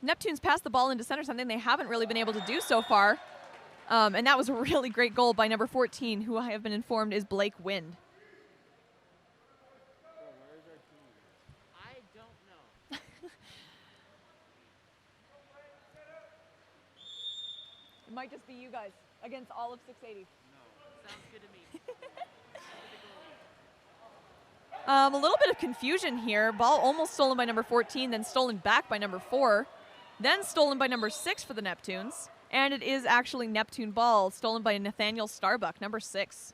[SPEAKER 5] Neptunes passed the ball into center, something they haven't really been able to do so far. And that was a really great goal by number 14, who I have been informed is Blake Wind.
[SPEAKER 3] I don't know.
[SPEAKER 5] It might just be you guys against all of 680.
[SPEAKER 3] Sounds good to me.
[SPEAKER 5] A little bit of confusion here. Ball almost stolen by number 14, then stolen back by number 4, then stolen by number 6 for the Neptunes. And it is actually Neptune ball, stolen by Nathaniel Starbuck, number 6.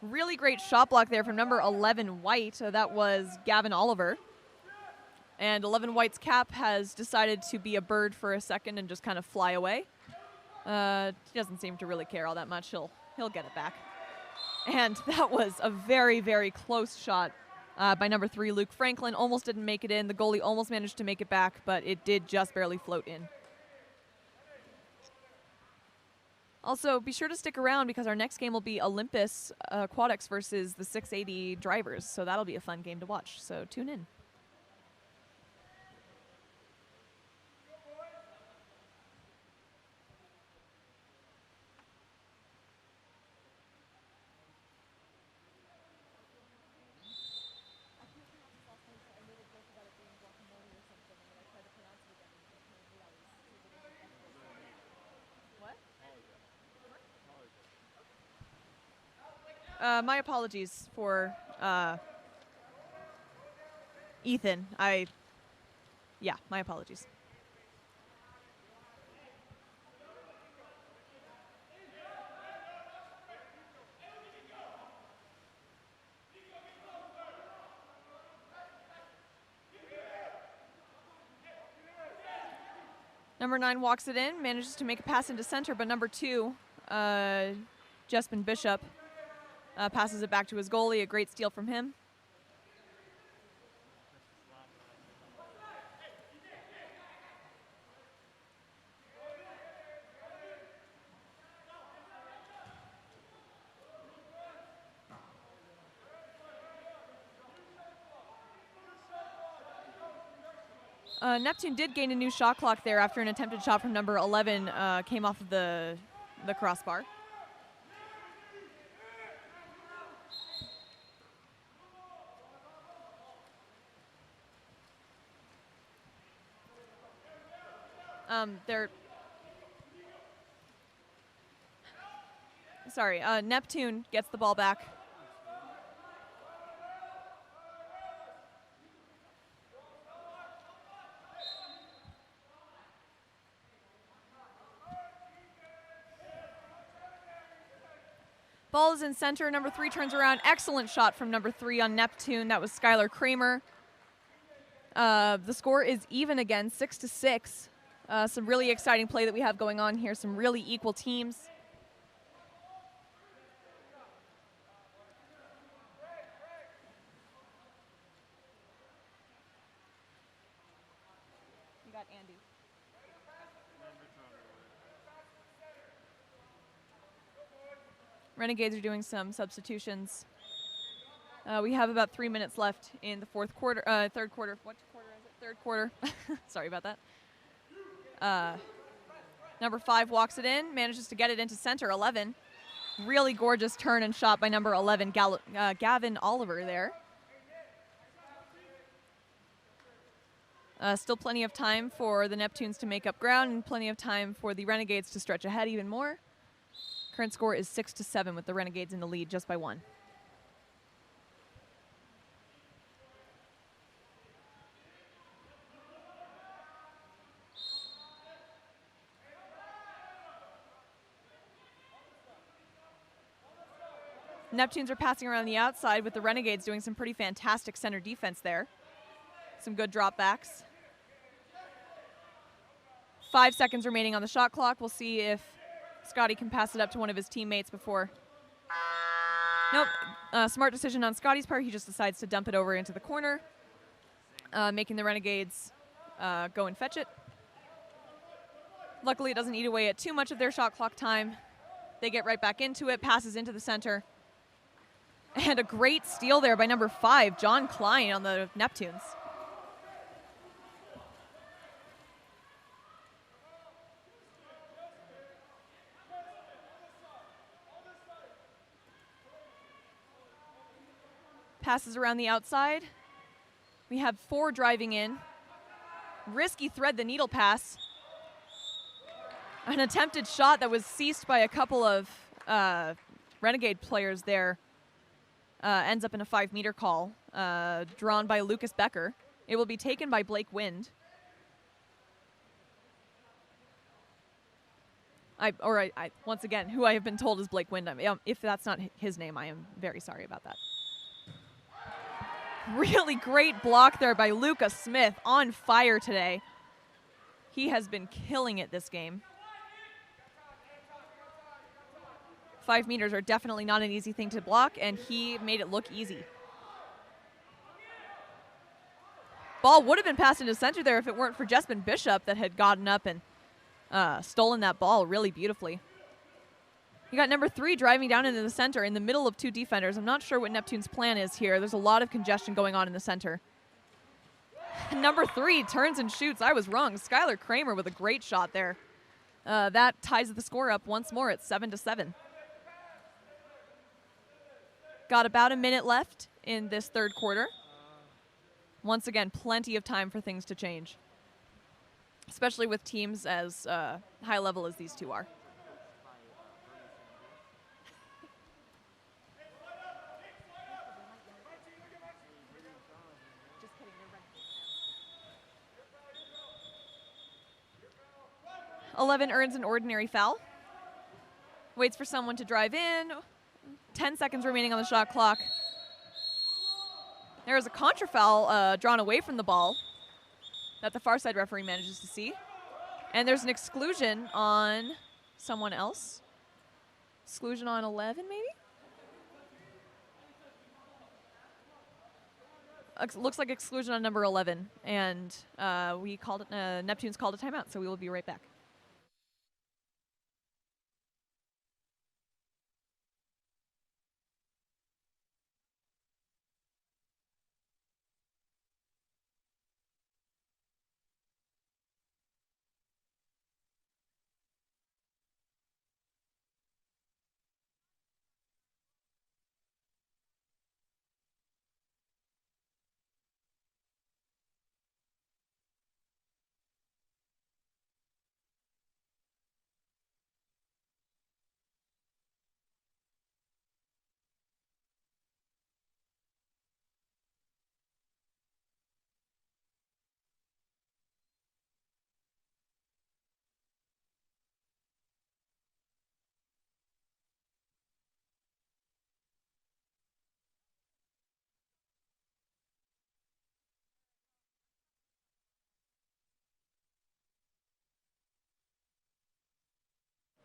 [SPEAKER 5] Really great shot block there from number 11, White. That was Gavin Oliver. And 11 White's cap has decided to be a bird for a second and just kind of fly away. He doesn't seem to really care all that much. He'll get it back. And that was a very, very close shot by number 3, Luke Franklin. Almost didn't make it in. The goalie almost managed to make it back, but it did just barely float in. Also, be sure to stick around because our next game will be Olympus Aquatics versus the 680 Drivers. So that'll be a fun game to watch. So tune in. My apologies for Ethan. Yeah, my apologies. Number 9 walks it in, manages to make a pass into center, but number 2, Jespin Bishop, passes it back to his goalie. A great steal from him. Neptune did gain a new shot clock there after an attempted shot from number 11 came off of the crossbar. Neptune gets the ball back. Ball is in center. Number 3 turns around. Excellent shot from number 3 on Neptune. That was Skylar Kramer. The score is even again, 6-6. Some really exciting play that we have going on here. Some really equal teams. You got Andy. Renegades are doing some substitutions. We have about 3 minutes left in the third quarter. What quarter is it? Third quarter. Sorry about that. Number 5 walks it in, manages to get it into center, 11. Really gorgeous turn and shot by number 11, Gavin Oliver there. Still plenty of time for the Neptunes to make up ground and plenty of time for the Renegades to stretch ahead even more. Current score is 6-7 with the Renegades in the lead just by 1. Neptunes are passing around the outside with the Renegades doing some pretty fantastic center defense there. Some good dropbacks. 5 seconds remaining on the shot clock. We'll see if Scotty can pass it up to one of his teammates before. Nope. Smart decision on Scotty's part. He just decides to dump it over into the corner, making the Renegades go and fetch it. Luckily, it doesn't eat away at too much of their shot clock time. They get right back into it, passes into the center. And a great steal there by number 5, John Klein on the Neptunes. Passes around the outside. We have 4 driving in. Risky thread the needle pass. An attempted shot that was ceased by a couple of Renegade players there. Ends up in a 5-meter call, drawn by Lucas Becker. It will be taken by Blake Wind. Once again, who I have been told is Blake Wind. If that's not his name, I am very sorry about that. Really great block there by Lucas Smith, on fire today. He has been killing it this game. 5 meters are definitely not an easy thing to block, and he made it look easy. Ball would have been passed into center there if it weren't for Jespen Bishop that had gotten up and stolen that ball really beautifully. You got number 3 driving down into the center in the middle of 2 defenders. I'm not sure what Neptune's plan is here. There's a lot of congestion going on in the center. Number 3 turns and shoots. I was wrong. Skylar Kramer with a great shot there. That ties the score up once more at 7-7. Got about a minute left in this third quarter. Once again, plenty of time for things to change, especially with teams as high level as these two are.
[SPEAKER 6] Just kidding, they're Renegade fans.
[SPEAKER 5] 11 earns an ordinary foul. Waits for someone to drive in. 10 seconds remaining on the shot clock. There is a contra foul drawn away from the ball that the far side referee manages to see. And there's an exclusion on someone else. Exclusion on 11, maybe? Looks like exclusion on number 11. And we called it, Neptune's called a timeout, so we will be right back.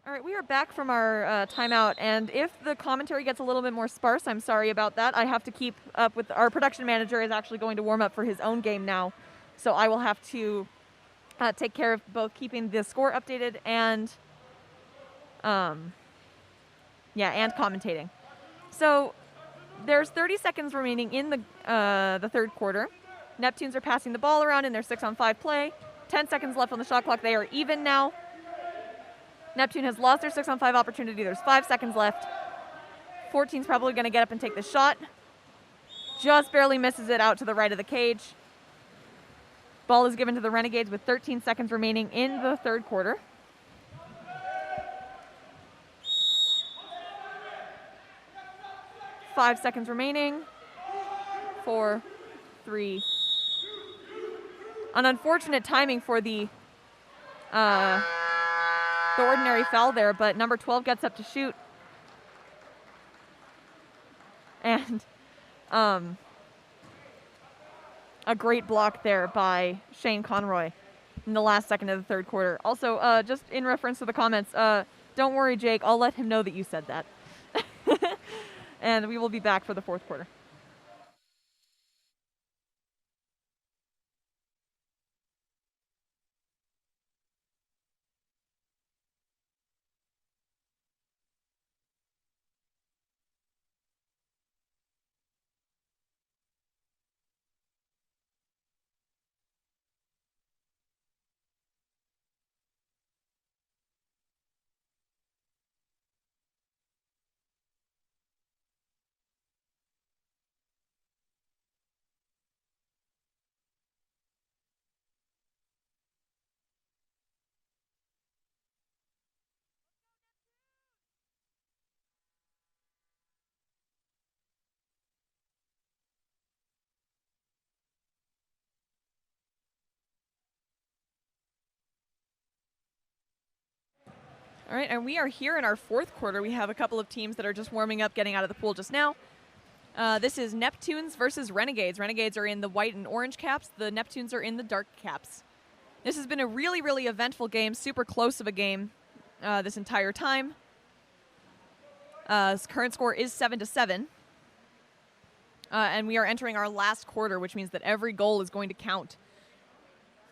[SPEAKER 5] All right, we are back from our timeout, and if the commentary gets a little bit more sparse, I'm sorry about that. I have to keep up with our production manager is actually going to warm up for his own game now, so I will have to take care of both keeping the score updated and and commentating. So there's 30 seconds remaining in the third quarter. Neptunes are passing the ball around in their 6-on-5 play. 10 seconds left on the shot clock. They are even now. Neptune has lost their 6-on-5 opportunity. There's 5 seconds left. 14's probably going to get up and take the shot. Just barely misses it out to the right of the cage. Ball is given to the Renegades with 13 seconds remaining in the third quarter. Five seconds remaining. 4, 3. An unfortunate timing for the ordinary foul there, but number 12 gets up to shoot. And a great block there by Shane Conroy in the last second of the third quarter. Also, just in reference to the comments, don't worry, Jake, I'll let him know that you said that. And we will be back for the fourth quarter. All right, and we are here in our fourth quarter. We have a couple of teams that are just warming up, getting out of the pool just now. This is Neptunes versus Renegades. Renegades are in the white and orange caps. The Neptunes are in the dark caps. This has been a really, really eventful game, super close of a game this entire time. Current score is 7-7. And we are entering our last quarter, which means that every goal is going to count.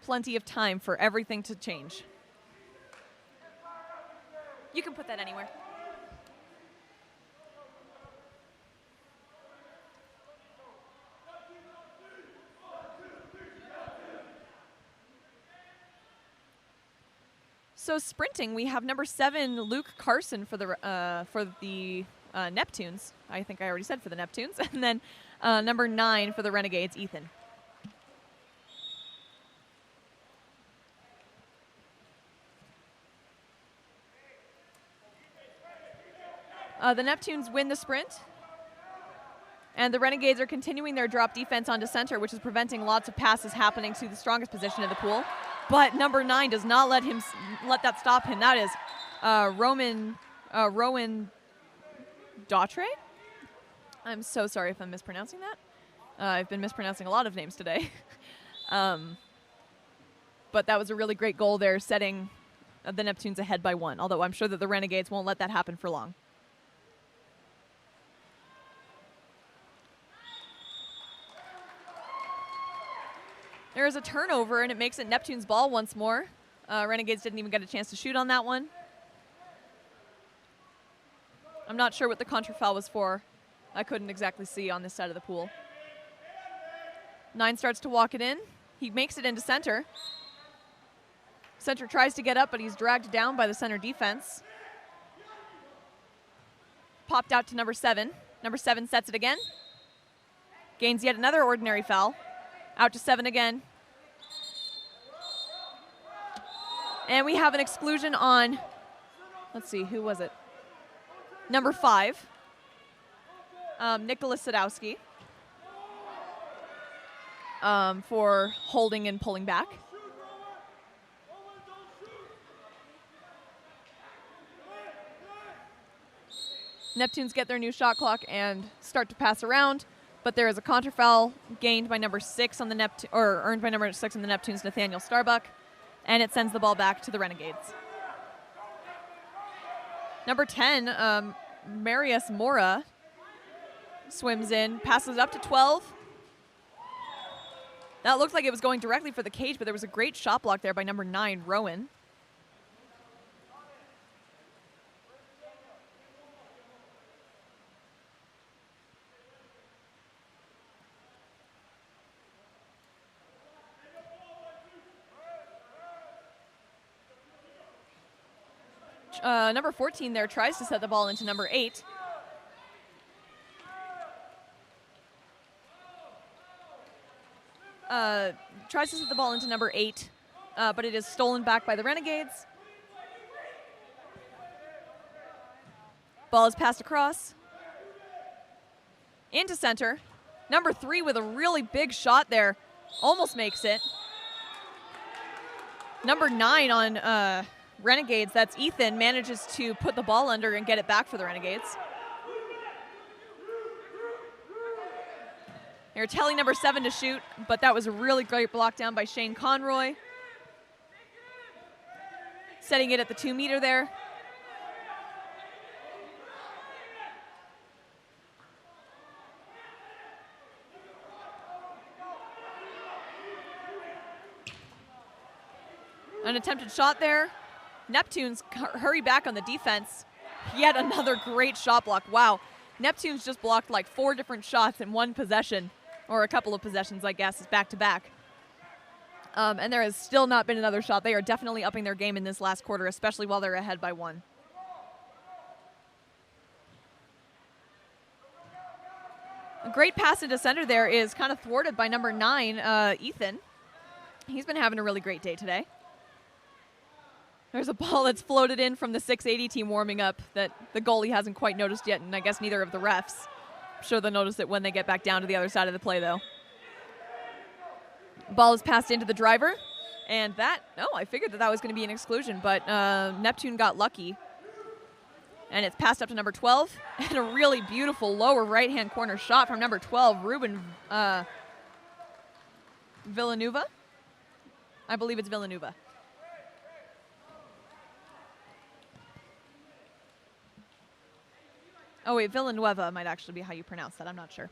[SPEAKER 5] Plenty of time for everything to change.
[SPEAKER 6] You can put that anywhere.
[SPEAKER 5] So sprinting, we have number 7, Luke Carson for the Neptunes. I think I already said for the Neptunes. And then number 9 for the Renegades, Ethan. The Neptunes win the sprint. And the Renegades are continuing their drop defense onto center, which is preventing lots of passes happening to the strongest position in the pool. But number 9 does not let that stop him. That is Rowan Dautre. I'm so sorry if I'm mispronouncing that. I've been mispronouncing a lot of names today. But that was a really great goal there, setting the Neptunes ahead by 1, although I'm sure that the Renegades won't let that happen for long. There is a turnover, and it makes it Neptune's ball once more. Renegades didn't even get a chance to shoot on that one. I'm not sure what the contra-foul was for. I couldn't exactly see on this side of the pool. 9 starts to walk it in. He makes it into center. Center tries to get up, but he's dragged down by the center defense. Popped out to number 7. Number 7 sets it again. Gains yet another ordinary foul. Out to 7 again. And we have an exclusion on, let's see, who was it? Number 5, Nicholas Sadowski, for holding and pulling back. Neptunes get their new shot clock and start to pass around. But there is a contra-foul gained by number 6 on the earned by number 6 on the Neptunes, Nathaniel Starbuck, and it sends the ball back to the Renegades. Number 10, Marius Mora swims in, passes it up to 12. That looked like it was going directly for the cage, but there was a great shot block there by number 9, Rowan. Number 14 there tries to set the ball into number 8. Tries to set the ball into number 8, but it is stolen back by the Renegades. Ball is passed across. Into center. Number 3 with a really big shot there. Almost makes it. Number 9 on Renegades, that's Ethan, manages to put the ball under and get it back for the Renegades. They're telling number 7 to shoot, but that was a really great block down by Shane Conroy. Setting it at the 2 meter there. An attempted shot there. Neptune's hurry back on the defense. Yet another great shot block. Wow. Neptune's just blocked like 4 different shots in one possession, or a couple of possessions, I guess, is back to back. And there has still not been another shot. They are definitely upping their game in this last quarter, especially while they're ahead by 1. A great pass into center there is kind of thwarted by number 9, Ethan. He's been having a really great day today. There's a ball that's floated in from the 680 team warming up that the goalie hasn't quite noticed yet, and I guess neither of the refs. I'm sure they'll notice it when they get back down to the other side of the play, though. Ball is passed into the driver, and I figured that was going to be an exclusion, but Neptune got lucky. And it's passed up to number 12, and a really beautiful lower right-hand corner shot from number 12, Ruben Villanueva. I believe it's Villanueva. Oh wait, Villanueva might actually be how you pronounce that. I'm not sure.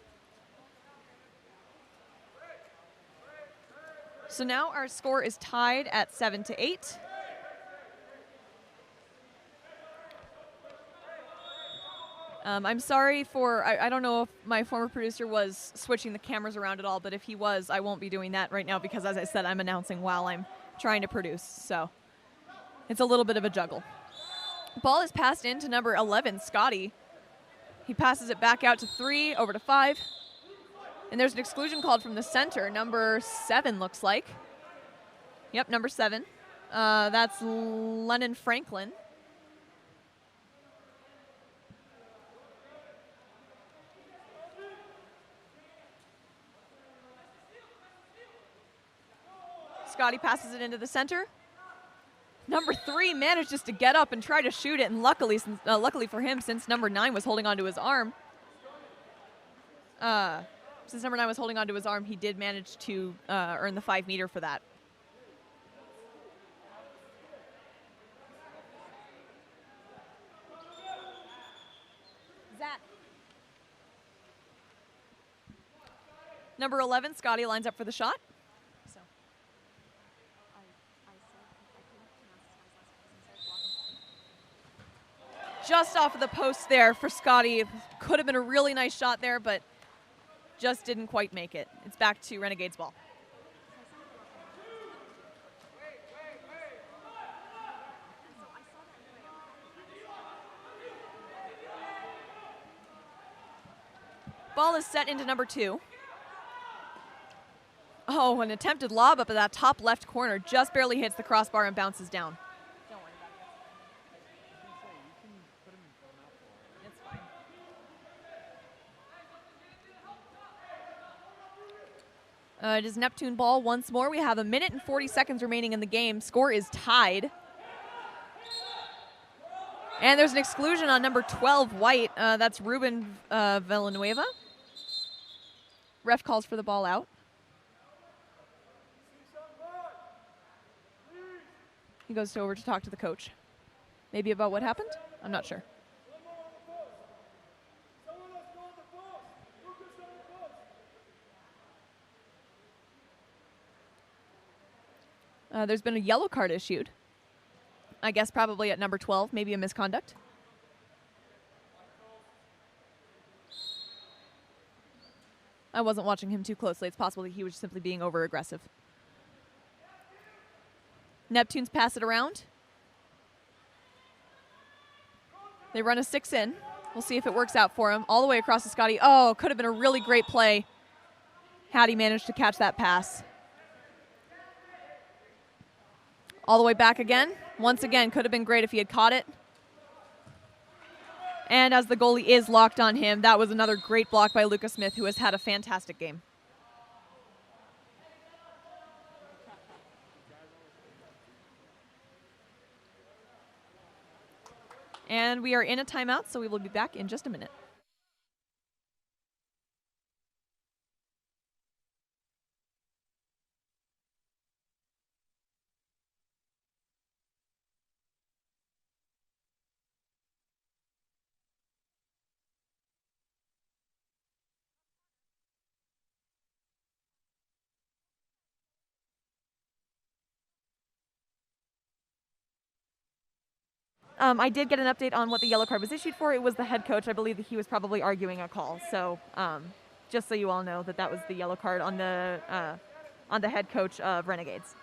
[SPEAKER 5] So now our score is tied at 7-8. I'm sorry for, I don't know if my former producer was switching the cameras around at all, but if he was, I won't be doing that right now because, as I said, I'm announcing while I'm trying to produce. So it's a little bit of a juggle. Ball is passed in to number 11, Scotty. He passes it back out to 3, over to 5. And there's an exclusion called from the center. Number 7 looks like. Yep, number 7. That's Lennon Franklin. Scotty passes it into the center. Number 3 manages to get up and try to shoot it, and luckily for him, since number 9 was holding onto his arm, he did manage to earn the 5 meter for that.
[SPEAKER 6] Zach.
[SPEAKER 5] Number 11, Scotty lines up for the shot.
[SPEAKER 6] So. I
[SPEAKER 5] Just off of the post there for Scotty. Could have been a really nice shot there, but just didn't quite make it. It's back to Renegades ball. Ball is set into number 2. Oh, an attempted lob up at that top left corner. Just barely hits the crossbar and bounces down.
[SPEAKER 6] Don't worry about it.
[SPEAKER 5] It's fine. It is Neptune ball once more. We have 1 minute and 40 seconds remaining in the game. Score is tied. And there's an exclusion on number 12, White. That's Ruben Villanueva. Ref calls for the ball out. He goes over to talk to the coach. Maybe about what happened? I'm not sure. There's been a yellow card issued. I guess probably at number 12, maybe a misconduct. I wasn't watching him too closely. It's possible that he was simply being over-aggressive. Neptunes pass it around. They run a 6 in. We'll see if it works out for him. All the way across to Scotty. Oh, could have been a really great play had he managed to catch that pass. All the way back again. Once again, could have been great if he had caught it. And as the goalie is locked on him, that was another great block by Lucas Smith, who has had a fantastic game. And we are in a timeout, so we will be back in just a minute. I did get an update on what the yellow card was issued for. It was the head coach. I believe that he was probably arguing a call. So just so you all know that was the yellow card on the head coach of Renegades.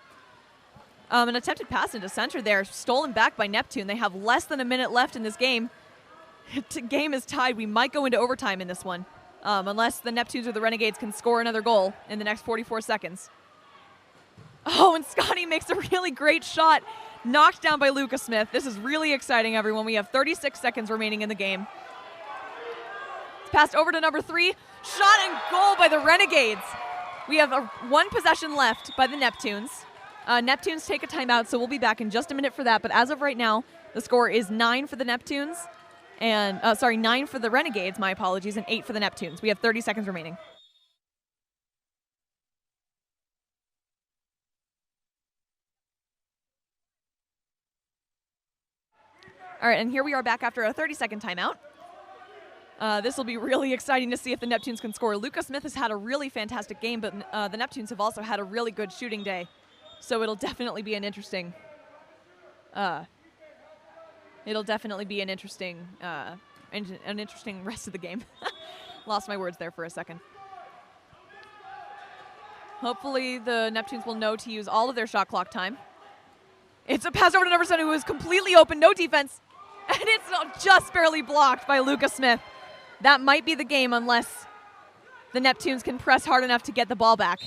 [SPEAKER 5] An attempted pass into center there, stolen back by Neptune. They have less than a minute left in this game. The game is tied. We might go into overtime in this one, unless the Neptunes or the Renegades can score another goal in the next 44 seconds. Oh, and Scotty makes a really great shot. Knocked down by Lucas Smith. This is really exciting, everyone. We have 36 seconds remaining in the game. It's passed over to number 3. Shot and goal by the Renegades. We have one possession left by the Neptunes. Neptunes take a timeout, so we'll be back in just a minute for that. But as of right now, the score is 9 for the Neptunes. And, 9 for the Renegades, my apologies, and 8 for the Neptunes. We have 30 seconds remaining. All right, and here we are back after a 30-second timeout. This will be really exciting to see if the Neptunes can score. Lucas Smith has had a really fantastic game, but the Neptunes have also had a really good shooting day. So it'll definitely be an interesting rest of the game. Lost my words there for a second. Hopefully the Neptunes will know to use all of their shot clock time. It's a pass over to number 7, who is completely open, no defense. And it's just barely blocked by Lucas Smith. That might be the game unless the Neptunes can press hard enough to get the ball back,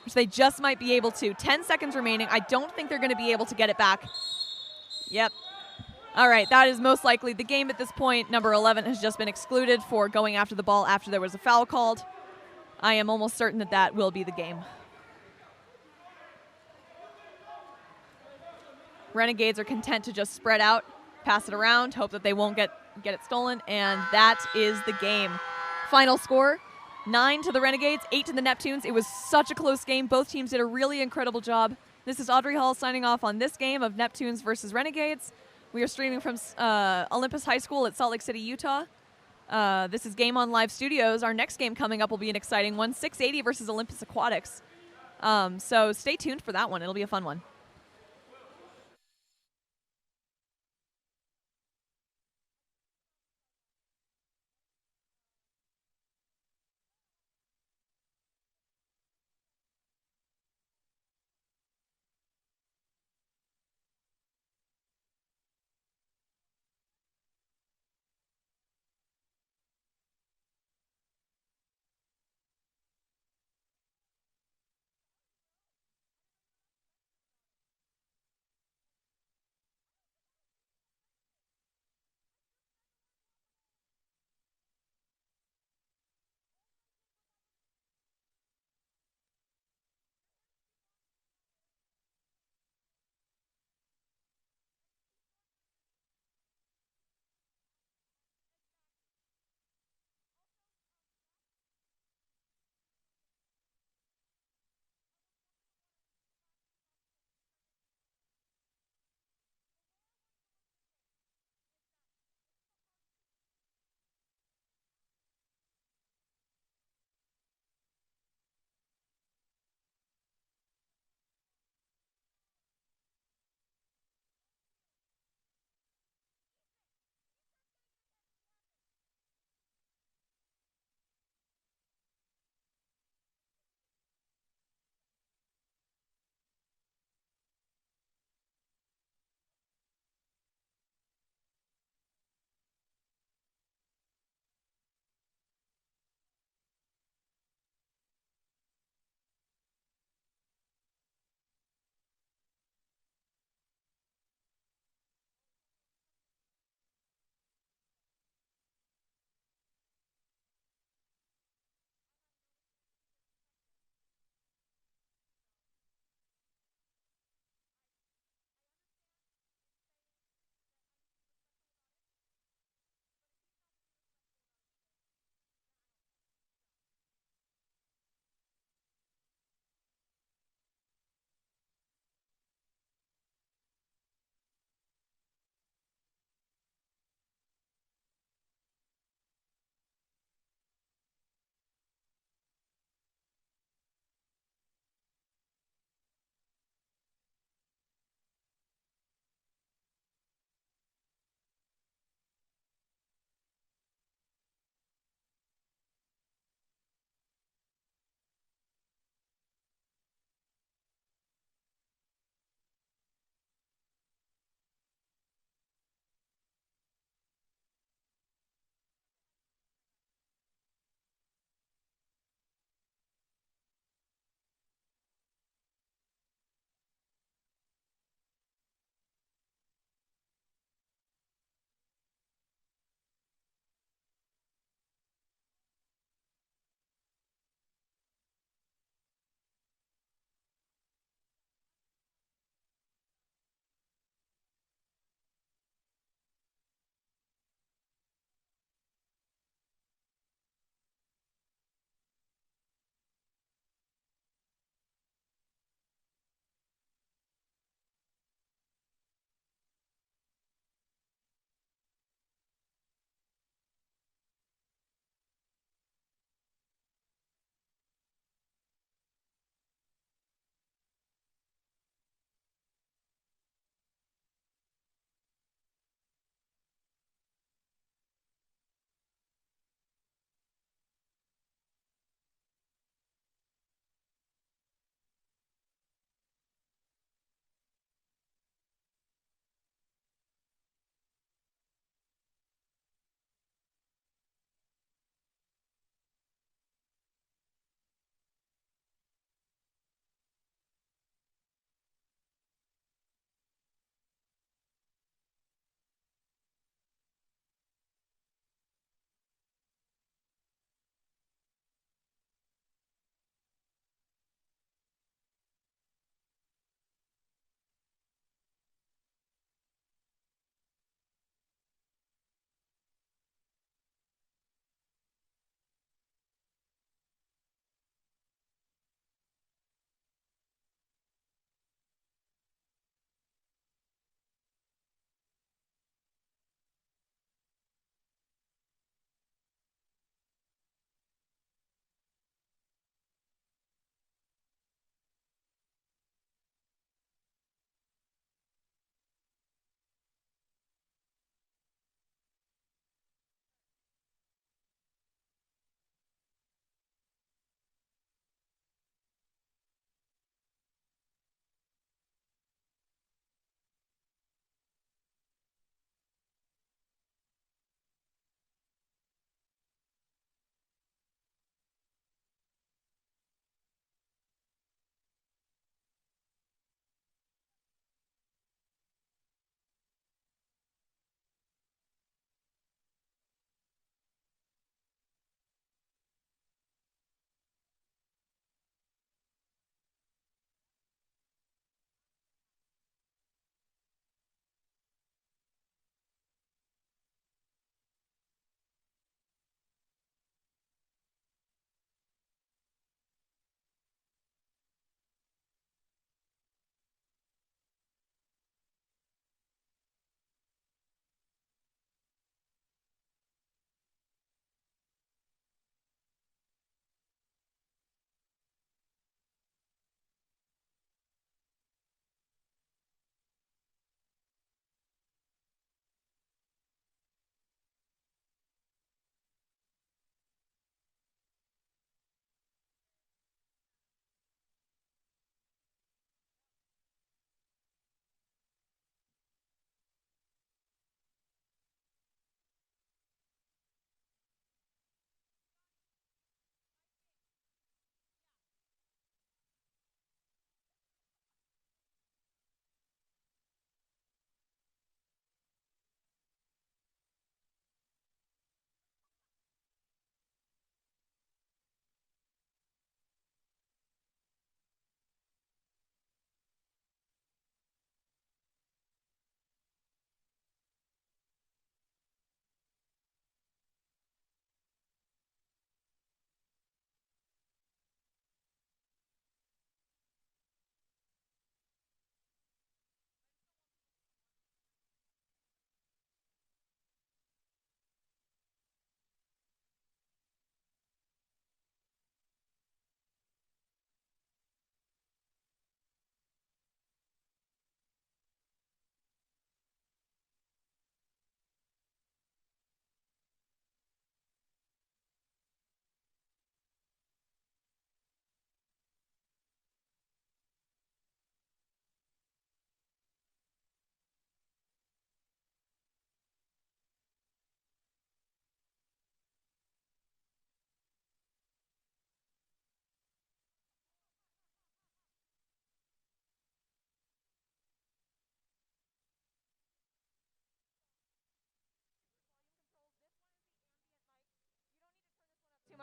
[SPEAKER 5] which they just might be able to. 10 seconds remaining. I don't think they're going to be able to get it back. Yep. All right, that is most likely the game at this point. Number 11 has just been excluded for going after the ball after there was a foul called. I am almost certain that that will be the game. Renegades are content to just spread out, pass it around, hope that they won't get it stolen, and that is the game. Final score, 9 to the Renegades, 8 to the Neptunes. It was such a close game. Both teams did a really incredible job. This is Audrey Hall signing off on this game of Neptunes versus Renegades. We are streaming from Olympus High School at Salt Lake City, Utah. This is Game On Live Studios. Our next game coming up will be an exciting one, 680 versus Olympus Aquatics. So stay tuned for that one. It'll be a fun one.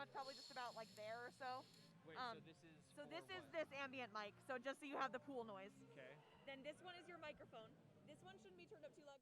[SPEAKER 5] much, probably just about like there or so.
[SPEAKER 3] Wait,
[SPEAKER 5] Um,
[SPEAKER 3] so this is.
[SPEAKER 5] So
[SPEAKER 3] for
[SPEAKER 5] this is
[SPEAKER 3] what?
[SPEAKER 5] this ambient mic. So just so you have the pool noise.
[SPEAKER 3] Okay.
[SPEAKER 5] Then this one is your microphone. This one shouldn't be turned up too loud.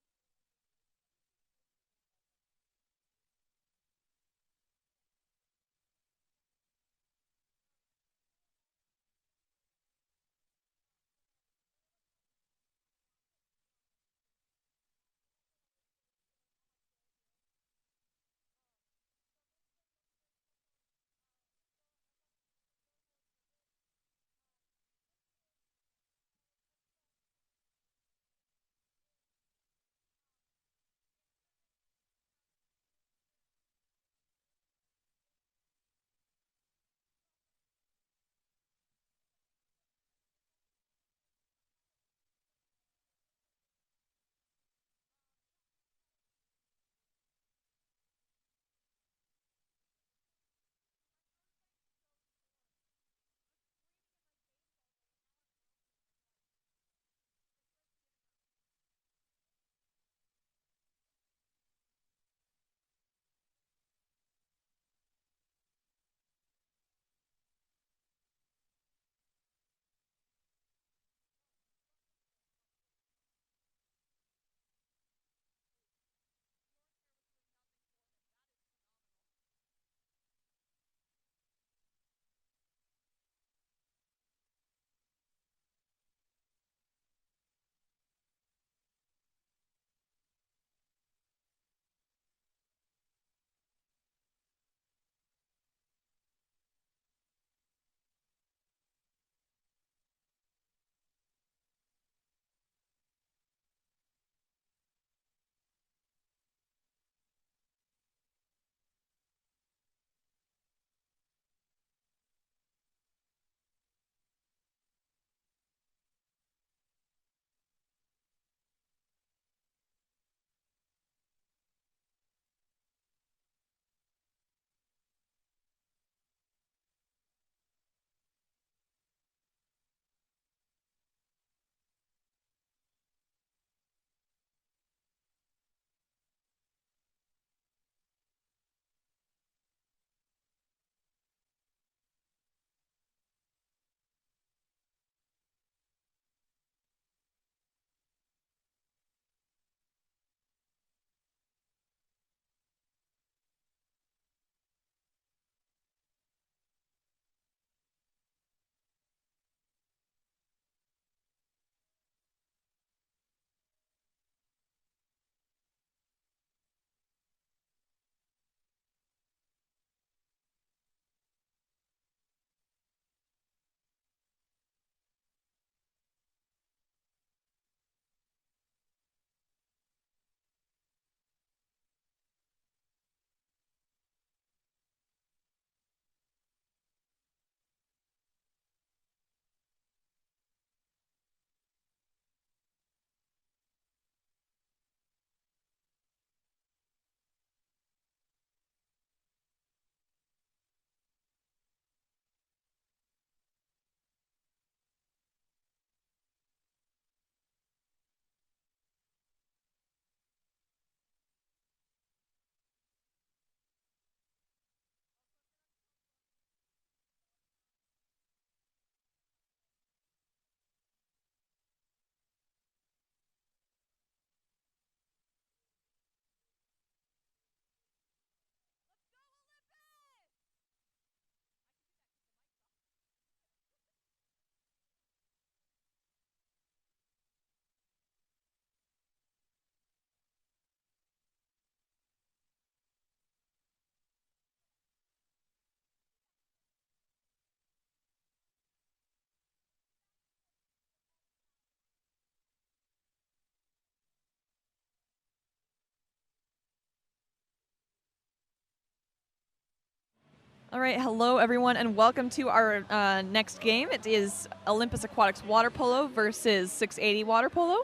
[SPEAKER 5] All right, hello everyone, and welcome to our next game. It is Olympus Aquatics Water Polo versus 680 Water Polo.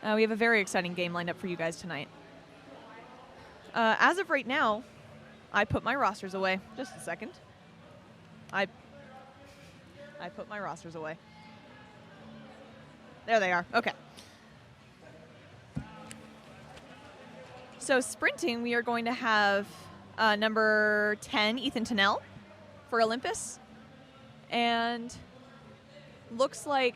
[SPEAKER 5] We have a very exciting game lined up for you guys tonight. As of right now, I put my rosters away. Just a second. I put my rosters away. There they are. Okay. So sprinting, we are going to have number 10, Ethan Tennell for Olympus. And looks like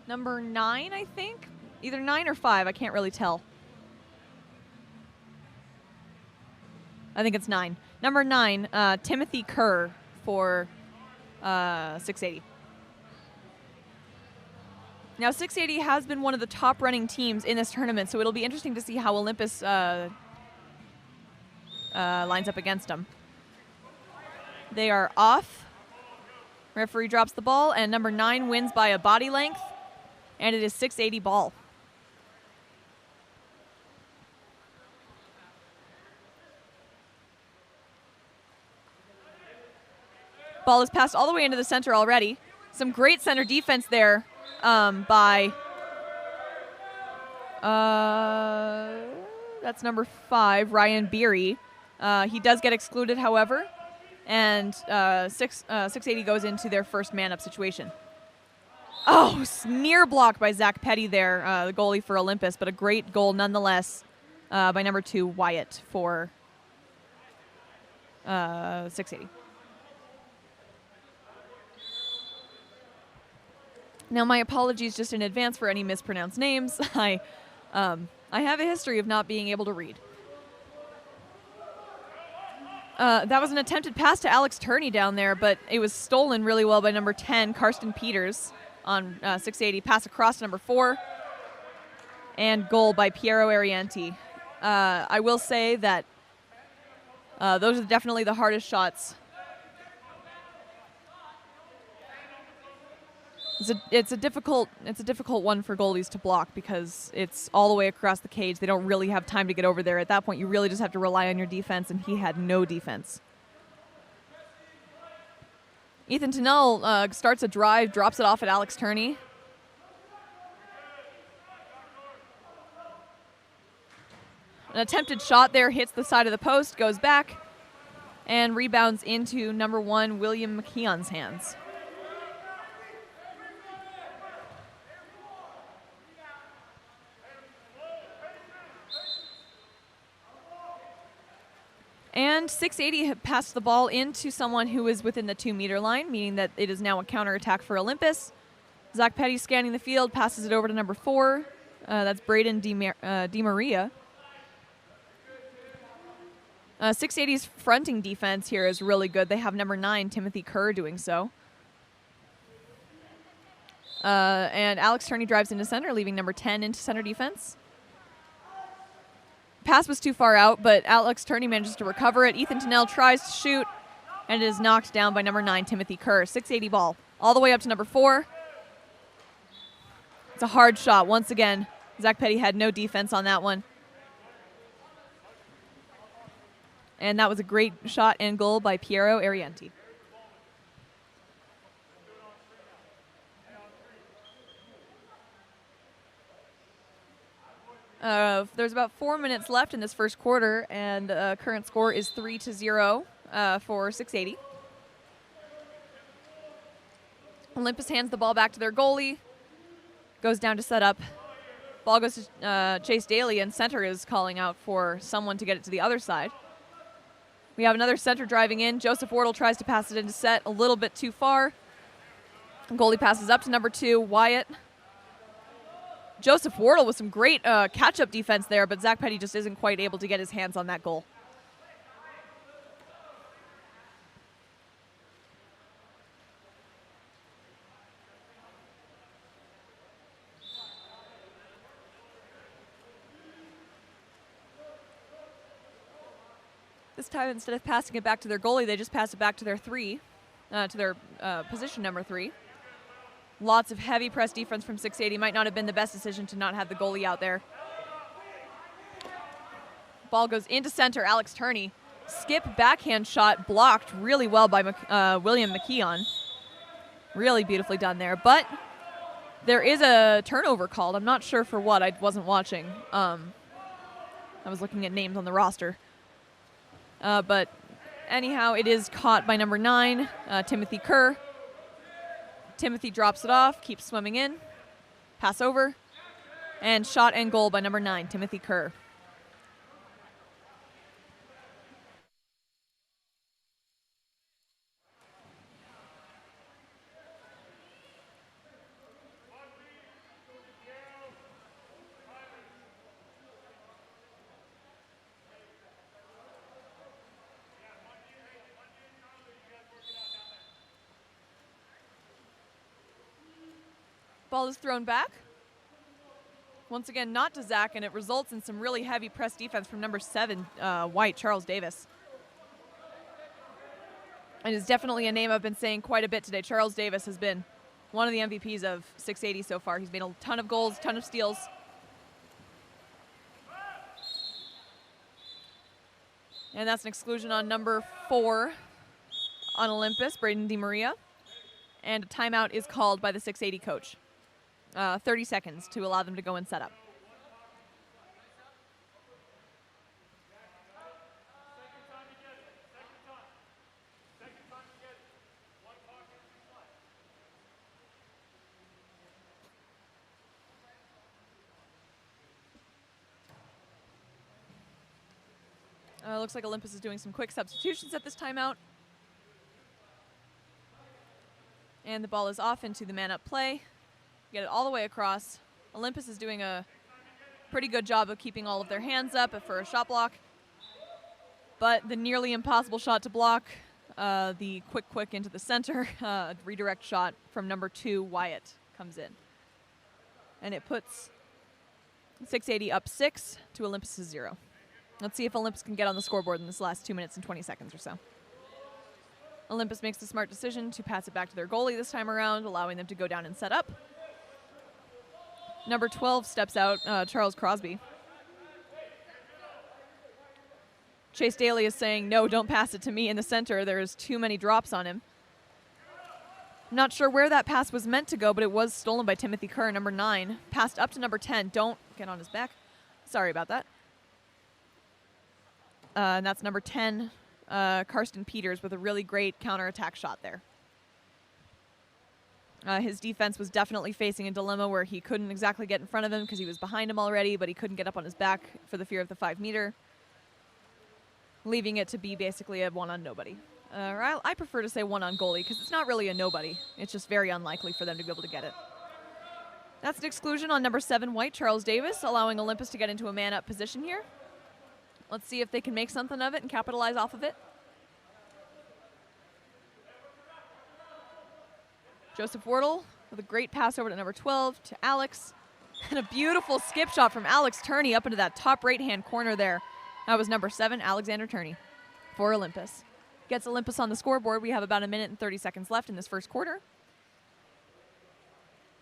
[SPEAKER 5] number 9, I think. Either 9 or 5, I can't really tell. I think it's 9. Number 9, Timothy Kerr for 680. Now, 680 has been one of the top running teams in this tournament, so it'll be interesting to see how Olympus lines up against them. They are off. Referee drops the ball, and number 9 wins by a body length, and it is 680 ball. Ball is passed all the way into the center already. Some great center defense there by, that's number 5, Ryan Beery. He does get excluded, however, and 680 goes into their first man-up situation. Oh, near block by Zach Petty there, the goalie for Olympus, but a great goal nonetheless by number 2, Wyatt for 680. Now, my apologies just in advance for any mispronounced names. I have a history of not being able to read. That was an attempted pass to Alex Turney down there, but it was stolen really well by number 10, Karsten Peters, on 680. Pass across to number 4. And goal by Piero Arianti. I will say that those are definitely the hardest shots. It's a difficult one for goalies to block because it's all the way across the cage. They don't really have time to get over there. At that point, you really just have to rely on your defense, and he had no defense. Ethan Tennell starts a drive, drops it off at Alex Turney. An attempted shot there hits the side of the post, goes back, and rebounds into number 1, William McKeon's hands. And 680 passed the ball into someone who is within the 2-meter line, meaning that it is now a counterattack for Olympus. Zach Petty scanning the field, passes it over to number 4. That's Braden DiMaria. 680's fronting defense here is really good. They have number 9, Timothy Kerr, doing so. And Alex Turney drives into center, leaving number 10 into center defense. Pass was too far out, but Alex Turney manages to recover it. Ethan Tennell tries to shoot, and it is knocked down by number 9, Timothy Kerr. 680 ball. All the way up to number 4. It's a hard shot. Once again, Zach Petty had no defense on that one. And that was a great shot and goal by Piero Arianti. There's about 4 minutes left in this first quarter, and current score is 3-0 for 680. Olympus hands the ball back to their goalie, goes down to set up. Ball goes to Chase Daly, and center is calling out for someone to get it to the other side. We have another center driving in. Joseph Wardle tries to pass it into set a little bit too far. Goalie passes up to number 2, Wyatt. Joseph Wardle with some great catch-up defense there, but Zach Petty just isn't quite able to get his hands on that goal. This time, instead of passing it back to their goalie, they just pass it back to their 3, to their position number 3. Lots of heavy press defense from 680. Might not have been the best decision to not have the goalie out there. Ball goes into center. Alex Turney. Skip backhand shot blocked really well by William McKeon. Really beautifully done there. But there is a turnover called. I'm not sure for what. I wasn't watching. I was looking at names on the roster. But anyhow, it is caught by number 9, Timothy Kerr. Timothy drops it off, keeps swimming in, pass over, and shot and goal by number 9, Timothy Kerr. Ball is thrown back. Once again, not to Zach, and it results in some really heavy press defense from number 7, White, Charles Davis. And it's definitely a name I've been saying quite a bit today. Charles Davis has been one of the MVPs of 680 so far. He's made a ton of goals, ton of steals. And that's an exclusion on number 4 on Olympus, Braden DiMaria. And a timeout is called by the 680 coach. 30 seconds to allow them to go and set up. Looks like Olympus is doing some quick substitutions at this timeout. And the ball is off into the man-up play. Get it all the way across. Olympus is doing a pretty good job of keeping all of their hands up for a shot block. But the nearly impossible shot to block, the quick into the center, redirect shot from number 2, Wyatt, comes in. And it puts 680 up 6 to Olympus's 0. Let's see if Olympus can get on the scoreboard in this last 2 minutes and 20 seconds or so. Olympus makes the smart decision to pass it back to their goalie this time around, allowing them to go down and set up. Number 12 steps out, Charles Crosby. Chase Daly is saying, no, don't pass it to me in the center. There's too many drops on him. Not sure where that pass was meant to go, but it was stolen by Timothy Kerr, number 9. Passed up to number 10. Don't get on his back. Sorry about that. And that's number 10, Karsten Peters, with a really great counterattack shot there. His defense was definitely facing a dilemma where he couldn't exactly get in front of him because he was behind him already, but he couldn't get up on his back for the fear of the 5-meter, leaving it to be basically a one on nobody. I prefer to say one on goalie because it's not really a nobody. It's just very unlikely for them to be able to get it. That's an exclusion on number 7, White, Charles Davis, allowing Olympus to get into a man-up position here. Let's see if they can make something of it and capitalize off of it. Joseph Wardle with a great pass over to number 12 to Alex. And a beautiful skip shot from Alex Turney up into that top right-hand corner there. That was number 7, Alexander Turney for Olympus. Gets Olympus on the scoreboard. We have about 1 minute and 30 seconds left in this first quarter.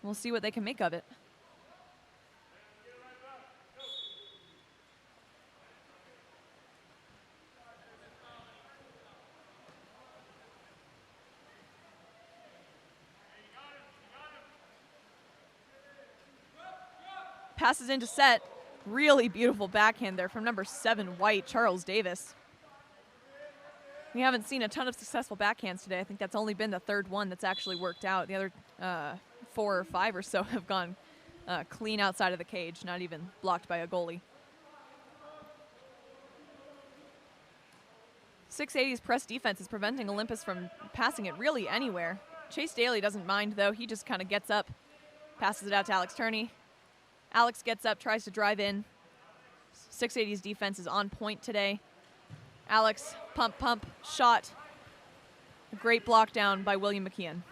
[SPEAKER 5] We'll see what they can make of it. Passes into set. Really beautiful backhand there from number 7, White, Charles Davis. We haven't seen a ton of successful backhands today. I think that's only been the third one that's actually worked out. The other 4 or 5 or so have gone clean outside of the cage, not even blocked by a goalie. 680's press defense is preventing Olympus from passing it really anywhere. Chase Daly doesn't mind, though. He just kind of gets up, passes it out to Alex Turney. Alex gets up, tries to drive in. 680's defense is on point today. Alex, pump, shot. A great block down by William McKeon.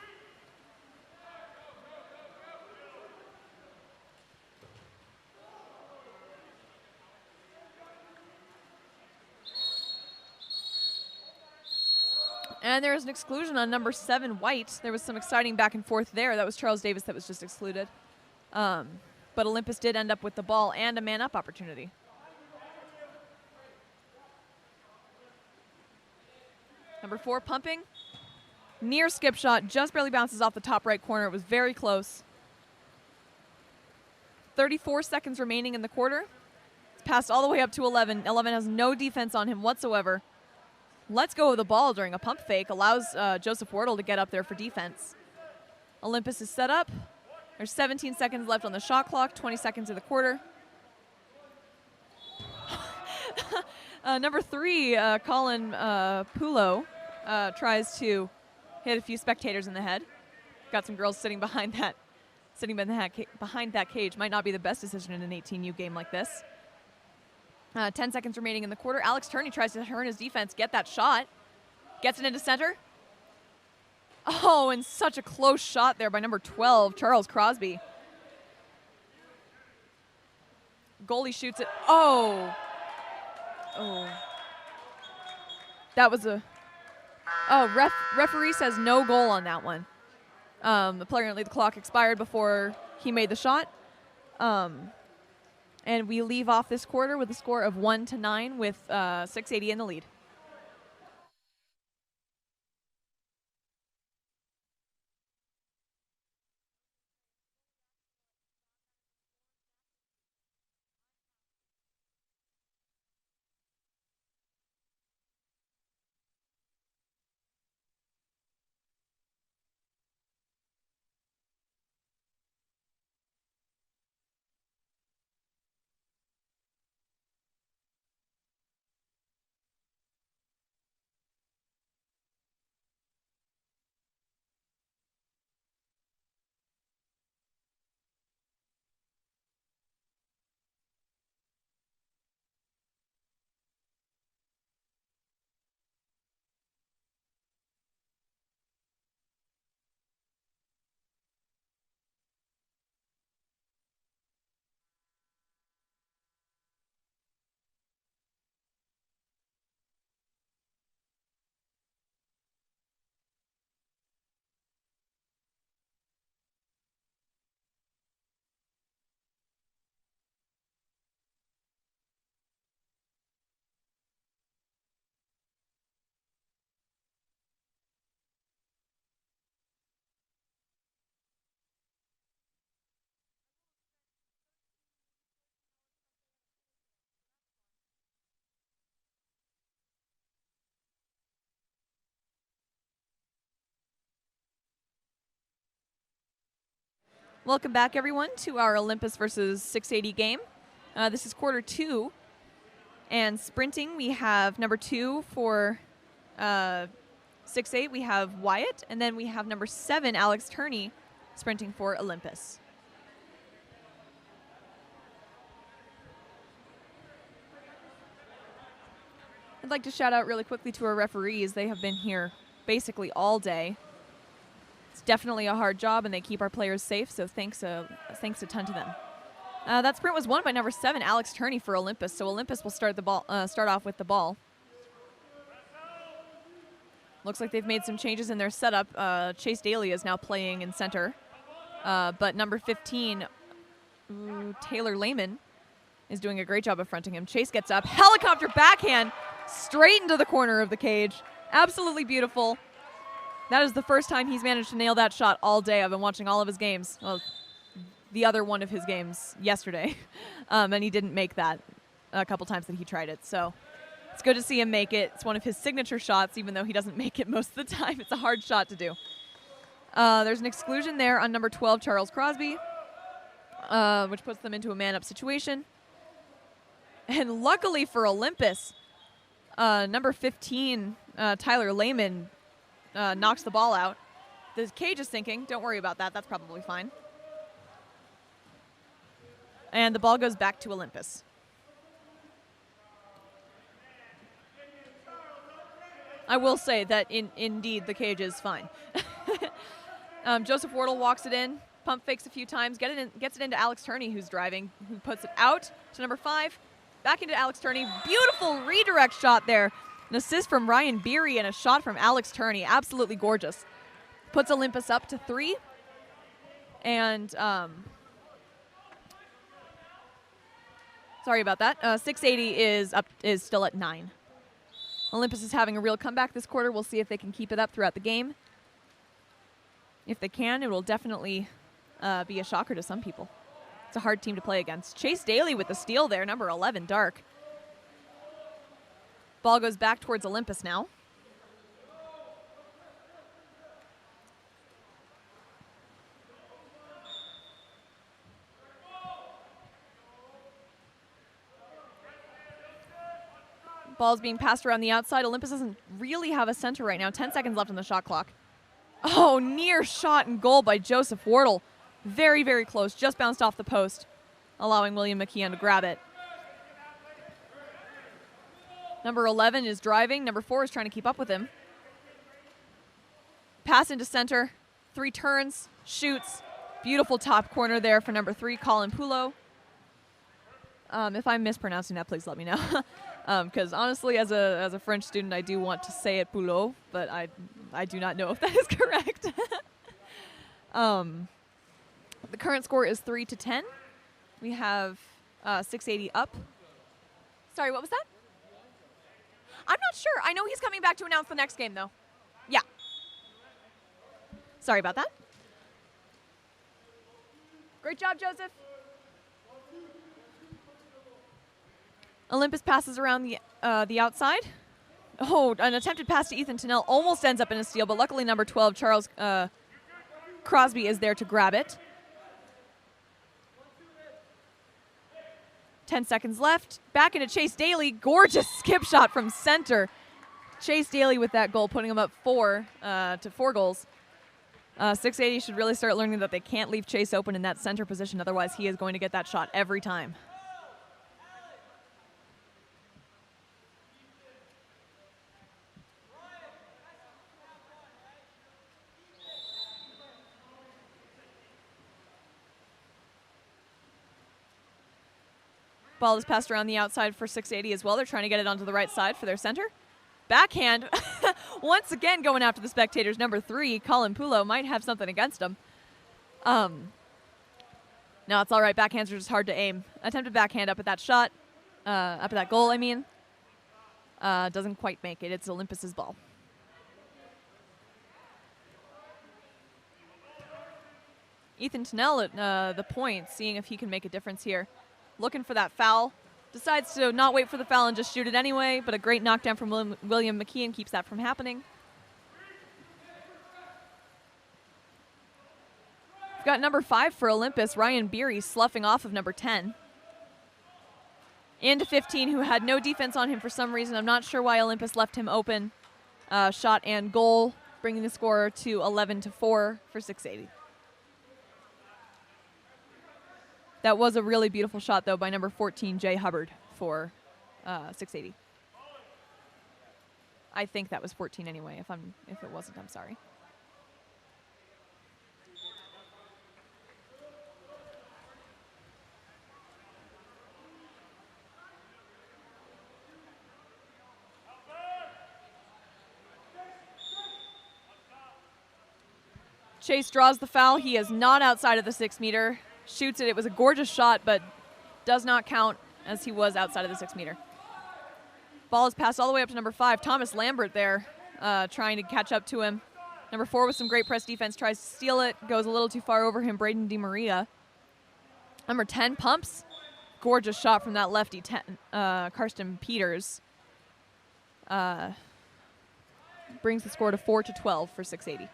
[SPEAKER 5] And there is an exclusion on number 7, White. There was some exciting back and forth there. That was Charles Davis that was just excluded. But Olympus did end up with the ball and a man-up opportunity. Number 4, pumping. Near skip shot, just barely bounces off the top right corner. It was very close. 34 seconds remaining in the quarter. It's passed all the way up to 11. 11 has no defense on him whatsoever. Lets go of the ball during a pump fake. Allows Joseph Wardle to get up there for defense. Olympus is set up. There's 17 seconds left on the shot clock, 20 seconds of the quarter. Number 3, Colin Polo, tries to hit a few spectators in the head. Got some girls sitting behind that cage. Might not be the best decision in an 18U game like this. 10 seconds remaining in the quarter. Alex Turney tries to turn his defense, get that shot. Gets it into center. Oh, and such a close shot there by number 12, Charles Crosby. goalie shoots it. Oh. Oh. That was a... Oh, referee says no goal on that one. Apparently the clock expired before he made the shot. And we leave off this quarter with a score of 1-9 with 680 in the lead. Welcome back, everyone, to our Olympus versus 680 game. This is quarter 2. And sprinting, we have number 2 for 6-8. We have Wyatt. And then we have number 7, Alex Turney, sprinting for Olympus. I'd like to shout out really quickly to our referees. They have been here basically all day. It's definitely a hard job, and they keep our players safe, so thanks a ton to them. That sprint was won by number 7, Alex Turney for Olympus, so Olympus will start off with the ball. Looks like they've made some changes in their setup. Chase Daly is now playing in center, but number 15, Taylor Lehman, is doing a great job of fronting him. Chase gets up, helicopter backhand, straight into the corner of the cage. Absolutely beautiful. That is the first time he's managed to nail that shot all day. I've been watching all of his games. Well, the other one of his games yesterday. And he didn't make that a couple times that he tried it. So it's good to see him make it. It's one of his signature shots, even though he doesn't make it most of the time. It's a hard shot to do. There's an exclusion there on number 12, Charles Crosby, which puts them into a man-up situation. And luckily for Olympus, number 15, Tyler Lehman, knocks the ball out. The cage is sinking. Don't worry about that. That's probably fine. And the ball goes back to Olympus. I will say that indeed the cage is fine. Joseph Wardle walks it in, pump fakes a few times, gets it into Alex Turney, who's driving, who puts it out to number 5. Back into Alex Turney. Beautiful redirect shot there. An assist from Ryan Beery and a shot from Alex Turney. Absolutely gorgeous. Puts Olympus up to 3. And sorry about that. 680 is still at 9. Olympus is having a real comeback this quarter. We'll see if they can keep it up throughout the game. If they can, it will definitely be a shocker to some people. It's a hard team to play against. Chase Daly with the steal there, number 11, Dark. Ball goes back towards Olympus now. Ball's being passed around the outside. Olympus doesn't really have a center right now. 10 seconds left on the shot clock. Oh, near shot and goal by Joseph Wardle. Very, very close. Just bounced off the post, allowing William McKeon to grab it. Number 11 is driving. Number 4 is trying to keep up with him. Pass into center. 3 turns. Shoots. Beautiful top corner there for number 3, Colin Polo. If I'm mispronouncing that, please let me know. Because honestly, as a French student, I do want to say it Polo, but I do not know if that is correct. The current score is 3-10. We have 680 up. Sorry, what was that? I'm not sure. I know he's coming back to announce the next game, though. Yeah. Sorry about that. Great job, Joseph. Olympus passes around the outside. Oh, an attempted pass to Ethan Tennell almost ends up in a steal, but luckily number 12, Charles Crosby, is there to grab it. 10 seconds left. Back into Chase Daly. Gorgeous skip shot from center. Chase Daly with that goal, putting him up 4 goals. 680 should really start learning that they can't leave Chase open in that center position, otherwise he is going to get that shot every time. Ball is passed around the outside for 680 as well. They're trying to get it onto the right side for their center. Backhand, once again going after the spectators. Number 3, Colin Polo, might have something against him. No, it's all right. Backhands are just hard to aim. Attempted backhand up at that shot, up at that goal, I mean. Doesn't quite make it. It's Olympus's ball. Ethan Tennell at the point, seeing if he can make a difference here. Looking for that foul. Decides to not wait for the foul and just shoot it anyway, but a great knockdown from William McKeon keeps that from happening. We've got number 5 for Olympus, Ryan Beery, sloughing off of number 10. Into 15, who had no defense on him for some reason. I'm not sure why Olympus left him open. Shot and goal, bringing the score to 11-4 for 680. That was a really beautiful shot, though, by number 14, Jay Hubbard, for 680. I think that was 14 anyway. If it wasn't, I'm sorry. Chase draws the foul. He is not outside of the 6 meter. Shoots it. It was a gorgeous shot, but does not count as he was outside of the 6 meter. Ball is passed all the way up to number 5. Thomas Lambert there trying to catch up to him. Number 4 with some great press defense tries to steal it. Goes a little too far over him, Braden DiMaria. Number 10 pumps. Gorgeous shot from that lefty, Karsten Peters. Brings the score to 4-12 for 680.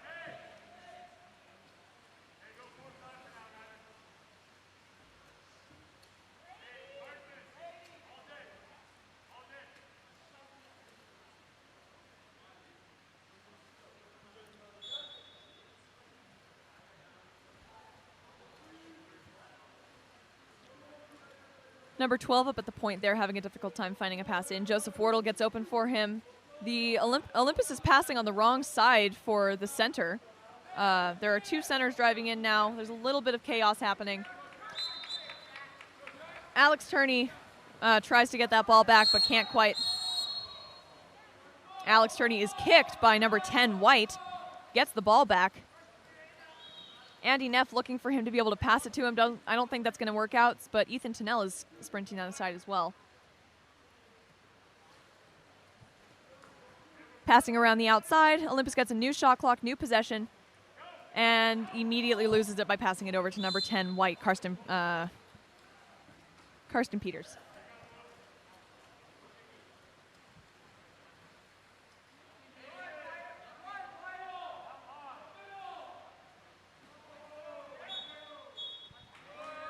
[SPEAKER 5] Number 12 up at the point there, having a difficult time finding a pass in. Joseph Wardle gets open for him. The Olympus is passing on the wrong side for the center. There are 2 centers driving in now. There's a little bit of chaos happening. Alex Turney tries to get that ball back, but can't quite. Alex Turney is kicked by number 10, White. Gets the ball back. Andy Neff looking for him to be able to pass it to him. I don't think that's going to work out, but Ethan Tennell is sprinting down the side as well. Passing around the outside. Olympus gets a new shot clock, new possession, and immediately loses it by passing it over to number 10, White, Karsten Peters.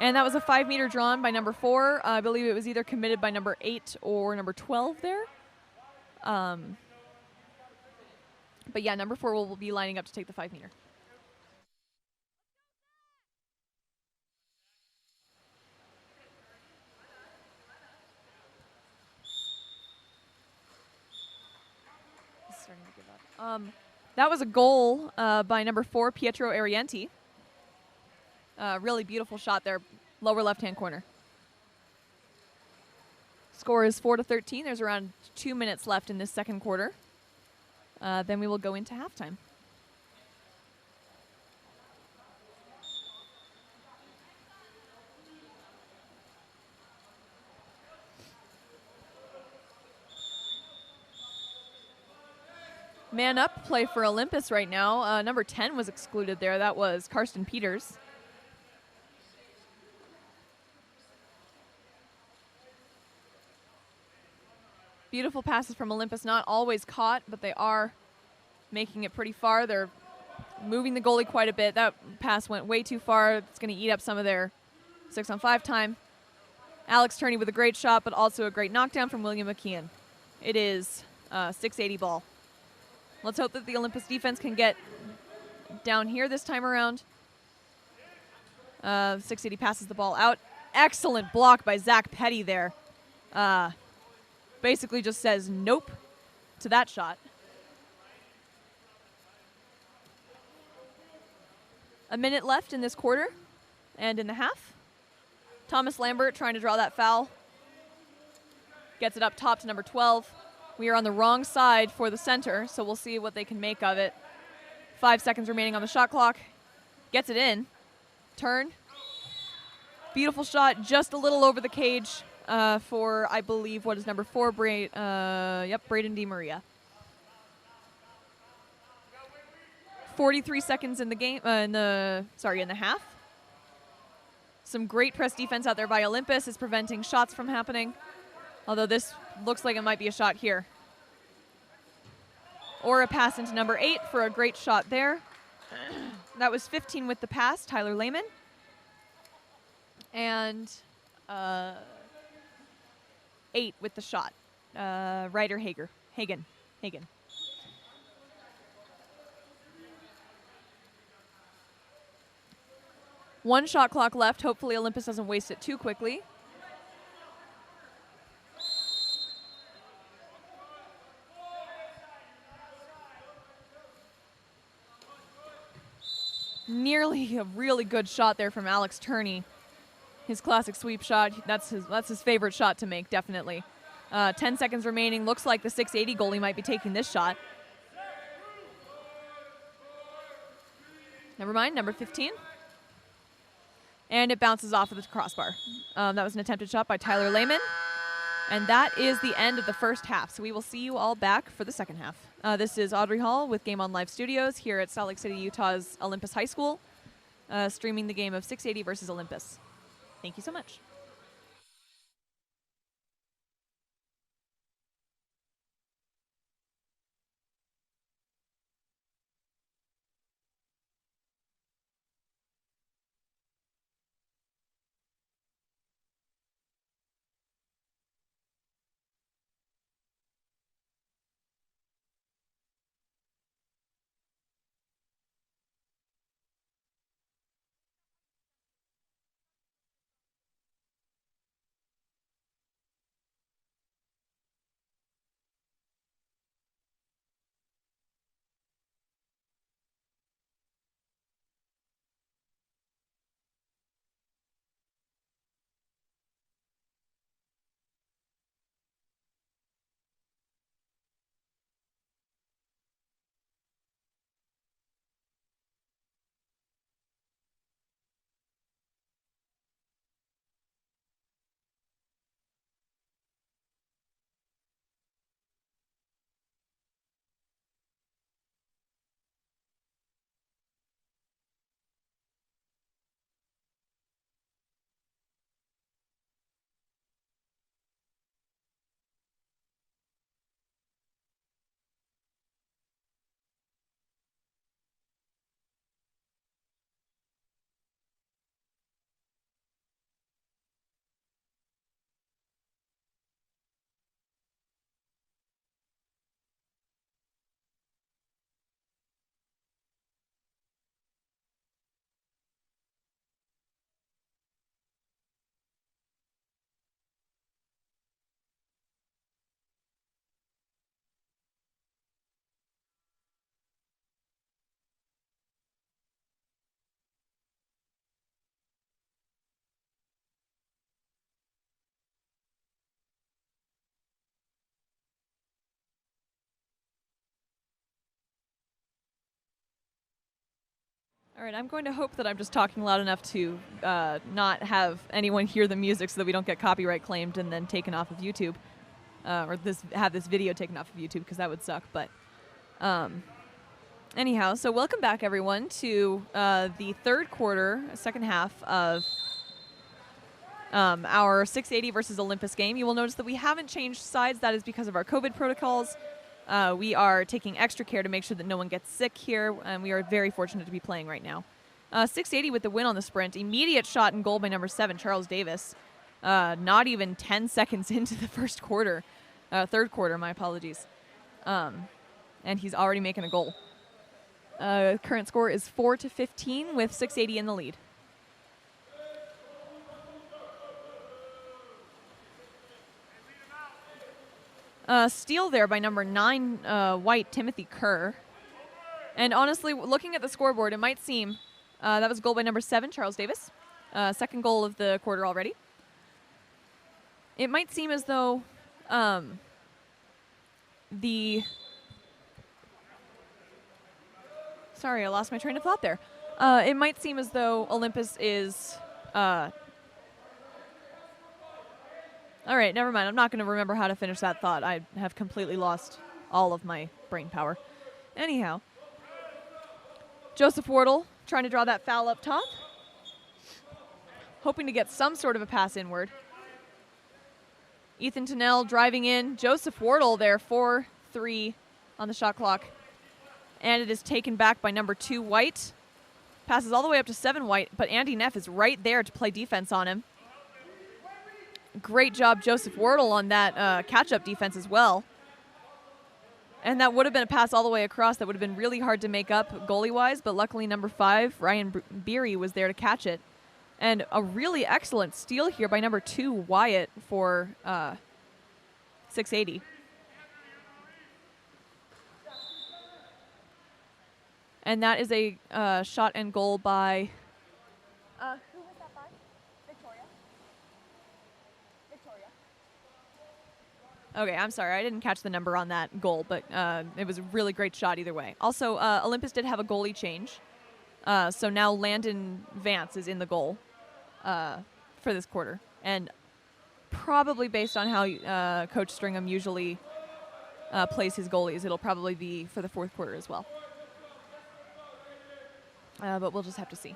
[SPEAKER 5] And that was a 5 meter drawn by number 4. I believe it was either committed by number 8 or number 12 there. But yeah, number 4 will be lining up to take the 5 meter. Starting to give up. That was a goal by number 4, Pietro Arienti. Really beautiful shot there, lower left-hand corner. Score is 4-13. There's around 2 minutes left in this second quarter. Then we will go into halftime. Man up play for Olympus right now. Number 10 was excluded there. That was Karsten Peters. Beautiful passes from Olympus, not always caught, but they are making it pretty far. They're moving the goalie quite a bit. That pass went way too far. It's going to eat up some of their 6-on-5 time. Alex Turney with a great shot, but also a great knockdown from William McKeon. It is 680 ball. Let's hope that the Olympus defense can get down here this time around. 680 passes the ball out. Excellent block by Zach Petty there. Basically just says nope to that shot. A minute left in this quarter and in the half. Thomas Lambert trying to draw that foul. Gets it up top to number 12. We are on the wrong side for the center, so we'll see what they can make of it. 5 seconds remaining on the shot clock. Gets it in. Turn. Beautiful shot, just a little over the cage for, I believe, what is number 4, Braden DiMaria. 43 seconds in the game, in the half. Some great press defense out there by Olympus is preventing shots from happening. Although this looks like it might be a shot here. Or a pass into number 8 for a great shot there. That was 15 with the pass, Tyler Lehman. And 8 with the shot, Ryder Hagen. One shot clock left. Hopefully Olympus doesn't waste it too quickly. Nearly a really good shot there from Alex Turney. His classic sweep shot. That's his favorite shot to make, definitely. 10 seconds remaining. Looks like the 680 goalie might be taking this shot. Never mind, number 15. And it bounces off of the crossbar. That was an attempted shot by Tyler Lehman. And that is the end of the first half. So we will see you all back for the second half. This is Audrey Hall with Game On Live Studios here at Salt Lake City, Utah's Olympus High School, streaming the game of 680 versus Olympus. Thank you so much. All right, I'm going to hope that I'm just talking loud enough to not have anyone hear the music so that we don't get copyright claimed and then taken off of YouTube. Or have this video taken off of YouTube, because that would suck. But anyhow, so welcome back, everyone, to the third quarter, second half of our 680 versus Olympus game. You will notice that we haven't changed sides. That is because of our COVID protocols. We are taking extra care to make sure that no one gets sick here, and we are very fortunate to be playing right now. 680 with the win on the sprint. Immediate shot and goal by number 7, Charles Davis. Not even 10 seconds into the first quarter. Third quarter, my apologies. And he's already making a goal. Current score is 4-15 with 680 in the lead. Steal there by number 9, white, Timothy Kerr. And honestly, looking at the scoreboard, it might seem that was a goal by number 7, Charles Davis. Second goal of the quarter already. It might seem as though Sorry, I lost my train of thought there. It might seem as though Olympus is... All right, never mind. I'm not going to remember how to finish that thought. I have completely lost all of my brain power. Anyhow, Joseph Wardle trying to draw that foul up top. Hoping to get some sort of a pass inward. Ethan Tennell driving in. Joseph Wardle there, 4-3 on the shot clock. And it is taken back by number 2, White. Passes all the way up to 7, White, but Andy Neff is right there to play defense on him. Great job, Joseph Wardle, on that catch-up defense as well. And that would have been a pass all the way across. That would have been really hard to make up goalie-wise, but luckily number 5, Ryan Beery, was there to catch it. And a really excellent steal here by number 2, Wyatt, for 680. And that is a shot and goal by...
[SPEAKER 6] Who was that by? Victoria.
[SPEAKER 5] Okay, I'm sorry. I didn't catch the number on that goal, but it was a really great shot either way. Also, Olympus did have a goalie change. So now Landon Vance is in the goal for this quarter. And probably based on how Coach Stringham usually plays his goalies, it'll probably be for the fourth quarter as well. But we'll just have to see.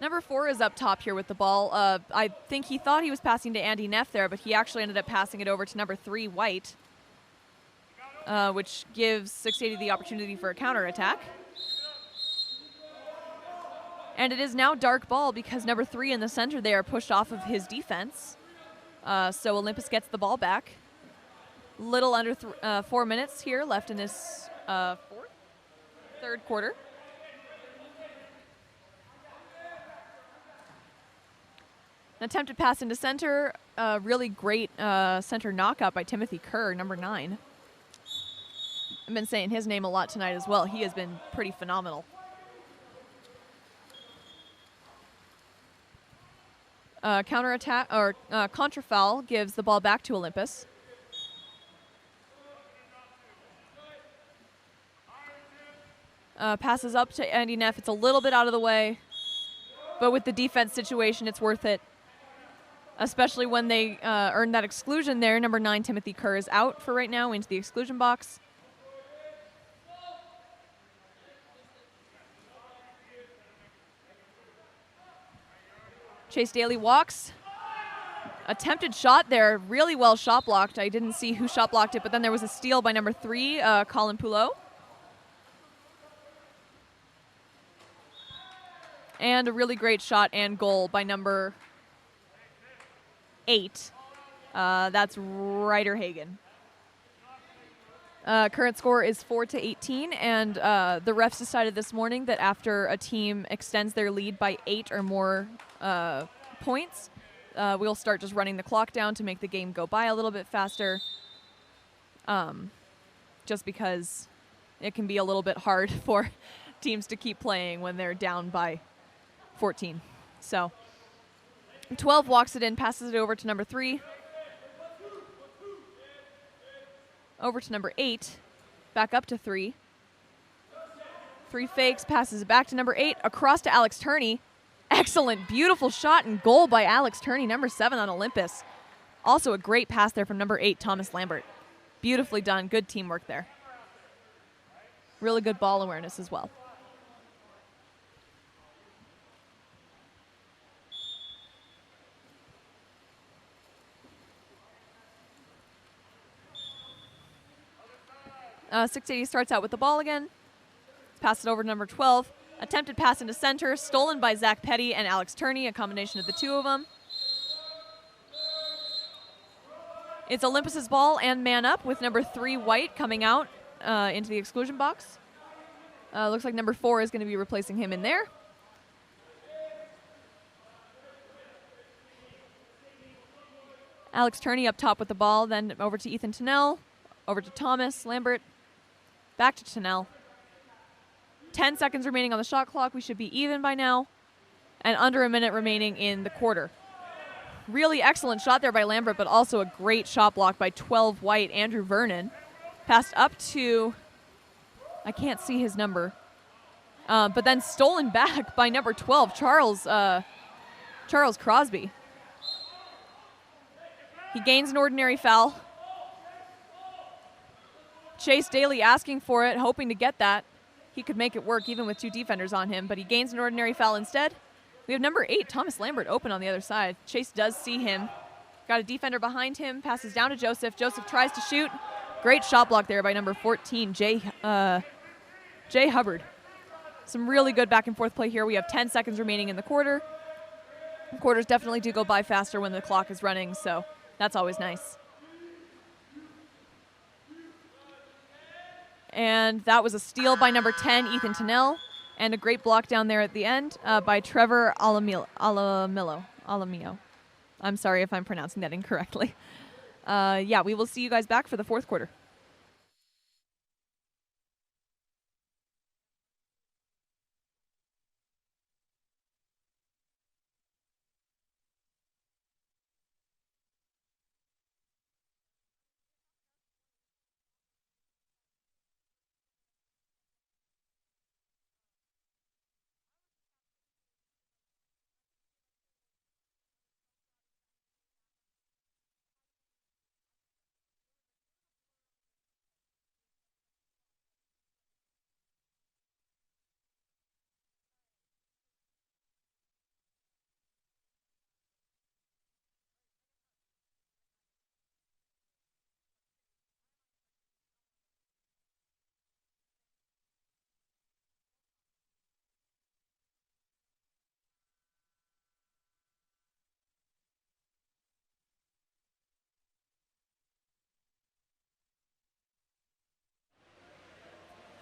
[SPEAKER 5] Number 4 is up top here with the ball. I think he thought he was passing to Andy Neff there, but he actually ended up passing it over to number 3, White, which gives 680 the opportunity for a counterattack. And it is now dark ball because number 3 in the center there pushed off of his defense. So Olympus gets the ball back. Little under 4 minutes here left in this third quarter. An attempted pass into center. Really great center knockout by Timothy Kerr, number 9. I've been saying his name a lot tonight as well. He has been pretty phenomenal. Counterattack or contrafoul gives the ball back to Olympus. Passes up to Andy Neff. It's a little bit out of the way, but with the defense situation, it's worth it. Especially when they earned that exclusion there. Number 9, Timothy Kerr, is out for right now into the exclusion box. Chase Daly walks. Attempted shot there. Really well shot blocked. I didn't see who shot blocked it, but then there was a steal by number 3, Colin Polo. And a really great shot and goal by number 8. That's Ryder Hagen. Current score is 4-18, and the refs decided this morning that after a team extends their lead by 8 or more points, we'll start just running the clock down to make the game go by a little bit faster. Just because it can be a little bit hard for teams to keep playing when they're down by 14. So 12 walks it in, passes it over to number 3. Over to number 8. Back up to 3. 3 fakes, passes it back to number 8, across to Alex Turney. Excellent, beautiful shot and goal by Alex Turney, number 7 on Olympus. Also a great pass there from number 8, Thomas Lambert. Beautifully done, good teamwork there. Really good ball awareness as well. Uh, 680 starts out with the ball again. Pass it over to number 12. Attempted pass into center, stolen by Zach Petty and Alex Turney, a combination of the two of them. It's Olympus's ball and man up with number 3, White, coming out into the exclusion box. Looks like number 4 is going to be replacing him in there. Alex Turney up top with the ball, then over to Ethan Tennell, over to Thomas Lambert, back to Tennell. 10 seconds remaining on the shot clock. We should be even by now. And under a minute remaining in the quarter. Really excellent shot there by Lambert, but also a great shot block by 12 White, Andrew Vernon. Passed up to, I can't see his number, but then stolen back by number 12, Charles Crosby. He gains an ordinary foul. Chase Daly asking for it, hoping to get that. He could make it work even with 2 defenders on him, but he gains an ordinary foul instead. We have number 8, Thomas Lambert, open on the other side. Chase does see him. Got a defender behind him, passes down to Joseph. Joseph tries to shoot. Great shot block there by number 14, Jay Hubbard. Some really good back and forth play here. We have 10 seconds remaining in the quarter. Quarters definitely do go by faster when the clock is running, so that's always nice. And that was a steal by number 10, Ethan Tennell, and a great block down there at the end by Trevor Alamillo. I'm sorry if I'm pronouncing that incorrectly. Yeah, we will see you guys back for the fourth quarter.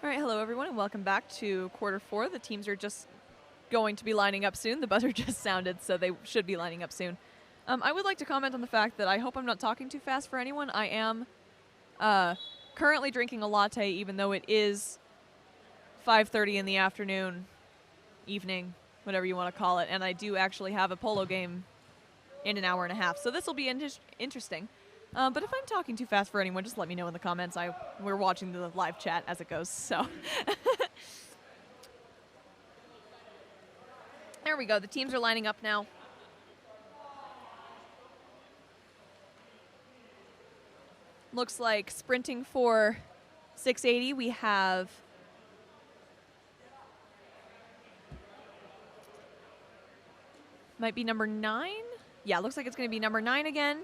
[SPEAKER 5] All right, hello everyone, and welcome back to quarter 4. The teams are just going to be lining up soon. The buzzer just sounded, so they should be lining up soon. I would like to comment on the fact that I hope I'm not talking too fast for anyone. I am currently drinking a latte, even though it is 5:30 in the afternoon, evening, whatever you want to call it, and I do actually have a polo game in an hour and a half, so this will be interesting. But if I'm talking too fast for anyone, just let me know in the comments. We're watching the live chat as it goes, so. There we go. The teams are lining up now. Looks like sprinting for 680, we have might be number 9. Yeah, looks like it's going to be number 9 again.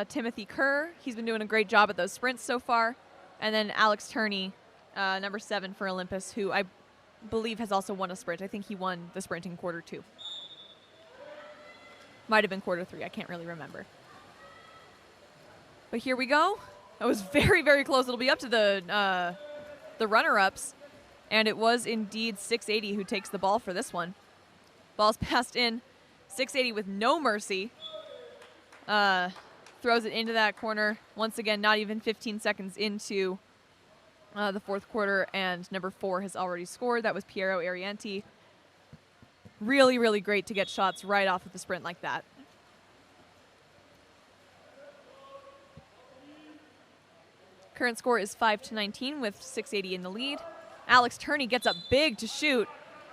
[SPEAKER 5] Timothy Kerr, he's been doing a great job at those sprints so far. And then Alex Turney, number 7 for Olympus, who I believe has also won a sprint. I think he won the sprint in quarter 2. Might have been quarter 3, I can't really remember. But here we go. That was very, very close. It'll be up to the runner-ups. And it was indeed 680 who takes the ball for this one. Ball's passed in. 680 with no mercy. Throws it into that corner. Once again, not even 15 seconds into the fourth quarter, and number 4 has already scored. That was Piero Arienti. Really, really great to get shots right off of the sprint like that. Current score is 5-19 with 680 in the lead. Alex Turney gets up big to shoot.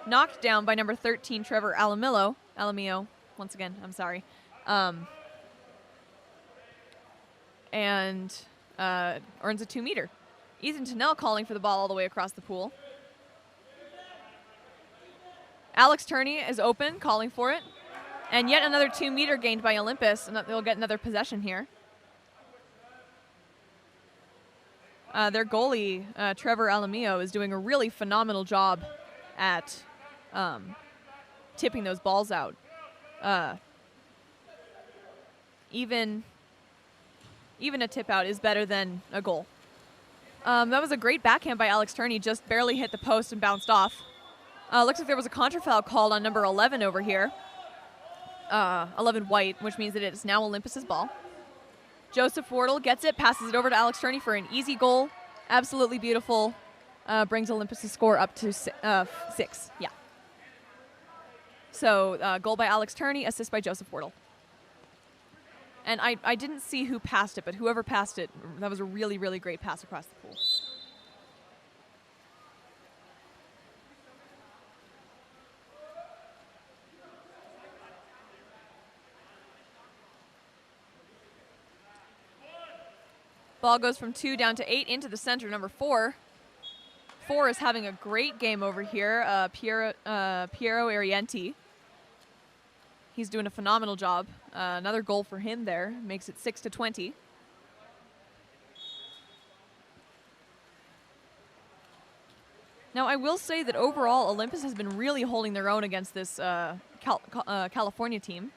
[SPEAKER 5] Knocked down by number 13, Trevor Alamillo, once again, I'm sorry. And earns a 2-meter. Ethan Tennell calling for the ball all the way across the pool. Alex Turney is open, calling for it. And yet another 2-meter gained by Olympus, and they'll get another possession here. Their goalie, Trevor Alamillo, is doing a really phenomenal job at tipping those balls out. Even a tip out is better than a goal. That was a great backhand by Alex Turney, just barely hit the post and bounced off. Looks like there was a contrafoul called on number 11 over here. 11 white, which means that it is now Olympus's ball. Joseph Wardle gets it, passes it over to Alex Turney for an easy goal. Absolutely beautiful. Brings Olympus's score up to 6. Yeah. So goal by Alex Turney, assist by Joseph Wardle. And I didn't see who passed it, but whoever passed it, that was a really, really great pass across the pool. Ball goes from 2 down to 8 into the center, number 4. 4 is having a great game over here, Piero Arienti. He's doing a phenomenal job. Another goal for him there, makes it 6-20. Now, I will say that overall, Olympus has been really holding their own against this California team.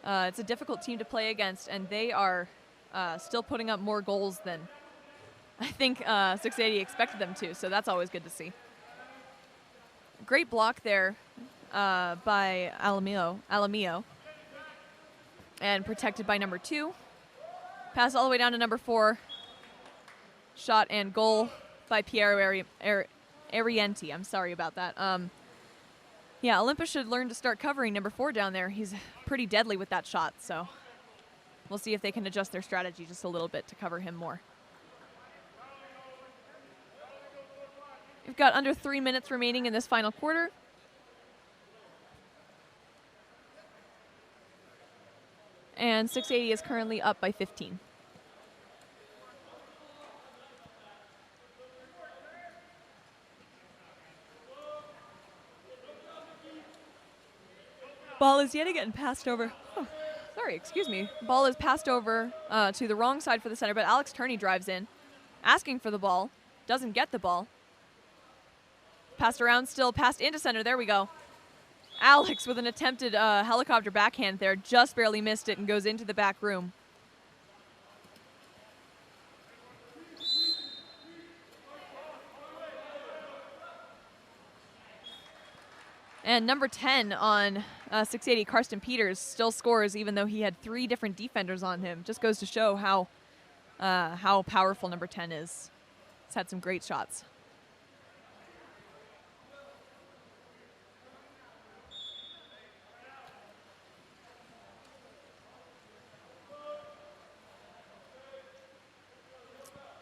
[SPEAKER 5] It's a difficult team to play against, and they are still putting up more goals than I think 680 expected them to, so that's always good to see. Great block there by Alamillo, and protected by number 2. Pass all the way down to number 4. Shot and goal by Piero Arienti. I'm sorry about that. Yeah, Olympus should learn to start covering number 4 down there. He's pretty deadly with that shot, so we'll see if they can adjust their strategy just a little bit to cover him more. We've got under 3 minutes remaining in this final quarter. And 680 is currently up by 15. Ball is yet again passed over. Oh, sorry, excuse me. Ball is passed over to the wrong side for the center, but Alex Turney drives in, asking for the ball. Doesn't get the ball. Passed around, still passed into center. There we go. Alex with an attempted helicopter backhand there, just barely missed it and goes into the back room. And number 10 on 680, Karsten Peters, still scores even though he had 3 different defenders on him. Just goes to show how powerful number 10 is. He's had some great shots.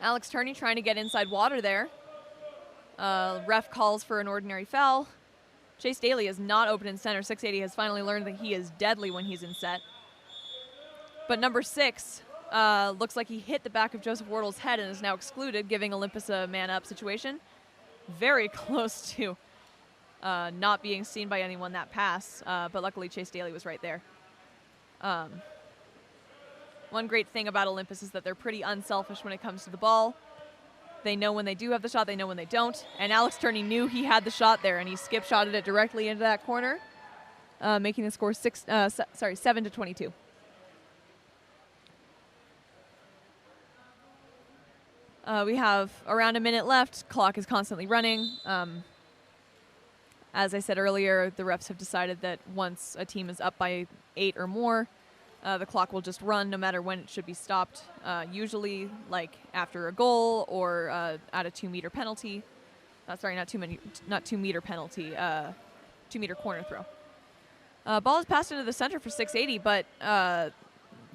[SPEAKER 5] Alex Turney trying to get inside water there. Ref calls for an ordinary foul. Chase Daly is not open in center. 680 has finally learned that he is deadly when he's in set. But number 6 looks like he hit the back of Joseph Wardle's head and is now excluded, giving Olympus a man-up situation. Very close to not being seen by anyone that pass, but luckily Chase Daly was right there. One great thing about Olympus is that they're pretty unselfish when it comes to the ball. They know when they do have the shot, they know when they don't. And Alex Turney knew he had the shot there, and he skip-shotted it directly into that corner, making the score 7-22. We have around a minute left. Clock is constantly running. As I said earlier, the refs have decided that once a team is up by 8 or more, the clock will just run no matter when it should be stopped, usually like after a goal or at a 2-meter penalty. Sorry, not 2-meter penalty, 2-meter corner throw. Ball is passed into the center for 680, but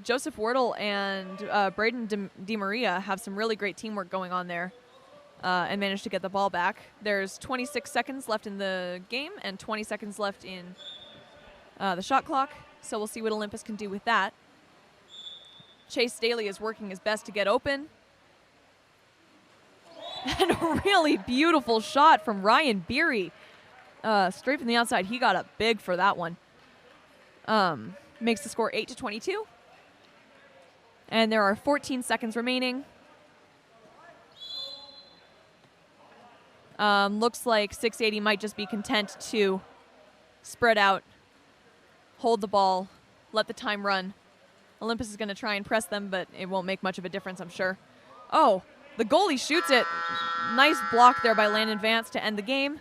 [SPEAKER 5] Joseph Wardle and Braden DeMaria have some really great teamwork going on there and managed to get the ball back. There's 26 seconds left in the game and 20 seconds left in the shot clock, so we'll see what Olympus can do with that. Chase Daly is working his best to get open. And a really beautiful shot from Ryan Beery. Straight from the outside. He got up big for that one. Makes the score 8-22. And there are 14 seconds remaining. Looks like 680 might just be content to spread out, hold the ball, let the time run. Olympus is going to try and press them, but it won't make much of a difference, I'm sure. Oh, the goalie shoots it. Nice block there by Landon Vance to end the game.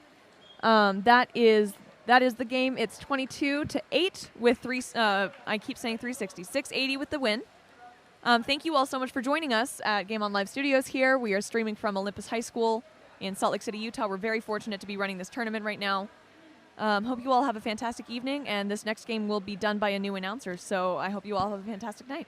[SPEAKER 5] That is the game. It's 22-8 with I keep saying 360. 680 with the win. Thank you all so much for joining us at Game On Live Studios here. We are streaming from Olympus High School in Salt Lake City, Utah. We're very fortunate to be running this tournament right now. Hope you all have a fantastic evening, and this next game will be done by a new announcer, so I hope you all have a fantastic night.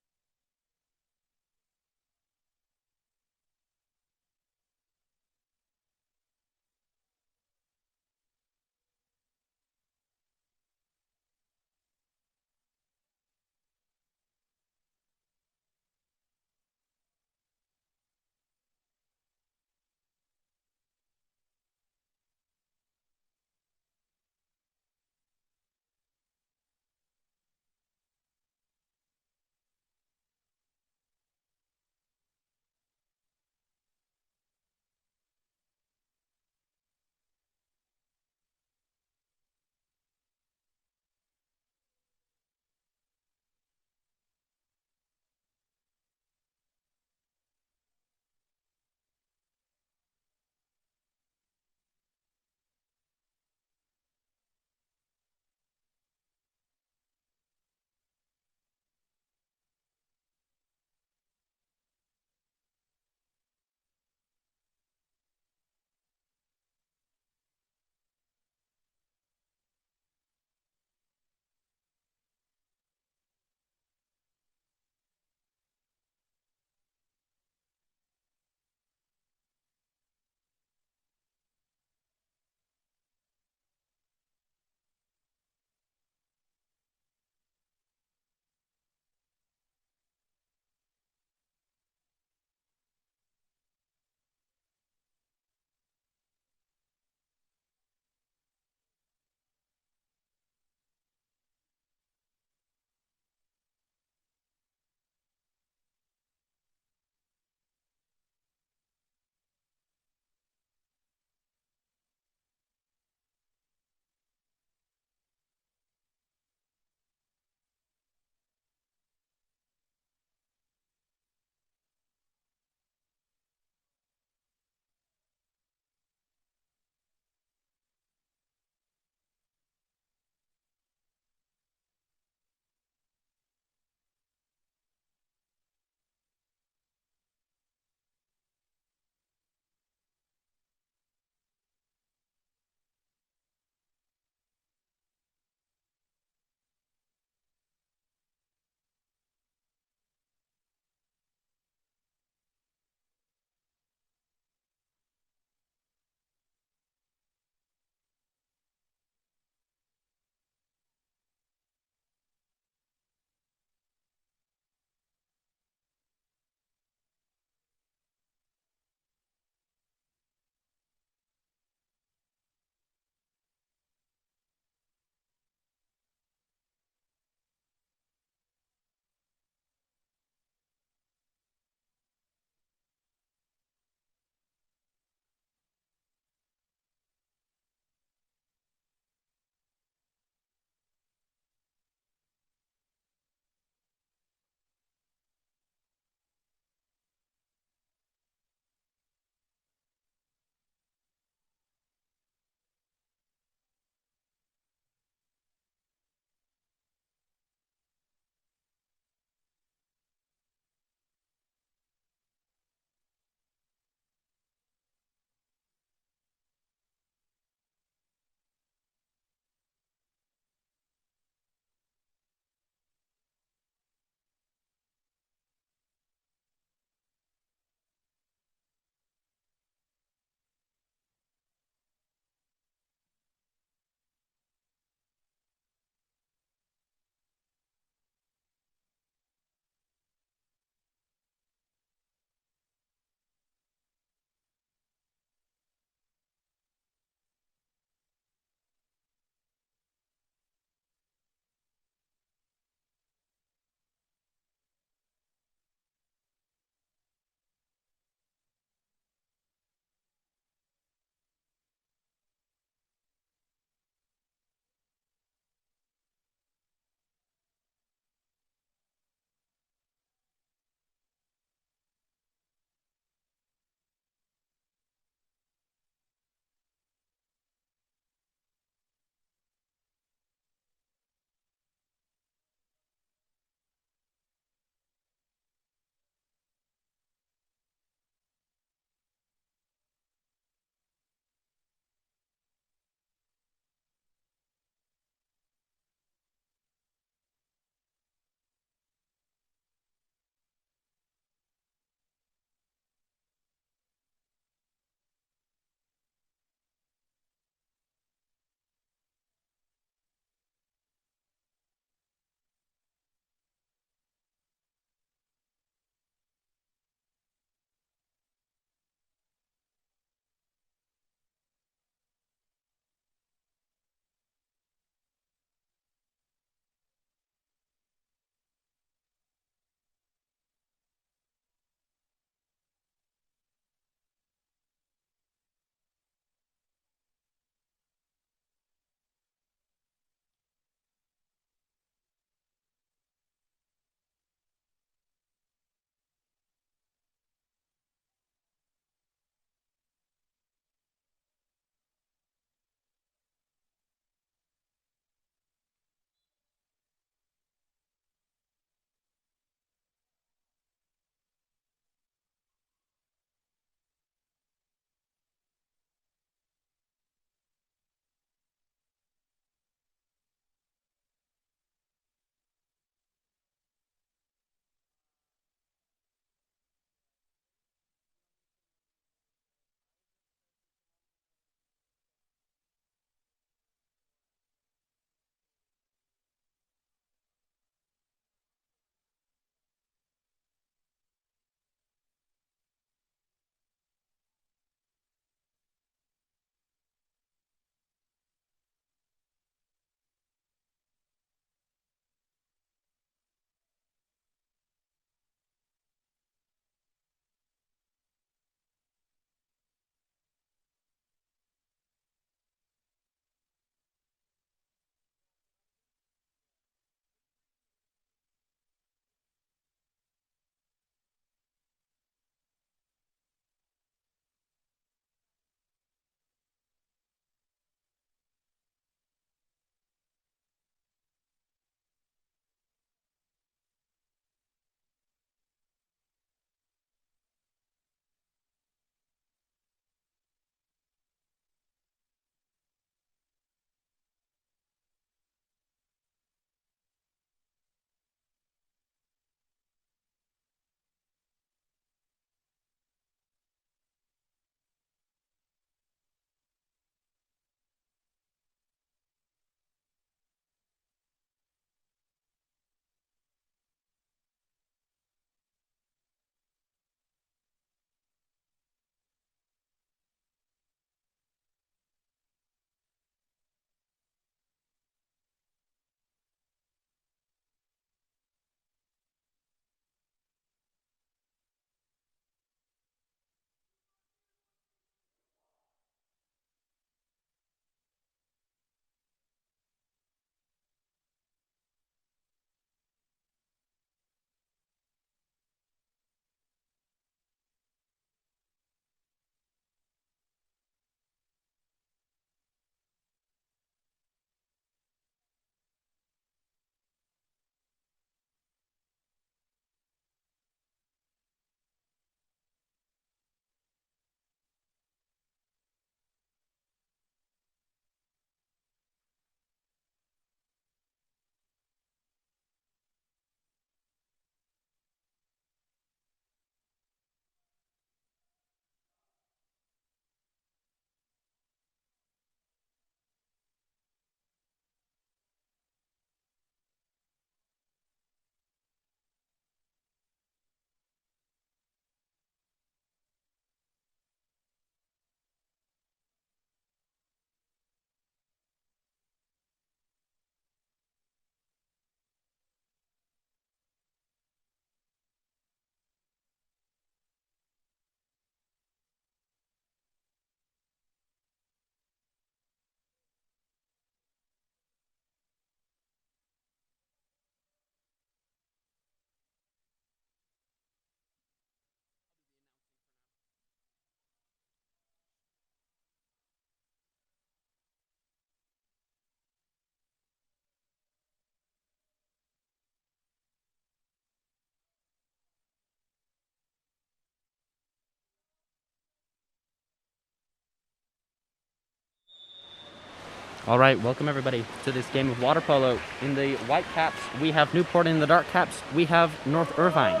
[SPEAKER 3] All right, welcome everybody to this game of water polo. In the white caps, we have Newport. In the dark caps, we have North Irvine.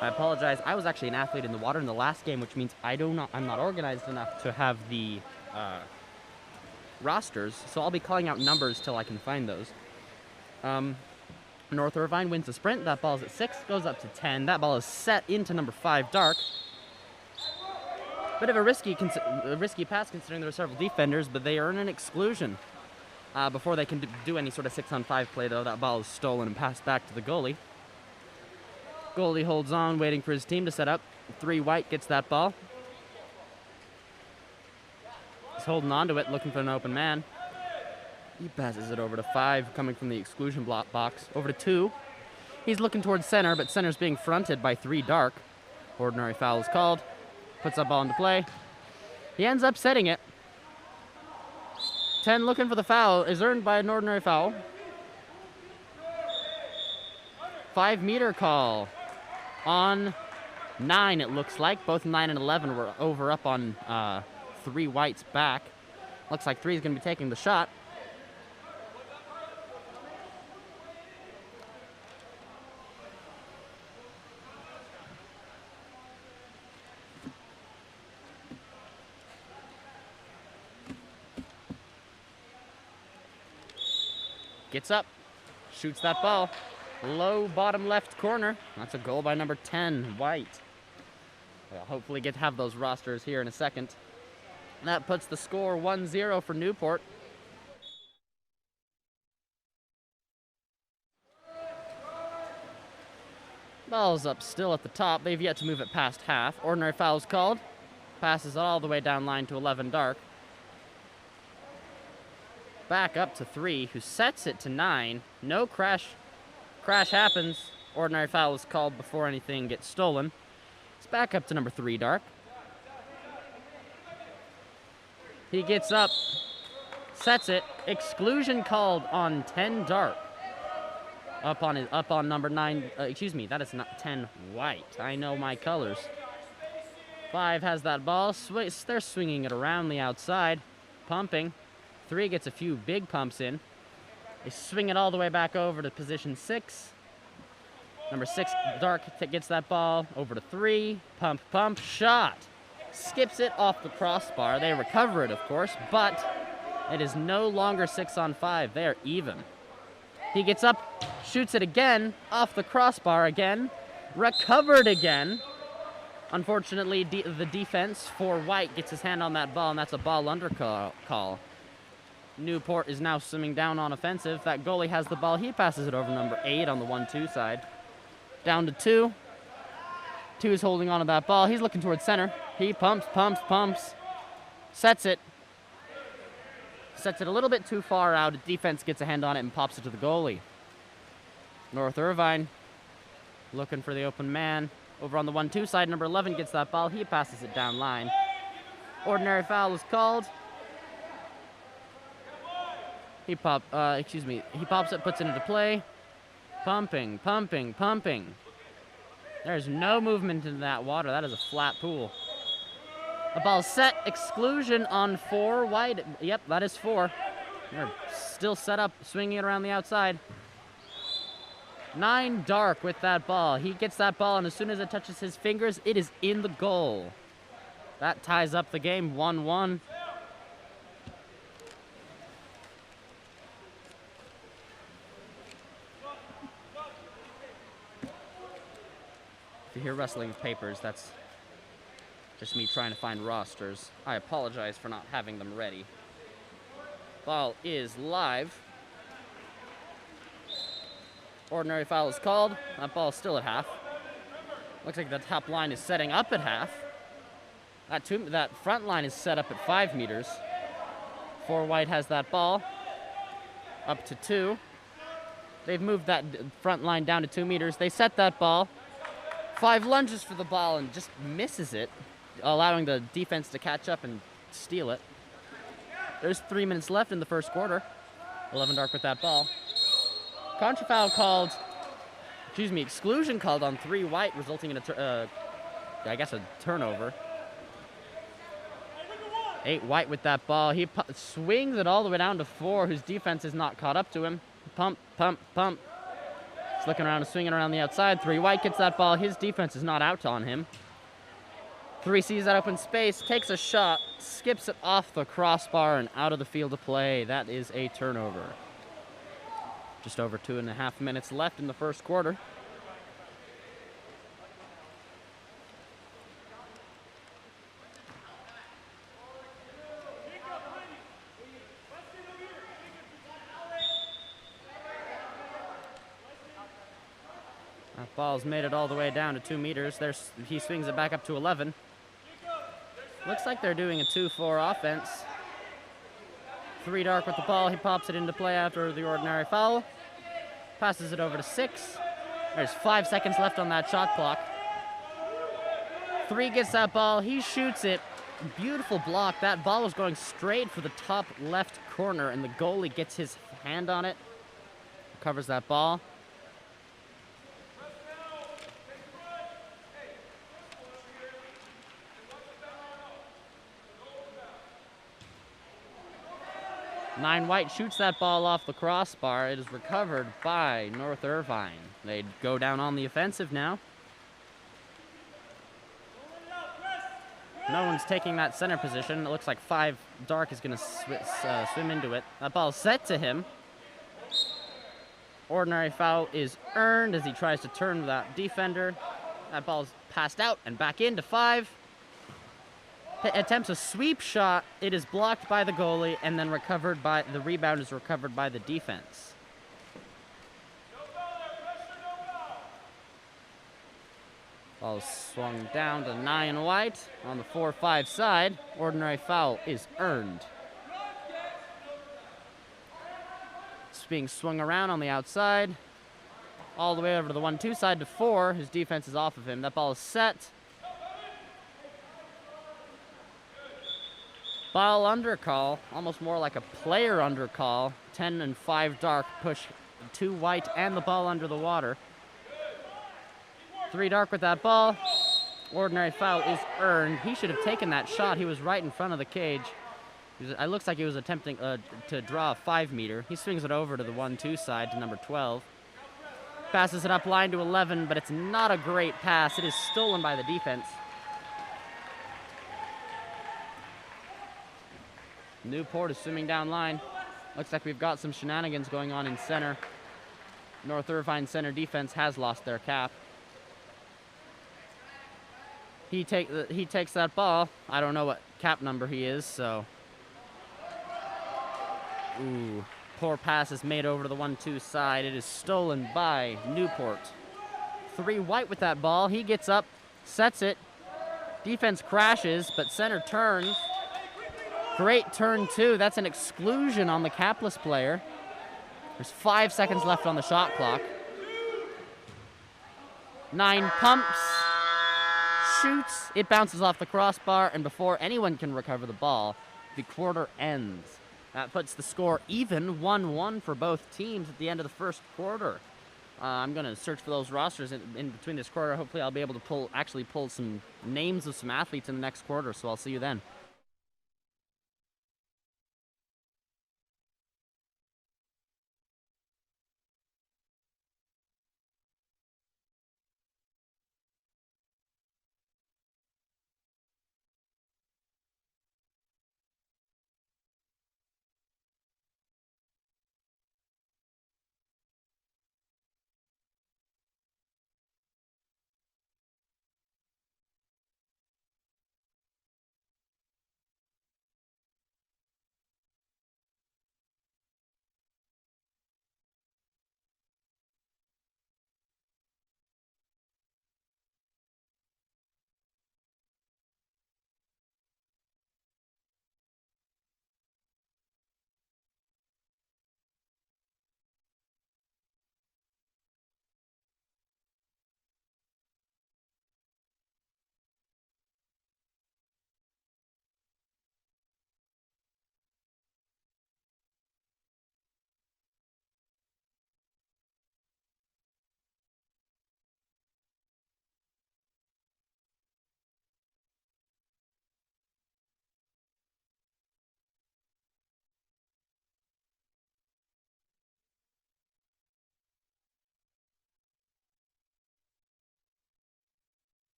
[SPEAKER 3] I apologize. I was actually an athlete in the water in the last game, which means I'm not organized enough to have the rosters, so I'll be calling out numbers till I can find those. North Irvine wins the sprint. That ball's at 6, goes up to 10. That ball is set into number 5, dark. Bit of a risky pass considering there are several defenders, but they earn an exclusion. Before they can do any sort of 6-on-5 play, though, that ball is stolen and passed back to the goalie. Goalie holds on, waiting for his team to set up. 3 white gets that ball. He's holding on to it, looking for an open man. He passes it over to 5, coming from the exclusion block box. Over to 2. He's looking towards center, but center's being fronted by 3 dark. Ordinary foul is called. Puts that ball into play. He ends up setting it. 10 looking for the foul is earned by an ordinary foul. 5-meter call on 9, it looks like. Both 9 and 11 were over up on 3 whites back. Looks like 3 is going to be taking the shot. Gets up, shoots that ball. Low bottom left corner. That's a goal by number 10, white. We'll hopefully get to have those rosters here in a second. And that puts the score 1-0 for Newport. Ball's up still at the top. They've yet to move it past half. Ordinary foul's called. Passes all the way down line to 11 dark. Back up to 3, who sets it to 9. No crash. Crash happens. Ordinary foul is called before anything gets stolen. It's back up to number 3, dark. He gets up, sets it. Exclusion called on 10 dark. Up on number 9. Excuse me, that is not 10 white. I know my colors. 5 has that ball. They're swinging it around the outside, pumping. 3 gets a few big pumps in. They swing it all the way back over to position 6. Number 6, dark, gets that ball over to 3. Pump, pump, shot. Skips it off the crossbar. They recover it, of course, but it is no longer 6-on-5. They are even. He gets up, shoots it again, off the crossbar again, recovered again. Unfortunately, the defense for white gets his hand on that ball, and that's a ball under call. Newport is now swimming down on offensive. That goalie has the ball. He passes it over number 8 on the 1-2 side. Down to 2. 2 is holding on to that ball. He's looking towards center. He pumps, pumps, pumps. Sets it. Sets it a little bit too far out. Defense gets a hand on it and pops it to the goalie. North Irvine looking for the open man. Over on the 1-2 side, number 11 gets that ball. He passes it down line. Ordinary foul is called. He pops it, puts it into play. Pumping, pumping, pumping. There's no movement in that water. That is a flat pool. The ball's set. Exclusion on 4 white. Yep, that is 4. They're still set up, swinging it around the outside. 9 dark with that ball. He gets that ball, and as soon as it touches his fingers, it is in the goal. That ties up the game, 1-1. If you hear rustling of papers, that's just me trying to find rosters. I apologize for not having them ready. Ball is live. Ordinary foul is called. That ball is still at half. Looks like the top line is setting up at half. That front line is set up at 5 meters. 4 white has that ball. Up to 2. They've moved that front line down to 2 meters. They set that ball. 5 lunges for the ball and just misses it, allowing the defense to catch up and steal it. There's 3 minutes left in the first quarter. 11 dark with that ball. Contra foul called, exclusion called on 3 white, resulting in a turnover. 8 white with that ball. He swings it all the way down to 4, whose defense is not caught up to him. Pump, pump, pump. He's looking around and swinging around the outside. 3 white gets that ball. His defense is not out on him. 3 sees that open space, takes a shot, skips it off the crossbar and out of the field of play. That is a turnover. Just over 2.5 minutes left in the first quarter. That ball's made it all the way down to 2 meters. He swings it back up to 11. Looks like they're doing a 2-4 offense. 3 dark with the ball. He pops it into play after the ordinary foul. Passes it over to 6. There's 5 seconds left on that shot clock. 3 gets that ball. He shoots it. Beautiful block. That ball was going straight for the top left corner, and the goalie gets his hand on it. Covers that ball. Nine white shoots that ball off the crossbar. It is recovered by North Irvine. They go down on the offensive now. No one's taking that center position. It looks like 5 dark is going to swim into it. That ball's set to him. Ordinary foul is earned as he tries to turn that defender. That ball's passed out and back into 5. Attempts a sweep shot. It is blocked by the goalie and then recovered by the rebound is recovered by the defense. Ball swung down to 9 white on the 4-5 side. Ordinary foul is earned. It's being swung around on the outside. All the way over to the 1-2 side to 4. His defense is off of him. That ball is set. Ball undercall, almost more like a player undercall. 10 and 5 dark push 2 white and the ball under the water. 3 dark with that ball. Ordinary foul is earned. He should have taken that shot. He was right in front of the cage. It looks like he was attempting to draw a 5 meter. He swings it over to the 1-2 side to number 12. Passes it up line to 11, but it's not a great pass. It is stolen by the defense. Newport is swimming down line. Looks like we've got some shenanigans going on in center. North Irvine center defense has lost their cap. He takes that ball. I don't know what cap number he is, so. Ooh, poor pass is made over to the 1-2 side. It is stolen by Newport. 3 white with that ball. He gets up, sets it. Defense crashes, but center turns. Great turn, too. That's an exclusion on the capless player. There's 5 seconds left on the shot clock. 9 pumps. Shoots. It bounces off the crossbar, and before anyone can recover the ball, the quarter ends. That puts the score even, 1-1 for both teams at the end of the first quarter. I'm going to search for those rosters in between this quarter. Hopefully I'll be able to actually pull some names of some athletes in the next quarter, so I'll see you then.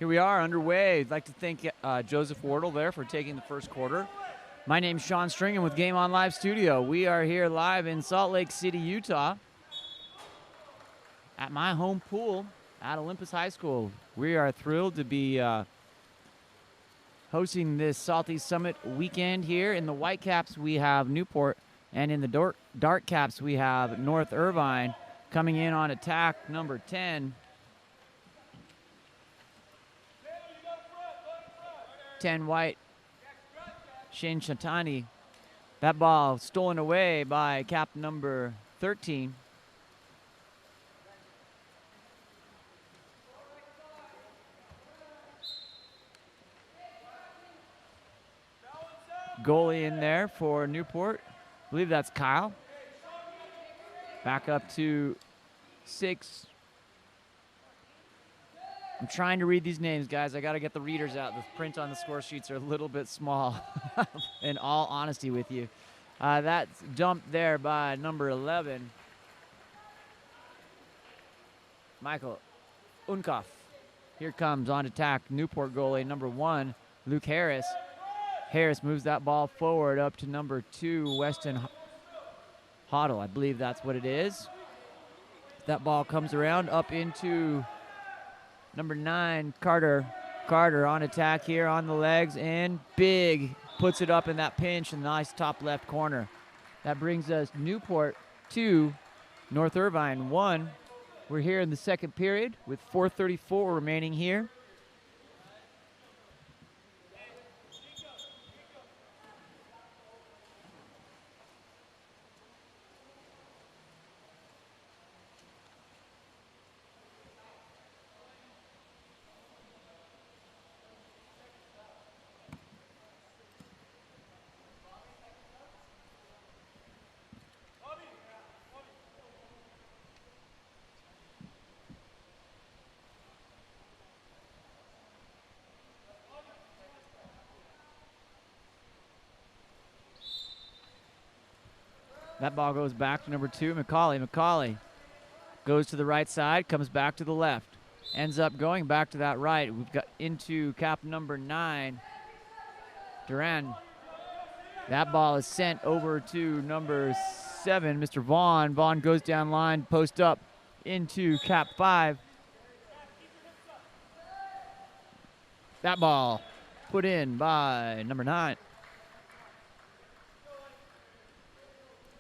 [SPEAKER 7] Here we are underway. I'd like to thank Joseph Wardle there for taking the first quarter. My name's Sean Stringham with Game On Live Studio. We are here live in Salt Lake City, Utah at my home pool at Olympus High School. We are thrilled to be hosting this Salty Summit weekend here. In the Whitecaps, we have Newport, and in the dark caps, we have North Irvine coming in on attack number 10. 10 white, Shane Shatani. That ball stolen away by cap number 13. Goalie in there for Newport. I believe that's Kyle. Back up to 6. I'm trying to read these names, guys. I got to get the readers out. The print on the score sheets are a little bit small, in all honesty with you. That's dumped there by number 11, Michael Unkoff. Here comes on attack Newport goalie number 1, Luke Harris. Harris moves that ball forward up to number 2, Weston Hoddle. I believe that's what it is. That ball comes around up into number 9, Carter. Carter on attack here on the legs, and big puts it up in that pinch in the nice top left corner. That brings us Newport 2, North Irvine 1. We're here in the second period with 4:34 remaining here. That ball goes back to number 2, McCauley. McCauley goes to the right side, comes back to the left. Ends up going back to that right. We've got into cap number 9, Duran. That ball is sent over to number 7, Mr. Vaughn. Vaughn goes down line, post up into cap 5. That ball put in by number 9,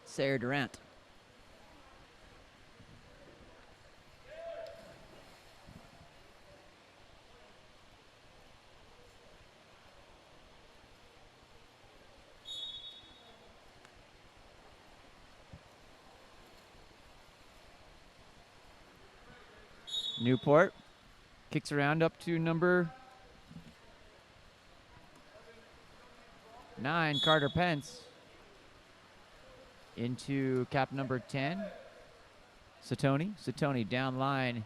[SPEAKER 7] Sarah Durant. Newport kicks around up to number 9, Carter Pence. Into cap number 10, Satoni. Satoni down line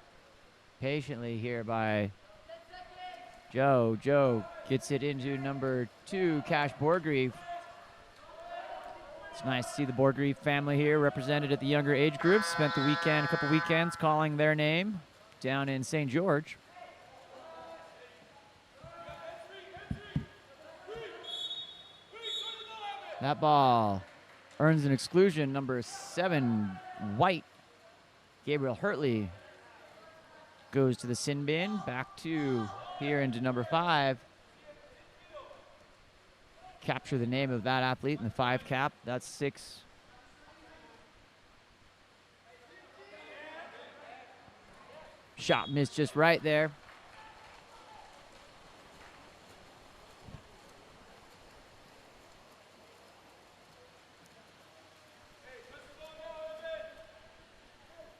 [SPEAKER 7] patiently here by Joe. Joe gets it into number 2, Cash Borgreave. It's nice to see the Borgreave family here represented at the younger age groups. Spent the weekend, a couple weekends calling their name down in St. George. That ball earns an exclusion. Number 7, White. Gabriel Hurtley goes to the sin bin. Back to here into number 5. Capture the name of that athlete in the 5 cap. That's 6. Shot missed just right there.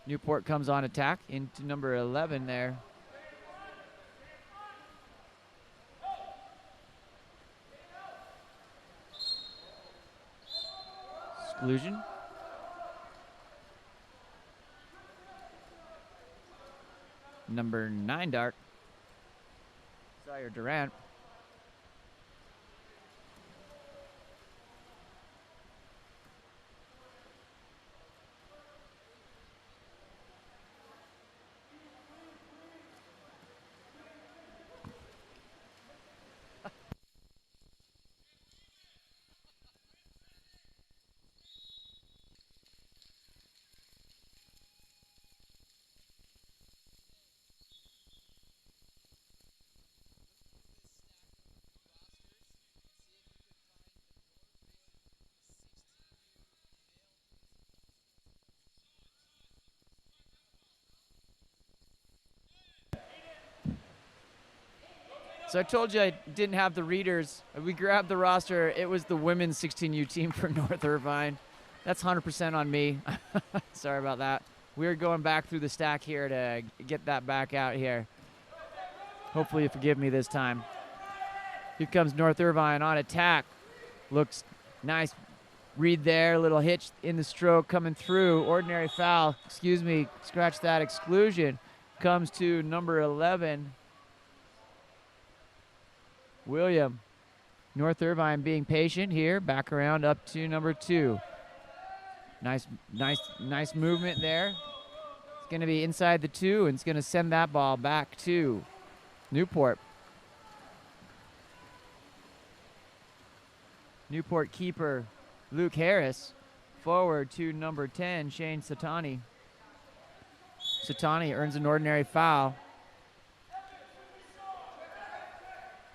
[SPEAKER 7] Newport comes on attack into number 11 there. Exclusion. Number 9 Dark. Sire Durant. So I told you I didn't have the readers. We grabbed the roster. It was the women's 16U team for North Irvine. That's 100% on me. Sorry about that. We're going back through the stack here to get that back out here. Hopefully you forgive me this time. Here comes North Irvine on attack. Looks nice read there. Little hitch in the stroke coming through. Ordinary foul. Excuse me. Scratch that. Exclusion. Comes to number 11. William. North Irvine being patient here. Back around up to number 2. Nice movement there. It's going to be inside the 2, and it's going to send that ball back to Newport. Newport keeper Luke Harris. Forward to number 10, Shane Satani. Satani earns an ordinary foul.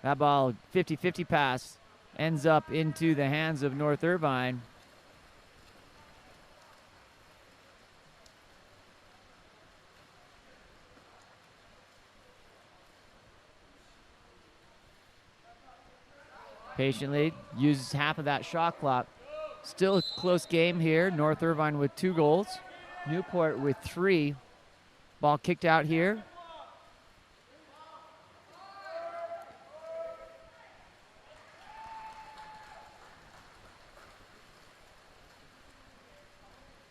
[SPEAKER 7] That ball, 50-50 pass, ends up into the hands of North Irvine. Patiently uses half of that shot clock. Still a close game here. North Irvine with 2 goals. Newport with 3. Ball kicked out here.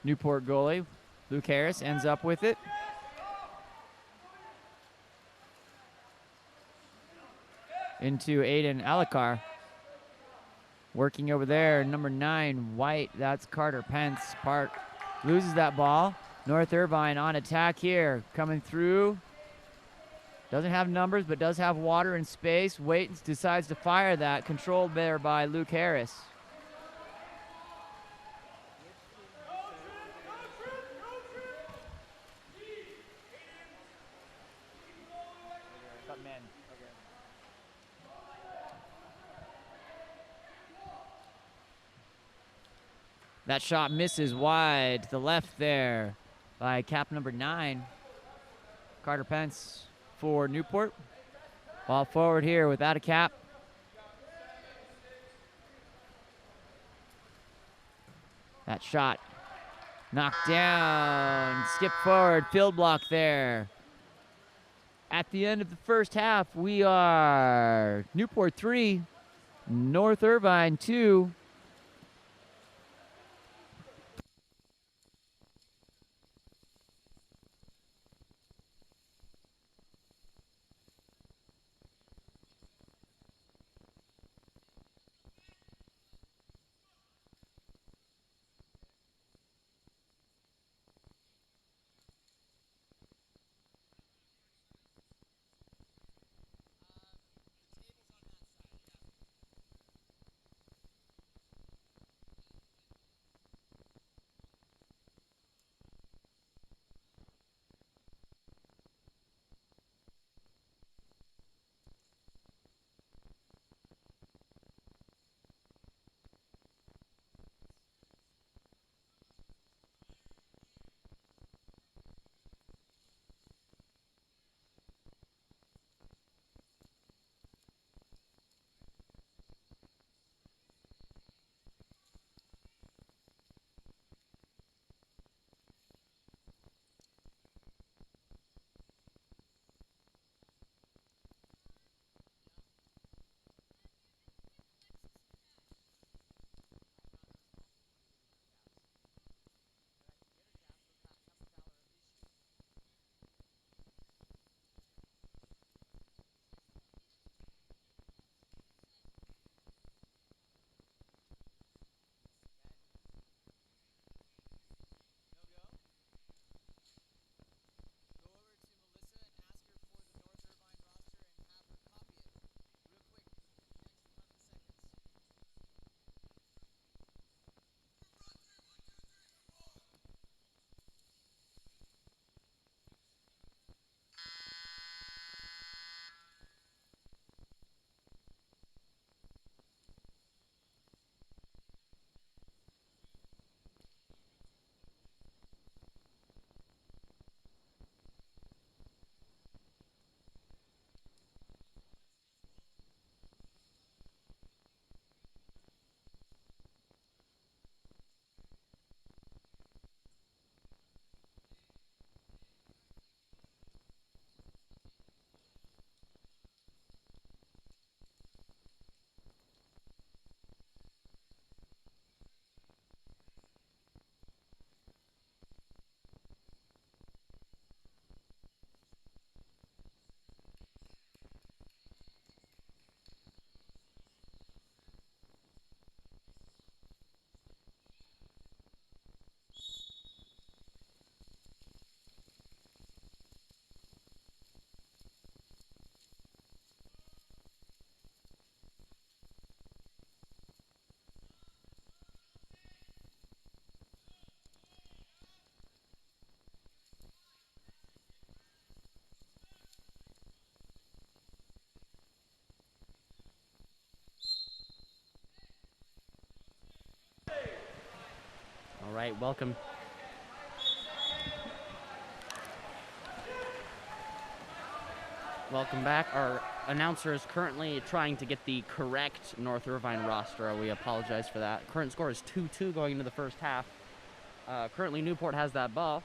[SPEAKER 7] Newport goalie Luke Harris ends up with it. Into Aiden Alikar. Working over there, number 9, White. That's Carter Pence. Park loses that ball. North Irvine on attack here. Coming through. Doesn't have numbers, but does have water and space. Waits, decides to fire that. Controlled there by Luke Harris. That shot misses wide to the left there by cap number 9, Carter Pence for Newport. Ball forward here without a cap. That shot knocked down, skip forward, field block there. At the end of the first half, we are Newport 3, North Irvine 2.
[SPEAKER 3] right, welcome. Welcome back. Our announcer is currently trying to get the correct North Irvine roster. We apologize for that. Current score is 2-2 going into the first half. Currently, Newport has that ball.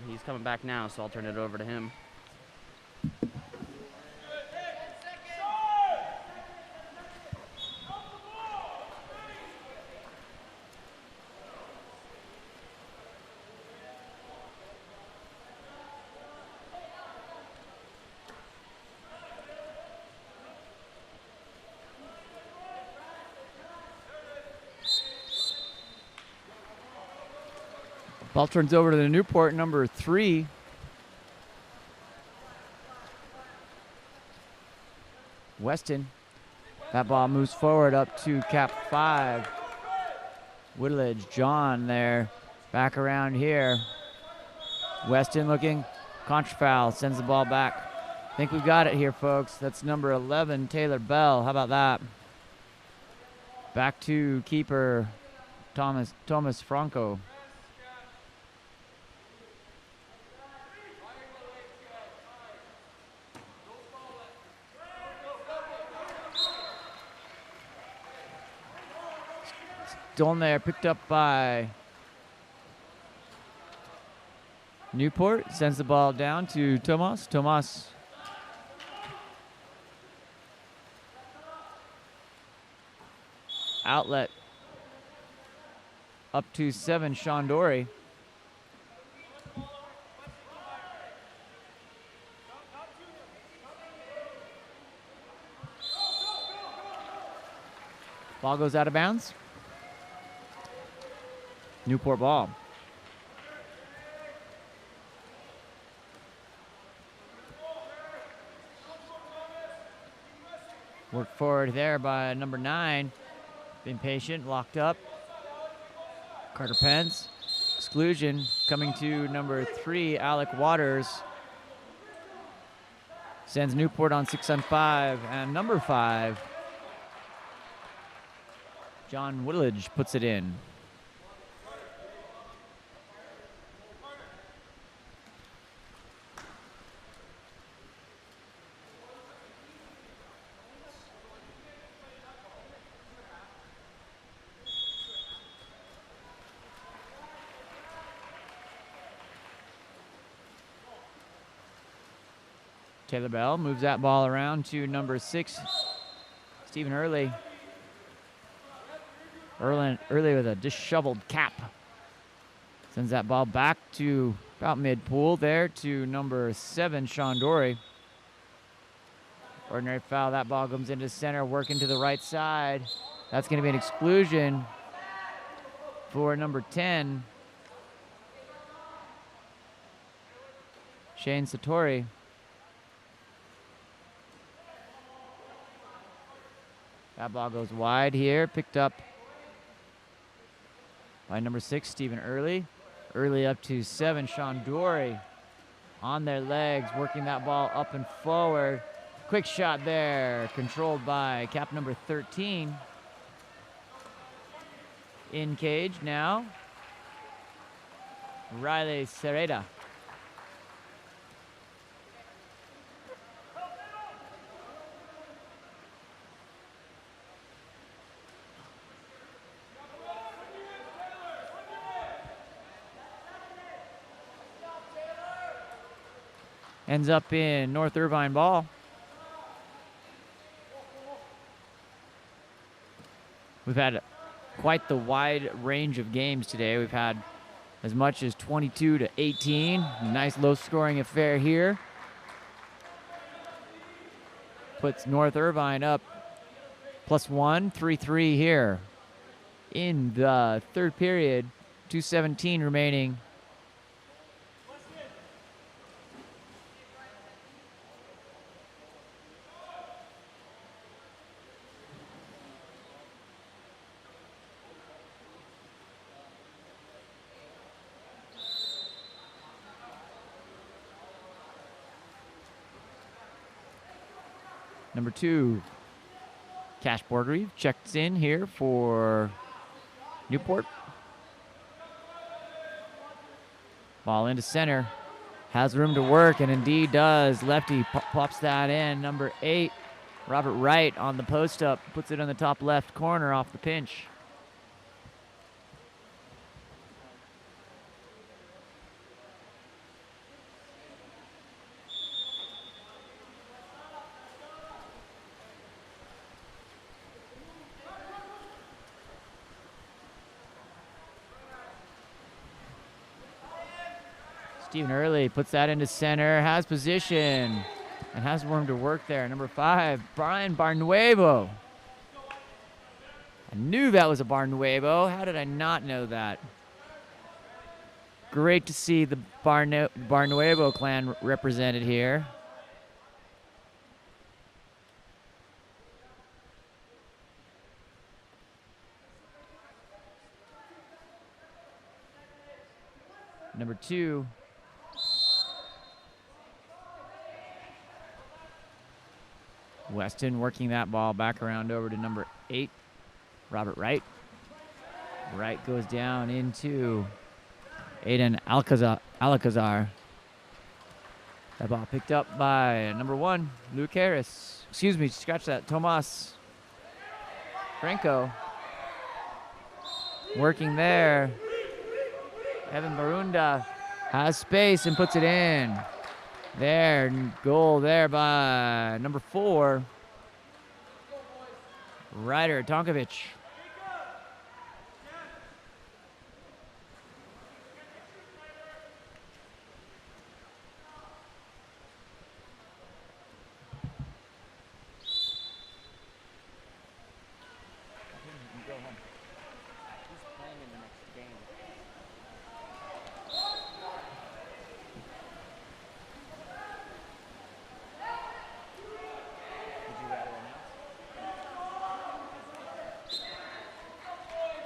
[SPEAKER 3] He's coming back now, so I'll turn it over to him.
[SPEAKER 7] Ball turns over to the Newport number 3. Weston. That ball moves forward up to cap 5. Whittlage, John there. Back around here. Weston looking. Contra foul. Sends the ball back. I think we've got it here, folks. That's number 11, Taylor Bell. How about that? Back to keeper Thomas Franco. Stolen there, picked up by Newport. Sends the ball down to Tomas. Tomas. Outlet. Up to 7, Sean Dory. Ball goes out of bounds. Newport ball. Work forward there by number 9. Been patient, locked up. Carter Pence. Exclusion coming to number 3, Alec Waters. Sends Newport on 6-on-5. And number 5, John Whittlage puts it in. Taylor Bell moves that ball around to number 6, Stephen Early. Early with a disheveled cap. Sends that ball back to about mid-pool there to number 7, Sean Dory. Ordinary foul. That ball comes into center, working to the right side. That's going to be an exclusion for number 10, Shane Satori. That ball goes wide here, picked up by number 6, Stephen Early. Early up to 7, Sean Dory. On their legs, working that ball up and forward. Quick shot there, controlled by cap number 13. In cage now, Riley Sereda. Ends up in North Irvine ball. We've had quite the wide range of games today. We've had as much as 22-18. Nice low-scoring affair here. Puts North Irvine up +1, 3-3 here. In the third period, 2:17 remaining. Number 2, Cash Bordery checks in here for Newport. Ball into center. Has room to work, and indeed does. Lefty pops that in. Number 8, Robert Wright on the post up. Puts it on the top left corner off the pinch. Stephen Early puts that into center, has position, and has room to work there. Number 5, Brian Barnuevo. I knew that was a Barnuevo. How did I not know that? Great to see the Barnuevo clan represented here. Number 2, Weston working that ball back around over to number 8, Robert Wright. Wright goes down into Aiden Alcazar. That ball picked up by number 1, Luke Harris. Excuse me, scratch that. Tomas Franco working there. Evan Barunda has space and puts it in. There, goal there by number 4, Ryder Tonkovic.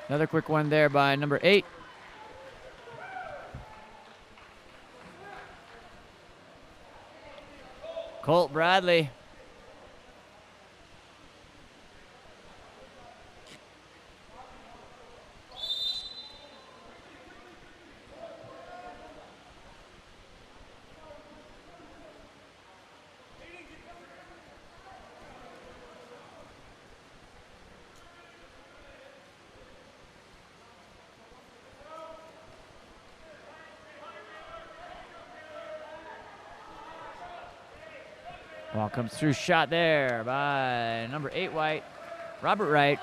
[SPEAKER 7] Another quick one there by number 8. Colt Bradley. Ball comes through, shot there by number 8 White, Robert Wright.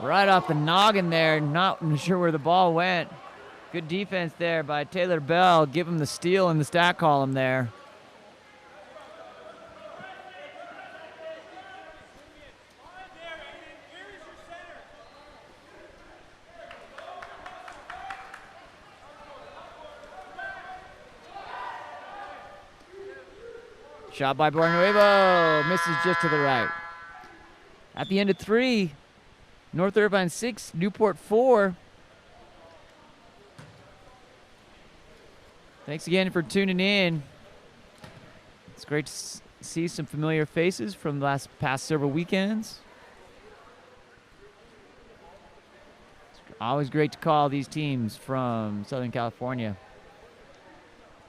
[SPEAKER 7] Right off the noggin there, not sure where the ball went. Good defense there by Taylor Bell. Give him the steal in the stat column there. Shot by Barnuevo, misses just to the right. At the end of 3, North Irvine 6, Newport 4. Thanks again for tuning in. It's great to see some familiar faces from the past several weekends. It's always great to call these teams from Southern California.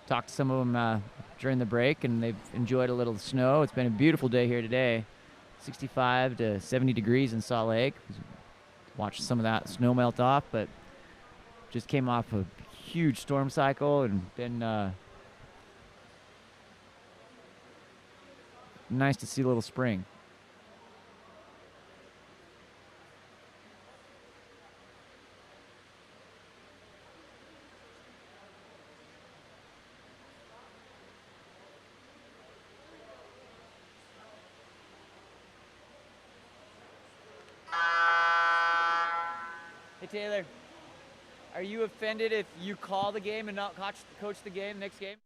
[SPEAKER 7] Talked to some of them during the break, and they've enjoyed a little snow. It's been a beautiful day here today. 65 to 70 degrees in Salt Lake. Watched some of that snow melt off, but just came off a huge storm cycle and been nice to see a little spring. Hey Taylor, are you offended if you call the game and not coach the game next game?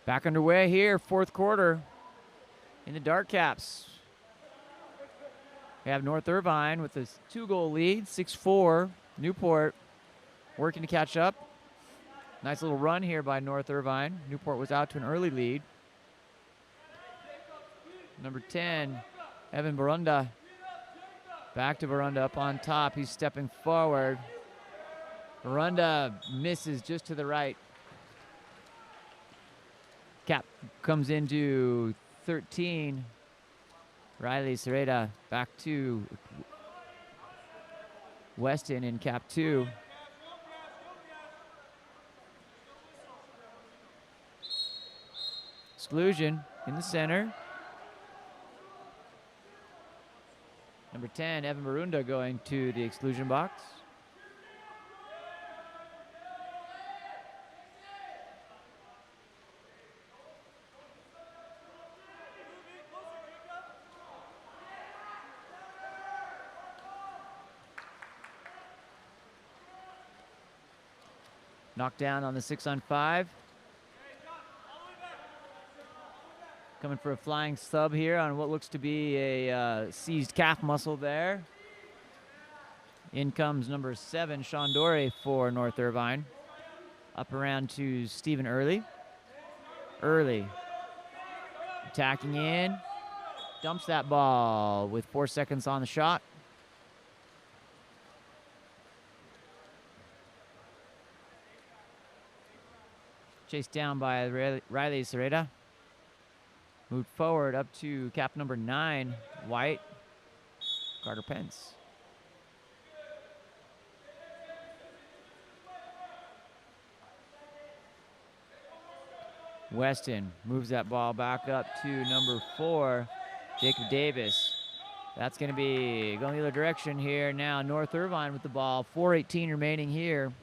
[SPEAKER 7] Back underway here, fourth quarter in the dark caps. We have North Irvine with a 2-goal lead, 6-4. Newport working to catch up. Nice little run here by North Irvine. Newport was out to an early lead. Number 10, Evan Barunda. Back to Barunda up on top. He's stepping forward. Barunda misses just to the right. Cap comes into 13. Riley Sereda back to Weston in cap 2. Exclusion in the center. Number 10, Evan Barunda going to the exclusion box. Knocked down on the 6-on-5. Coming for a flying sub here on what looks to be a seized calf muscle there. In comes number 7, Sean Dorey for North Irvine. Up around to Stephen Early. Early attacking in. Dumps that ball with 4 seconds on the shot. Chased down by Riley Sereda. Moved forward up to cap number 9, White, Carter Pence. Weston moves that ball back up to number 4, Jacob Davis. That's going to be going the other direction here now. North Irvine with the ball, 4:18 remaining here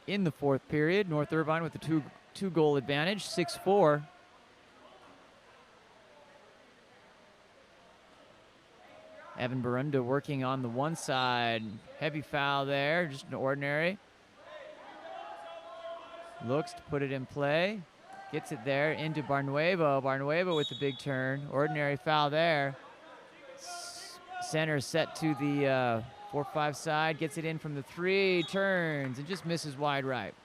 [SPEAKER 7] in the fourth period. North Irvine with the two-goal advantage, 6-4. Evan Barunda working on the one side. Heavy foul there, just an ordinary. Looks to put it in play. Gets it there into Barnuevo. Barnuevo with the big turn. Ordinary foul there. Center set to the 4-5 side. Gets it in from the 3. Turns and just misses wide right.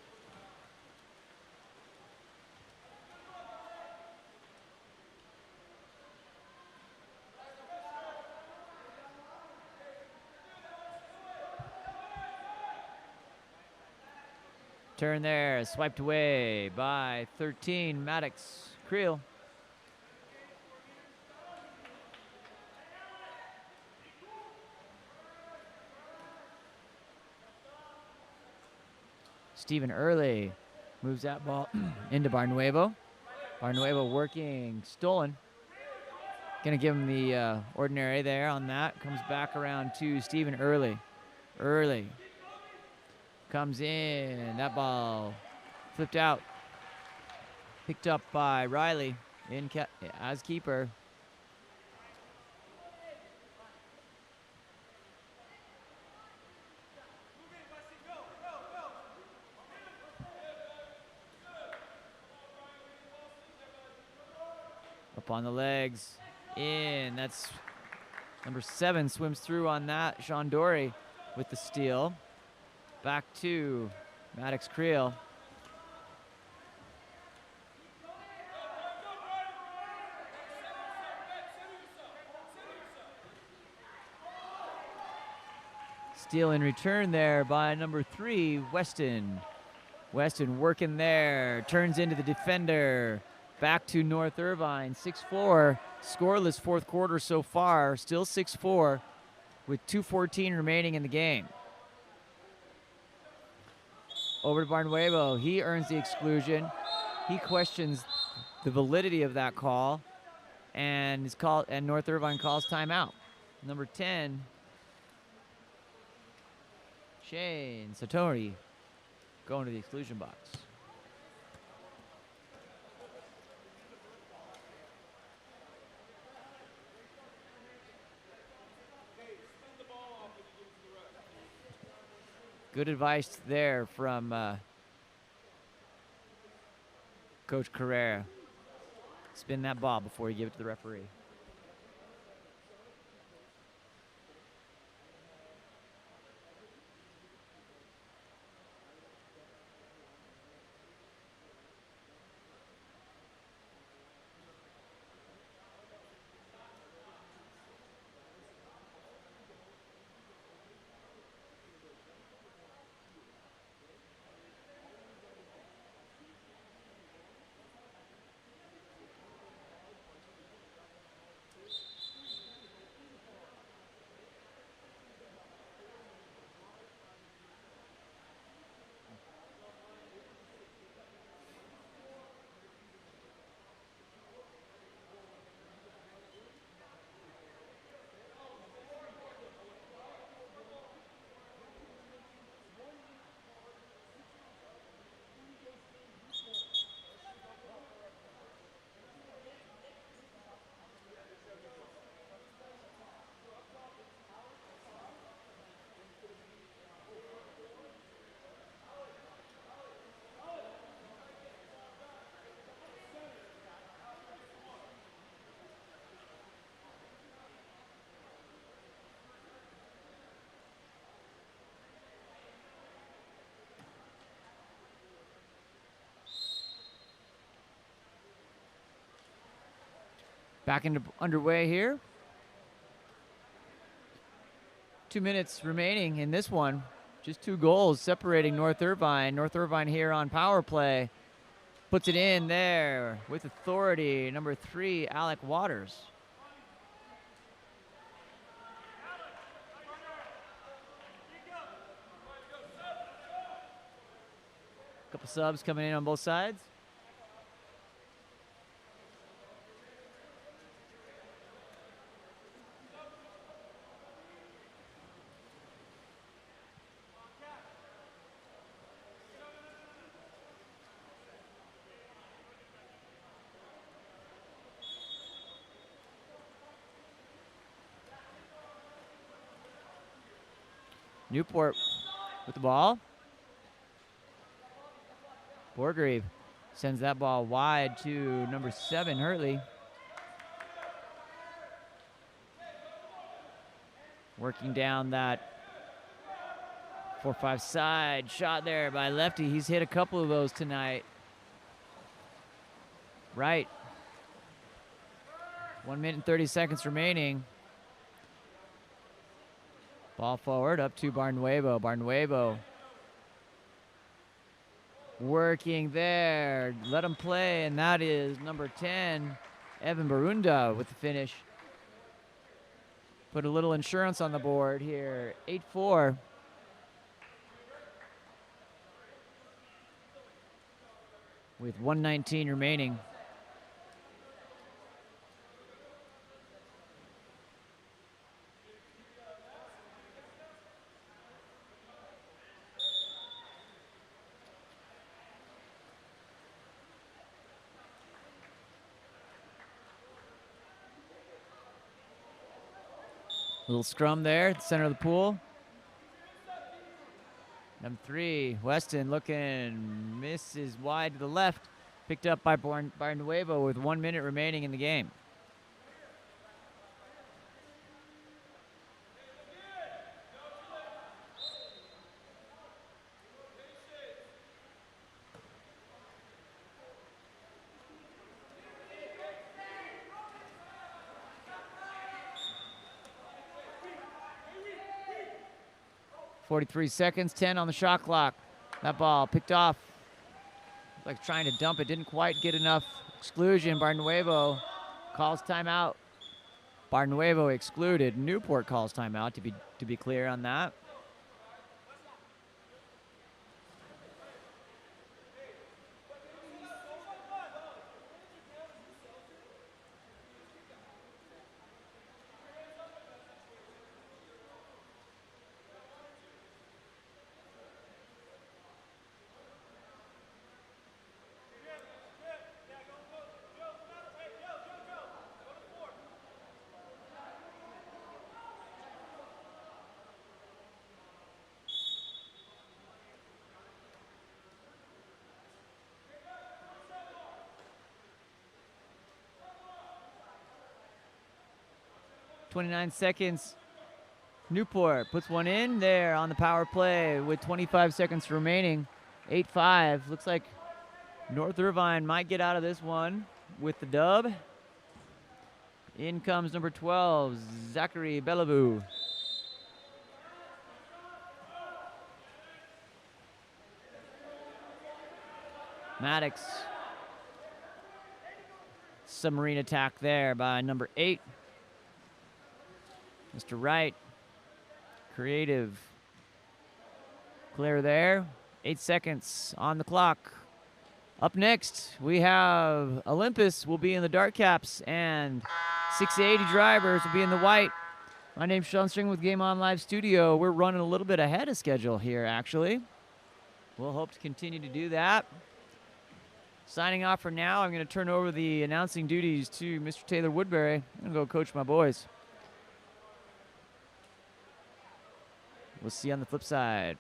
[SPEAKER 7] Turn there, swiped away by 13, Maddox Creel. Stephen Early moves that ball into Barnuevo. Barnuevo working, stolen. Gonna give him the ordinary there on that. Comes back around to Stephen Early. Early comes in, that ball flipped out. Picked up by Riley as keeper. Up on the legs, in, that's number 7 swims through on that. Sean Dorey with the steal. Back to Maddox Creel. Steal in return there by number 3, Weston. Weston working there, turns into the defender. Back to North Irvine, 6-4. Scoreless fourth quarter so far, still 6-4 with 2:14 remaining in the game. Over to Barnuevo. He earns the exclusion. He questions the validity of that call, and North Irvine calls timeout. Number 10, Shane Satori, going to the exclusion box. Good advice there from Coach Carrera. Spin that ball before you give it to the referee. Back into underway here. 2 minutes remaining in this one. Just 2 goals separating North Irvine. North Irvine here on power play. Puts it in there with authority. Number 3, Alec Waters. Couple subs coming in on both sides. Newport with the ball. Borgreave sends that ball wide to number 7, Hurtley. Working down that 4-5 side shot there by Lefty. He's hit a couple of those tonight. Right. 1 minute and 30 seconds remaining. Ball forward up to Barnuevo. Barnuevo working there. Let him play, and that is number 10, Evan Barunda with the finish. Put a little insurance on the board here. 8-4. With 1:19 remaining. Little scrum there at the center of the pool. Number 3, Weston looking, misses wide to the left. Picked up by Barnuevo with 1 minute remaining in the game. .43 seconds, 10 on the shot clock. That ball picked off, like trying to dump it, didn't quite get enough exclusion. Barnuevo calls timeout. Barnuevo excluded. Newport calls timeout, to be clear on that. 29 seconds. Newport puts one in there on the power play with 25 seconds remaining. 8-5. Looks like North Irvine might get out of this one with the dub. In comes number 12, Zachary Bellevue. Maddox. Submarine attack there by number 8. Mr. Wright. Creative. Clear there. 8 seconds on the clock. Up next, we have Olympus will be in the dark caps, and 680 drivers will be in the white. My name's Sean String with Game On Live Studio. We're running a little bit ahead of schedule here, actually. We'll hope to continue to do that. Signing off for now, I'm going to turn over the announcing duties to Mr. Taylor Woodbury. I'm going to go coach my boys. We'll see you on the flip side.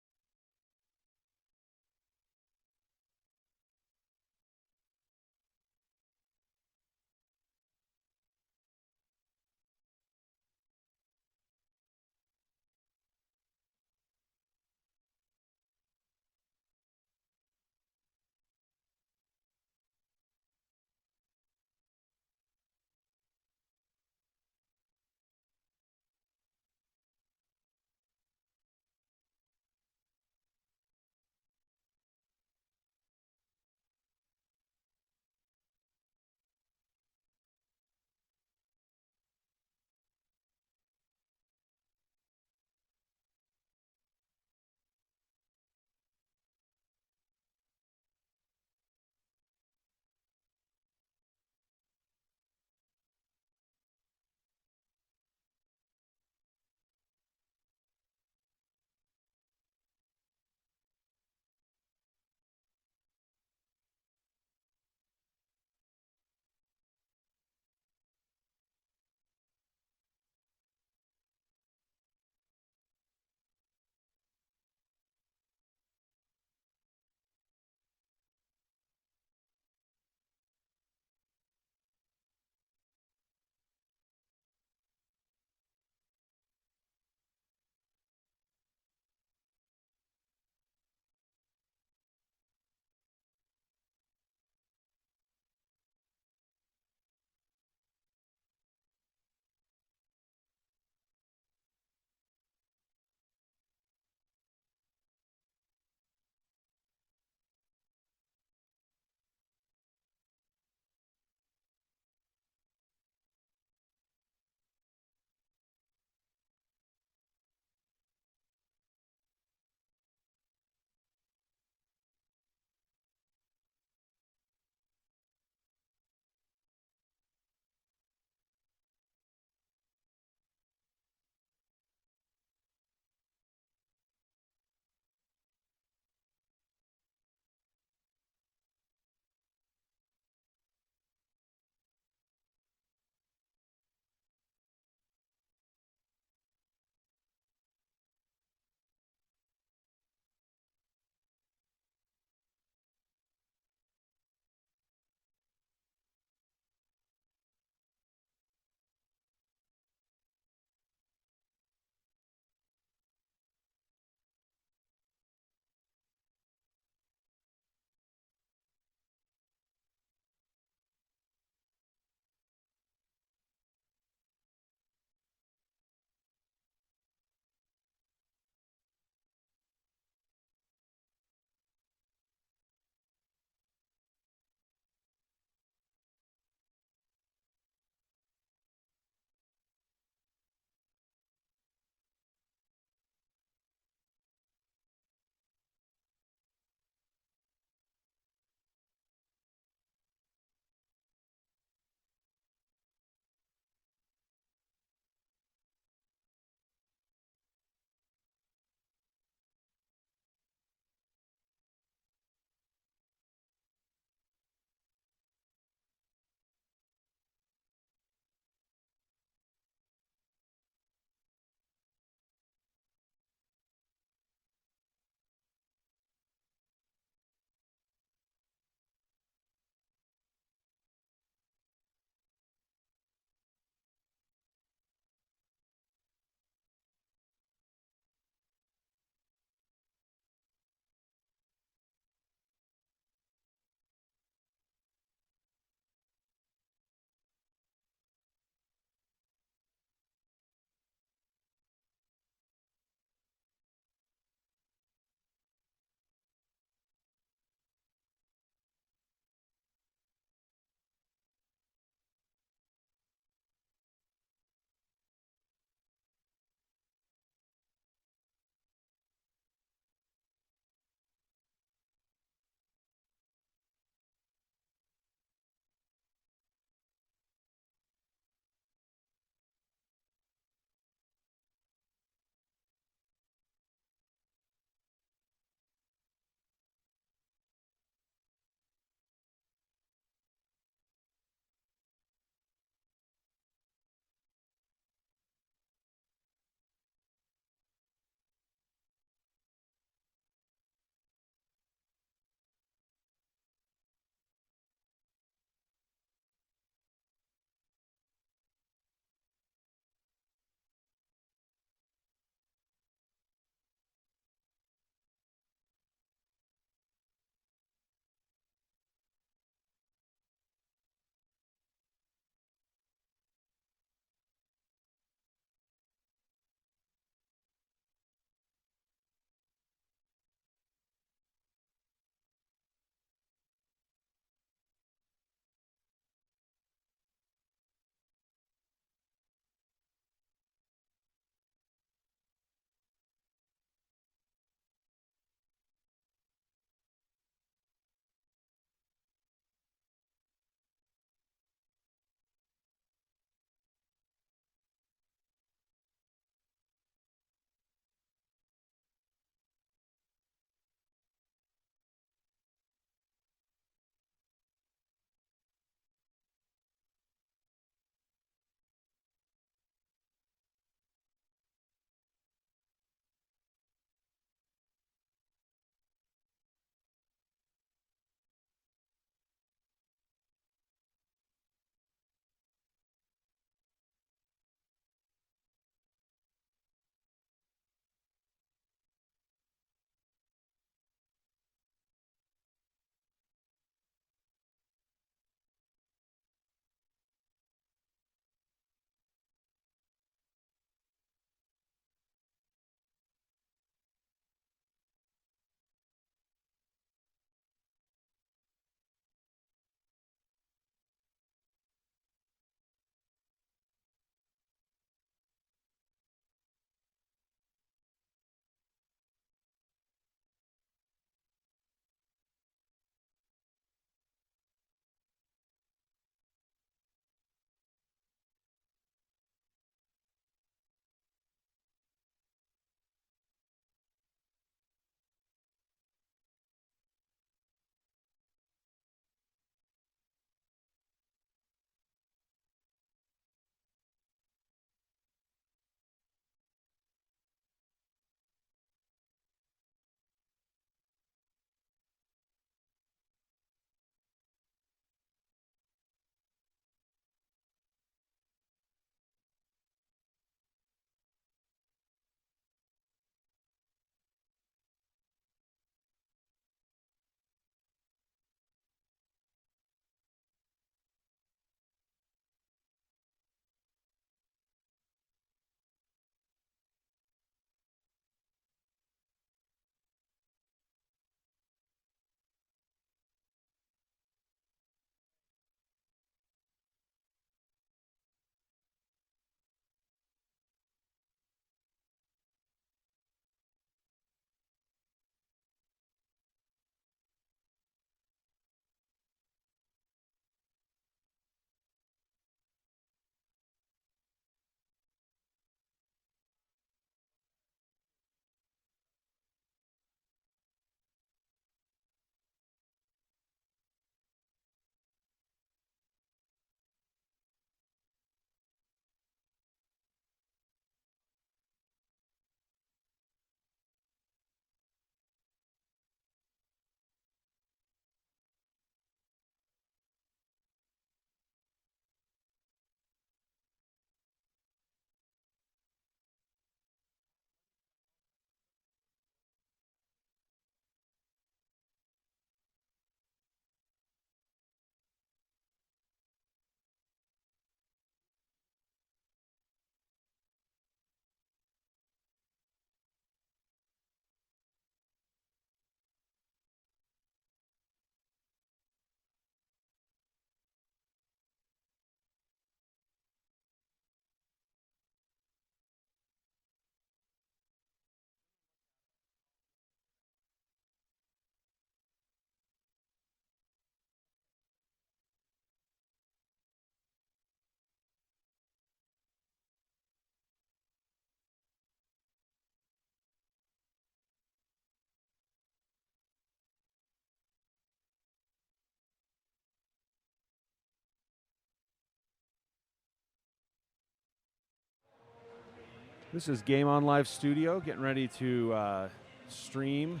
[SPEAKER 8] This is Game On Live Studio, getting ready to stream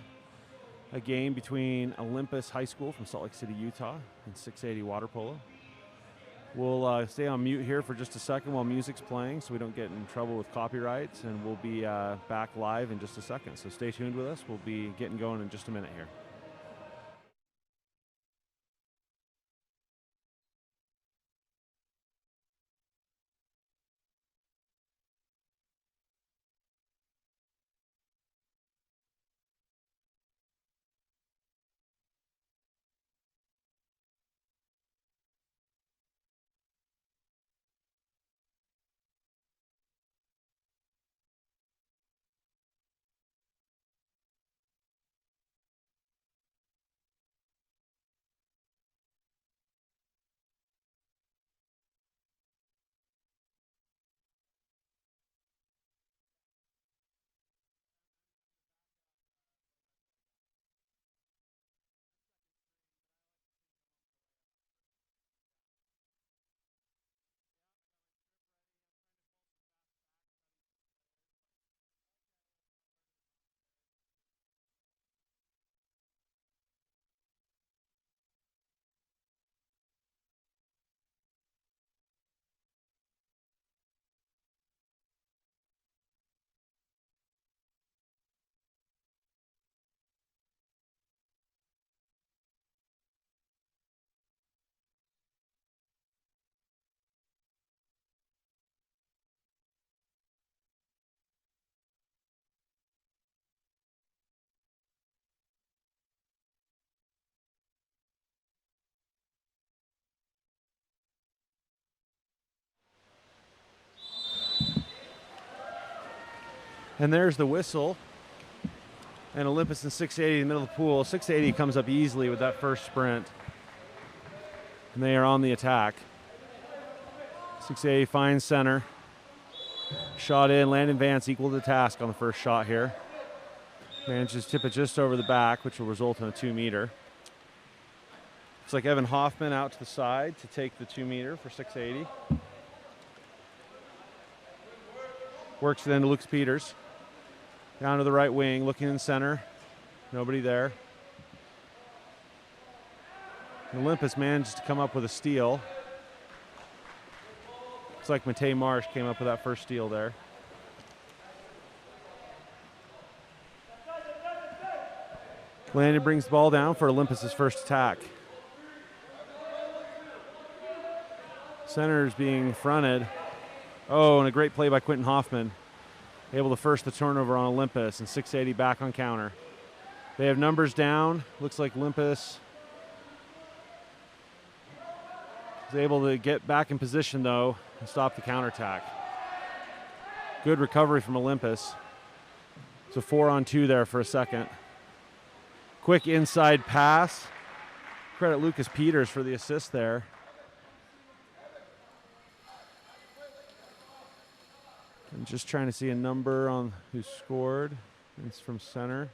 [SPEAKER 8] a game between Olympus High School from Salt Lake City, Utah, and 680 Water Polo. We'll stay on mute here for just a second while music's playing so we don't get in trouble with copyrights, and we'll be back live in just a second. So stay tuned with us. We'll be getting going in just a minute here. And there's the whistle. And Olympus and 680 in the middle of the pool. 680 comes up easily with that first sprint. And they are on the attack. 680 finds center. Shot in. Landon Vance equal to the task on the first shot here. Manages to tip it just over the back, which will result in a 2-meter. Looks like Evan Hoffman out to the side to take the 2-meter for 680. Works it into Lucas Peters. Down to the right wing, looking in center. Nobody there. Olympus manages to come up with a steal. Looks like Matei Marsh came up with that first steal there. Landon brings the ball down for Olympus's first attack. Center is being fronted. Oh, and a great play by Quentin Hoffman. Able to force the turnover on Olympus, and 680 back on counter. They have numbers down. Looks like Olympus is able to get back in position, though, and stop the counterattack. Good recovery from Olympus. It's a 4-on-2 there for a second. Quick inside pass. Credit Lucas Peters for the assist there. I'm just trying to see a number on who scored. It's from center.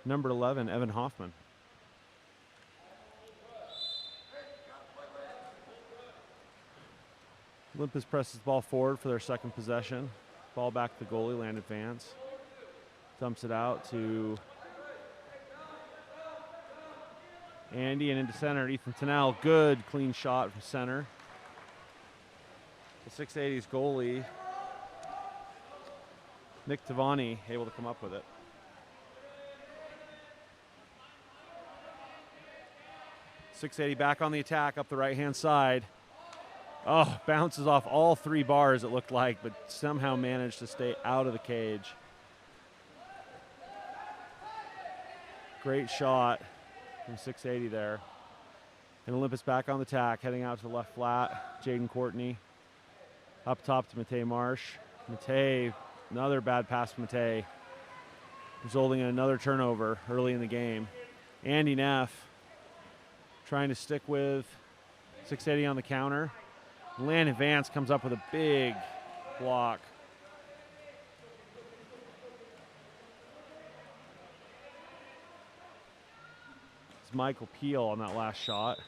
[SPEAKER 8] Number 11, Evan Hoffman. Olympus presses the ball forward for their second possession. Ball back to the goalie, Landon Vance. Dumps it out to Andy and into center, Ethan Tennell. Good clean shot from center. The 680's goalie, Nick Tavani, able to come up with it. .680 back on the attack up the right-hand side. Oh, bounces off all 3 bars, it looked like, but somehow managed to stay out of the cage. Great shot from 680 there. And Olympus back on the attack, heading out to the left flat. Jaden Courtney up top to Matei Marsh. Matei, another bad pass from Matei, resulting in another turnover early in the game. Andy Neff trying to stick with 680 on the counter. Landon Vance comes up with a big block. It's Michael Peel on that last shot.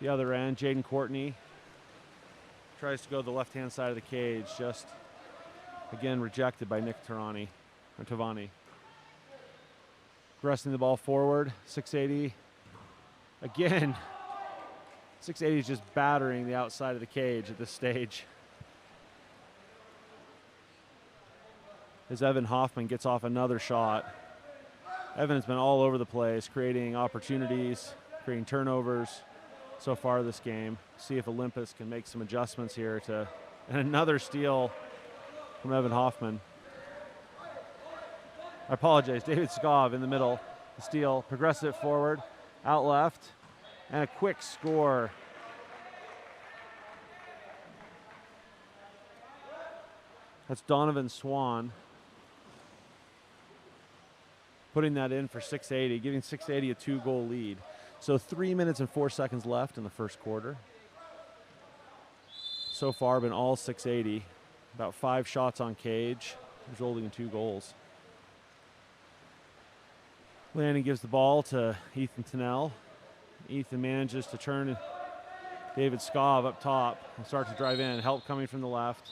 [SPEAKER 8] The other end, Jaden Courtney tries to go to the left-hand side of the cage, just Again, rejected by Nick Tarani, or Tavani. Progressing the ball forward, 680. Again, 680 is just battering the outside of the cage at this stage. As Evan Hoffman gets off another shot. Evan has been all over the place, creating opportunities, creating turnovers so far this game. See if Olympus can make some adjustments here to, and another steal from Evan Hoffman. I apologize, David Skov in the middle, the steal, progresses it forward, out left, and a quick score. That's Donovan Swan putting that in for 680, giving 680 a 2-goal lead. So 3 minutes and 4 seconds left in the first quarter. So far been all 680, about 5 shots on cage, resulting in 2 goals. Lanning gives the ball to Ethan Tennell. Ethan manages to turn David Skov up top and start to drive in. Help coming from the left.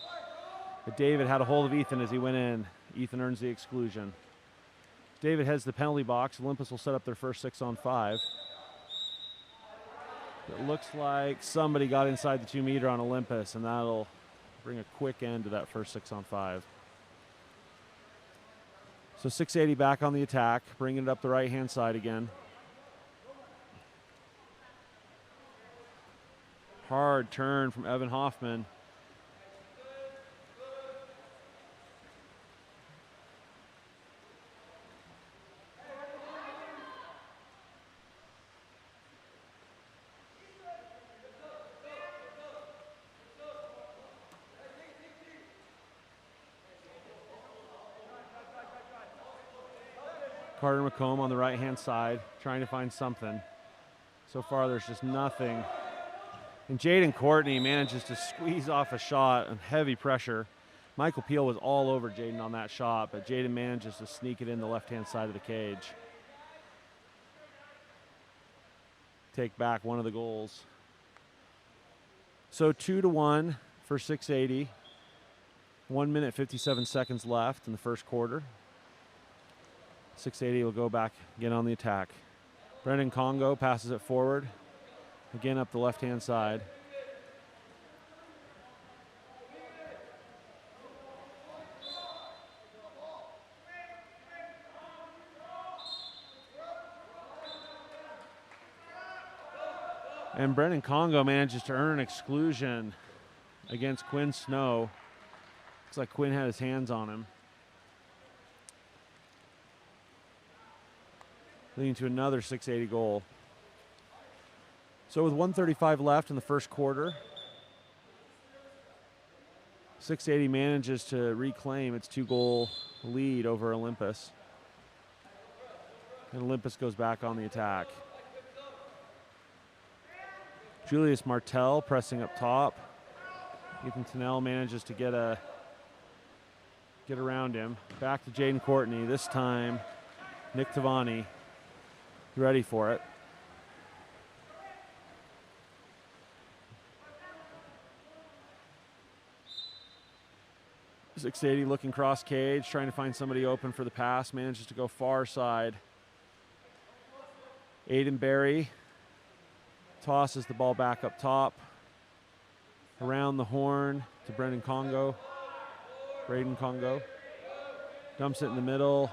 [SPEAKER 8] But David had a hold of Ethan as he went in. Ethan earns the exclusion. David heads the penalty box. Olympus will set up their first 6-on-5. It looks like somebody got inside the 2-meter on Olympus, and that'll bring a quick end to that first 6-on-5. So 680 back on the attack, bringing it up the right-hand side again. Hard turn from Evan Hoffman. Carter McComb on the right-hand side, trying to find something. So far, there's just nothing. And Jaden Courtney manages to squeeze off a shot and heavy pressure. Michael Peel was all over Jaden on that shot, but Jaden manages to sneak it in the left-hand side of the cage. Take back one of the goals. So 2-1 for 680. 1 minute, 57 seconds left in the first quarter. 680 will go back again on the attack. Brendan Congo passes it forward, again up the left-hand side. And Brendan Congo manages to earn an exclusion against Quinn Snow. Looks like Quinn had his hands on him. Leading to another 680 goal. So with 1:35 left in the first quarter, 680 manages to reclaim its 2-goal lead over Olympus. And Olympus goes back on the attack. Julius Martell pressing up top. Ethan Tennell manages to get around him. Back to Jaden Courtney. This time, Nick Tavani ready for it. .680 looking cross cage, trying to find somebody open for the pass. Manages to go far side. Aiden Berry tosses the ball back up top. Around the horn to Braden Congo. Dumps it in the middle.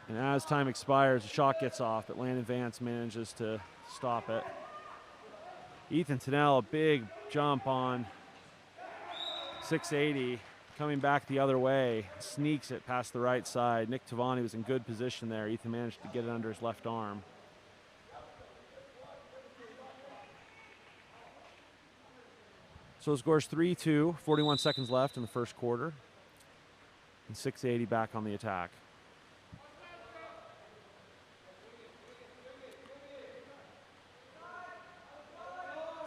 [SPEAKER 8] And as time expires, the shot gets off, but Landon Vance manages to stop it. Ethan Tennell, a big jump on 680, coming back the other way, sneaks it past the right side. Nick Tavani was in good position there. Ethan managed to get it under his left arm. So the score's 3-2, 41 seconds left in the first quarter. And 680 back on the attack.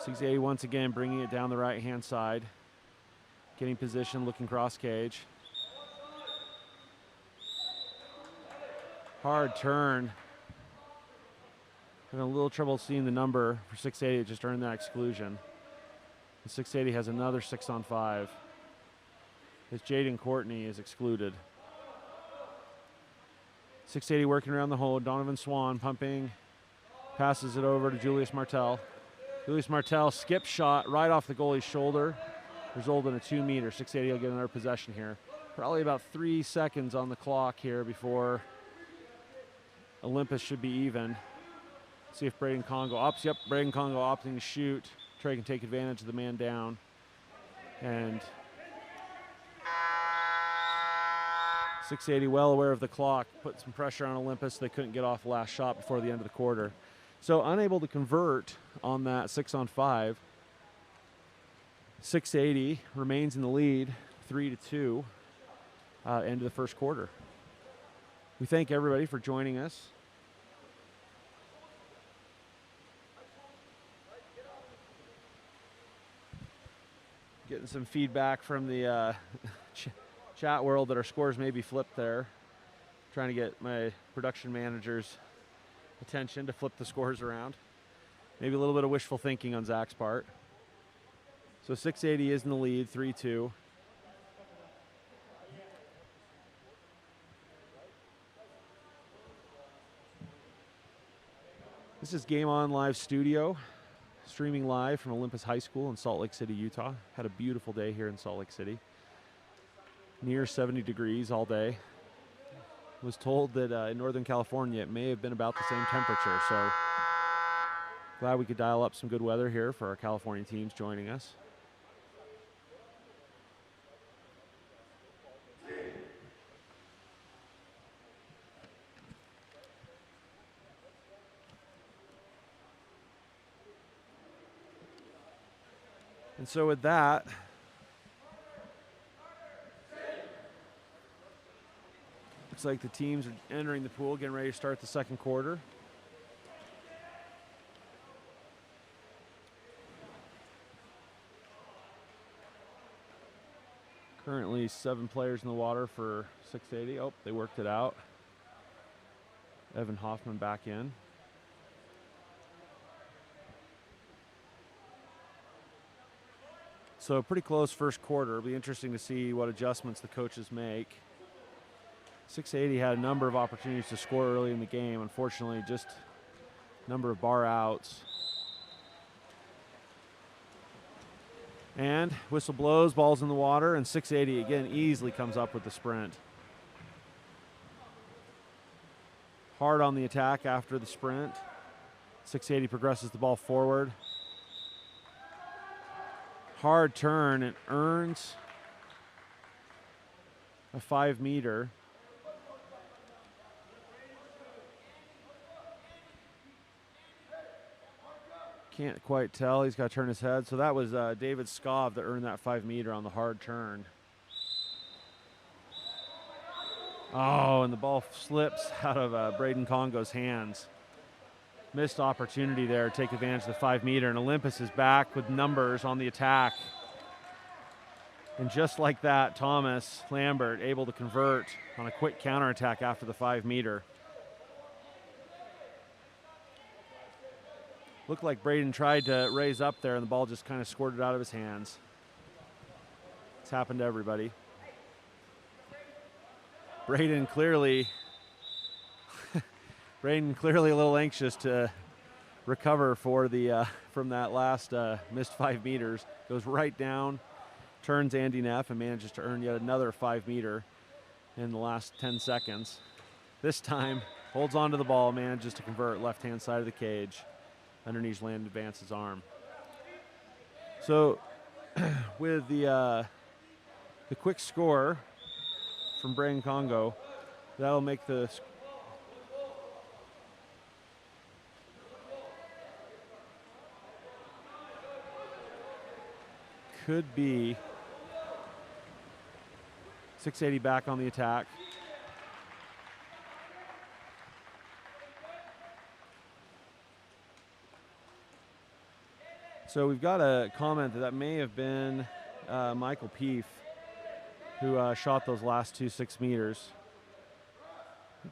[SPEAKER 8] .680 once again bringing it down the right-hand side. Getting position, looking cross cage. Hard turn. Having a little trouble seeing the number for 680. It just earned that exclusion. And 680 has another 6-on-5. as Jaden Courtney is excluded. 680 working around the hole. Donovan Swan pumping, passes it over to Julius Martell. Julius Martell skip shot right off the goalie's shoulder, resulted in a 2-meter. 680 will get another possession here. Probably about 3 seconds on the clock here before Olympus should be even. See if Braden Congo opts. Yep, Braden Congo opting to shoot. Trey can take advantage of the man down. And 680 well aware of the clock, put some pressure on Olympus. They couldn't get off the last shot before the end of the quarter. So unable to convert on that 6-on-5. 680 remains in the lead, 3-2, end of the first quarter. We thank everybody for joining us. Getting some feedback from the chat world that our scores may be flipped there. Trying to get my production manager's attention to flip the scores around. Maybe a little bit of wishful thinking on Zach's part. So 680 is in the lead, 3-2. This is Game On Live Studio, streaming live from Olympus High School in Salt Lake City, Utah. Had a beautiful day here in Salt Lake City. Near 70 degrees all day. Was told that in Northern California it may have been about the same temperature, so glad we could dial up some good weather here for our California teams joining us. And so with that, looks like the teams are entering the pool, getting ready to start the second quarter. Currently 7 players in the water for 680. Oh, they worked it out. Evan Hoffman back in. So pretty close first quarter. It'll be interesting to see what adjustments the coaches make. 680 had a number of opportunities to score early in the game. Unfortunately, just a number of bar outs. And whistle blows, ball's in the water, and 680 again easily comes up with the sprint. Hard on the attack after the sprint. 680 progresses the ball forward. Hard turn and earns a 5-meter. Can't quite tell. He's got to turn his head. So that was David Skov that earned that 5-meter on the hard turn. Oh, and the ball slips out of Braden Congo's hands. Missed opportunity there to take advantage of the 5-meter, and Olympus is back with numbers on the attack. And just like that, Thomas Lambert able to convert on a quick counterattack after the 5-meter. Looked like Braden tried to raise up there, and the ball just kind of squirted out of his hands. It's happened to everybody. Braden clearly a little anxious to recover for the from that last missed 5 meters. Goes right down, turns Andy Neff, and manages to earn yet another 5-meter in the last 10 seconds. This time, holds onto the ball, manages to convert left-hand side of the cage. Underneath Land advances arm. So with the quick score from Braden Congo, that'll make the could be 680 back on the attack. So we've got a comment that may have been Michael Peef who shot those last 2 6-meters.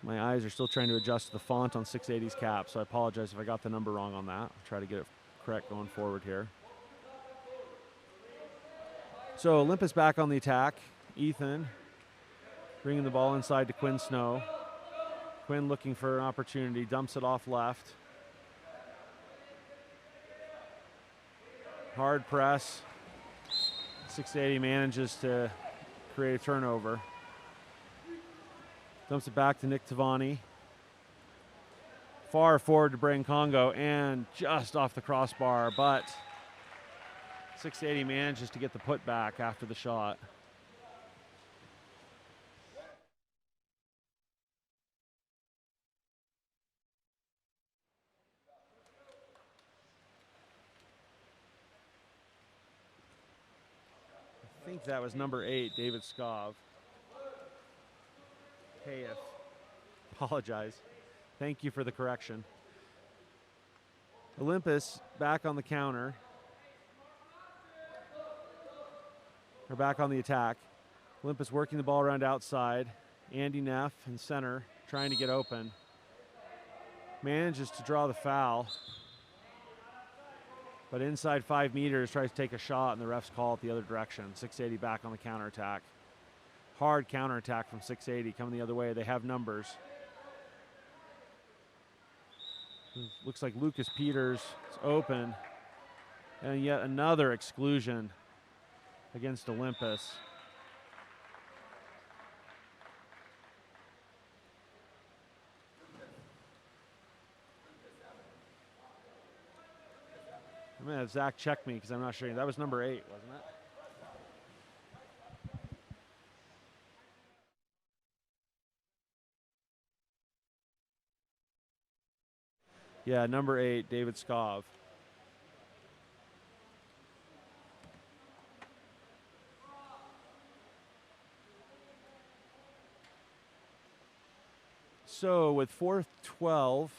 [SPEAKER 8] My eyes are still trying to adjust to the font on 680's cap, so I apologize if I got the number wrong on that. I'll try to get it correct going forward here. So Olympus back on the attack. Ethan bringing the ball inside to Quinn Snow. Quinn looking for an opportunity, dumps it off left. Hard press. 680 manages to create a turnover. Dumps it back to Nick Tavani. Far forward to Brain Congo and just off the crossbar, but 680 manages to get the putback after the shot. I think that was number 8, David Skov. Hey, apologize. Thank you for the correction. Olympus back on the counter. Or back on the attack. Olympus working the ball around outside. Andy Neff in center trying to get open. Manages to draw the foul. But inside 5 meters tries to take a shot and the refs call it the other direction. 680 back on the counterattack. Hard counterattack from 680 coming the other way. They have numbers. Looks like Lucas Peters is open. And yet another exclusion against Olympus. I'm going to have Zach check me because I'm not sure. That was number 8, wasn't it? Yeah, number 8, David Skov. So with 4:12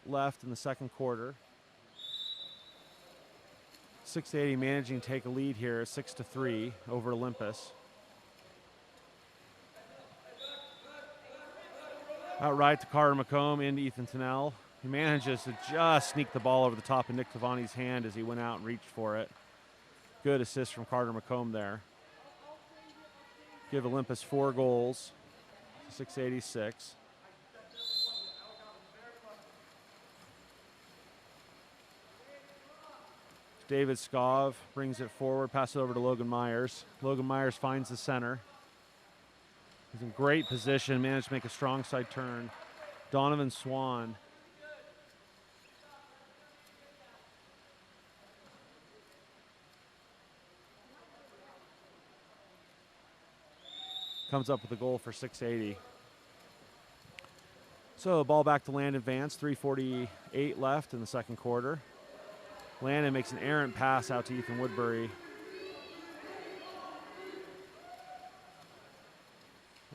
[SPEAKER 8] left in the second quarter, 680 managing to take a lead here, 6-3 over Olympus. Outright to Carter McComb into Ethan Tennell. He manages to just sneak the ball over the top of Nick Tavani's hand as he went out and reached for it. Good assist from Carter McComb there. Give Olympus 4 goals, 686. David Skov brings it forward, passes it over to Logan Myers. Logan Myers finds the center. He's in great position, managed to make a strong side turn. Donovan Swan. Comes up with a goal for 680. So ball back to Landon Vance, 3:48 left in the second quarter. Landon makes an errant pass out to Ethan Woodbury.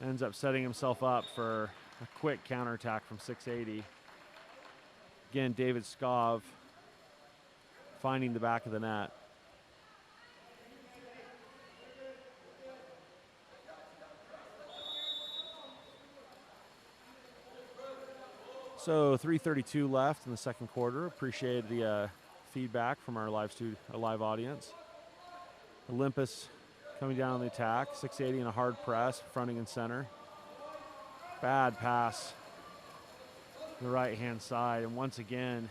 [SPEAKER 8] Ends up setting himself up for a quick counterattack from 680. Again, David Skov finding the back of the net. So 3:32 left in the second quarter. Appreciate the feedback from our live audience. Olympus coming down on the attack. 680 in a hard press, fronting and center. Bad pass to the right-hand side. And once again,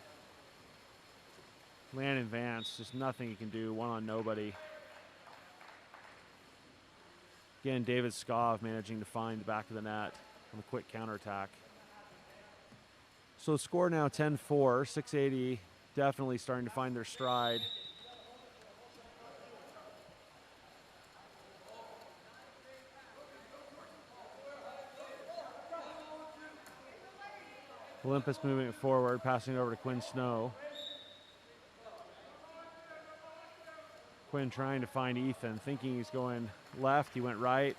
[SPEAKER 8] Landon Vance, just nothing he can do. One on nobody. Again, David Skov managing to find the back of the net on the quick counterattack. So the score now 10-4. 680 definitely starting to find their stride. Olympus moving it forward, passing it over to Quinn Snow. Quinn trying to find Ethan, thinking he's going left, he went right.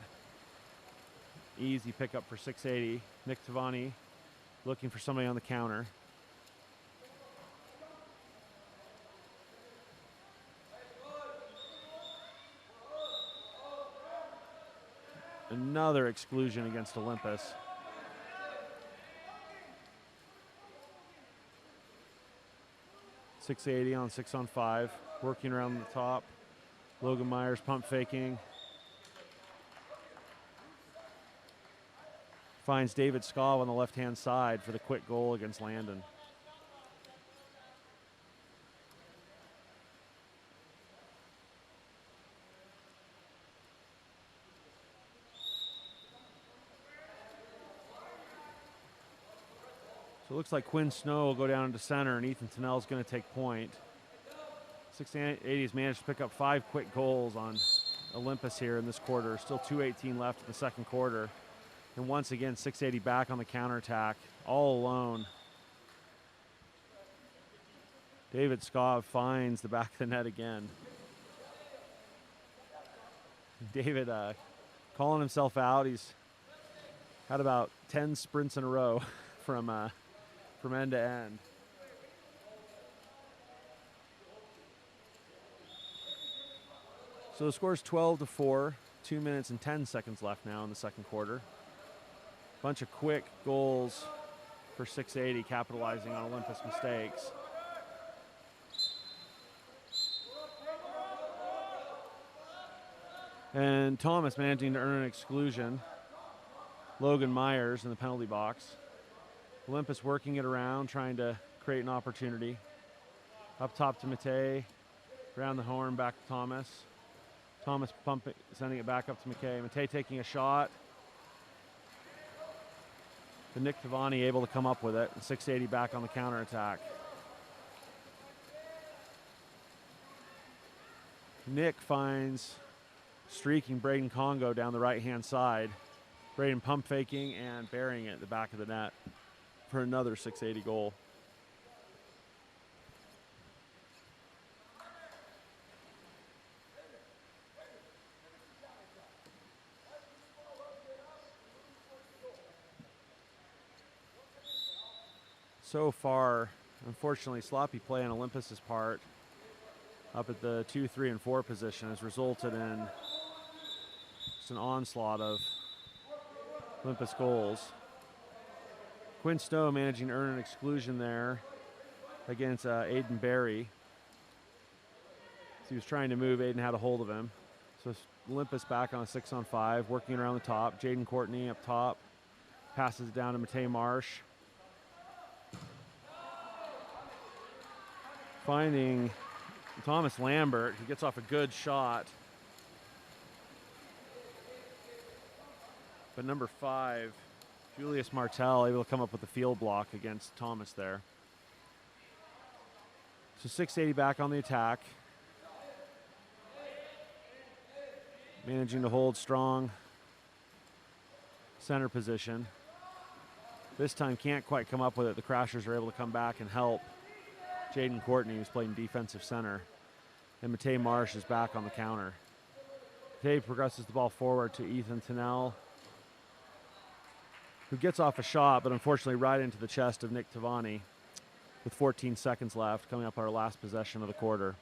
[SPEAKER 8] Easy pickup for 680. Nick Tavani looking for somebody on the counter. Another exclusion against Olympus. .680 on 6-on-5, working around the top. Logan Myers pump faking. finds David Skaw on the left-hand side for the quick goal against Landon. So it looks like Quinn Snow will go down into center, and Ethan Tennell is going to take point. 680 has managed to pick up 5 quick goals on Olympus here in this quarter. Still 2:18 left in the second quarter. And once again, 680 back on the counterattack, all alone. David Skaw finds the back of the net again. David calling himself out. He's had about 10 sprints in a row from end to end. So the score is 12-4, 2 minutes and 10 seconds left now in the second quarter. Bunch of quick goals for 680, capitalizing on Olympus mistakes. And Thomas managing to earn an exclusion. Logan Myers in the penalty box. Olympus working it around, trying to create an opportunity. Up top to Matei, around the horn, back to Thomas. Thomas pumping, sending it back up to McKay. Matei taking a shot. But Nick Tavani able to come up with it. And 680 back on the counterattack. Nick finds streaking Braden Congo down the right-hand side. Braden pump faking and burying it at the back of the net for another 680 goal. So far, unfortunately, sloppy play on Olympus's part up at the 2, 3, and 4 position has resulted in just an onslaught of Olympus goals. Quinn Stowe managing to earn an exclusion there against Aiden Berry. So he was trying to move, Aiden had a hold of him. So Olympus back on a 6-on-5, working around the top. Jaden Courtney up top, passes it down to Matei Marsh. Finding Thomas Lambert, who gets off a good shot. But number 5, Julius Martell, able to come up with the field block against Thomas there. So 680 back on the attack. Managing to hold strong center position. This time can't quite come up with it. The Crashers are able to come back and help Jaden Courtney, who's playing defensive center. And Matei Marsh is back on the counter. Matei progresses the ball forward to Ethan Tennell, who gets off a shot, but unfortunately right into the chest of Nick Tavani with 14 seconds left, coming up our last possession of the quarter.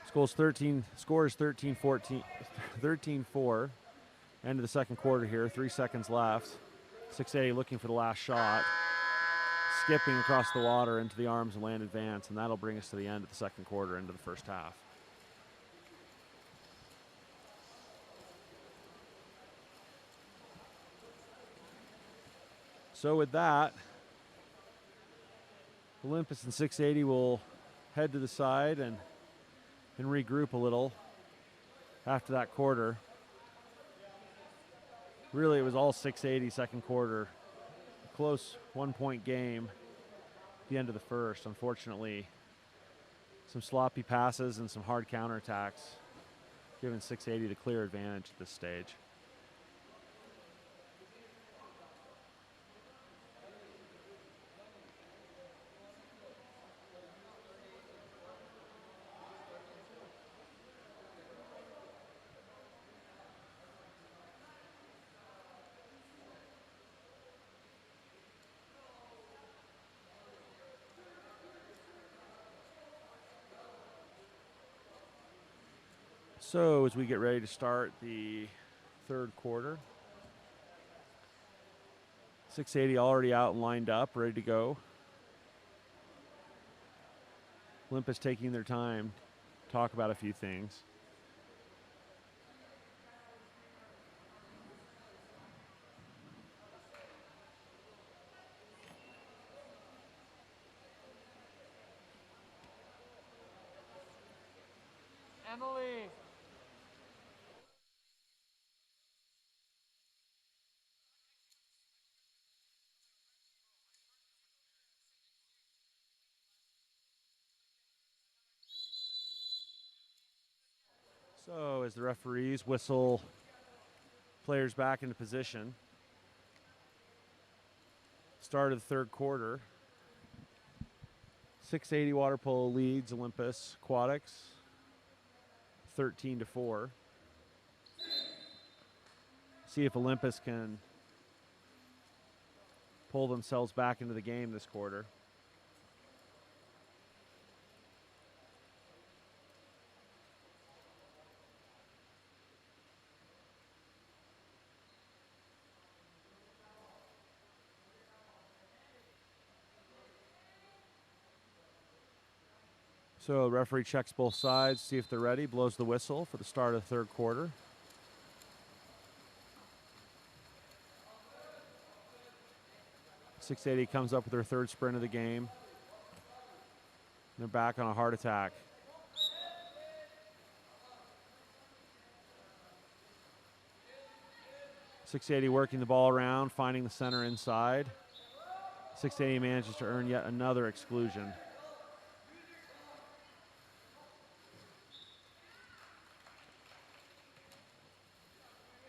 [SPEAKER 8] Score is 13-4. End of the second quarter here, 3 seconds left. 680 looking for the last shot. Skipping across the water into the arms of Landon Vance, and that'll bring us to the end of the second quarter, into the first half. So with that, Olympus and 680 will head to the side and regroup a little after that quarter. Really, it was all 680 second quarter. A close 1-point game at the end of the first. Unfortunately, some sloppy passes and some hard counterattacks, giving 680 the clear advantage at this stage. So as we get ready to start the third quarter, 680 already out and lined up, ready to go. Olympus taking their time to talk about a few things. So as the referees whistle players back into position, start of the third quarter. 680 water polo leads Olympus Aquatics 13-4. See if Olympus can pull themselves back into the game this quarter. So the referee checks both sides, see if they're ready, blows the whistle for the start of the third quarter. .680 comes up with their third sprint of the game. They're back on a hard attack. .680 working the ball around, finding the center inside. .680 manages to earn yet another exclusion.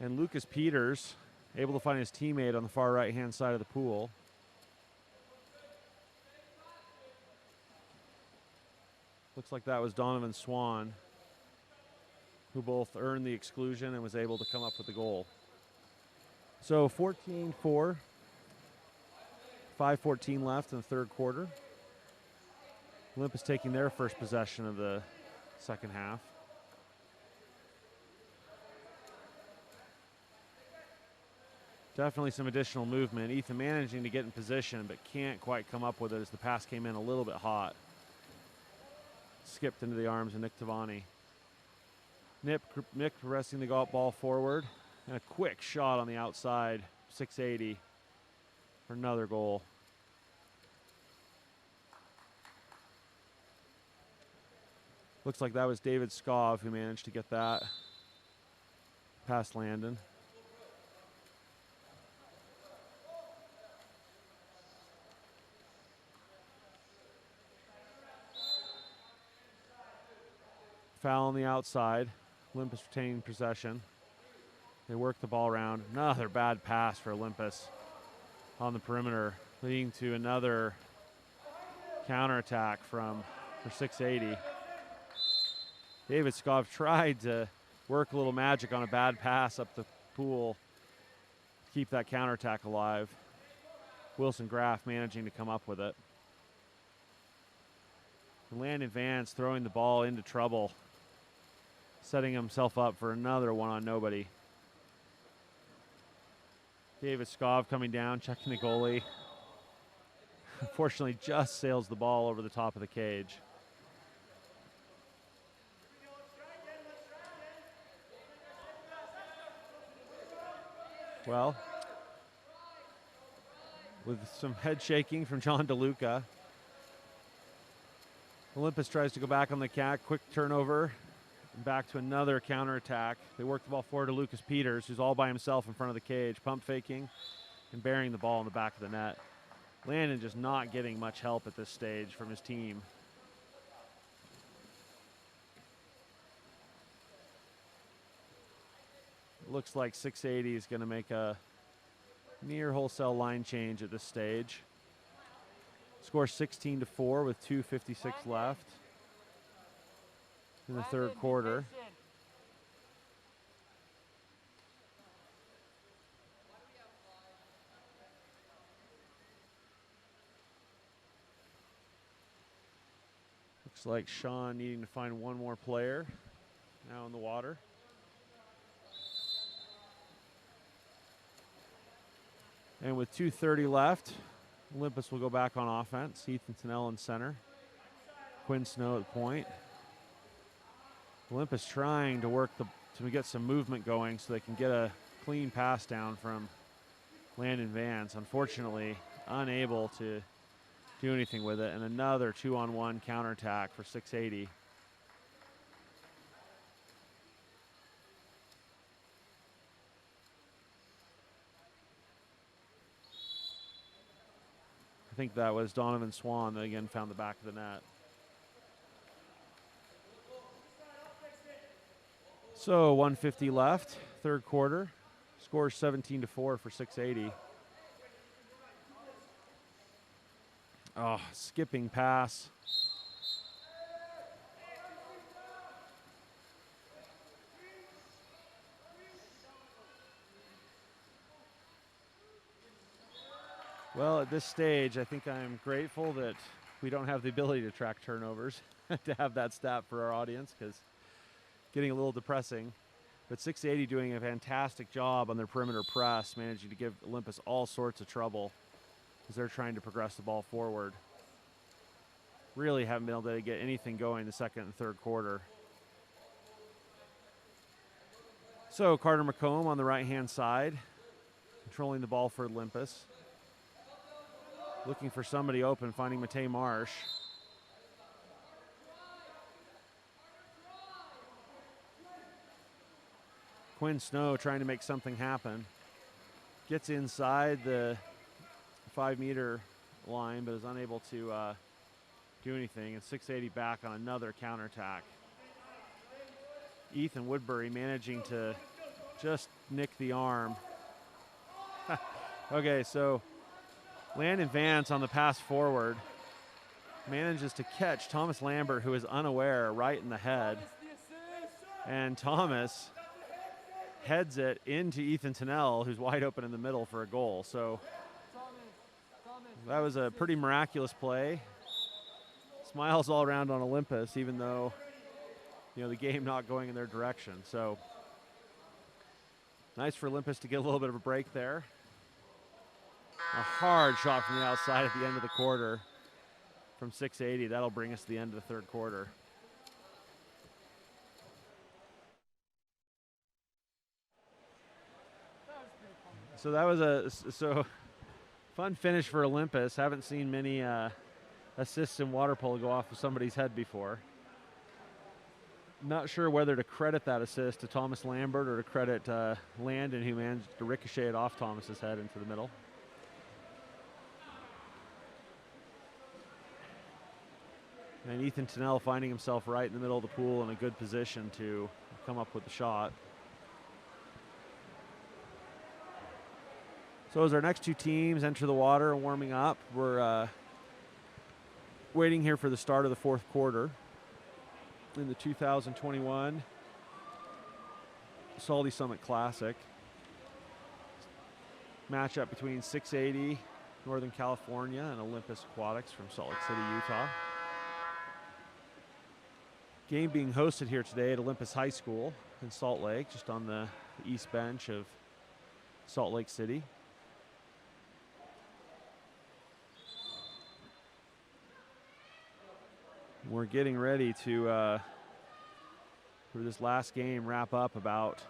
[SPEAKER 8] And Lucas Peters able to find his teammate on the far right-hand side of the pool. Looks like that was Donovan Swan, who both earned the exclusion and was able to come up with the goal. So 14-4, 5:14 left in the third quarter. Olympus taking their first possession of the second half. Definitely some additional movement. Ethan managing to get in position, but can't quite come up with it as the pass came in a little bit hot. Skipped into the arms of Nick Tavani. Nick pressing the ball forward, and a quick shot on the outside, .680 for another goal. Looks like that was David Skov who managed to get that past Landon. Foul on the outside. Olympus retaining possession. They work the ball around. Another bad pass for Olympus on the perimeter, leading to another counterattack for .680. David Skov tried to work a little magic on a bad pass up the pool to keep that counterattack alive. Wilson Graff managing to come up with it. And Landon Vance throwing the ball into trouble, setting himself up for another one-on-nobody. David Skov coming down, checking the goalie. Unfortunately, just sails the ball over the top of the cage. Well, with some head shaking from John DeLuca, Olympus tries to go back on the quick turnover, and back to another counterattack. They work the ball forward to Lucas Peters, who's all by himself in front of the cage, pump faking and burying the ball in the back of the net. Landon just not getting much help at this stage from his team. Looks like .680 is going to make a near wholesale line change at this stage. Score 16-4 with 2:56 left in the third quarter. Looks like Sean needing to find one more player now in the water. And with 2:30 left, Olympus will go back on offense. Ethan Tennell in center. Quinn Snow at the point. Olympus trying to get some movement going so they can get a clean pass down from Landon Vance. Unfortunately, unable to do anything with it. And another 2-on-1 counterattack for .680. I think that was Donovan Swan that again found the back of the net. So 150 left, third quarter. Score 17-4 for 680. Oh, skipping pass. Well, at this stage, I think I'm grateful that we don't have the ability to track turnovers to have that stat for our audience, because getting a little depressing. But 680 doing a fantastic job on their perimeter press, managing to give Olympus all sorts of trouble as they're trying to progress the ball forward. Really haven't been able to get anything going in the second and third quarter. So Carter McComb on the right-hand side, controlling the ball for Olympus. Looking for somebody open, finding Matei Marsh. Quinn Snow trying to make something happen. Gets inside the 5-meter line, but is unable to do anything. And 680 back on another counterattack. Ethan Woodbury managing to just nick the arm. Okay, so Landon Vance on the pass forward manages to catch Thomas Lambert, who is unaware, right in the head. And Thomas heads it into Ethan Tennell, who's wide open in the middle for a goal. So that was a pretty miraculous play. Smiles all around on Olympus, even though, you know, the game not going in their direction. So nice for Olympus to get a little bit of a break there. A hard shot from the outside at the end of the quarter from 680. That'll bring us to the end of the third quarter. So that was a fun finish for Olympus. Haven't seen many assists in water polo go off of somebody's head before. Not sure whether to credit that assist to Thomas Lambert or to credit Landon, who managed to ricochet it off Thomas's head into the middle. And Ethan Tennell finding himself right in the middle of the pool in a good position to come up with the shot. So as our next two teams enter the water and warming up, we're waiting here for the start of the fourth quarter in the 2021 Salty Summit Classic. Matchup between 680 Northern California and Olympus Aquatics from Salt Lake City, Utah. Game being hosted here today at Olympus High School in Salt Lake, just on the east bench of Salt Lake City. We're getting ready to, for this last game, wrap up about,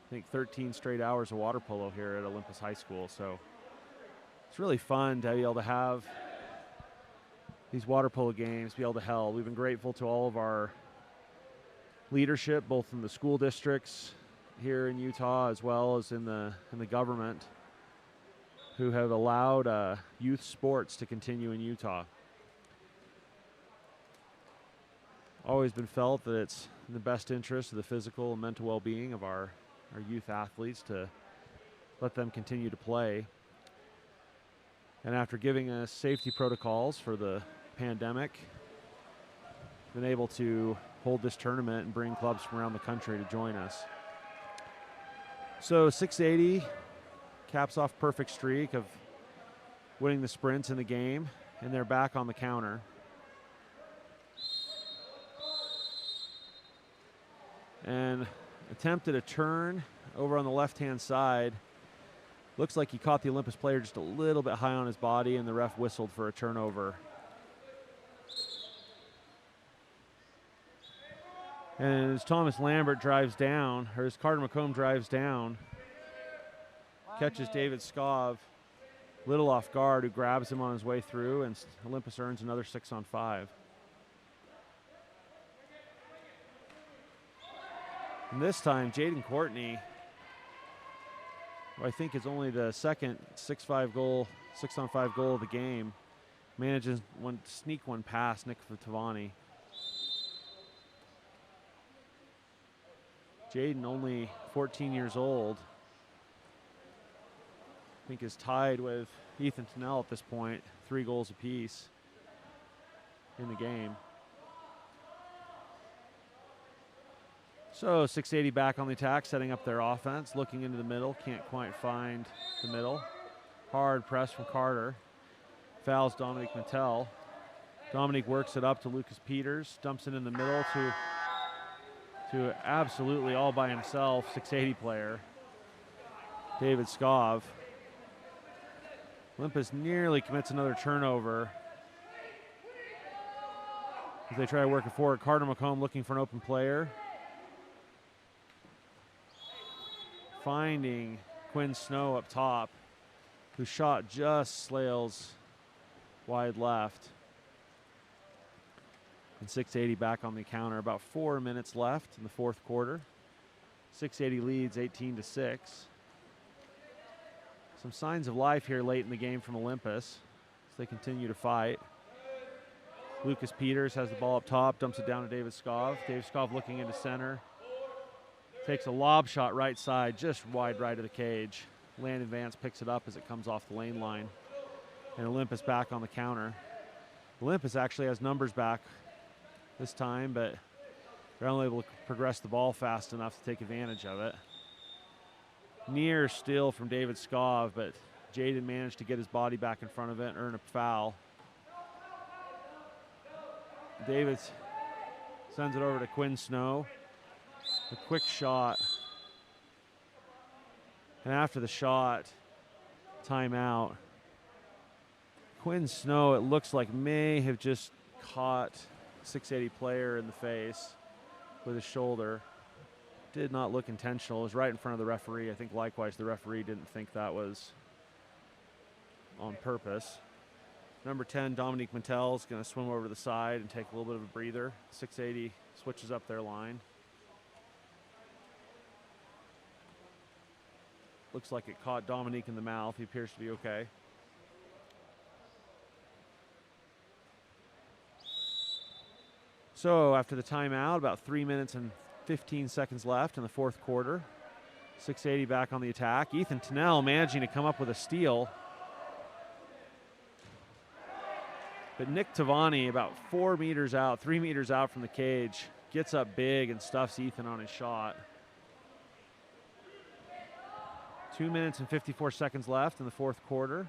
[SPEAKER 8] I think, 13 straight hours of water polo here at Olympus High School. So it's really fun to be able to have these water polo games be able to held. We've been grateful to all of our leadership, both in the school districts here in Utah as well as in the government, who have allowed youth sports to continue in Utah. Always been felt that it's in the best interest of the physical and mental well-being of our youth athletes to let them continue to play. And after giving us safety protocols for the pandemic, been able to hold this tournament and bring clubs from around the country to join us. So 680 caps off perfect streak of winning the sprints in the game, and they're back on the counter. And attempted a turn over on the left-hand side. Looks like he caught the Olympus player just a little bit high on his body, and the ref whistled for a turnover. And as Thomas Lambert drives down, or as Carter McComb drives down, catches David Scov, little off guard, who grabs him on his way through, and Olympus earns another 6-on-5. And this time, Jaden Courtney, who I think is only the second 6-5 goal, 6-on-5 goal of the game, Manages one sneak one past Nick Tavani. Jaden, only 14 years old, I think is tied with Ethan Tennell at this point, 3 goals apiece in the game. So 680 back on the attack, setting up their offense, looking into the middle, can't quite find the middle. Hard press from Carter. Fouls Dominique Mattel. Dominique works it up to Lucas Peters, dumps it in the middle to absolutely all by himself, 680 player, David Skov. Olympus nearly commits another turnover as they try to work it forward. Carter McComb looking for an open player. Finding Quinn Snow up top, whose shot just slails wide left. And 680 back on the counter. About 4 minutes left in the fourth quarter. 680 leads 18-6. Some signs of life here late in the game from Olympus as they continue to fight. Lucas Peters has the ball up top, dumps it down to David Skov. Dave Skov looking into center. Takes a lob shot right side, just wide right of the cage. Landon Vance picks it up as it comes off the lane line. And Olympus back on the counter. Olympus actually has numbers back this time, but they're only able to progress the ball fast enough to take advantage of it. Near steal from David Skov, but Jaden managed to get his body back in front of it and earn a foul. David sends it over to Quinn Snow. A quick shot. And after the shot, timeout. Quinn Snow, it looks like, may have just caught 680 player in the face with his shoulder. Did not look intentional. It was right in front of the referee. I think likewise the referee didn't think that was on purpose. Number 10, Dominique Mattel, is going to swim over to the side and take a little bit of a breather. 680 switches up their line. Looks like it caught Dominique in the mouth. He appears to be okay. So after the timeout, about 3 minutes and 15 seconds left in the fourth quarter. 680 back on the attack. Ethan Tennell managing to come up with a steal. But Nick Tavani, about 4 meters out, 3 meters out from the cage, gets up big and stuffs Ethan on his shot. 2 minutes and 54 seconds left in the fourth quarter.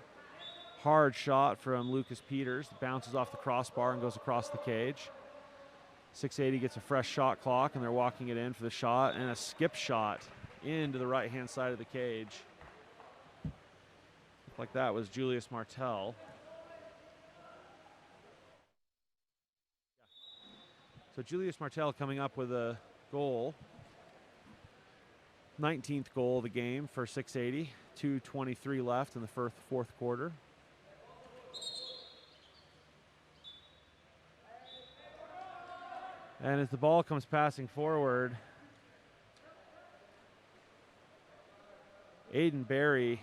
[SPEAKER 8] Hard shot from Lucas Peters. It bounces off the crossbar and goes across the cage. 680 gets a fresh shot clock, and they're walking it in for the shot, and a skip shot into the right-hand side of the cage. Looked like that was Julius Martel. So Julius Martel coming up with a goal. 19th goal of the game for 680. 2:23 left in the fourth quarter. And as the ball comes passing forward, Aiden Berry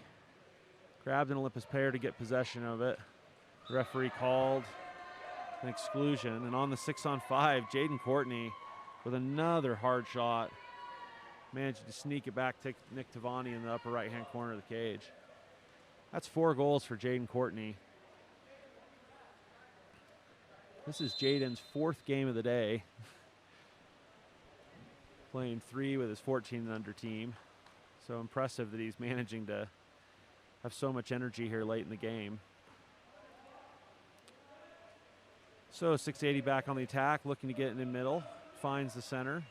[SPEAKER 8] grabbed an Olympus player to get possession of it. The referee called an exclusion. And on the 6-on-5, Jaden Courtney with another hard shot. Managed to sneak it back to Nick Tavani in the upper right-hand corner of the cage. That's 4 goals for Jaden Courtney. This is Jaden's 4th game of the day. Playing 3 with his 14 and under team. So impressive that he's managing to have so much energy here late in the game. So 680 back on the attack, looking to get in the middle. Finds the center.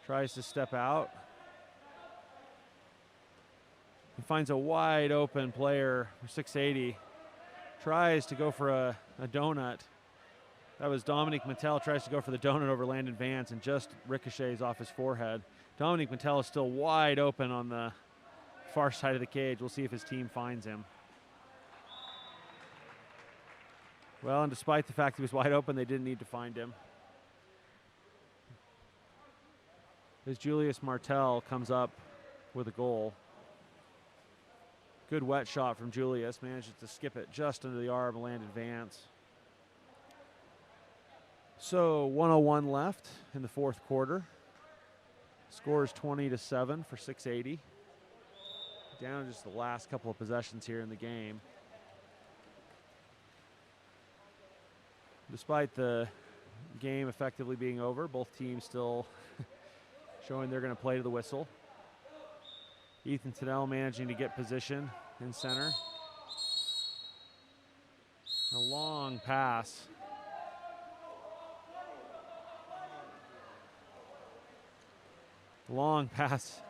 [SPEAKER 8] Tries to step out. He finds a wide open player for 680. Tries to go for a donut. That was Dominique Mattel, tries to go for the donut over Landon Vance and just ricochets off his forehead. Dominique Mattel is still wide open on the far side of the cage. We'll see if his team finds him. Well, and despite the fact he was wide open, they didn't need to find him. As Julius Martel comes up with a goal. Good wet shot from Julius. Manages to skip it just under the arm and land advance. So 1:01 left in the fourth quarter. Score is 20-7 for 680. Down just the last couple of possessions here in the game. Despite the game effectively being over, both teams still showing they're going to play to the whistle. Ethan Tennell managing to get position in center. A long pass. Long pass.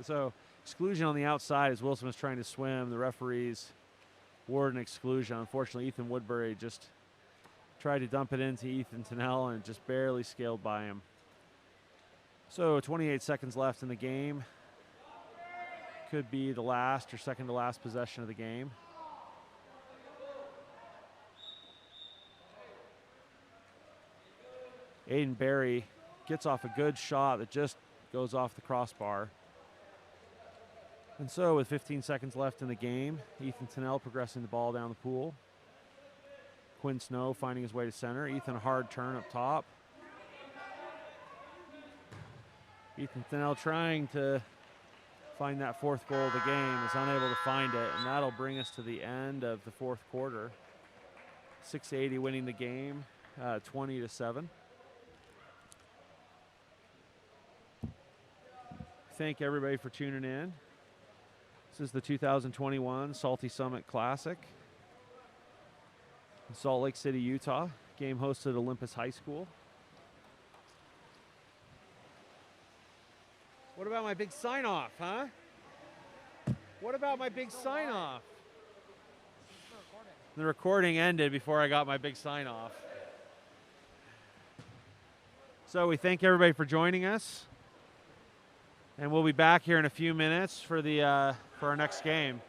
[SPEAKER 8] So exclusion on the outside as Wilson was trying to swim. The referees award an exclusion. Unfortunately, Ethan Woodbury just tried to dump it into Ethan Tennell and just barely scaled by him. So 28 seconds left in the game. Could be the last or second to last possession of the game. Aiden Berry gets off a good shot that just goes off the crossbar. And so with 15 seconds left in the game, Ethan Tennell progressing the ball down the pool. Quinn Snow finding his way to center. Ethan, a hard turn up top. Ethan Tennell trying to find that fourth goal of the game, is unable to find it, and that'll bring us to the end of the fourth quarter. 680 winning the game, 20-7. Thank everybody for tuning in. This is the 2021 Salty Summit Classic in Salt Lake City, Utah. Game hosted at Olympus High School. What about my big sign-off, huh? What about my big sign-off? The recording ended before I got my big sign-off. So we thank everybody for joining us. And we'll be back here in a few minutes for our next game.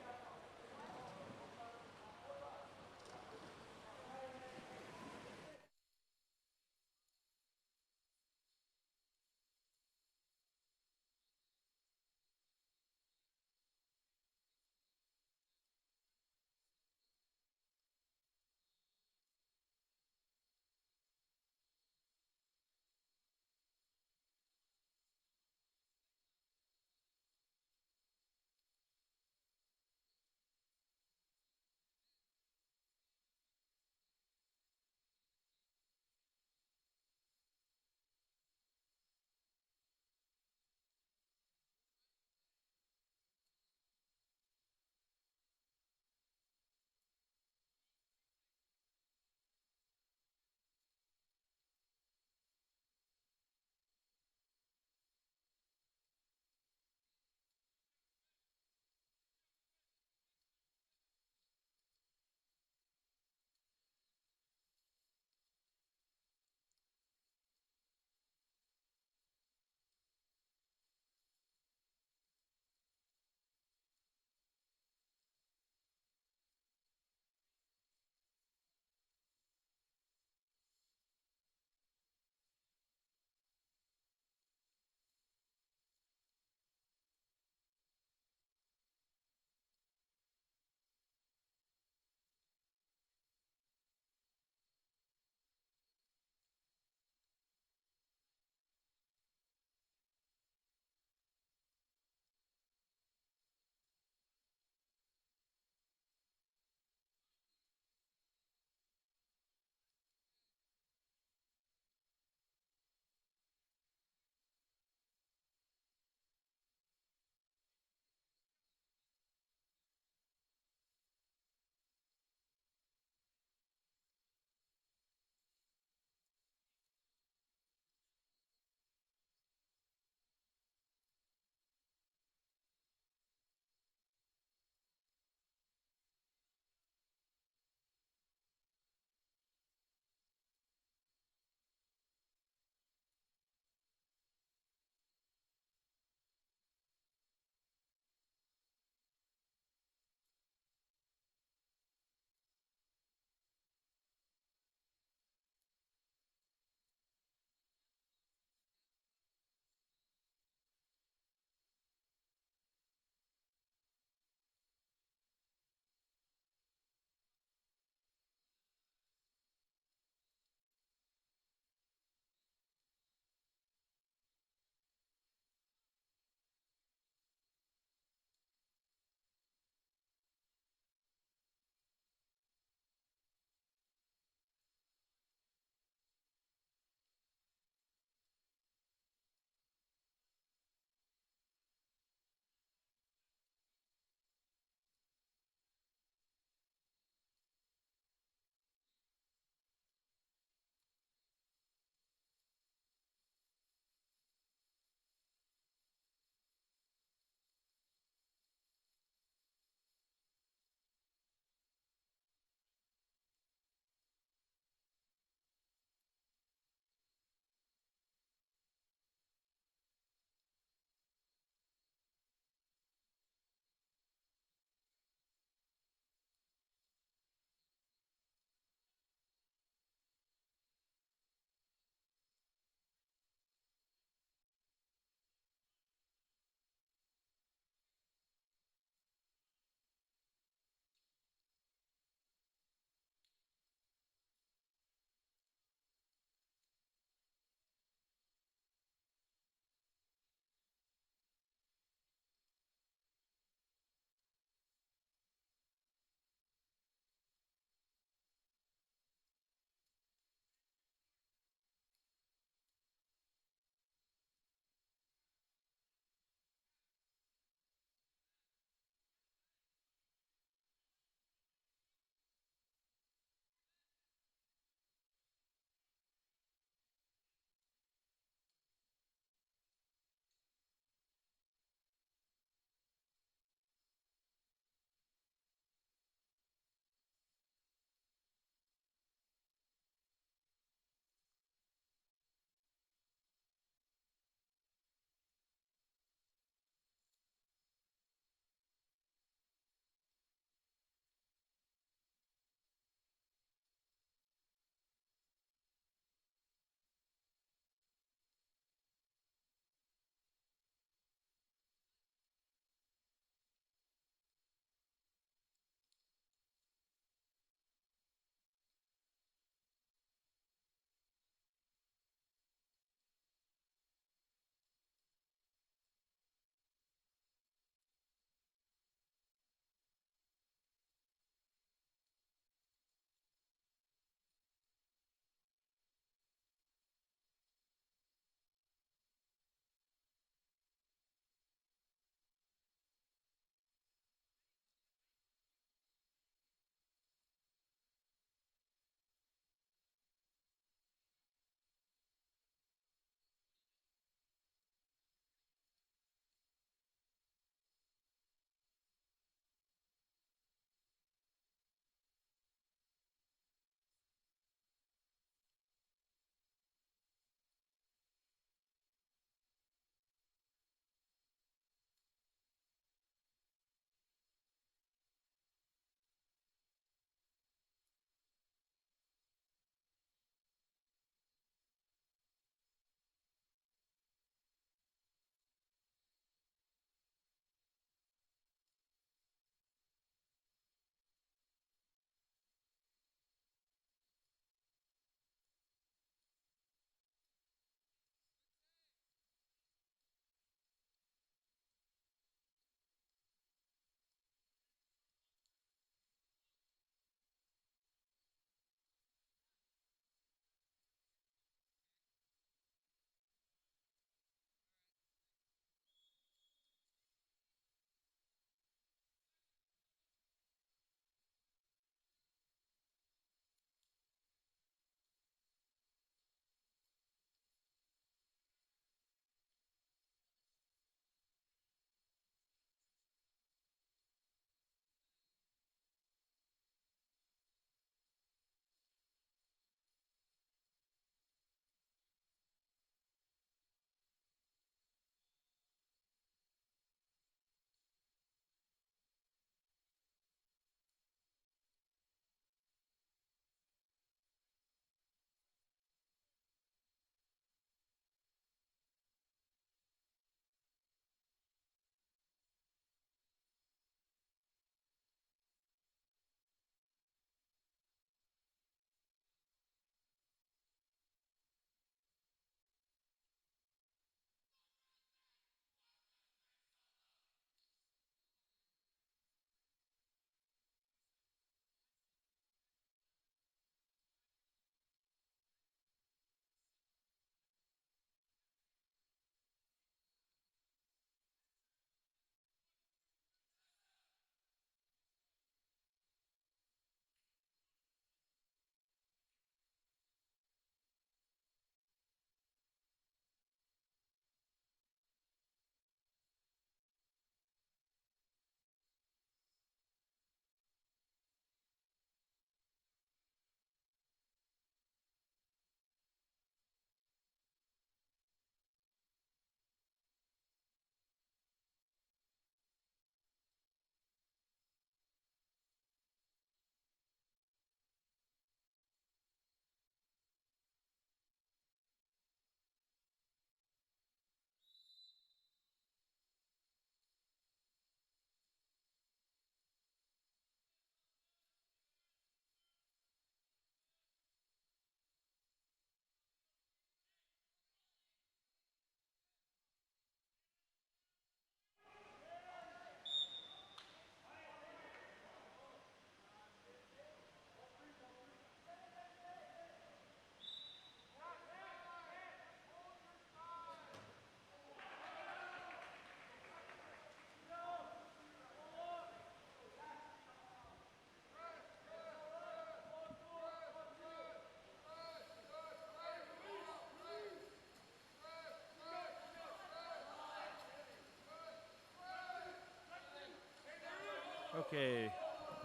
[SPEAKER 8] Okay,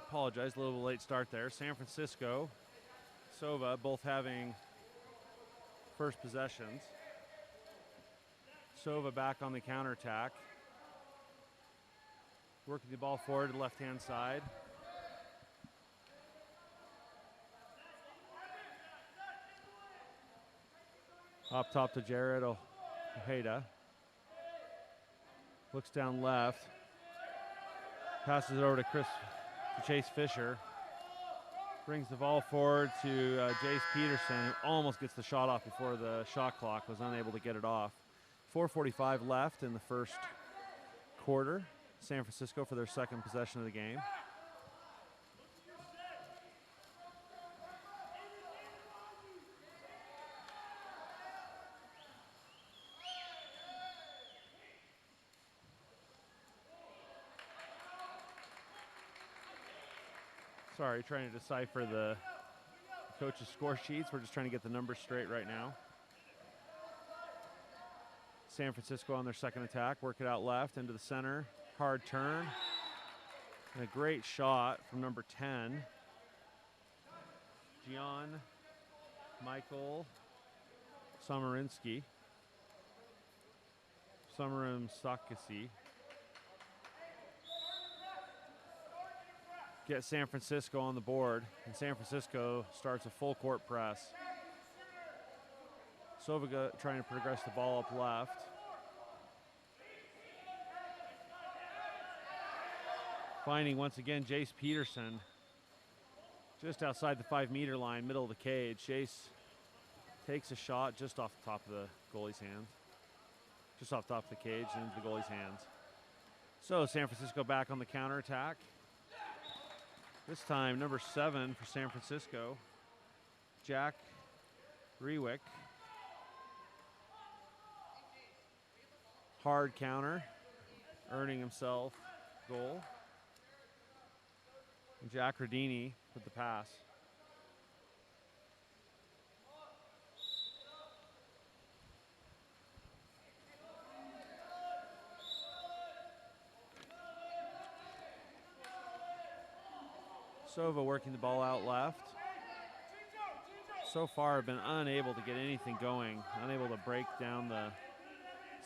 [SPEAKER 8] apologize, a little late start there. San Francisco, Sova both having first possessions. Sova back on the counterattack. Working the ball forward to the left-hand side. Up top to Jared Ojeda. Looks down left. Passes it over to Chase Fisher. Brings the ball forward to Jace Peterson, who almost gets the shot off before the shot clock, was unable to get it off. 4:45 left in the first quarter. San Francisco for their second possession of the game. Sorry, trying to decipher the coach's score sheets. We're just trying to get the numbers straight right now. San Francisco on their second attack. Work it out left into the center. Hard turn. And a great shot from number 10. Gian Michael Samarinsky. Samarim Sakasi. Get San Francisco on the board, and San Francisco starts a full court press. Soviga trying to progress the ball up left. Finding once again Jace Peterson just outside the 5-meter line, middle of the cage. Jace takes a shot just off the top of the goalie's hands. Just off the top of the cage and into the goalie's hands. So San Francisco back on the counterattack. This time, number 7 for San Francisco, Jack Rewick. Hard counter, earning himself goal. And Jack Radini with the pass. Sova working the ball out left. So far, have been unable to get anything going, unable to break down the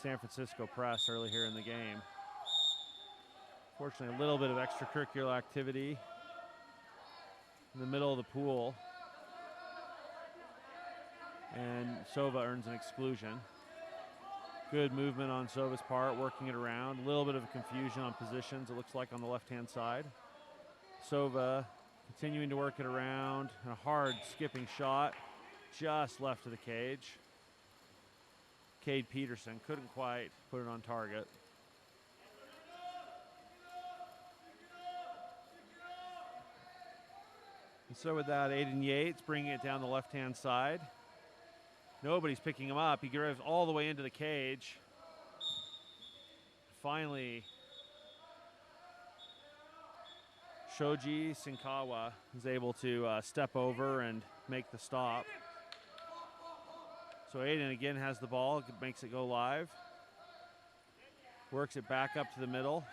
[SPEAKER 8] San Francisco press early here in the game. Fortunately, a little bit of extracurricular activity in the middle of the pool. And Sova earns an exclusion. Good movement on Sova's part, working it around. A little bit of a confusion on positions, it looks like, on the left-hand side. Sova continuing to work it around. And a hard skipping shot just left of the cage. Cade Peterson couldn't quite put it on target. And so with that, Aiden Yates bringing it down the left-hand side. Nobody's picking him up. He drives all the way into the cage. Finally, Shoji Sinkawa is able to step over and make the stop. So Aiden again has the ball, makes it go live. Works it back up to the middle.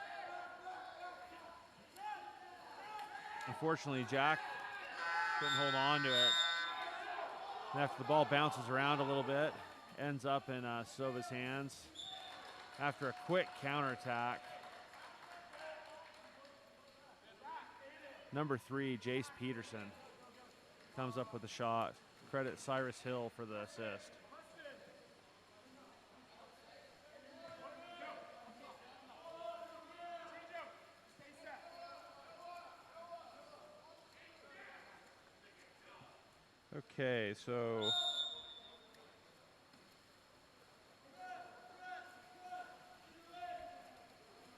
[SPEAKER 8] Unfortunately, Jack couldn't hold on to it. And after the ball bounces around a little bit, ends up in Sova's hands. After a quick counterattack, number 3, Jace Peterson, comes up with a shot. Credit Cyrus Hill for the assist. Okay, so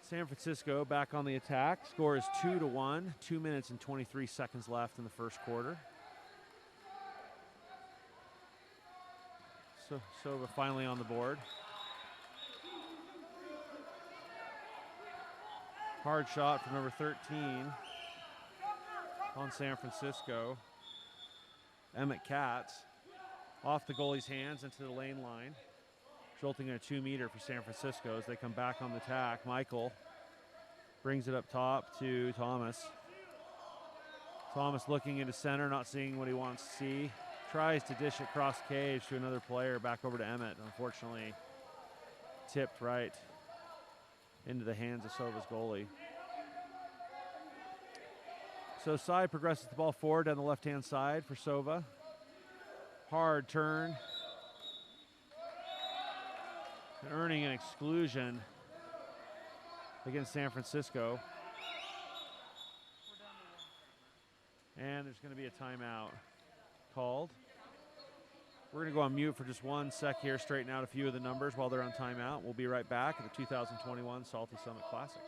[SPEAKER 8] San Francisco back on the attack. Score is 2-1. 2 minutes and 23 seconds left in the first quarter. So Sova finally on the board. Hard shot from number 13 on San Francisco. Emmett Katz off the goalie's hands into the lane line, resulting in a 2-meter for San Francisco as they come back on the attack. Michael Brings it up top to Thomas. Thomas looking into center, not seeing what he wants to see. Tries to dish it cross cage to another player, back over to Emmett. Unfortunately, tipped right into the hands of Sova's goalie. So Sai progresses the ball forward down the left-hand side for Sova. Hard turn. And earning an exclusion against San Francisco. And there's going to be a timeout called. We're going to go on mute for just 1 sec here, straighten out a few of the numbers while they're on timeout. We'll be right back at the 2021 Salty Summit Classic.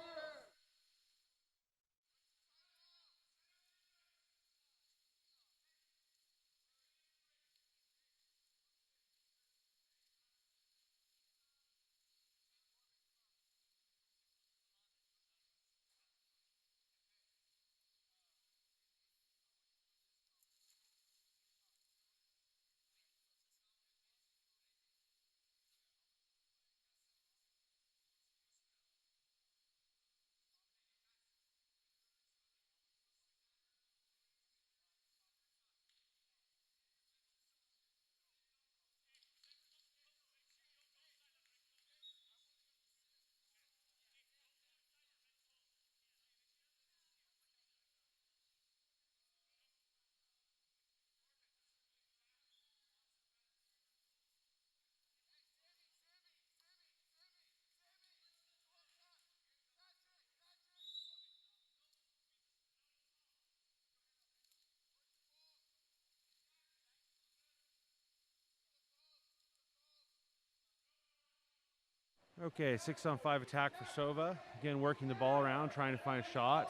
[SPEAKER 8] Okay, 6-on-5 attack for Sova. Again, working the ball around, trying to find a shot.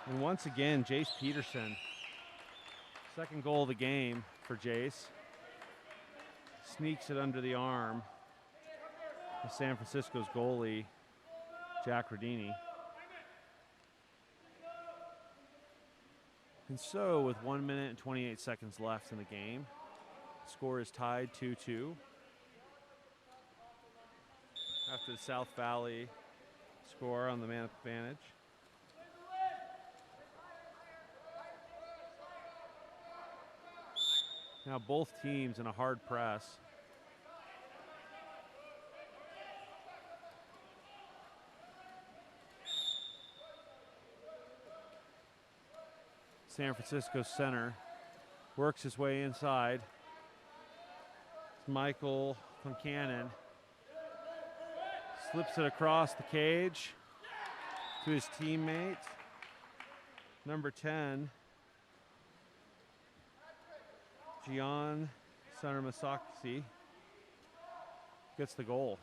[SPEAKER 8] And once again, Jace Peterson. Second goal of the game for Jace. Sneaks it under the arm of San Francisco's goalie, Jack Rodini. And so, with 1 minute and 28 seconds left in the game, the score is tied 2-2. After the South Valley score on the man advantage. Now both teams in a hard press. San Francisco center works his way inside. It's Michael Concannon. Slips it across the cage to his teammate, number 10, Gian Sarmasaki, gets the goal.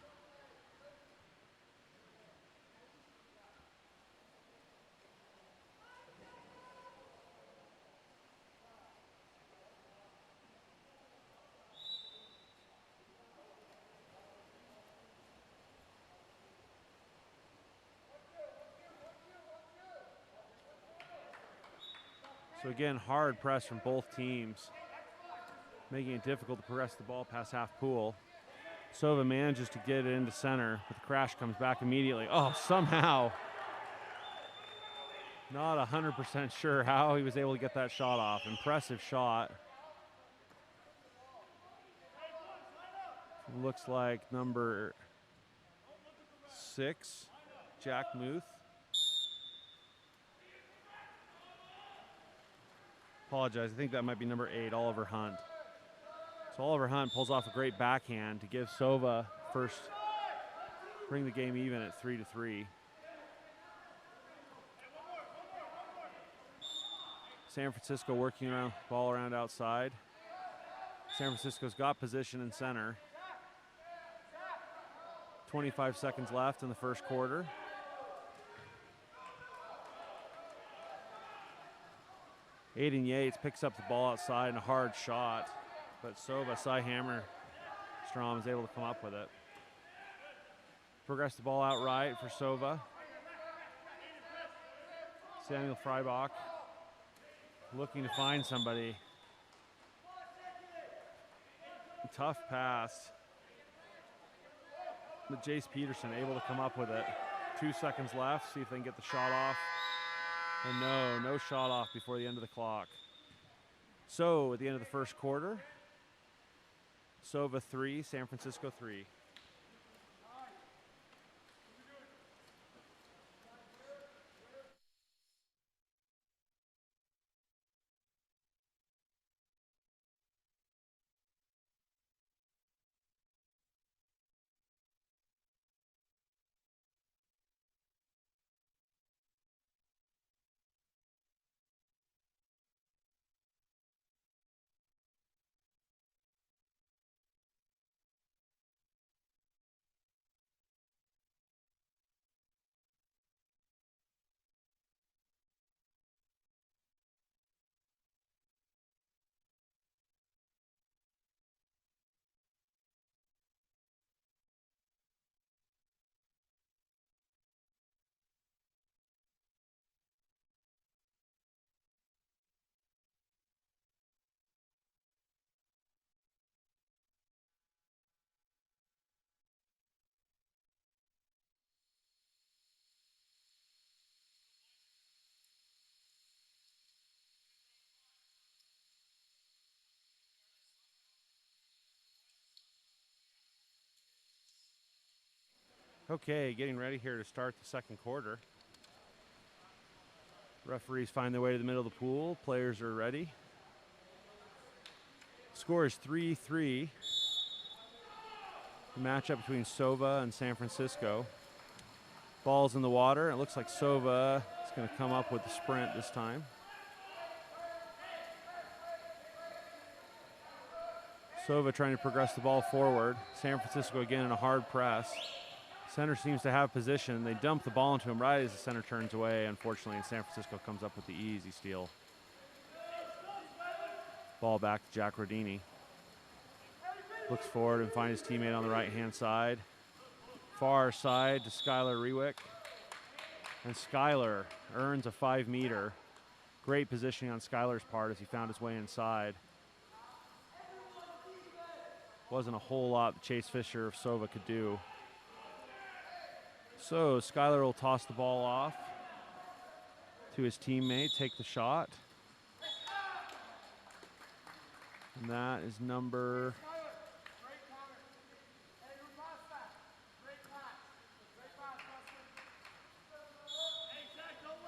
[SPEAKER 8] So again, hard press from both teams, making it difficult to progress the ball past half pool. Sova manages to get it into center, but the crash comes back immediately. Oh, somehow. Not 100% sure how he was able to get that shot off. Impressive shot. Looks like number 6, Jack Muth. Apologize, I think that might be number 8, Oliver Hunt. So Oliver Hunt pulls off a great backhand to give Sova first, bring the game even at 3-3. San Francisco working around, ball around outside. San Francisco's got position in center. 25 seconds left in the first quarter. Aiden Yates picks up the ball outside and a hard shot, but Sova, Cy Hammerstrom, is able to come up with it. Progress the ball outright for Sova. Samuel Freibach looking to find somebody. Tough pass. But Jace Peterson able to come up with it. 2 seconds left. See if they can get the shot off. And no shot off before the end of the clock. So at the end of the first quarter, Sova 3, San Francisco 3. Okay, getting ready here to start the second quarter. Referees find their way to the middle of the pool. Players are ready. Score is 3-3. The matchup between Sova and San Francisco. Ball's in the water. It looks like Sova is going to come up with the sprint this time. Sova trying to progress the ball forward. San Francisco again in a hard press. Center seems to have position. They dump the ball into him right as the center turns away, unfortunately, and San Francisco comes up with the easy steal. Ball back to Jack Rodini. Looks forward and finds his teammate on the right-hand side. Far side to Skylar Rewick. And Skylar earns a 5-meter. Great positioning on Skylar's part as he found his way inside. Wasn't a whole lot Chase Fisher of Sova could do. So Skylar will toss the ball off to his teammate, take the shot. And that is number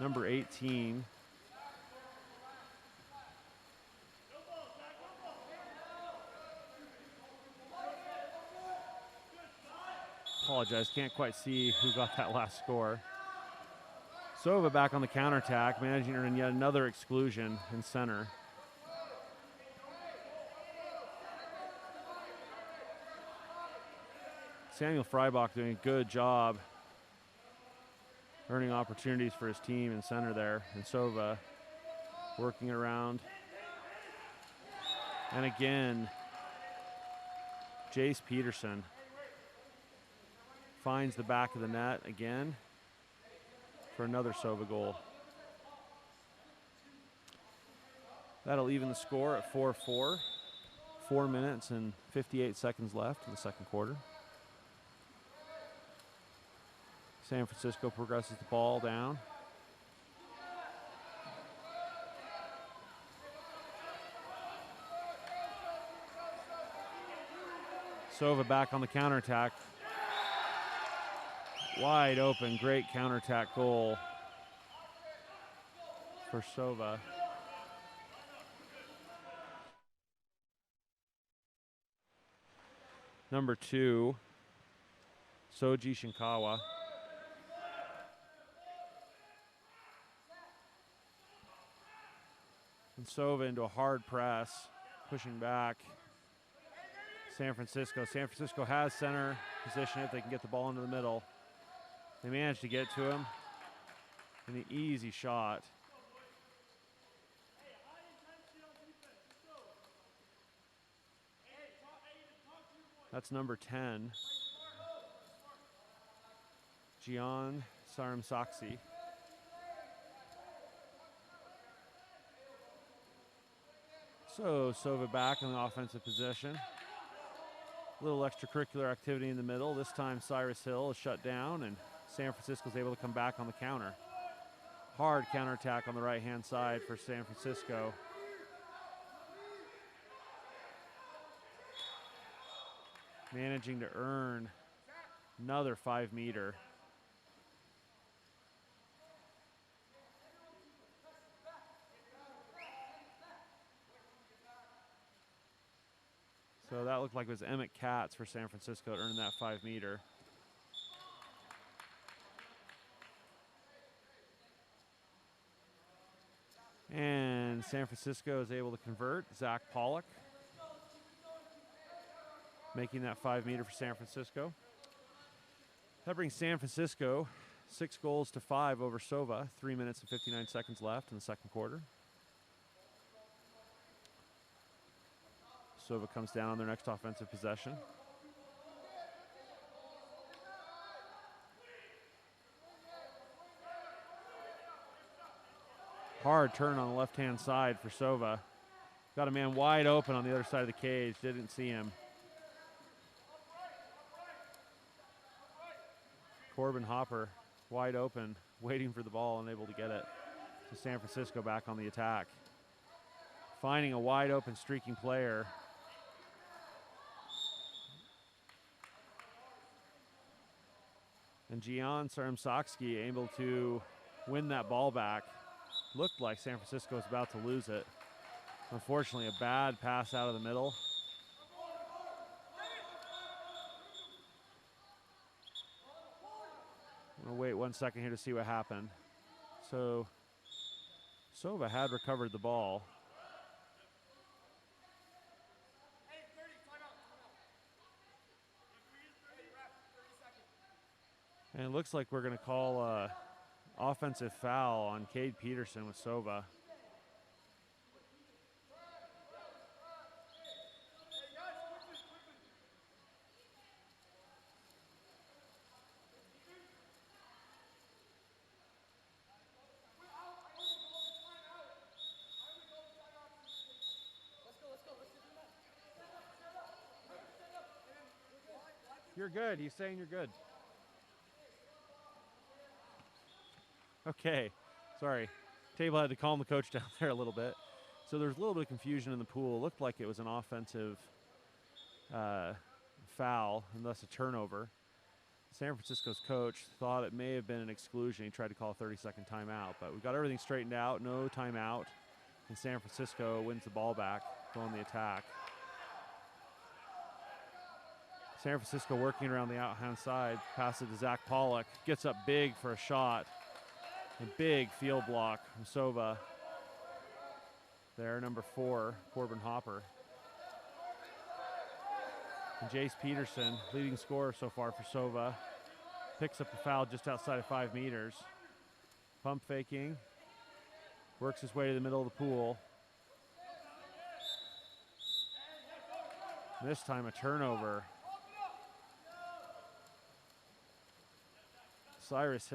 [SPEAKER 8] number 18. Apologize, can't quite see who got that last score. Sova back on the counterattack, managing to earn yet another exclusion in center. Samuel Freibach doing a good job earning opportunities for his team in center there. And Sova working around. And again, Jace Peterson finds the back of the net again for another Sova goal. That'll even the score at 4-4. 4 minutes and 58 seconds left in the second quarter. San Francisco progresses the ball down. Sova back on the counterattack. Wide open, great counterattack goal for Sova. Number 2, Soji Shinkawa. And Sova into a hard press, pushing back. San Francisco has center position if they can get the ball into the middle. They managed to get to him. And the easy shot. That's number 10. Gian Saramsaksi. So Sova back in the offensive position. A little extracurricular activity in the middle. This time Cyrus Hill is shut down and San Francisco's able to come back on the counter. Hard counterattack on the right-hand side for San Francisco. Managing to earn another 5-meter. So that looked like it was Emmett Katz for San Francisco to earn that 5-meter. And San Francisco is able to convert. Zach Pollock making that 5-meter for San Francisco. That brings San Francisco 6 goals to 5 over Sova. 3 minutes and 59 seconds left in the second quarter. Sova comes down on their next offensive possession. Hard turn on the left-hand side for Sova. Got a man wide open on the other side of the cage. Didn't see him. Corbin Hopper wide open, waiting for the ball, unable to get it. So San Francisco back on the attack. Finding a wide open streaking player. And Gian Sarmsakski able to win that ball back. Looked like San Francisco was about to lose it. Unfortunately, a bad pass out of the middle. I'm gonna wait 1 second here to see what happened. So Sova had recovered the ball. And it looks like we're gonna call a offensive foul on Cade Peterson with Sova. You're good. He's saying you're good. Okay. Sorry. Table had to calm the coach down there a little bit. So there's a little bit of confusion in the pool. It looked like it was an offensive foul and thus a turnover. San Francisco's coach thought it may have been an exclusion. He tried to call a 30-second timeout, but we got everything straightened out. No timeout. And San Francisco wins the ball back, going the attack. San Francisco working around the out-hand side. Pass it to Zach Pollock. Gets up big for a shot. A big field block from Sova. There, number 4, Corbin Hopper. And Jace Peterson, leading scorer so far for Sova, picks up the foul just outside of 5 meters. Pump faking. Works his way to the middle of the pool. This time a turnover. Cyrus Hill